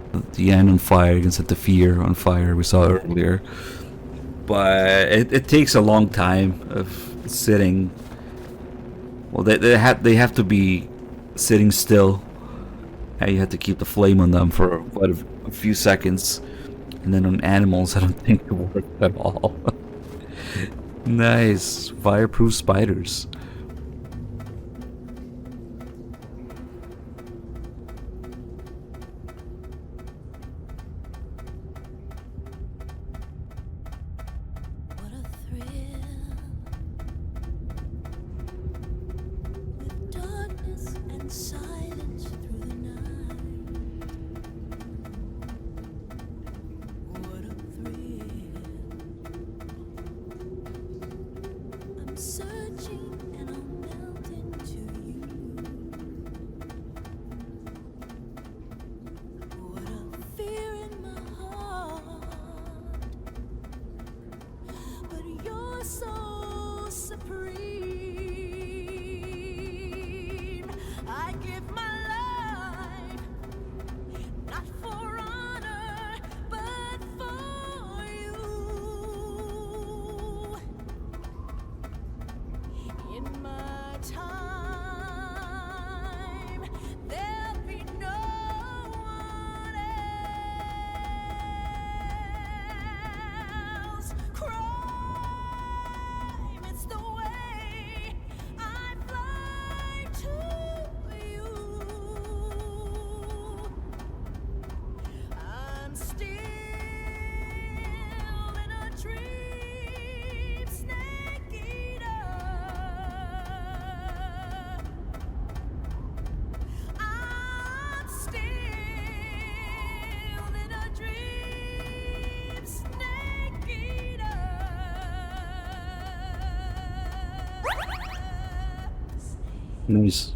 end on fire, you can set the fear on fire, we saw earlier. But it takes a long time of sitting. Well, they have to be sitting still. And you have to keep the flame on them for quite a few seconds. And then on animals, I don't think it works at all. Nice. Fireproof spiders. Darkness and silence through the night. What a thrill. I'm searching and I'll melt into you. What a fear in my heart. But you're so supreme. I give my life, not for honor, but for you. In my time, there'll be no one else. Crime, it's the way I fly to you. I'm still in a dream, snake eater. I'm still in a dream, snake eater. Nice.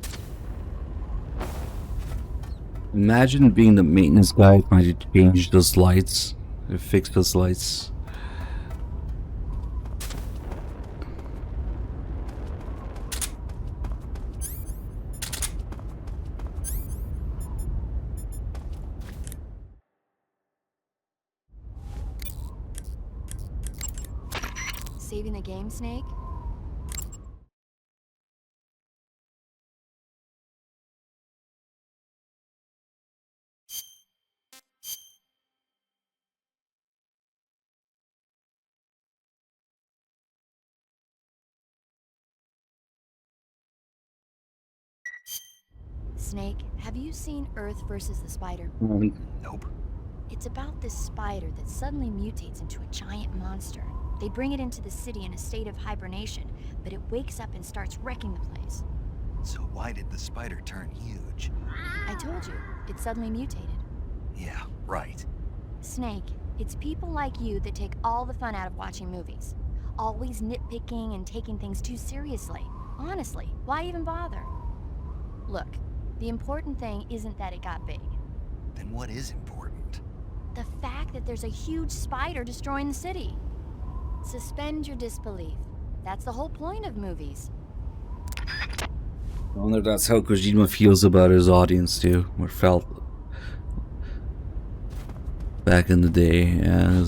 Imagine being the maintenance guy trying to change those lights, or fix those lights. Saving the game, Snake? Snake, have you seen Earth versus the Spider? Nope. It's about this spider that suddenly mutates into a giant monster. They bring it into the city in a state of hibernation, but it wakes up and starts wrecking the place. So why did the spider turn huge? I told you, it suddenly mutated. Yeah, right. Snake, it's people like you that take all the fun out of watching movies. Always nitpicking and taking things too seriously. Honestly, why even bother? Look, the important thing isn't that it got big. Then what is important? The fact that there's a huge spider destroying the city. Suspend your disbelief. That's the whole point of movies. I wonder if that's how Kojima feels about his audience too, or felt back in the day. Yeah, it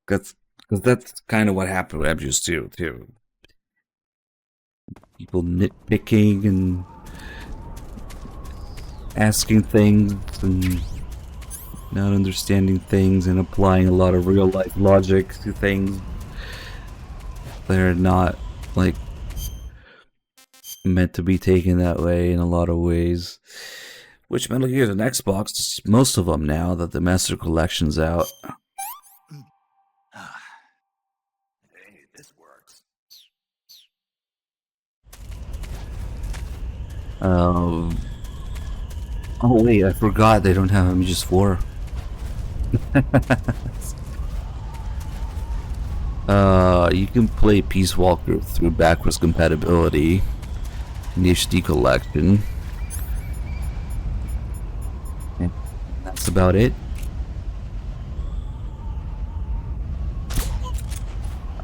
was that's kind of what happened with Abjus too. People nitpicking and asking things and not understanding things and applying a lot of real life logic to things that are not like meant to be taken that way in a lot of ways. Which Metal Gear and Xbox, most of them now that the Master Collection's out. Hey, this works. Oh wait, I forgot they don't have Aegis 4. You can play Peace Walker through backwards compatibility in the HD collection. And that's about it.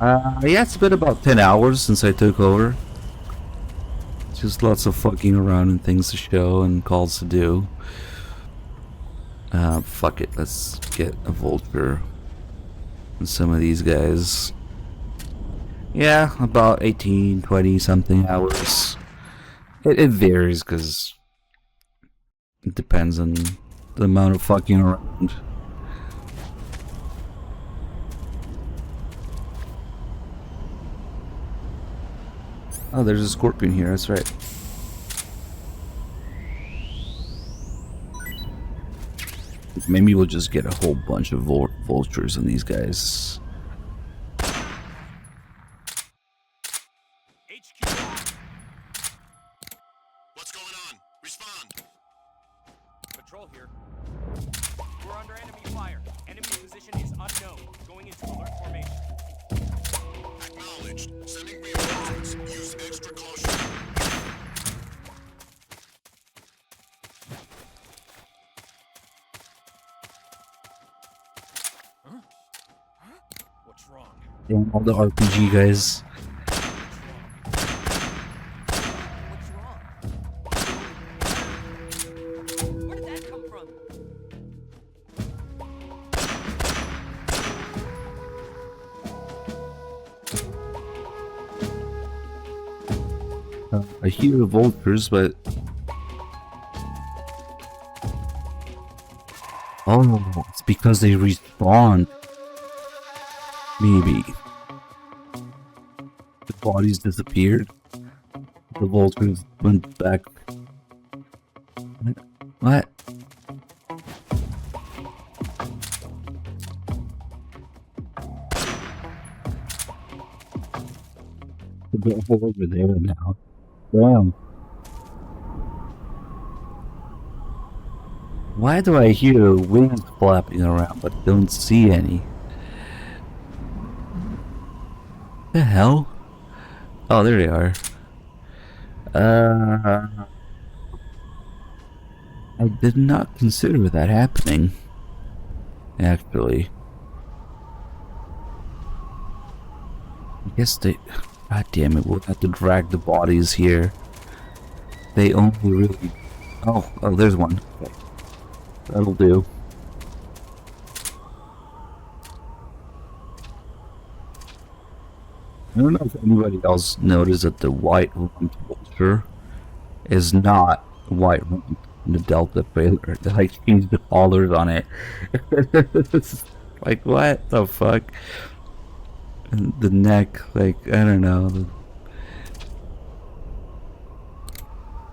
Yeah, it's been about 10 hours since I took over. Just lots of fucking around and things to show and calls to do. Fuck it, let's get a Vulture and some of these guys. Yeah, about 18, 20 something hours. It varies because it depends on the amount of fucking around. Oh, there's a Scorpion here, that's right. Maybe we'll just get a whole bunch of vultures on these guys. What's going on? Respond. Patrol here. We're under enemy fire. Enemy position is unknown. Going into alert formation. Acknowledged. Sending reinforcements. Use extra caution. What's wrong? Damn, all the RPG guys. Where did that come from? I hear vultures, but oh, it's because they respawn. Maybe the bodies disappeared. The vultures went back. What? They're over there now. Damn. Why do I hear wings flapping around but don't see any? The hell? Oh, there they are. I did not consider that happening. Actually. I guess they... God damn it, we'll have to drag the bodies here. They only really... Oh, there's one. Okay. That'll do. I don't know if anybody else noticed that the white rumped vulture is not white rumped in the Delta trailer. They like changed the collars on it. Like, what the fuck? And the neck, like, I don't know.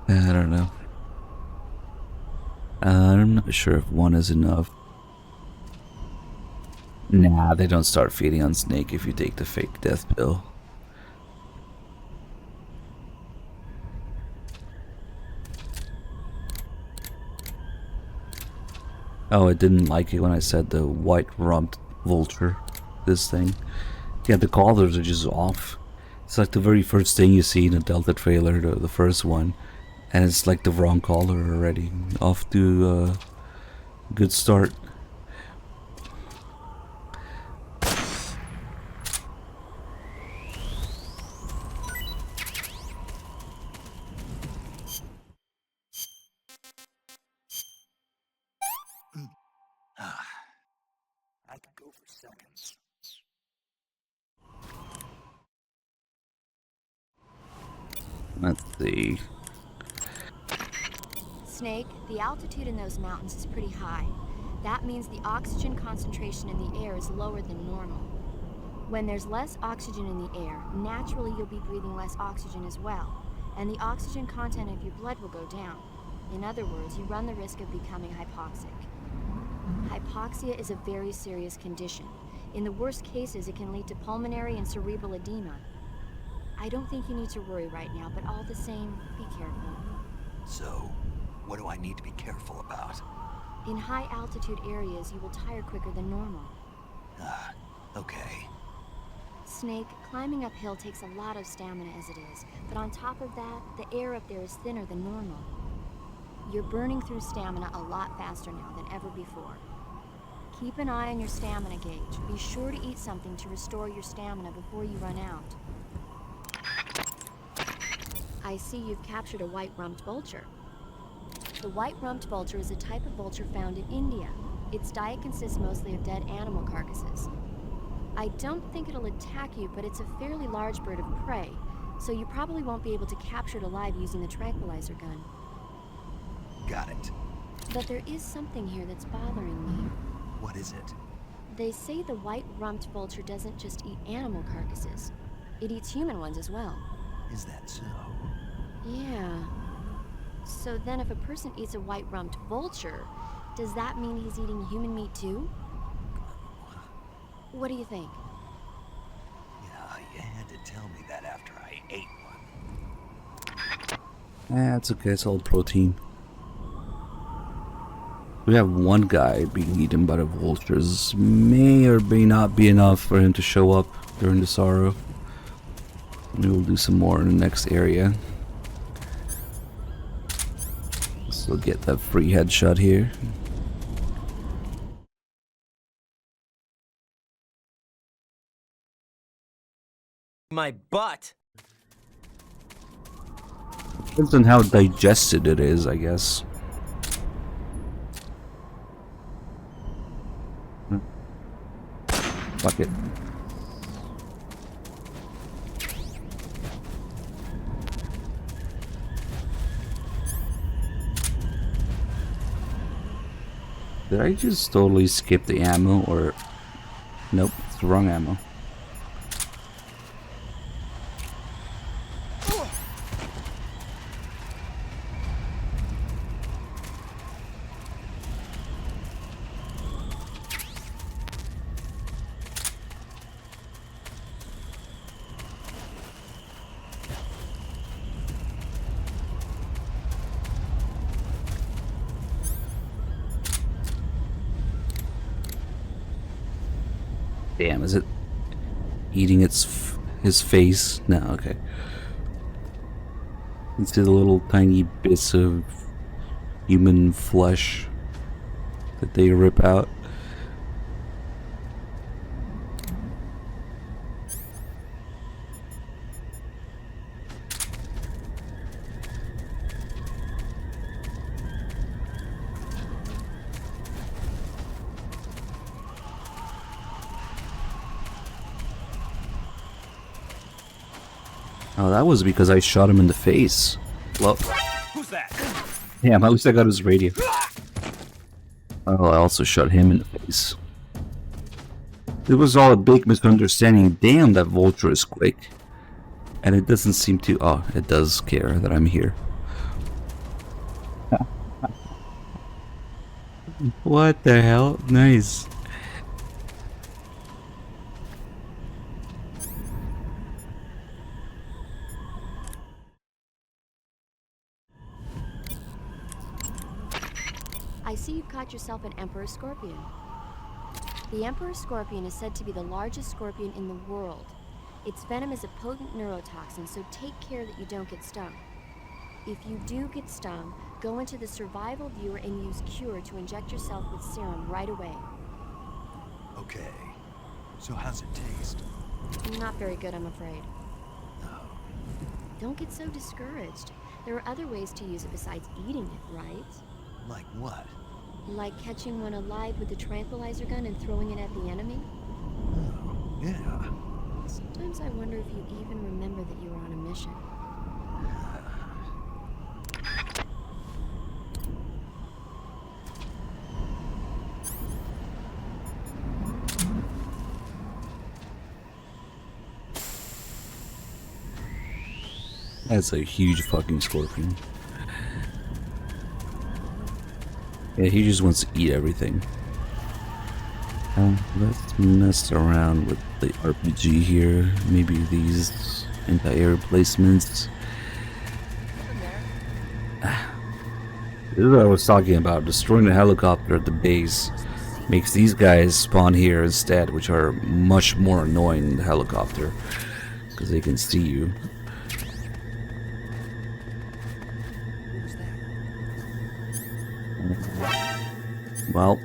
I don't know. I'm not sure if one is enough. Nah, they don't start feeding on Snake if you take the fake death pill. Oh, I didn't like it when I said the white rumped vulture. This thing. Yeah, the collars are just off. It's like the very first thing you see in a Delta trailer, the first one. And it's like the wrong collar already. Off to a good start. I could go for seconds. Let's see. Snake, the altitude in those mountains is pretty high. That means the oxygen concentration in the air is lower than normal. When there's less oxygen in the air, naturally you'll be breathing less oxygen as well, and the oxygen content of your blood will go down. In other words, you run the risk of becoming hypoxic. Hypoxia is a very serious condition. In the worst cases, it can lead to pulmonary and cerebral edema. I don't think you need to worry right now, but all the same, be careful. So, what do I need to be careful about? In high altitude areas, you will tire quicker than normal. Okay. Snake, climbing uphill takes a lot of stamina as it is, but on top of that, the air up there is thinner than normal. You're burning through stamina a lot faster now than ever before. Keep an eye on your stamina gauge. Be sure to eat something to restore your stamina before you run out. I see you've captured a white-rumped vulture. The white-rumped vulture is a type of vulture found in India. Its diet consists mostly of dead animal carcasses. I don't think it'll attack you, but it's a fairly large bird of prey, so you probably won't be able to capture it alive using the tranquilizer gun. Got it. But there is something here that's bothering me. What is it? They say the white-rumped vulture doesn't just eat animal carcasses. It eats human ones as well. Is that so? Yeah. So then if a person eats a white-rumped vulture, does that mean he's eating human meat too? What do you think? Yeah, you had to tell me that after I ate Eh, it's okay, it's all protein. We have one guy being eaten by the vultures. May or may not be enough for him to show up during the sorrow. We will do some more in the next area. So get that free headshot here. My butt. Depends on how digested it is, I guess. Fuck it. Did I just totally skip the ammo, or... Nope, it's the wrong ammo. Damn, is it eating his face? No, okay. It's the little tiny bits of human flesh that they rip out. Oh, that was because I shot him in the face. Well, Who's that? damn, at least I got his radio. Oh, I also shot him in the face. It was all a big misunderstanding. Damn, that vulture is quick. And it doesn't seem to... Oh, it does care that I'm here. What the hell? Nice. I see you've caught yourself an Emperor Scorpion. The Emperor Scorpion is said to be the largest scorpion in the world. Its venom is a potent neurotoxin, so take care that you don't get stung. If you do get stung, go into the survival viewer and use Cure to inject yourself with serum right away. Okay. So how's it taste? Not very good, I'm afraid. Don't get so discouraged. There are other ways to use it besides eating it, right? Like what? Like catching one alive with a tranquilizer gun and throwing it at the enemy? Oh, yeah. Sometimes I wonder if you even remember that you were on a mission. That's a huge fucking scorpion. Yeah, he just wants to eat everything. Let's mess around with the RPG here. Maybe these anti-air replacements. This is what I was talking about. Destroying the helicopter at the base makes these guys spawn here instead, which are much more annoying than the helicopter because they can see you. Well,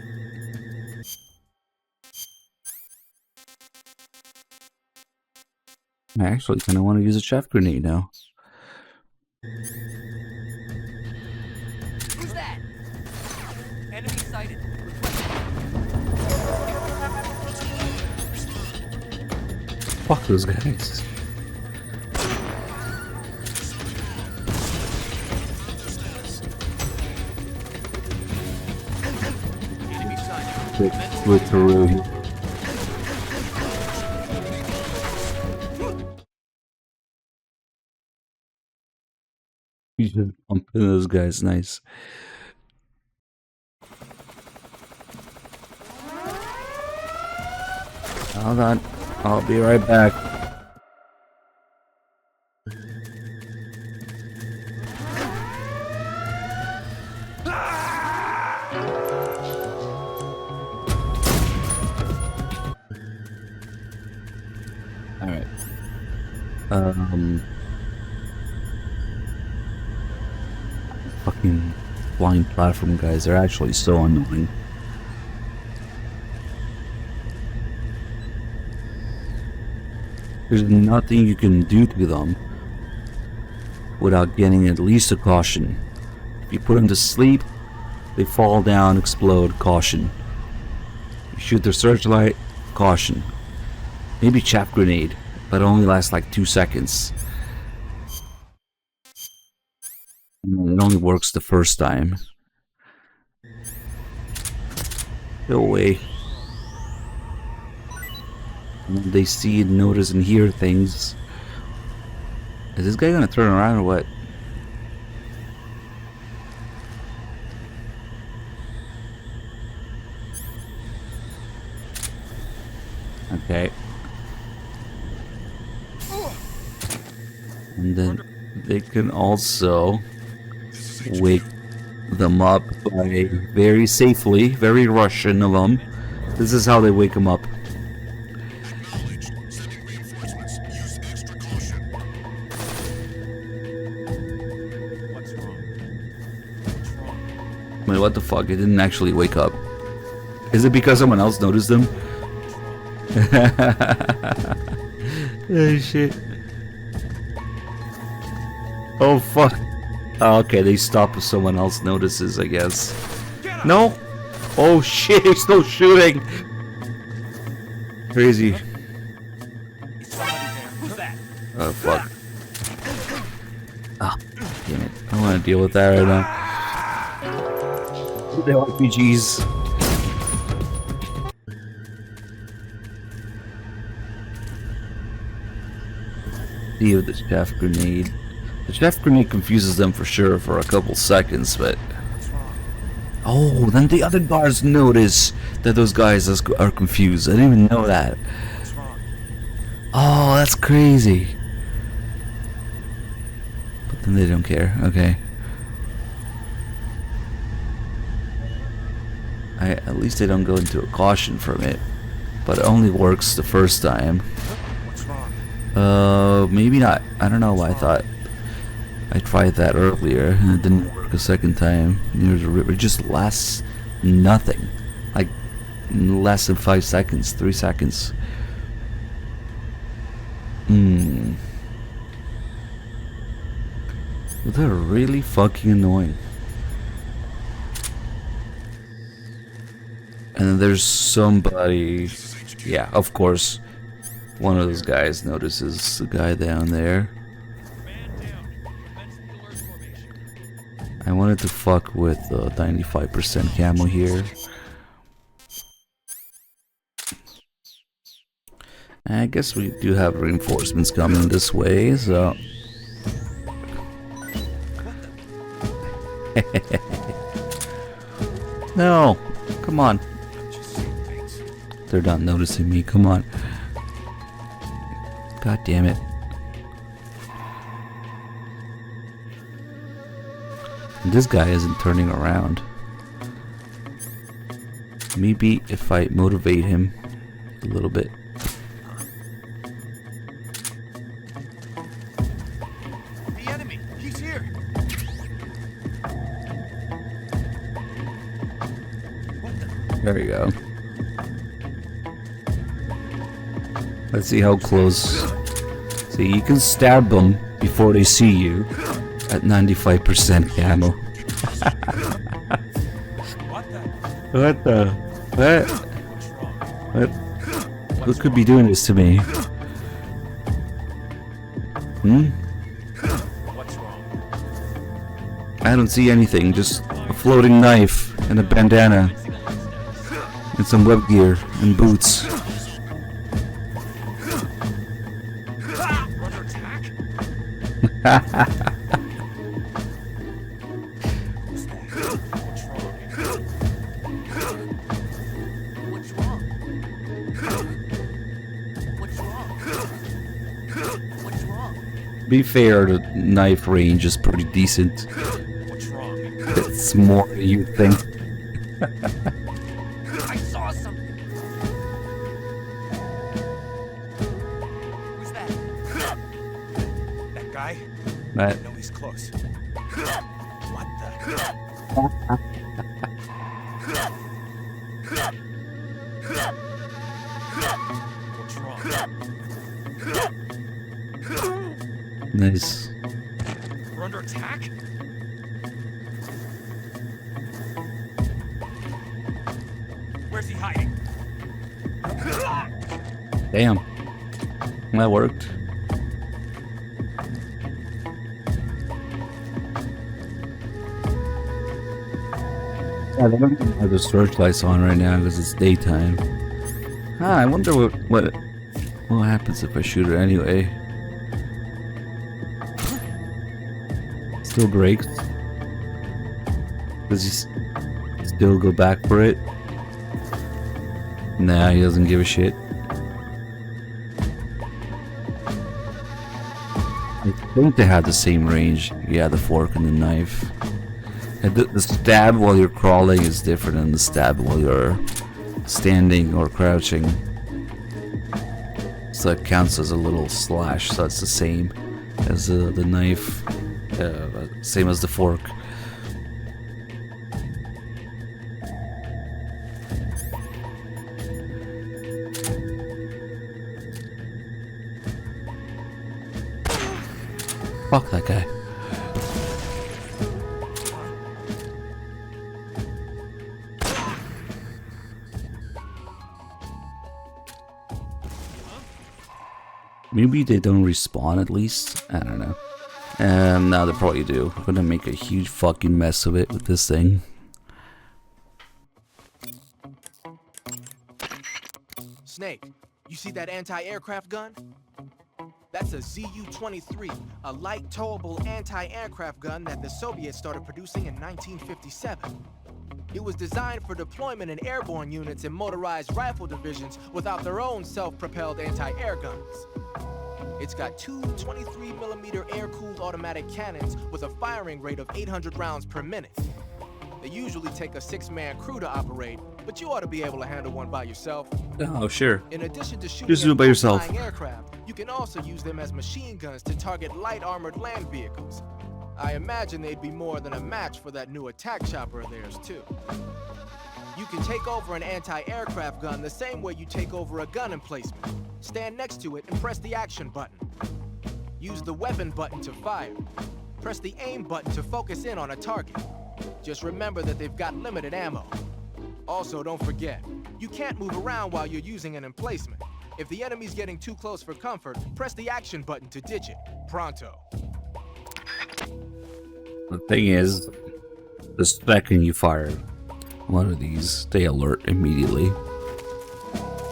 I actually kind of want to use a chef grenade now. Who's that? Enemy sighted. Fuck those guys. Enemy sighted. With Peru. He's just pumping those guys, nice. Hold on, I'll be right back. Alright. Fucking flying platform guys, they're actually so annoying. There's nothing you can do to them without getting at least a caution. If you put them to sleep, they fall down, explode, caution. You shoot their searchlight, caution. Maybe chaff grenade, but it only lasts like 2 seconds. And it only works the first time. Go away. And they see, notice, and hear things. Is this guy gonna turn around or what? Okay. And then they can also wake them up by very safely, very Russian of them. This is how they wake them up. Wait, what the fuck? It didn't actually wake up. Is it because someone else noticed them? Oh shit. Oh fuck. Oh, okay, they stop if someone else notices, I guess. No? Oh shit, he's still shooting! Crazy. Oh fuck. Ah, damn it. I don't want to deal with that right now. The RPGs. See with the chaff grenade. The chaff grenade confuses them for sure for a couple seconds, but... Oh, then the other guards notice that those guys are confused. I didn't even know that. Oh, that's crazy. But then they don't care. Okay. At least they don't go into a caution from it. But it only works the first time. Maybe not. I don't know why I thought I tried that earlier and it didn't work a second time. It just lasts nothing. Like less than 5 seconds, 3 seconds. They're really fucking annoying. And then there's somebody, yeah, of course, one of those guys notices the guy down there. I wanted to fuck with 95% camo here. I guess we do have reinforcements coming this way, so... No! Come on. They're not noticing me, come on. God damn it. This guy isn't turning around. Maybe if I motivate him a little bit. The enemy! He's here! There we go. Let's see how close. See, you can stab them before they see you at 95% ammo. What the? What? Who could be doing this to me? I don't see anything, just a floating knife and a bandana and some web gear and boots. Be fair, the knife range is pretty decent. It's more than you think. I saw something. Who's that? That guy? Right. I know he's close. What the? What's wrong? Nice. We're under attack? Where's he hiding? Damn. That worked. Yeah, they don't have the searchlights on right now because it's daytime. I wonder what happens if I shoot it anyway. Still breaks. Does he still go back for it? Nah, he doesn't give a shit. I think they have the same range. Yeah, the fork and the knife. And the stab while you're crawling is different than the stab while you're standing or crouching. So it counts as a little slash, so it's the same as the knife. Same as the fork. Fuck that guy. Maybe they don't respawn at least? I don't know. No, they probably do. I'm gonna make a huge fucking mess of it with this thing. Snake, you see that anti-aircraft gun? That's a ZU-23, a light towable anti-aircraft gun that the Soviets started producing in 1957. It was designed for deployment in airborne units and motorized rifle divisions without their own self-propelled anti-air guns. It's got two 23mm air-cooled automatic cannons with a firing rate of 800 rounds per minute. They usually take a 6-man crew to operate, but you ought to be able to handle one by yourself. Oh, sure. In addition to shooting Just do it by yourself. flying aircraft, you can also use them as machine guns to target light armored land vehicles. I imagine they'd be more than a match for that new attack chopper of theirs, too. You can take over an anti-aircraft gun the same way you take over a gun emplacement. Stand next to it and press the action button. Use the weapon button to fire. Press the aim button to focus in on a target. Just remember that they've got limited ammo. Also, don't forget, you can't move around while you're using an emplacement. If the enemy's getting too close for comfort, press the action button to ditch it. Pronto. The thing is, the second you fire one of these, they alert immediately.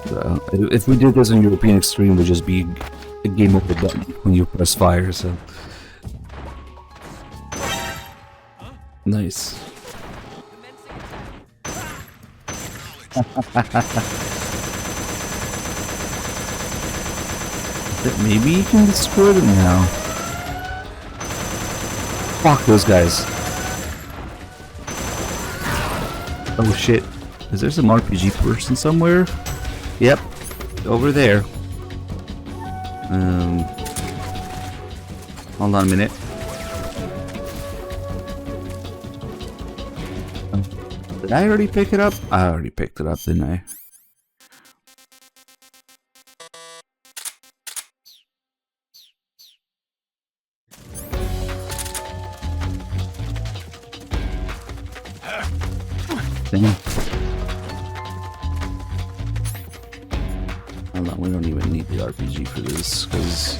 So, if we did this on European Extreme, it would just be a game over button when you press fire, so... Nice. Maybe you can destroy them now. Fuck those guys. Oh shit. Is there some RPG person somewhere? Yep. Over there. Hold on a minute. Did I already pick it up? I already picked it up, didn't I? Damn. Hold on, we don't even need the RPG for this, because...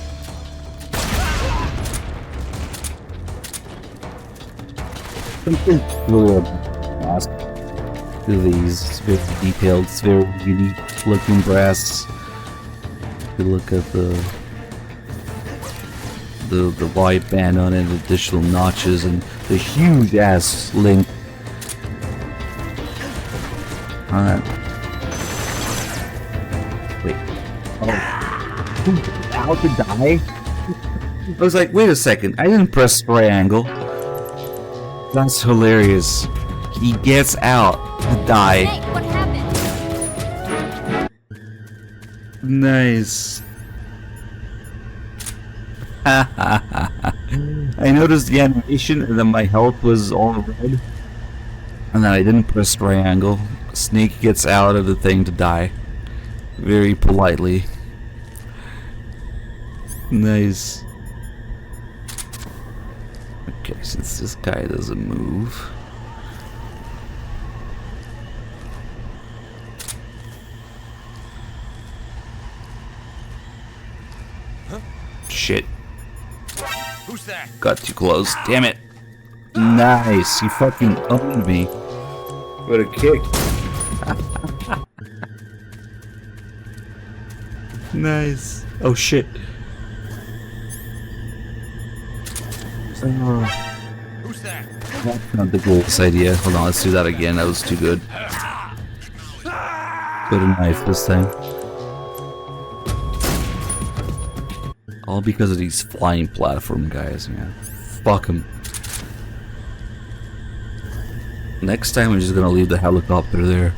To these, it's very detailed, it's very unique looking brass. You look at the white band on it, additional notches, and the huge ass link. Alright. Wait. Oh. How to die? I was like, wait a second, I didn't press triangle. That's hilarious. He gets out to die. Snake, what happened? Nice. I noticed the animation and then my health was all red. And then I didn't press triangle. Snake gets out of the thing to die. Very politely. Nice. Okay, since this guy doesn't move. Shit. Who's that? Got too close. Damn it. Nice. You fucking owned me. What a kick. Nice. Oh shit. Who's that? That's not the greatest idea. Hold on, let's do that again. That was too good. Good knife this time. All because of these flying platform guys, man. Fuck them. Next time I'm just gonna leave the helicopter there.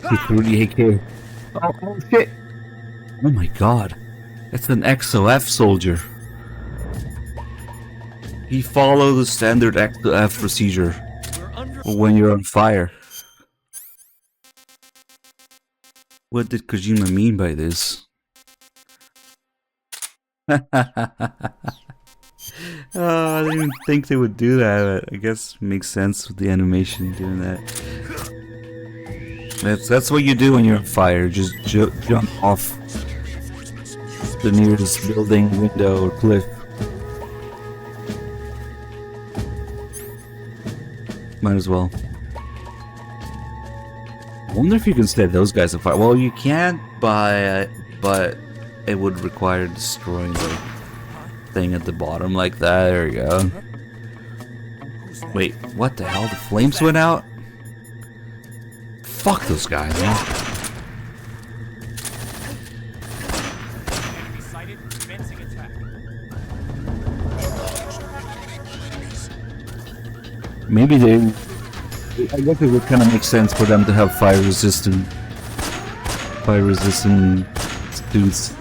He threw the AK. Oh shit! Oh my god. It's an XOF soldier. He followed the standard XOF procedure when you're on fire. What did Kojima mean by this? Oh, I didn't even think they would do that, but I guess it makes sense with the animation doing that. That's what you do when you're on fire. Just jump off the nearest building, window, or cliff. Might as well. I wonder if you can set those guys on fire. Well, you can't, but it would require destroying the thing at the bottom like that. There you go. Wait, what the hell? The flames went out? Fuck those guys, man. Sighted, commencing attack. Maybe they... I guess it would kind of make sense for them to have fire resistant suits.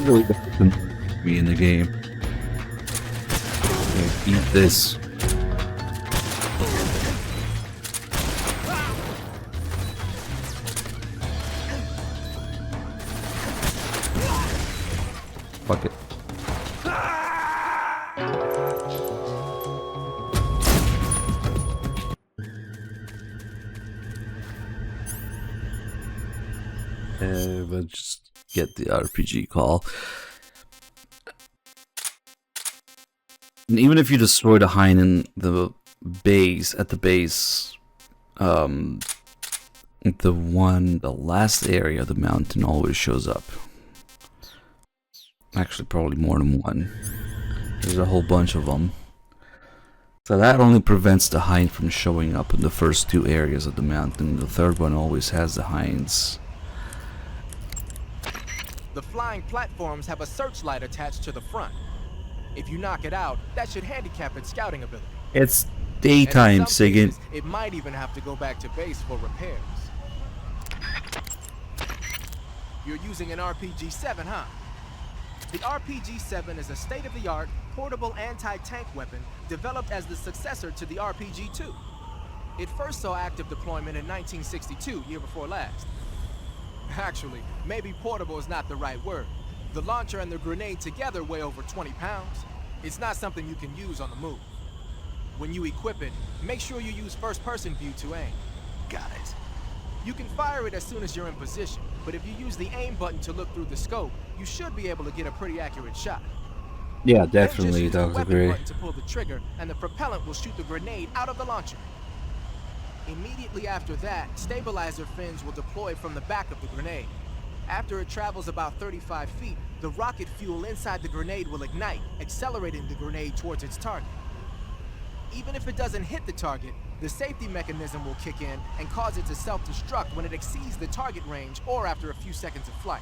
Really doesn't be in the game. Okay, eat this. Fuck it. But just get the RPG call. And even if you destroy the Heinen, the base, at the base, the last area of the mountain always shows up. Actually, probably more than one. There's a whole bunch of them. So that only prevents the hind from showing up in the first two areas of the mountain. The third one always has the hinds. The flying platforms have a searchlight attached to the front. If you knock it out, that should handicap its scouting ability. It's daytime, And in some Sigint. cases, it might even have to go back to base for repairs. You're using an RPG-7, huh? The RPG-7 is a state-of-the-art, portable anti-tank weapon developed as the successor to the RPG-2. It first saw active deployment in 1962, year before last. Actually, maybe portable is not the right word. The launcher and the grenade together weigh over 20 pounds. It's not something you can use on the move. When you equip it, make sure you use first-person view to aim. Got it. You can fire it as soon as you're in position, but if you use the aim button to look through the scope, you should be able to get a pretty accurate shot. Yeah, Then just definitely, use the Dr. weapon Gray. button to pull the trigger, and the propellant will shoot the grenade out of the launcher. Immediately after that, stabilizer fins will deploy from the back of the grenade. After it travels about 35 feet, the rocket fuel inside the grenade will ignite, accelerating the grenade towards its target. Even if it doesn't hit the target, the safety mechanism will kick in and cause it to self-destruct when it exceeds the target range or after a few seconds of flight.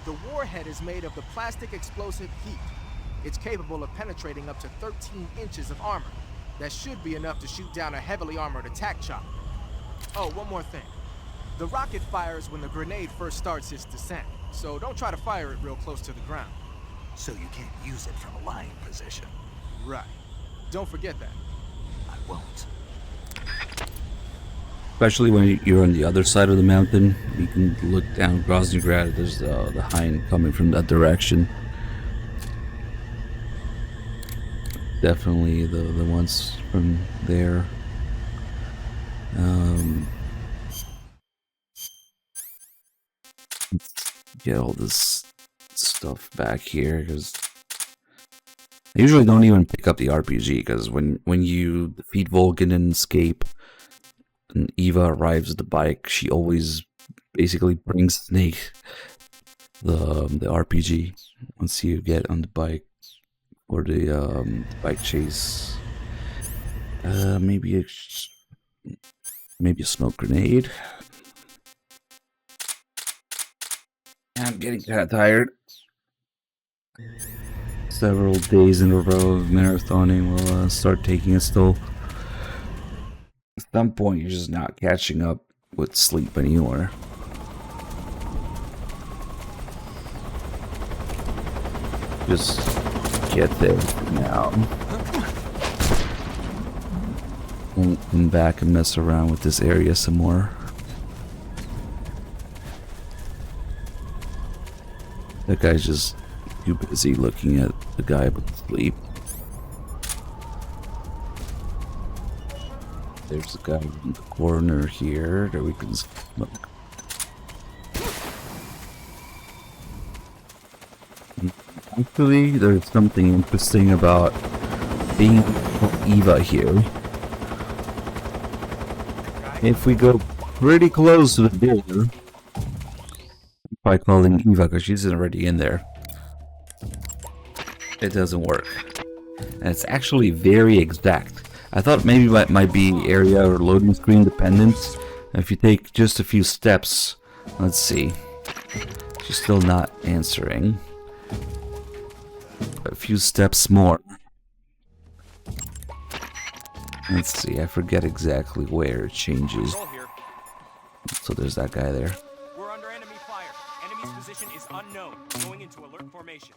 The warhead is made of the plastic explosive heat. It's capable of penetrating up to 13 inches of armor. That should be enough to shoot down a heavily armored attack chopper. Oh, one more thing. The rocket fires when the grenade first starts its descent, so don't try to fire it real close to the ground. So you can't use it from a lying position. Right. Don't forget that. I won't. Especially when you're on the other side of the mountain, you can look down Groznygrad. There's the hind coming from that direction. Definitely the ones from there. Let's get all this stuff back here because I usually don't even pick up the RPG because when you defeat Vulcan and escape and Eva arrives at the bike, she always basically brings Snake the RPG once you get on the bike or the bike chase. Maybe a smoke grenade. I'm getting kind of tired. Several days in a row of marathoning will start taking its toll. At some point, you're just not catching up with sleep anymore. Just get there for now. Won't come back and mess around with this area some more. That guy's just too busy looking at the guy with sleep. There's the guy in the corner here that we can smoke. Actually, there's something interesting about being Eva here. If we go pretty close to the door, by calling Eva because she's already in there, it doesn't work. And it's actually very exact. I thought maybe it might be area or loading screen dependent. If you take just a few steps, let's see. She's still not answering. A few steps more. Let's see, I forget exactly where it changes. So there's that guy there. We're under enemy fire. Enemy's position is unknown. Going into alert formation.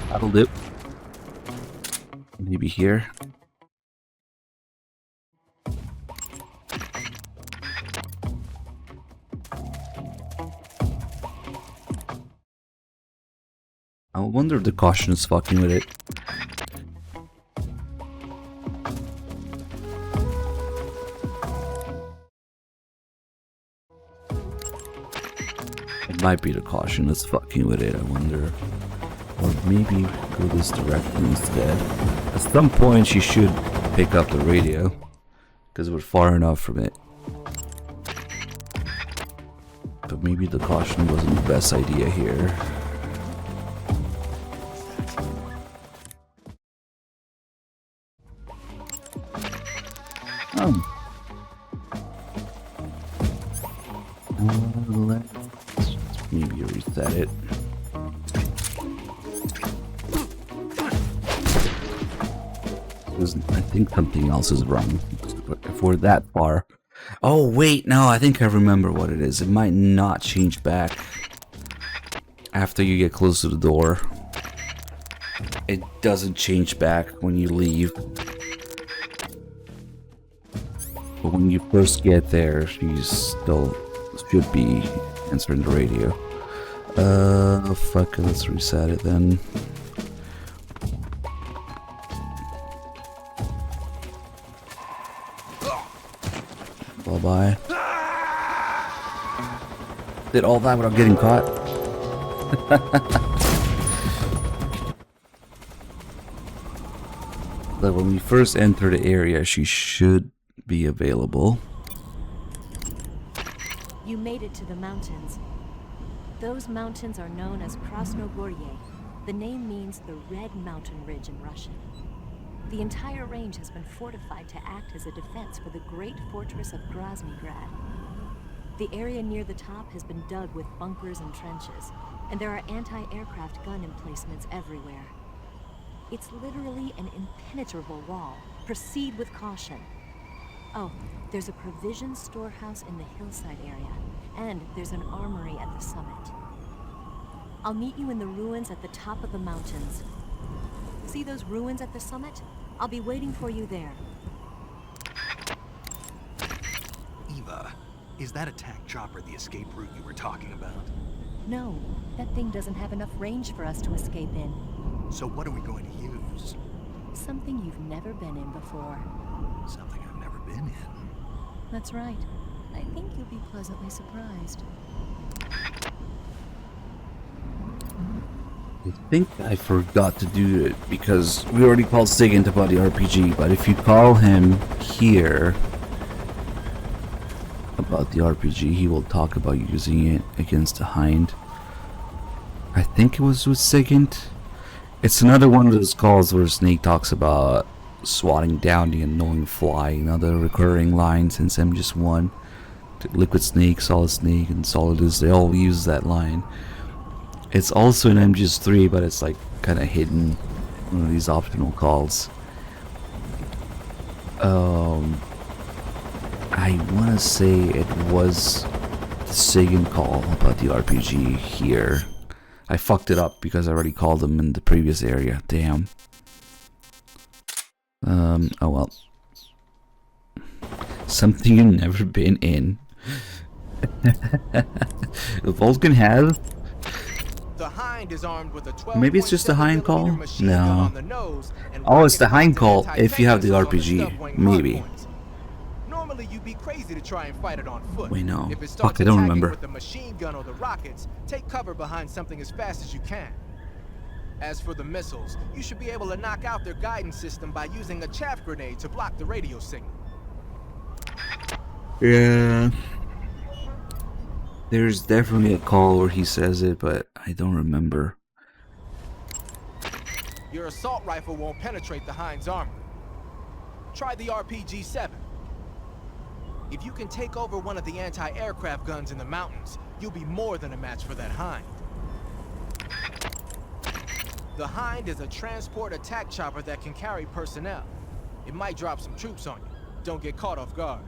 That'll do. Maybe here. I wonder if the caution is fucking with it. It might be the caution that's fucking with it, I wonder. Or maybe go this direction instead. At some point she should pick up the radio. because we're far enough from it. But maybe the caution wasn't the best idea here. Oh. Let's maybe reset it. I think something else is wrong. If we're that far. Oh, wait, no, I think I remember what it is. It might not change back after you get close to the door. It doesn't change back when you leave. But when you first get there, she still should be answering the radio. Fuck it, let's reset it then. Bye-bye. Did all that without getting caught? But when we first enter the area, she should be available. You made it to the mountains. Those mountains are known as Krasnogorye. The name means the Red Mountain Ridge in Russian. The entire range has been fortified to act as a defense for the great fortress of Groznygrad. The area near the top has been dug with bunkers and trenches, and there are anti-aircraft gun emplacements everywhere. It's literally an impenetrable wall. Proceed with caution. Oh, there's a provision storehouse in the hillside area, and there's an armory at the summit. I'll meet you in the ruins at the top of the mountains. See those ruins at the summit? I'll be waiting for you there. Eva, is that attack chopper the escape route you were talking about? No, that thing doesn't have enough range for us to escape in. So what are we going to use? Something you've never been in before. Something I've never been in. That's right. I think you'll be pleasantly surprised. I think I forgot to do it because we already called Sigint about the RPG, but if you call him here about the RPG, he will talk about using it against the Hind. I think it was with Sigint. It's another one of those calls where Snake talks about swatting down the annoying fly, another recurring line since MGS1. Liquid Snake, Solid Snake, and Solidus, they all use that line. It's also in MGS3, but it's like kind of hidden, one of these optional calls. I want to say it was the Sigint call about the RPG here. I fucked it up because I already called them in the previous area. Damn. Oh well. Something you've never been in. Vulcan has. The Hind is armed with a 12. Maybe it's just a Hind call? No. Oh, it's the Hind call if you have the RPG. Maybe. Normally you'd be crazy to try and fight it on foot. Wait, no. If it starts Fuck, I don't attacking remember. with the machine gun or the rockets, take cover behind something as fast as you can. As for the missiles, you should be able to knock out their guidance system by using a chaff grenade to block the radio signal. Yeah. There's definitely a call where he says it, but I don't remember. Your assault rifle won't penetrate the Hind's armor. Try the RPG-7. If you can take over one of the anti-aircraft guns in the mountains, you'll be more than a match for that Hind. The Hind is a transport attack chopper that can carry personnel. It might drop some troops on you. Don't get caught off guard.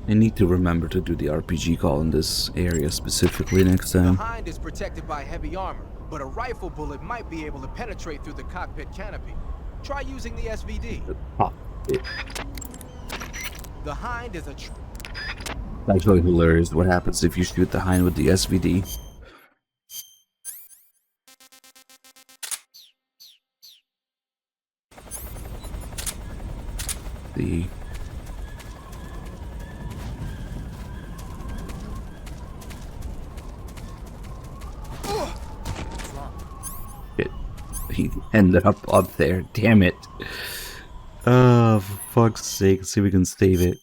I need to remember to do the RPG call in this area specifically next The time. Hind is protected by heavy armor, but a rifle bullet might be able to penetrate through the cockpit canopy. Try using the SVD. The Hind is a Actually hilarious what happens if you shoot the Hind with the SVD. The Shit. He ended up there, damn it. Oh, for fuck's sake, let's see if we can save it.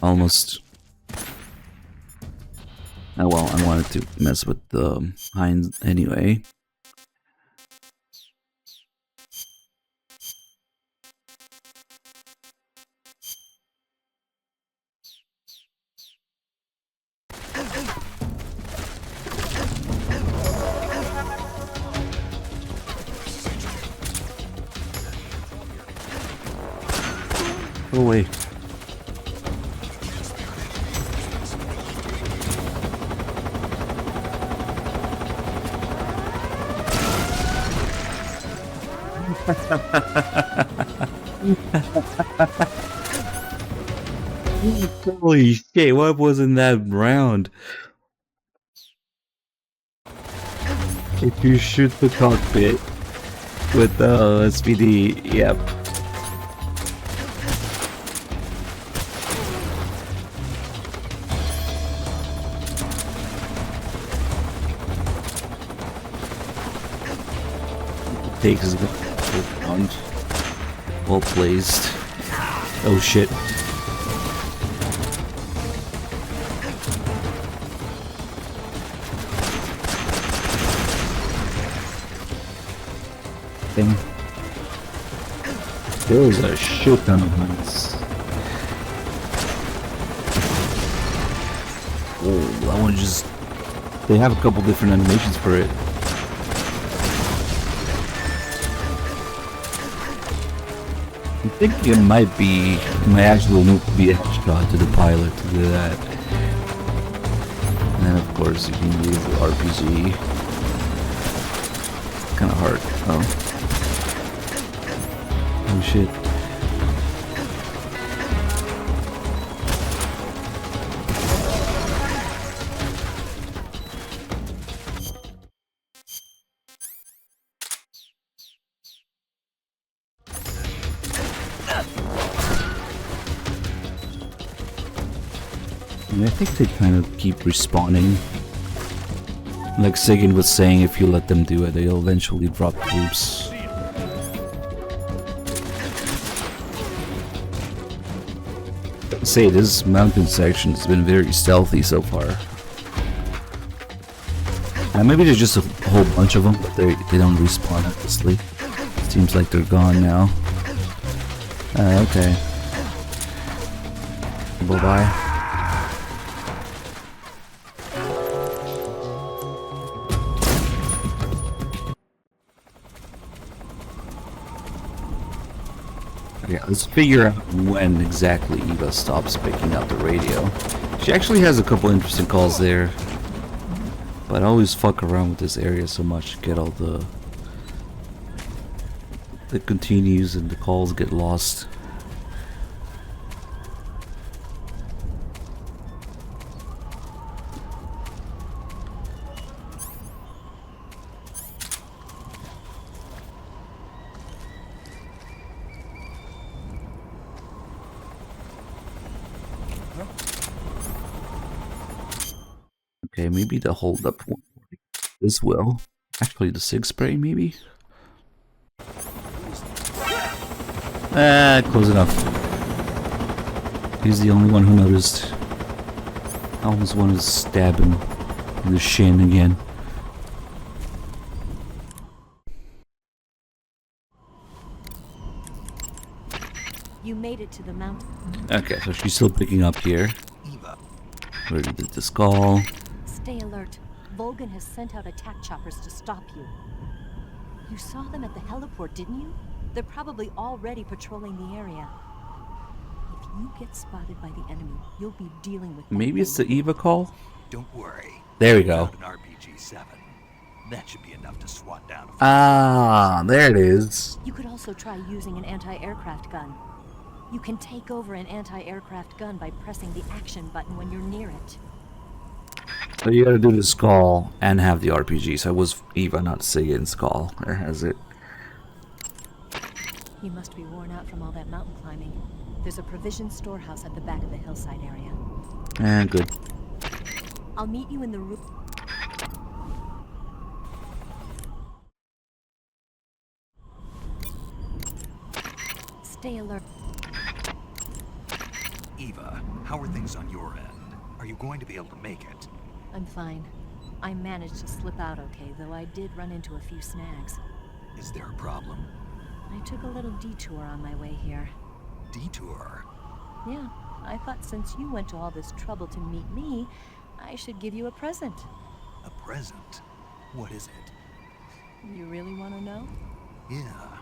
Almost. Oh well, I wanted to mess with the Heinz anyway. Go away. Holy shit, what was in that round? If you shoot the cockpit with the SPD, yep. Takes his gun. Well placed. Oh shit. Thing. There was a shit ton of hunts. Oh, that one just... They have a couple different animations for it. I think it might be a headshot to the pilot to do that. And then of course you can use the RPG. Kinda hard. Oh shit. And I think they kind of keep respawning. Like Sigyn was saying, if you let them do it, they'll eventually drop troops. Say this mountain section has been very stealthy so far. Maybe there's just a whole bunch of them, but they don't respawn endlessly. Seems like they're gone now. Okay. Bye bye. Okay, let's figure out when exactly Eva stops picking up the radio. She actually has a couple interesting calls there. But I always fuck around with this area so much, get all the continues and the calls get lost. Okay, maybe the hold up one. This will. Actually, the SIG spray, maybe? Close enough. He's the only one who noticed. I almost wanted to stab him in the shin again. You made it to the mountain. Okay, so she's still picking up here. Where did this call? Stay alert. Volgan has sent out attack choppers to stop you. You saw them at the heliport, didn't you? They're probably already patrolling the area. If you get spotted by the enemy, you'll be dealing with them. Maybe it's the Eva call? Don't worry. There we go. An RPG-7. That should be enough to swat down. Ah, there it is. You could also try using an anti-aircraft gun. You can take over an anti-aircraft gun by pressing the action button when you're near it. So you gotta do the skull and have the RPG. So it was Eva, not Sigyn's call. There has it. You must be worn out from all that mountain climbing. There's a provision storehouse at the back of the hillside area. And good. I'll meet you in the room. Stay alert. Eva, how are things on your end? Are you going to be able to make it? I'm fine. I managed to slip out okay, though I did run into a few snags. Is there a problem? I took a little detour on my way here. Detour? Yeah, I thought since you went to all this trouble to meet me, I should give you a present. A present? What is it? You really want to know? Yeah.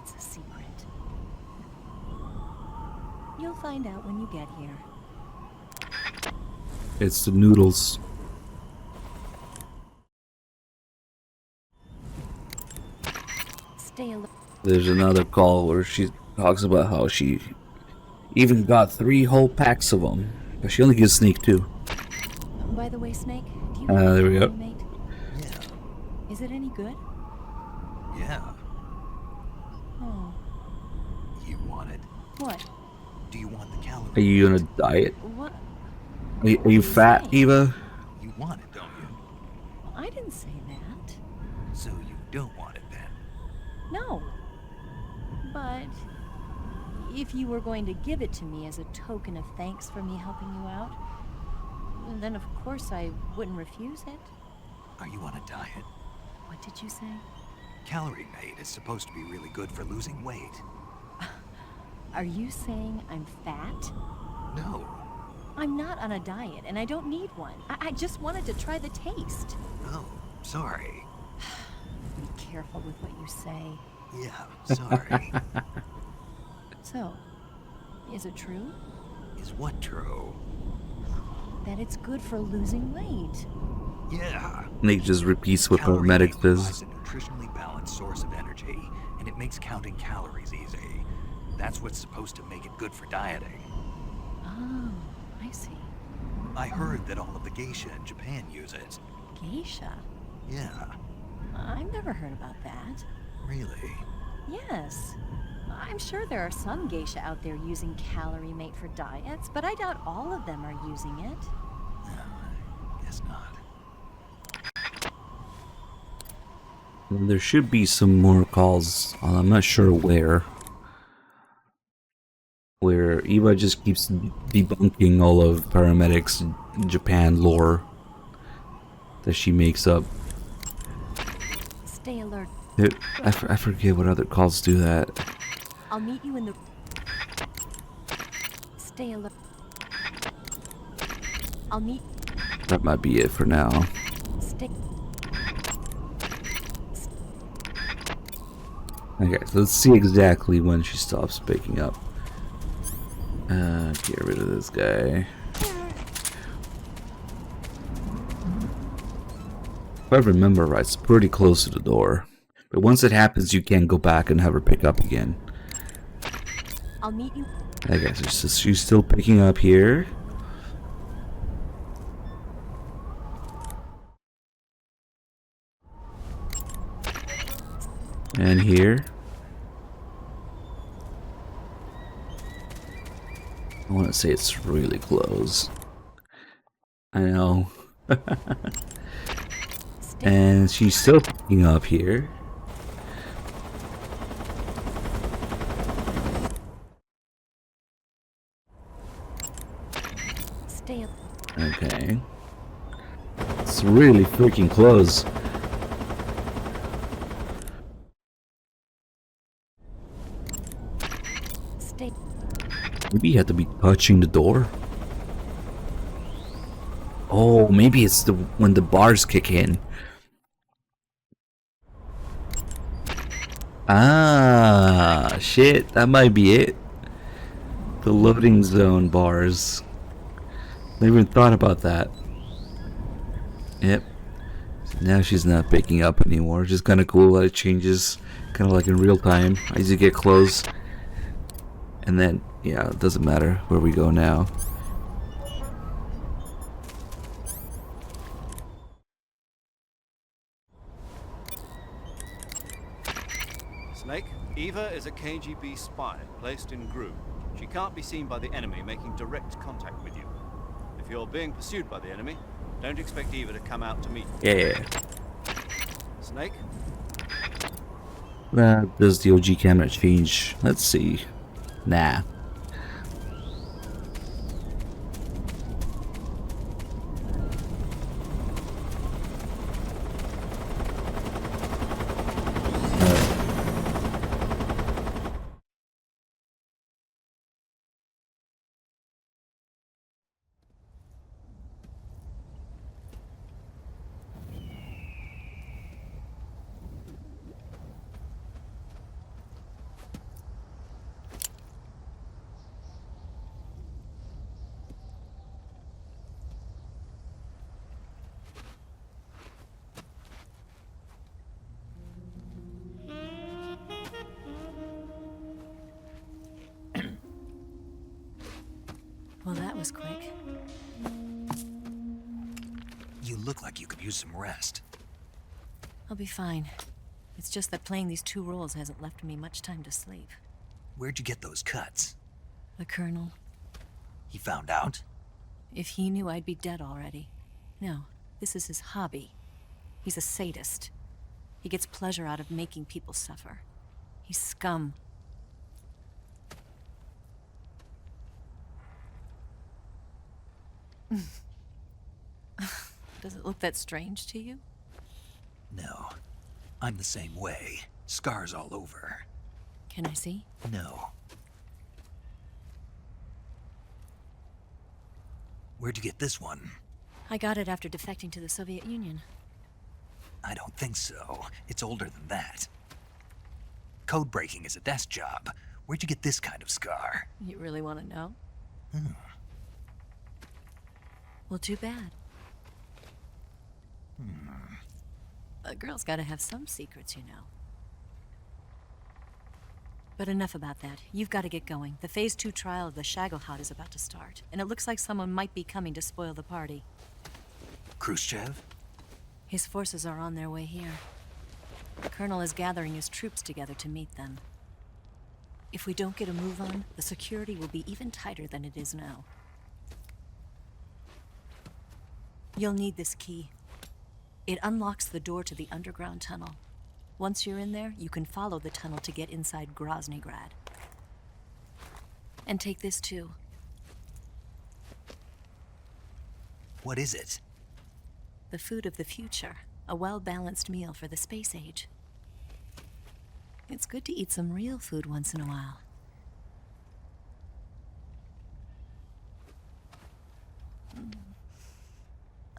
It's a secret. You'll find out when you get here. It's the noodles. Stay alert. There's another call where she talks about how she even got 3 whole packs of them, but she only gives Snake 2. By the way, Snake, do you There we go. mate? Yeah. Is it any good? Yeah. Oh. You want it? What? Do you want the calorie? Are you on a diet? What? Are you fat, Eva? You want it, don't you? I didn't say that. So you don't want it then? No. But if you were going to give it to me as a token of thanks for me helping you out, then of course I wouldn't refuse it. Are you on a diet? What did you say? Calorie Mate is supposed to be really good for losing weight. Are you saying I'm fat? No. I'm not on a diet, and I don't need one. I just wanted to try the taste. Oh, sorry. Be careful with what you say. Yeah, sorry. So, is it true? Is what true? That it's good for losing weight. Yeah. Nate just repeats what Calorie paramedic Mate provides says. a nutritionally balanced source of energy, and it makes counting calories easy. That's what's supposed to make it good for dieting. Oh, I see. I heard that all of the geisha in Japan use it. Geisha? Yeah, I've never heard about that. really? Yes. I'm sure there are some geisha out there using Calorie Mate for diets, but I doubt all of them are using it. Guess not. There should be some more calls. I'm not sure where Eva just keeps debunking all of paramedics Japan lore that she makes up. Stay alert. I forget what other calls do that. I'll meet you in the... Stay alert. I'll meet... That might be it for now. Stay... Okay, so let's see exactly when she stops picking up. Get rid of this guy. If I remember right, it's pretty close to the door. But once it happens, you can't go back and have her pick up again. I'll meet you... I guess it's just, she's still picking up here. And here. I want to say it's really close. I know. And she's still picking up here. Stay up. Okay. It's really freaking close. Stay... Maybe you have to be touching the door. Oh, maybe it's the when the bars kick in. Ah, shit, that might be it. The loading zone bars. Never even thought about that. Yep. So now she's not picking up anymore. Just kind of cool that it changes, kind of like in real time as you get close. And then, yeah, it doesn't matter where we go now. Snake, Eva is a KGB spy placed in Gru. She can't be seen by the enemy making direct contact with you. If you're being pursued by the enemy, don't expect Eva to come out to meet you. Yeah. Snake? Does the OG camera change? Let's see. Nah. Well, that was quick. You look like you could use some rest. I'll be fine. It's just that playing these 2 roles hasn't left me much time to sleep. Where'd you get those cuts? The Colonel. He found out? If he knew, I'd be dead already. No, this is his hobby. He's a sadist. He gets pleasure out of making people suffer. He's scum. Does it look that strange to you? No. I'm the same way. Scars all over. Can I see? No. Where'd you get this one? I got it after defecting to the Soviet Union. I don't think so. It's older than that. Code breaking is a desk job. Where'd you get this kind of scar? You really want to know? Well, too bad. A girl's gotta have some secrets, you know. But enough about that. You've got to get going. The Phase 2 trial of the Shagohod is about to start, and it looks like someone might be coming to spoil the party. Khrushchev? His forces are on their way here. The Colonel is gathering his troops together to meet them. If we don't get a move on, the security will be even tighter than it is now. You'll need this key. It unlocks the door to the underground tunnel. Once you're in there, you can follow the tunnel to get inside Groznygrad. And take this too. What is it? The food of the future. A well-balanced meal for the space age. It's good to eat some real food once in a while.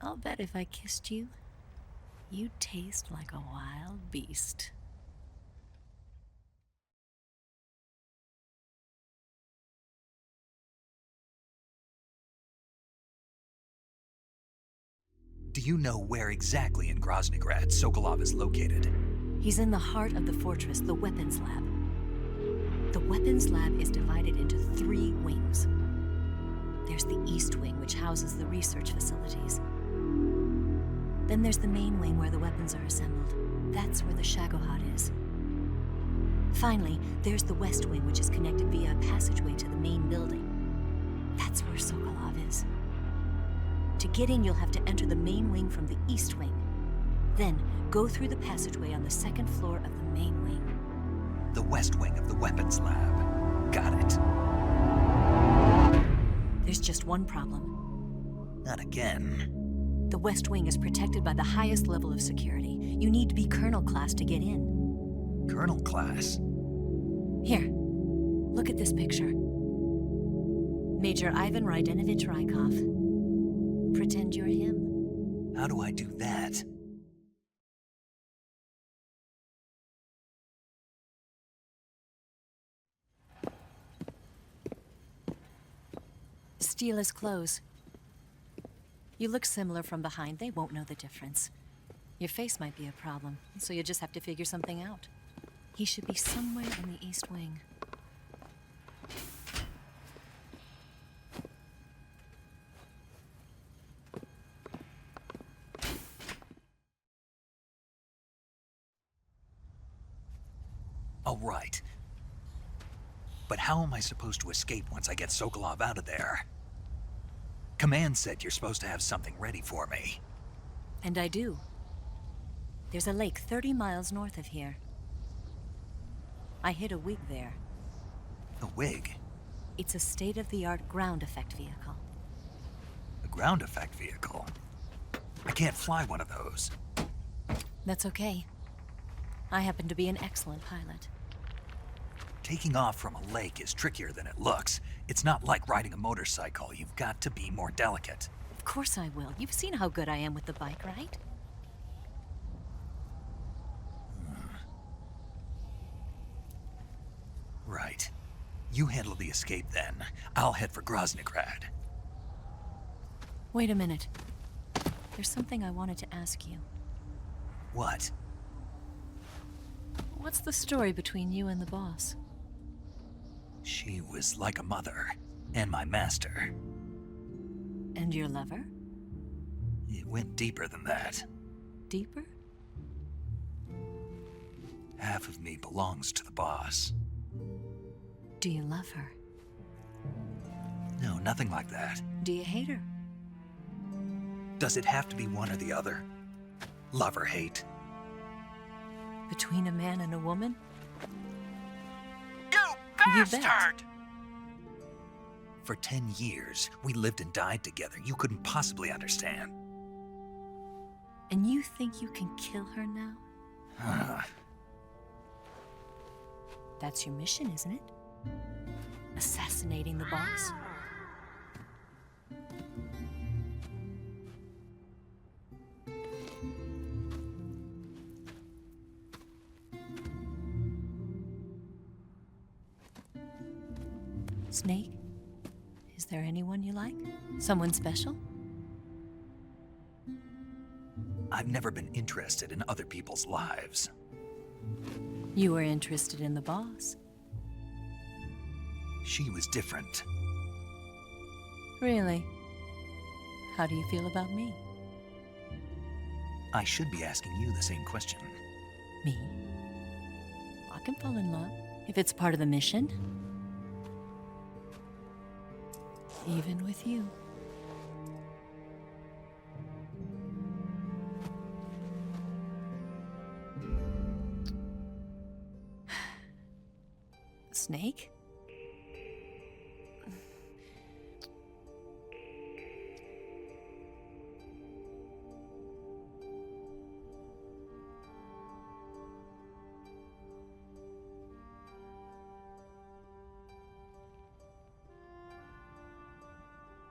I'll bet if I kissed you, you'd taste like a wild beast. Do you know where exactly in Groznygrad Sokolov is located? He's in the heart of the fortress, the weapons lab. The weapons lab is divided into 3 wings. There's the East Wing, which houses the research facilities. Then there's the main wing where the weapons are assembled. That's where the Shagohod is. Finally, there's the West Wing, which is connected via a passageway to the main building. That's where Sokolov is. To get in, you'll have to enter the main wing from the East Wing. Then, go through the passageway on the 2nd floor of the main wing. The West Wing of the weapons lab. Got it. There's just one problem. Not again. The West Wing is protected by the highest level of security. You need to be Colonel class to get in. Colonel class? Here, look at this picture. Major Ivan Rydenovich Rykov. Pretend you're him. How do I do that? Steal his clothes. You look similar from behind. They won't know the difference. Your face might be a problem, so you just have to figure something out. He should be somewhere in the East Wing. All right. But how am I supposed to escape once I get Sokolov out of there? Command said you're supposed to have something ready for me. And I do. There's a lake 30 miles north of here. I hid a wig there. A wig? It's a state-of-the-art ground effect vehicle. A ground effect vehicle? I can't fly one of those. That's okay. I happen to be an excellent pilot. Taking off from a lake is trickier than it looks. It's not like riding a motorcycle. You've got to be more delicate. Of course I will. You've seen how good I am with the bike, right? Right. You handle the escape then. I'll head for Groznygrad. Wait a minute. There's something I wanted to ask you. What? What's the story between you and the boss? She was like a mother, and my master. And your lover? It went deeper than that. Deeper? Half of me belongs to the boss. Do you love her? No, nothing like that. Do you hate her? Does it have to be one or the other? Love or hate? Between a man and a woman? You bet. For 10 years, we lived and died together. You couldn't possibly understand. And you think you can kill her now? That's your mission, isn't it? Assassinating the boss? Snake? Is there anyone you like? Someone special? I've never been interested in other people's lives. You were interested in the boss. She was different. Really? How do you feel about me? I should be asking you the same question. Me? I can fall in love if it's part of the mission. Even with you. Snake?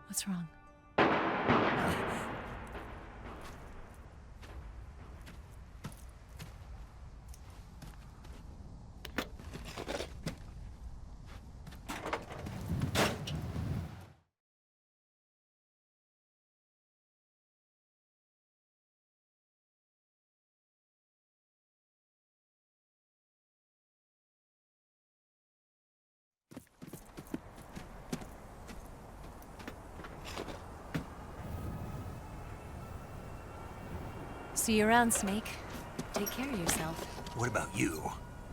What's wrong? See you around, Snake. Take care of yourself. What about you?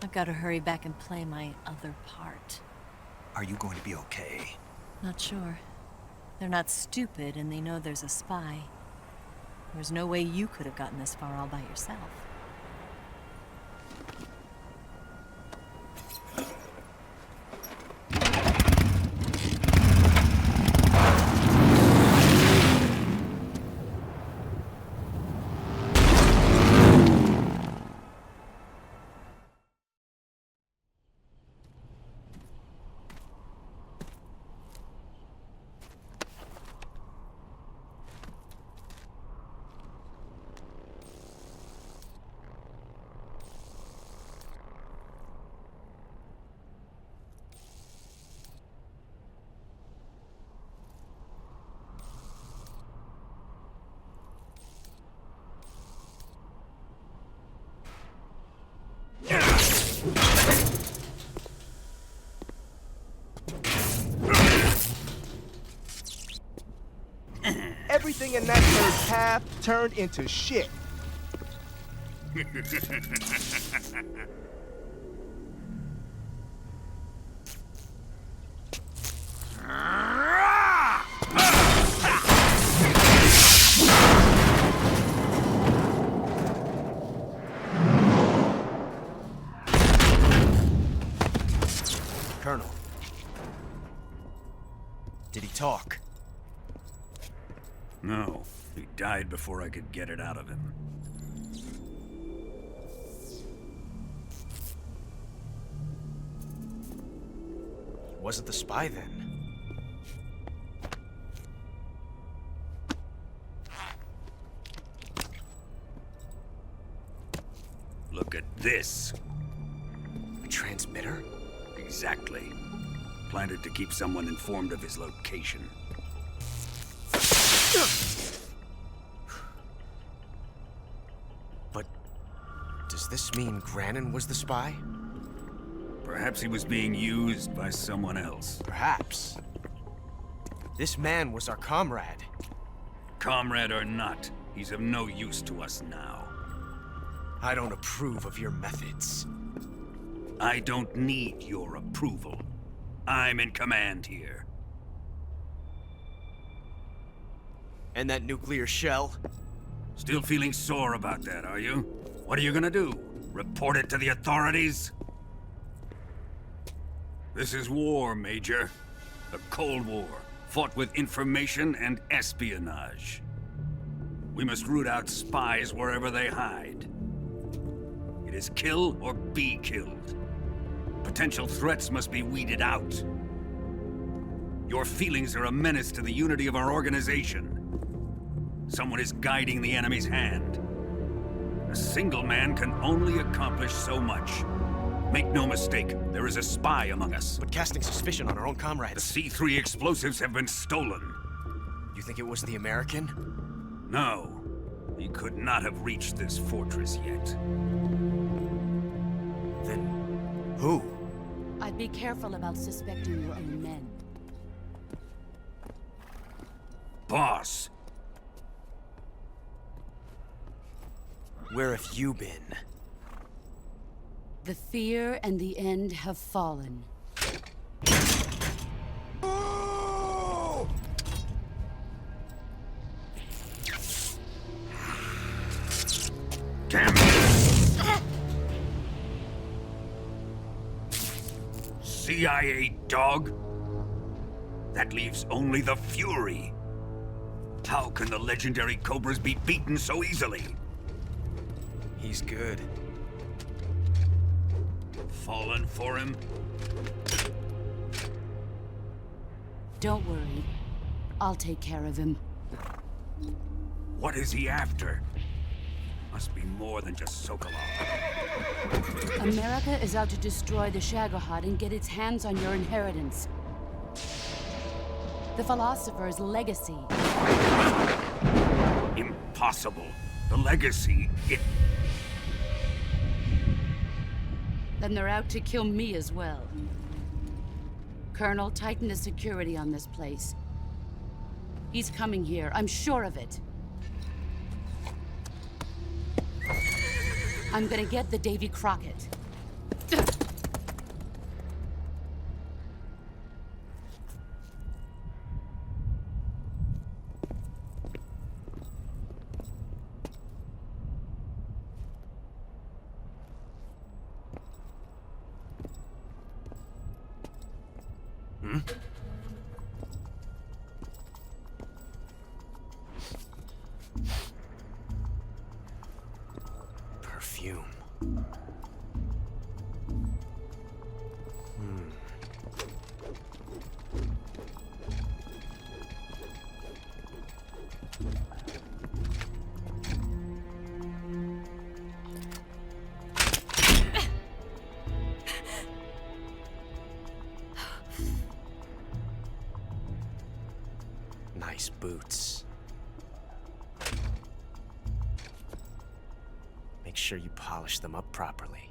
I've got to hurry back and play my other part. Are you going to be okay? Not sure. They're not stupid, and they know there's a spy. There's no way you could have gotten this far all by yourself. Everything in that third path turned into shit. Colonel, Did he talk? No, he died before I could get it out of him. He wasn't the spy then. Look at this. A transmitter? Exactly. Planted to keep someone informed of his location. But does this mean Granin was the spy? Perhaps he was being used by someone else. Perhaps. This man was our comrade. Comrade or not, he's of no use to us now. I don't approve of your methods. I don't need your approval. I'm in command here. And that nuclear shell? Still feeling sore about that, are you? What are you gonna do? Report it to the authorities? This is war, Major. The Cold War, fought with information and espionage. We must root out spies wherever they hide. It is kill or be killed. Potential threats must be weeded out. Your feelings are a menace to the unity of our organization. Someone is guiding the enemy's hand. A single man can only accomplish so much. Make no mistake, there is a spy among us. But casting suspicion on our own comrades. The C3 explosives have been stolen. You think it was the American? No. He could not have reached this fortress yet. Then who? I'd be careful about suspecting your own men. Boss! Where have you been? The fear and the end have fallen. Damn it! CIA dog? That leaves only the Fury. How can the legendary Cobras be beaten so easily? He's good. Fallen for him? Don't worry. I'll take care of him. What is he after? Must be more than just Sokolov. America is out to destroy the Shagohod and get its hands on your inheritance. The Philosopher's legacy. Impossible. The legacy, Then they're out to kill me as well. Colonel, tighten the security on this place. He's coming here, I'm sure of it. I'm gonna get the Davy Crockett. Perfume. Nice boots. Make sure you polish them up properly.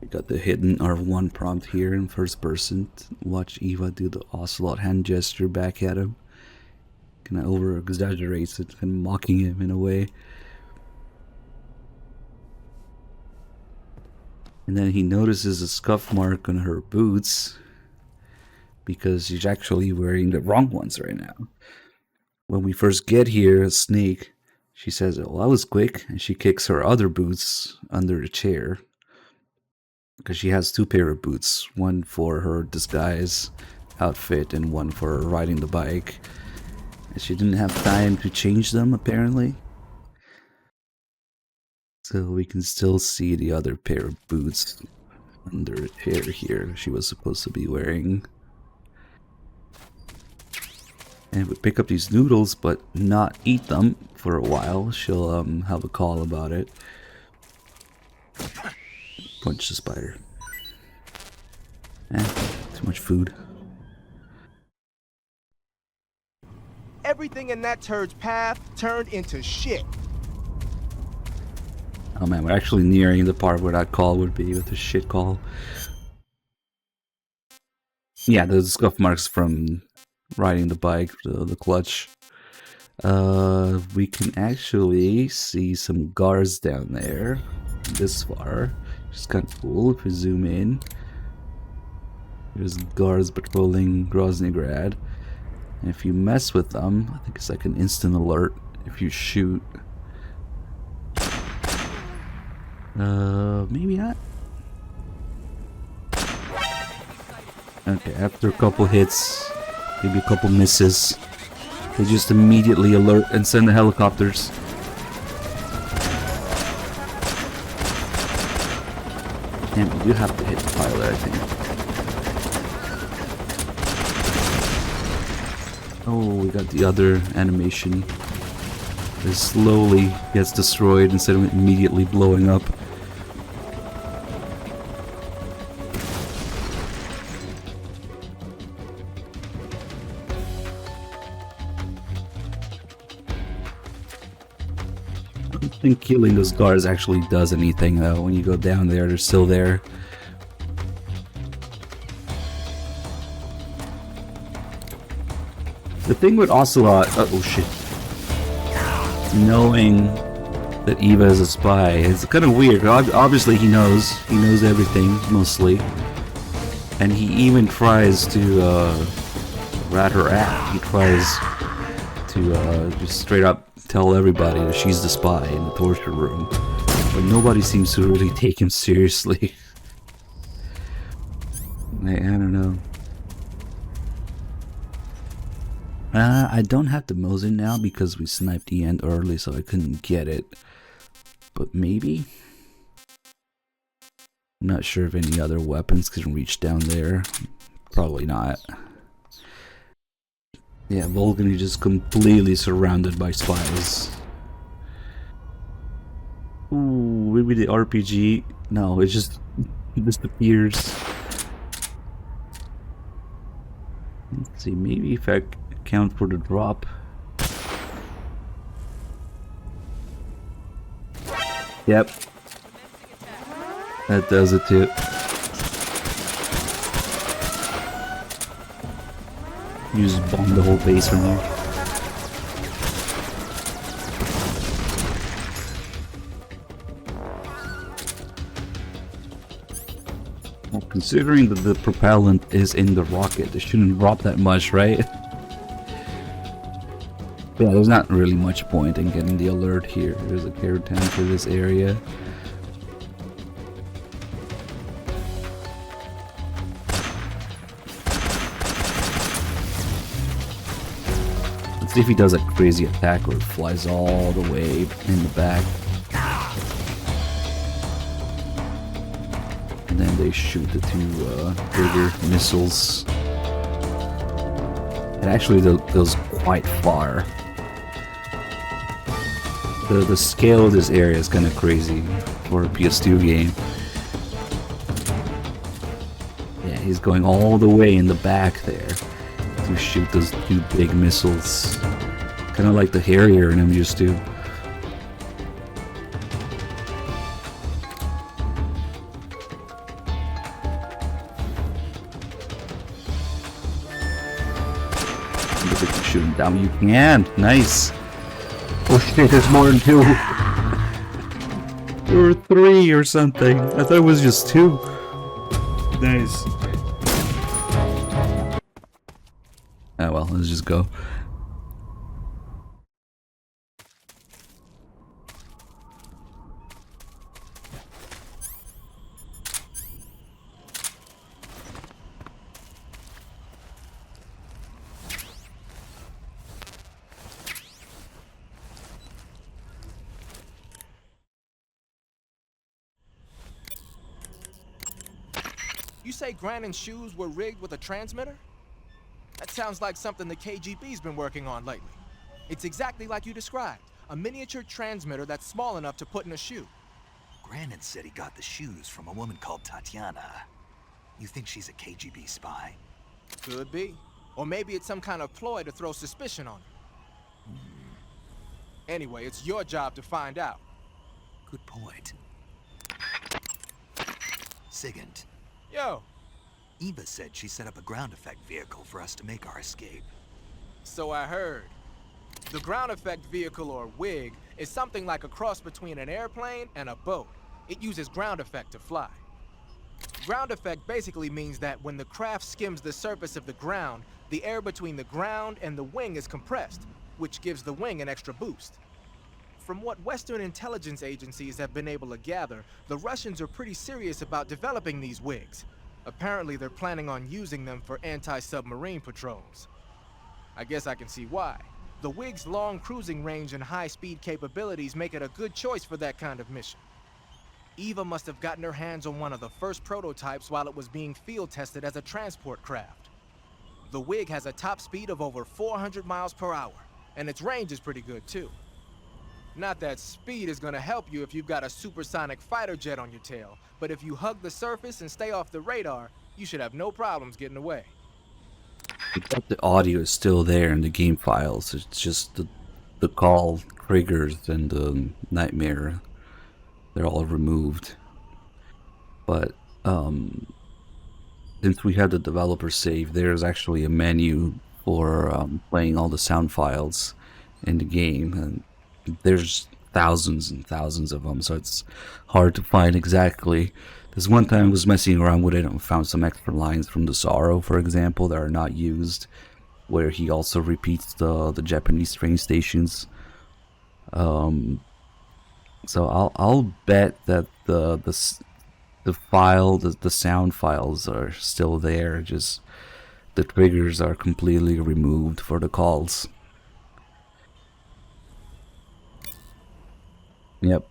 We got the hidden R1 prompt here in first person. Watch Eva do the Ocelot hand gesture back at him. Kind of over exaggerates it, kind of mocking him in a way. And then he notices a scuff mark on her boots because she's actually wearing the wrong ones right now. When we first get here, Snake, she says, "Oh, that was quick," and she kicks her other boots under the chair. because she has 2 pair of boots, one for her disguise outfit and one for riding the bike. And she didn't have time to change them, apparently. So we can still see the other pair of boots under her hair here she was supposed to be wearing. And if we pick up these noodles but not eat them for a while, she'll have a call about it. Punch the spider. Too much food. Everything in that turd's path turned into shit. Oh man, we're actually nearing the part where that call would be with the shit call. Yeah, those scuff marks from riding the bike, the clutch. We can actually see some guards down there, this far, which is kind of cool. If we zoom in, there's guards patrolling Groznygrad. And if you mess with them, I think it's like an instant alert if you shoot. Maybe not. Okay, after a couple hits, maybe a couple misses, they just immediately alert and send the helicopters. And we do have to hit the pilot, I think. Oh, we got the other animation. It slowly gets destroyed instead of immediately blowing up. I don't think killing those guards actually does anything though. When you go down there, they're still there. The thing with Ocelot, oh shit, knowing that Eva is a spy, it's kind of weird. Obviously he knows everything, mostly. And he even tries to rat her out. He tries to just straight up tell everybody that she's the spy in the torture room. But nobody seems to really take him seriously. I don't know. I don't have the Mosin now because we sniped the end early, so I couldn't get it. But maybe? I'm not sure if any other weapons can reach down there. Probably not. Yeah, Vulcan is just completely surrounded by spies. Ooh, maybe the RPG? No, it just disappears. Let's see, maybe if I account for the drop. Yep. That does it too. You just bomb the whole base from here. Well, considering that the propellant is in the rocket, it shouldn't drop that much, right? Yeah, there's not really much point in getting the alert here. There's a care tank for this area. Let's see if he does a crazy attack or flies all the way in the back. And then they shoot the 2 bigger missiles. It actually goes quite far. The scale of this area is kind of crazy for a PS2 game. Yeah, he's going all the way in the back there to shoot those 2 big missiles. Kind of like the Harrier in MGS2. If you can shoot him down, you can. Nice. Oh shit, there's more than 2. There were 3 or something. I thought it was just 2. Nice. Oh well, let's just go. You say Grannon's shoes were rigged with a transmitter? That sounds like something the KGB's been working on lately. It's exactly like you described. A miniature transmitter that's small enough to put in a shoe. Grannon said he got the shoes from a woman called Tatiana. You think she's a KGB spy? Could be. Or maybe it's some kind of ploy to throw suspicion on her. Anyway, it's your job to find out. Good point. Sigint. Yo. Eva said she set up a ground effect vehicle for us to make our escape. So I heard. The ground effect vehicle, or WIG, is something like a cross between an airplane and a boat. It uses ground effect to fly. Ground effect basically means that when the craft skims the surface of the ground, the air between the ground and the wing is compressed, which gives the wing an extra boost. From what Western intelligence agencies have been able to gather, the Russians are pretty serious about developing these WIGs. Apparently, they're planning on using them for anti-submarine patrols. I guess I can see why. The WIG's long cruising range and high-speed capabilities make it a good choice for that kind of mission. Eva must have gotten her hands on one of the first prototypes while it was being field tested as a transport craft. The WIG has a top speed of over 400 miles per hour, and its range is pretty good too. Not that speed is gonna help you if you've got a supersonic fighter jet on your tail, but if you hug the surface and stay off the radar, you should have no problems getting away. The audio is still there in the game files. It's just the call triggers and the nightmare. They're all removed. But since we have the developer save, there's actually a menu for playing all the sound files in the game, and there's thousands and thousands of them, so it's hard to find exactly. This one time I was messing around with it and found some extra lines from the Sorrow, for example, that are not used, where he also repeats the Japanese train stations. So I'll bet that the sound files are still there, just the triggers are completely removed for the calls. Yep.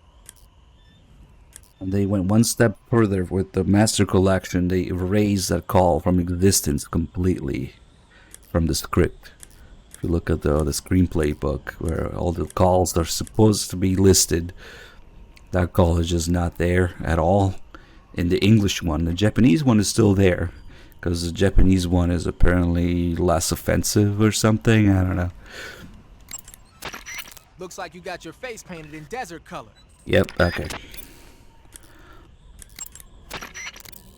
And they went one step further with the Master Collection. They erased that call from existence completely from the script. If you look at the screenplay book, where all the calls are supposed to be listed, that call is just not there at all. In the English one, the Japanese one is still there, because the Japanese one is apparently less offensive or something. I don't know. Looks like you got your face painted in desert color. Yep, okay.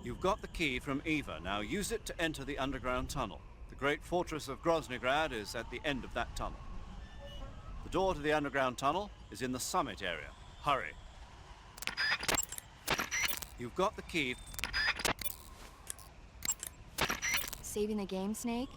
You've got the key from Eva. Now use it to enter the underground tunnel. The great fortress of Groznygrad is at the end of that tunnel. The door to the underground tunnel is in the summit area. Hurry. You've got the key. Saving the game, Snake?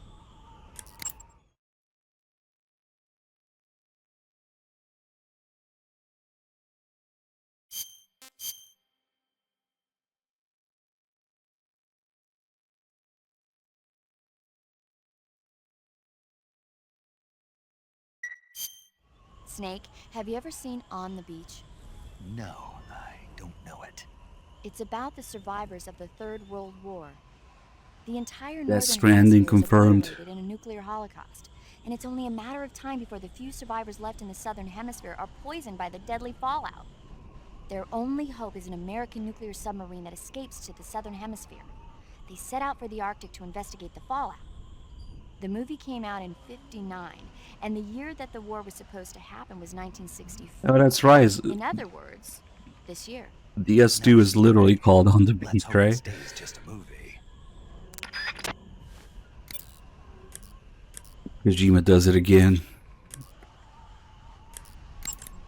Snake, have you ever seen On the Beach? No, I don't know it. It's about the survivors of the Third World War. The entire northern Death Stranding hemisphere was confirmed. obliterated in a nuclear holocaust, and it's only a matter of time before the few survivors left in the southern hemisphere are poisoned by the deadly fallout. Their only hope is an American nuclear submarine that escapes to the southern hemisphere. They set out for the Arctic to investigate the fallout. The movie came out in '59, and the year that the war was supposed to happen was 1964. Oh, that's right. In other words, this year. DS2 is literally called On the Beach, right? It's just a movie. Kojima does it again.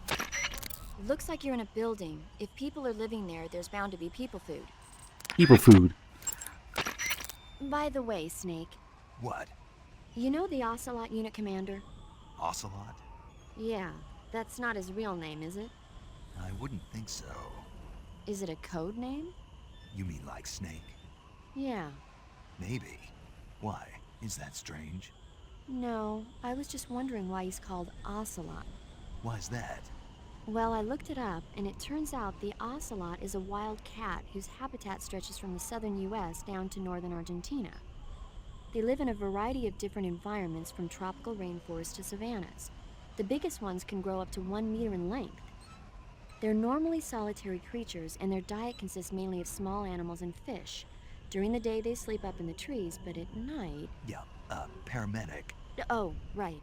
It looks like you're in a building. If people are living there, there's bound to be people food. People food. By the way, Snake, What? you know the Ocelot unit commander? Ocelot? Yeah, that's not his real name, is it? I wouldn't think so. Is it a code name? You mean like Snake? Yeah. Maybe. Why? Is that strange? No, I was just wondering why he's called Ocelot. Why's that? Well, I looked it up, and it turns out the ocelot is a wild cat whose habitat stretches from the southern US down to northern Argentina. They live in a variety of different environments from tropical rainforests to savannas. The biggest ones can grow up to 1 meter in length. They're normally solitary creatures, and their diet consists mainly of small animals and fish. During the day, they sleep up in the trees, but at night... Yeah, paramedic. Oh, right.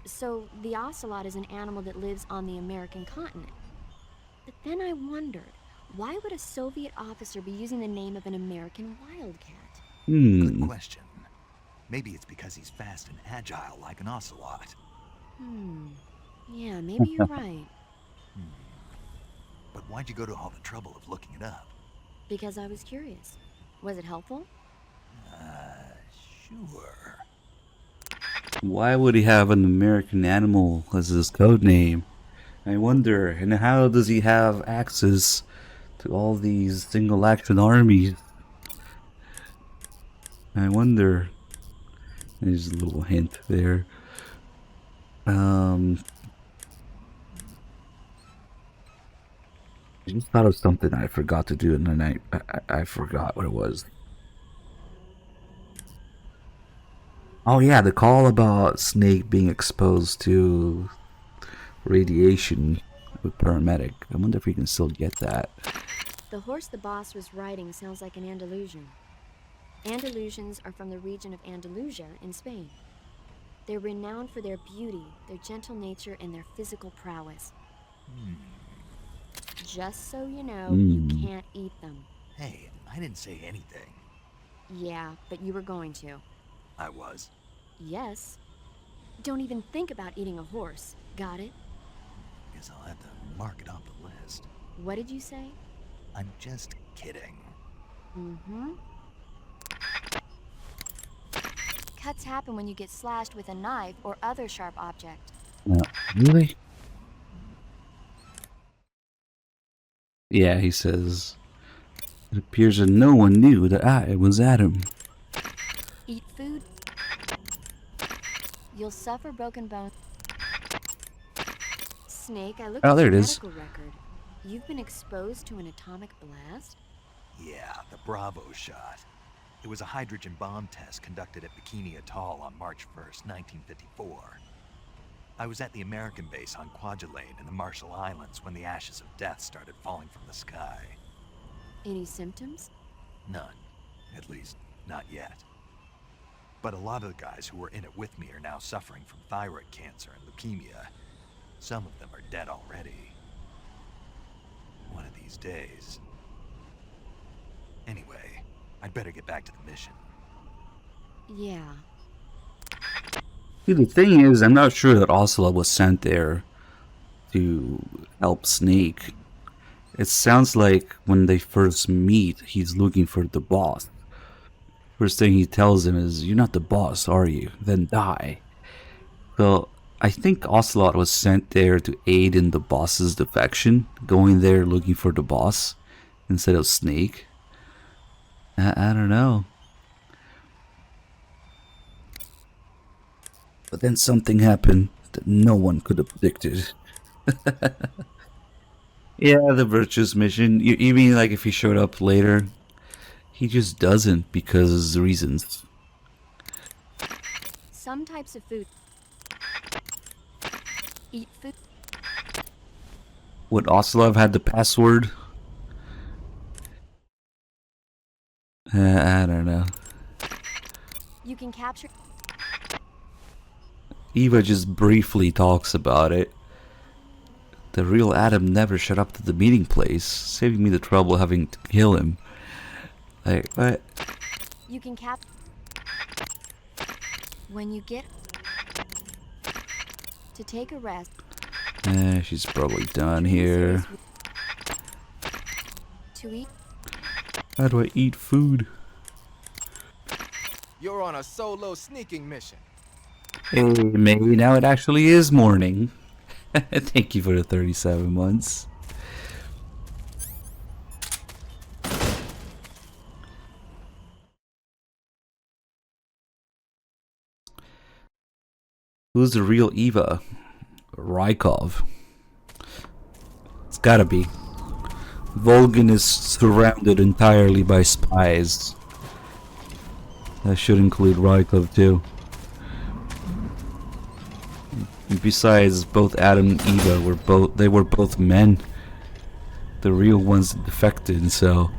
So, the ocelot is an animal that lives on the American continent. But then I wondered, why would a Soviet officer be using the name of an American wildcat? Good question. Maybe it's because he's fast and agile like an ocelot. Yeah, maybe you're right. But why'd you go to all the trouble of looking it up? Because I was curious. Was it helpful? Sure. Why would he have an American animal as his code name? I wonder, and how does he have access to all these single action armies? I wonder. There's a little hint there. I just thought of something I forgot to do, and then I forgot what it was. Oh yeah, the call about Snake being exposed to radiation with paramedic. I wonder if we can still get that. The horse the boss was riding sounds like an Andalusian. Andalusians are from the region of Andalusia in Spain. They're renowned for their beauty, their gentle nature, and their physical prowess. Just so you know, you can't eat them. Hey, I didn't say anything. Yeah, but you were going to. I was. Yes. Don't even think about eating a horse. Got it? Guess I'll have to mark it off the list. What did you say? I'm just kidding. Cuts happen when you get slashed with a knife or other sharp object. Really? Yeah, he says, it appears that no one knew that I was Adam. Eat food. You'll suffer broken bones. Snake, I looked Oh, at there your it is. medical record. You've been exposed to an atomic blast? Yeah, the Bravo shot. It was a hydrogen bomb test conducted at Bikini Atoll on March 1st, 1954. I was at the American base on Kwajalein in the Marshall Islands when the ashes of death started falling from the sky. Any symptoms? None. At least, not yet. But a lot of the guys who were in it with me are now suffering from thyroid cancer and leukemia. Some of them are dead already. One of these days. Anyway, I'd better get back to the mission. Yeah. See, the thing is, I'm not sure that Ocelot was sent there to help Snake. It sounds like when they first meet, he's looking for the boss. First thing he tells him is, "You're not the boss, are you? Then die." So I think Ocelot was sent there to aid in the boss's defection, going there looking for the boss instead of Snake. I don't know. But then something happened that no one could have predicted. Yeah, the Virtuous mission. You mean like if he showed up later? He just doesn't because reasons. Some types of food. Eat food. Would Ocelot had the password? I don't know. You can capture. Eva just briefly talks about it. The real Adam never showed up to the meeting place, saving me the trouble of having to kill him. Like, what? You can cap. When you get to take a rest. She's probably done here. To eat. How do I eat food? You're on a solo sneaking mission. Hey, maybe now it actually is morning. Thank you for the 37 months. Who's the real Eva? Rykov. gotta be. Volgin is surrounded entirely by spies. That should include Rykov too. And besides, both Adam and Eva were both men. The real ones that defected, so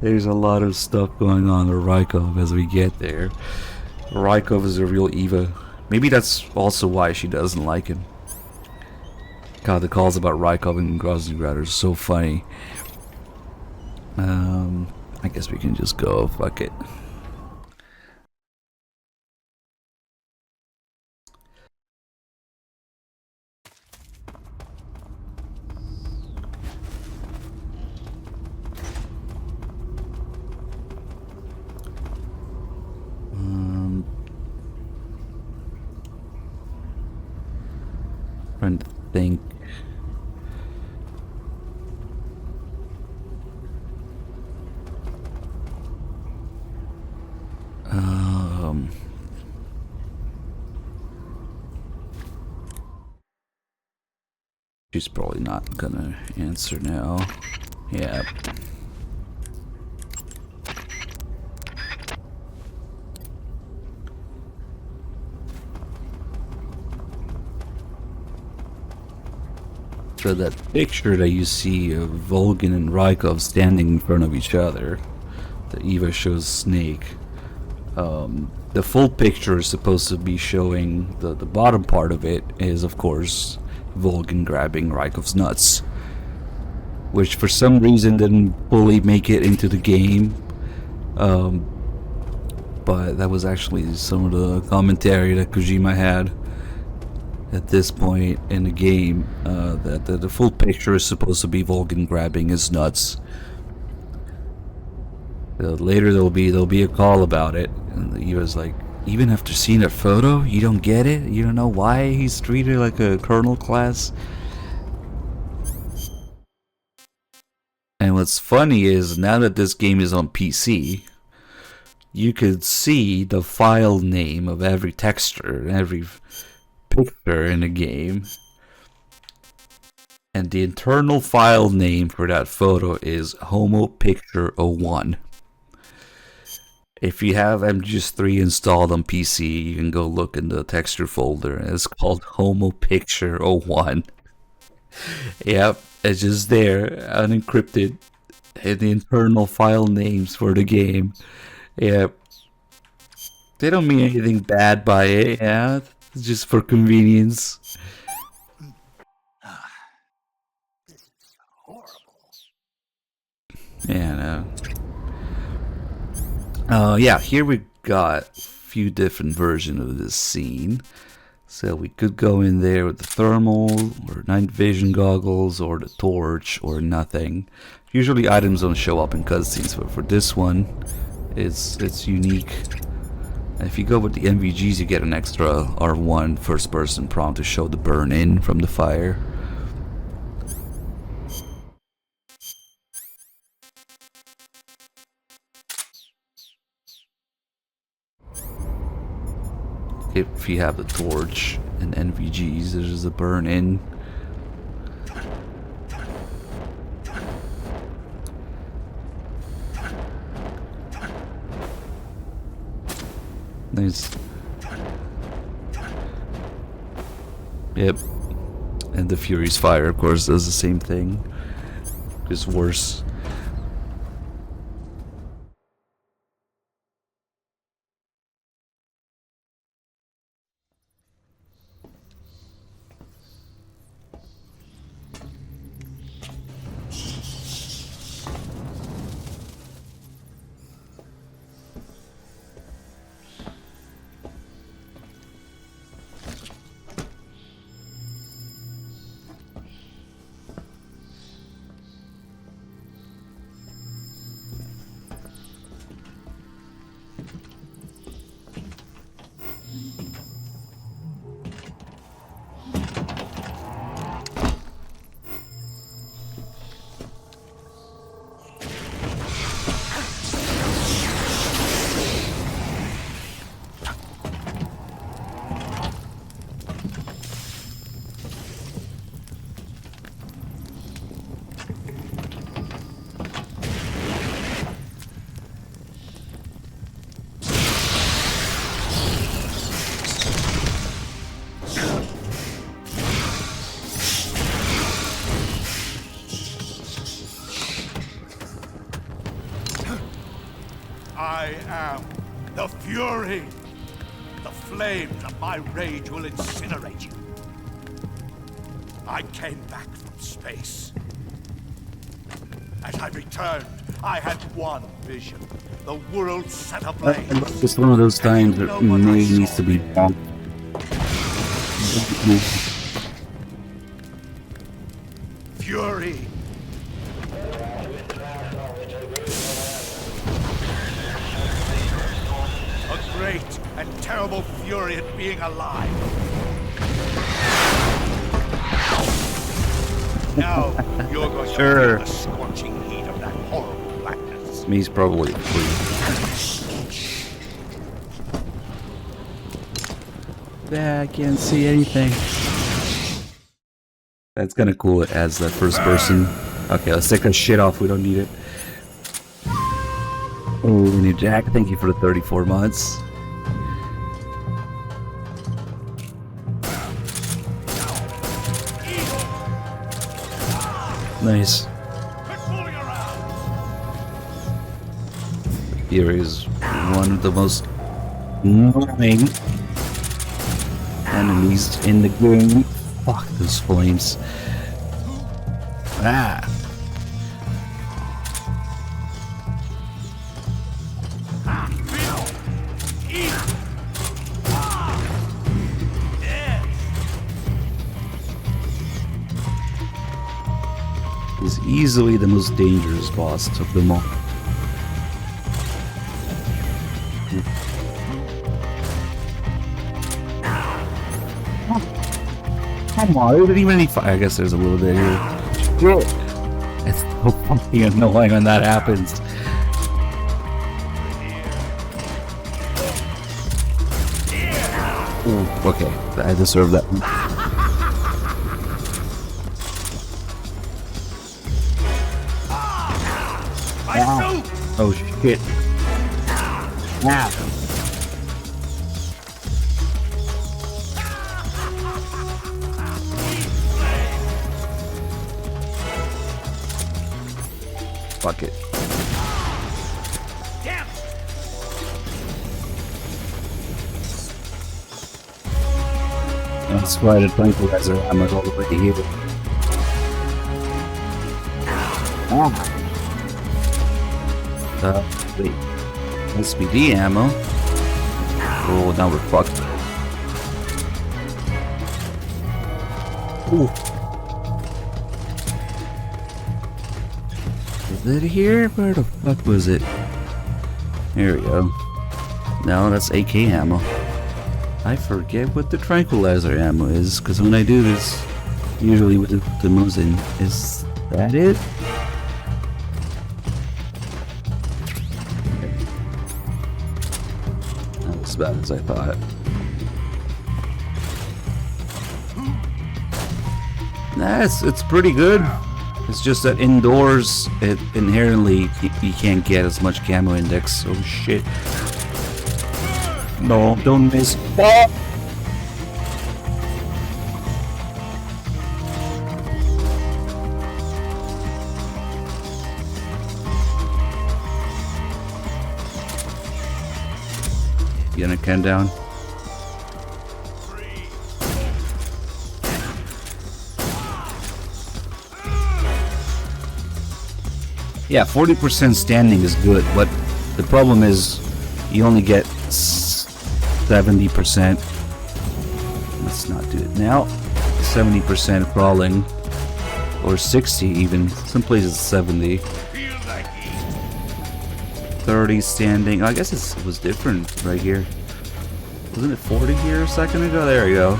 there's a lot of stuff going on with Rykov as we get there. Rykov is a real Eva. Maybe that's also why she doesn't like him. God, the calls about Rykov and Groznygrad are so funny. I guess we can just go. Fuck it. Trying to think. She's probably not gonna answer now. Yeah. So that picture that you see of Volgin and Rykov standing in front of each other, that Eva shows Snake. The full picture is supposed to be showing the bottom part of it is, of course, Volgin grabbing Rykov's nuts, which for some reason didn't fully make it into the game. But that was actually some of the commentary that Kojima had at this point in the game, that the full picture is supposed to be Volgin grabbing his nuts. Later there'll be a call about it, and he was like, even after seeing that photo, you don't get it? You don't know why he's treated like a colonel class? And what's funny is, now that this game is on PC, you could see the file name of every texture, every picture in the game. And the internal file name for that photo is Homo Picture 01. If you have MGS3 installed on PC, you can go look in the texture folder. It's called Homo Picture 01. Yep, it's just there, unencrypted, and the internal file names for the game. Yep. They don't mean anything bad by it, yeah. It's just for convenience. Yeah, no. Yeah, here we got a few different versions of this scene. So we could go in there with the thermal, or night vision goggles, or the torch, or nothing. Usually items don't show up in cutscenes, but for this one, it's unique. And if you go with the NVGs, you get an extra R1 first person prompt to show the burn in from the fire. If you have the torch and NVGs, there's a burn in. Nice. Yep. And the Fury's fire, of course, does the same thing. Just worse. I am the Fury. The flames of my rage will incinerate you. I came back from space. As I returned, I had one vision. The world set ablaze. Just one of those times that needs to be bumped. Fury. A great and terrible fury at being alive. Now you're going to feel the scorching heat of that horrible blackness. He's probably free. Yeah, I can't see anything. That's kind of cool as the first person. Okay, let's take our shit off. We don't need it. Oh, new Jack. Thank you for the 34 months. Nice. Here is one of the most annoying enemies in the game. Fuck those flames. Ah. He's easily the most dangerous boss of them all. Come on, there isn't even any fire. I guess there's a little bit here. It's so fucking annoying when that happens. Ooh, okay, I deserve that. Ow. Oh shit. Ah. Fuck it. Damn. That's why the tranquilizer ammo all the way here. Ah. Wait. SPD ammo. Oh, now we're fucked. Ooh. Is it here? Where the fuck was it? Here we go. No, that's AK ammo. I forget what the tranquilizer ammo is, because when I do this, usually with the Muzen, is that it? Not as bad as I thought. Nah, it's pretty good. It's just that indoors, it inherently you can't get as much camo index. Oh shit! No, don't miss. Oh! You gonna count down? Yeah, 40% standing is good, but the problem is you only get 70%. Let's not do it now. 70% crawling, or 60 even. Some places 70. 30 standing. I guess it was different right here. Wasn't it 40 here a second ago? There we go.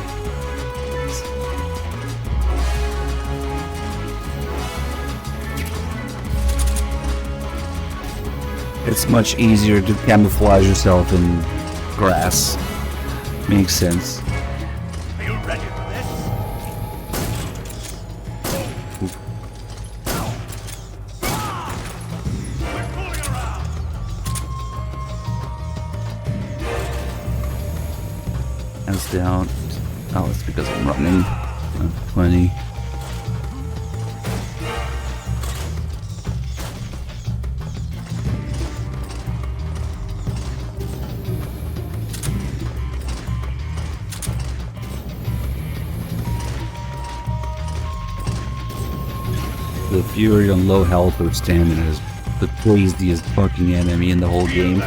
It's much easier to camouflage yourself in grass. Makes sense. Are you ready for this? We're fooling around. That's down. Oh, it's because I'm running. 20. Fury on low health or stamina is the craziest fucking enemy in the whole game.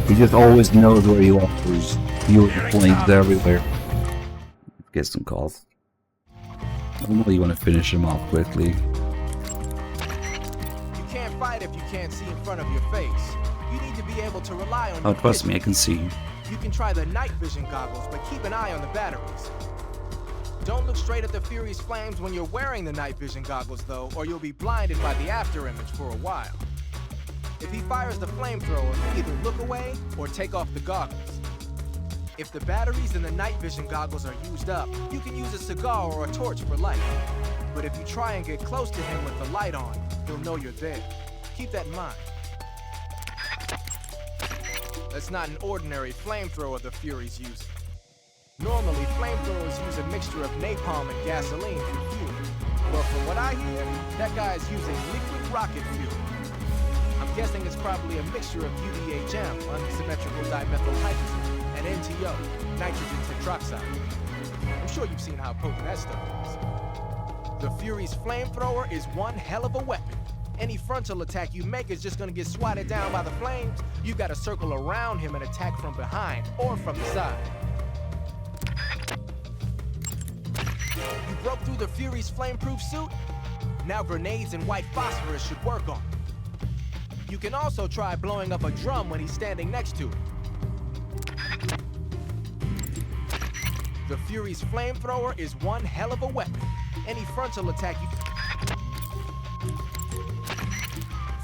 He just always knows where you are. There's Fury flames everywhere. Get some calls. I don't know you want to finish him off quickly. You can't fight if you can't see in front of your face. You need to be able to rely on Oh, your trust vision. me, I can see. You can try the night vision goggles, but keep an eye on the batteries. Don't look straight at the Fury's flames when you're wearing the night vision goggles, though, or you'll be blinded by the after image for a while. If he fires the flamethrower, either look away or take off the goggles. If the batteries in the night vision goggles are used up, you can use a cigar or a torch for light. But if you try and get close to him with the light on, he'll know you're there. Keep that in mind. That's not an ordinary flamethrower the Fury's using. Normally, flamethrowers use a mixture of napalm and gasoline for fuel. But from what I hear, that guy is using liquid rocket fuel. I'm guessing it's probably a mixture of UDHM, unsymmetrical dimethyl hydrogen, and NTO, nitrogen tetroxide. I'm sure you've seen how potent that stuff is. The Fury's flamethrower is one hell of a weapon. Any frontal attack you make is just gonna get swatted down by the flames. You gotta circle around him and attack from behind or from the side. You broke through the Fury's flameproof suit? Now grenades and white phosphorus should work on it. You can also try blowing up a drum when he's standing next to it. The Fury's flamethrower is one hell of a weapon. Any frontal attack you...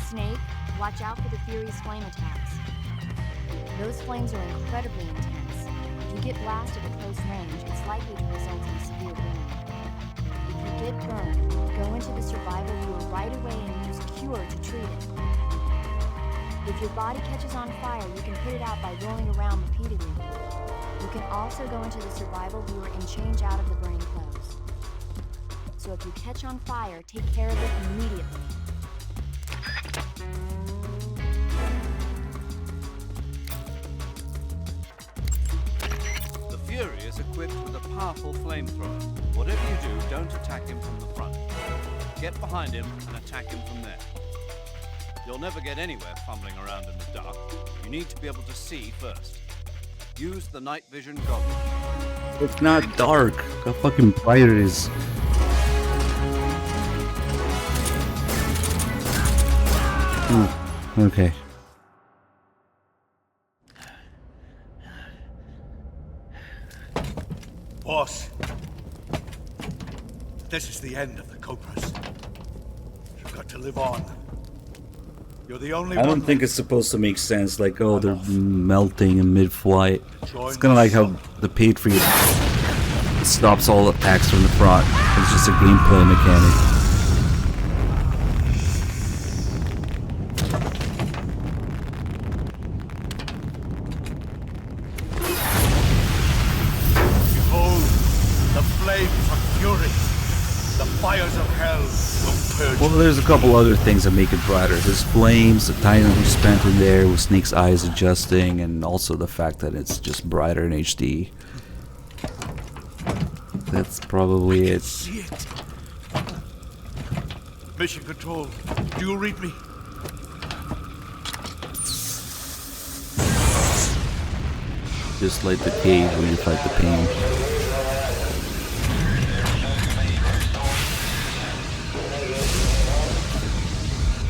Snake, watch out for the Fury's flame attacks. Those flames are incredibly intense. If you get blasted at close range, it's likely to result in severe burn. If you get burned, go into the survival viewer right away and use Cure to treat it. If your body catches on fire, you can put it out by rolling around repeatedly. You can also go into the survival viewer and change out of the burning clothes. So if you catch on fire, take care of it immediately. The Fury is equipped with a powerful flamethrower. Whatever you do, don't attack him from the front. Get behind him and attack him from there. You'll never get anywhere fumbling around in the dark. You need to be able to see first. Use the night vision goggles. It's not dark. How fucking bright it is. Okay. Boss, this is the end of the Cobras. You've got to live on. You're the only I one. don't think it's supposed to make sense, like, oh, they're melting in mid-flight. It's kind of like how the Patriot stops all attacks from the front. It's just a gameplay mechanic. Behold, the flames of fury. The fires of hell will purge. Well, there's a couple other things that make it brighter. There's flames, the time that we spent in there with Snake's eyes adjusting, and also the fact that it's just brighter in HD. That's probably it. See it. Mission Control, do you read me? Just like the cave when you fight the pain.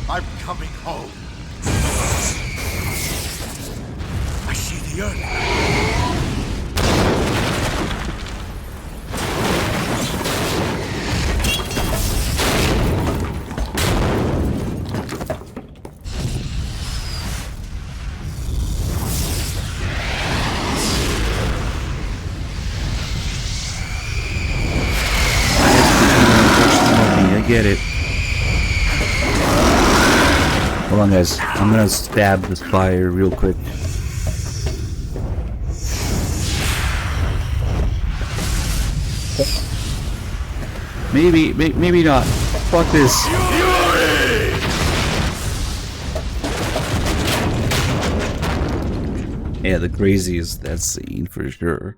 I'm coming home. I see the earth. I get it. Hold on, guys. I'm gonna stab this fire real quick. Maybe not. Fuck this. Yeah, the craziest that scene for sure.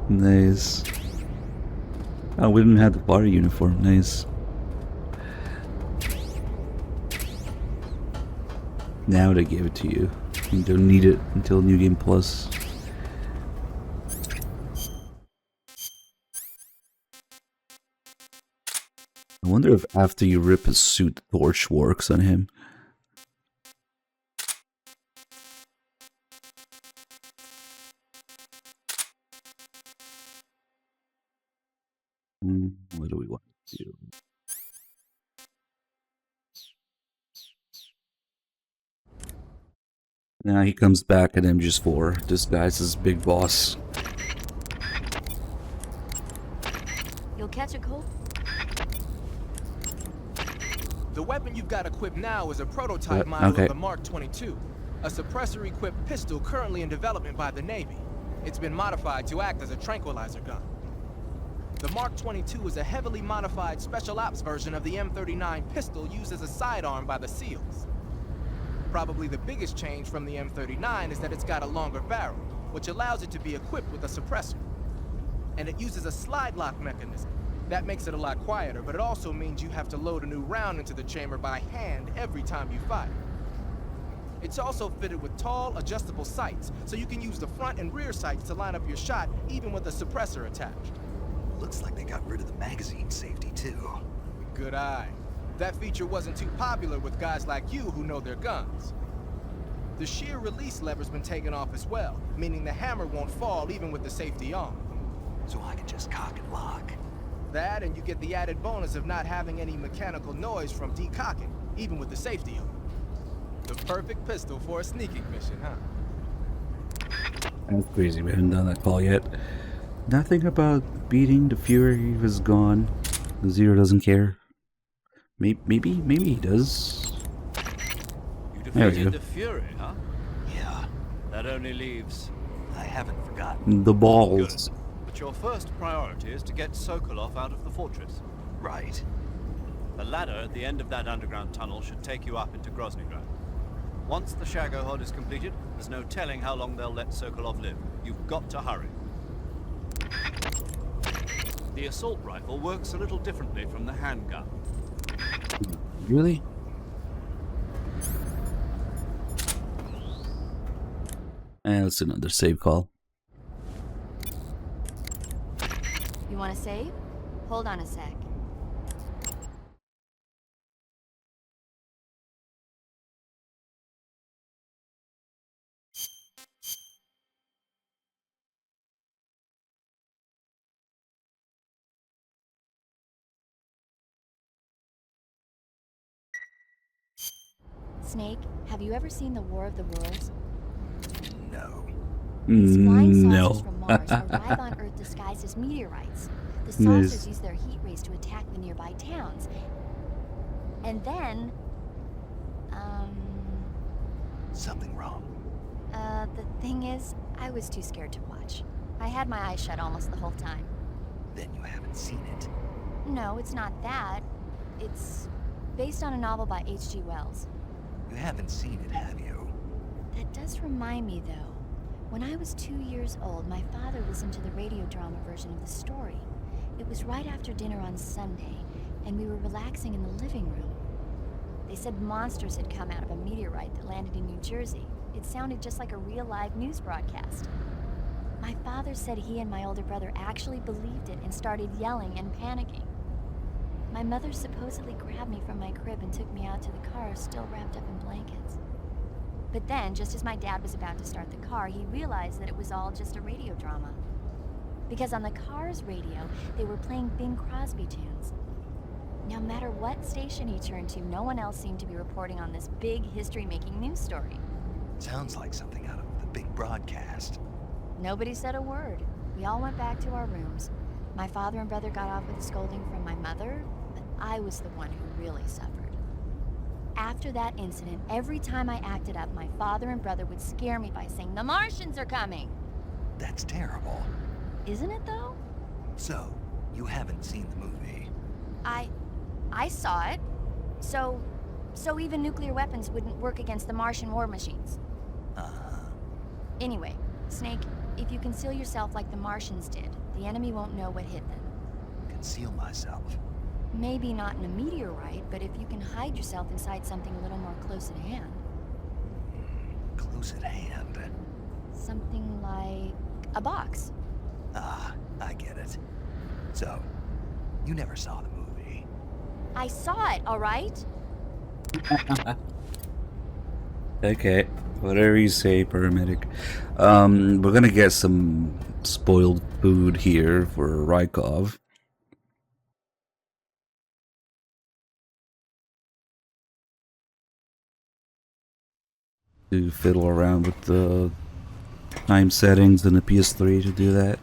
Nice. Oh, we didn't have the party uniform. Nice. Now they gave it to you. You don't need it until New Game Plus. I wonder if after you rip his suit, the torch works on him. What do we want to do? Now he comes back at MGS4, disguised as Big Boss. You'll catch a cold. The weapon you've got equipped now is a prototype model of the Mark 22, a suppressor-equipped pistol currently in development by the Navy. It's been modified to act as a tranquilizer gun. The Mark 22 is a heavily modified special ops version of the M39 pistol used as a sidearm by the SEALs. Probably the biggest change from the M39 is that it's got a longer barrel, which allows it to be equipped with a suppressor. And it uses a slide lock mechanism. That makes it a lot quieter, but it also means you have to load a new round into the chamber by hand every time you fire. It's also fitted with tall, adjustable sights, so you can use the front and rear sights to line up your shot, even with a suppressor attached. Looks like they got rid of the magazine safety, too. Good eye. That feature wasn't too popular with guys like you who know their guns. The shear release lever's been taken off as well, meaning the hammer won't fall even with the safety on. So I can just cock and lock. That, and you get the added bonus of not having any mechanical noise from decocking, even with the safety on. The perfect pistol for a sneaking mission, huh? That's crazy, we haven't done that call yet. Nothing about beating the Fury was gone. The Zero doesn't care. Maybe he does. You There we defeated go. the Fury, huh? Yeah. That only leaves... I haven't forgotten. The balls. Good. But your first priority is to get Sokolov out of the fortress. Right. The ladder at the end of that underground tunnel should take you up into Groznygrad. Once the Shagohod is completed, there's no telling how long they'll let Sokolov live. You've got to hurry. The assault rifle works a little differently from the handgun. Really? And that's another save call. You want to save? Hold on a sec. Snake, have you ever seen the War of the Worlds? No. These flying saucers No. from Mars arrive on Earth disguised as meteorites. The Nice. saucers use their heat rays to attack the nearby towns. And then... Something wrong. The thing is, I was too scared to watch. I had my eyes shut almost the whole time. Then you haven't seen it. No, it's not that. It's based on a novel by H.G. Wells. You haven't seen it, have you? That does remind me, though. When I was 2 years old, my father listened to the radio drama version of the story. It was right after dinner on Sunday, and we were relaxing in the living room. They said monsters had come out of a meteorite that landed in New Jersey. It sounded just like a real live news broadcast. My father said he and my older brother actually believed it and started yelling and panicking. My mother supposedly grabbed me from my crib and took me out to the car, still wrapped up in blankets. But then, just as my dad was about to start the car, he realized that it was all just a radio drama. Because on the car's radio, they were playing Bing Crosby tunes. No matter what station he turned to, no one else seemed to be reporting on this big history-making news story. Sounds like something out of the big broadcast. Nobody said a word. We all went back to our rooms. My father and brother got off with a scolding from my mother, but I was the one who really suffered. After that incident, every time I acted up, my father and brother would scare me by saying, "The Martians are coming!" That's terrible. Isn't it, though? So, you haven't seen the movie? I saw it. So even nuclear weapons wouldn't work against the Martian war machines. Uh-huh. Anyway, Snake, if you conceal yourself like the Martians did, the enemy won't know what hit them. conceal myself. Maybe not in a meteorite, but if you can hide yourself inside something a little more close at hand. Close at hand. Something like a box. Ah, I get it. So, you never saw the movie. I saw it, all right? Okay, whatever you say, paramedic. We're gonna get some spoiled food here for Rykov. To fiddle around with the time settings in the PS3 to do that.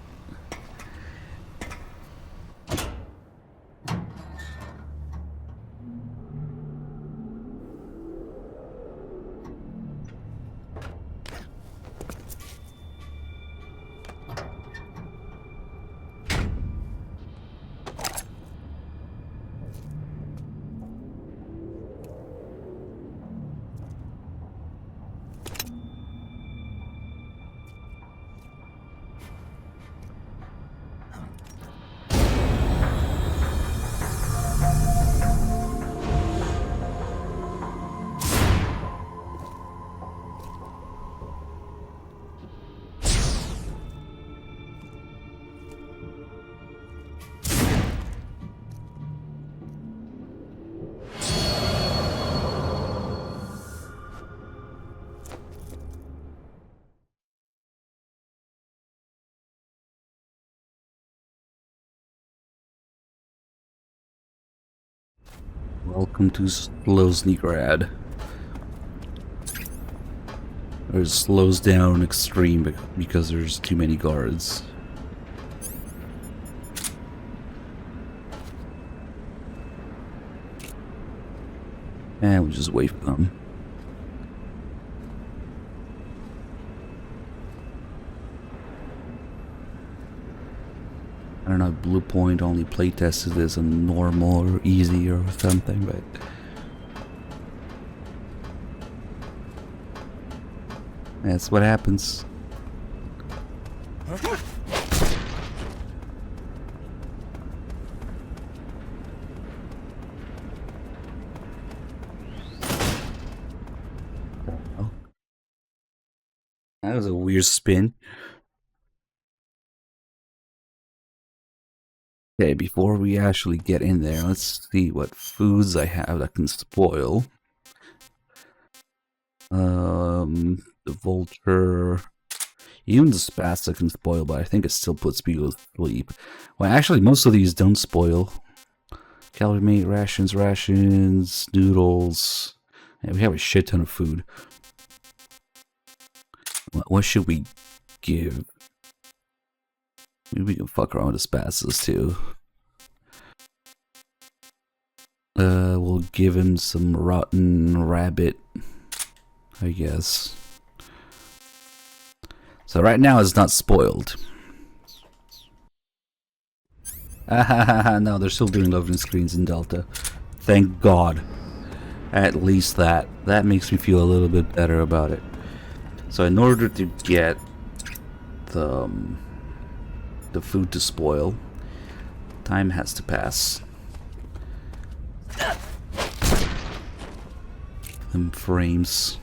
Welcome to Slowsneakrad. Or it slows down extreme because there's too many guards. And we'll just wait for them. I don't know if Blue Point only playtested this on normal or easy or something, but that's what happens. Oh. That was a weird spin. Okay, before we actually get in there, let's see what foods I have that can spoil. The vulture, even the spasta can spoil, but I think it still puts people to sleep. Well, actually, most of these don't spoil. Calorie mate, rations, noodles. Yeah, we have a shit ton of food. What should we give? Maybe we can fuck around with the spastas too. We'll give him some rotten rabbit, I guess. So right now it's not spoiled. No, they're still doing loading screens in Delta. Thank God. At least that. That makes me feel a little bit better about it. So in order to get the food to spoil, time has to pass. Them frames.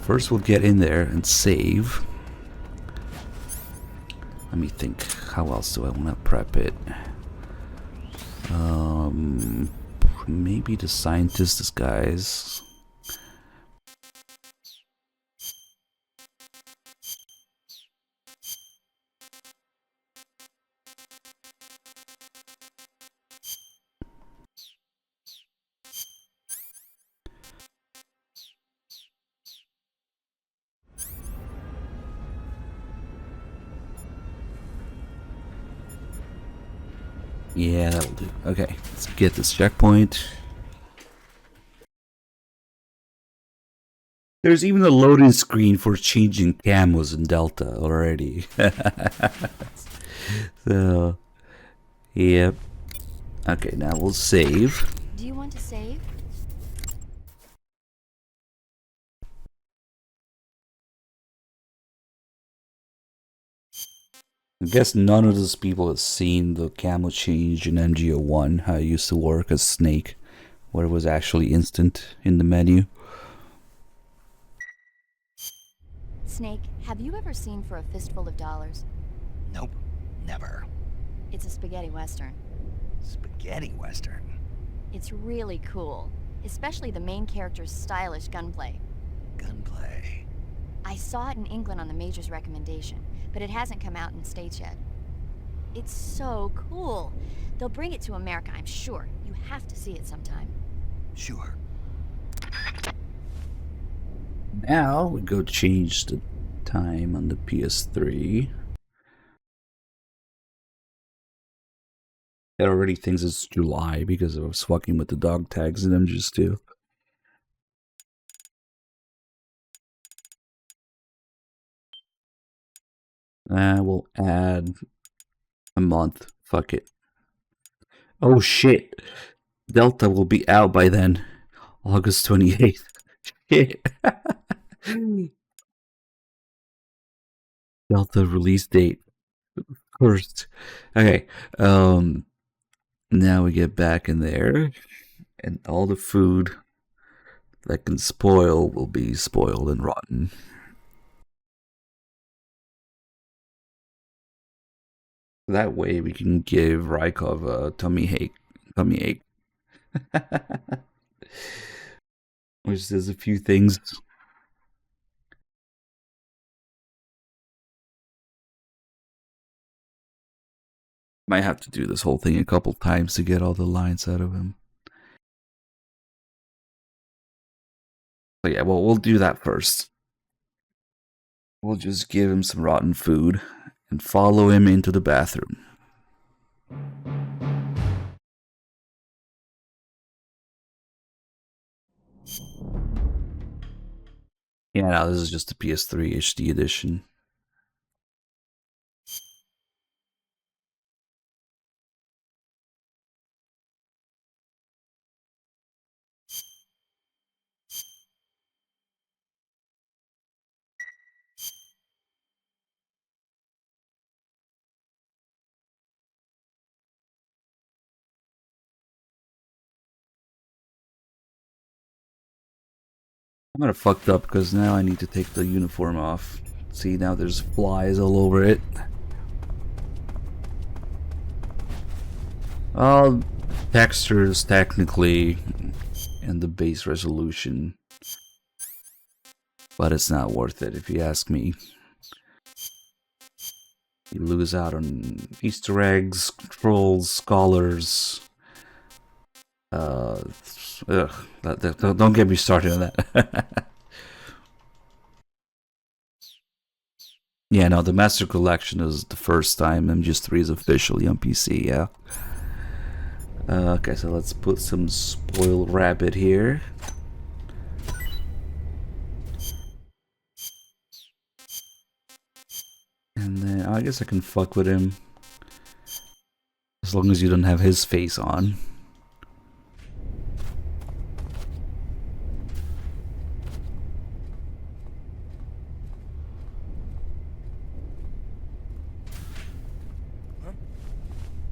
First we'll get in there and save. Let me think, how else do I want to prep it? Maybe the scientist disguise. Yeah, that'll do. Okay, let's get this checkpoint. There's even a loading screen for changing camos in Delta already. So, yep. Okay, now we'll save. Do you want to save? I guess none of those people have seen the camo change in MGO1, how it used to work as Snake, where it was actually instant in the menu. Snake, have you ever seen For a Fistful of Dollars? Nope, never. It's a spaghetti western. Spaghetti western? It's really cool, especially the main character's stylish gunplay. Gunplay? I saw it in England on the Major's recommendation, but it hasn't come out in the States yet. It's so cool. They'll bring it to America, I'm sure. You have to see it sometime. Sure. Now we go change the time on the PS3. It already thinks it's July because I was fucking with the dog tags in MGS2. We'll add a month. Fuck it. Oh shit. Delta will be out by then. August 28th. Shit. Delta release date. First. Okay. Now we get back in there. And all the food that can spoil will be spoiled and rotten. That way we can give Rykov a tummy ache. Which does a few things. Might have to do this whole thing a couple times to get all the lines out of him. But yeah, well, we'll do that first. We'll just give him some rotten food and follow him into the bathroom. Yeah, no, this is just the PS3 HD edition. I'm gonna fucked up because now I need to take the uniform off. See, now there's flies all over it. All textures technically and the base resolution, but it's not worth it if you ask me. You lose out on Easter eggs, trolls, scholars. Don't get me started on that. Yeah, no, the Master Collection is the first time MGS3 is officially on PC, yeah. Okay, so let's put some spoiled rabbit here. And then I guess I can fuck with him. As long as you don't have his face on.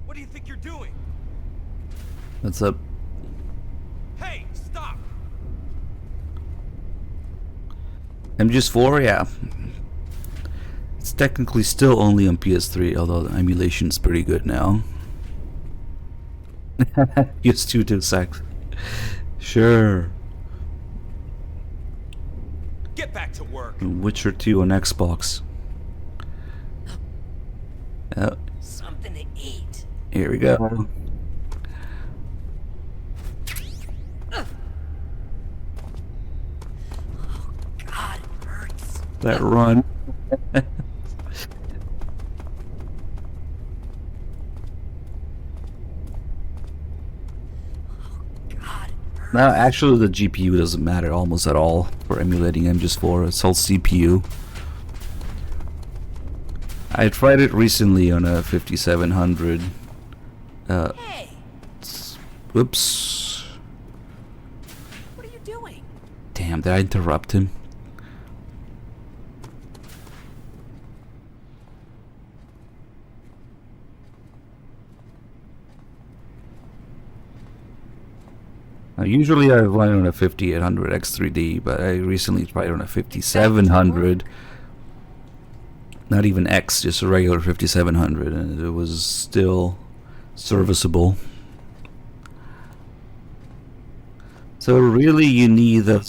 What do you think you're doing? What's up? Hey, stop! MGS4, yeah. It's technically still only on PS3, although the emulation is pretty good now. PS2 to sex. Sure. Get back to work. Witcher 2 on Xbox. Something to eat. Here we go. God, it hurts. That run. Now, actually, the GPU doesn't matter almost at all for emulating MGS4. It's all CPU. I tried it recently on a 5700. Hey. Whoops. What are you doing? Damn, did I interrupt him? Now, usually I run on a 5800 X3D, but I recently tried on a 5700. Not even X, just a regular 5700, and it was still serviceable. So really you need a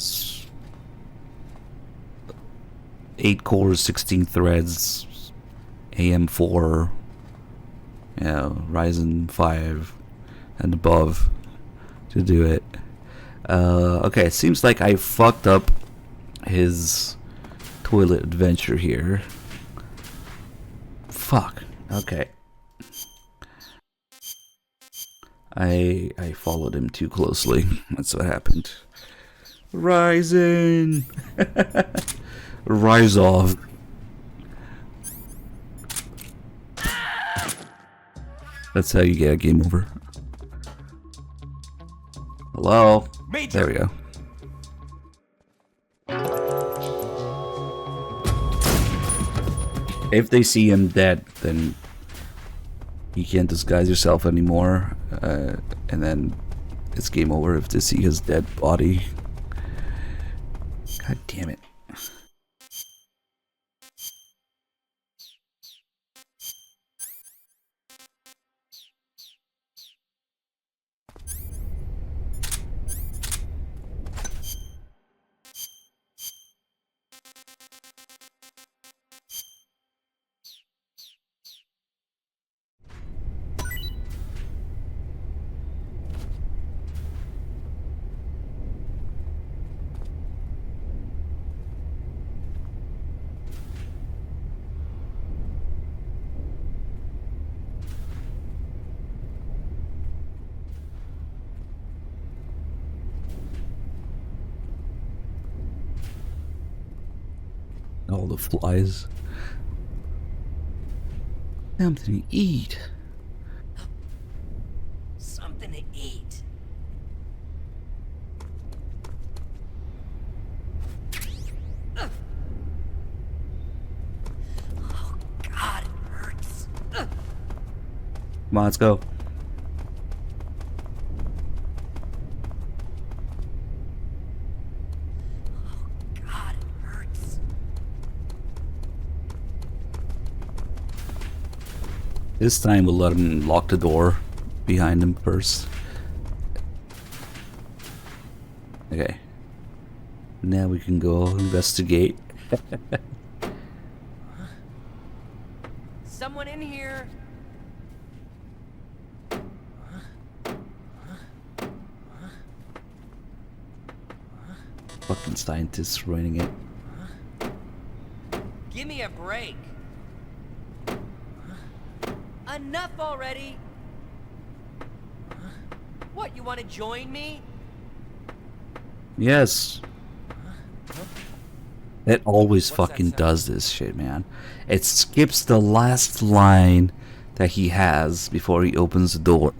8 cores, 16 threads, AM4, Ryzen 5 and above to do it. Okay, it seems like I fucked up his toilet adventure here. Fuck. Okay. I followed him too closely. That's what happened. Ryzen! Rise off. That's how you get a game over. Hello? Major. There we go. If they see him dead, then you can't disguise yourself anymore, and then it's game over if they see his dead body. God damn it. All the flies. Something to eat. Something to eat. Oh, God, it hurts. Come on, let's go. This time we'll let him lock the door behind him first. Okay. Now we can go investigate. Someone in here. Fucking scientists running it. Give me a break. Enough already. What, you want to join me? Yes. It always fucking does this shit, man. It skips the last line that he has before he opens the door.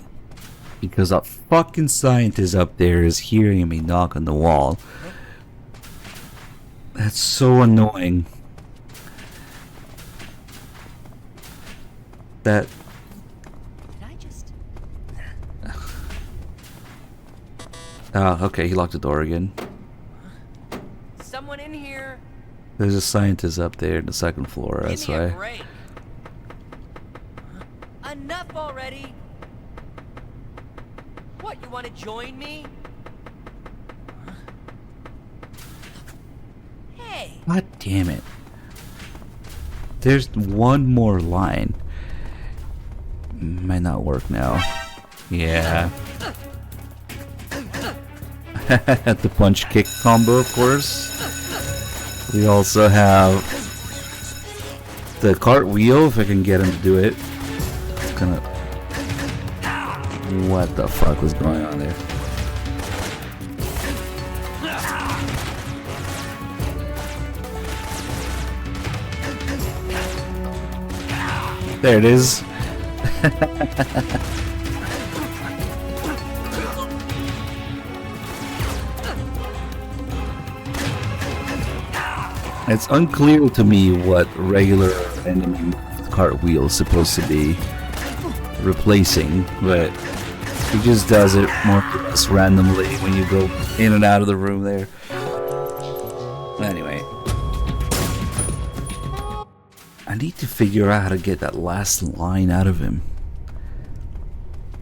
Because a fucking scientist up there is hearing me knock on the wall. That's so annoying. That... Oh, okay, he locked the door again. Someone in here. There's a scientist up there in the second floor, that's Give me a why. break. Enough already. What, you want to join me? Hey. God damn it. There's one more line. Might not work now. Yeah. The punch kick combo, of course. We also have the cartwheel, if I can get him to do it. It's gonna... What the fuck was going on there? There it is. It's unclear to me what regular enemy cartwheel is supposed to be replacing, but He just does it more or less randomly when you go in and out of the room there. Anyway. I need to figure out how to get that last line out of him.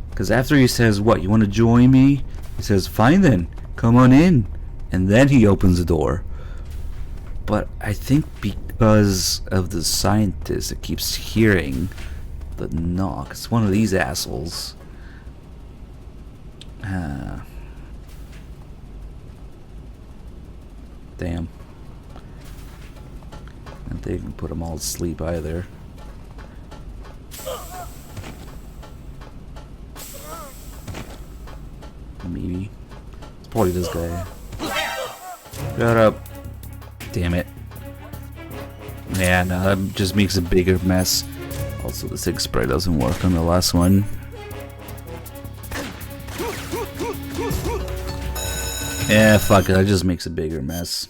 Because after he says, what, you want to join me? He says, fine then, come on in. And then he opens the door. But I think because of the scientist that keeps hearing the knock, it's one of these assholes. Damn. And they can put them all to sleep either. Maybe. It's probably this guy. Shut up. Damn it. Yeah, no, that just makes a bigger mess. Also, the sig spray doesn't work on the last one. Yeah, fuck it, that just makes a bigger mess.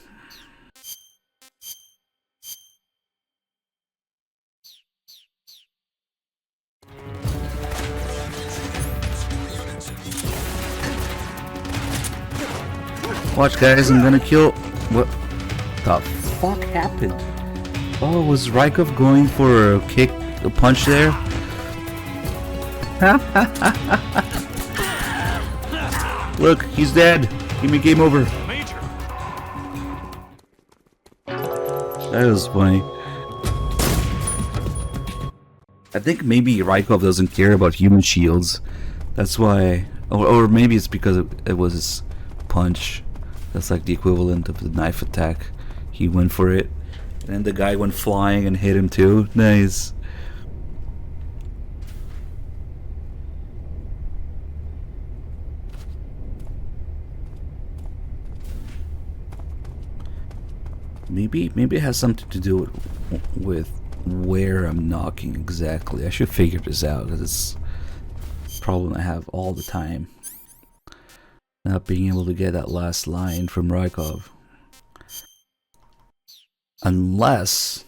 Watch, guys, I'm gonna kill... What the fuck happened? Oh, was Rykov going for a punch there? Look, he's dead. Give me game over. Major. That was funny. I think maybe Rykov doesn't care about human shields. That's why... Or maybe it's because it was his punch. That's like the equivalent of the knife attack. He went for it. And then the guy went flying and hit him too. Nice. Maybe it has something to do with where I'm knocking exactly. I should figure this out because it's a problem I have all the time. Not being able to get that last line from Rykov. Unless...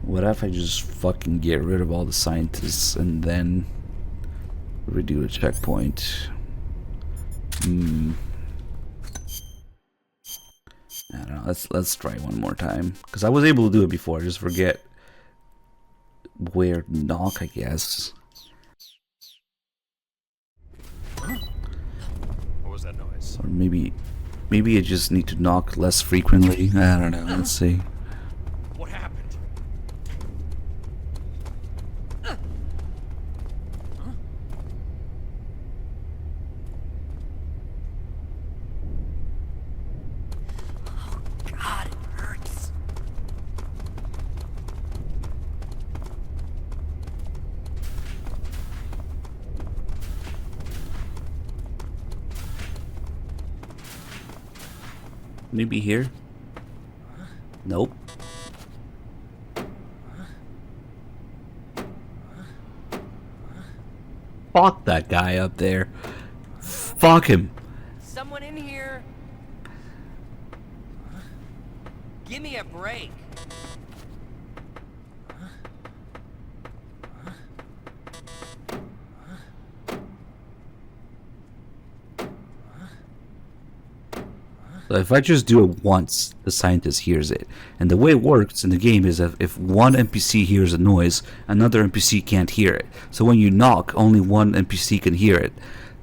What if I just fucking get rid of all the scientists and then redo a checkpoint? I don't know, let's try one more time. Because I was able to do it before, I just forget where to knock, I guess. What was that noise? Or maybe I just need to knock less frequently. I don't know, let's see. What happened? God, it hurts. Maybe here? Nope. Fuck that guy up there. Fuck him. Someone in here. Give me a break. So if I just do it once, the scientist hears it. And the way it works in the game is that if one NPC hears a noise, another NPC can't hear it. So when you knock, only one NPC can hear it.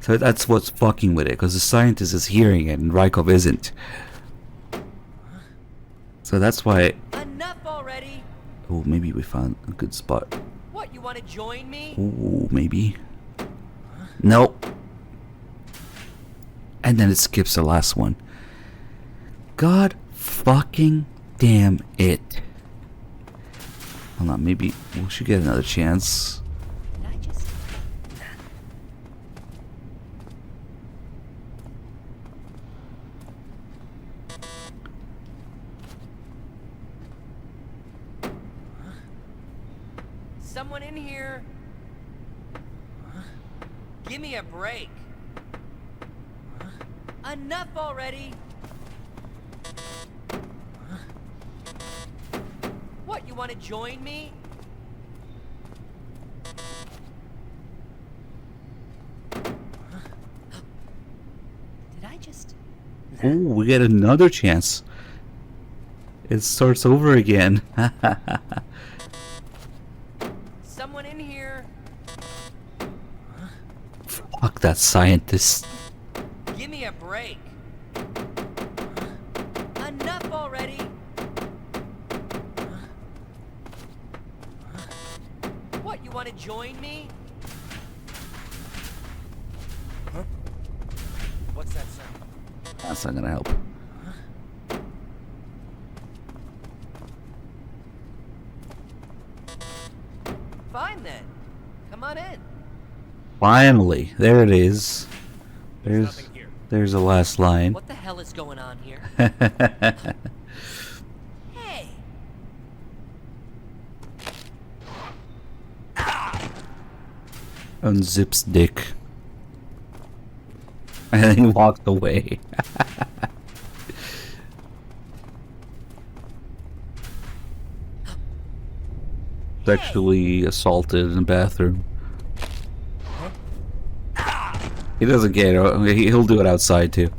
So that's what's fucking with it, because the scientist is hearing it and Rykov isn't. So that's why... Enough already. Oh, maybe we found a good spot. What, you want to join me? Ooh, maybe. Nope. And then it skips the last one. God fucking damn it. Hold on, maybe we should get another chance. Someone in here. Give me a break. Enough already. What, you want to join me? Just Oh, we get another chance. It starts over again. Someone in here. Fuck that scientist. Give me a break. Enough already. What, you want to join me? Huh? What's that sound? That's not gonna help. Fine then. Come on in. Finally, there it is. There's the last line. What the hell is going on here? Hey. Unzips dick. And then he walked away. Sexually assaulted in the bathroom. He doesn't get it. He'll do it outside too.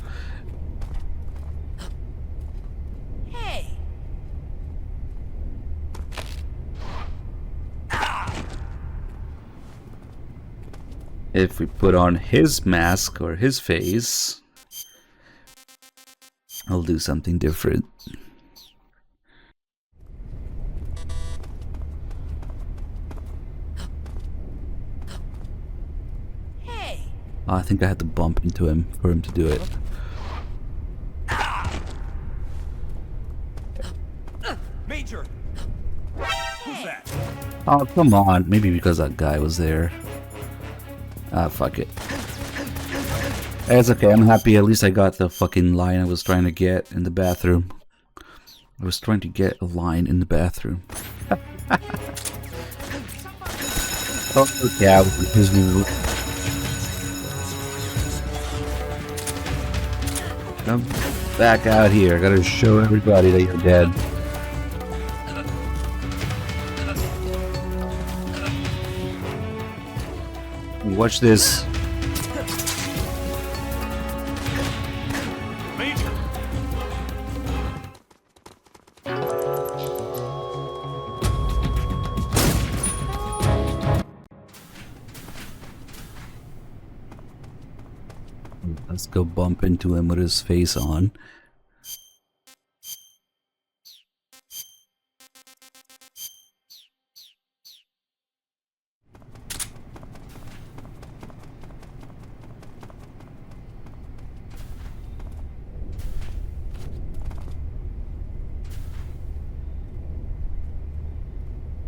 Hey. If we put on his mask or his face, I'll do something different. Hey. I think I had to bump into him for him to do it. Major! Who's that? Oh, come on. Maybe because that guy was there. Ah, fuck it. It's okay. I'm happy. At least I got the fucking line I was trying to get in the bathroom. I was trying to get a line in the bathroom. Oh, yeah. His new... Come back out here. I gotta show everybody that you're dead. Watch this. Major! Let's go bump into him with his face on.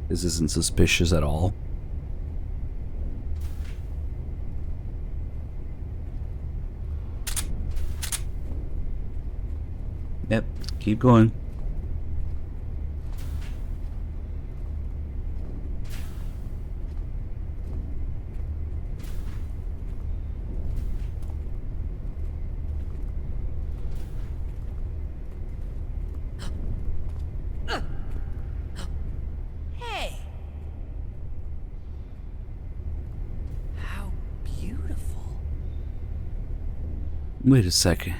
This isn't suspicious at all. Yep, keep going. Hey. How beautiful. Wait a second.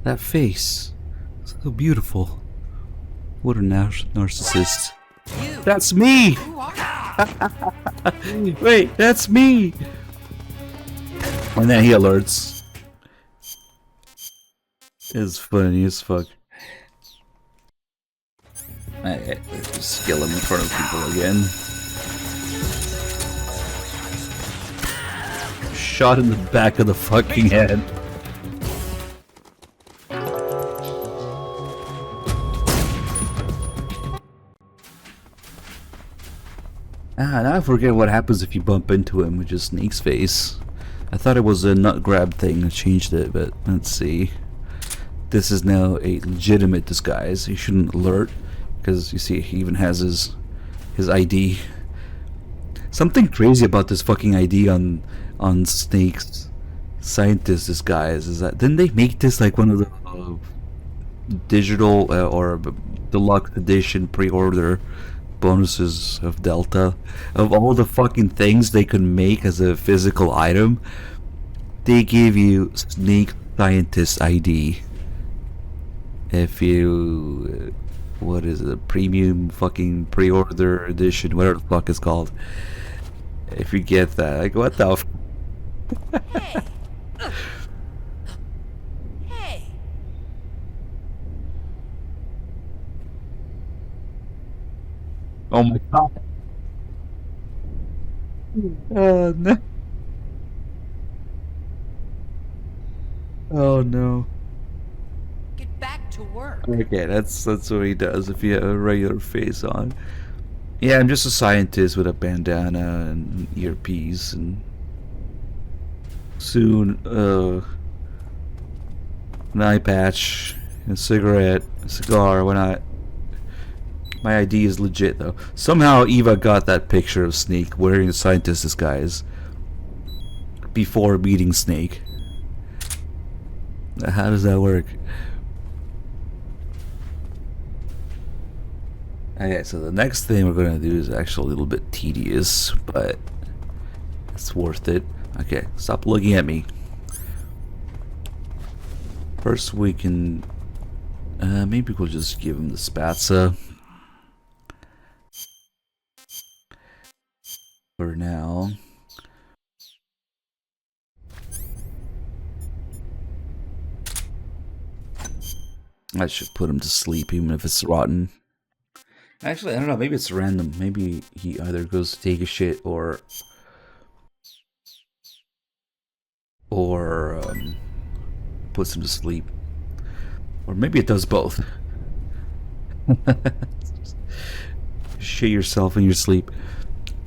That face. So beautiful. What a narcissist. That's me! Wait, that's me! And then he alerts. It's funny as fuck. I just kill him in front of people again. Shot in the back of the fucking head. Ah, now I forget what happens if you bump into him with just Snake's face. I thought it was a nut grab thing. I changed it, but let's see. This is now a legitimate disguise. He shouldn't alert, because you see he even has his ID. Something crazy about this fucking ID on Snake's scientist disguise is that didn't they make this like one of the digital or deluxe edition pre-order bonuses of Delta? Of all the fucking things they could make as a physical item, they gave you Snake scientist ID. If you, what is it, a premium fucking pre-order edition, whatever the fuck it's called. If you get that, like, what the f. Hey. Oh my god. Oh no. Oh no. Get back to work. Okay, that's what he does if you have a regular face on. Yeah, I'm just a scientist with a bandana and earpiece, and soon an eye patch, a cigarette, a cigar. Why not? My ID is legit though. Somehow Eva got that picture of Snake wearing a scientist disguise before meeting Snake. How does that work? Okay, so the next thing we're gonna do is actually a little bit tedious, but it's worth it. Okay, stop looking at me. First we can maybe we'll just give him the spatza for now. I should put him to sleep even if it's rotten. Actually, I don't know, maybe it's random. Maybe he either goes to take a shit or puts him to sleep. Or maybe it does both. Shit yourself in your sleep.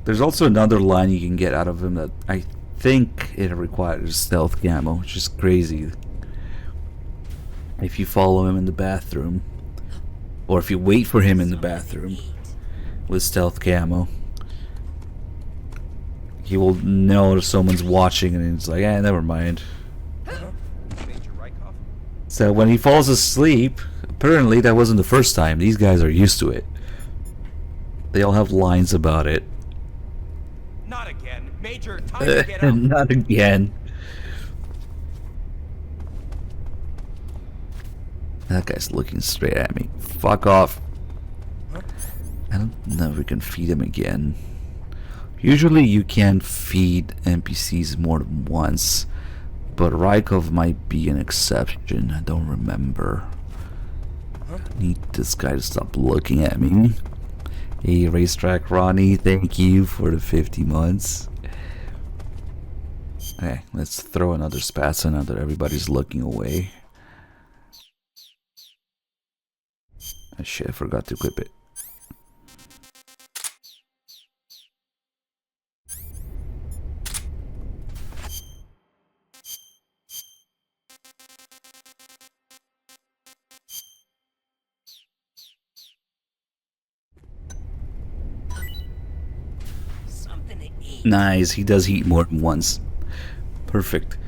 There's also another line you can get out of him that I think it requires stealth camo, which is crazy. If you follow him in the bathroom, or if you wait for him in the bathroom with stealth camo, he will know if someone's watching and he's like, eh, never mind. So when he falls asleep, apparently that wasn't the first time. These guys are used to it. They all have lines about it. Not again. Major, time to get up. Not again. That guy's looking straight at me. Fuck off. I don't know if we can feed him again. Usually you can feed NPCs more than once, but Rykov might be an exception. I don't remember. I need this guy to stop looking at me. Hey, Racetrack Ronnie, thank you for the 50 months. Okay, let's throw another spatza now that everybody's looking away. Oh shit, I forgot to equip it. Something to eat. Nice, he does eat more than once. Perfect.